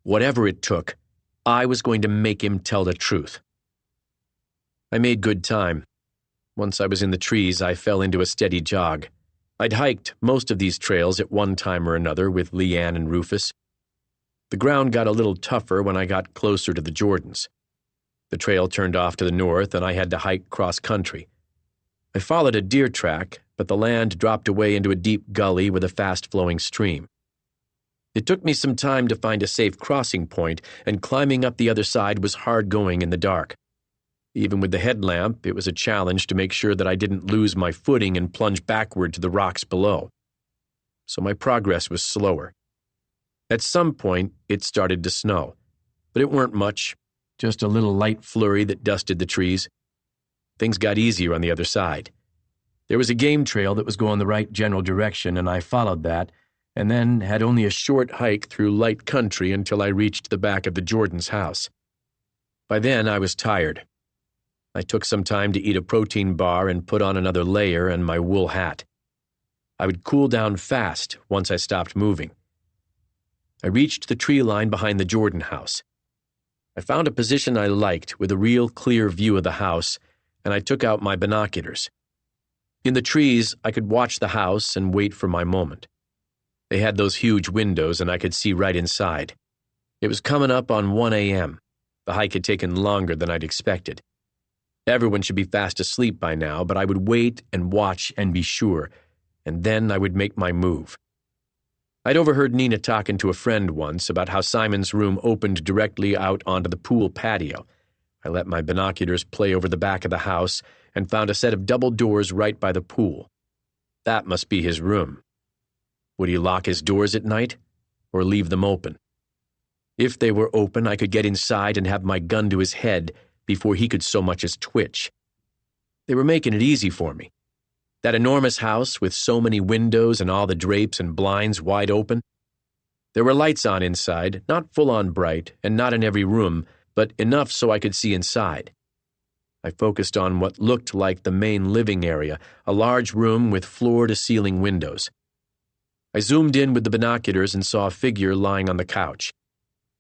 Whatever it took, I was going to make him tell the truth. I made good time. Once I was in the trees, I fell into a steady jog. I'd hiked most of these trails at one time or another with Leanne and Rufus. The ground got a little tougher when I got closer to the Jordans. The trail turned off to the north, and I had to hike cross-country. I followed a deer track, but the land dropped away into a deep gully with a fast-flowing stream. It took me some time to find a safe crossing point, and climbing up the other side was hard going in the dark. Even with the headlamp, it was a challenge to make sure that I didn't lose my footing and plunge backward to the rocks below. So my progress was slower. At some point, it started to snow, but it weren't much, just a little light flurry that dusted the trees. Things got easier on the other side. There was a game trail that was going the right general direction, and I followed that, and then had only a short hike through light country until I reached the back of the Jordan's house. By then, I was tired. I took some time to eat a protein bar and put on another layer and my wool hat. I would cool down fast once I stopped moving. I reached the tree line behind the Jordan house. I found a position I liked with a real clear view of the house, and I took out my binoculars. In the trees, I could watch the house and wait for my moment. They had those huge windows, and I could see right inside. It was coming up on 1 a.m. The hike had taken longer than I'd expected. Everyone should be fast asleep by now, but I would wait and watch and be sure, and then I would make my move. I'd overheard Nina talking to a friend once about how Simon's room opened directly out onto the pool patio. I let my binoculars play over the back of the house and found a set of double doors right by the pool. That must be his room. Would he lock his doors at night or leave them open? If they were open, I could get inside and have my gun to his head before he could so much as twitch. They were making it easy for me. That enormous house with so many windows and all the drapes and blinds wide open. There were lights on inside, not full-on bright, and not in every room, but enough so I could see inside. I focused on what looked like the main living area, a large room with floor-to-ceiling windows. I zoomed in with the binoculars and saw a figure lying on the couch.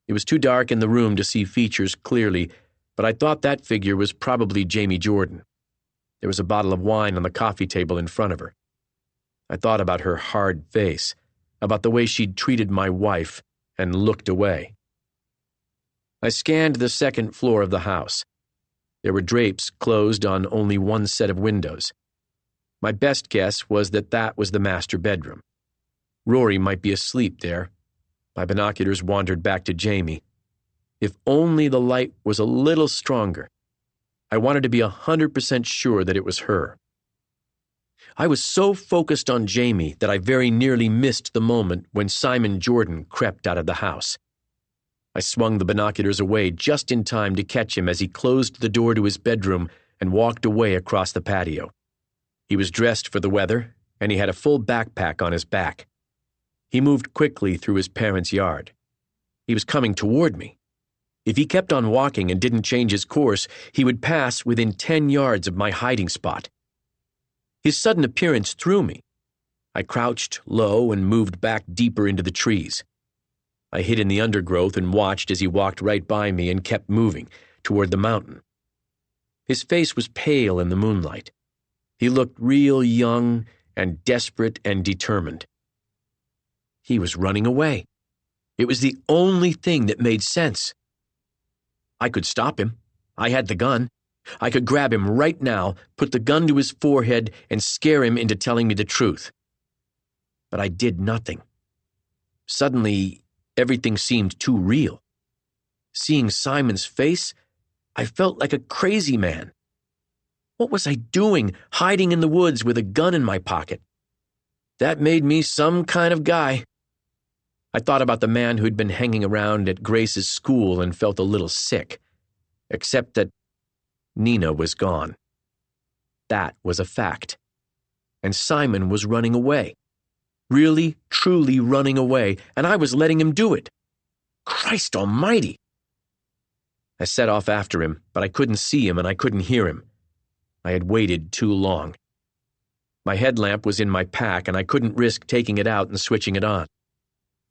It was too dark in the room to see features clearly, but I thought that figure was probably Jamie Jordan. There was a bottle of wine on the coffee table in front of her. I thought about her hard face, about the way she'd treated my wife, and looked away. I scanned the second floor of the house. There were drapes closed on only one set of windows. My best guess was that that was the master bedroom. Rory might be asleep there. My binoculars wandered back to Jamie. If only the light was a little stronger. I wanted to be 100% sure that it was her. I was so focused on Jamie that I very nearly missed the moment when Simon Jordan crept out of the house. I swung the binoculars away just in time to catch him as he closed the door to his bedroom and walked away across the patio. He was dressed for the weather, and he had a full backpack on his back. He moved quickly through his parents' yard. He was coming toward me. If he kept on walking and didn't change his course, he would pass within 10 yards of my hiding spot. His sudden appearance threw me. I crouched low and moved back deeper into the trees. I hid in the undergrowth and watched as he walked right by me and kept moving toward the mountain. His face was pale in the moonlight. He looked real young and desperate and determined. He was running away. It was the only thing that made sense. I could stop him. I had the gun. I could grab him right now, put the gun to his forehead, and scare him into telling me the truth. But I did nothing. Suddenly, everything seemed too real. Seeing Simon's face, I felt like a crazy man. What was I doing, hiding in the woods with a gun in my pocket? That made me some kind of guy. I thought about the man who'd been hanging around at Grace's school and felt a little sick, except that Nina was gone. That was a fact. And Simon was running away. Really, truly running away, and I was letting him do it. Christ almighty! I set off after him, but I couldn't see him and I couldn't hear him. I had waited too long. My headlamp was in my pack and I couldn't risk taking it out and switching it on.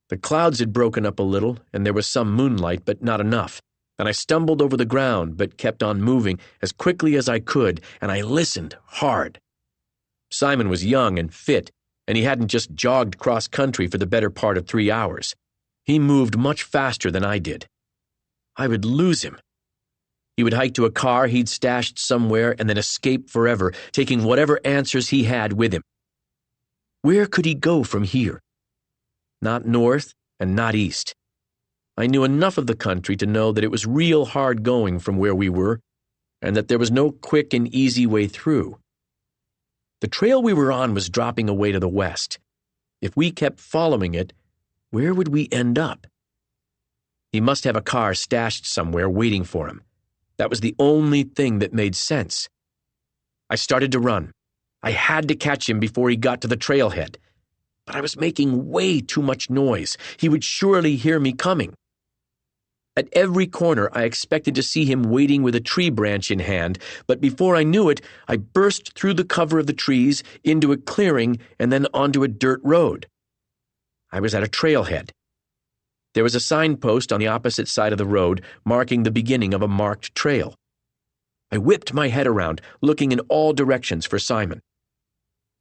The clouds had broken up a little and there was some moonlight, but not enough, and I stumbled over the ground but kept on moving as quickly as I could, and I listened hard. Simon was young and fit, and he hadn't just jogged cross-country for the better part of 3 hours. He moved much faster than I did. I would lose him. He would hike to a car he'd stashed somewhere and then escape forever, taking whatever answers he had with him. Where could he go from here? Not north and not east. I knew enough of the country to know that it was real hard going from where we were, and that there was no quick and easy way through. The trail we were on was dropping away to the west. If we kept following it, where would we end up? He must have a car stashed somewhere waiting for him. That was the only thing that made sense. I started to run. I had to catch him before he got to the trailhead. But I was making way too much noise. He would surely hear me coming. At every corner, I expected to see him waiting with a tree branch in hand, but before I knew it, I burst through the cover of the trees, into a clearing, and then onto a dirt road. I was at a trailhead. There was a signpost on the opposite side of the road, marking the beginning of a marked trail. I whipped my head around, looking in all directions for Simon.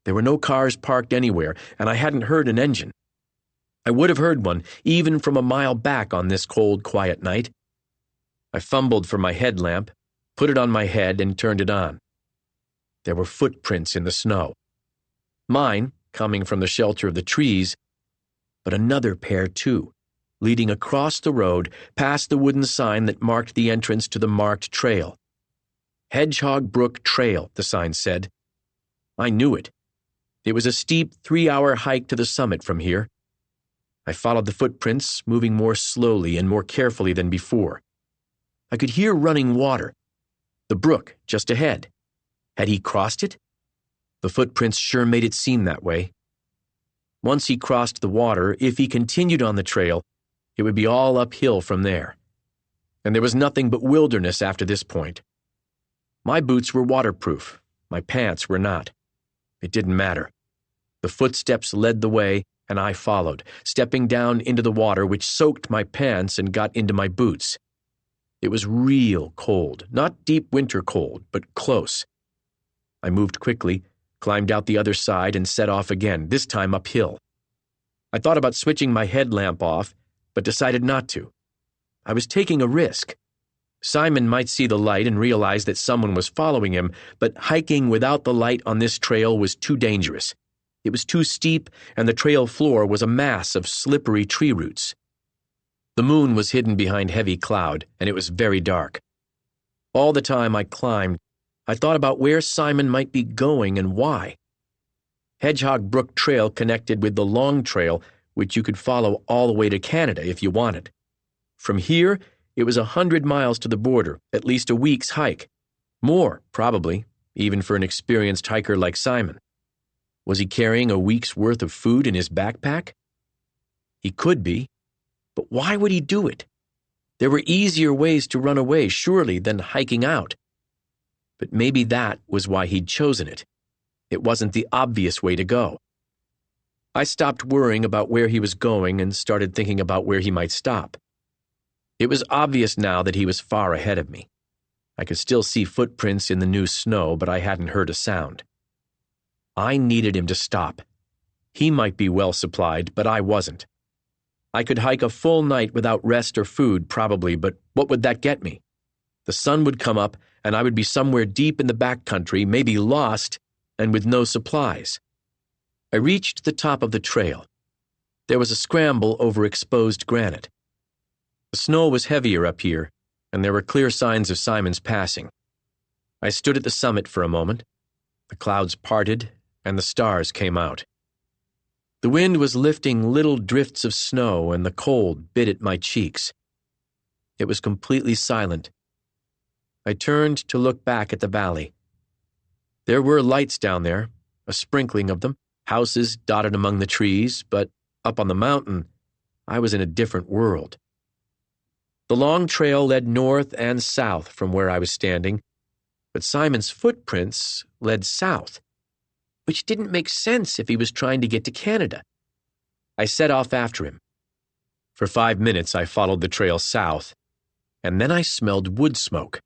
There were no cars parked anywhere, and I hadn't heard an engine. I would have heard one, even from a mile back on this cold, quiet night. I fumbled for my headlamp, put it on my head, and turned it on. There were footprints in the snow. Mine, coming from the shelter of the trees, but another pair too, leading across the road past the wooden sign that marked the entrance to the marked trail. Hedgehog Brook Trail, the sign said. I knew it. It was a steep 3-hour hike to the summit from here. I followed the footprints, moving more slowly and more carefully than before. I could hear running water. The brook just ahead. Had he crossed it? The footprints sure made it seem that way. Once he crossed the water, if he continued on the trail, it would be all uphill from there. And there was nothing but wilderness after this point. My boots were waterproof. My pants were not. It didn't matter. The footsteps led the way, and I followed, stepping down into the water which soaked my pants and got into my boots. It was real cold, not deep winter cold, but close. I moved quickly, climbed out the other side, and set off again, this time uphill. I thought about switching my headlamp off, but decided not to. I was taking a risk. Simon might see the light and realize that someone was following him, but hiking without the light on this trail was too dangerous. It was too steep, and the trail floor was a mass of slippery tree roots. The moon was hidden behind heavy cloud, and it was very dark. All the time I climbed, I thought about where Simon might be going and why. Hedgehog Brook Trail connected with the Long Trail, which you could follow all the way to Canada if you wanted. From here, it was 100 miles to the border, at least a week's hike. More, probably, even for an experienced hiker like Simon. Was he carrying a week's worth of food in his backpack? He could be, but why would he do it? There were easier ways to run away, surely, than hiking out. But maybe that was why he'd chosen it. It wasn't the obvious way to go. I stopped worrying about where he was going and started thinking about where he might stop. It was obvious now that he was far ahead of me. I could still see footprints in the new snow, but I hadn't heard a sound. I needed him to stop. He might be well supplied, but I wasn't. I could hike a full night without rest or food, probably, but what would that get me? The sun would come up, and I would be somewhere deep in the backcountry, maybe lost, and with no supplies. I reached the top of the trail. There was a scramble over exposed granite. The snow was heavier up here, and there were clear signs of Simon's passing. I stood at the summit for a moment. The clouds parted, and the stars came out. The wind was lifting little drifts of snow, and the cold bit at my cheeks. It was completely silent. I turned to look back at the valley. There were lights down there, a sprinkling of them, houses dotted among the trees, but up on the mountain, I was in a different world. The long trail led north and south from where I was standing, but Simon's footprints led south, which didn't make sense if he was trying to get to Canada. I set off after him. For 5 minutes, I followed the trail south, and then I smelled wood smoke.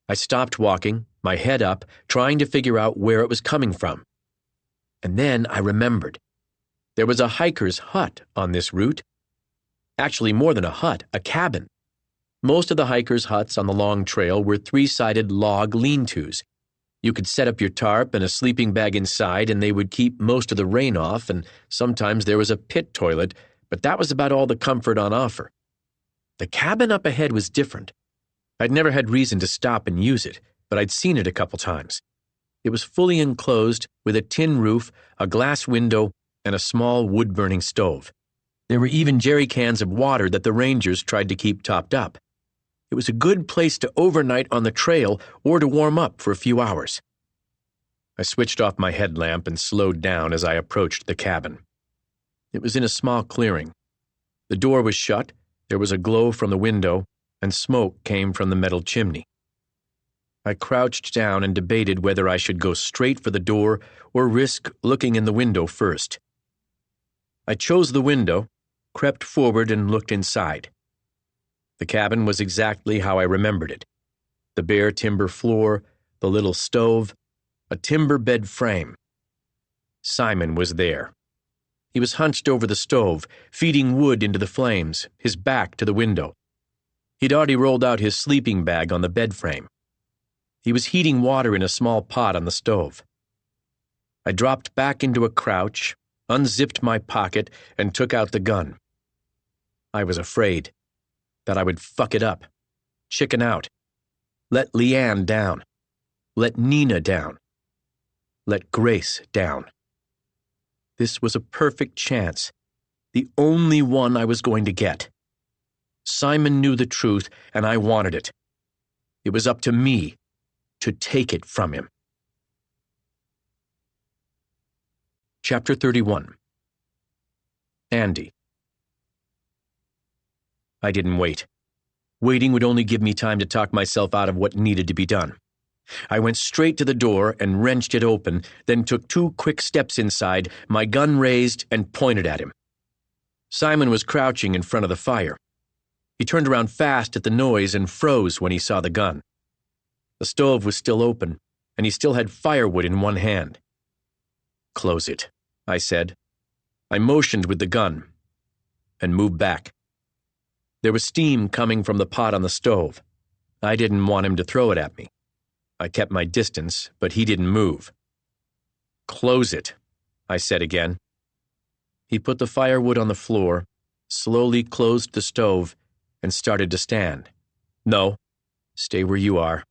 I stopped walking, my head up, trying to figure out where it was coming from. And then I remembered. There was a hiker's hut on this route. Actually, more than a hut, a cabin. Most of the hikers' huts on the long trail were 3-sided log lean-tos. You could set up your tarp and a sleeping bag inside, and they would keep most of the rain off, and sometimes there was a pit toilet, but that was about all the comfort on offer. The cabin up ahead was different. I'd never had reason to stop and use it, but I'd seen it a couple times. It was fully enclosed with a tin roof, a glass window, and a small wood-burning stove. There were even jerry cans of water that the rangers tried to keep topped up. It was a good place to overnight on the trail or to warm up for a few hours. I switched off my headlamp and slowed down as I approached the cabin. It was in a small clearing. The door was shut, there was a glow from the window, and smoke came from the metal chimney. I crouched down and debated whether I should go straight for the door or risk looking in the window first. I chose the window, crept forward, and looked inside. The cabin was exactly how I remembered it. The bare timber floor, the little stove, a timber bed frame. Simon was there. He was hunched over the stove, feeding wood into the flames, his back to the window. He'd already rolled out his sleeping bag on the bed frame. He was heating water in a small pot on the stove. I dropped back into a crouch, unzipped my pocket, and took out the gun. I was afraid that I would fuck it up, chicken out, let Leanne down, let Nina down, let Grace down. This was a perfect chance, the only one I was going to get. Simon knew the truth, and I wanted it. It was up to me to take it from him. Chapter 31. Andy. I didn't wait. Waiting would only give me time to talk myself out of what needed to be done. I went straight to the door and wrenched it open, then took 2 quick steps inside, my gun raised and pointed at him. Simon was crouching in front of the fire. He turned around fast at the noise and froze when he saw the gun. The stove was still open, and he still had firewood in one hand. "Close it," I said. I motioned with the gun and moved back. There was steam coming from the pot on the stove. I didn't want him to throw it at me. I kept my distance, but he didn't move. "Close it," I said again. He put the firewood on the floor, slowly closed the stove, and started to stand. "No, stay where you are."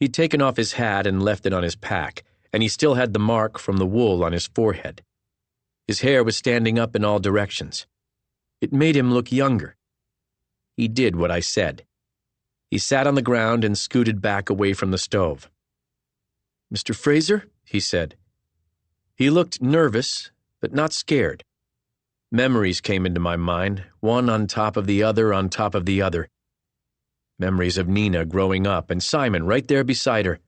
He'd taken off his hat and left it on his pack, and he still had the mark from the wool on his forehead. His hair was standing up in all directions. It made him look younger. He did what I said. He sat on the ground and scooted back away from the stove. "Mr. Fraser?" he said. He looked nervous, but not scared. Memories came into my mind, one on top of the other on top of the other. Memories of Nina growing up and Simon right there beside her.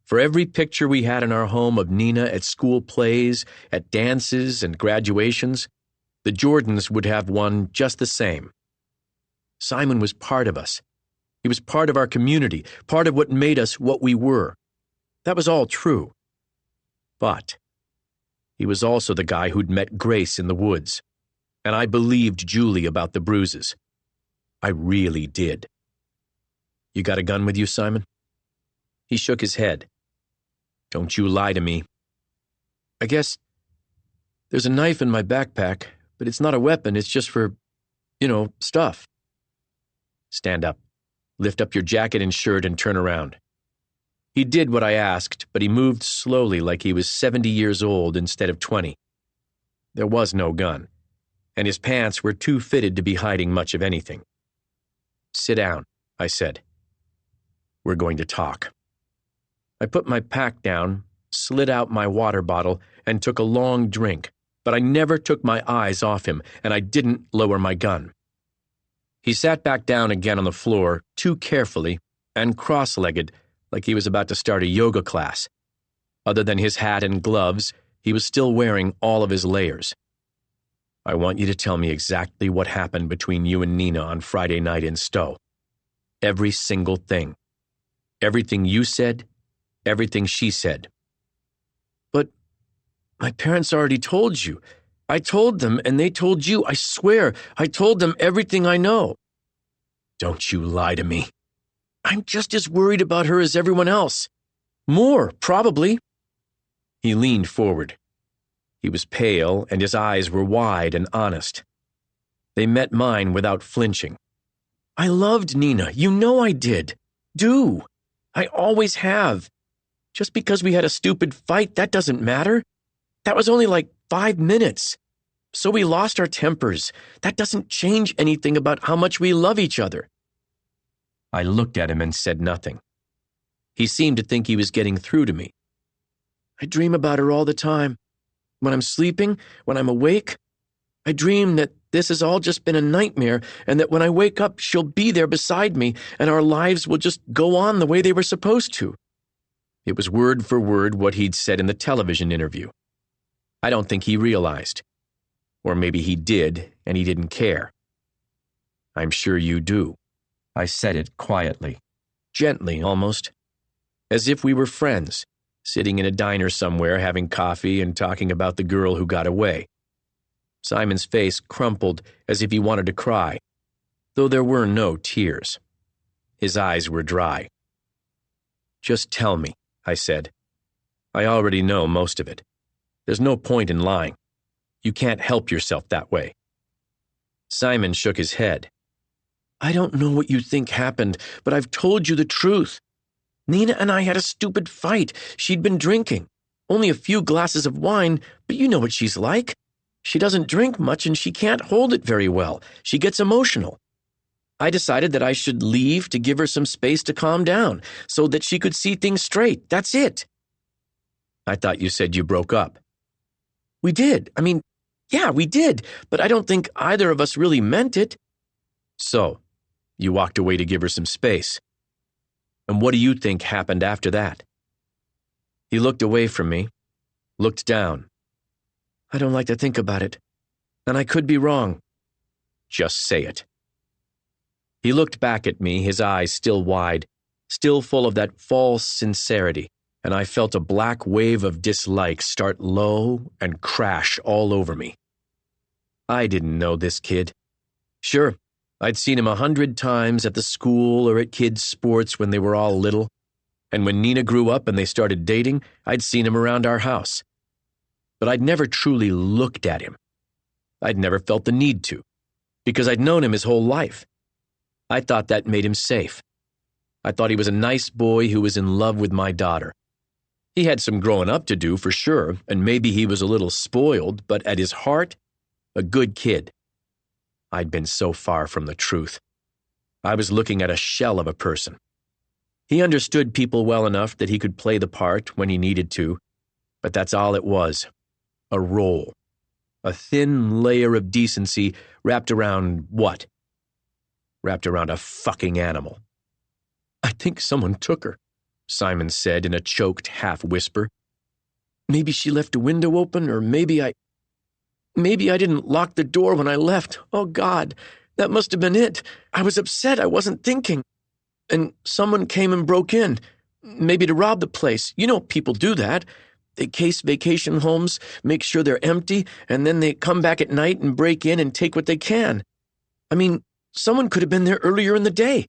For every picture we had in our home of Nina at school plays, at dances and graduations, the Jordans would have one just the same. Simon was part of us. He was part of our community, part of what made us what we were. That was all true. But he was also the guy who'd met Grace in the woods. And I believed Julie about the bruises. I really did. You got a gun with you, Simon? He shook his head. Don't you lie to me. I guess there's a knife in my backpack, but it's not a weapon, it's just for, stuff. Stand up. Lift up your jacket and shirt and turn around. He did what I asked, but he moved slowly like he was 70 years old instead of 20. There was no gun, and his pants were too fitted to be hiding much of anything. Sit down, I said. We're going to talk. I put my pack down, slid out my water bottle, and took a long drink, but I never took my eyes off him, and I didn't lower my gun. He sat back down again on the floor, too carefully, and cross-legged, like he was about to start a yoga class. Other than his hat and gloves, he was still wearing all of his layers. I want you to tell me exactly what happened between you and Nina on Friday night in Stowe. Every single thing. Everything you said, everything she said. But my parents already told you. I told them, and they told you. I swear, I told them everything I know. Don't you lie to me. I'm just as worried about her as everyone else. More, probably. He leaned forward. He was pale, and his eyes were wide and honest. They met mine without flinching. I loved Nina. You know I did. Do. I always have. Just because we had a stupid fight, that doesn't matter. That was only like 5 minutes. So we lost our tempers. That doesn't change anything about how much we love each other. I looked at him and said nothing. He seemed to think he was getting through to me. I dream about her all the time. When I'm sleeping, when I'm awake, I dream that this has all just been a nightmare and that when I wake up, she'll be there beside me and our lives will just go on the way they were supposed to. It was word for word what he'd said in the television interview. I don't think he realized. Or maybe he did, and he didn't care. I'm sure you do. I said it quietly, gently almost, as if we were friends, sitting in a diner somewhere having coffee and talking about the girl who got away. Simon's face crumpled as if he wanted to cry, though there were no tears. His eyes were dry. Just tell me, I said. I already know most of it. There's no point in lying. You can't help yourself that way. Simon shook his head. I don't know what you think happened, but I've told you the truth. Nina and I had a stupid fight. She'd been drinking. Only a few glasses of wine, but you know what she's like. She doesn't drink much and she can't hold it very well. She gets emotional. I decided that I should leave to give her some space to calm down so that she could see things straight. That's it. I thought you said you broke up. We did. Yeah, we did, but I don't think either of us really meant it. So, you walked away to give her some space. And what do you think happened after that? He looked away from me, looked down. I don't like to think about it, and I could be wrong. Just say it. He looked back at me, his eyes still wide, still full of that false sincerity, and I felt a black wave of dislike start low and crash all over me. I didn't know this kid. Sure, I'd seen him 100 times at the school or at kids' sports when they were all little, and when Nina grew up and they started dating, I'd seen him around our house. But I'd never truly looked at him. I'd never felt the need to, because I'd known him his whole life. I thought that made him safe. I thought he was a nice boy who was in love with my daughter. He had some growing up to do, for sure, and maybe he was a little spoiled, but at his heart, a good kid. I'd been so far from the truth. I was looking at a shell of a person. He understood people well enough that he could play the part when he needed to, but that's all it was. A role. A thin layer of decency wrapped around what? Wrapped around a fucking animal. I think someone took her, Simon said in a choked half-whisper. Maybe she left a window open, or maybe I didn't lock the door when I left. Oh, God, that must have been it. I was upset. I wasn't thinking. And someone came and broke in, maybe to rob the place. You know people do that. They case vacation homes, make sure they're empty, and then they come back at night and break in and take what they can. I mean, someone could have been there earlier in the day.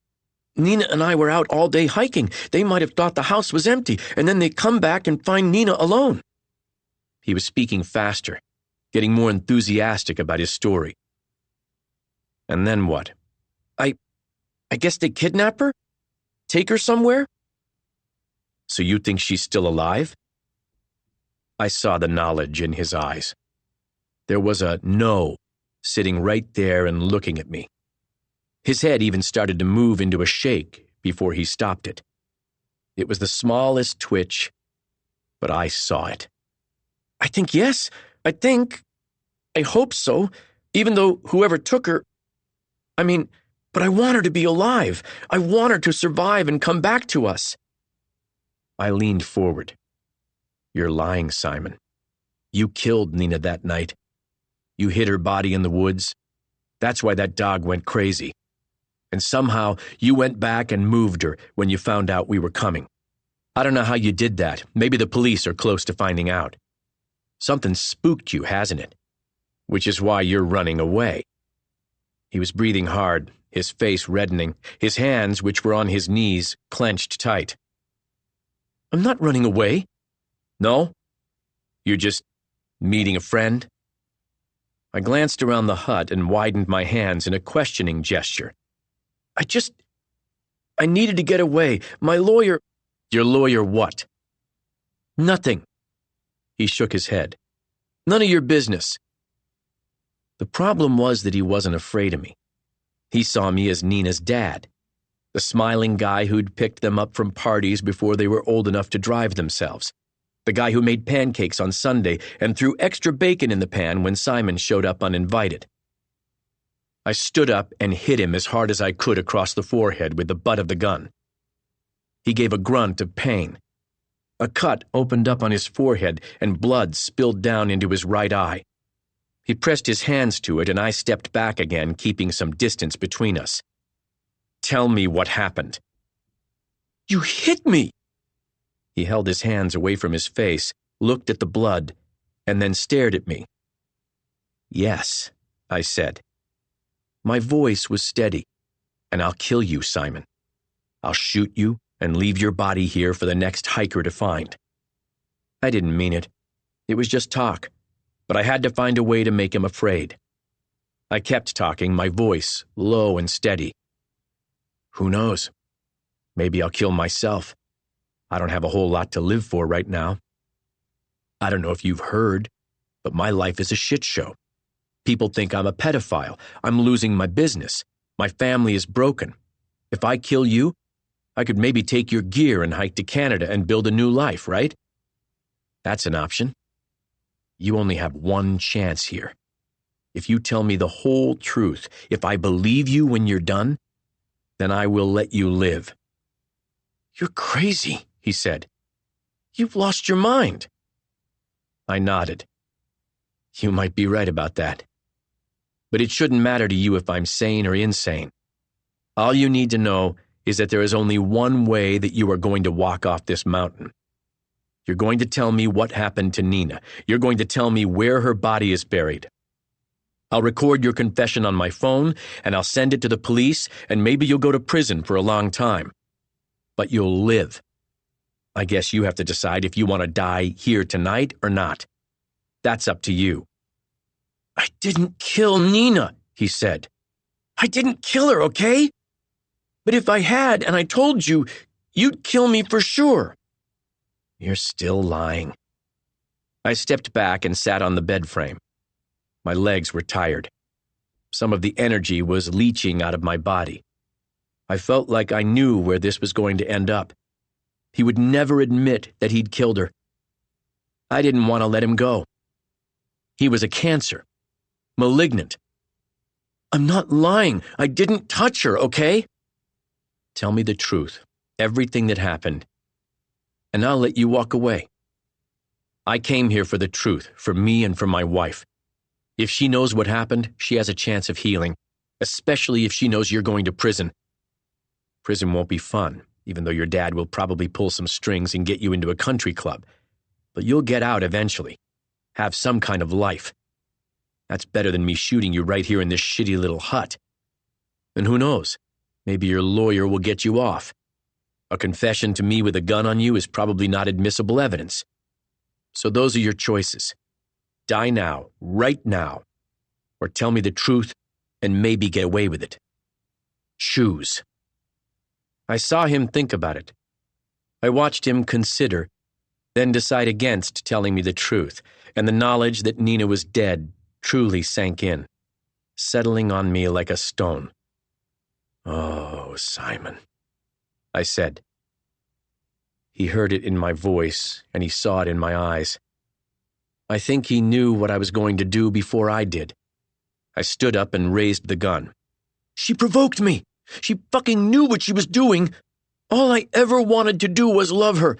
Nina and I were out all day hiking. They might have thought the house was empty, and then they come back and find Nina alone." He was speaking faster, getting more enthusiastic about his story. "And then what? I guess they kidnap her? Take her somewhere? So you think she's still alive?" I saw the knowledge in his eyes. There was a no sitting right there and looking at me. His head even started to move into a shake before he stopped it. It was the smallest twitch, but I saw it. "I think yes. I hope so, even though whoever took her, but I want her to be alive. I want her to survive and come back to us." I leaned forward. "You're lying, Simon. You killed Nina that night. You hid her body in the woods. That's why that dog went crazy. And somehow you went back and moved her when you found out we were coming. I don't know how you did that. Maybe the police are close to finding out. Something spooked you, hasn't it? Which is why you're running away." He was breathing hard, his face reddening, his hands, which were on his knees, clenched tight. "I'm not running away." "No? You're just meeting a friend?" I glanced around the hut and widened my hands in a questioning gesture. I needed to get away. My lawyer—" "Your lawyer what?" "Nothing." He shook his head. "None of your business." The problem was that he wasn't afraid of me. He saw me as Nina's dad, the smiling guy who'd picked them up from parties before they were old enough to drive themselves, the guy who made pancakes on Sunday and threw extra bacon in the pan when Simon showed up uninvited. I stood up and hit him as hard as I could across the forehead with the butt of the gun. He gave a grunt of pain. A cut opened up on his forehead and blood spilled down into his right eye. He pressed his hands to it and I stepped back again, keeping some distance between us. "Tell me what happened." "You hit me!" He held his hands away from his face, looked at the blood, and then stared at me. "Yes," I said. My voice was steady. "And I'll kill you, Simon. I'll shoot you and leave your body here for the next hiker to find." I didn't mean it. It was just talk, but I had to find a way to make him afraid. I kept talking, my voice low and steady. "Who knows? Maybe I'll kill myself. I don't have a whole lot to live for right now. I don't know if you've heard, but my life is a shit show. People think I'm a pedophile. I'm losing my business. My family is broken. If I kill you, I could maybe take your gear and hike to Canada and build a new life, right? That's an option. You only have one chance here. If you tell me the whole truth, if I believe you when you're done, then I will let you live." "You're crazy," he said. "You've lost your mind." I nodded. "You might be right about that. But it shouldn't matter to you if I'm sane or insane. All you need to know is that there is only one way that you are going to walk off this mountain. You're going to tell me what happened to Nina. You're going to tell me where her body is buried. I'll record your confession on my phone, and I'll send it to the police, and maybe you'll go to prison for a long time. But you'll live. I guess you have to decide if you want to die here tonight or not. That's up to you." "I didn't kill Nina," he said. "I didn't kill her, okay? But if I had and I told you, you'd kill me for sure." "You're still lying." I stepped back and sat on the bed frame. My legs were tired. Some of the energy was leaching out of my body. I felt like I knew where this was going to end up. He would never admit that he'd killed her. I didn't want to let him go. He was a cancer. Malignant. "I'm not lying. I didn't touch her, okay? Tell me the truth, everything that happened, and I'll let you walk away. I came here for the truth, for me and for my wife. If she knows what happened, she has a chance of healing, especially if she knows you're going to prison. Prison won't be fun, even though your dad will probably pull some strings and get you into a country club. But you'll get out eventually. Have some kind of life. That's better than me shooting you right here in this shitty little hut. And who knows? Maybe your lawyer will get you off. A confession to me with a gun on you is probably not admissible evidence. So those are your choices. Die now, right now, or tell me the truth and maybe get away with it. Choose. I saw him think about it. I watched him consider, then decide against telling me the truth, and the knowledge that Nina was dead truly sank in, settling on me like a stone. "Oh, Simon," I said. He heard it in my voice, and he saw it in my eyes. I think he knew what I was going to do before I did. I stood up and raised the gun. "She provoked me. She fucking knew what she was doing. All I ever wanted to do was love her.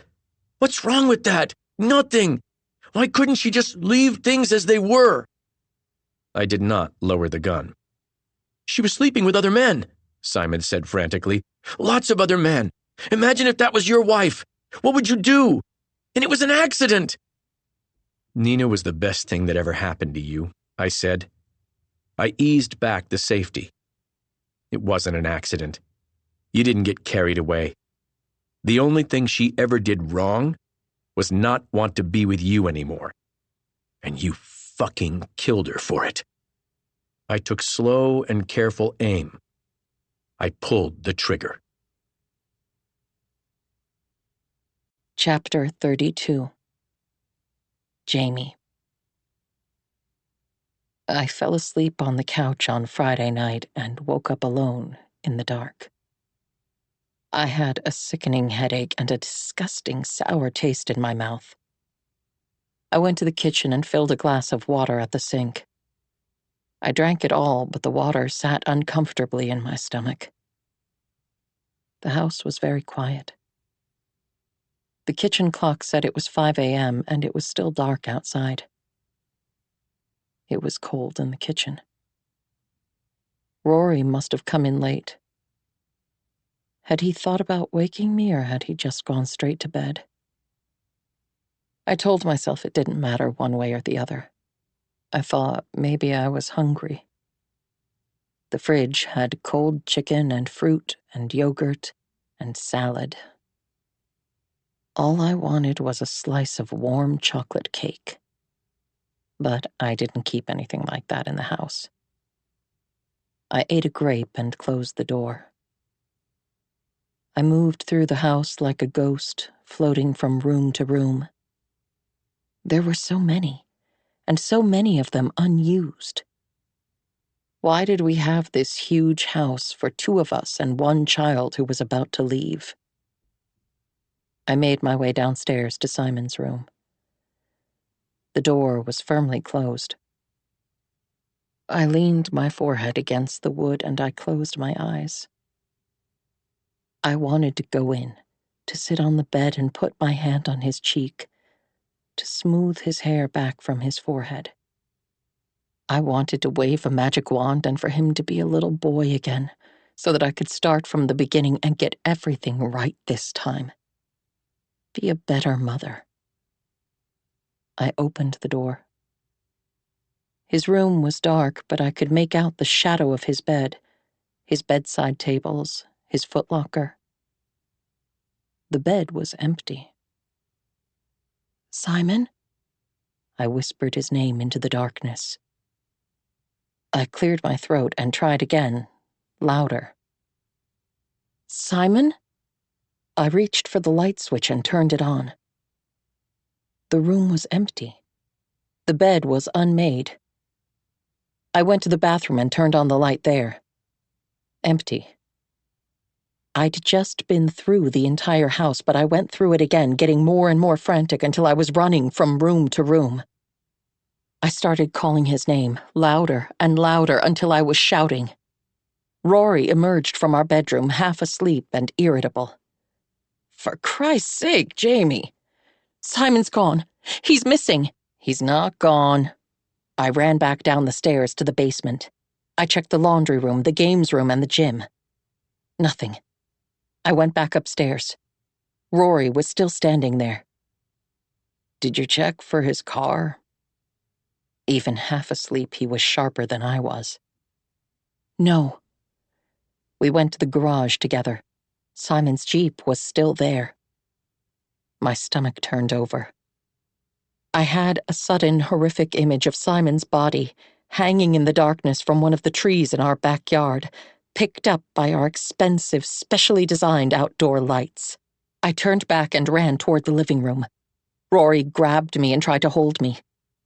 What's wrong with that? Nothing. Why couldn't she just leave things as they were?" I did not lower the gun. "She was sleeping with other men," Simon said frantically. "Lots of other men. Imagine if that was your wife. What would you do? And it was an accident." "Nina was the best thing that ever happened to you," I said. I eased back the safety. "It wasn't an accident. You didn't get carried away. The only thing she ever did wrong was not want to be with you anymore. And you fucking killed her for it." I took slow and careful aim. I pulled the trigger. Chapter 32. Jamie. I fell asleep on the couch on Friday night and woke up alone in the dark. I had a sickening headache and a disgusting sour taste in my mouth. I went to the kitchen and filled a glass of water at the sink. I drank it all, but the water sat uncomfortably in my stomach. The house was very quiet. The kitchen clock said it was 5 a.m. and it was still dark outside. It was cold in the kitchen. Rory must have come in late. Had he thought about waking me, or had he just gone straight to bed? I told myself it didn't matter one way or the other. I thought maybe I was hungry. The fridge had cold chicken and fruit and yogurt and salad. All I wanted was a slice of warm chocolate cake. But I didn't keep anything like that in the house. I ate a grape and closed the door. I moved through the house like a ghost, floating from room to room. There were so many, and so many of them unused. Why did we have this huge house for 2 of us and 1 child who was about to leave? I made my way downstairs to Simon's room. The door was firmly closed. I leaned my forehead against the wood and I closed my eyes. I wanted to go in, to sit on the bed and put my hand on his cheek, to smooth his hair back from his forehead. I wanted to wave a magic wand and for him to be a little boy again, so that I could start from the beginning and get everything right this time. Be a better mother. I opened the door. His room was dark, but I could make out the shadow of his bed, his bedside tables, his footlocker. The bed was empty. "Simon?" I whispered his name into the darkness. I cleared my throat and tried again, louder. "Simon?" I reached for the light switch and turned it on. The room was empty. The bed was unmade. I went to the bathroom and turned on the light there. Empty. I'd just been through the entire house, but I went through it again, getting more and more frantic until I was running from room to room. I started calling his name, louder and louder, until I was shouting. Rory emerged from our bedroom, half asleep and irritable. "For Christ's sake, Jamie! Simon's gone. He's missing." "He's not gone." I ran back down the stairs to the basement. I checked the laundry room, the games room, and the gym. Nothing. I went back upstairs. Rory was still standing there. Did you check for his car? Even half asleep, he was sharper than I was. No. We went to the garage together. Simon's Jeep was still there. My stomach turned over. I had a sudden, horrific image of Simon's body hanging in the darkness from one of the trees in our backyard, picked up by our expensive, specially designed outdoor lights. I turned back and ran toward the living room. Rory grabbed me and tried to hold me.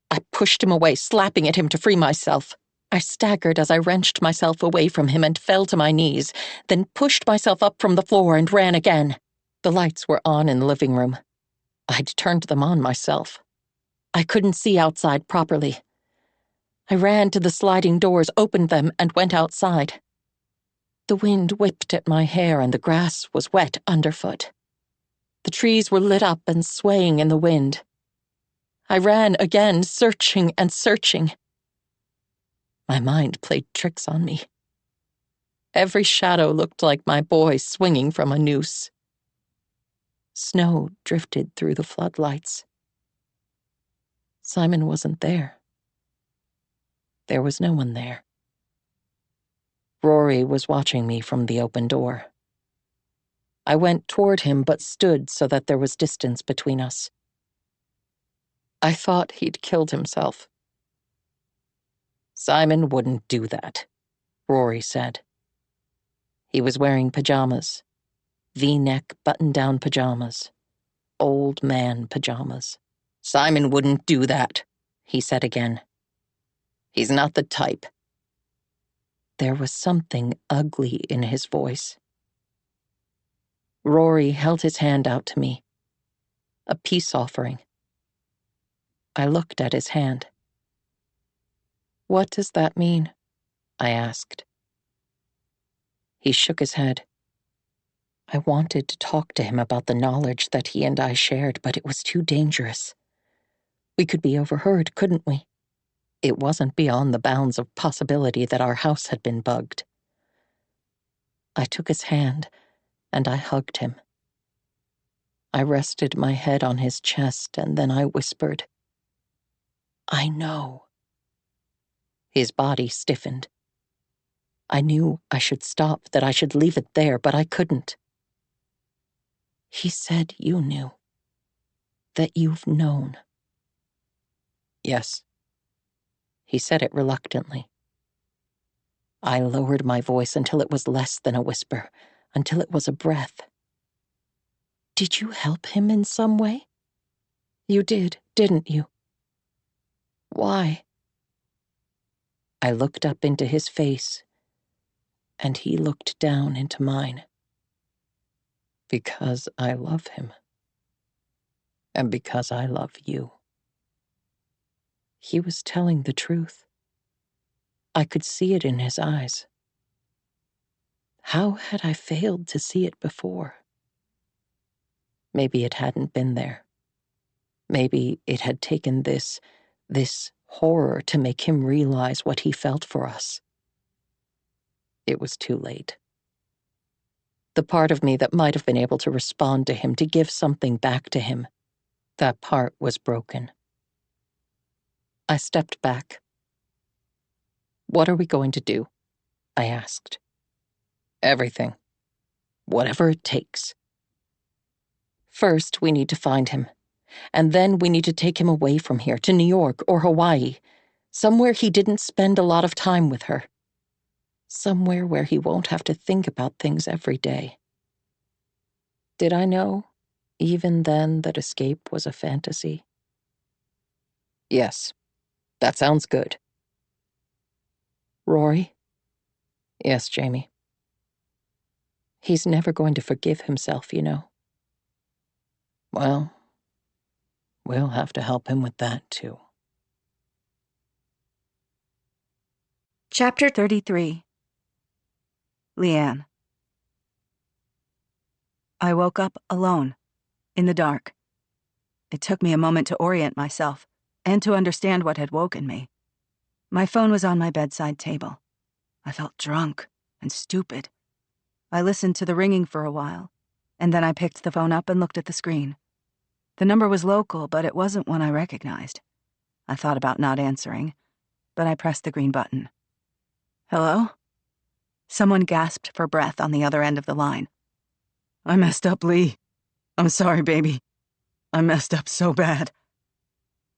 I pushed him away, slapping at him to free myself. I staggered as I wrenched myself away from him and fell to my knees, then pushed myself up from the floor and ran again. The lights were on in the living room. I'd turned them on myself. I couldn't see outside properly. I ran to the sliding doors, opened them, and went outside. The wind whipped at my hair and the grass was wet underfoot. The trees were lit up and swaying in the wind. I ran again, searching and searching. My mind played tricks on me. Every shadow looked like my boy swinging from a noose. Snow drifted through the floodlights. Simon wasn't there. There was no one there. Rory was watching me from the open door. I went toward him but stood so that there was distance between us. I thought he'd killed himself. Simon wouldn't do that, Rory said. He was wearing pajamas, V-neck button-down pajamas, old man pajamas. Simon wouldn't do that, he said again. He's not the type. There was something ugly in his voice. Rory held his hand out to me, a peace offering. I looked at his hand. What does that mean? I asked. He shook his head. I wanted to talk to him about the knowledge that he and I shared, but it was too dangerous. We could be overheard, couldn't we? It wasn't beyond the bounds of possibility that our house had been bugged. I took his hand, and I hugged him. I rested my head on his chest, and then I whispered, I know. His body stiffened. I knew I should stop, that I should leave it there, but I couldn't. He said you knew. That you've known. Yes. He said it reluctantly. I lowered my voice until it was less than a whisper, until it was a breath. Did you help him in some way? You did, didn't you? Why? I looked up into his face, and he looked down into mine. Because I love him. And because I love you. He was telling the truth. I could see it in his eyes. How had I failed to see it before? Maybe it hadn't been there. Maybe it had taken this horror to make him realize what he felt for us. It was too late. The part of me that might have been able to respond to him, to give something back to him, that part was broken. I stepped back. What are we going to do? I asked. Everything. Whatever it takes. First, we need to find him. And then we need to take him away from here, to New York or Hawaii, somewhere he didn't spend a lot of time with her. Somewhere where he won't have to think about things every day. Did I know, even then, that escape was a fantasy? Yes, that sounds good. Rory? Yes, Jamie. He's never going to forgive himself, you know. Well, we'll have to help him with that, too. Chapter 33. Leanne. I woke up alone, in the dark. It took me a moment to orient myself, and to understand what had woken me. My phone was on my bedside table. I felt drunk and stupid. I listened to the ringing for a while, and then I picked the phone up and looked at the screen. The number was local, but it wasn't one I recognized. I thought about not answering, but I pressed the green button. Hello? Someone gasped for breath on the other end of the line. I messed up, Lee. I'm sorry, baby. I messed up so bad.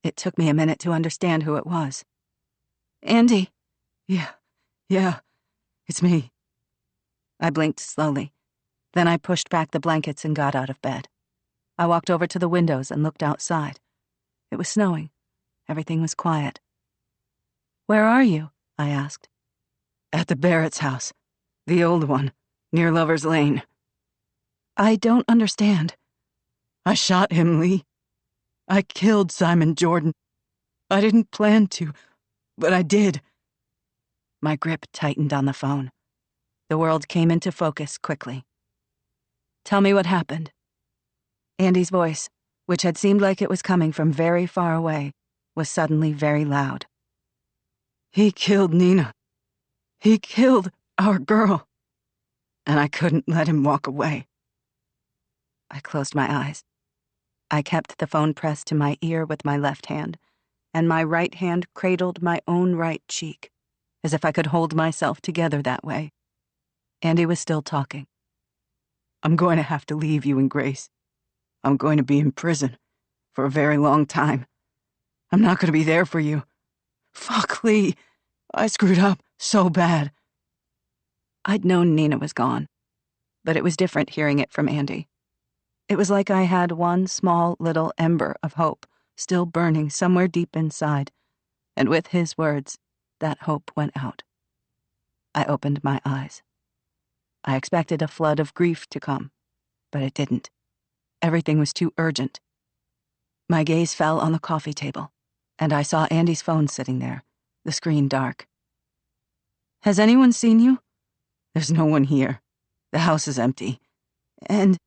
It took me a minute to understand who it was. Andy. Yeah, it's me. I blinked slowly. Then I pushed back the blankets and got out of bed. I walked over to the windows and looked outside. It was snowing. Everything was quiet. Where are you? I asked. At the Barrett's house. The old one, near Lover's Lane. I don't understand. I shot him, Lee. I killed Simon Jordan. I didn't plan to, but I did. My grip tightened on the phone. The world came into focus quickly. Tell me what happened. Andy's voice, which had seemed like it was coming from very far away, was suddenly very loud. He killed Nina. He killed our girl. And I couldn't let him walk away. I closed my eyes. I kept the phone pressed to my ear with my left hand, and my right hand cradled my own right cheek, as if I could hold myself together that way. Andy was still talking. I'm going to have to leave you and Grace. I'm going to be in prison for a very long time. I'm not going to be there for you. Fuck, Lee. I screwed up so bad. I'd known Nina was gone, but it was different hearing it from Andy. It was like I had one small little ember of hope still burning somewhere deep inside, and with his words, that hope went out. I opened my eyes. I expected a flood of grief to come, but it didn't. Everything was too urgent. My gaze fell on the coffee table, and I saw Andy's phone sitting there, the screen dark. Has anyone seen you? There's no one here. The house is empty. And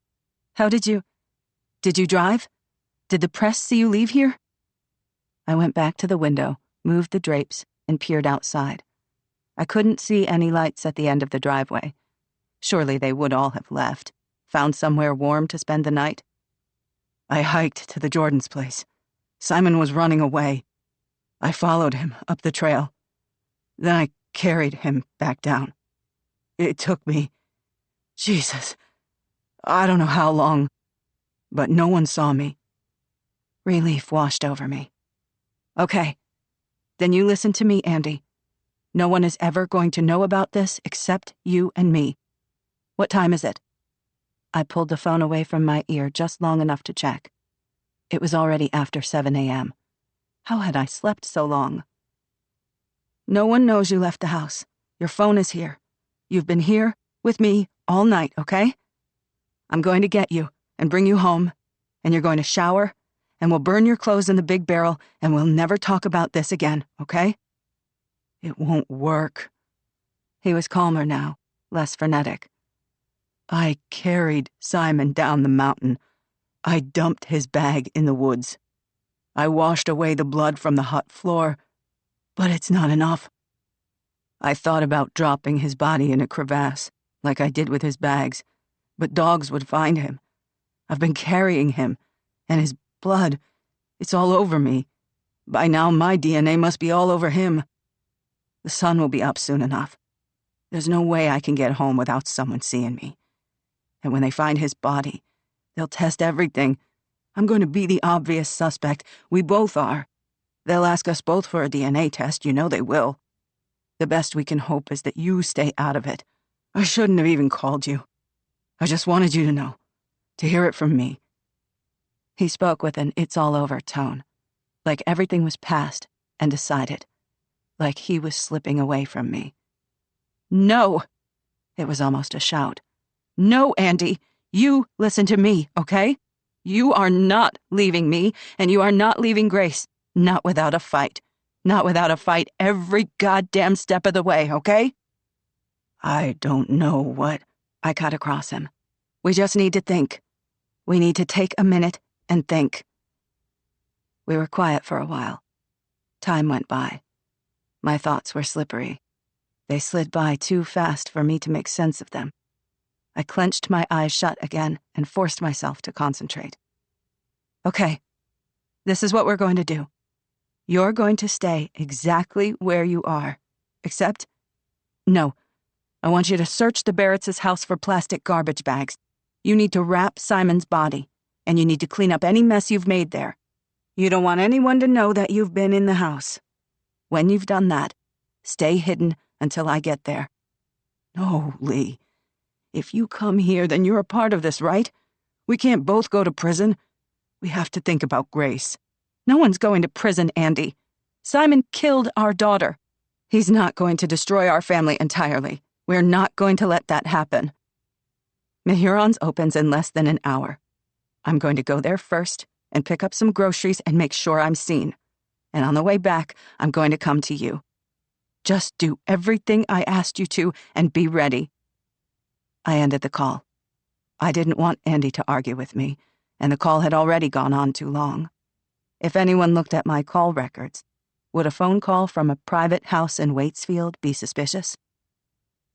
how did you drive? Did the press see you leave here? I went back to the window, moved the drapes, and peered outside. I couldn't see any lights at the end of the driveway. Surely they would all have left, found somewhere warm to spend the night. I hiked to the Jordans' place. Simon was running away. I followed him up the trail. Then I carried him back down. It took me, Jesus, I don't know how long, but no one saw me. Relief washed over me. Okay, then you listen to me, Andy. No one is ever going to know about this except you and me. What time is it? I pulled the phone away from my ear just long enough to check. It was already after 7 a.m. How had I slept so long? No one knows you left the house. Your phone is here. You've been here with me all night, okay? I'm going to get you and bring you home, and you're going to shower, and we'll burn your clothes in the big barrel, and we'll never talk about this again, okay? It won't work. He was calmer now, less frenetic. I carried Simon down the mountain. I dumped his bag in the woods. I washed away the blood from the hot floor, but it's not enough. I thought about dropping his body in a crevasse, like I did with his bags, but dogs would find him. I've been carrying him, and his blood, it's all over me. By now my DNA must be all over him. The sun will be up soon enough. There's no way I can get home without someone seeing me. And when they find his body, they'll test everything. I'm going to be the obvious suspect. We both are. They'll ask us both for a DNA test. You know they will. The best we can hope is that you stay out of it. I shouldn't have even called you. I just wanted you to know, to hear it from me. He spoke with an it's all over tone, like everything was past and decided, like he was slipping away from me. No! It was almost a shout. No, Andy, you listen to me, okay? You are not leaving me, and you are not leaving Grace. Not without a fight. Not without a fight every goddamn step of the way, okay? I don't know what... I cut across him. We just need to think. We need to take a minute and think. We were quiet for a while. Time went by. My thoughts were slippery. They slid by too fast for me to make sense of them. I clenched my eyes shut again and forced myself to concentrate. Okay, this is what we're going to do. You're going to stay exactly where you are. Except, no, I want you to search the Barretts' house for plastic garbage bags. You need to wrap Simon's body, and you need to clean up any mess you've made there. You don't want anyone to know that you've been in the house. When you've done that, stay hidden until I get there. No, Lee. If you come here, then you're a part of this, right? We can't both go to prison. We have to think about Grace. No one's going to prison, Andy. Simon killed our daughter. He's not going to destroy our family entirely. We're not going to let that happen. Mahirons opens in less than an hour. I'm going to go there first and pick up some groceries and make sure I'm seen. And on the way back, I'm going to come to you. Just do everything I asked you to and be ready. I ended the call. I didn't want Andy to argue with me, and the call had already gone on too long. If anyone looked at my call records, would a phone call from a private house in Waitsfield be suspicious?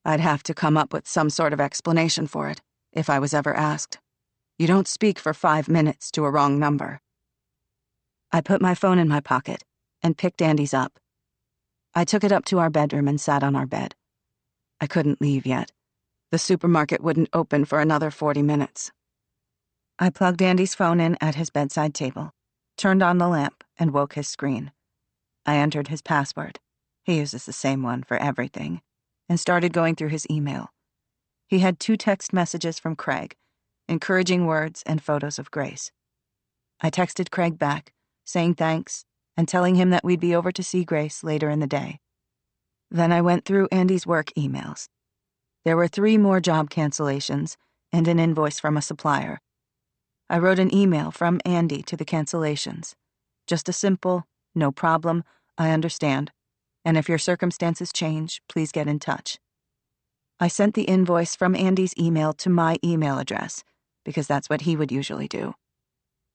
I'd have to come up with some sort of explanation for it, if I was ever asked. You don't speak for 5 minutes to a wrong number. I put my phone in my pocket and picked Andy's up. I took it up to our bedroom and sat on our bed. I couldn't leave yet. The supermarket wouldn't open for another 40 minutes. I plugged Andy's phone in at his bedside table, turned on the lamp, and woke his screen. I entered his password. He uses the same one for everything, and started going through his email. He had 2 text messages from Craig, encouraging words and photos of Grace. I texted Craig back, saying thanks, and telling him that we'd be over to see Grace later in the day. Then I went through Andy's work emails. There were 3 more job cancellations and an invoice from a supplier. I wrote an email from Andy to the cancellations. Just a simple, no problem, I understand, and if your circumstances change, please get in touch. I sent the invoice from Andy's email to my email address, because that's what he would usually do.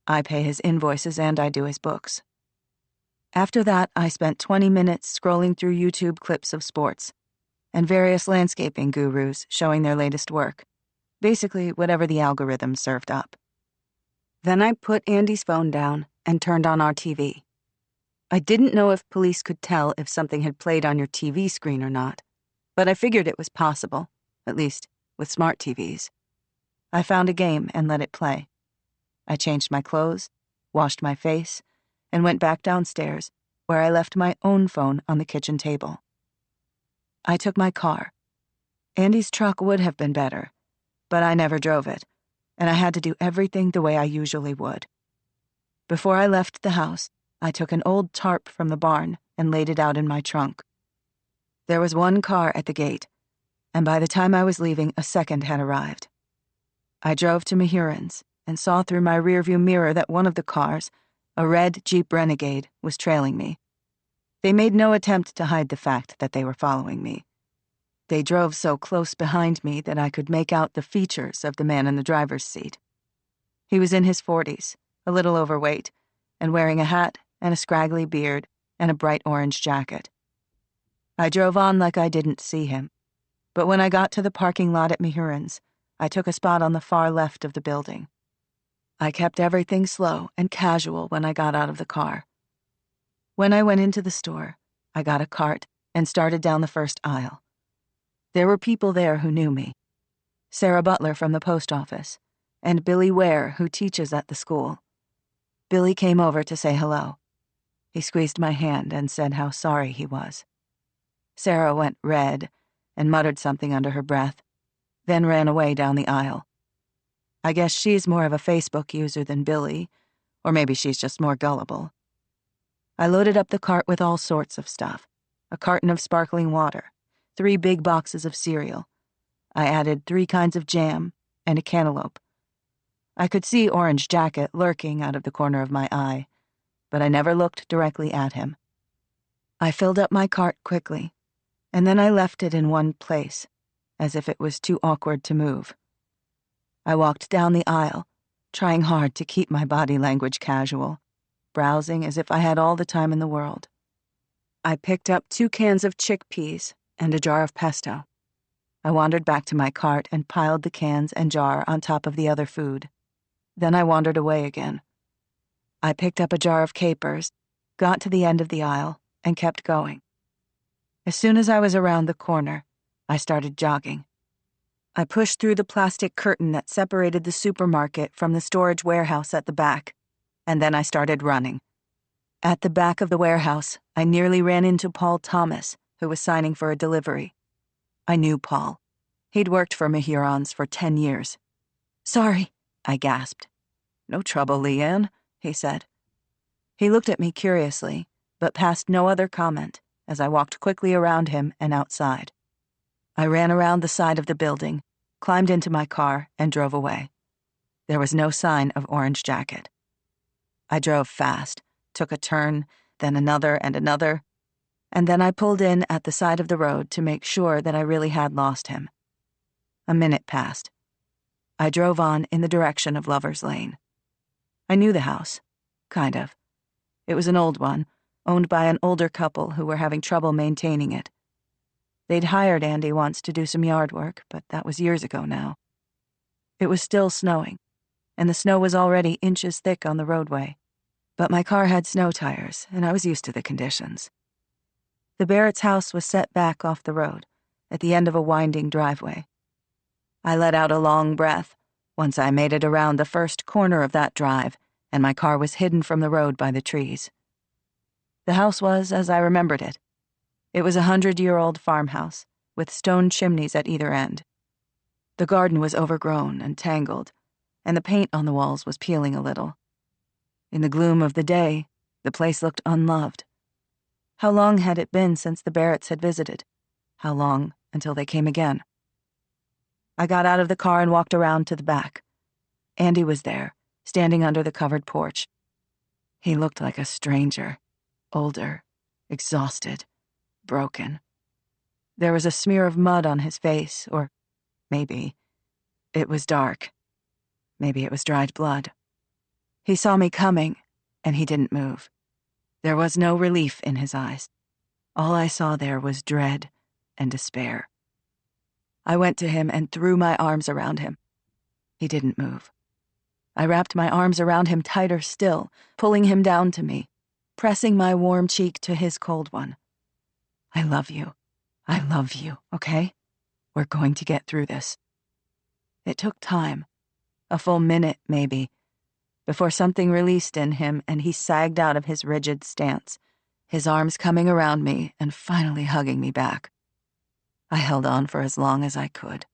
I pay his invoices and I do his books. After that, I spent 20 minutes scrolling through YouTube clips of sports and various landscaping gurus showing their latest work, basically whatever the algorithm served up. Then I put Andy's phone down and turned on our TV. I didn't know if police could tell if something had played on your TV screen or not, but I figured it was possible, at least with smart TVs. I found a game and let it play. I changed my clothes, washed my face, and went back downstairs, where I left my own phone on the kitchen table. I took my car. Andy's truck would have been better, but I never drove it, and I had to do everything the way I usually would. Before I left the house, I took an old tarp from the barn and laid it out in my trunk. There was 1 car at the gate, and by the time I was leaving, a second had arrived. I drove to Mahirons and saw through my rearview mirror that one of the cars, a red Jeep Renegade, was trailing me. They made no attempt to hide the fact that they were following me. They drove so close behind me that I could make out the features of the man in the driver's seat. He was in his 40s, a little overweight, and wearing a hat and a scraggly beard and a bright orange jacket. I drove on like I didn't see him, but when I got to the parking lot at Mahirons, I took a spot on the far left of the building. I kept everything slow and casual when I got out of the car. When I went into the store, I got a cart and started down the first aisle. There were people there who knew me. Sarah Butler from the post office, and Billy Ware, who teaches at the school. Billy came over to say hello. He squeezed my hand and said how sorry he was. Sarah went red and muttered something under her breath, then ran away down the aisle. I guess she's more of a Facebook user than Billy, or maybe she's just more gullible. I loaded up the cart with all sorts of stuff. A carton of sparkling water, 3 big boxes of cereal. I added 3 kinds of jam and a cantaloupe. I could see Orange Jacket lurking out of the corner of my eye, but I never looked directly at him. I filled up my cart quickly, and then I left it in one place, as if it was too awkward to move. I walked down the aisle, trying hard to keep my body language casual, browsing as if I had all the time in the world. I picked up 2 cans of chickpeas and a jar of pesto. I wandered back to my cart and piled the cans and jar on top of the other food. Then I wandered away again. I picked up a jar of capers, got to the end of the aisle, and kept going. As soon as I was around the corner, I started jogging. I pushed through the plastic curtain that separated the supermarket from the storage warehouse at the back, and then I started running. At the back of the warehouse, I nearly ran into Paul Thomas, who was signing for a delivery. I knew Paul. He'd worked for Mahurans for 10 years. "Sorry," I gasped. "No trouble, Leanne," he said. He looked at me curiously, but passed no other comment as I walked quickly around him and outside. I ran around the side of the building, climbed into my car, and drove away. There was no sign of Orange Jacket. I drove fast, took a turn, then another and another, and then I pulled in at the side of the road to make sure that I really had lost him. A minute passed. I drove on in the direction of Lover's Lane. I knew the house. Kind of. It was an old one, owned by an older couple who were having trouble maintaining it. They'd hired Andy once to do some yard work, but that was years ago now. It was still snowing, and the snow was already inches thick on the roadway. But my car had snow tires, and I was used to the conditions. The Barrett's house was set back off the road, at the end of a winding driveway. I let out a long breath once I made it around the first corner of that drive, and my car was hidden from the road by the trees. The house was as I remembered it. It was a 100-year-old farmhouse, with stone chimneys at either end. The garden was overgrown and tangled, and the paint on the walls was peeling a little. In the gloom of the day, the place looked unloved. How long had it been since the Barretts had visited? How long until they came again? I got out of the car and walked around to the back. Andy was there, standing under the covered porch. He looked like a stranger, older, exhausted, broken. There was a smear of mud on his face, or maybe it was dark. Maybe it was dried blood. He saw me coming, and he didn't move. There was no relief in his eyes. All I saw there was dread and despair. I went to him and threw my arms around him. He didn't move. I wrapped my arms around him tighter still, pulling him down to me, pressing my warm cheek to his cold one. "I love you. I love you, okay? We're going to get through this." It took time, a full minute maybe, before something released in him and he sagged out of his rigid stance, his arms coming around me and finally hugging me back. I held on for as long as I could.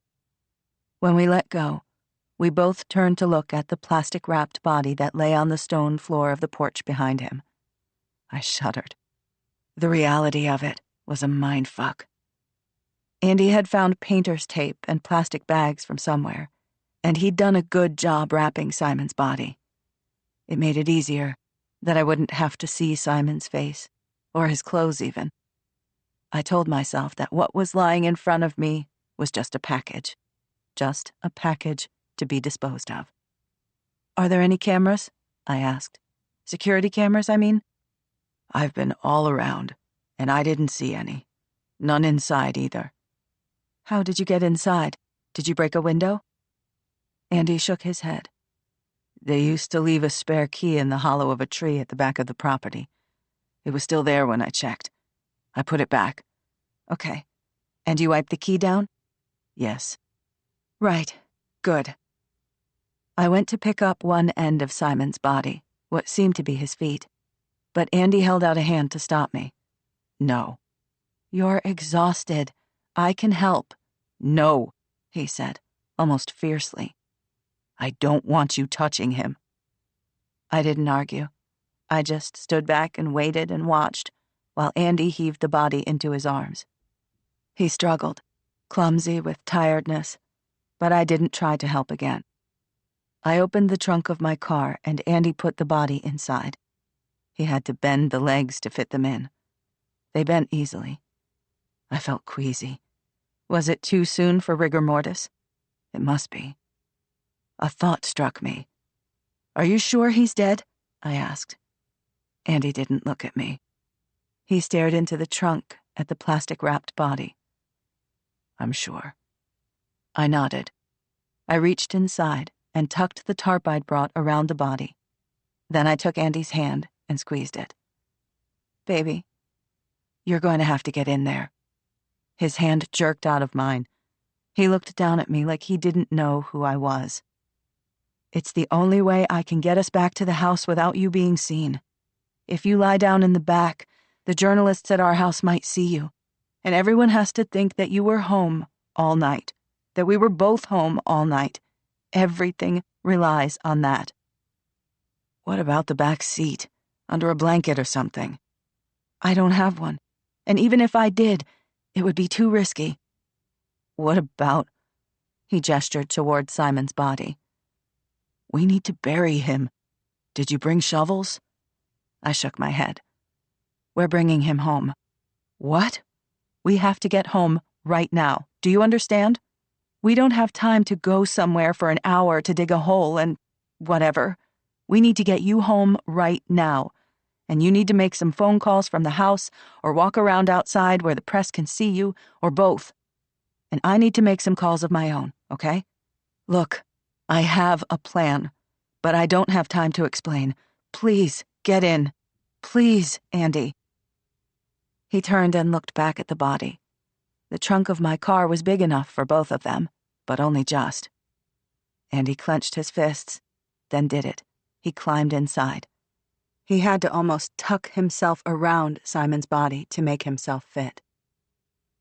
When we let go, we both turned to look at the plastic-wrapped body that lay on the stone floor of the porch behind him. I shuddered. The reality of it was a mindfuck. Andy had found painter's tape and plastic bags from somewhere, and he'd done a good job wrapping Simon's body. It made it easier that I wouldn't have to see Simon's face, or his clothes even. I told myself that what was lying in front of me was just a package to be disposed of. "Are there any cameras?" I asked. "Security cameras, I mean?" "I've been all around, and I didn't see any. None inside either." "How did you get inside? Did you break a window?" Andy shook his head. "They used to leave a spare key in the hollow of a tree at the back of the property. It was still there when I checked. I put it back." "Okay. And you wiped the key down?" "Yes." "Right. Good." I went to pick up one end of Simon's body, what seemed to be his feet, but Andy held out a hand to stop me. "No." "You're exhausted. I can help." "No," he said, almost fiercely. "I don't want you touching him." I didn't argue. I just stood back and waited and watched while Andy heaved the body into his arms. He struggled, clumsy with tiredness, but I didn't try to help again. I opened the trunk of my car and Andy put the body inside. He had to bend the legs to fit them in. They bent easily. I felt queasy. Was it too soon for rigor mortis? It must be. A thought struck me. "Are you sure he's dead?" I asked. Andy didn't look at me. He stared into the trunk at the plastic-wrapped body. "I'm sure." I nodded. I reached inside and tucked the tarp I'd brought around the body. Then I took Andy's hand and squeezed it. Baby, you're going to have to get in there. His hand jerked out of mine. He looked down at me like he didn't know who I was. It's the only way I can get us back to the house without you being seen. If you lie down in the back, the journalists at our house might see you, and everyone has to think that you were home all night, that we were both home all night. Everything relies on that. What about the back seat, under a blanket or something? I don't have one, and even if I did, it would be too risky. What about... He gestured toward Simon's body. We need to bury him. Did you bring shovels? I shook my head. We're bringing him home. What? We have to get home right now. Do you understand? We don't have time to go somewhere for an hour to dig a hole and whatever. We need to get you home right now. And you need to make some phone calls from the house or walk around outside where the press can see you, or both. And I need to make some calls of my own, okay? Look, I have a plan, but I don't have time to explain. Please, get in. Please, Andy. He turned and looked back at the body. The trunk of my car was big enough for both of them, but only just. Andy clenched his fists, then did it. He climbed inside. He had to almost tuck himself around Simon's body to make himself fit.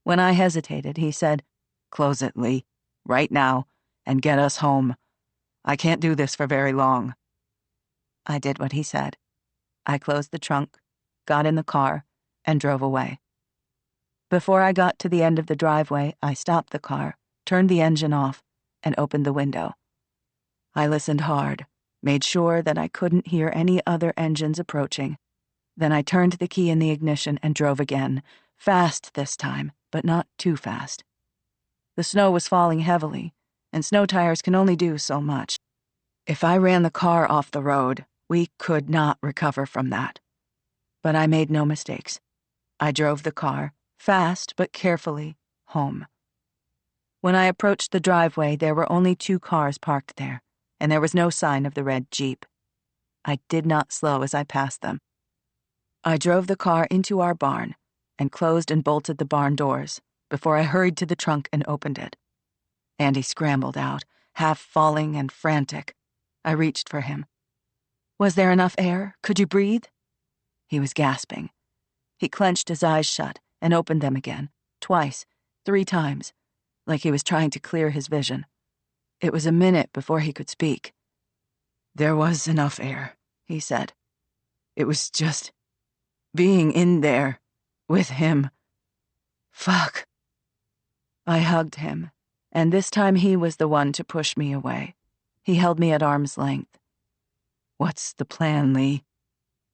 When I hesitated, he said, Close it, Lee, right now, and get us home. I can't do this for very long. I did what he said. I closed the trunk, got in the car, and drove away. Before I got to the end of the driveway, I stopped the car, turned the engine off, and opened the window. I listened hard, made sure that I couldn't hear any other engines approaching. Then I turned the key in the ignition and drove again, fast this time, but not too fast. The snow was falling heavily, and snow tires can only do so much. If I ran the car off the road, we could not recover from that. But I made no mistakes. I drove the car, fast but carefully, home. When I approached the driveway, there were only 2 cars parked there, and there was no sign of the red Jeep. I did not slow as I passed them. I drove the car into our barn and closed and bolted the barn doors before I hurried to the trunk and opened it. Andy scrambled out, half falling and frantic. I reached for him. Was there enough air? Could you breathe? He was gasping. He clenched his eyes shut and opened them again, twice, 3 times, like he was trying to clear his vision. It was a minute before he could speak. There was enough air, he said. It was just being in there with him. Fuck. I hugged him, and this time he was the one to push me away. He held me at arm's length. What's the plan, Lee?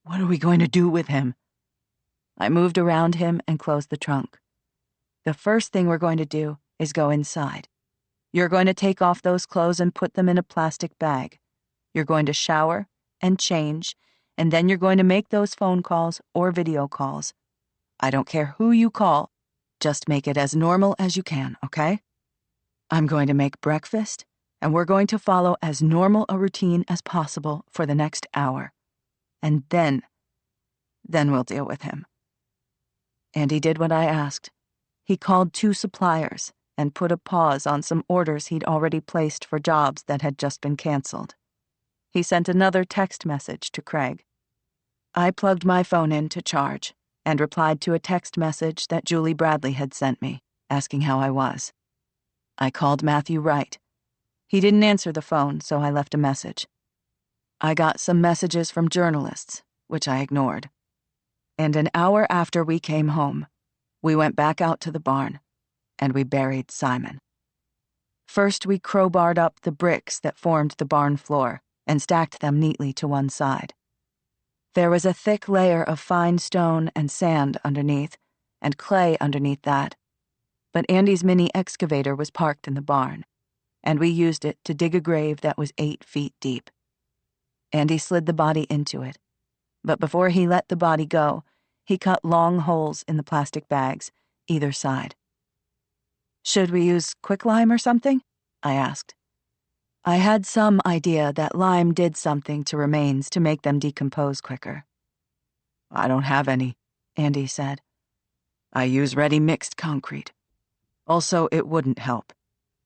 What are we going to do with him? I moved around him and closed the trunk. The first thing we're going to do is go inside. You're going to take off those clothes and put them in a plastic bag. You're going to shower and change, and then you're going to make those phone calls or video calls. I don't care who you call. Just make it as normal as you can, okay? I'm going to make breakfast, and we're going to follow as normal a routine as possible for the next hour. And then we'll deal with him. And he did what I asked. He called 2 suppliers and put a pause on some orders he'd already placed for jobs that had just been canceled. He sent another text message to Craig. I plugged my phone in to charge and replied to a text message that Julie Bradley had sent me, asking how I was. I called Matthew Wright. He didn't answer the phone, so I left a message. I got some messages from journalists, which I ignored. And an hour after we came home, we went back out to the barn, and we buried Simon. First, we crowbarred up the bricks that formed the barn floor and stacked them neatly to one side. There was a thick layer of fine stone and sand underneath, and clay underneath that. But Andy's mini excavator was parked in the barn, and we used it to dig a grave that was 8 feet deep. Andy slid the body into it, but before he let the body go, he cut long holes in the plastic bags, either side. Should we use quicklime or something? I asked. I had some idea that lime did something to remains to make them decompose quicker. I don't have any, Andy said. I use ready mixed concrete. Also, it wouldn't help.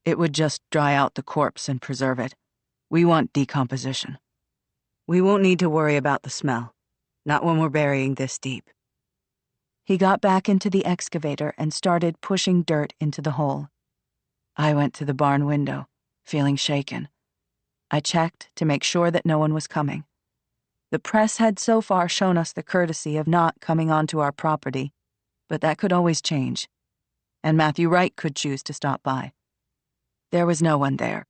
It would just dry out the corpse and preserve it. We want decomposition. We won't need to worry about the smell. Not when we're burying this deep. He got back into the excavator and started pushing dirt into the hole. I went to the barn window, feeling shaken. I checked to make sure that no one was coming. The press had so far shown us the courtesy of not coming onto our property, but that could always change, and Matthew Wright could choose to stop by. There was no one there.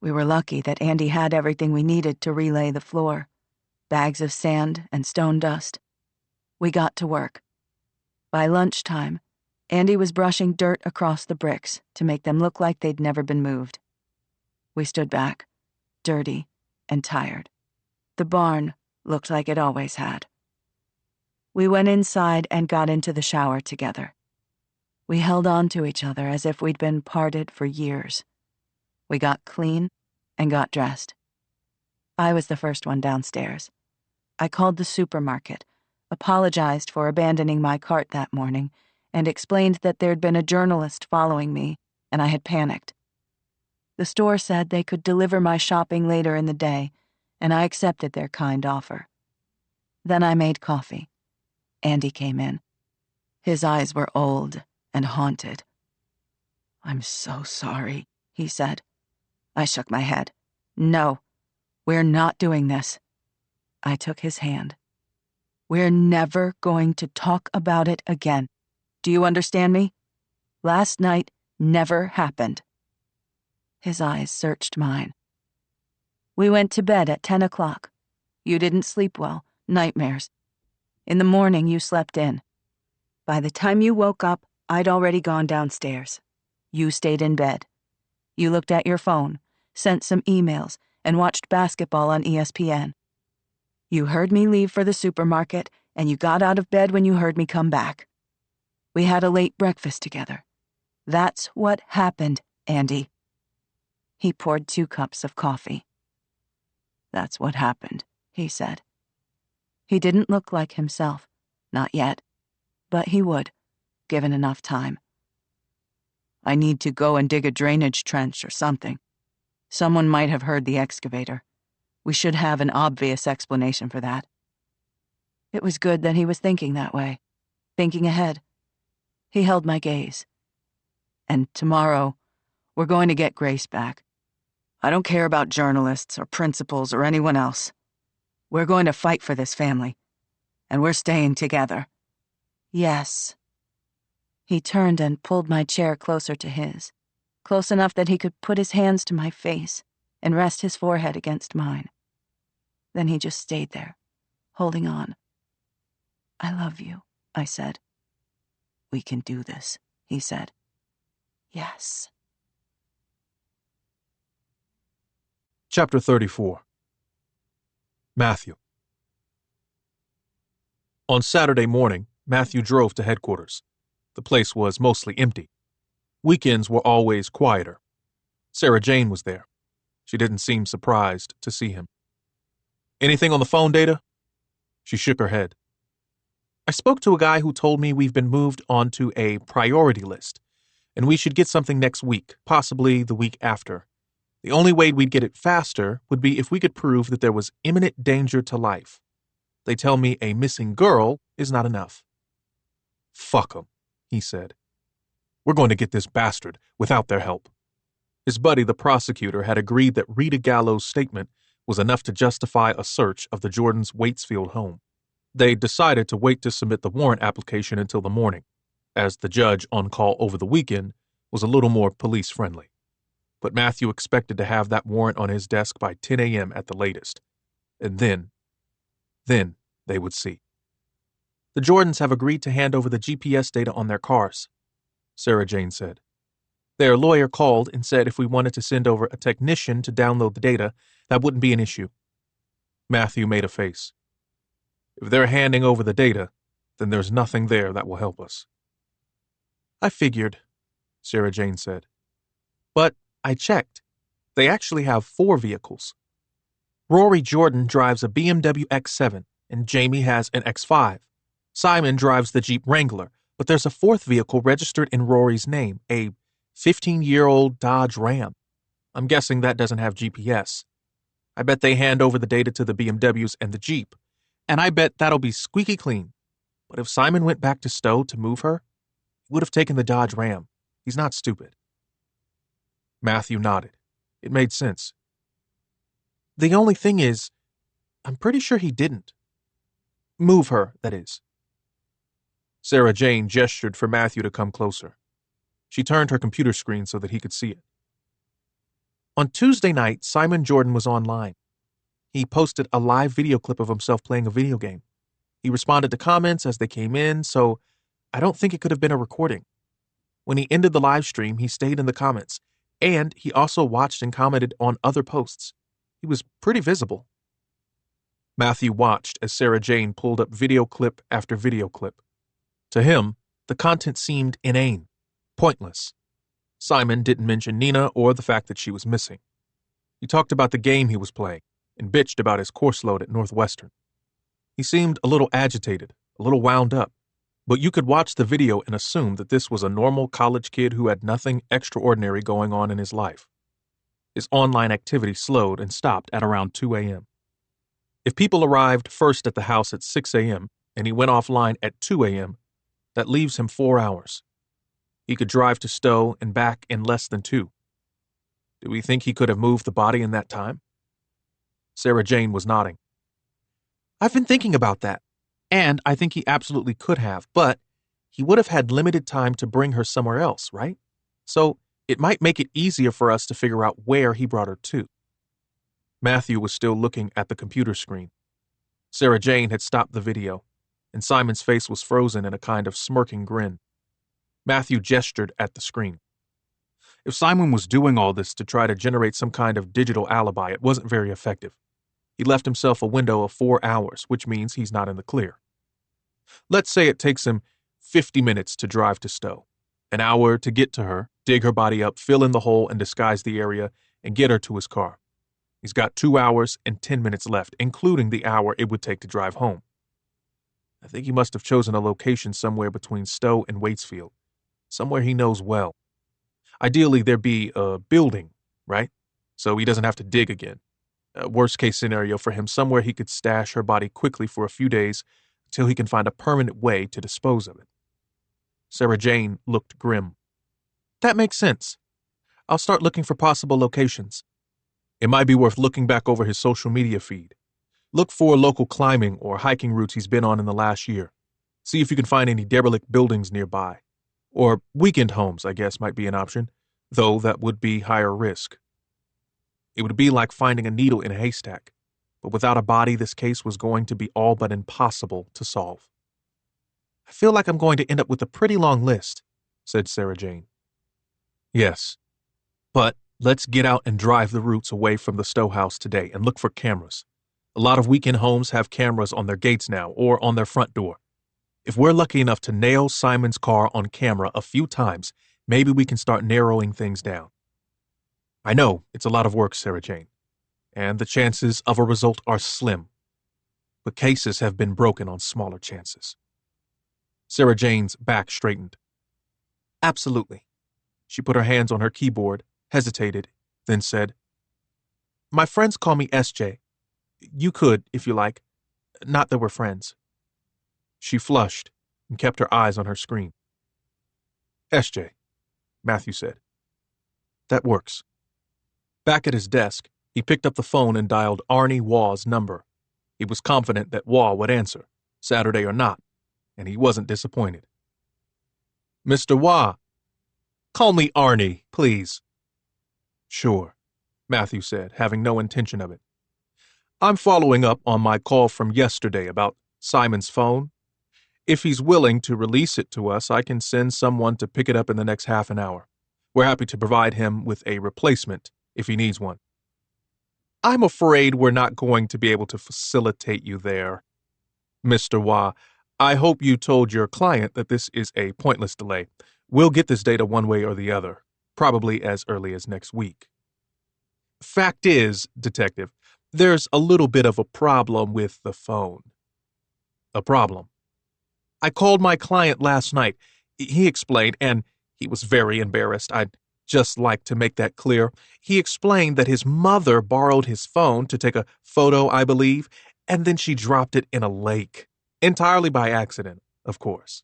We were lucky that Andy had everything we needed to relay the floor, bags of sand and stone dust. We got to work. By lunchtime, Andy was brushing dirt across the bricks to make them look like they'd never been moved. We stood back, dirty and tired. The barn looked like it always had. We went inside and got into the shower together. We held on to each other as if we'd been parted for years. We got clean and got dressed. I was the first one downstairs. I called the supermarket, apologized for abandoning my cart that morning, and explained that there'd been a journalist following me, and I had panicked. The store said they could deliver my shopping later in the day, and I accepted their kind offer. Then I made coffee. Andy came in. His eyes were old and haunted. "I'm so sorry," he said. I shook my head. "No, we're not doing this." I took his hand. "We're never going to talk about it again. Do you understand me? Last night never happened." His eyes searched mine. "We went to bed at 10 o'clock. You didn't sleep well, nightmares. In the morning, you slept in. By the time you woke up, I'd already gone downstairs. You stayed in bed. You looked at your phone, sent some emails, and watched basketball on ESPN. You heard me leave for the supermarket, and you got out of bed when you heard me come back. We had a late breakfast together. That's what happened, Andy." He poured 2 cups of coffee. "That's what happened," he said. He didn't look like himself, not yet, but he would, given enough time. "I need to go and dig a drainage trench or something. Someone might have heard the excavator. We should have an obvious explanation for that." It was good that he was thinking that way, thinking ahead. He held my gaze. "And tomorrow, we're going to get Grace back. I don't care about journalists or principals or anyone else. We're going to fight for this family, and we're staying together." "Yes." He turned and pulled my chair closer to his, close enough that he could put his hands to my face and rest his forehead against mine. Then he just stayed there, holding on. "I love you," I said. "We can do this," he said. "Yes." Chapter 34. Matthew. On Saturday morning, Matthew drove to headquarters. The place was mostly empty. Weekends were always quieter. Sarah Jane was there. She didn't seem surprised to see him. "Anything on the phone, Data?" She shook her head. "I spoke to a guy who told me we've been moved onto a priority list, and we should get something next week, possibly the week after. The only way we'd get it faster would be if we could prove that there was imminent danger to life. They tell me a missing girl is not enough." "Fuck 'em," he said. "We're going to get this bastard without their help." His buddy, the prosecutor, had agreed that Rita Gallo's statement was enough to justify a search of the Jordans' Waitsfield home. They decided to wait to submit the warrant application until the morning, as the judge on call over the weekend was a little more police-friendly. But Matthew expected to have that warrant on his desk by 10 a.m. at the latest. And then they would see. "The Jordans have agreed to hand over the GPS data on their cars," Sarah Jane said. "Their lawyer called and said if we wanted to send over a technician to download the data, that wouldn't be an issue." Matthew made a face. "If they're handing over the data, then there's nothing there that will help us." "I figured," Sarah Jane said. "But I checked. They actually have 4 vehicles. Rory Jordan drives a BMW X7, and Jamie has an X5. Simon drives the Jeep Wrangler, but there's a 4th vehicle registered in Rory's name, a 15-year-old Dodge Ram. I'm guessing that doesn't have GPS. I bet they hand over the data to the BMWs and the Jeep, and I bet that'll be squeaky clean. But if Simon went back to Stowe to move her, he would have taken the Dodge Ram. He's not stupid. Matthew nodded. It made sense. The only thing is, I'm pretty sure he didn't. Move her, that is. Sarah Jane gestured for Matthew to come closer. She turned her computer screen so that he could see it. On Tuesday night, Simon Jordan was online. He posted a live video clip of himself playing a video game. He responded to comments as they came in, so I don't think it could have been a recording. When he ended the live stream, he stayed in the comments, and he also watched and commented on other posts. He was pretty visible. Matthew watched as Sarah Jane pulled up video clip after video clip. To him, the content seemed inane, pointless. Simon didn't mention Nina or the fact that she was missing. He talked about the game he was playing and bitched about his course load at Northwestern. He seemed a little agitated, a little wound up, but you could watch the video and assume that this was a normal college kid who had nothing extraordinary going on in his life. His online activity slowed and stopped at around 2 a.m. If people arrived first at the house at 6 a.m. and he went offline at 2 a.m., that leaves him 4 hours. He could drive to Stowe and back in less than 2. Do we think he could have moved the body in that time? Sarah Jane was nodding. I've been thinking about that, and I think he absolutely could have, but he would have had limited time to bring her somewhere else, right? So it might make it easier for us to figure out where he brought her to. Matthew was still looking at the computer screen. Sarah Jane had stopped the video, and Simon's face was frozen in a kind of smirking grin. Matthew gestured at the screen. If Simon was doing all this to try to generate some kind of digital alibi, it wasn't very effective. He left himself a window of 4 hours, which means he's not in the clear. Let's say it takes him 50 minutes to drive to Stowe, an hour to get to her, dig her body up, fill in the hole and disguise the area, and get her to his car. He's got 2 hours and 10 minutes left, including the hour it would take to drive home. I think he must have chosen a location somewhere between Stowe and Waitsfield, somewhere he knows well. Ideally, there'd be a building, right? So he doesn't have to dig again. Worst case scenario for him, somewhere he could stash her body quickly for a few days until he can find a permanent way to dispose of it. Sarah Jane looked grim. That makes sense. I'll start looking for possible locations. It might be worth looking back over his social media feed. Look for local climbing or hiking routes he's been on in the last year. See if you can find any derelict buildings nearby. Or weekend homes, I guess, might be an option, though that would be higher risk. It would be like finding a needle in a haystack, but without a body, this case was going to be all but impossible to solve. I feel like I'm going to end up with a pretty long list, said Sarah Jane. Yes, but let's get out and drive the routes away from the Stowe house today and look for cameras. A lot of weekend homes have cameras on their gates now or on their front door. If we're lucky enough to nail Simon's car on camera a few times, maybe we can start narrowing things down. I know it's a lot of work, Sarah Jane, and the chances of a result are slim, but cases have been broken on smaller chances. Sarah Jane's back straightened. Absolutely. She put her hands on her keyboard, hesitated, then said, My friends call me SJ. You could, if you like. Not that we're friends. She flushed and kept her eyes on her screen. SJ, Matthew said. That works. Back at his desk, he picked up the phone and dialed Arnie Waugh's number. He was confident that Waugh would answer, Saturday or not, and he wasn't disappointed. Mr. Waugh, call me Arnie, please. Sure, Matthew said, having no intention of it. I'm following up on my call from yesterday about Simon's phone. If he's willing to release it to us, I can send someone to pick it up in the next half an hour. We're happy to provide him with a replacement if he needs one. I'm afraid we're not going to be able to facilitate you there. Mr. Waugh, I hope you told your client that this is a pointless delay. We'll get this data one way or the other, probably as early as next week. Fact is, Detective, there's a little bit of a problem with the phone. A problem. I called my client last night. He explained, and he was very embarrassed. I'd just like to make that clear. He explained that his mother borrowed his phone to take a photo, I believe, and then she dropped it in a lake. Entirely by accident, of course.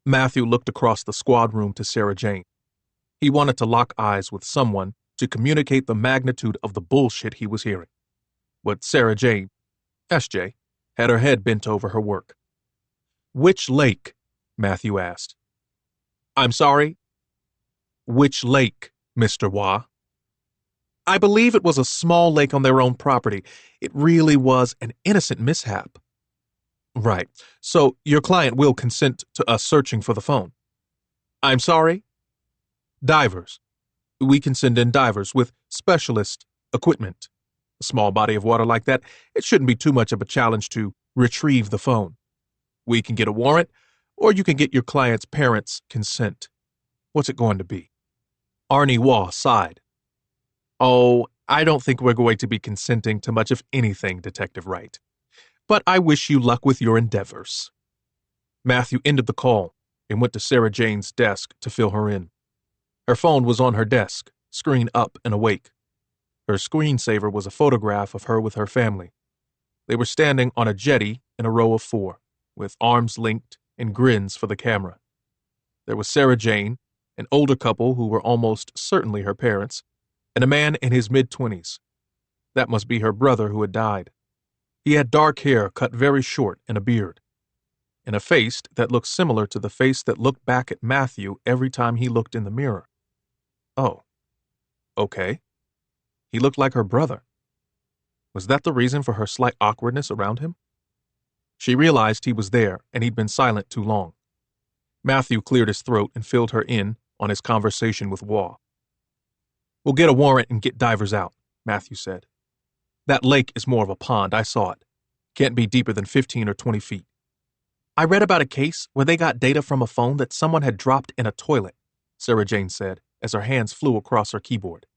Matthew looked across the squad room to Sarah Jane. He wanted to lock eyes with someone to communicate the magnitude of the bullshit he was hearing. But Sarah Jane, SJ, had her head bent over her work. Which lake? Matthew asked. I'm sorry? Which lake, Mr. Wah? I believe it was a small lake on their own property. It really was an innocent mishap. Right. So your client will consent to us searching for the phone. I'm sorry? Divers. We can send in divers with specialist equipment. A small body of water like that, it shouldn't be too much of a challenge to retrieve the phone. We can get a warrant, or you can get your client's parents' consent. What's it going to be? Arnie Waugh sighed. Oh, I don't think we're going to be consenting to much of anything, Detective Wright. But I wish you luck with your endeavors. Matthew ended the call and went to Sarah Jane's desk to fill her in. Her phone was on her desk, screen up and awake. Her screensaver was a photograph of her with her family. They were standing on a jetty in a row of 4, with arms linked and grins for the camera. There was Sarah Jane, an older couple who were almost certainly her parents, and a man in his mid-20s. That must be her brother who had died. He had dark hair cut very short and a beard, and a face that looked similar to the face that looked back at Matthew every time he looked in the mirror. Oh, okay. He looked like her brother. Was that the reason for her slight awkwardness around him? She realized he was there and he'd been silent too long. Matthew cleared his throat and filled her in on his conversation with Waugh. We'll get a warrant and get divers out, Matthew said. That lake is more of a pond, I saw it. Can't be deeper than 15 or 20 feet. I read about a case where they got data from a phone that someone had dropped in a toilet, Sarah Jane said, as her hands flew across her keyboard.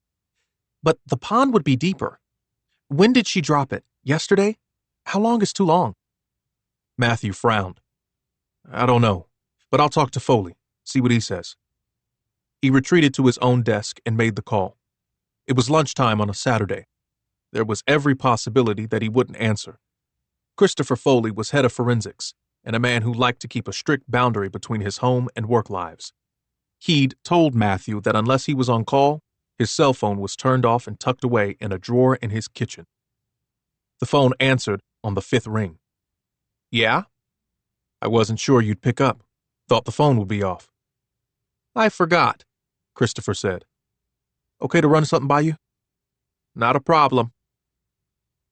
But the pond would be deeper. When did she drop it? Yesterday? How long is too long? Matthew frowned. I don't know, but I'll talk to Foley, see what he says. He retreated to his own desk and made the call. It was lunchtime on a Saturday. There was every possibility that he wouldn't answer. Christopher Foley was head of forensics and a man who liked to keep a strict boundary between his home and work lives. He'd told Matthew that unless he was on call, his cell phone was turned off and tucked away in a drawer in his kitchen. The phone answered on the 5th ring. Yeah? I wasn't sure you'd pick up. Thought the phone would be off. I forgot, Christopher said. Okay to run something by you? Not a problem.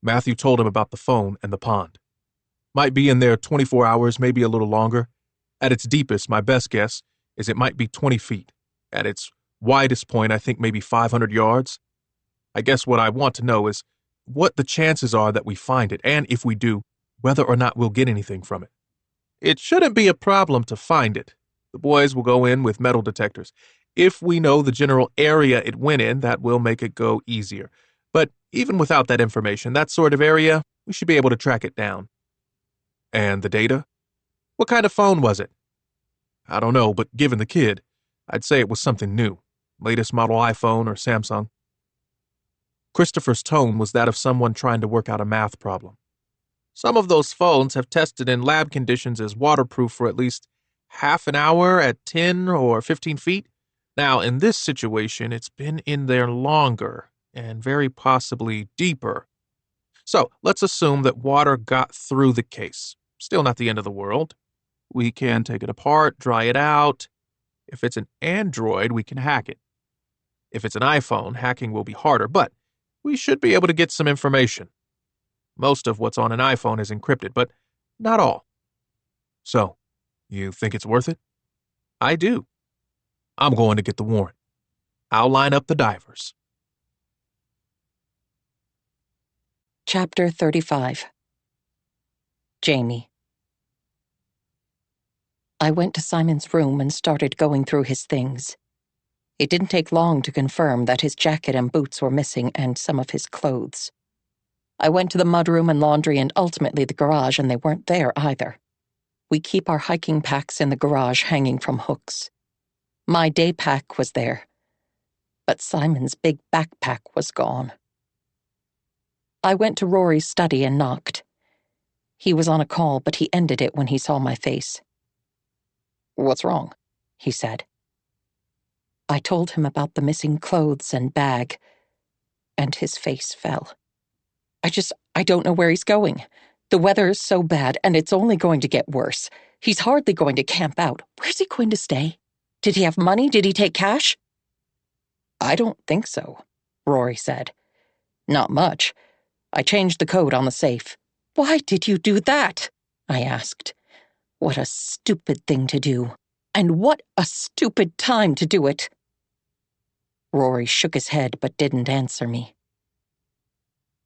Matthew told him about the phone and the pond. Might be in there 24 hours, maybe a little longer. At its deepest, my best guess is it might be 20 feet. At its widest point, I think maybe 500 yards. I guess what I want to know is what the chances are that we find it, and if we do, whether or not we'll get anything from it. It shouldn't be a problem to find it. The boys will go in with metal detectors. If we know the general area it went in, that will make it go easier. But even without that information, that sort of area, we should be able to track it down. And the data? What kind of phone was it? I don't know, but given the kid, I'd say it was something new. Latest model iPhone or Samsung. Christopher's tone was that of someone trying to work out a math problem. Some of those phones have tested in lab conditions as waterproof for at least half an hour at 10 or 15 feet. Now, in this situation, it's been in there longer and very possibly deeper. So, let's assume that water got through the case. Still not the end of the world. We can take it apart, dry it out. If it's an Android, we can hack it. If it's an iPhone, hacking will be harder, but we should be able to get some information. Most of what's on an iPhone is encrypted, but not all. So, you think it's worth it? I do. I'm going to get the warrant. I'll line up the divers. Chapter 35. Jamie. I went to Simon's room and started going through his things. It didn't take long to confirm that his jacket and boots were missing and some of his clothes. I went to the mudroom and laundry and ultimately the garage, and they weren't there either. We keep our hiking packs in the garage hanging from hooks. My day pack was there, but Simon's big backpack was gone. I went to Rory's study and knocked. He was on a call, but he ended it when he saw my face. "What's wrong?" he said. I told him about the missing clothes and bag, and his face fell. I don't know where he's going. The weather is so bad, and it's only going to get worse. He's hardly going to camp out. Where's he going to stay? Did he have money? Did he take cash? "I don't think so," Rory said. "Not much. I changed the code on the safe." "Why did you do that?" I asked. What a stupid thing to do. And what a stupid time to do it. Rory shook his head but didn't answer me.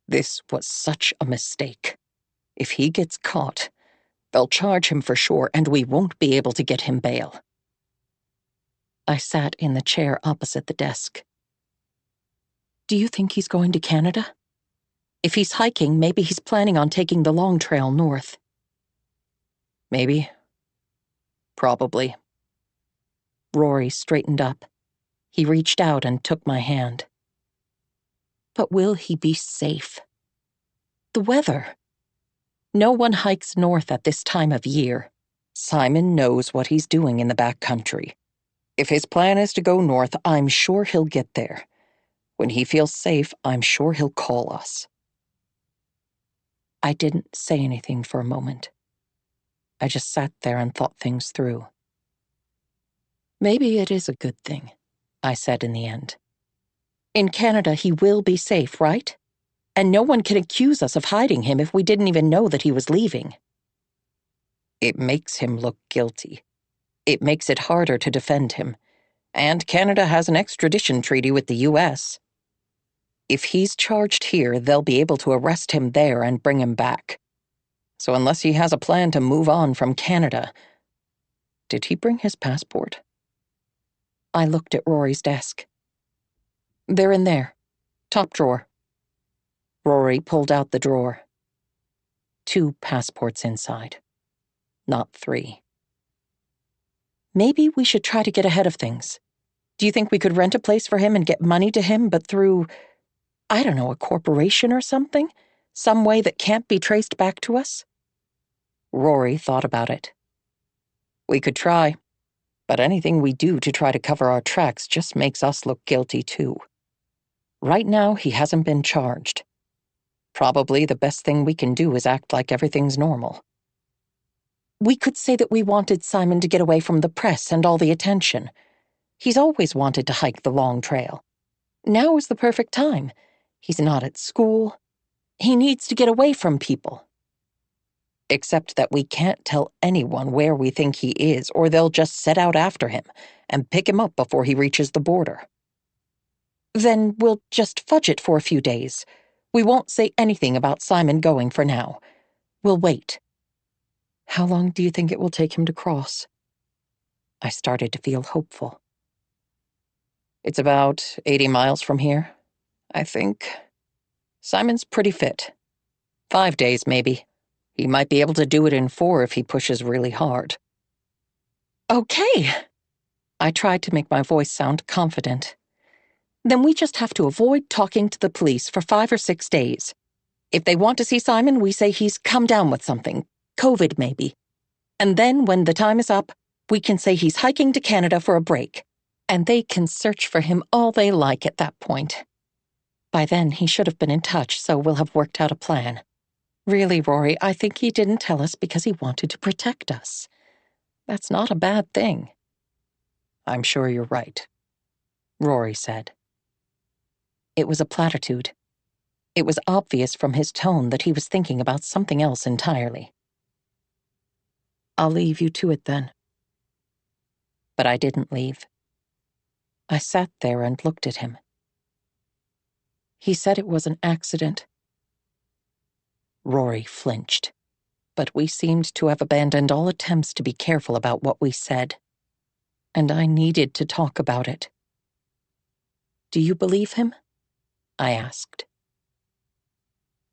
This was such a mistake. If he gets caught, they'll charge him for sure, and we won't be able to get him bail. I sat in the chair opposite the desk. Do you think he's going to Canada? If he's hiking, maybe he's planning on taking the long trail north. Maybe. Probably. Rory straightened up. He reached out and took my hand. But will he be safe? The weather. No one hikes north at this time of year. Simon knows what he's doing in the backcountry. If his plan is to go north, I'm sure he'll get there. When he feels safe, I'm sure he'll call us. I didn't say anything for a moment. I just sat there and thought things through. Maybe it is a good thing, I said in the end. In Canada, he will be safe, right? And no one can accuse us of hiding him if we didn't even know that he was leaving. It makes him look guilty. It makes it harder to defend him. And Canada has an extradition treaty with the U.S. If he's charged here, they'll be able to arrest him there and bring him back. So unless he has a plan to move on from Canada... Did he bring his passport? I looked at Rory's desk. They're in there. Top drawer. Rory pulled out the drawer. 2 passports inside. Not 3. Maybe we should try to get ahead of things. Do you think we could rent a place for him and get money to him, but through, I don't know, a corporation or something? Some way that can't be traced back to us? Rory thought about it. We could try, but anything we do to try to cover our tracks just makes us look guilty too. Right now, he hasn't been charged. Probably the best thing we can do is act like everything's normal. We could say that we wanted Simon to get away from the press and all the attention. He's always wanted to hike the long trail. Now is the perfect time. He's not at school. He needs to get away from people. Except that we can't tell anyone where we think he is, or they'll just set out after him and pick him up before he reaches the border. Then we'll just fudge it for a few days. We won't say anything about Simon going for now. We'll wait. How long do you think it will take him to cross? I started to feel hopeful. It's about 80 miles from here, I think. Simon's pretty fit. 5 days, maybe. He might be able to do it in 4 if he pushes really hard. Okay. I tried to make my voice sound confident. Then we just have to avoid talking to the police for 5 or 6 days. If they want to see Simon, we say he's come down with something. COVID, maybe. And then, when the time is up, we can say he's hiking to Canada for a break. And they can search for him all they like at that point. By then, he should have been in touch, so we'll have worked out a plan. Really, Rory, I think he didn't tell us because he wanted to protect us. That's not a bad thing. I'm sure you're right, Rory said. It was a platitude. It was obvious from his tone that he was thinking about something else entirely. I'll leave you to it then. But I didn't leave. I sat there and looked at him. He said it was an accident. Rory flinched, but we seemed to have abandoned all attempts to be careful about what we said. And I needed to talk about it. Do you believe him? I asked.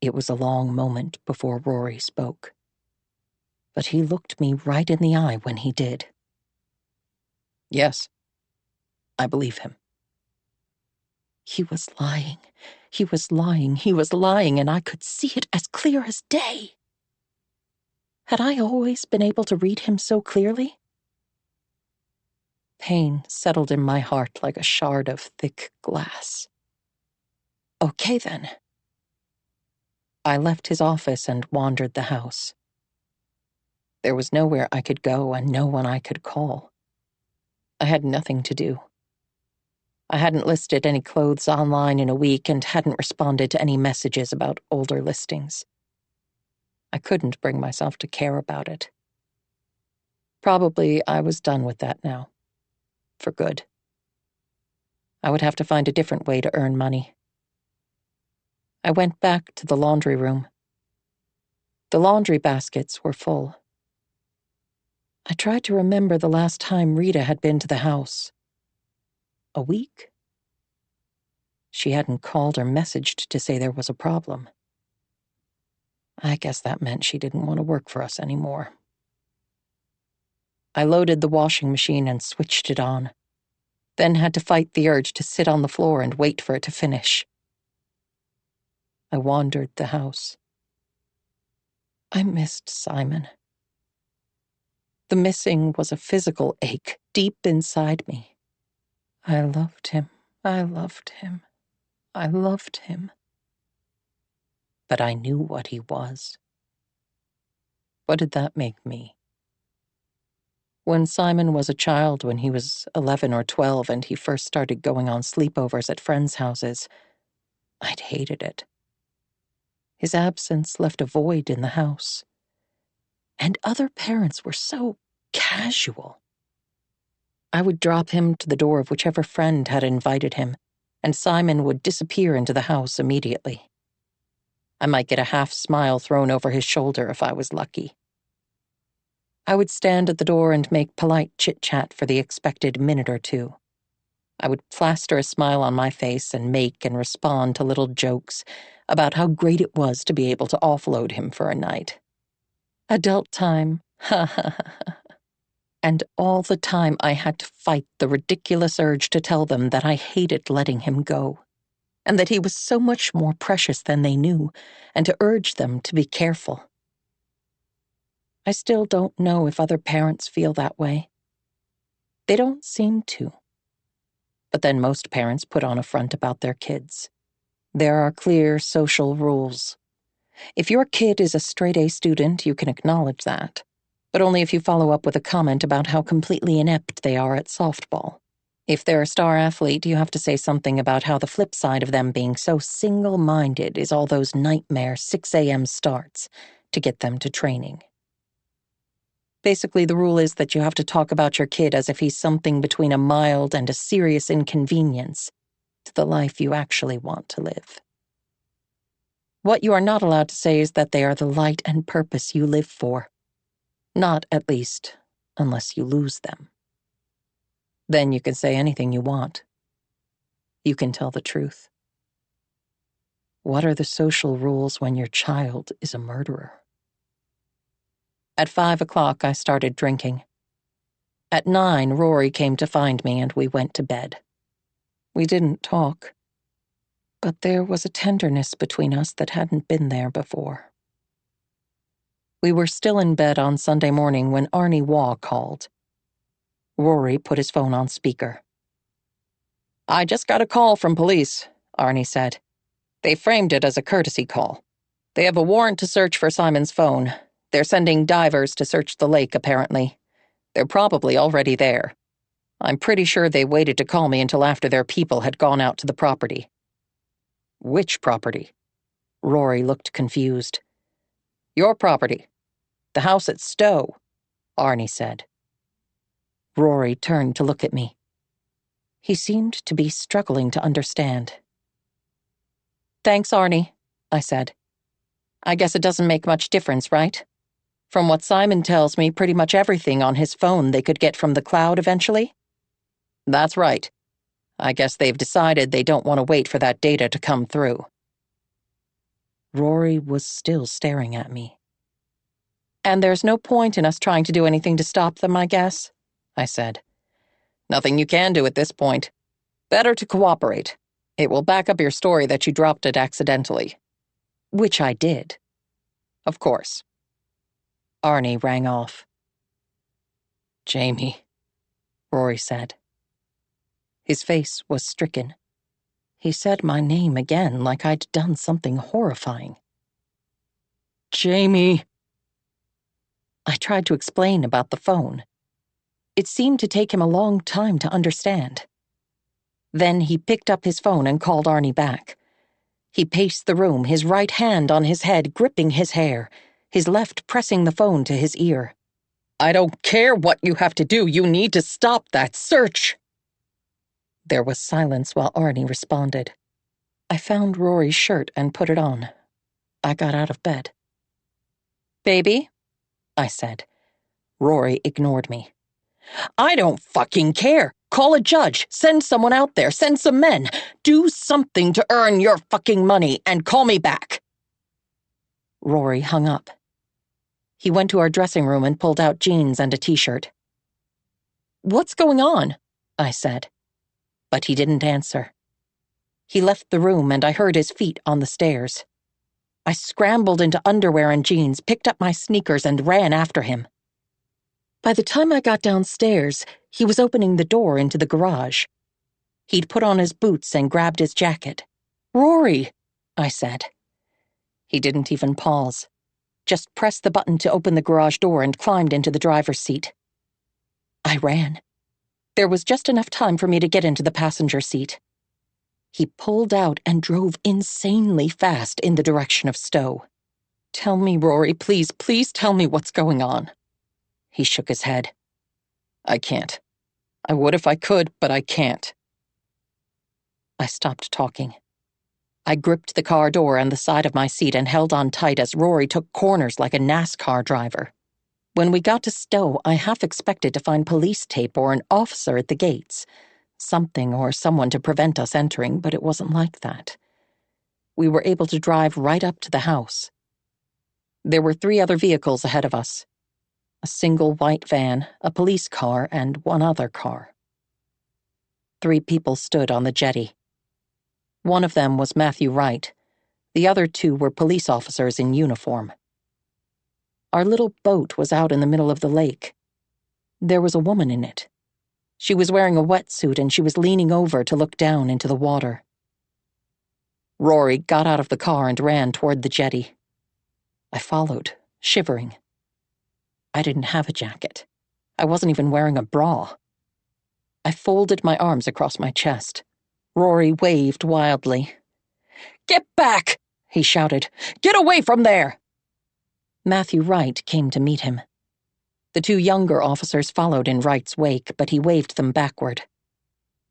It was a long moment before Rory spoke, but he looked me right in the eye when he did. Yes, I believe him. He was lying. He was lying. He was lying, and I could see it as clear as day. Had I always been able to read him so clearly? Pain settled in my heart like a shard of thick glass. Okay, then. I left his office and wandered the house. There was nowhere I could go and no one I could call. I had nothing to do. I hadn't listed any clothes online in a week and hadn't responded to any messages about older listings. I couldn't bring myself to care about it. Probably I was done with that now. For good. I would have to find a different way to earn money. I went back to the laundry room. The laundry baskets were full. I tried to remember the last time Rita had been to the house. A week? She hadn't called or messaged to say there was a problem. I guess that meant she didn't want to work for us anymore. I loaded the washing machine and switched it on, then had to fight the urge to sit on the floor and wait for it to finish. I wandered the house. I missed Simon. The missing was a physical ache deep inside me. I loved him. I loved him. I loved him. But I knew what he was. What did that make me? When Simon was a child, when he was 11 or 12 and he first started going on sleepovers at friends' houses, I'd hated it. His absence left a void in the house. And other parents were so casual. I would drop him to the door of whichever friend had invited him, and Simon would disappear into the house immediately. I might get a half smile thrown over his shoulder if I was lucky. I would stand at the door and make polite chit-chat for the expected minute or two. I would plaster a smile on my face and make and respond to little jokes about how great it was to be able to offload him for a night. Adult time, ha ha ha. And all the time I had to fight the ridiculous urge to tell them that I hated letting him go, and that he was so much more precious than they knew, and to urge them to be careful. I still don't know if other parents feel that way. They don't seem to. But then most parents put on a front about their kids. There are clear social rules. If your kid is a straight-A student, you can acknowledge that, but only if you follow up with a comment about how completely inept they are at softball. If they're a star athlete, you have to say something about how the flip side of them being so single-minded is all those nightmare 6 a.m. starts to get them to training. Basically, the rule is that you have to talk about your kid as if he's something between a mild and a serious inconvenience to the life you actually want to live. What you are not allowed to say is that they are the light and purpose you live for. Not, at least, unless you lose them. Then you can say anything you want. You can tell the truth. What are the social rules when your child is a murderer? At 5 o'clock, I started drinking. At 9, Rory came to find me and we went to bed. We didn't talk, but there was a tenderness between us that hadn't been there before. We were still in bed on Sunday morning when Arnie Waugh called. Rory put his phone on speaker. "I just got a call from police," Arnie said. "They framed it as a courtesy call. They have a warrant to search for Simon's phone. They're sending divers to search the lake, apparently. They're probably already there. I'm pretty sure they waited to call me until after their people had gone out to the property." "Which property?" Rory looked confused. "Your property. The house at Stowe," Arnie said. Rory turned to look at me. He seemed to be struggling to understand. "Thanks, Arnie," I said. "I guess it doesn't make much difference, right? From what Simon tells me, pretty much everything on his phone they could get from the cloud eventually?" "That's right. I guess they've decided they don't want to wait for that data to come through. Rory was still staring at me. And there's no point in us trying to do anything to stop them, I guess, I said. Nothing you can do at this point. Better to cooperate. It will back up your story that you dropped it accidentally. Which I did. Of course. Arnie rang off. Jamie, Rory said. His face was stricken. He said my name again like I'd done something horrifying. Jamie. I tried to explain about the phone. It seemed to take him a long time to understand. Then he picked up his phone and called Arnie back. He paced the room, his right hand on his head, gripping his hair, his left pressing the phone to his ear. I don't care what you have to do. You need to stop that search. There was silence while Arnie responded. I found Rory's shirt and put it on. I got out of bed. Baby, I said. Rory ignored me. I don't fucking care. Call a judge. Send someone out there. Send some men. Do something to earn your fucking money and call me back. Rory hung up. He went to our dressing room and pulled out jeans and a t-shirt. What's going on? I said. But he didn't answer. He left the room and I heard his feet on the stairs. I scrambled into underwear and jeans, picked up my sneakers and ran after him. By the time I got downstairs, he was opening the door into the garage. He'd put on his boots and grabbed his jacket. Rory, I said. He didn't even pause. Just pressed the button to open the garage door and climbed into the driver's seat. I ran. There was just enough time for me to get into the passenger seat. He pulled out and drove insanely fast in the direction of Stowe. Tell me, Rory, please tell me what's going on. He shook his head. I can't. I would if I could, but I can't. I stopped talking. I gripped the car door and the side of my seat and held on tight as Rory took corners like a NASCAR driver. When we got to Stowe, I half expected to find police tape or an officer at the gates. Something or someone to prevent us entering, but it wasn't like that. We were able to drive right up to the house. There were 3 other vehicles ahead of us. A single white van, a police car, and 1 other car. 3 people stood on the jetty. One of them was Matthew Wright. The other 2 were police officers in uniform. Our little boat was out in the middle of the lake. There was a woman in it. She was wearing a wetsuit and she was leaning over to look down into the water. Rory got out of the car and ran toward the jetty. I followed, shivering. I didn't have a jacket. I wasn't even wearing a bra. I folded my arms across my chest. Rory waved wildly. Get back, he shouted. Get away from there! Matthew Wright came to meet him. The 2 younger officers followed in Wright's wake, but he waved them backward.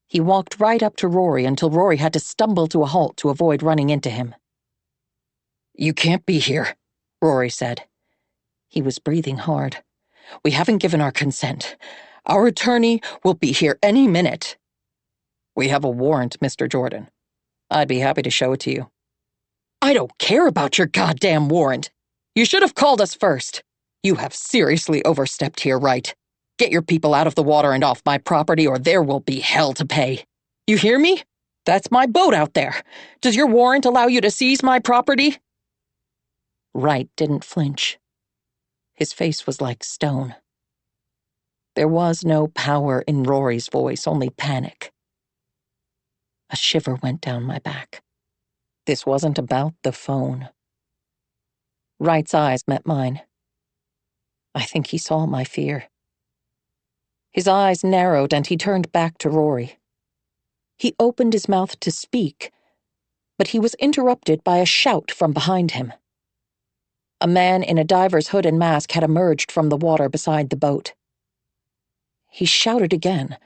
He walked right up to Rory until Rory had to stumble to a halt to avoid running into him. You can't be here, Rory said. He was breathing hard. We haven't given our consent. Our attorney will be here any minute. We have a warrant, Mr. Jordan. I'd be happy to show it to you. I don't care about your goddamn warrant. You should have called us first. You have seriously overstepped here, Wright. Get your people out of the water and off my property or there will be hell to pay. You hear me? That's my boat out there. Does your warrant allow you to seize my property? Wright didn't flinch. His face was like stone. There was no power in Rory's voice, only panic. A shiver went down my back. This wasn't about the phone. Wright's eyes met mine. I think he saw my fear. His eyes narrowed and he turned back to Rory. He opened his mouth to speak, but he was interrupted by a shout from behind him. A man in a diver's hood and mask had emerged from the water beside the boat. He shouted again,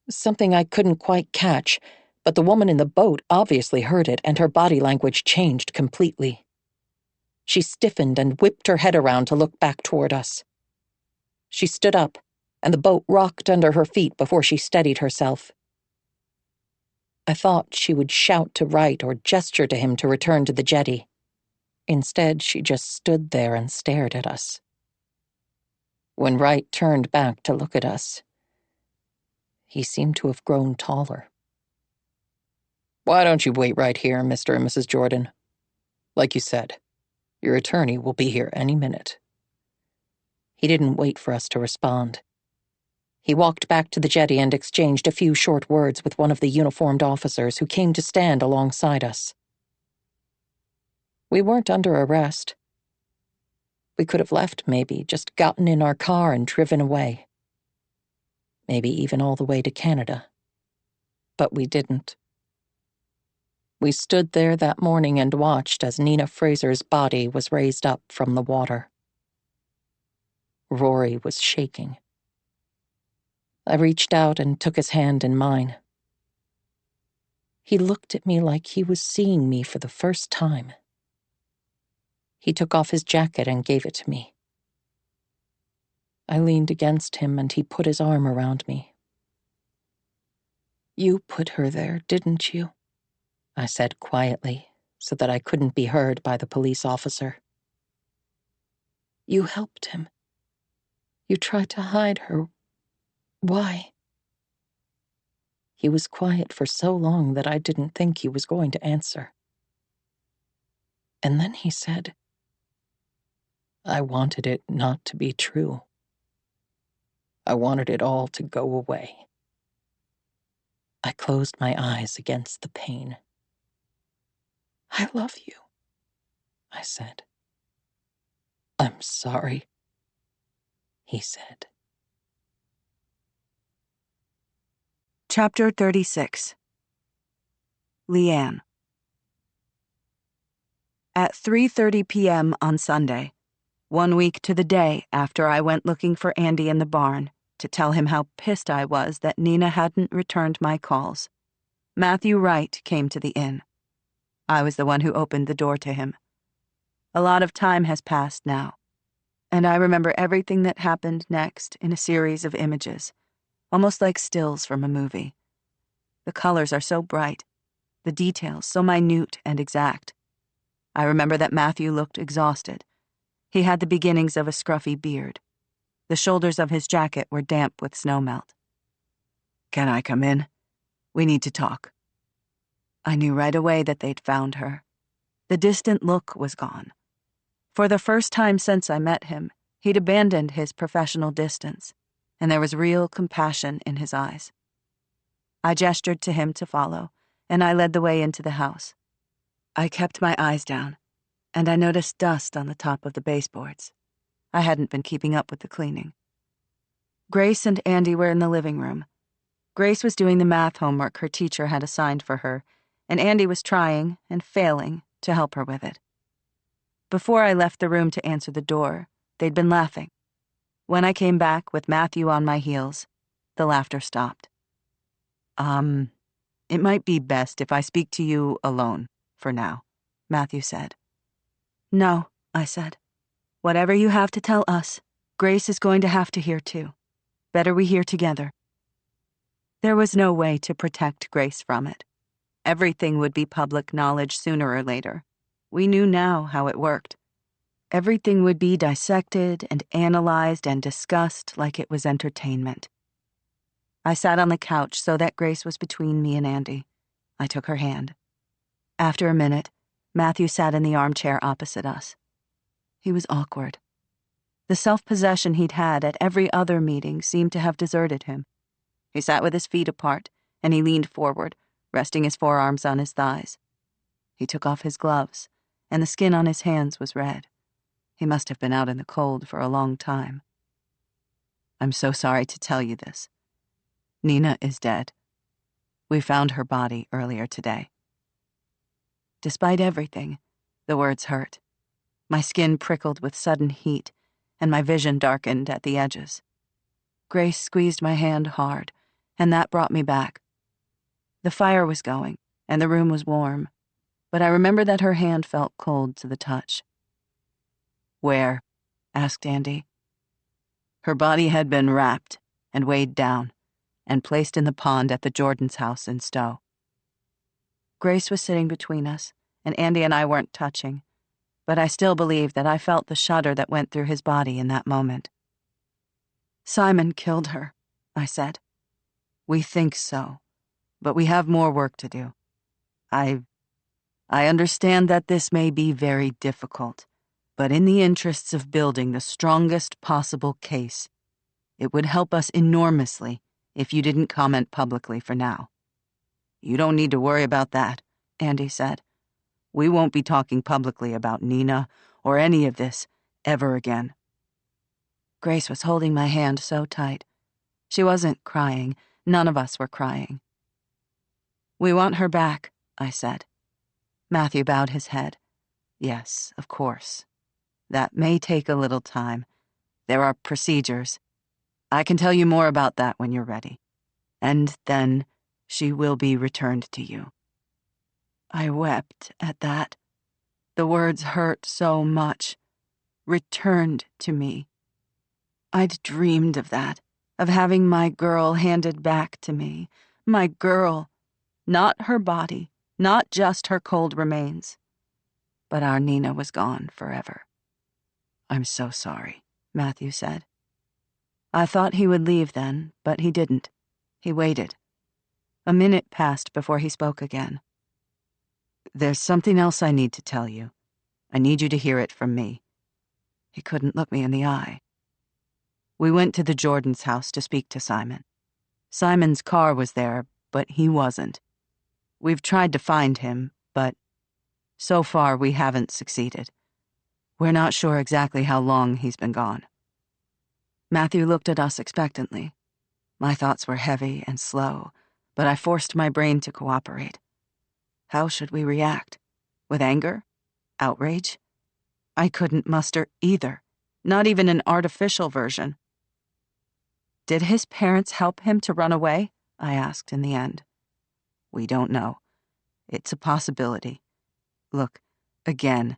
something I couldn't quite catch, but the woman in the boat obviously heard it and her body language changed completely. She stiffened and whipped her head around to look back toward us. She stood up, and the boat rocked under her feet before she steadied herself. I thought she would shout to Wright or gesture to him to return to the jetty. Instead, she just stood there and stared at us. When Wright turned back to look at us, he seemed to have grown taller. "Why don't you wait right here, Mr. and Mrs. Jordan? Like you said, your attorney will be here any minute." He didn't wait for us to respond. He walked back to the jetty and exchanged a few short words with one of the uniformed officers who came to stand alongside us. We weren't under arrest. We could have left, maybe, just gotten in our car and driven away. Maybe even all the way to Canada. But we didn't. We stood there that morning and watched as Nina Fraser's body was raised up from the water. Rory was shaking. I reached out and took his hand in mine. He looked at me like he was seeing me for the first time. He took off his jacket and gave it to me. I leaned against him and he put his arm around me. "You put her there, didn't you?" I said quietly, so that I couldn't be heard by the police officer. "You helped him. You tried to hide her. Why?" He was quiet for so long that I didn't think he was going to answer. And then he said, "I wanted it not to be true. I wanted it all to go away." I closed my eyes against the pain. "I love you," I said. "I'm sorry," he said. Chapter 36. Leanne. At 3:30 p.m. on Sunday, 1 week to the day after I went looking for Andy in the barn to tell him how pissed I was that Nina hadn't returned my calls, Matthew Wright came to the inn. I was the one who opened the door to him. A lot of time has passed now, and I remember everything that happened next in a series of images, almost like stills from a movie. The colors are so bright, the details so minute and exact. I remember that Matthew looked exhausted. He had the beginnings of a scruffy beard. The shoulders of his jacket were damp with snowmelt. "Can I come in? We need to talk." I knew right away that they'd found her. The distant look was gone. For the first time since I met him, he'd abandoned his professional distance, and there was real compassion in his eyes. I gestured to him to follow, and I led the way into the house. I kept my eyes down, and I noticed dust on the top of the baseboards. I hadn't been keeping up with the cleaning. Grace and Andy were in the living room. Grace was doing the math homework her teacher had assigned for her, and Andy was trying and failing to help her with it. Before I left the room to answer the door, they'd been laughing. When I came back with Matthew on my heels, the laughter stopped. It might be best if I speak to you alone, for now," Matthew said. "No," I said. "Whatever you have to tell us, Grace is going to have to hear too. Better we hear together." There was no way to protect Grace from it. Everything would be public knowledge sooner or later. We knew now how it worked. Everything would be dissected and analyzed and discussed like it was entertainment. I sat on the couch so that Grace was between me and Andy. I took her hand. After a minute, Matthew sat in the armchair opposite us. He was awkward. The self-possession he'd had at every other meeting seemed to have deserted him. He sat with his feet apart, and he leaned forward, resting his forearms on his thighs. He took off his gloves, and the skin on his hands was red. He must have been out in the cold for a long time. "I'm so sorry to tell you this. Nina is dead. We found her body earlier today." Despite everything, the words hurt. My skin prickled with sudden heat, and my vision darkened at the edges. Grace squeezed my hand hard, and that brought me back. The fire was going, and the room was warm, but I remember that her hand felt cold to the touch. "Where?" asked Andy. "Her body had been wrapped and weighed down and placed in the pond at the Jordan's house in Stowe. Grace was sitting between us, and Andy and I weren't touching, but I still believe that I felt the shudder that went through his body in that moment. "Simon killed her," I said. "We think so, but we have more work to do. I understand that this may be very difficult, but in the interests of building the strongest possible case, it would help us enormously if you didn't comment publicly for now." "You don't need to worry about that," Andy said. "We won't be talking publicly about Nina or any of this ever again." Grace was holding my hand so tight. She wasn't crying. None of us were crying. "We want her back," I said. Matthew bowed his head. "Yes, of course. That may take a little time. There are procedures. I can tell you more about that when you're ready. And then she will be returned to you." I wept at that. The words hurt so much. Returned to me. I'd dreamed of that, of having my girl handed back to me. My girl. Not her body, not just her cold remains. But our Nina was gone forever. "I'm so sorry," Matthew said. I thought he would leave then, but he didn't. He waited. A minute passed before he spoke again. "There's something else I need to tell you. I need you to hear it from me." He couldn't look me in the eye. We went to the Jordans' house to speak to Simon. Simon's car was there, but he wasn't. We've tried to find him, but so far we haven't succeeded. We're not sure exactly how long he's been gone. Matthew looked at us expectantly. My thoughts were heavy and slow, but I forced my brain to cooperate. How should we react? With anger? Outrage? I couldn't muster either, not even an artificial version. "Did his parents help him to run away?" I asked in the end. "We don't know. It's a possibility. Look, again,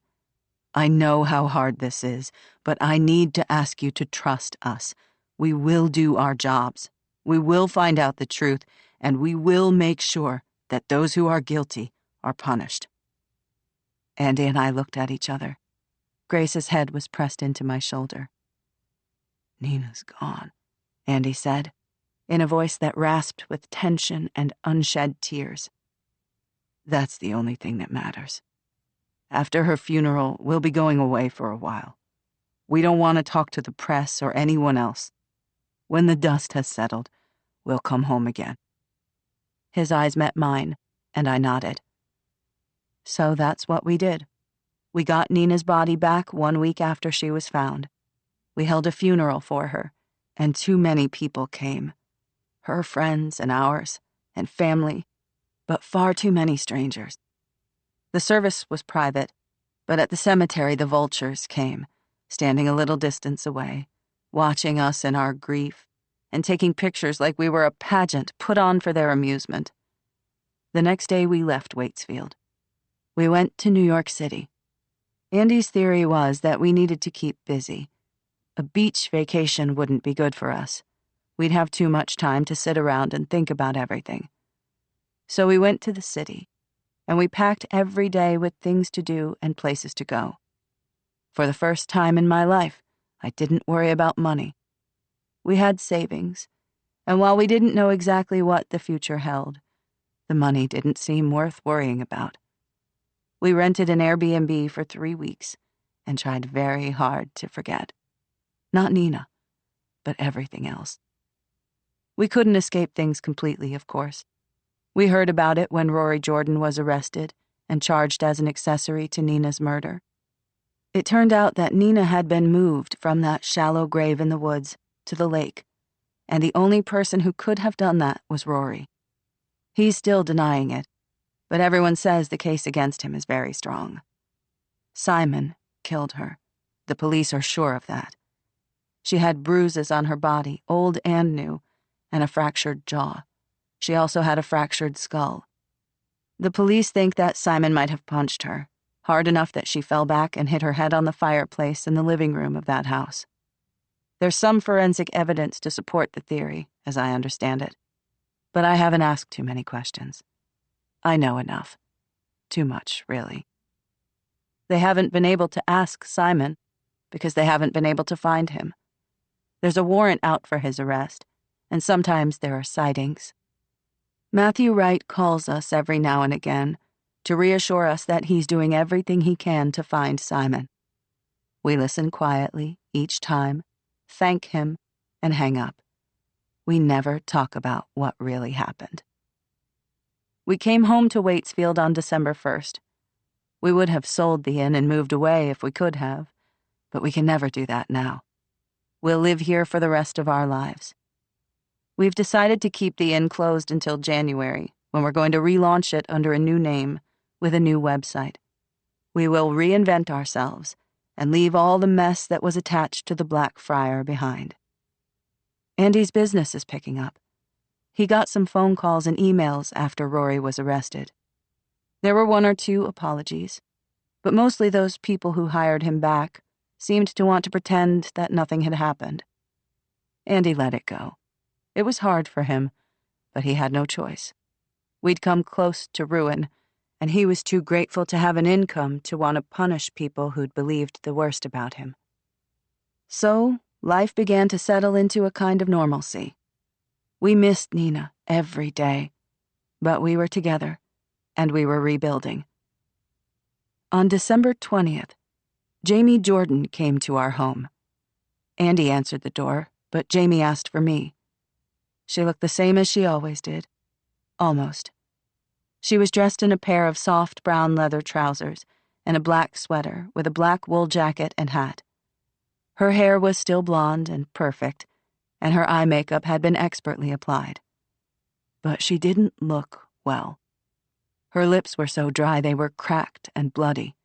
I know how hard this is, but I need to ask you to trust us. We will do our jobs. We will find out the truth, and we will make sure that those who are guilty are punished." Andy and I looked at each other. Grace's head was pressed into my shoulder. "Nina's gone," Andy said, in a voice that rasped with tension and unshed tears. "That's the only thing that matters. After her funeral, we'll be going away for a while. We don't want to talk to the press or anyone else. When the dust has settled, we'll come home again." His eyes met mine, and I nodded. So that's what we did. We got Nina's body back 1 week after she was found. We held a funeral for her, and too many people came. Her friends and ours, and family, but far too many strangers. The service was private, but at the cemetery the vultures came, standing a little distance away, watching us in our grief, and taking pictures like we were a pageant put on for their amusement. The next day we left Waitsfield. We went to New York City. Andy's theory was that we needed to keep busy. A beach vacation wouldn't be good for us. We'd have too much time to sit around and think about everything. So we went to the city, and we packed every day with things to do and places to go. For the first time in my life, I didn't worry about money. We had savings, and while we didn't know exactly what the future held, the money didn't seem worth worrying about. We rented an Airbnb for 3 weeks and tried very hard to forget. Not Nina, but everything else. We couldn't escape things completely, of course. We heard about it when Rory Jordan was arrested and charged as an accessory to Nina's murder. It turned out that Nina had been moved from that shallow grave in the woods to the lake, and the only person who could have done that was Rory. He's still denying it, but everyone says the case against him is very strong. Simon killed her. The police are sure of that. She had bruises on her body, old and new, and a fractured jaw. She also had a fractured skull. The police think that Simon might have punched her, hard enough that she fell back and hit her head on the fireplace in the living room of that house. There's some forensic evidence to support the theory, as I understand it, but I haven't asked too many questions. I know enough. too much, really. They haven't been able to ask Simon because they haven't been able to find him. There's a warrant out for his arrest, and sometimes there are sightings. Matthew Wright calls us every now and again to reassure us that he's doing everything he can to find Simon. We listen quietly each time, thank him, and hang up. We never talk about what really happened. We came home to Waitsfield on December 1st. We would have sold the inn and moved away if we could have, but we can never do that now. We'll live here for the rest of our lives. We've decided to keep the inn closed until January, when we're going to relaunch it under a new name with a new website. We will reinvent ourselves and leave all the mess that was attached to the Black Friar behind. Andy's business is picking up. He got some phone calls and emails after Rory was arrested. There were 1 or 2 apologies, but mostly those people who hired him back seemed to want to pretend that nothing had happened. Andy let it go. It was hard for him, but he had no choice. We'd come close to ruin, and he was too grateful to have an income to want to punish people who'd believed the worst about him. So, life began to settle into a kind of normalcy. We missed Nina every day, but we were together, and we were rebuilding. On December 20th, Jamie Jordan came to our home. Andy answered the door, but Jamie asked for me. She looked the same as she always did. Almost. She was dressed in a pair of soft brown leather trousers and a black sweater with a black wool jacket and hat. Her hair was still blonde and perfect, and her eye makeup had been expertly applied. But she didn't look well. Her lips were so dry they were cracked and bloody.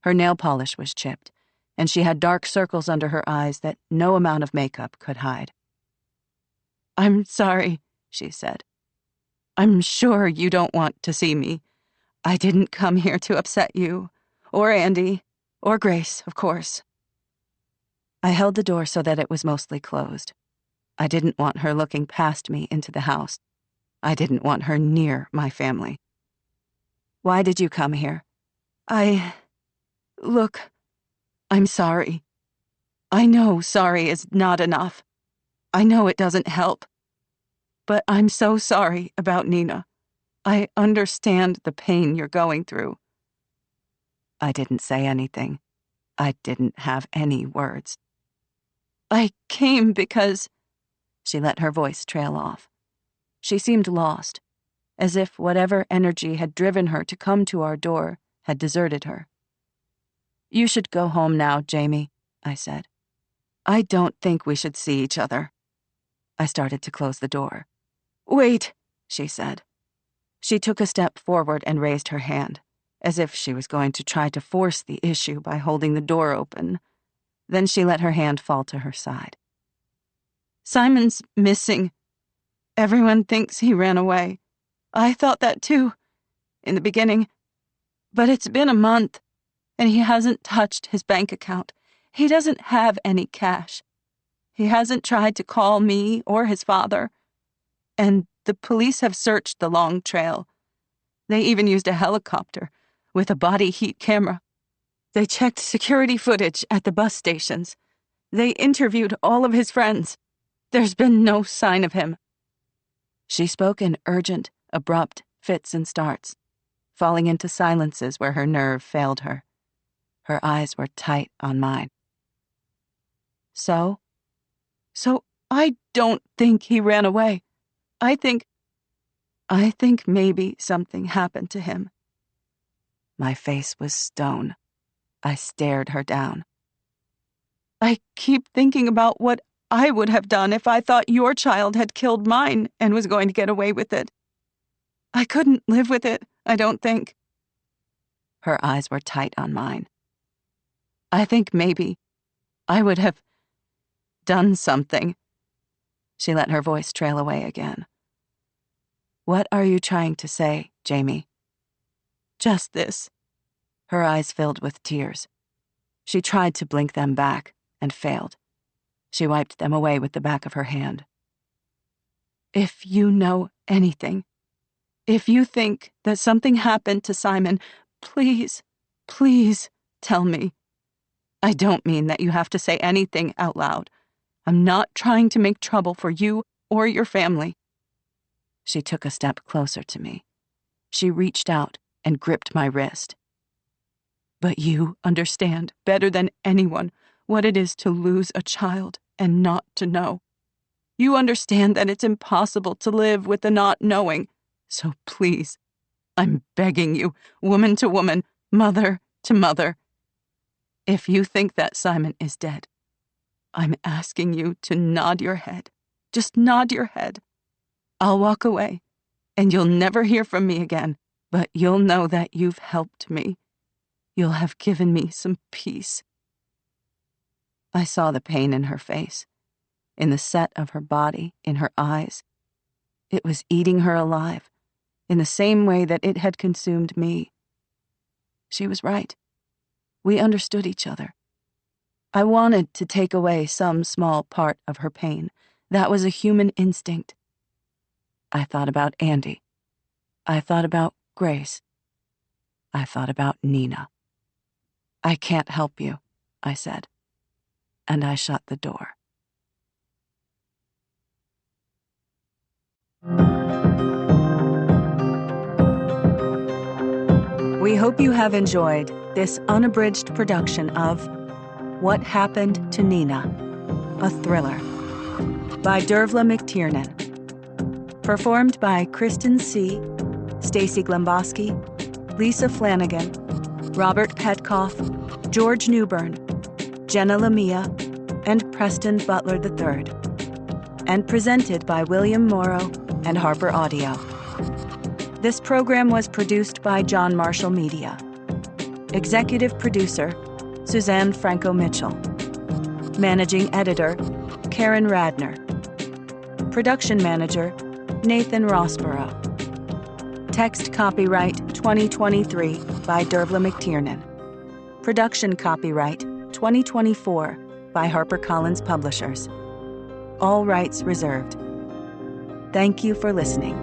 Her nail polish was chipped, and she had dark circles under her eyes that no amount of makeup could hide. "I'm sorry," she said. "I'm sure you don't want to see me. I didn't come here to upset you, or Andy, or Grace, of course." I held the door so that it was mostly closed. I didn't want her looking past me into the house. I didn't want her near my family. "Why did you come here?" Look, I'm sorry. I know sorry is not enough. I know it doesn't help. But I'm so sorry about Nina. I understand the pain you're going through." I didn't say anything. I didn't have any words. "I came because—" She let her voice trail off. She seemed lost, as if whatever energy had driven her to come to our door had deserted her. "You should go home now, Jamie," I said. "I don't think we should see each other." I started to close the door. "Wait," she said. She took a step forward and raised her hand, as if she was going to try to force the issue by holding the door open. Then she let her hand fall to her side. "Simon's missing. Everyone thinks he ran away. I thought that too, in the beginning. But it's been a month, and he hasn't touched his bank account. He doesn't have any cash. He hasn't tried to call me or his father. And the police have searched the long trail. They even used a helicopter with a body heat camera. They checked security footage at the bus stations. They interviewed all of his friends. There's been no sign of him." She spoke in urgent, abrupt fits and starts, falling into silences where her nerve failed her. Her eyes were tight on mine. So I don't think he ran away. I think maybe something happened to him." My face was stone. I stared her down. "I keep thinking about what I would have done if I thought your child had killed mine and was going to get away with it. I couldn't live with it, I don't think." Her eyes were tight on mine. "I think maybe I would have done something." She let her voice trail away again. "What are you trying to say, Jamie?" "Just this." Her eyes filled with tears. She tried to blink them back and failed. She wiped them away with the back of her hand. "If you know anything, if you think that something happened to Simon Please, please tell me. I don't mean that you have to say anything out loud. I'm not trying to make trouble for you or your family." She took a step closer to me. She reached out and gripped my wrist. "But you understand better than anyone what it is to lose a child and not to know. You understand that it's impossible to live with the not knowing. So please, I'm begging you, woman to woman, mother to mother. If you think that Simon is dead, I'm asking you to nod your head. Just nod your head. I'll walk away, and you'll never hear from me again, but you'll know that you've helped me. You'll have given me some peace." I saw the pain in her face, in the set of her body, in her eyes. It was eating her alive, in the same way that it had consumed me. She was right. We understood each other. I wanted to take away some small part of her pain. That was a human instinct. I thought about Andy. I thought about Grace. I thought about Nina. "I can't help you," I said, and I shut the door. We hope you have enjoyed this unabridged production of What Happened to Nina, a thriller, by Dervla McTiernan. Performed by Kristen C., Stacy Glemboski, Lisa Flanagan, Robert Petkoff, George Newbern, Jenna Lamia, and Preston Butler III. And presented by William Morrow and Harper Audio. This program was produced by John Marshall Media. Executive producer, Suzanne Franco-Mitchell. Managing editor, Karen Radner. Production manager, Nathan Rossborough. Text copyright 2023 by Dervla McTiernan. Production copyright 2024 by HarperCollins Publishers. All rights reserved. Thank you for listening.